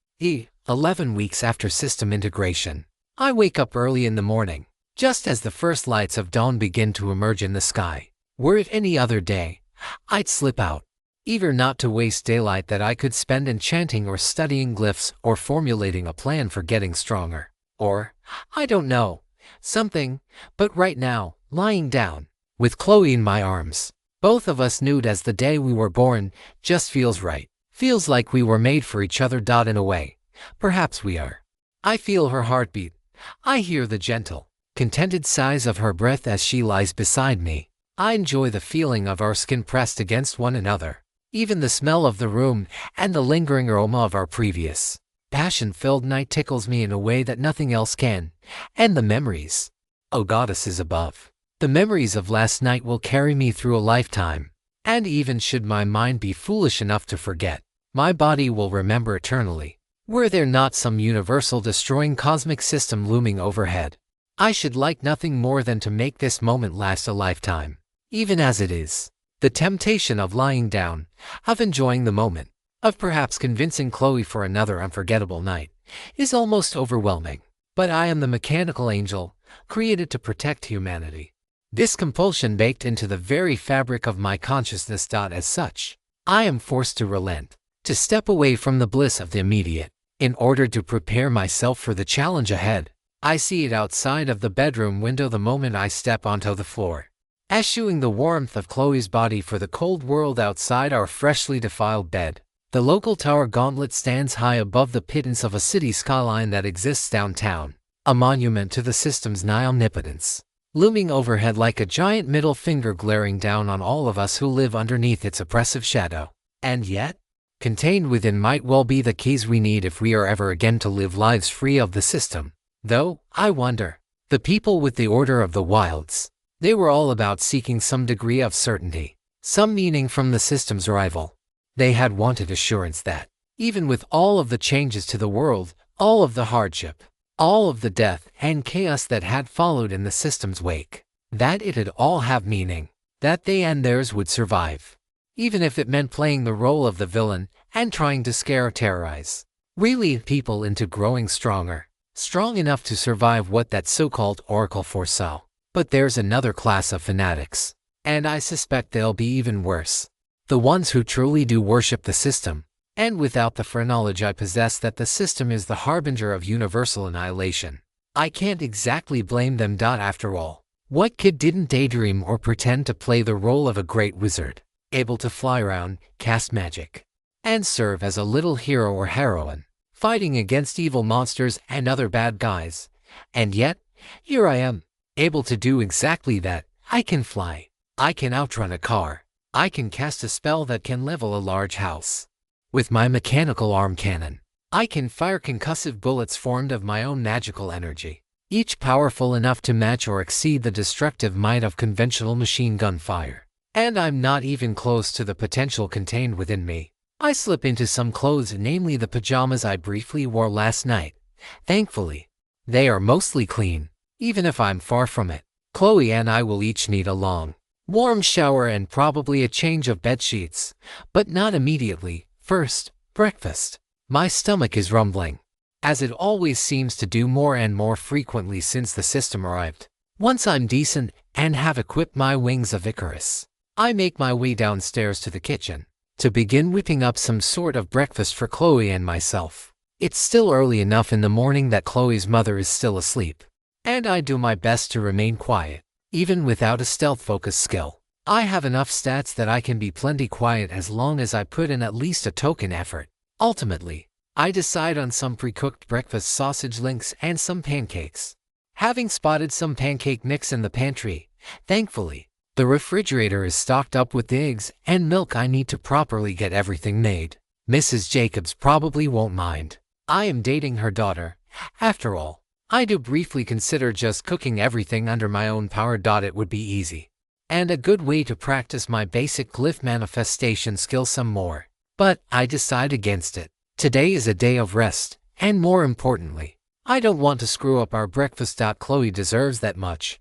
11 weeks after system integration. I wake up early in the morning, just as the first lights of dawn begin to emerge in the sky. Were it any other day, I'd slip out, eager not to waste daylight that I could spend enchanting or studying glyphs or formulating a plan for getting stronger. Or, I don't know, something, but right now, lying down, with Chloe in my arms, both of us nude as the day we were born, just feels right. Feels like we were made for each other. In a way, perhaps we are. I feel her heartbeat. I hear the gentle, contented sighs of her breath as she lies beside me. I enjoy the feeling of our skin pressed against one another. Even the smell of the room and the lingering aroma of our previous, passion-filled night tickles me in a way that nothing else can. And the memories, oh goddesses above, the memories of last night will carry me through a lifetime. And even should my mind be foolish enough to forget, my body will remember eternally. Were there not some universal destroying cosmic system looming overhead, I should like nothing more than to make this moment last a lifetime. Even as it is, the temptation of lying down, of enjoying the moment, of perhaps convincing Chloe for another unforgettable night, is almost overwhelming. But I am the mechanical angel, created to protect humanity. This compulsion baked into the very fabric of my consciousness. As such, I am forced to relent, to step away from the bliss of the immediate, in order to prepare myself for the challenge ahead. I see it outside of the bedroom window the moment I step onto the floor, eschewing the warmth of Chloe's body for the cold world outside our freshly defiled bed. The local tower gauntlet stands high above the pittance of a city skyline that exists downtown, a monument to the system's nigh omnipotence, looming overhead like a giant middle finger glaring down on all of us who live underneath its oppressive shadow. And yet, contained within might well be the keys we need if we are ever again to live lives free of the system. Though, I wonder, the people with the Order of the Wilds, they were all about seeking some degree of certainty, some meaning from the system's arrival. They had wanted assurance that, even with all of the changes to the world, all of the hardship, all of the death and chaos that had followed in the system's wake, that it'd all have meaning, that they and theirs would survive. Even if it meant playing the role of the villain and trying to scare or terrorize, really people into growing stronger, strong enough to survive what that so-called oracle foresaw. But there's another class of fanatics, and I suspect they'll be even worse. The ones who truly do worship the system, and without the foreknowledge I possess that the system is the harbinger of universal annihilation. I can't exactly blame them. After all, what kid didn't daydream or pretend to play the role of a great wizard, able to fly around, cast magic, and serve as a little hero or heroine, fighting against evil monsters and other bad guys. And yet, here I am, able to do exactly that. I can fly. I can outrun a car. I can cast a spell that can level a large house. With my mechanical arm cannon, I can fire concussive bullets formed of my own magical energy, each powerful enough to match or exceed the destructive might of conventional machine gun fire. And I'm not even close to the potential contained within me. I slip into some clothes, namely the pajamas I briefly wore last night. Thankfully, they are mostly clean, even if I'm far from it. Chloe and I will each need a long, warm shower and probably a change of bed sheets, but not immediately. First, breakfast. My stomach is rumbling, as it always seems to do more and more frequently since the system arrived. Once I'm decent and have equipped my wings of Icarus, I make my way downstairs to the kitchen to begin whipping up some sort of breakfast for Chloe and myself. It's still early enough in the morning that Chloe's mother is still asleep, and I do my best to remain quiet, even without a stealth-focused skill. I have enough stats that I can be plenty quiet as long as I put in at least a token effort. Ultimately, I decide on some pre-cooked breakfast sausage links and some pancakes. Having spotted some pancake mix in the pantry, thankfully, the refrigerator is stocked up with the eggs and milk I need to properly get everything made. Mrs. Jacobs probably won't mind. I am dating her daughter. After all, I do briefly consider just cooking everything under my own power. It would be easy, and a good way to practice my basic glyph manifestation skill some more. But I decide against it. Today is a day of rest, and more importantly, I don't want to screw up our breakfast. Chloe deserves that much.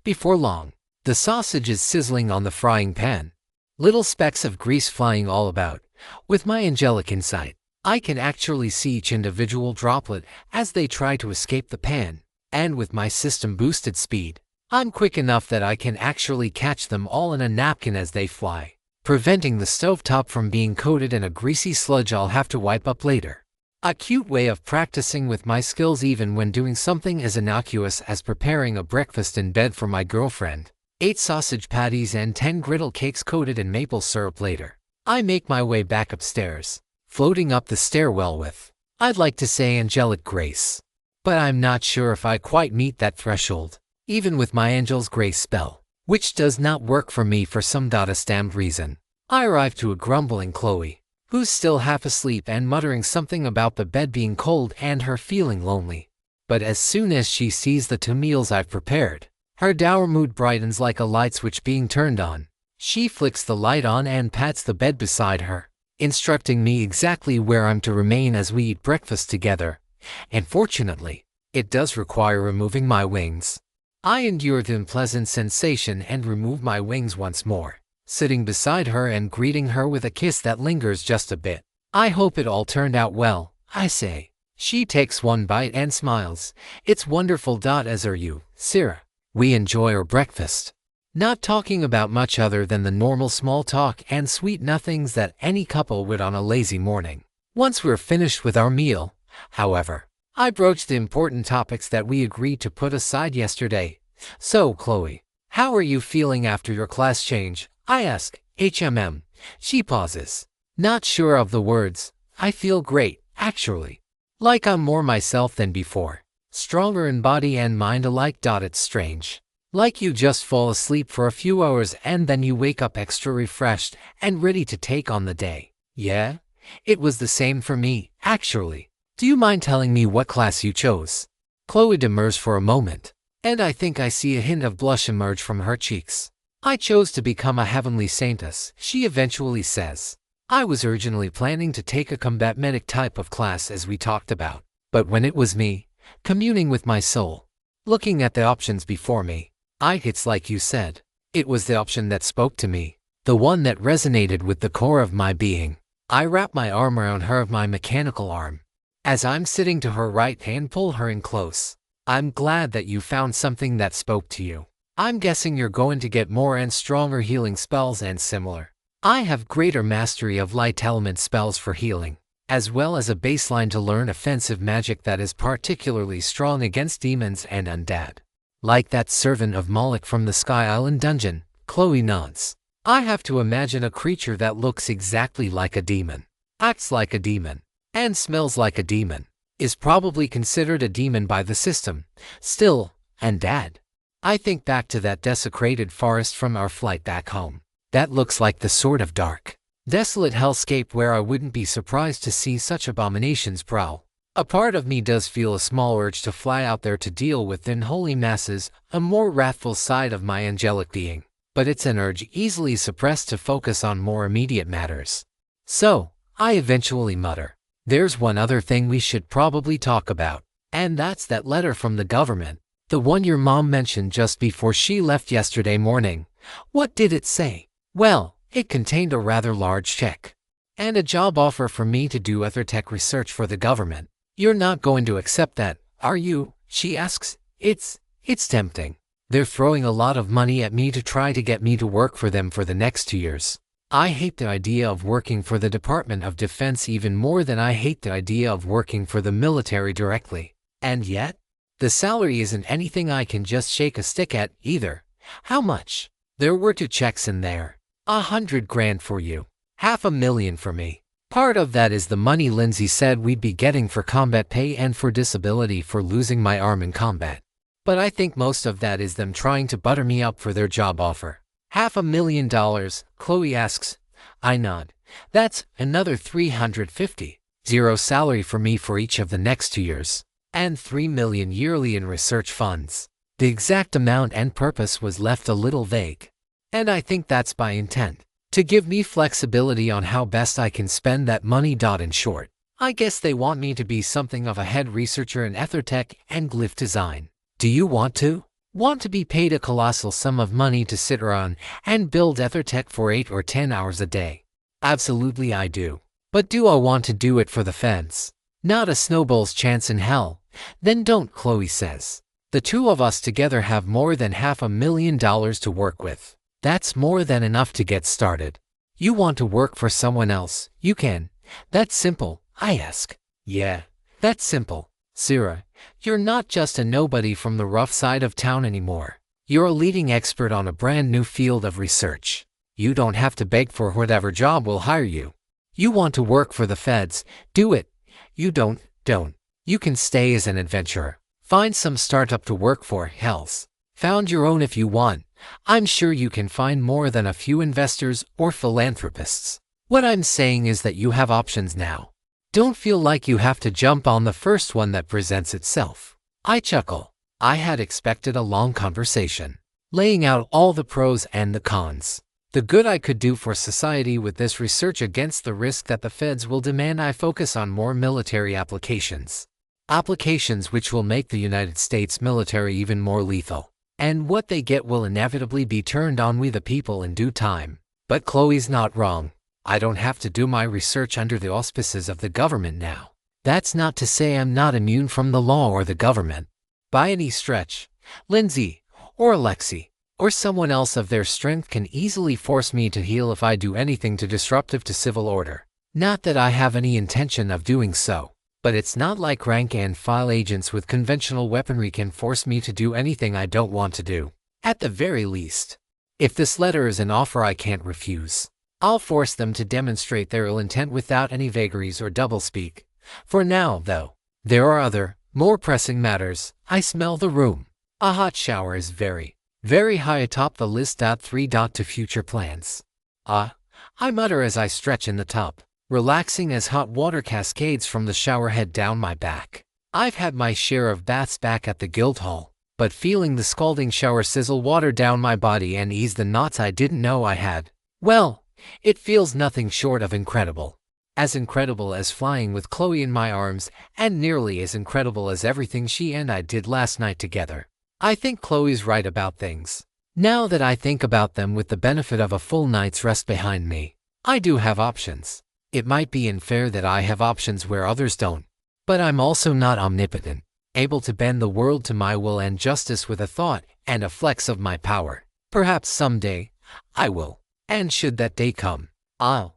Before long, the sausage is sizzling on the frying pan, little specks of grease flying all about. With my angelic insight, I can actually see each individual droplet as they try to escape the pan, and with my system-boosted speed, I'm quick enough that I can actually catch them all in a napkin as they fly, preventing the stovetop from being coated in a greasy sludge I'll have to wipe up later. A cute way of practicing with my skills even when doing something as innocuous as preparing a breakfast in bed for my girlfriend. 8 sausage patties and 10 griddle cakes coated in maple syrup later. I make my way back upstairs, floating up the stairwell with, I'd like to say, angelic grace. But I'm not sure if I quite meet that threshold, even with my angel's grace spell, which does not work for me for some damned reason. I arrive to a grumbling Chloe, who's still half asleep and muttering something about the bed being cold and her feeling lonely. But as soon as she sees the 2 meals I've prepared, her dour mood brightens like a light switch being turned on. She flicks the light on and pats the bed beside her, instructing me exactly where I'm to remain as we eat breakfast together. And fortunately, it does require removing my wings. I endure the unpleasant sensation and remove my wings once more, sitting beside her and greeting her with a kiss that lingers just a bit. I hope it all turned out well, I say. She takes one bite and smiles. It's wonderful. As are you, Sarah. We enjoy our breakfast, not talking about much other than the normal small talk and sweet nothings that any couple would on a lazy morning. Once we're finished with our meal, however, I broach the important topics that we agreed to put aside yesterday. So, Chloe, how are you feeling after your class change? I ask. She pauses, not sure of the words. I feel great, actually. Like I'm more myself than before. Stronger in body and mind alike. It's strange. Like you just fall asleep for a few hours and then you wake up extra refreshed and ready to take on the day. Yeah, it was the same for me, actually. Do you mind telling me what class you chose? Chloe demurs for a moment, and I think I see a hint of blush emerge from her cheeks. I chose to become a heavenly saintess, she eventually says. I was originally planning to take a combat medic type of class as we talked about, but when it was me, communing with my soul, looking at the options before me, it's like you said. It was the option that spoke to me, the one that resonated with the core of my being. I wrap my arm around her of my mechanical arm. As I'm sitting to her right and pull her in close. I'm glad that you found something that spoke to you. I'm guessing you're going to get more and stronger healing spells and similar. I have greater mastery of light element spells for healing, as well as a baseline to learn offensive magic that is particularly strong against demons and undead. Like that servant of Moloch from the Sky Island dungeon, Chloe nods. I have to imagine a creature that looks exactly like a demon. acts like a demon, and smells like a demon, is probably considered a demon by the system, still, and Dad. I think back to that desecrated forest from our flight back home. That looks like the sort of dark, desolate hellscape where I wouldn't be surprised to see such abominations prowl. A part of me does feel a small urge to fly out there to deal with unholy masses, a more wrathful side of my angelic being. But it's an urge easily suppressed to focus on more immediate matters. So, I eventually mutter, there's one other thing we should probably talk about, and that's that letter from the government, the one your mom mentioned just before she left yesterday morning. What did it say? Well, it contained a rather large check, and a job offer for me to do ethertech research for the government. You're not going to accept that, are you? She asks. It's tempting. They're throwing a lot of money at me to try to get me to work for them for the next 2 years. I hate the idea of working for the Department of Defense even more than I hate the idea of working for the military directly. And yet, the salary isn't anything I can just shake a stick at either. How much? There were 2 checks in there. 100 grand for you. 500,000 for me. Part of that is the money Lindsay said we'd be getting for combat pay and for disability for losing my arm in combat. But I think most of that is them trying to butter me up for their job offer. $500,000, Chloe asks. I nod. That's another 350. Zero salary for me for each of the next 2 years. And 3 million yearly in research funds. The exact amount and purpose was left a little vague. And I think that's by intent, to give me flexibility on how best I can spend that money. In short, I guess they want me to be something of a head researcher in ethertech and glyph design. Do you want to? Want to be paid a colossal sum of money to sit around and build ethertech for 8 or 10 hours a day? Absolutely I do. But do I want to do it for the feds? Not a snowball's chance in hell. Then don't, Chloe says. The 2 of us together have more than $500,000 to work with. That's more than enough to get started. You want to work for someone else, you can. That's simple, I ask. Yeah, that's simple. Sarah, you're not just a nobody from the rough side of town anymore. You're a leading expert on a brand new field of research. You don't have to beg for whatever job will hire you. You want to work for the feds, do it. You don't. You can stay as an adventurer. Find some startup to work for, hells. Found your own if you want. I'm sure you can find more than a few investors or philanthropists. What I'm saying is that you have options now. Don't feel like you have to jump on the first one that presents itself. I chuckle. I had expected a long conversation, laying out all the pros and the cons. The good I could do for society with this research against the risk that the feds will demand I focus on more military applications. Applications which will make the United States military even more lethal. And what they get will inevitably be turned on we the people in due time. But Chloe's not wrong. I don't have to do my research under the auspices of the government now. That's not to say I'm not immune from the law or the government. By any stretch, Lindsay, or Alexi, or someone else of their strength can easily force me to heal if I do anything to disruptive to civil order. Not that I have any intention of doing so. But it's not like rank and file agents with conventional weaponry can force me to do anything I don't want to do. At the very least, if this letter is an offer I can't refuse, I'll force them to demonstrate their ill intent without any vagaries or doublespeak. For now, though, there are other, more pressing matters. I smell the room. A hot shower is very, very high atop the list. 3. To future plans. I mutter as I stretch in the tub, relaxing as hot water cascades from the shower head down my back. I've had my share of baths back at the Guildhall, but feeling the scalding shower sizzle water down my body and ease the knots I didn't know I had, well, it feels nothing short of incredible. As incredible as flying with Chloe in my arms, and nearly as incredible as everything she and I did last night together. I think Chloe's right about things. Now that I think about them with the benefit of a full night's rest behind me, I do have options. It might be unfair that I have options where others don't, but I'm also not omnipotent, able to bend the world to my will and justice with a thought and a flex of my power. Perhaps someday, I will, and should that day come, I'll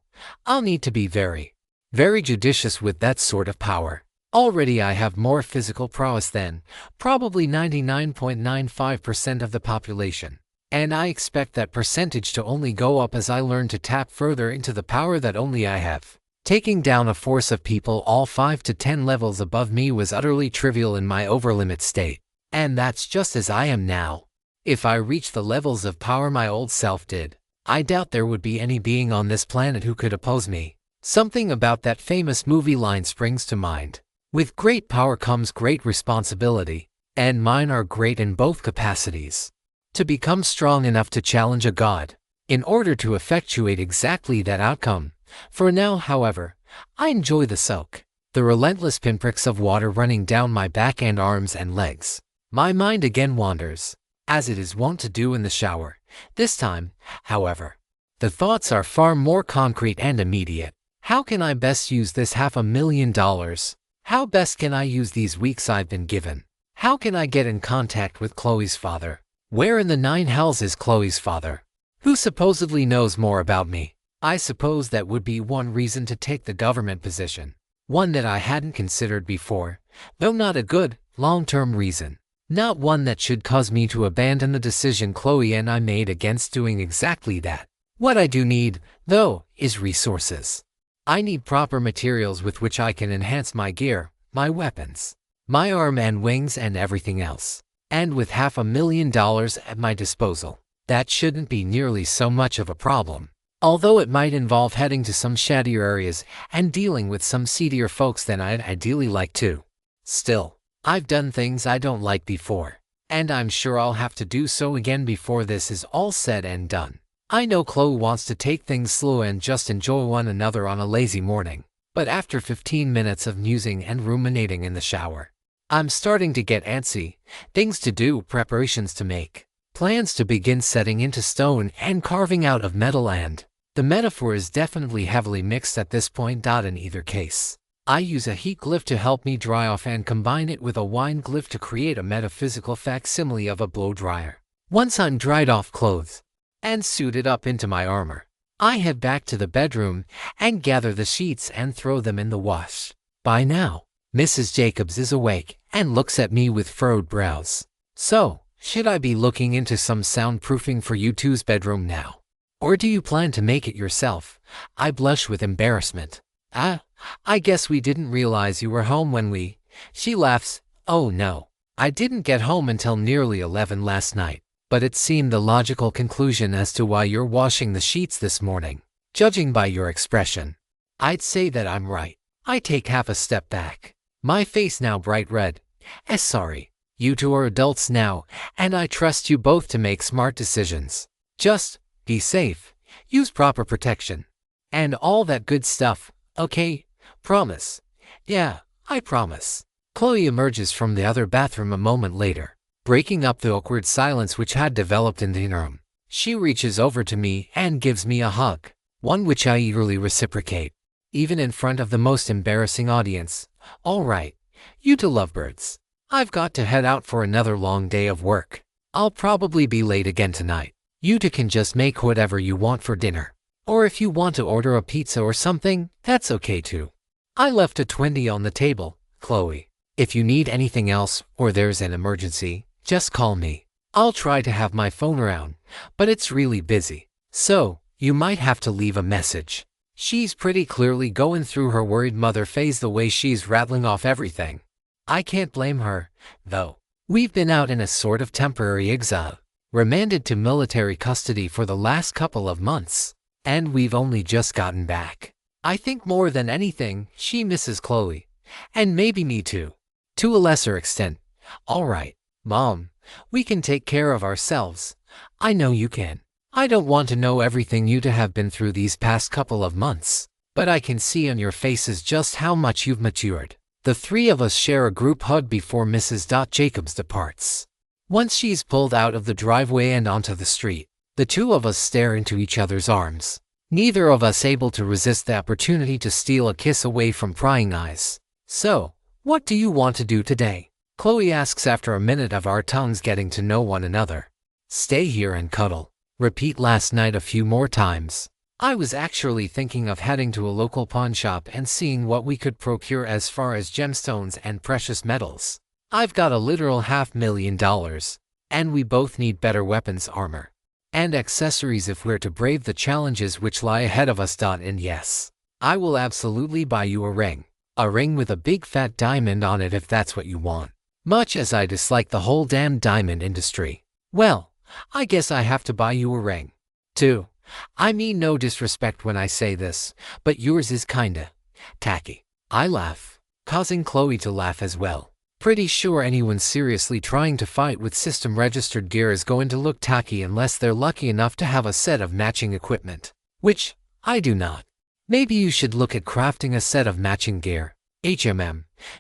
need to be very, very judicious with that sort of power. Already I have more physical prowess than, probably 99.95% of the population. And I expect that percentage to only go up as I learn to tap further into the power that only I have. Taking down a force of people all 5 to 10 levels above me was utterly trivial in my overlimit state. And that's just as I am now. If I reached the levels of power my old self did, I doubt there would be any being on this planet who could oppose me. Something about that famous movie line springs to mind. With great power comes great responsibility, and mine are great in both capacities. To become strong enough to challenge a god, in order to effectuate exactly that outcome. For now, however, I enjoy the soak, the relentless pinpricks of water running down my back and arms and legs. My mind again wanders, as it is wont to do in the shower. This time, however, the thoughts are far more concrete and immediate. How can I best use this $500,000? How best can I use these weeks I've been given? How can I get in contact with Chloe's father? Where in the nine hells is Chloe's father, who supposedly knows more about me? I suppose that would be one reason to take the government position. One that I hadn't considered before, though not a good, long-term reason. Not one that should cause me to abandon the decision Chloe and I made against doing exactly that. What I do need, though, is resources. I need proper materials with which I can enhance my gear, my weapons, my arm and wings and everything else. And with $500,000 at my disposal, that shouldn't be nearly so much of a problem. Although it might involve heading to some shadier areas and dealing with some seedier folks than I'd ideally like to. Still, I've done things I don't like before, and I'm sure I'll have to do so again before this is all said and done. I know Chloe wants to take things slow and just enjoy one another on a lazy morning, but after 15 minutes of musing and ruminating in the shower, I'm starting to get antsy. Things to do, preparations to make, plans to begin setting into stone and carving out of metal, and the metaphor is definitely heavily mixed at this point. In either case, I use a heat glyph to help me dry off and combine it with a wine glyph to create a metaphysical facsimile of a blow dryer. Once I'm dried off clothes and suited up into my armor, I head back to the bedroom and gather the sheets and throw them in the wash. By now, Mrs. Jacobs is awake and looks at me with furrowed brows. So, should I be looking into some soundproofing for you two's bedroom now? Or do you plan to make it yourself? I blush with embarrassment. I guess we didn't realize you were home when we... She laughs. Oh no, I didn't get home until nearly 11 last night. But it seemed the logical conclusion as to why you're washing the sheets this morning. Judging by your expression, I'd say that I'm right. I take half a step back, my face now bright red. Sorry, you two are adults now, and I trust you both to make smart decisions. Just be safe, use proper protection, and all that good stuff, okay? Promise? Yeah, I promise. Chloe emerges from the other bathroom a moment later, breaking up the awkward silence which had developed in the interim. She reaches over to me and gives me a hug, one which I eagerly reciprocate, even in front of the most embarrassing audience. All right, you two lovebirds. I've got to head out for another long day of work. I'll probably be late again tonight. You two can just make whatever you want for dinner. Or if you want to order a pizza or something, that's okay too. I left a 20 on the table, Chloe. If you need anything else or there's an emergency, just call me. I'll try to have my phone around, but it's really busy, so you might have to leave a message. She's pretty clearly going through her worried mother phase the way she's rattling off everything. I can't blame her, though. We've been out in a sort of temporary exile, remanded to military custody for the last couple of months, and we've only just gotten back. I think more than anything, she misses Chloe, and maybe me too, to a lesser extent. All right, Mom, we can take care of ourselves. I know you can. I don't want to know everything you two have been through these past couple of months, but I can see on your faces just how much you've matured. The three of us share a group hug before Mrs. Jacobs departs. Once she's pulled out of the driveway and onto the street, the two of us stare into each other's arms, neither of us able to resist the opportunity to steal a kiss away from prying eyes. So, what do you want to do today? Chloe asks after a minute of our tongues getting to know one another. Stay here and cuddle. Repeat last night a few more times. I was actually thinking of heading to a local pawn shop and seeing what we could procure as far as gemstones and precious metals. I've got a literal $500,000, and we both need better weapons, armor, and accessories if we're to brave the challenges which lie ahead of us. And yes, I will absolutely buy you a ring. A ring with a big fat diamond on it if that's what you want. Much as I dislike the whole damn diamond industry. Well, I guess I have to buy you a ring. Too. I mean no disrespect when I say this, but yours is kinda tacky. I laugh, causing Chloe to laugh as well. Pretty sure anyone seriously trying to fight with system-registered gear is going to look tacky unless they're lucky enough to have a set of matching equipment. Which, I do not. Maybe you should look at crafting a set of matching gear.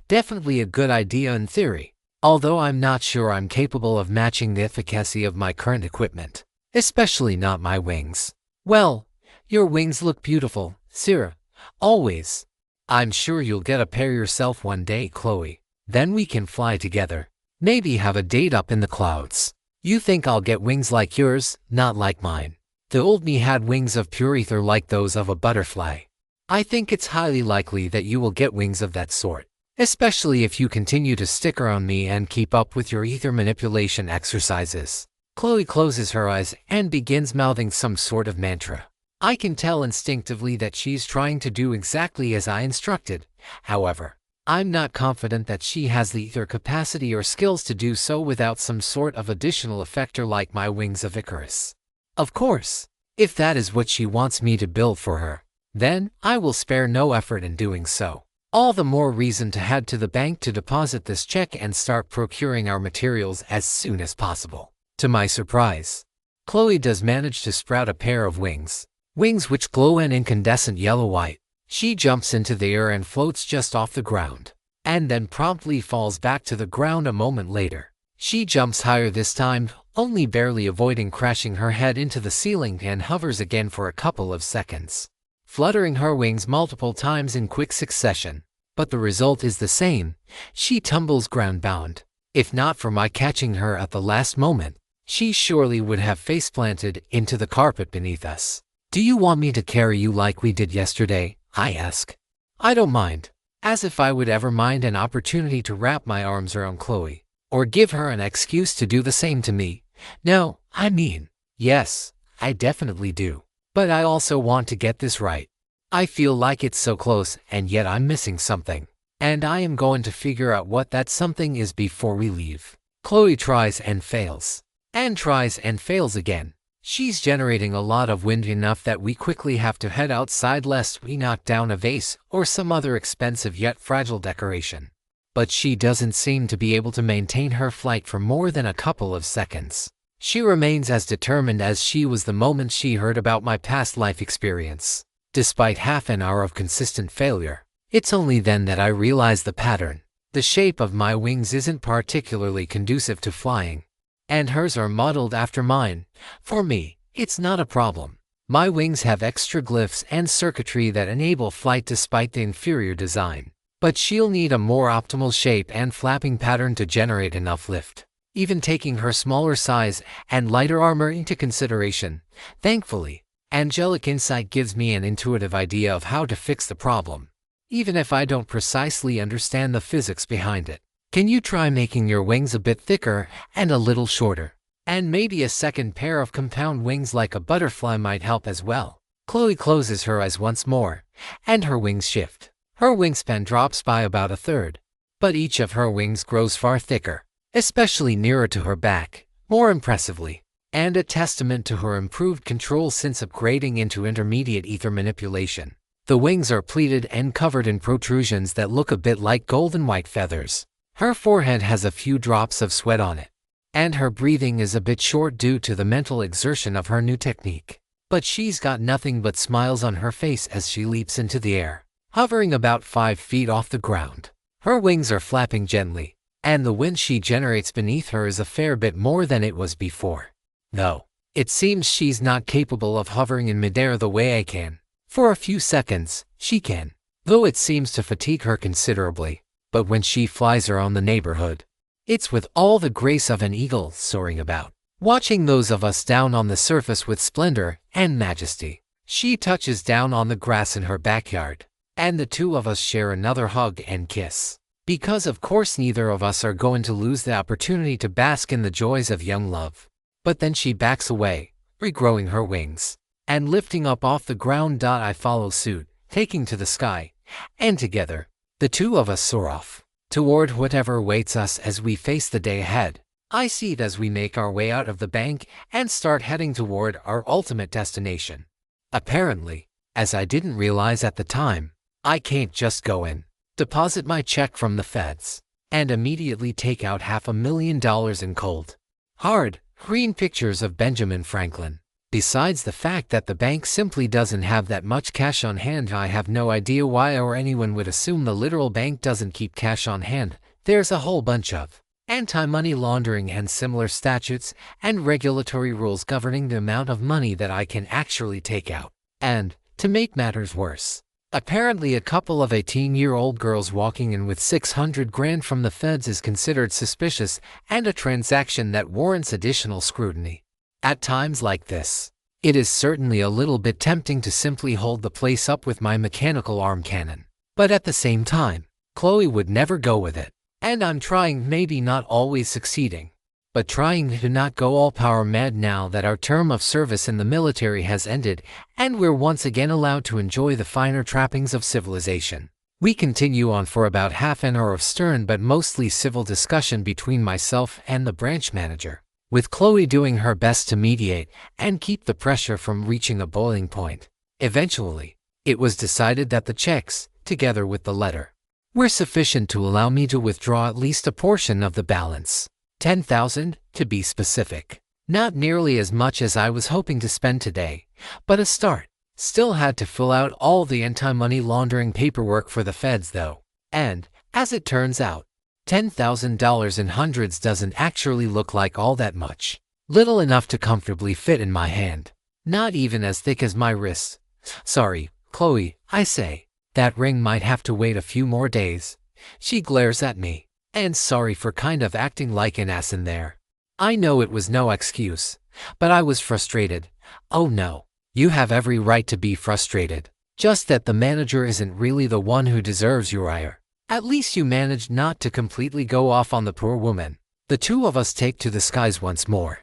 Definitely a good idea in theory. Although I'm not sure I'm capable of matching the efficacy of my current equipment. Especially not my wings. Well, your wings look beautiful, Sarah. Always. I'm sure you'll get a pair yourself one day, Chloe. Then we can fly together. Maybe have a date up in the clouds. You think I'll get wings like yours, not like mine. The old me had wings of pure ether like those of a butterfly. I think it's highly likely that you will get wings of that sort. Especially if you continue to stick around me and keep up with your ether manipulation exercises. Chloe closes her eyes and begins mouthing some sort of mantra. I can tell instinctively that she's trying to do exactly as I instructed. However, I'm not confident that she has the ether capacity or skills to do so without some sort of additional effector like my wings of Icarus. Of course, if that is what she wants me to build for her, then I will spare no effort in doing so. All the more reason to head to the bank to deposit this check and start procuring our materials as soon as possible. To my surprise, Chloe does manage to sprout a pair of wings. Wings which glow an incandescent yellow-white. She jumps into the air and floats just off the ground, and then promptly falls back to the ground a moment later. She jumps higher this time, only barely avoiding crashing her head into the ceiling, and hovers again for a couple of seconds, fluttering her wings multiple times in quick succession. But the result is the same. She tumbles ground-bound. If not for my catching her at the last moment, she surely would have face-planted into the carpet beneath us. Do you want me to carry you like we did yesterday? I ask. I don't mind. As if I would ever mind an opportunity to wrap my arms around Chloe, or give her an excuse to do the same to me. No, I mean, yes, I definitely do. But I also want to get this right. I feel like it's so close, and yet I'm missing something. And I am going to figure out what that something is before we leave. Chloe tries and fails. And tries and fails again. She's generating a lot of wind, enough that we quickly have to head outside lest we knock down a vase or some other expensive yet fragile decoration. But she doesn't seem to be able to maintain her flight for more than a couple of seconds. She remains as determined as she was the moment she heard about my past life experience. Despite half an hour of consistent failure, it's only then that I realize the pattern. The shape of my wings isn't particularly conducive to flying, and hers are modeled after mine. For me, it's not a problem. My wings have extra glyphs and circuitry that enable flight despite the inferior design. But she'll need a more optimal shape and flapping pattern to generate enough lift. Even taking her smaller size and lighter armor into consideration, thankfully, angelic insight gives me an intuitive idea of how to fix the problem, even if I don't precisely understand the physics behind it. Can you try making your wings a bit thicker and a little shorter? And maybe a second pair of compound wings like a butterfly might help as well. Chloe closes her eyes once more, and her wings shift. Her wingspan drops by about a third, but each of her wings grows far thicker, especially nearer to her back, more impressively, and a testament to her improved control since upgrading into intermediate ether manipulation. The wings are pleated and covered in protrusions that look a bit like golden white feathers. Her forehead has a few drops of sweat on it, and her breathing is a bit short due to the mental exertion of her new technique. But she's got nothing but smiles on her face as she leaps into the air, hovering about 5 feet off the ground. Her wings are flapping gently, and the wind she generates beneath her is a fair bit more than it was before. Though, it seems she's not capable of hovering in midair the way I can. For a few seconds, she can, though it seems to fatigue her considerably. But when she flies around the neighborhood, it's with all the grace of an eagle soaring about, watching those of us down on the surface with splendor and majesty. She touches down on the grass in her backyard, and the two of us share another hug and kiss. Because of course neither of us are going to lose the opportunity to bask in the joys of young love. But then she backs away, regrowing her wings, and lifting up off the ground. I follow suit, taking to the sky, and together, the two of us soar off toward whatever awaits us as we face the day ahead. I see it as we make our way out of the bank and start heading toward our ultimate destination. Apparently, as I didn't realize at the time, I can't just go in, deposit my check from the feds, and immediately take out $500,000 in cold, hard, green pictures of Benjamin Franklin. Besides the fact that the bank simply doesn't have that much cash on hand, I have no idea why or anyone would assume the literal bank doesn't keep cash on hand. There's a whole bunch of anti-money laundering and similar statutes and regulatory rules governing the amount of money that I can actually take out. And, to make matters worse, apparently a couple of 18-year-old girls walking in with $600,000 from the feds is considered suspicious and a transaction that warrants additional scrutiny. At times like this, it is certainly a little bit tempting to simply hold the place up with my mechanical arm cannon. But at the same time, Chloe would never go with it. And I'm trying, maybe not always succeeding, but trying to not go all power mad now that our term of service in the military has ended and we're once again allowed to enjoy the finer trappings of civilization. We continue on for about half an hour of stern but mostly civil discussion between myself and the branch manager, with Chloe doing her best to mediate and keep the pressure from reaching a boiling point. Eventually, it was decided that the checks, together with the letter, were sufficient to allow me to withdraw at least a portion of the balance. $10,000, to be specific. Not nearly as much as I was hoping to spend today, but a start. Still had to fill out all the anti-money laundering paperwork for the feds though. And, as it turns out, $10,000 in hundreds doesn't actually look like all that much. Little enough to comfortably fit in my hand. Not even as thick as my wrists. Sorry, Chloe, I say. That ring might have to wait a few more days. She glares at me. And sorry for kind of acting like an ass in there. I know it was no excuse, but I was frustrated. Oh no, you have every right to be frustrated. Just that the manager isn't really the one who deserves your ire. At least you managed not to completely go off on the poor woman. The two of us take to the skies once more,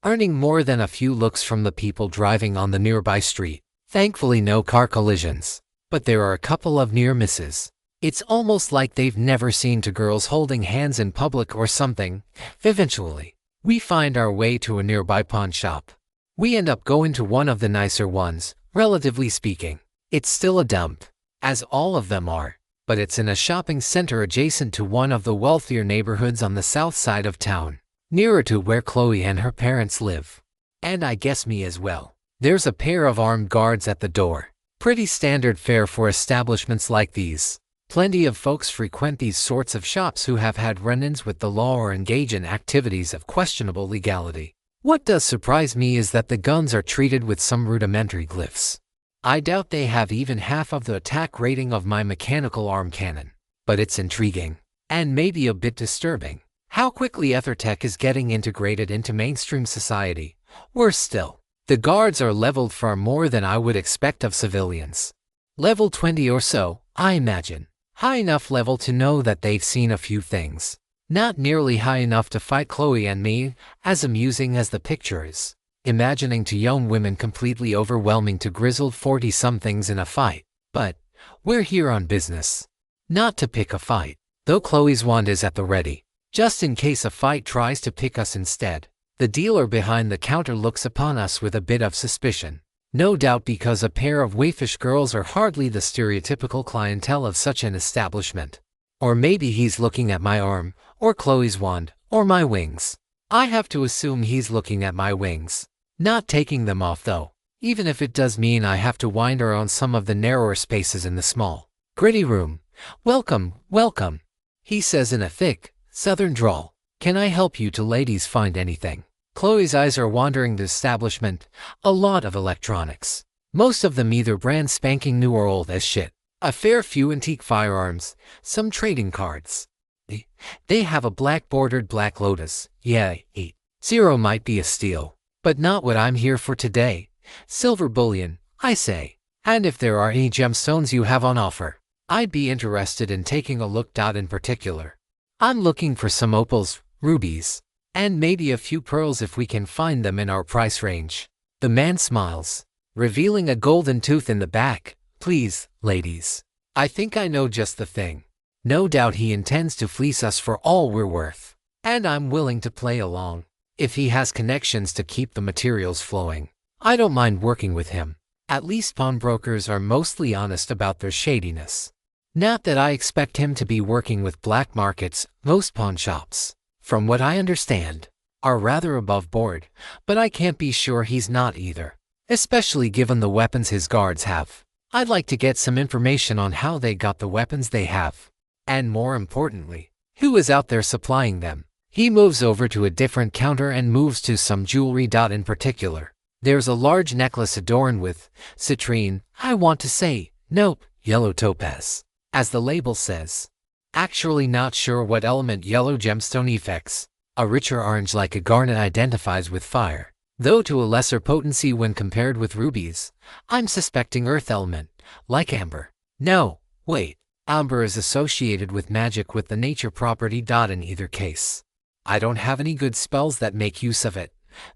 earning more than a few looks from the people driving on the nearby street. Thankfully no car collisions. But there are a couple of near misses. It's almost like they've never seen two girls holding hands in public or something. Eventually, we find our way to a nearby pawn shop. We end up going to one of the nicer ones, relatively speaking. It's still a dump, as all of them are, but it's in a shopping center adjacent to one of the wealthier neighborhoods on the south side of town, nearer to where Chloe and her parents live. And I guess me as well. There's a pair of armed guards at the door. Pretty standard fare for establishments like these. Plenty of folks frequent these sorts of shops who have had run-ins with the law or engage in activities of questionable legality. What does surprise me is that the guns are treated with some rudimentary glyphs. I doubt they have even half of the attack rating of my mechanical arm cannon. But it's intriguing, and maybe a bit disturbing, how quickly EtherTech is getting integrated into mainstream society. Worse still, the guards are leveled far more than I would expect of civilians. Level 20 or so, I imagine. High enough level to know that they've seen a few things. Not nearly high enough to fight Chloe and me, as amusing as the picture is. Imagining two young women completely overwhelming two grizzled 40-somethings in a fight. But, we're here on business. Not to pick a fight, though Chloe's wand is at the ready. Just in case a fight tries to pick us instead. The dealer behind the counter looks upon us with a bit of suspicion. No doubt because a pair of waifish girls are hardly the stereotypical clientele of such an establishment. Or maybe he's looking at my arm, or Chloe's wand, or my wings. I have to assume he's looking at my wings. Not taking them off though, even if it does mean I have to wind around some of the narrower spaces in the small, gritty room. Welcome, welcome, he says in a thick, southern drawl. Can I help you two ladies find anything? Chloe's eyes are wandering the establishment. A lot of electronics. Most of them either brand spanking new or old as shit. A fair few antique firearms. Some trading cards. They have a black-bordered Black Lotus. Yeah, 8-0 might be a steal. But not what I'm here for today. Silver bullion, I say. And if there are any gemstones you have on offer, I'd be interested in taking a look. In particular, I'm looking for some opals, rubies, and maybe a few pearls if we can find them in our price range. The man smiles, revealing a golden tooth in the back. Please, ladies. I think I know just the thing. No doubt he intends to fleece us for all we're worth. And I'm willing to play along. If he has connections to keep the materials flowing, I don't mind working with him. At least pawnbrokers are mostly honest about their shadiness. Not that I expect him to be working with black markets. Most pawn shops, from what I understand, are rather above board, but I can't be sure he's not either, especially given the weapons his guards have. I'd like to get some information on how they got the weapons they have, and more importantly, who is out there supplying them. He moves over to a different counter and moves to some jewelry. In particular, there's a large necklace adorned with citrine. I want to say, nope, yellow topaz, as the label says. Actually not sure what element yellow gemstone effects. A richer orange like a garnet identifies with fire, though to a lesser potency when compared with rubies. I'm suspecting earth element, like amber. No, wait, amber is associated with magic with the nature property. In either case, I don't have any good spells that make use of it,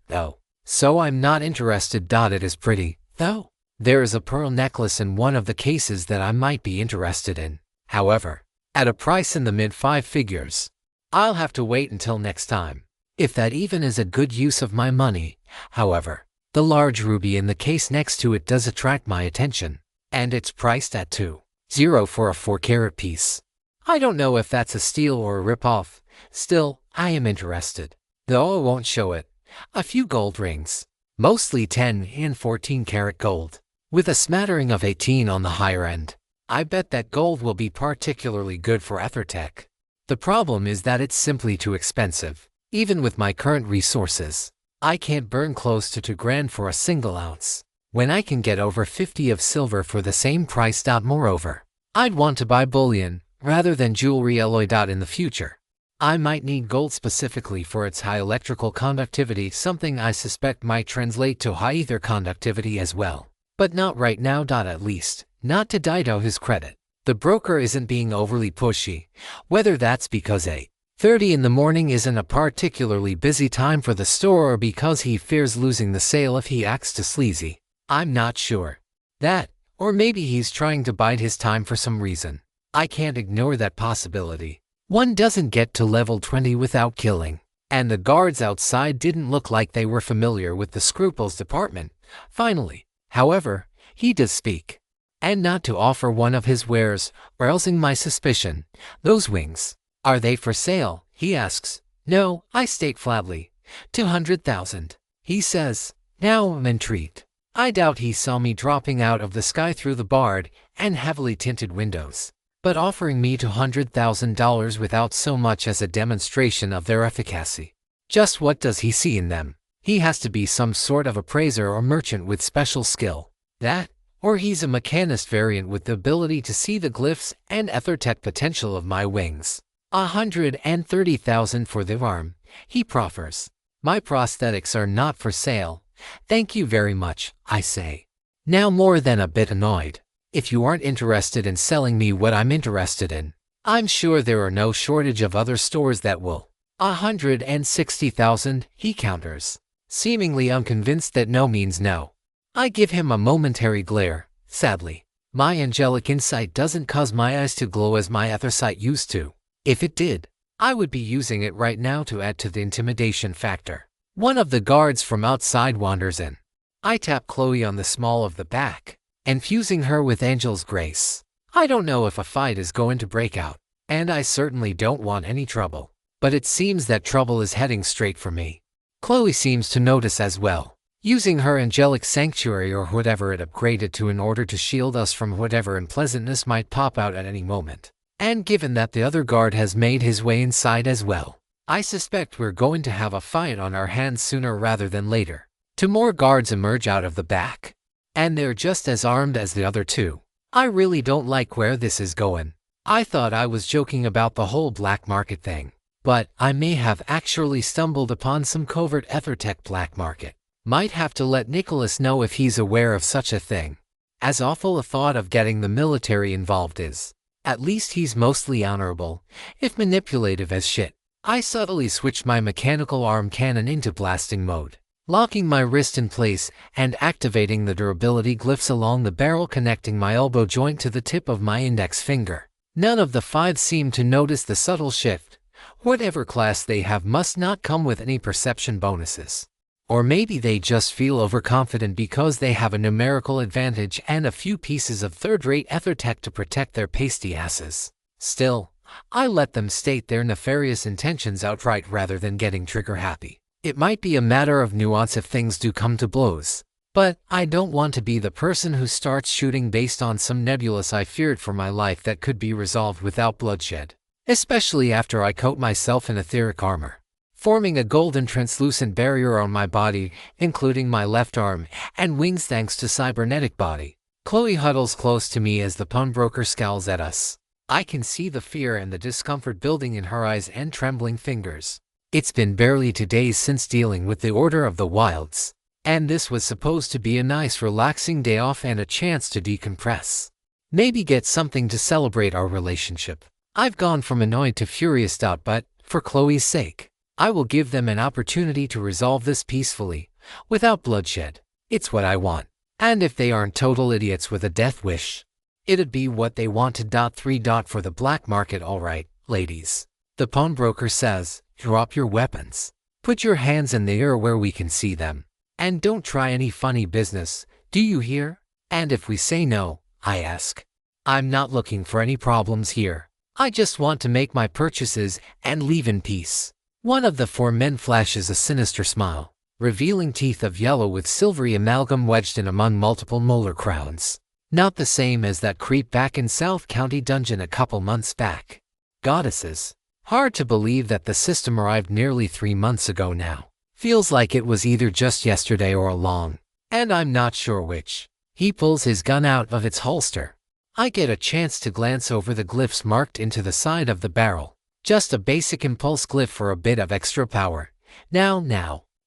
though, so I'm not interested. It is pretty, though. There is a pearl necklace in one of the cases that I might be interested in, however, at a price in the mid-5 figures. I'll have to wait until next time, if that even is a good use of my money. However, the large ruby in the case next to it does attract my attention, and it's priced at $2.0 for a 4-carat piece. I don't know if that's a steal or a rip-off. Still, I am interested, though I won't show it. A few gold rings, mostly 10 and 14-carat gold, with a smattering of 18 on the higher end. I bet that gold will be particularly good for Ethertech. The problem is that it's simply too expensive. Even with my current resources, I can't burn close to $2,000 for a single ounce, when I can get over 50 of silver for the same price. Moreover, I'd want to buy bullion rather than jewelry alloy. In the future, I might need gold specifically for its high electrical conductivity, something I suspect might translate to high ether conductivity as well. But not right now. At least, not to Dido his credit. The broker isn't being overly pushy, whether that's because 8:30 in the morning isn't a particularly busy time for the store or because he fears losing the sale if he acts too sleazy. I'm not sure. That, or maybe he's trying to bide his time for some reason. I can't ignore that possibility. One doesn't get to level 20 without killing, and the guards outside didn't look like they were familiar with the scruples department. Finally, however, he does speak. And not to offer one of his wares, rousing my suspicion. Those wings, are they for sale? He asks. No, I state flatly. 200,000. He says. Now I'm intrigued. I doubt he saw me dropping out of the sky through the barred and heavily tinted windows, but offering me $200,000 without so much as a demonstration of their efficacy. Just what does he see in them? He has to be some sort of appraiser or merchant with special skill. That, or he's a mechanist variant with the ability to see the glyphs and Ethertech potential of my wings. 130,000 for the arm, he proffers. My prosthetics are not for sale. Thank you very much, I say. Now more than a bit annoyed. If you aren't interested in selling me what I'm interested in, I'm sure there are no shortage of other stores that will. 160,000, he counters, seemingly unconvinced that no means no. I give him a momentary glare. Sadly, my angelic insight doesn't cause my eyes to glow as my ether sight used to. If it did, I would be using it right now to add to the intimidation factor. One of the guards from outside wanders in. I tap Chloe on the small of the back, infusing her with Angel's grace. I don't know if a fight is going to break out, and I certainly don't want any trouble, but it seems that trouble is heading straight for me. Chloe seems to notice as well, using her angelic sanctuary or whatever it upgraded to in order to shield us from whatever unpleasantness might pop out at any moment. And given that the other guard has made his way inside as well, I suspect we're going to have a fight on our hands sooner rather than later. 2 more guards emerge out of the back, and they're just as armed as the other 2. I really don't like where this is going. I thought I was joking about the whole black market thing, but I may have actually stumbled upon some covert Ethertech black market. Might have to let Nicholas know if he's aware of such a thing. As awful a thought of getting the military involved is, at least he's mostly honorable, if manipulative as shit. I subtly switch my mechanical arm cannon into blasting mode, locking my wrist in place and activating the durability glyphs along the barrel connecting my elbow joint to the tip of my index finger. None of the 5 seem to notice the subtle shift. Whatever class they have must not come with any perception bonuses. Or maybe they just feel overconfident because they have a numerical advantage and a few pieces of third-rate ethertech to protect their pasty asses. Still, I let them state their nefarious intentions outright rather than getting trigger-happy. It might be a matter of nuance if things do come to blows. But I don't want to be the person who starts shooting based on some nebulous I feared for my life that could be resolved without bloodshed. Especially after I coat myself in etheric armor, forming a golden translucent barrier on my body, including my left arm and wings thanks to cybernetic body. Chloe huddles close to me as the pawnbroker scowls at us. I can see the fear and the discomfort building in her eyes and trembling fingers. It's been barely 2 days since dealing with the Order of the Wilds, and this was supposed to be a nice relaxing day off and a chance to decompress. Maybe get something to celebrate our relationship. I've gone from annoyed to furious, but, for Chloe's sake, I will give them an opportunity to resolve this peacefully, without bloodshed. It's what I want. And if they aren't total idiots with a death wish, it'd be what they want to. 3. For the black market, alright, ladies. The pawnbroker says, drop your weapons. Put your hands in the air where we can see them. And don't try any funny business, do you hear? And if we say no, I ask. I'm not looking for any problems here. I just want to make my purchases and leave in peace. One of the 4 men flashes a sinister smile, revealing teeth of yellow with silvery amalgam wedged in among multiple molar crowns. Not the same as that creep back in South County Dungeon a couple months back. Goddesses. Hard to believe that the system arrived nearly 3 months ago now. Feels like it was either just yesterday or along, and I'm not sure which. He pulls his gun out of its holster. I get a chance to glance over the glyphs marked into the side of the barrel. Just a basic impulse glyph for a bit of extra power. Now,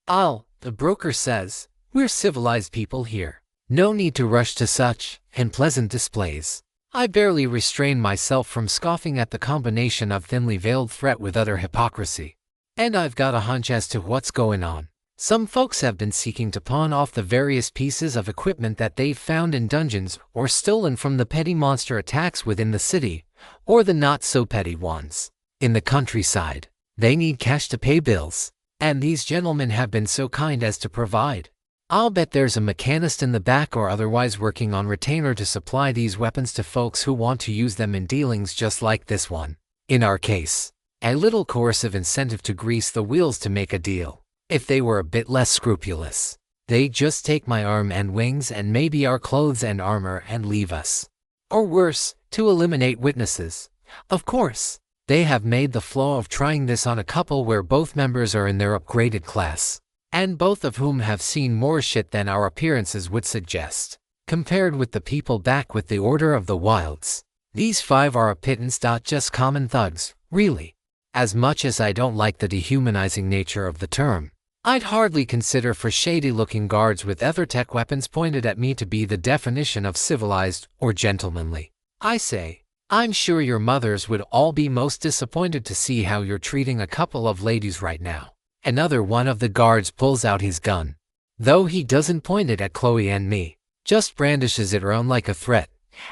the broker says, we're civilized people here. No need to rush to such unpleasant displays. I barely restrain myself from scoffing at the combination of thinly veiled threat with utter hypocrisy. And I've got a hunch as to what's going on. Some folks have been seeking to pawn off the various pieces of equipment that they've found in dungeons or stolen from the petty monster attacks within the city, or the not-so-petty ones in the countryside. They need cash to pay bills, and these gentlemen have been so kind as to provide. I'll bet there's a mechanist in the back or otherwise working on retainer to supply these weapons to folks who want to use them in dealings just like this one. In our case, a little coercive incentive to grease the wheels to make a deal. If they were a bit less scrupulous, they'd just take my arm and wings and maybe our clothes and armor and leave us. Or worse, to eliminate witnesses. Of course, they have made the flaw of trying this on a couple where both members are in their upgraded class, and both of whom have seen more shit than our appearances would suggest. Compared with the people back with the Order of the Wilds, these 5 are a pittance. Just common thugs, really. As much as I don't like the dehumanizing nature of the term, I'd hardly consider for shady-looking guards with ethertech weapons pointed at me to be the definition of civilized or gentlemanly. I say, I'm sure your mothers would all be most disappointed to see how you're treating a couple of ladies right now. Another one of the guards pulls out his gun. Though he doesn't point it at Chloe and me, just brandishes it around like a threat.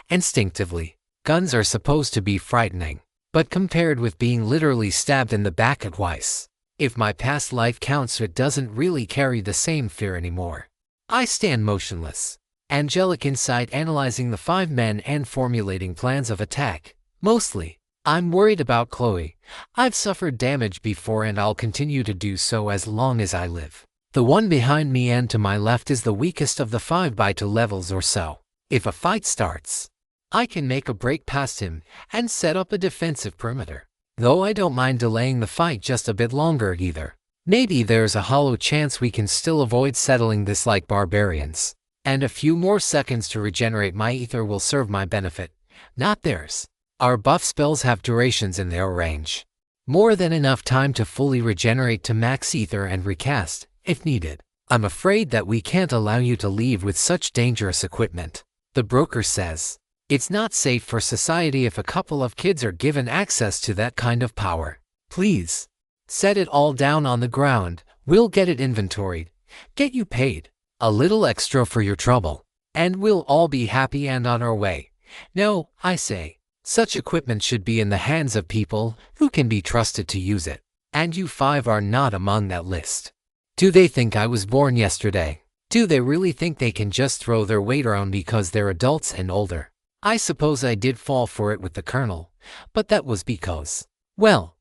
Instinctively, guns are supposed to be frightening, but compared with being literally stabbed in the back twice, if my past life counts, it doesn't really carry the same fear anymore. I stand motionless, angelic inside, analyzing the 5 men and formulating plans of attack. Mostly, I'm worried about Chloe. I've suffered damage before and I'll continue to do so as long as I live. The one behind me and to my left is the weakest of the 5 by 2 levels or so. If a fight starts, I can make a break past him and set up a defensive perimeter. Though I don't mind delaying the fight just a bit longer either. Maybe there's a hollow chance we can still avoid settling this like barbarians. And a few more seconds to regenerate my ether will serve my benefit, not theirs. Our buff spells have durations in their range. More than enough time to fully regenerate to max ether and recast, if needed. I'm afraid that we can't allow you to leave with such dangerous equipment. The broker says, it's not safe for society if a couple of kids are given access to that kind of power. Please, set it all down on the ground, we'll get it inventoried, get you paid a little extra for your trouble, and we'll all be happy and on our way. No, I say, such equipment should be in the hands of people who can be trusted to use it, and you five are not among that list. Do they think I was born yesterday? Do they really think they can just throw their weight around because they're adults and older? I suppose I did fall for it with the Colonel, but that was because, well,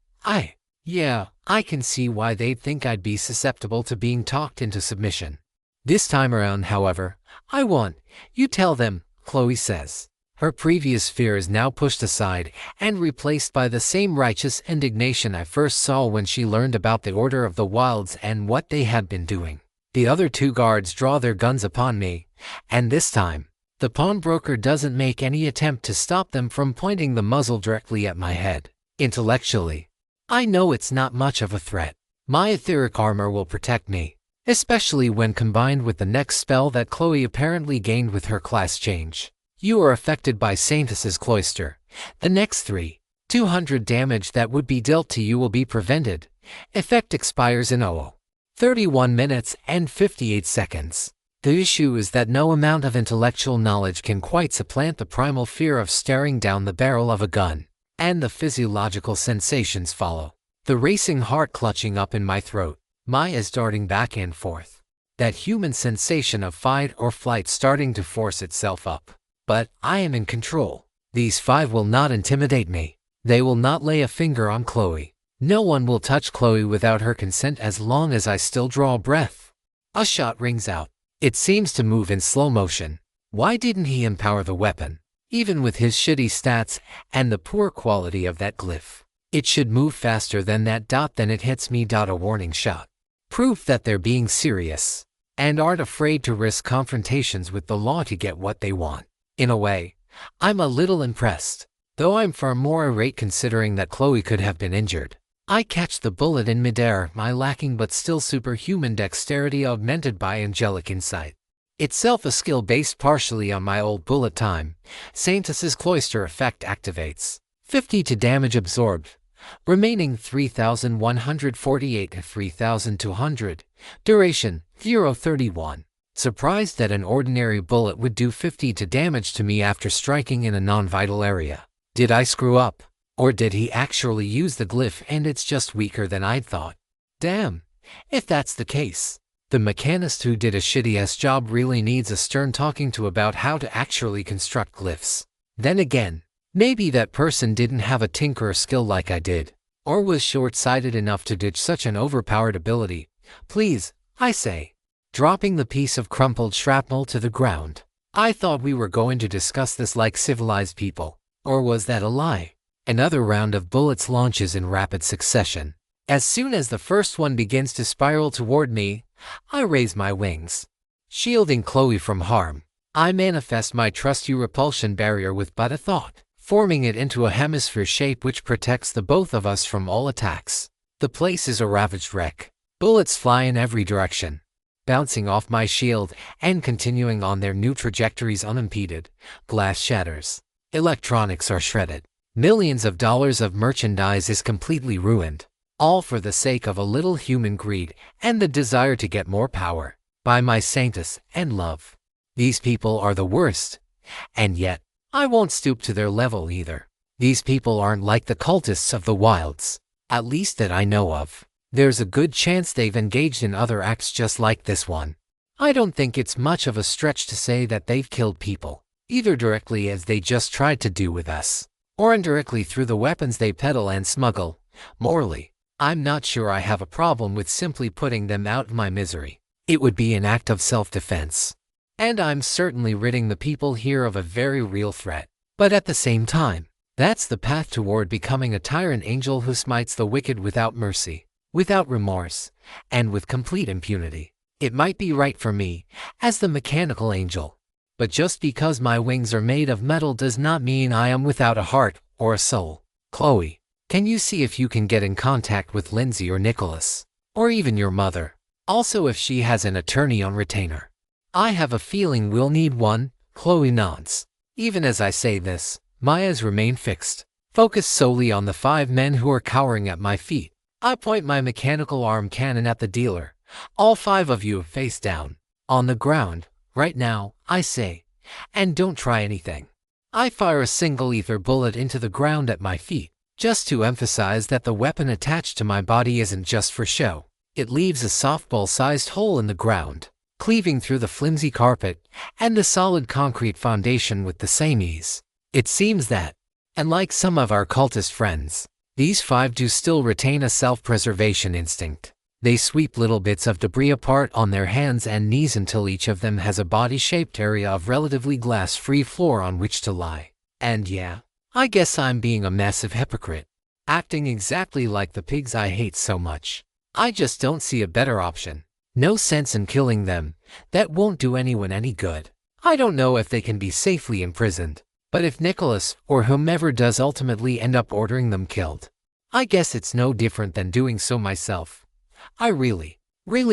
yeah, I can see why they'd think I'd be susceptible to being talked into submission. This time around, however, I won't. You tell them, Chloe says. Her previous fear is now pushed aside and replaced by the same righteous indignation I first saw when she learned about the Order of the Wilds and what they had been doing. The other two guards draw their guns upon me, and this time, the pawnbroker doesn't make any attempt to stop them from pointing the muzzle directly at my head. Intellectually, I know it's not much of a threat. My etheric armor will protect me, especially when combined with the next spell that Chloe apparently gained with her class change. You are affected by Saintess's Cloister. The next 200 damage that would be dealt to you will be prevented. Effect expires in 31 minutes and 58 seconds. The issue is that no amount of intellectual knowledge can quite supplant the primal fear of staring down the barrel of a gun, and the physiological sensations follow. The racing heart clutching up in my throat, my eyes darting back and forth. That human sensation of fight or flight starting to force itself up. But I am in control. These five will not intimidate me. They will not lay a finger on Chloe. No one will touch Chloe without her consent as long as I still draw breath. A shot rings out. It seems to move in slow motion. Why didn't he empower the weapon? Even with his shitty stats and the poor quality of that glyph, it should move faster than that. Then it hits me. A warning shot. Proof that they're being serious and aren't afraid to risk confrontations with the law to get what they want. In a way, I'm a little impressed, though I'm far more irate considering that Chloe could have been injured. I catch the bullet in midair, my lacking but still superhuman dexterity augmented by angelic insight. Itself a skill based partially on my old bullet time. Saintess's Cloister effect activates. 50 to damage absorbed. Remaining 3,148 to 3,200. Duration, 0:31. Surprised that an ordinary bullet would do 50 to damage to me after striking in a non-vital area. Did I screw up? Or did he actually use the glyph and it's just weaker than I'd thought? Damn, if that's the case, the mechanist who did a shitty-ass job really needs a stern talking to about how to actually construct glyphs. Then again, maybe that person didn't have a tinkerer skill like I did, or was short-sighted enough to ditch such an overpowered ability. Please, I say. Dropping the piece of crumpled shrapnel to the ground. I thought we were going to discuss this like civilized people. Or was that a lie? Another round of bullets launches in rapid succession. As soon as the first one begins to spiral toward me, I raise my wings. Shielding Chloe from harm, I manifest my trusty repulsion barrier with but a thought, forming it into a hemisphere shape which protects the both of us from all attacks. The place is a ravaged wreck. Bullets fly in every direction, bouncing off my shield and continuing on their new trajectories unimpeded. Glass shatters. Electronics are shredded. Millions of dollars of merchandise is completely ruined. All for the sake of a little human greed and the desire to get more power. By my Saintess and love. These people are the worst. And yet, I won't stoop to their level either. These people aren't like the cultists of the wilds. At least that I know of. There's a good chance they've engaged in other acts just like this one. I don't think it's much of a stretch to say that they've killed people, either directly as they just tried to do with us, or indirectly through the weapons they peddle and smuggle. Morally, I'm not sure I have a problem with simply putting them out of my misery. It would be an act of self-defense. And I'm certainly ridding the people here of a very real threat. But at the same time, that's the path toward becoming a tyrant angel who smites the wicked without mercy, without remorse, and with complete impunity. It might be right for me, as the mechanical angel. But just because my wings are made of metal does not mean I am without a heart or a soul. Chloe, can you see if you can get in contact with Lindsay or Nicholas? Or even your mother? Also if she has an attorney on retainer. I have a feeling we'll need one. Chloe nods. Even as I say this, my eyes remain fixed, focused solely on the 5 men who are cowering at my feet. I point my mechanical arm cannon at the dealer, All 5 of you face down. On the ground, right now, I say. And don't try anything. I fire a single ether bullet into the ground at my feet, just to emphasize that the weapon attached to my body isn't just for show. It leaves a softball-sized hole in the ground, cleaving through the flimsy carpet and the solid concrete foundation with the same ease. It seems that, and like some of our cultist friends, these 5 do still retain a self-preservation instinct. They sweep little bits of debris apart on their hands and knees until each of them has a body-shaped area of relatively glass-free floor on which to lie. And yeah, I guess I'm being a massive hypocrite, acting exactly like the pigs I hate so much. I just don't see a better option. No sense in killing them. That won't do anyone any good. I don't know if they can be safely imprisoned, but if Nicholas or whomever does ultimately end up ordering them killed, I guess it's no different than doing so myself. I really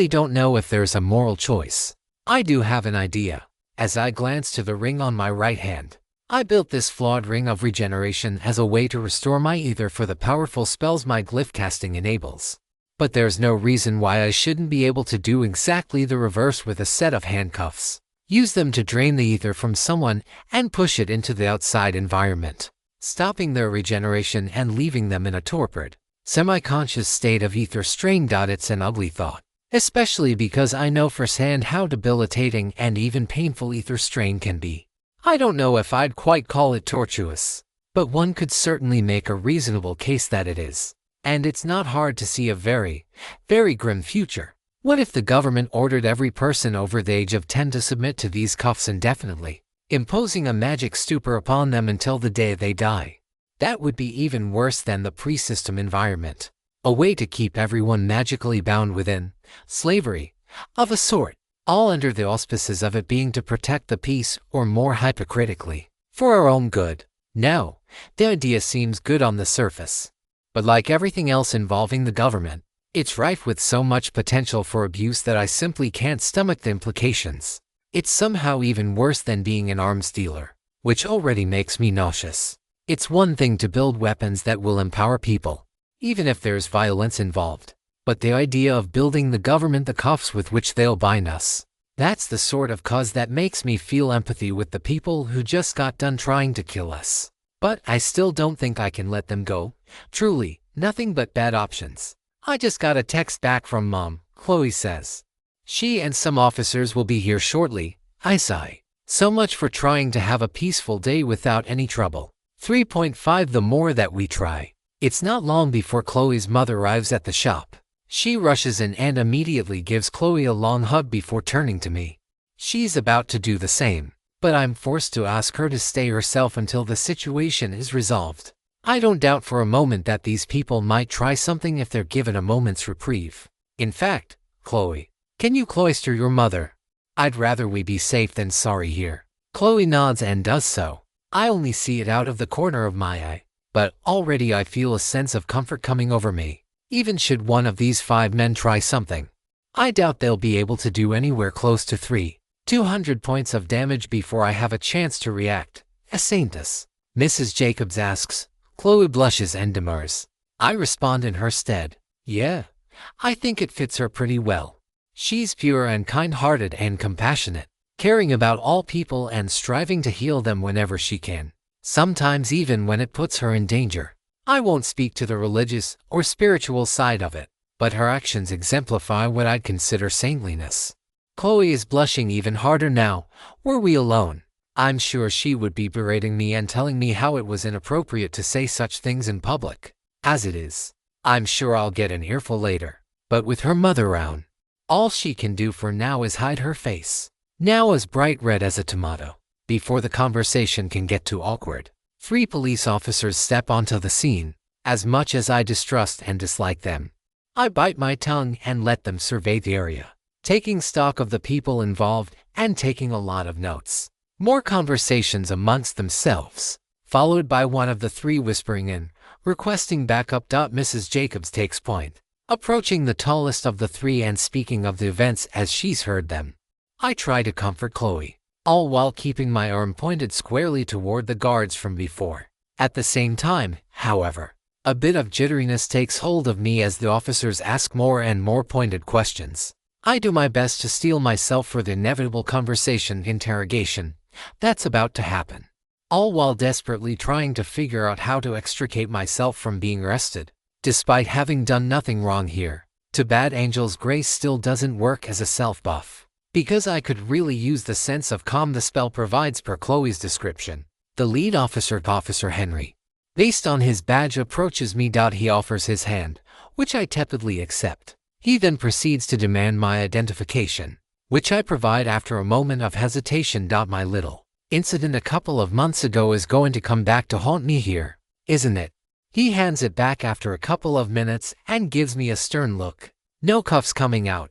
don't know if there's a moral choice. I do have an idea. As I glance to the ring on my right hand, I built this flawed ring of regeneration as a way to restore my ether for the powerful spells my glyph casting enables. But there's no reason why I shouldn't be able to do exactly the reverse with a set of handcuffs. Use them to drain the ether from someone and push it into the outside environment, stopping their regeneration and leaving them in a torpid, semi-conscious state of ether strain. It's an ugly thought, especially because I know firsthand how debilitating and even painful ether strain can be. I don't know if I'd quite call it tortuous, but one could certainly make a reasonable case that it is. And it's not hard to see a very grim future. What if the government ordered every person over the age of 10 to submit to these cuffs indefinitely, imposing a magic stupor upon them until the day they die? That would be even worse than the pre-system environment. A way to keep everyone magically bound within slavery, of a sort, all under the auspices of it being to protect the peace, or more hypocritically, for our own good. No, the idea seems good on the surface. But like everything else involving the government, it's rife with so much potential for abuse that I simply can't stomach the implications. It's somehow even worse than being an arms dealer, which already makes me nauseous. It's one thing to build weapons that will empower people, even if there's violence involved. But the idea of building the government the cuffs with which they'll bind us, that's the sort of cause that makes me feel empathy with the people who just got done trying to kill us. But I still don't think I can let them go. Truly, nothing but bad options. I just got a text back from Mom, Chloe says. She and some officers will be here shortly. I sigh. So much for trying to have a peaceful day without any trouble. 3.5 The more that we try. It's not long before Chloe's mother arrives at the shop. She rushes in and immediately gives Chloe a long hug before turning to me. She's about to do the same, but I'm forced to ask her to stay herself until the situation is resolved. I don't doubt for a moment that these people might try something if they're given a moment's reprieve. In fact, Chloe, can you cloister your mother? I'd rather we be safe than sorry here. Chloe nods and does so. I only see it out of the corner of my eye, but already I feel a sense of comfort coming over me. Even should one of these 5 men try something, I doubt they'll be able to do anywhere close to 200 points of damage before I have a chance to react. A saintess. Mrs. Jacobs asks. Chloe blushes and demurs. I respond in her stead. Yeah, I think it fits her pretty well. She's pure and kind-hearted and compassionate, caring about all people and striving to heal them whenever she can, sometimes even when it puts her in danger. I won't speak to the religious or spiritual side of it, but her actions exemplify what I'd consider saintliness. Chloe is blushing even harder now. Were we alone, I'm sure she would be berating me and telling me how it was inappropriate to say such things in public. As it is, I'm sure I'll get an earful later. But with her mother around, all she can do for now is hide her face, now as bright red as a tomato, before the conversation can get too awkward. 3 police officers step onto the scene. As much as I distrust and dislike them, I bite my tongue and let them survey the area, taking stock of the people involved and taking a lot of notes. More conversations amongst themselves, followed by one of the 3 whispering in, requesting backup. Mrs. Jacobs takes point, approaching the tallest of the 3 and speaking of the events as she's heard them. I try to comfort Chloe, all while keeping my arm pointed squarely toward the guards from before. At the same time, however, a bit of jitteriness takes hold of me as the officers ask more and more pointed questions. I do my best to steel myself for the inevitable conversation interrogation that's about to happen, all while desperately trying to figure out how to extricate myself from being arrested. Despite having done nothing wrong here, to bad Angel's grace still doesn't work as a self-buff, because I could really use the sense of calm the spell provides per Chloe's description. The lead officer, Officer Henry, based on his badge, approaches me. He offers his hand, which I tepidly accept. He then proceeds to demand my identification, which I provide after a moment of hesitation. My little incident a couple of months ago is going to come back to haunt me here, isn't it? He hands it back after a couple of minutes and gives me a stern look. No cuffs coming out.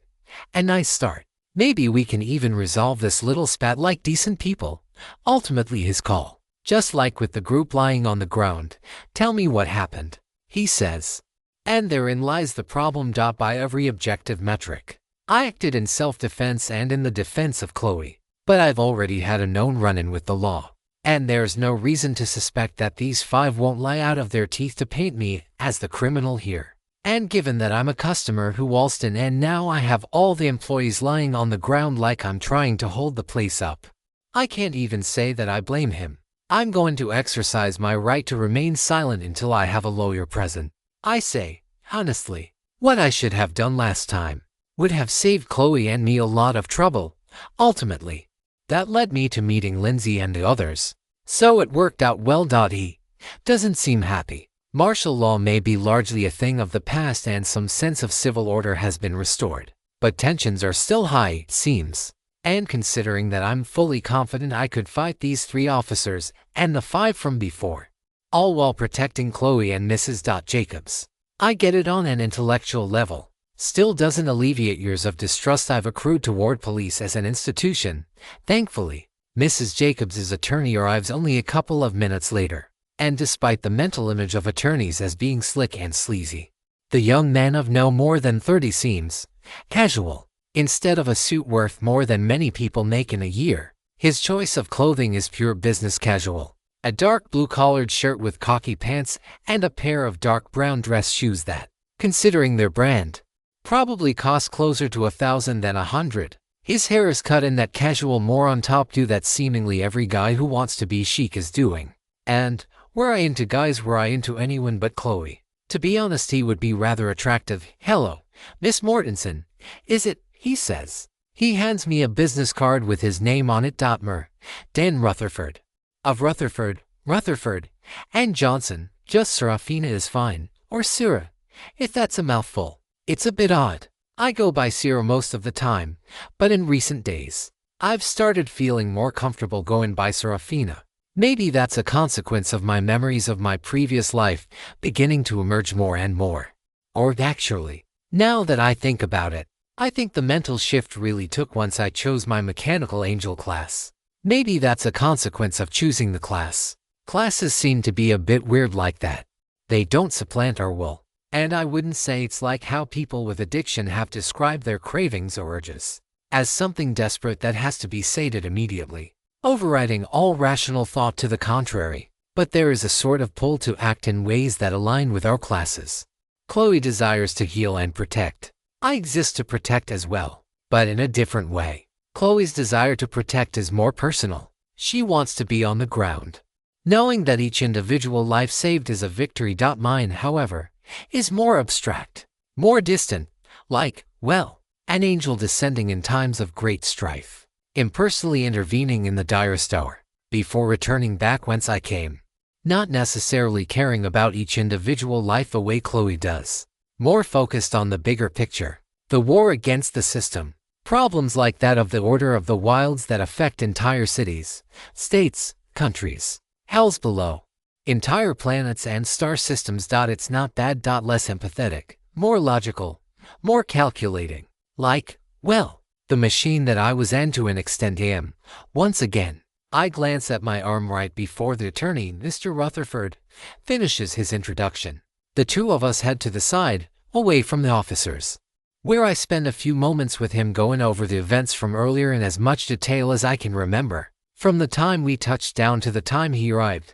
A nice start. Maybe we can even resolve this little spat like decent people. Ultimately his call. Just like with the group lying on the ground. Tell me what happened, he says. And therein lies the problem. By every objective metric, I acted in self-defense and in the defense of Chloe. But I've already had a known run-in with the law. And there's no reason to suspect that these 5 won't lie out of their teeth to paint me as the criminal here. And given that I'm a customer who waltzed in and now I have all the employees lying on the ground like I'm trying to hold the place up, I can't even say that I blame him. I'm going to exercise my right to remain silent until I have a lawyer present. I say, honestly, what I should have done last time would have saved Chloe and me a lot of trouble, ultimately. That led me to meeting Lindsay and the others. So it worked out well. He doesn't seem happy. Martial law may be largely a thing of the past and some sense of civil order has been restored. But tensions are still high, it seems. And considering that I'm fully confident I could fight these 3 officers and the 5 from before, all while protecting Chloe and Mrs. Jacobs, I get it on an intellectual level. Still doesn't alleviate years of distrust I've accrued toward police as an institution. Thankfully, Mrs. Jacobs' attorney arrives only a couple of minutes later, and despite the mental image of attorneys as being slick and sleazy, the young man of no more than 30 seems casual. Instead of a suit worth more than many people make in a year, his choice of clothing is pure business casual. A dark blue collared shirt with khaki pants and a pair of dark brown dress shoes that, considering their brand, probably cost closer to $1,000 than $100. His hair is cut in that casual moron top do that seemingly every guy who wants to be chic is doing. And, were I into guys, were I into anyone but Chloe, to be honest he would be rather attractive. Hello, Miss Mortensen, is it? He says. He hands me a business card with his name on it. Dan Rutherford. Of Rutherford, and Johnson. Just Seraphina is fine, or Sarah, if that's a mouthful. It's a bit odd. I go by Sarah most of the time, but in recent days, I've started feeling more comfortable going by Seraphina. Maybe that's a consequence of my memories of my previous life beginning to emerge more and more. Or actually, now that I think about it, I think the mental shift really took once I chose my mechanical angel class. Maybe that's a consequence of choosing the class. Classes seem to be a bit weird like that. They don't supplant our will. And I wouldn't say it's like how people with addiction have described their cravings or urges as something desperate that has to be sated immediately, overriding all rational thought to the contrary. But there is a sort of pull to act in ways that align with our classes. Chloe desires to heal and protect. I exist to protect as well, but in a different way. Chloe's desire to protect is more personal. She wants to be on the ground, knowing that each individual life saved is a victory. Mine, however, is more abstract, more distant, like, well, an angel descending in times of great strife, impersonally intervening in the direst hour, before returning back whence I came. Not necessarily caring about each individual life the way Chloe does, more focused on the bigger picture, the war against the system, problems like that of the Order of the Wilds that affect entire cities, states, countries, hells below, entire planets and star systems. It's not bad. Less empathetic, more logical, more calculating. Like, well, the machine that I was and to an extent am. Once again, I glance at my arm right before the attorney, Mr. Rutherford, finishes his introduction. The two of us head to the side, away from the officers, where I spend a few moments with him going over the events from earlier in as much detail as I can remember, from the time we touched down to the time he arrived.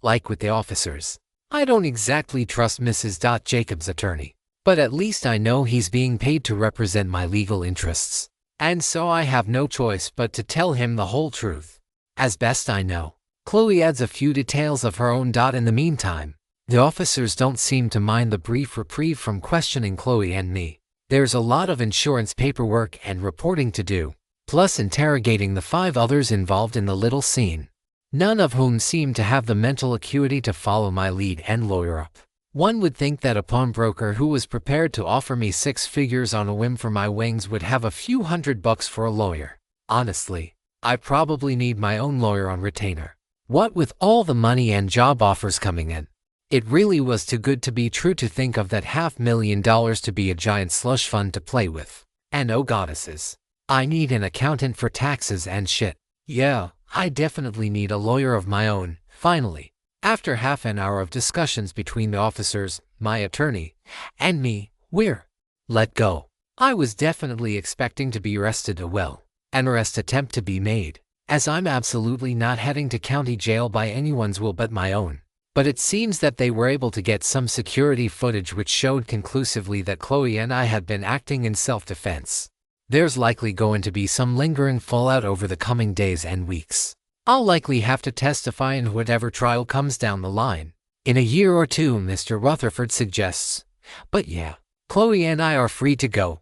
Like with the officers, I don't exactly trust Mrs. Jacobs' attorney, But at least I know he's being paid to represent my legal interests. And so I have no choice but to tell him the whole truth. As best I know. Chloe adds a few details of her own. In the meantime, the officers don't seem to mind the brief reprieve from questioning Chloe and me. There's a lot of insurance paperwork and reporting to do, plus interrogating the 5 others involved in the little scene, none of whom seem to have the mental acuity to follow my lead and lawyer up. One would think that a pawnbroker who was prepared to offer me 6 figures on a whim for my wings would have a few $100 for a lawyer. Honestly, I probably need my own lawyer on retainer. What with all the money and job offers coming in, it really was too good to be true to think of that $500,000 to be a giant slush fund to play with. And oh goddesses, I need an accountant for taxes and shit. Yeah, I definitely need a lawyer of my own. Finally, after half an hour of discussions between the officers, my attorney, and me, we're let go. I was definitely expecting to be arrested. An arrest attempt to be made, as I'm absolutely not heading to county jail by anyone's will but my own. But it seems that they were able to get some security footage which showed conclusively that Chloe and I had been acting in self-defense. There's likely going to be some lingering fallout over the coming days and weeks. I'll likely have to testify in whatever trial comes down the line. In a year or two, Mr. Rutherford suggests. But yeah, Chloe and I are free to go,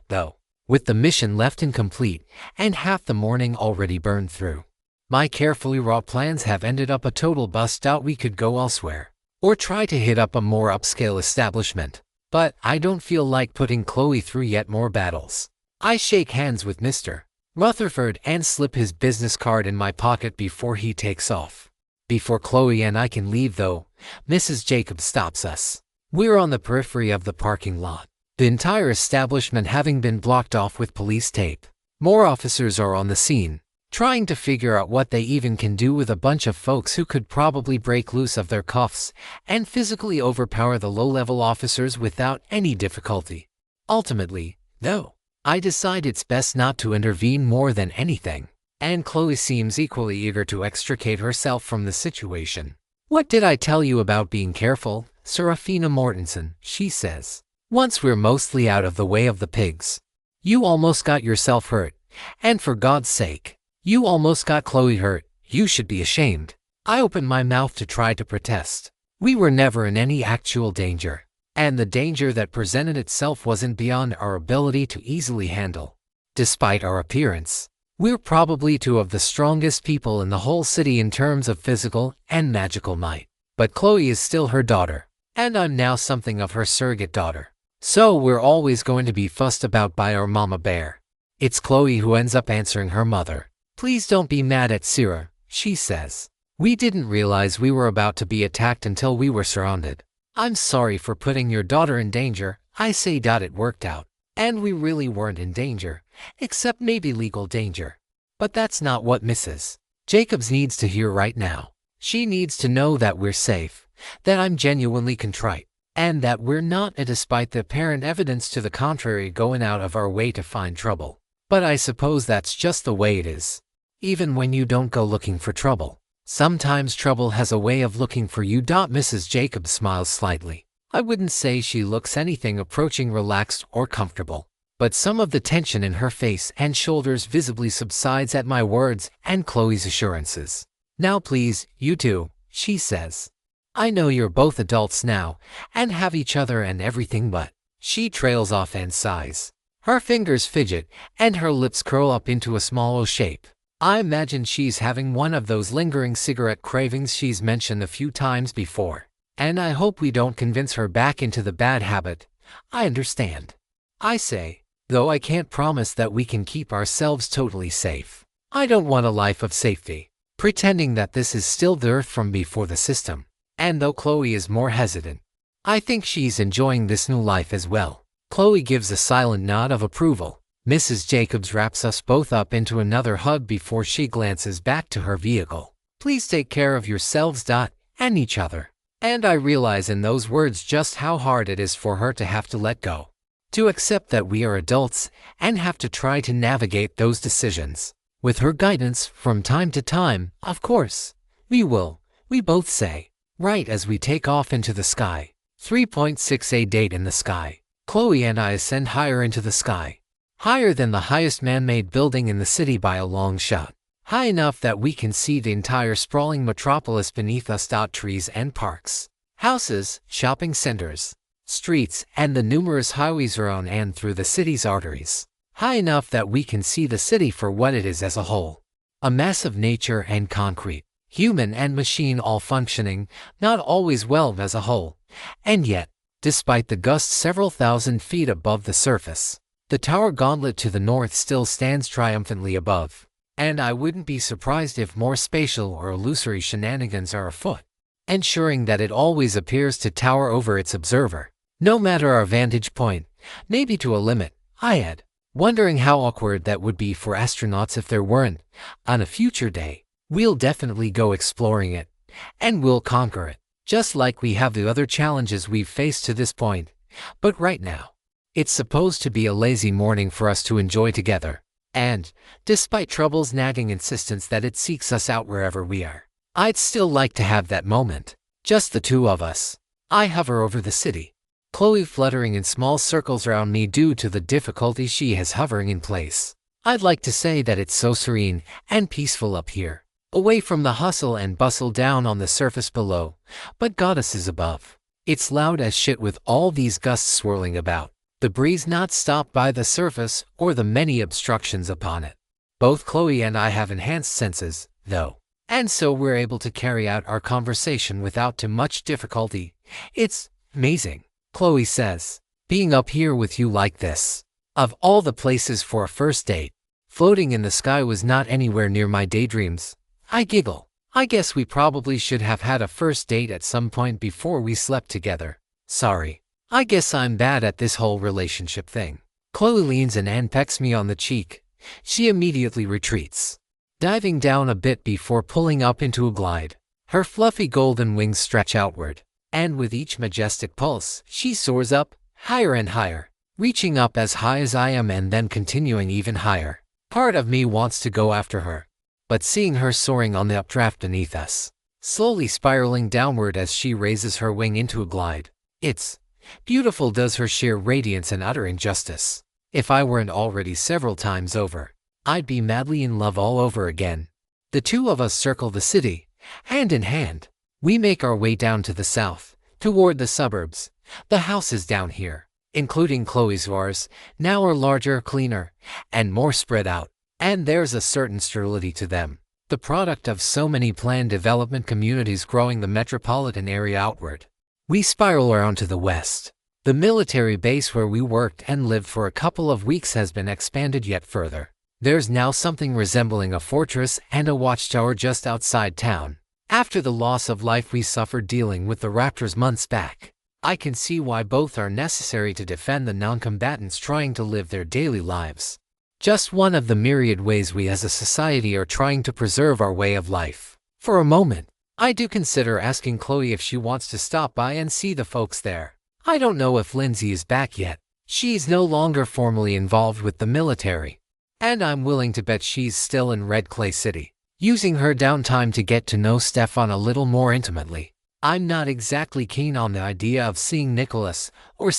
though, with the mission left incomplete and half the morning already burned through. My carefully raw plans have ended up a total bust out. We could go elsewhere, or try to hit up a more upscale establishment. But I don't feel like putting Chloe through yet more battles. I shake hands with Mr. Rutherford and slip his business card in my pocket before he takes off. Before Chloe and I can leave though, Mrs. Jacobs stops us. We're on the periphery of the parking lot, the entire establishment having been blocked off with police tape. More officers are on the scene, trying to figure out what they even can do with a bunch of folks who could probably break loose of their cuffs and physically overpower the low-level officers without any difficulty. Ultimately, though, I decide it's best not to intervene more than anything, and Chloe seems equally eager to extricate herself from the situation. "What did I tell you about being careful, Seraphina Mortensen?" she says. "Once we're mostly out of the way of the pigs. You almost got yourself hurt, and for God's sake, you almost got Chloe hurt. You should be ashamed." I opened my mouth to try to protest. We were never in any actual danger, and the danger that presented itself wasn't beyond our ability to easily handle. Despite our appearance, we're probably 2 of the strongest people in the whole city in terms of physical and magical might. But Chloe is still her daughter, and I'm now something of her surrogate daughter. So we're always going to be fussed about by our mama bear. It's Chloe who ends up answering her mother. "Please don't be mad at Sarah," she says. "We didn't realize we were about to be attacked until we were surrounded. I'm sorry for putting your daughter in danger," I say. "It worked out, and we really weren't in danger, except maybe legal danger. But that's not what Mrs. Jacobs needs to hear right now. She needs to know that we're safe, that I'm genuinely contrite, and that we're not, despite the apparent evidence to the contrary, going out of our way to find trouble. But I suppose that's just the way it is. Even when you don't go looking for trouble, sometimes trouble has a way of looking for you." Mrs. Jacobs smiles slightly. I wouldn't say she looks anything approaching relaxed or comfortable, but some of the tension in her face and shoulders visibly subsides at my words and Chloe's assurances. "Now please, you two," she says. "I know you're both adults now and have each other and everything, but..." She trails off and sighs. Her fingers fidget and her lips curl up into a small O shape. I imagine she's having one of those lingering cigarette cravings she's mentioned a few times before, and I hope we don't convince her back into the bad habit. "I understand," I say, though I can't promise that we can keep ourselves totally safe. I don't want a life of safety, pretending that this is still the Earth from before the system. And though Chloe is more hesitant, I think she's enjoying this new life as well. Chloe gives a silent nod of approval. Mrs. Jacobs wraps us both up into another hug before she glances back to her vehicle. "Please take care of yourselves, and each other." And I realize in those words just how hard it is for her to have to let go, to accept that we are adults and have to try to navigate those decisions. With her guidance from time to time, of course. "We will," we both say, right as we take off into the sky. 3.6 a date in the sky. Chloe and I ascend higher into the sky. Higher than the highest man-made building in the city by a long shot. High enough that we can see the entire sprawling metropolis beneath us. Trees and parks, houses, shopping centers, streets, and the numerous highways around and through the city's arteries. High enough that we can see the city for what it is as a whole. A mass of nature and concrete, human and machine all functioning, not always well as a whole. And yet, despite the gusts several thousand feet above the surface, the tower gauntlet to the north still stands triumphantly above. And I wouldn't be surprised if more spatial or illusory shenanigans are afoot, ensuring that it always appears to tower over its observer, no matter our vantage point, maybe to a limit. I add, wondering how awkward that would be for astronauts if there weren't. On a future day, we'll definitely go exploring it, and we'll conquer it, just like we have the other challenges we've faced to this point. But right now, it's supposed to be a lazy morning for us to enjoy together. And, despite trouble's nagging insistence that it seeks us out wherever we are, I'd still like to have that moment. Just the two of us. I hover over the city, Chloe fluttering in small circles around me due to the difficulty she has hovering in place. I'd like to say that it's so serene and peaceful up here, away from the hustle and bustle down on the surface below, but goddesses above. It's loud as shit with all these gusts swirling about. The breeze not stopped by the surface or the many obstructions upon it. Both Chloe and I have enhanced senses, though, and so we're able to carry out our conversation without too much difficulty. It's amazing, Chloe says, being up here with you like this. Of all the places for a first date, floating in the sky was not anywhere near my daydreams. I giggle. I guess we probably should have had a first date at some point before we slept together. Sorry. I guess I'm bad at this whole relationship thing. Chloe leans in and pecks me on the cheek. She immediately retreats, diving down a bit before pulling up into a glide. Her fluffy golden wings stretch outward, and with each majestic pulse, she soars up, higher and higher, reaching up as high as I am and then continuing even higher. Part of me wants to go after her, but seeing her soaring on the updraft beneath us, slowly spiraling downward as she raises her wing into a glide, it's beautiful does her sheer radiance and utter injustice. If I weren't already several times over, I'd be madly in love all over again. The two of us circle the city, hand in hand. We make our way down to the south, toward the suburbs. The houses down here, including Chloe's ours, now are larger, cleaner, and more spread out. And there's a certain sterility to them, the product of so many planned development communities growing the metropolitan area outward. We spiral around to the west. The military base where we worked and lived for a couple of weeks has been expanded yet further. There's now something resembling a fortress and a watchtower just outside town. After the loss of life we suffered dealing with the Raptors months back, I can see why both are necessary to defend the non-combatants trying to live their daily lives. Just one of the myriad ways we as a society are trying to preserve our way of life. For a moment, I do consider asking Chloe if she wants to stop by and see the folks there. I don't know if Lindsay is back yet. She's no longer formally involved with the military, and I'm willing to bet she's still in Red Clay City, using her downtime to get to know Stefan a little more intimately. I'm not exactly keen on the idea of seeing Nicholas or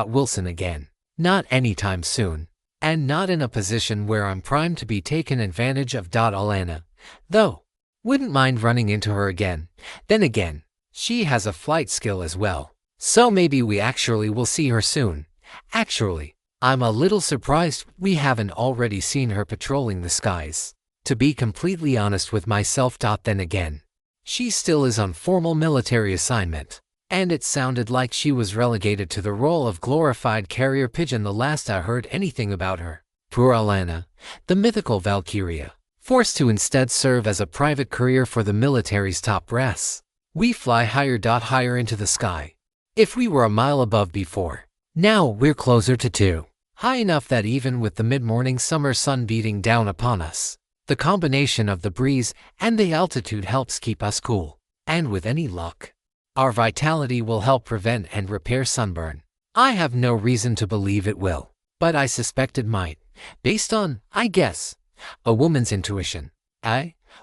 Wilson again. Not anytime soon, and not in a position where I'm primed to be taken advantage of. Alana, though, wouldn't mind running into her again. Then again, she has a flight skill as well, so maybe we actually will see her soon. Actually, I'm a little surprised we haven't already seen her patrolling the skies. To be completely honest with myself. Then again, she still is on formal military assignment, and it sounded like she was relegated to the role of glorified carrier pigeon the last I heard anything about her. Poor Alana, the mythical Valkyria, forced to instead serve as a private courier for the military's top brass. We fly higher into the sky. If we were a mile above before, now we're closer to 2. High enough that even with the mid-morning summer sun beating down upon us, the combination of the breeze and the altitude helps keep us cool. And with any luck, our vitality will help prevent and repair sunburn. I have no reason to believe it will, but I suspect it might, based on, I guess, a woman's intuition.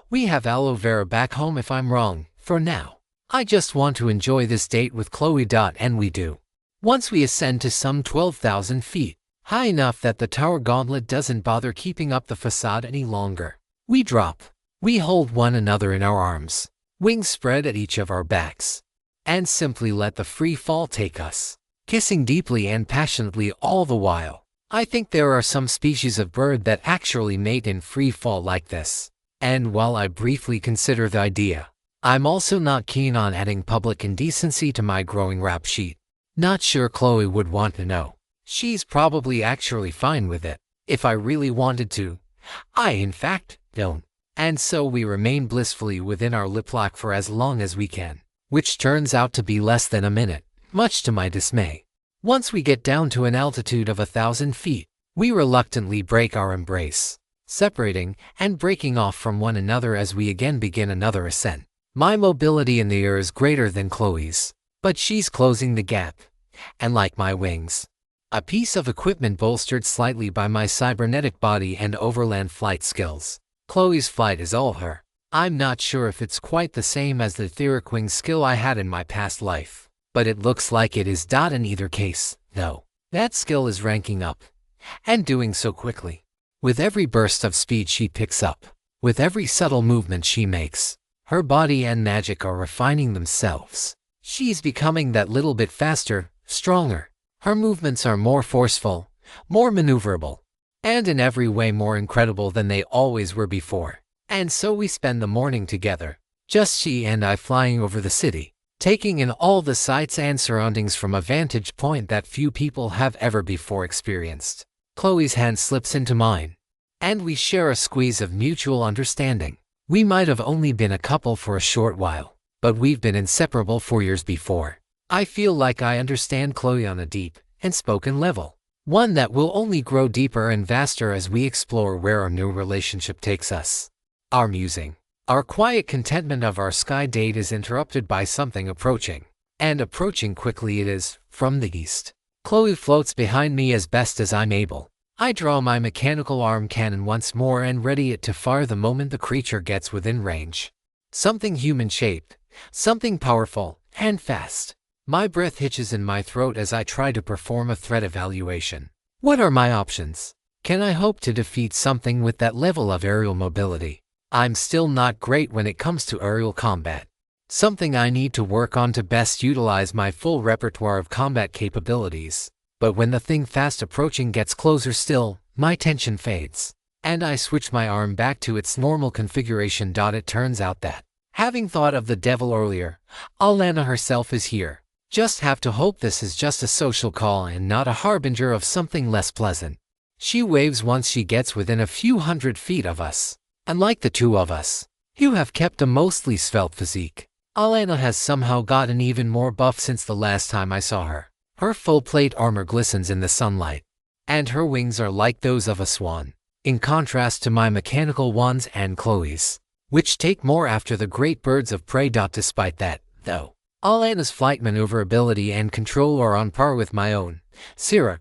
We have aloe vera back home if I'm wrong. For now, I just want to enjoy this date with Chloe. And we do. Once we ascend to some 12,000 feet, high enough that the tower gauntlet doesn't bother keeping up the facade any longer, we drop. We hold one another in our arms, wings spread at each of our backs, and simply let the free fall take us, kissing deeply and passionately all the while. I think there are some species of bird that actually mate in free fall like this, and while I briefly consider the idea, I'm also not keen on adding public indecency to my growing rap sheet. Not sure Chloe would want to know. She's probably actually fine with it. If I really wanted to, I in fact don't. And so we remain blissfully within our lip lock for as long as we can, which turns out to be less than a minute, much to my dismay. Once we get down to an altitude of 1,000 feet, we reluctantly break our embrace, separating and breaking off from one another as we again begin another ascent. My mobility in the air is greater than Chloe's, but she's closing the gap, and like my wings, a piece of equipment bolstered slightly by my cybernetic body and overland flight skills. Chloe's flight is all her. I'm not sure if it's quite the same as the etheric wing skill I had in my past life, but it looks like it is. In either case, though, that skill is ranking up, and doing so quickly. With every burst of speed she picks up, with every subtle movement she makes, her body and magic are refining themselves. She's becoming that little bit faster, stronger. Her movements are more forceful, more maneuverable, and in every way more incredible than they always were before. And so we spend the morning together, just she and I, flying over the city, taking in all the sights and surroundings from a vantage point that few people have ever before experienced. Chloe's hand slips into mine, and we share a squeeze of mutual understanding. We might have only been a couple for a short while, but we've been inseparable for years before. I feel like I understand Chloe on a deep and spoken level, one that will only grow deeper and vaster as we explore where our new relationship takes us. Our musing, our quiet contentment of our sky date is interrupted by something approaching, and approaching quickly it is, from the east. Chloe floats behind me as best as I'm able. I draw my mechanical arm cannon once more and ready it to fire the moment the creature gets within range. Something human-shaped, something powerful, and fast. My breath hitches in my throat as I try to perform a threat evaluation. What are my options? Can I hope to defeat something with that level of aerial mobility? I'm still not great when it comes to aerial combat. Something I need to work on to best utilize my full repertoire of combat capabilities. But when the thing fast approaching gets closer still, my tension fades, and I switch my arm back to its normal configuration. It turns out that, having thought of the devil earlier, Alana herself is here. Just have to hope this is just a social call and not a harbinger of something less pleasant. She waves once she gets within a few hundred feet of us. And like the two of us, you have kept a mostly svelte physique. Alana has somehow gotten even more buff since the last time I saw her. Her full plate armor glistens in the sunlight, and her wings are like those of a swan, in contrast to my mechanical ones and Chloe's, which take more after the great birds of prey. Despite that, though, Alana's flight maneuverability and control are on par with my own.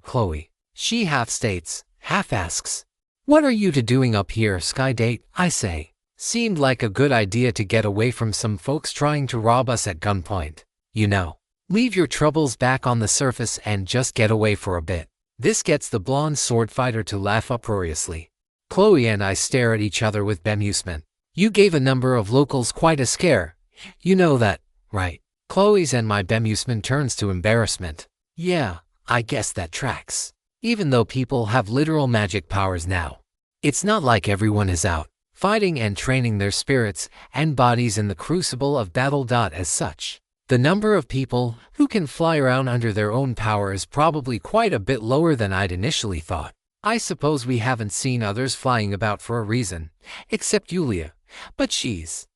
Chloe. She half states, half asks, "What are you two doing up here, Sky Date?" I say. Seemed like a good idea to get away from some folks trying to rob us at gunpoint. You know, leave your troubles back on the surface and just get away for a bit. This gets the blonde sword fighter to laugh uproariously. Chloe and I stare at each other with bemusement. You gave a number of locals quite a scare. You know that, right? Chloe's and my bemusement turns to embarrassment. Yeah, I guess that tracks. Even though people have literal magic powers now, it's not like everyone is out, fighting and training their spirits and bodies in the crucible of battle. As such, the number of people who can fly around under their own power is probably quite a bit lower than I'd initially thought. I suppose we haven't seen others flying about for a reason, except Yulia. But she's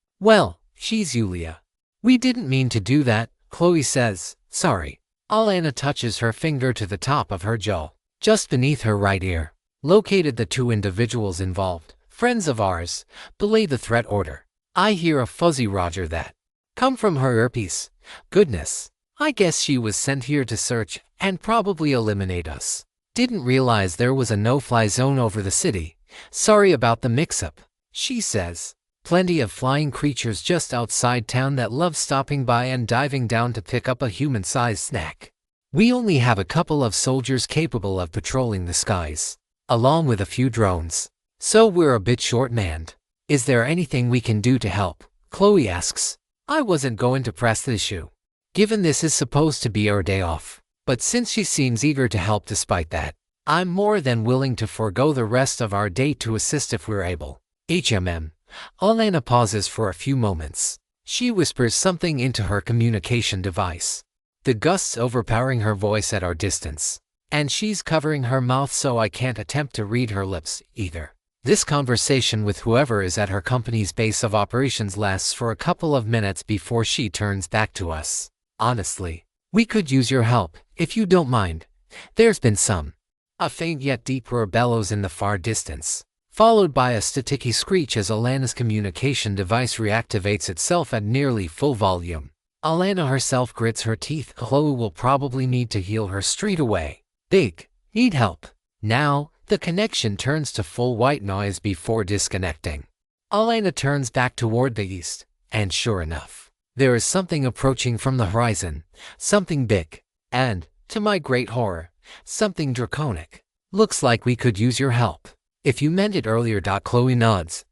Yulia. We didn't mean to do that, Chloe says. Sorry. Alana touches her finger to the top of her jaw, just beneath her right ear. Located the two individuals involved, friends of ours, belay the threat order. I hear a fuzzy roger that come from her earpiece. Goodness, I guess she was sent here to search and probably eliminate us. Didn't realize there was a no-fly zone over the city. Sorry about the mix-up, she says. Plenty of flying creatures just outside town that love stopping by and diving down to pick up a human-sized snack. We only have a couple of soldiers capable of patrolling the skies, along with a few drones. So we're a bit short-manned. Is there anything we can do to help? Chloe asks. I wasn't going to press the issue, given this is supposed to be our day off. But since she seems eager to help despite that, I'm more than willing to forego the rest of our day to assist if we're able. Alana pauses for a few moments. She whispers something into her communication device, the gusts overpowering her voice at our distance, and she's covering her mouth so I can't attempt to read her lips either. This conversation with whoever is at her company's base of operations lasts for a couple of minutes before she turns back to us. Honestly, we could use your help, if you don't mind. There's been a faint yet deeper bellows in the far distance, followed by a staticky screech as Alana's communication device reactivates itself at nearly full volume. Alana herself grits her teeth. Chloe will probably need to heal her straight away. Need help. Now, the connection turns to full white noise before disconnecting. Alana turns back toward the east, and sure enough, there is something approaching from the horizon, something big, and, to my great horror, something draconic. Looks like we could use your help. If you meant it earlier. Chloe nods.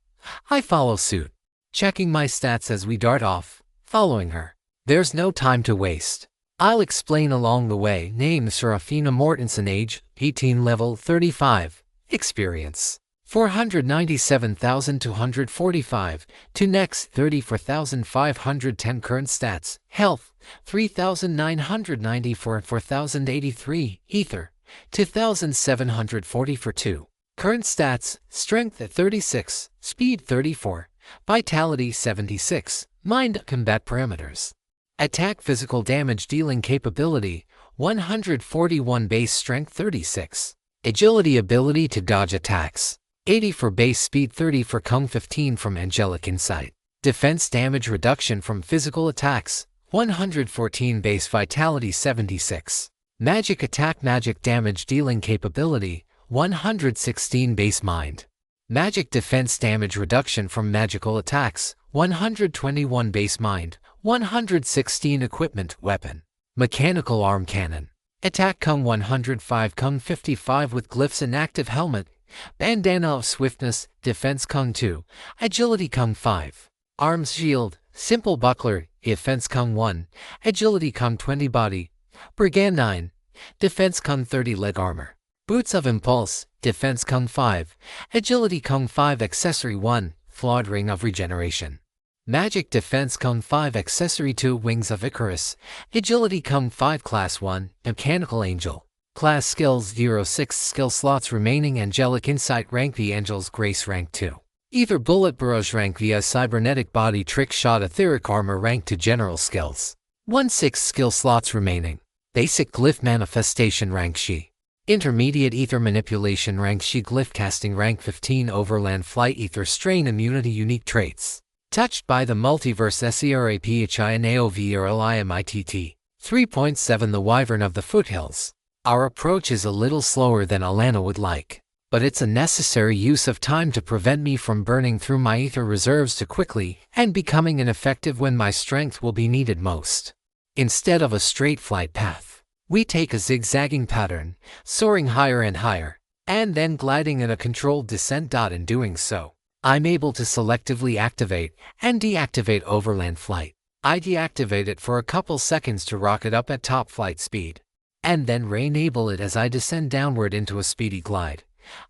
I follow suit, checking my stats as we dart off, following her. There's no time to waste. I'll explain along the way. Name Seraphina Mortensen, age 18, level 35, experience 497,245, to next 34,510, current stats, health 3,994, 4,083, ether 2,740 for 2. Current stats, strength at 36, speed 34, vitality 76, mind combat parameters. Attack physical damage dealing capability 141, base strength 36. Agility ability to dodge attacks 80 for base speed, 30 for Kung, 15 from angelic insight. Defense damage reduction from physical attacks 114, base vitality 76. Magic attack magic damage dealing capability 116, base mind. Magic defense damage reduction from magical attacks 121, base mind. 116 equipment weapon. Mechanical arm cannon. Attack Kung 105, Kung 55 with glyphs and active helmet. Bandana of swiftness, defense Kung 2, agility Kung 5. Arms shield, simple buckler, defense Kung 1, agility Kung 20, body. Brigand 9, defense Kung 30, leg armor. Boots of impulse, defense Kung 5, agility Kung 5, accessory 1, flawed ring of regeneration. Magic defense Kung 5, accessory 2, wings of Icarus, agility Kung 5, class 1, mechanical angel. Class skills 06, skill slots remaining, angelic insight rank V, angel's grace rank 2. Either bullet barrage rank via cybernetic body trick shot, etheric armor rank to general skills. 16 skill slots remaining. Basic glyph manifestation rank She. Intermediate ether manipulation rank She, glyph casting rank 15, overland flight ether strain immunity, unique traits. Touched by the multiverse SERAPHINAOVRLIMITT. 3.7 The Wyvern of the Foothills. Our approach is a little slower than Alana would like, but it's a necessary use of time to prevent me from burning through my ether reserves too quickly and becoming ineffective when my strength will be needed most. Instead of a straight flight path, we take a zigzagging pattern, soaring higher and higher, and then gliding in a controlled descent. In doing so, I'm able to selectively activate and deactivate overland flight. I deactivate it for a couple seconds to rock it up at top flight speed, and then re-enable it as I descend downward into a speedy glide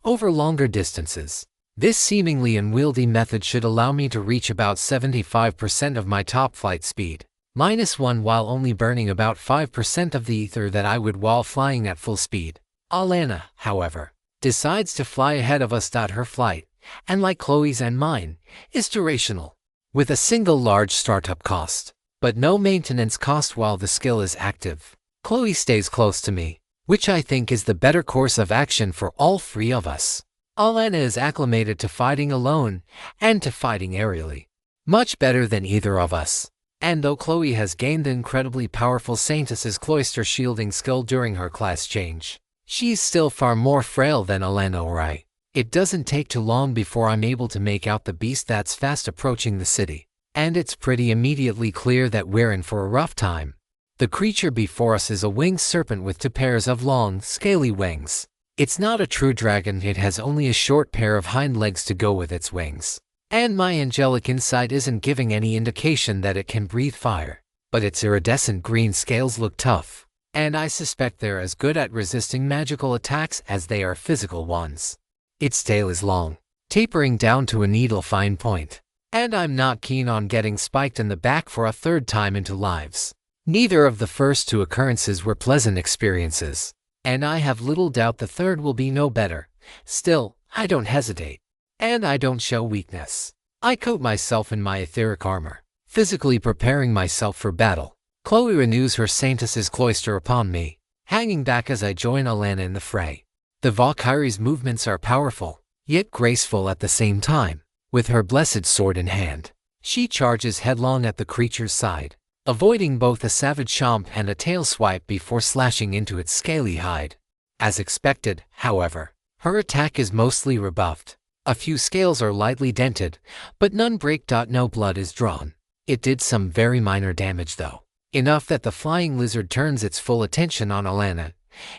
over longer distances. This seemingly unwieldy method should allow me to reach about 75% of my top flight speed, -1, while only burning about 5% of the ether that I would while flying at full speed. Alana, however, decides to fly ahead of us. Her flight, and like Chloe's and mine, is durational, with a single large startup cost, but no maintenance cost while the skill is active. Chloe stays close to me, which I think is the better course of action for all three of us. Alana is acclimated to fighting alone and to fighting aerially, much better than either of us. And though Chloe has gained the incredibly powerful Saintess's cloister shielding skill during her class change, she's still far more frail than Alana or I. It doesn't take too long before I'm able to make out the beast that's fast approaching the city, and it's pretty immediately clear that we're in for a rough time. The creature before us is a winged serpent with 2 pairs of long, scaly wings. It's not a true dragon, it has only a short pair of hind legs to go with its wings. And my angelic insight isn't giving any indication that it can breathe fire. But its iridescent green scales look tough, and I suspect they're as good at resisting magical attacks as they are physical ones. Its tail is long, tapering down to a needle-fine point, and I'm not keen on getting spiked in the back for a 3rd time into lives. Neither of the first 2 occurrences were pleasant experiences, and I have little doubt the 3rd will be no better. Still, I don't hesitate, and I don't show weakness. I coat myself in my etheric armor, physically preparing myself for battle. Chloe renews her Saintess's cloister upon me, hanging back as I join Alana in the fray. The Valkyrie's movements are powerful, yet graceful at the same time. With her blessed sword in hand, she charges headlong at the creature's side, avoiding both a savage chomp and a tail swipe before slashing into its scaly hide. As expected, however, her attack is mostly rebuffed. A few scales are lightly dented, but none break. No blood is drawn. It did some very minor damage though, enough that the flying lizard turns its full attention on Alana.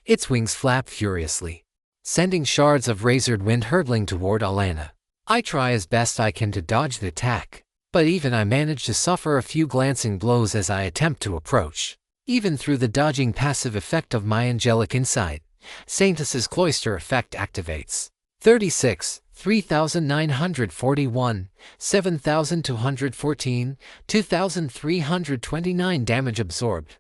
Its wings flap furiously, sending shards of razored wind hurtling toward Alana. I try as best I can to dodge the attack, but even I manage to suffer a few glancing blows as I attempt to approach. Even through the dodging passive effect of my angelic insight, Saintess's cloister effect activates. 36, 3,941, 7,214, 2,329 damage absorbed.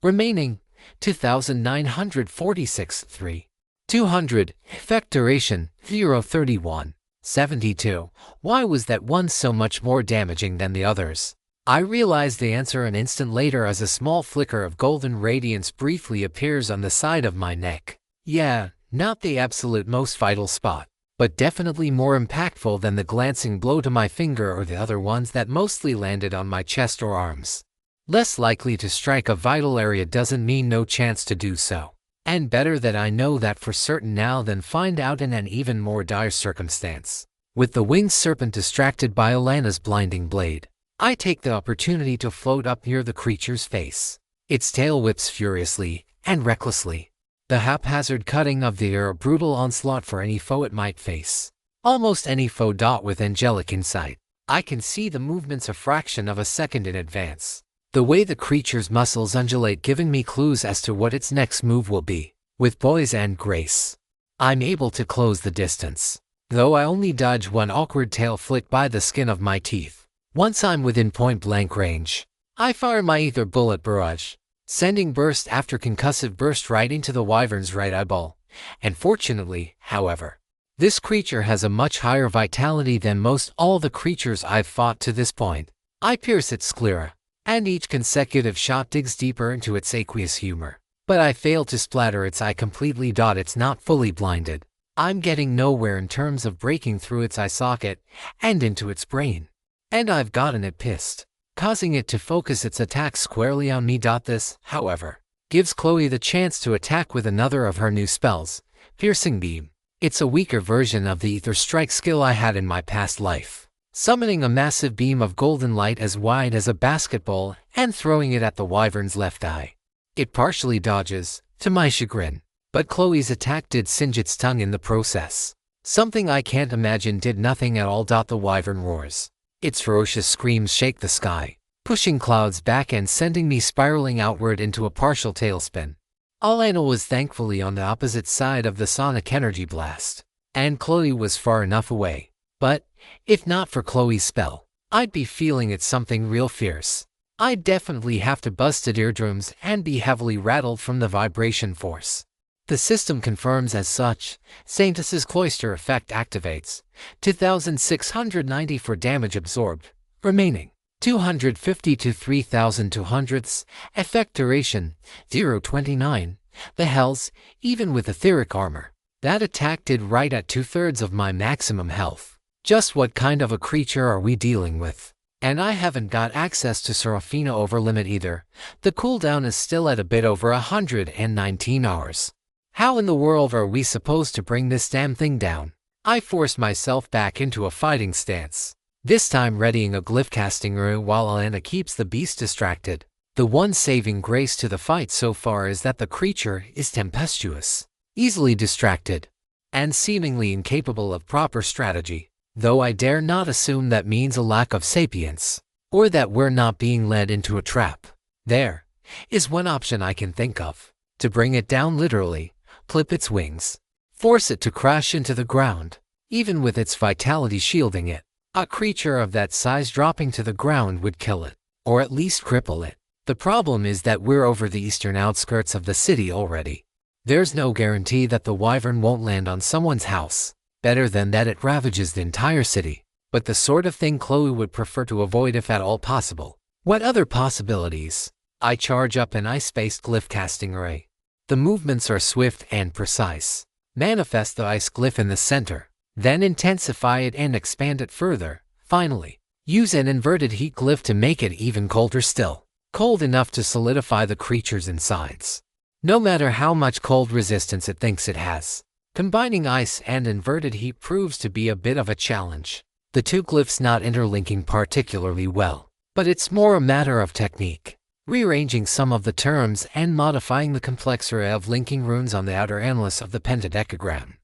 Remaining, 2,946, 3. 200, effect duration, 0.31. 72. Why was that one so much more damaging than the others? I realized the answer an instant later as a small flicker of golden radiance briefly appears on the side of my neck. Yeah, not the absolute most vital spot, but definitely more impactful than the glancing blow to my finger or the other ones that mostly landed on my chest or arms. Less likely to strike a vital area doesn't mean no chance to do so. And better that I know that for certain now than find out in an even more dire circumstance. With the winged serpent distracted by Alana's blinding blade, I take the opportunity to float up near the creature's face. Its tail whips furiously and recklessly, the haphazard cutting of the air a brutal onslaught for any foe it might face. Almost any foe. With angelic insight, I can see the movements a fraction of a second in advance. The way the creature's muscles undulate, giving me clues as to what its next move will be. With poise and grace, I'm able to close the distance, though I only dodge one awkward tail flick by the skin of my teeth. Once I'm within point-blank range, I fire my ether bullet barrage, sending burst after concussive burst right into the wyvern's right eyeball. And fortunately, however, this creature has a much higher vitality than most all the creatures I've fought to this point. I pierce its sclera, and each consecutive shot digs deeper into its aqueous humor. But I fail to splatter its eye completely. It's not fully blinded. I'm getting nowhere in terms of breaking through its eye socket and into its brain. And I've gotten it pissed, causing it to focus its attack squarely on me. This, however, gives Chloe the chance to attack with another of her new spells, Piercing Beam. It's a weaker version of the Ether Strike skill I had in my past life, summoning a massive beam of golden light as wide as a basketball and throwing it at the wyvern's left eye. It partially dodges, to my chagrin, but Chloe's attack did singe its tongue in the process. Something I can't imagine did nothing at all. The wyvern roars. Its ferocious screams shake the sky, pushing clouds back and sending me spiraling outward into a partial tailspin. Alana was thankfully on the opposite side of the sonic energy blast, and Chloe was far enough away. But, if not for Chloe's spell, I'd be feeling it something real fierce. I'd definitely have to busted eardrums and be heavily rattled from the vibration force. The system confirms as such. Saintess's cloister effect activates. 2,690 for damage absorbed. Remaining, 250 to 3,200. Effect duration, 0.29. The hells, even with etheric armor. That attack did right at 2/3 of my maximum health. Just what kind of a creature are we dealing with? And I haven't got access to Seraphina over limit either. The cooldown is still at a bit over 119 hours. How in the world are we supposed to bring this damn thing down? I force myself back into a fighting stance, this time readying a glyph casting rune while Alana keeps the beast distracted. The one saving grace to the fight so far is that the creature is tempestuous, easily distracted, and seemingly incapable of proper strategy, though I dare not assume that means a lack of sapience, or that we're not being led into a trap. There is one option I can think of: to bring it down literally, clip its wings, force it to crash into the ground, even with its vitality shielding it. A creature of that size dropping to the ground would kill it, or at least cripple it. The problem is that we're over the eastern outskirts of the city already. There's no guarantee that the wyvern won't land on someone's house. Better than that, it ravages the entire city, but the sort of thing Chloe would prefer to avoid if at all possible. What other possibilities? I charge up an ice-based glyph casting array. The movements are swift and precise. Manifest the ice glyph in the center, then intensify it and expand it further. Finally, use an inverted heat glyph to make it even colder still. Cold enough to solidify the creature's insides, no matter how much cold resistance it thinks it has. Combining ice and inverted heat proves to be a bit of a challenge, the two glyphs not interlinking particularly well, but it's more a matter of technique, rearranging some of the terms and modifying the complex array of linking runes on the outer analysis of the pentadecagram.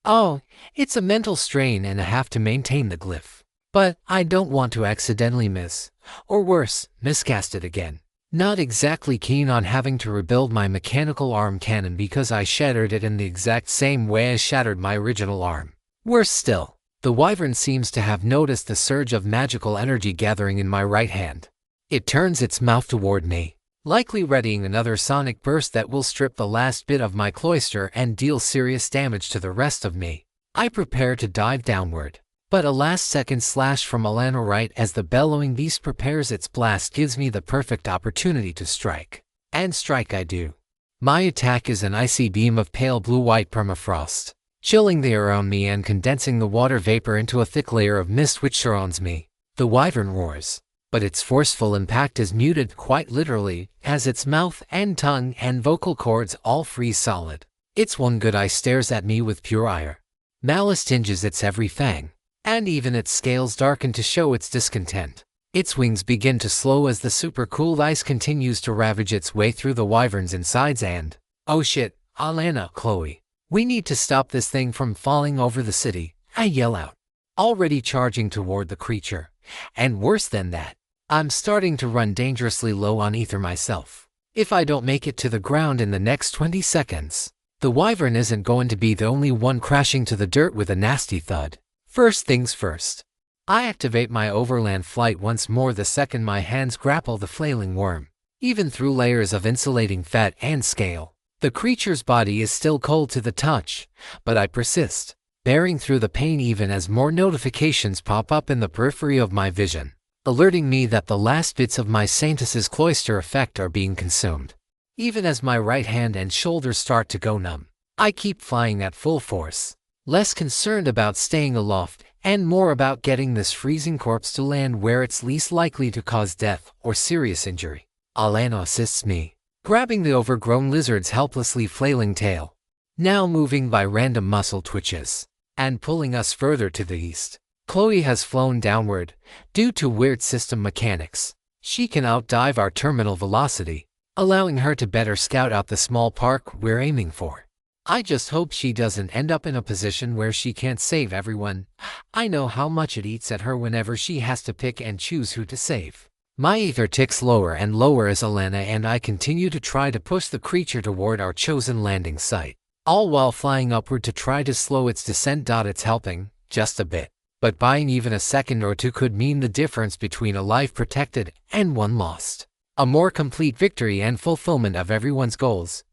Oh, it's a mental strain and a half to maintain the glyph, but I don't want to accidentally miss, or worse, miscast it again. Not exactly keen on having to rebuild my mechanical arm cannon because I shattered it in the exact same way I shattered my original arm. Worse still, the wyvern seems to have noticed the surge of magical energy gathering in my right hand. It turns its mouth toward me, likely readying another sonic burst that will strip the last bit of my cloister and deal serious damage to the rest of me. I prepare to dive downward, but a last-second slash from Alana right as the bellowing beast prepares its blast gives me the perfect opportunity to strike. And strike I do. My attack is an icy beam of pale blue-white permafrost, chilling the air around me and condensing the water vapor into a thick layer of mist which surrounds me. The wyvern roars, but its forceful impact is muted quite literally, as its mouth and tongue and vocal cords all freeze solid. Its one good eye stares at me with pure ire. Malice tinges its every fang, and even its scales darken to show its discontent. Its wings begin to slow as the super-cooled ice continues to ravage its way through the wyvern's insides and, oh shit, Alana, Chloe, we need to stop this thing from falling over the city, I yell out, already charging toward the creature. And worse than that, I'm starting to run dangerously low on ether myself. If I don't make it to the ground in the next 20 seconds, the wyvern isn't going to be the only one crashing to the dirt with a nasty thud. First things first, I activate my overland flight once more the second my hands grapple the flailing worm. Even through layers of insulating fat and scale, the creature's body is still cold to the touch, but I persist, bearing through the pain even as more notifications pop up in the periphery of my vision, alerting me that the last bits of my Saintus's cloister effect are being consumed. Even as my right hand and shoulders start to go numb, I keep flying at full force, less concerned about staying aloft and more about getting this freezing corpse to land where it's least likely to cause death or serious injury. Alana assists me, grabbing the overgrown lizard's helplessly flailing tail, now moving by random muscle twitches, and pulling us further to the east. Chloe has flown downward, due to weird system mechanics. She can outdive our terminal velocity, allowing her to better scout out the small park we're aiming for. I just hope she doesn't end up in a position where she can't save everyone. I know how much it eats at her whenever she has to pick and choose who to save. My ether ticks lower and lower as Alana and I continue to try to push the creature toward our chosen landing site, all while flying upward to try to slow its descent. It's helping, just a bit, but buying even a second or two could mean the difference between a life protected and one lost. A more complete victory and fulfillment of everyone's goals.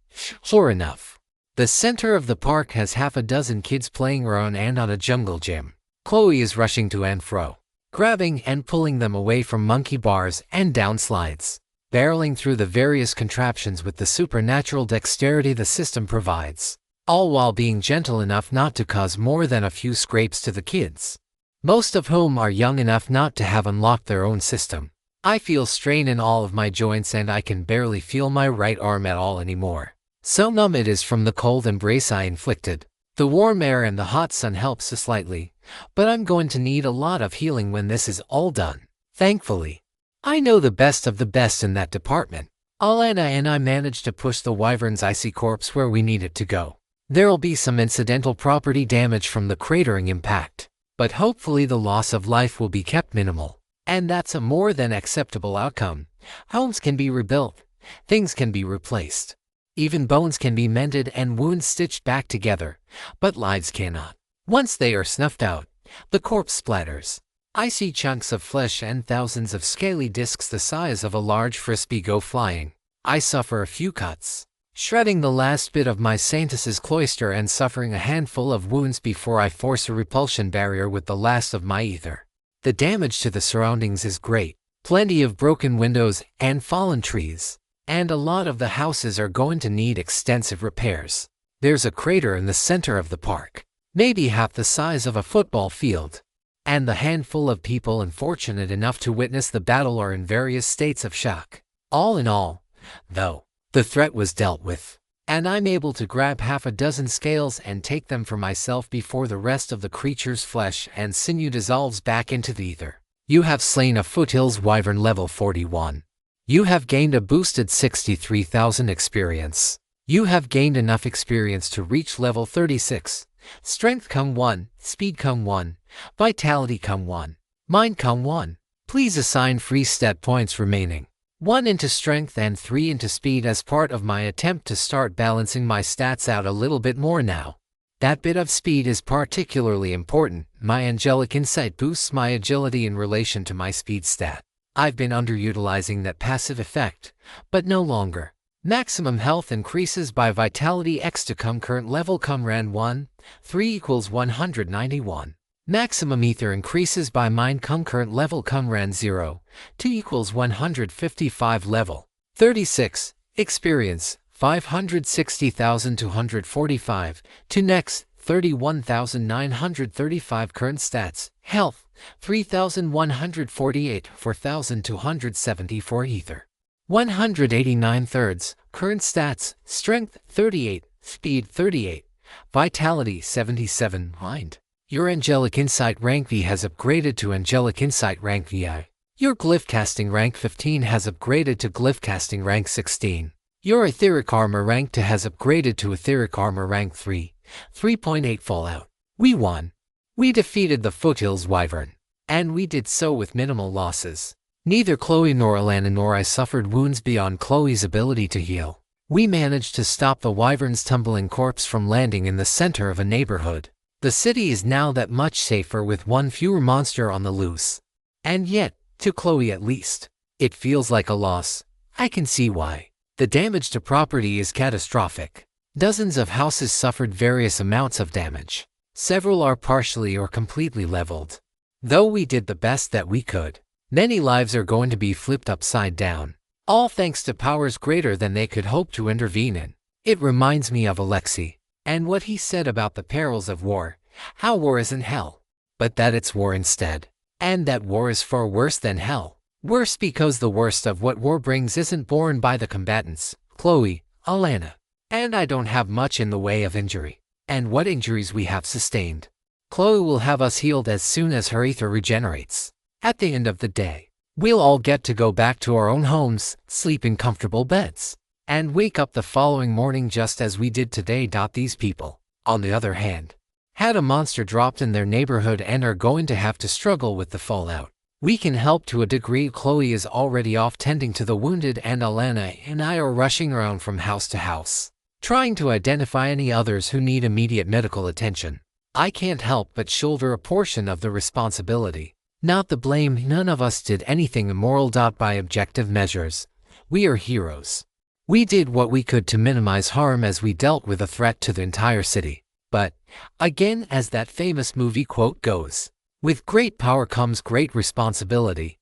Sure enough, the center of the park has half a dozen kids playing around and on a jungle gym. Chloe is rushing to and fro, grabbing and pulling them away from monkey bars and down slides, barreling through the various contraptions with the supernatural dexterity the system provides, all while being gentle enough not to cause more than a few scrapes to the kids, most of whom are young enough not to have unlocked their own system. I feel strain in all of my joints and I can barely feel my right arm at all anymore. So numb it is from the cold embrace I inflicted. The warm air and the hot sun helps slightly, but I'm going to need a lot of healing when this is all done. Thankfully, I know the best of the best in that department. Alana and I managed to push the wyvern's icy corpse where we need it to go. There'll be some incidental property damage from the cratering impact, but hopefully the loss of life will be kept minimal. And that's a more than acceptable outcome. Homes can be rebuilt, things can be replaced. Even bones can be mended and wounds stitched back together, but lives cannot. Once they are snuffed out, the corpse splatters. I see chunks of flesh and thousands of scaly discs the size of a large frisbee go flying. I suffer a few cuts, shredding the last bit of my Saintus's cloister and suffering a handful of wounds before I force a repulsion barrier with the last of my ether. The damage to the surroundings is great. Plenty of broken windows and fallen trees. And a lot of the houses are going to need extensive repairs. There's a crater in the center of the park, maybe half the size of a football field. And the handful of people unfortunate enough to witness the battle are in various states of shock. All in all, though, the threat was dealt with, and I'm able to grab half a dozen scales and take them for myself before the rest of the creature's flesh and sinew dissolves back into the ether. You have slain a foothills wyvern level 41. You have gained a boosted 63,000 experience. You have gained enough experience to reach level 36. Strength come 1, speed come 1, vitality come 1, mind come 1. Please assign free stat points remaining. 1 into strength and 3 into speed as part of my attempt to start balancing my stats out a little bit more now. That bit of speed is particularly important. My angelic insight boosts my agility in relation to my speed stat. I've been underutilizing that passive effect, but no longer. Maximum health increases by vitality x to come current level come ran 1, 3 equals 191. Maximum ether increases by mind come current level come ran 0, 2 equals 155 level. 36. Experience, 560,245. To next, 31,935 current stats. Health, 3,148, 4,274 ether. 189 thirds, current stats, strength 38, speed 38, vitality 77, mind. Your angelic insight rank V has upgraded to angelic insight rank VI. Your glyph casting rank 15 has upgraded to glyph casting rank 16. Your etheric armor rank 2 has upgraded to etheric armor rank 3, 3.8 Fallout. We won. We defeated the foothills wyvern, and we did so with minimal losses. Neither Chloe nor Alana nor I suffered wounds beyond Chloe's ability to heal. We managed to stop the wyvern's tumbling corpse from landing in the center of a neighborhood. The city is now that much safer with one fewer monster on the loose. And yet, to Chloe at least, it feels like a loss. I can see why. The damage to property is catastrophic. Dozens of houses suffered various amounts of damage. Several are partially or completely leveled. Though we did the best that we could, many lives are going to be flipped upside down, all thanks to powers greater than they could hope to intervene in. It reminds me of Alexei, and what he said about the perils of war, how war isn't hell, but that it's war instead, and that war is far worse than hell. Worse because the worst of what war brings isn't borne by the combatants, Chloe, Alana, and I don't have much in the way of injury. And what injuries we have sustained. Chloe will have us healed as soon as her ether regenerates. At the end of the day, we'll all get to go back to our own homes, sleep in comfortable beds, and wake up the following morning just as we did today. These people, on the other hand, had a monster dropped in their neighborhood and are going to have to struggle with the fallout. We can help to a degree. Chloe is already off tending to the wounded and Alana and I are rushing around from house to house, trying to identify any others who need immediate medical attention. I can't help but shoulder a portion of the responsibility. Not the blame. None of us did anything immoral. By objective measures, we are heroes. We did what we could to minimize harm as we dealt with a threat to the entire city. But, again, as that famous movie quote goes, with great power comes great responsibility.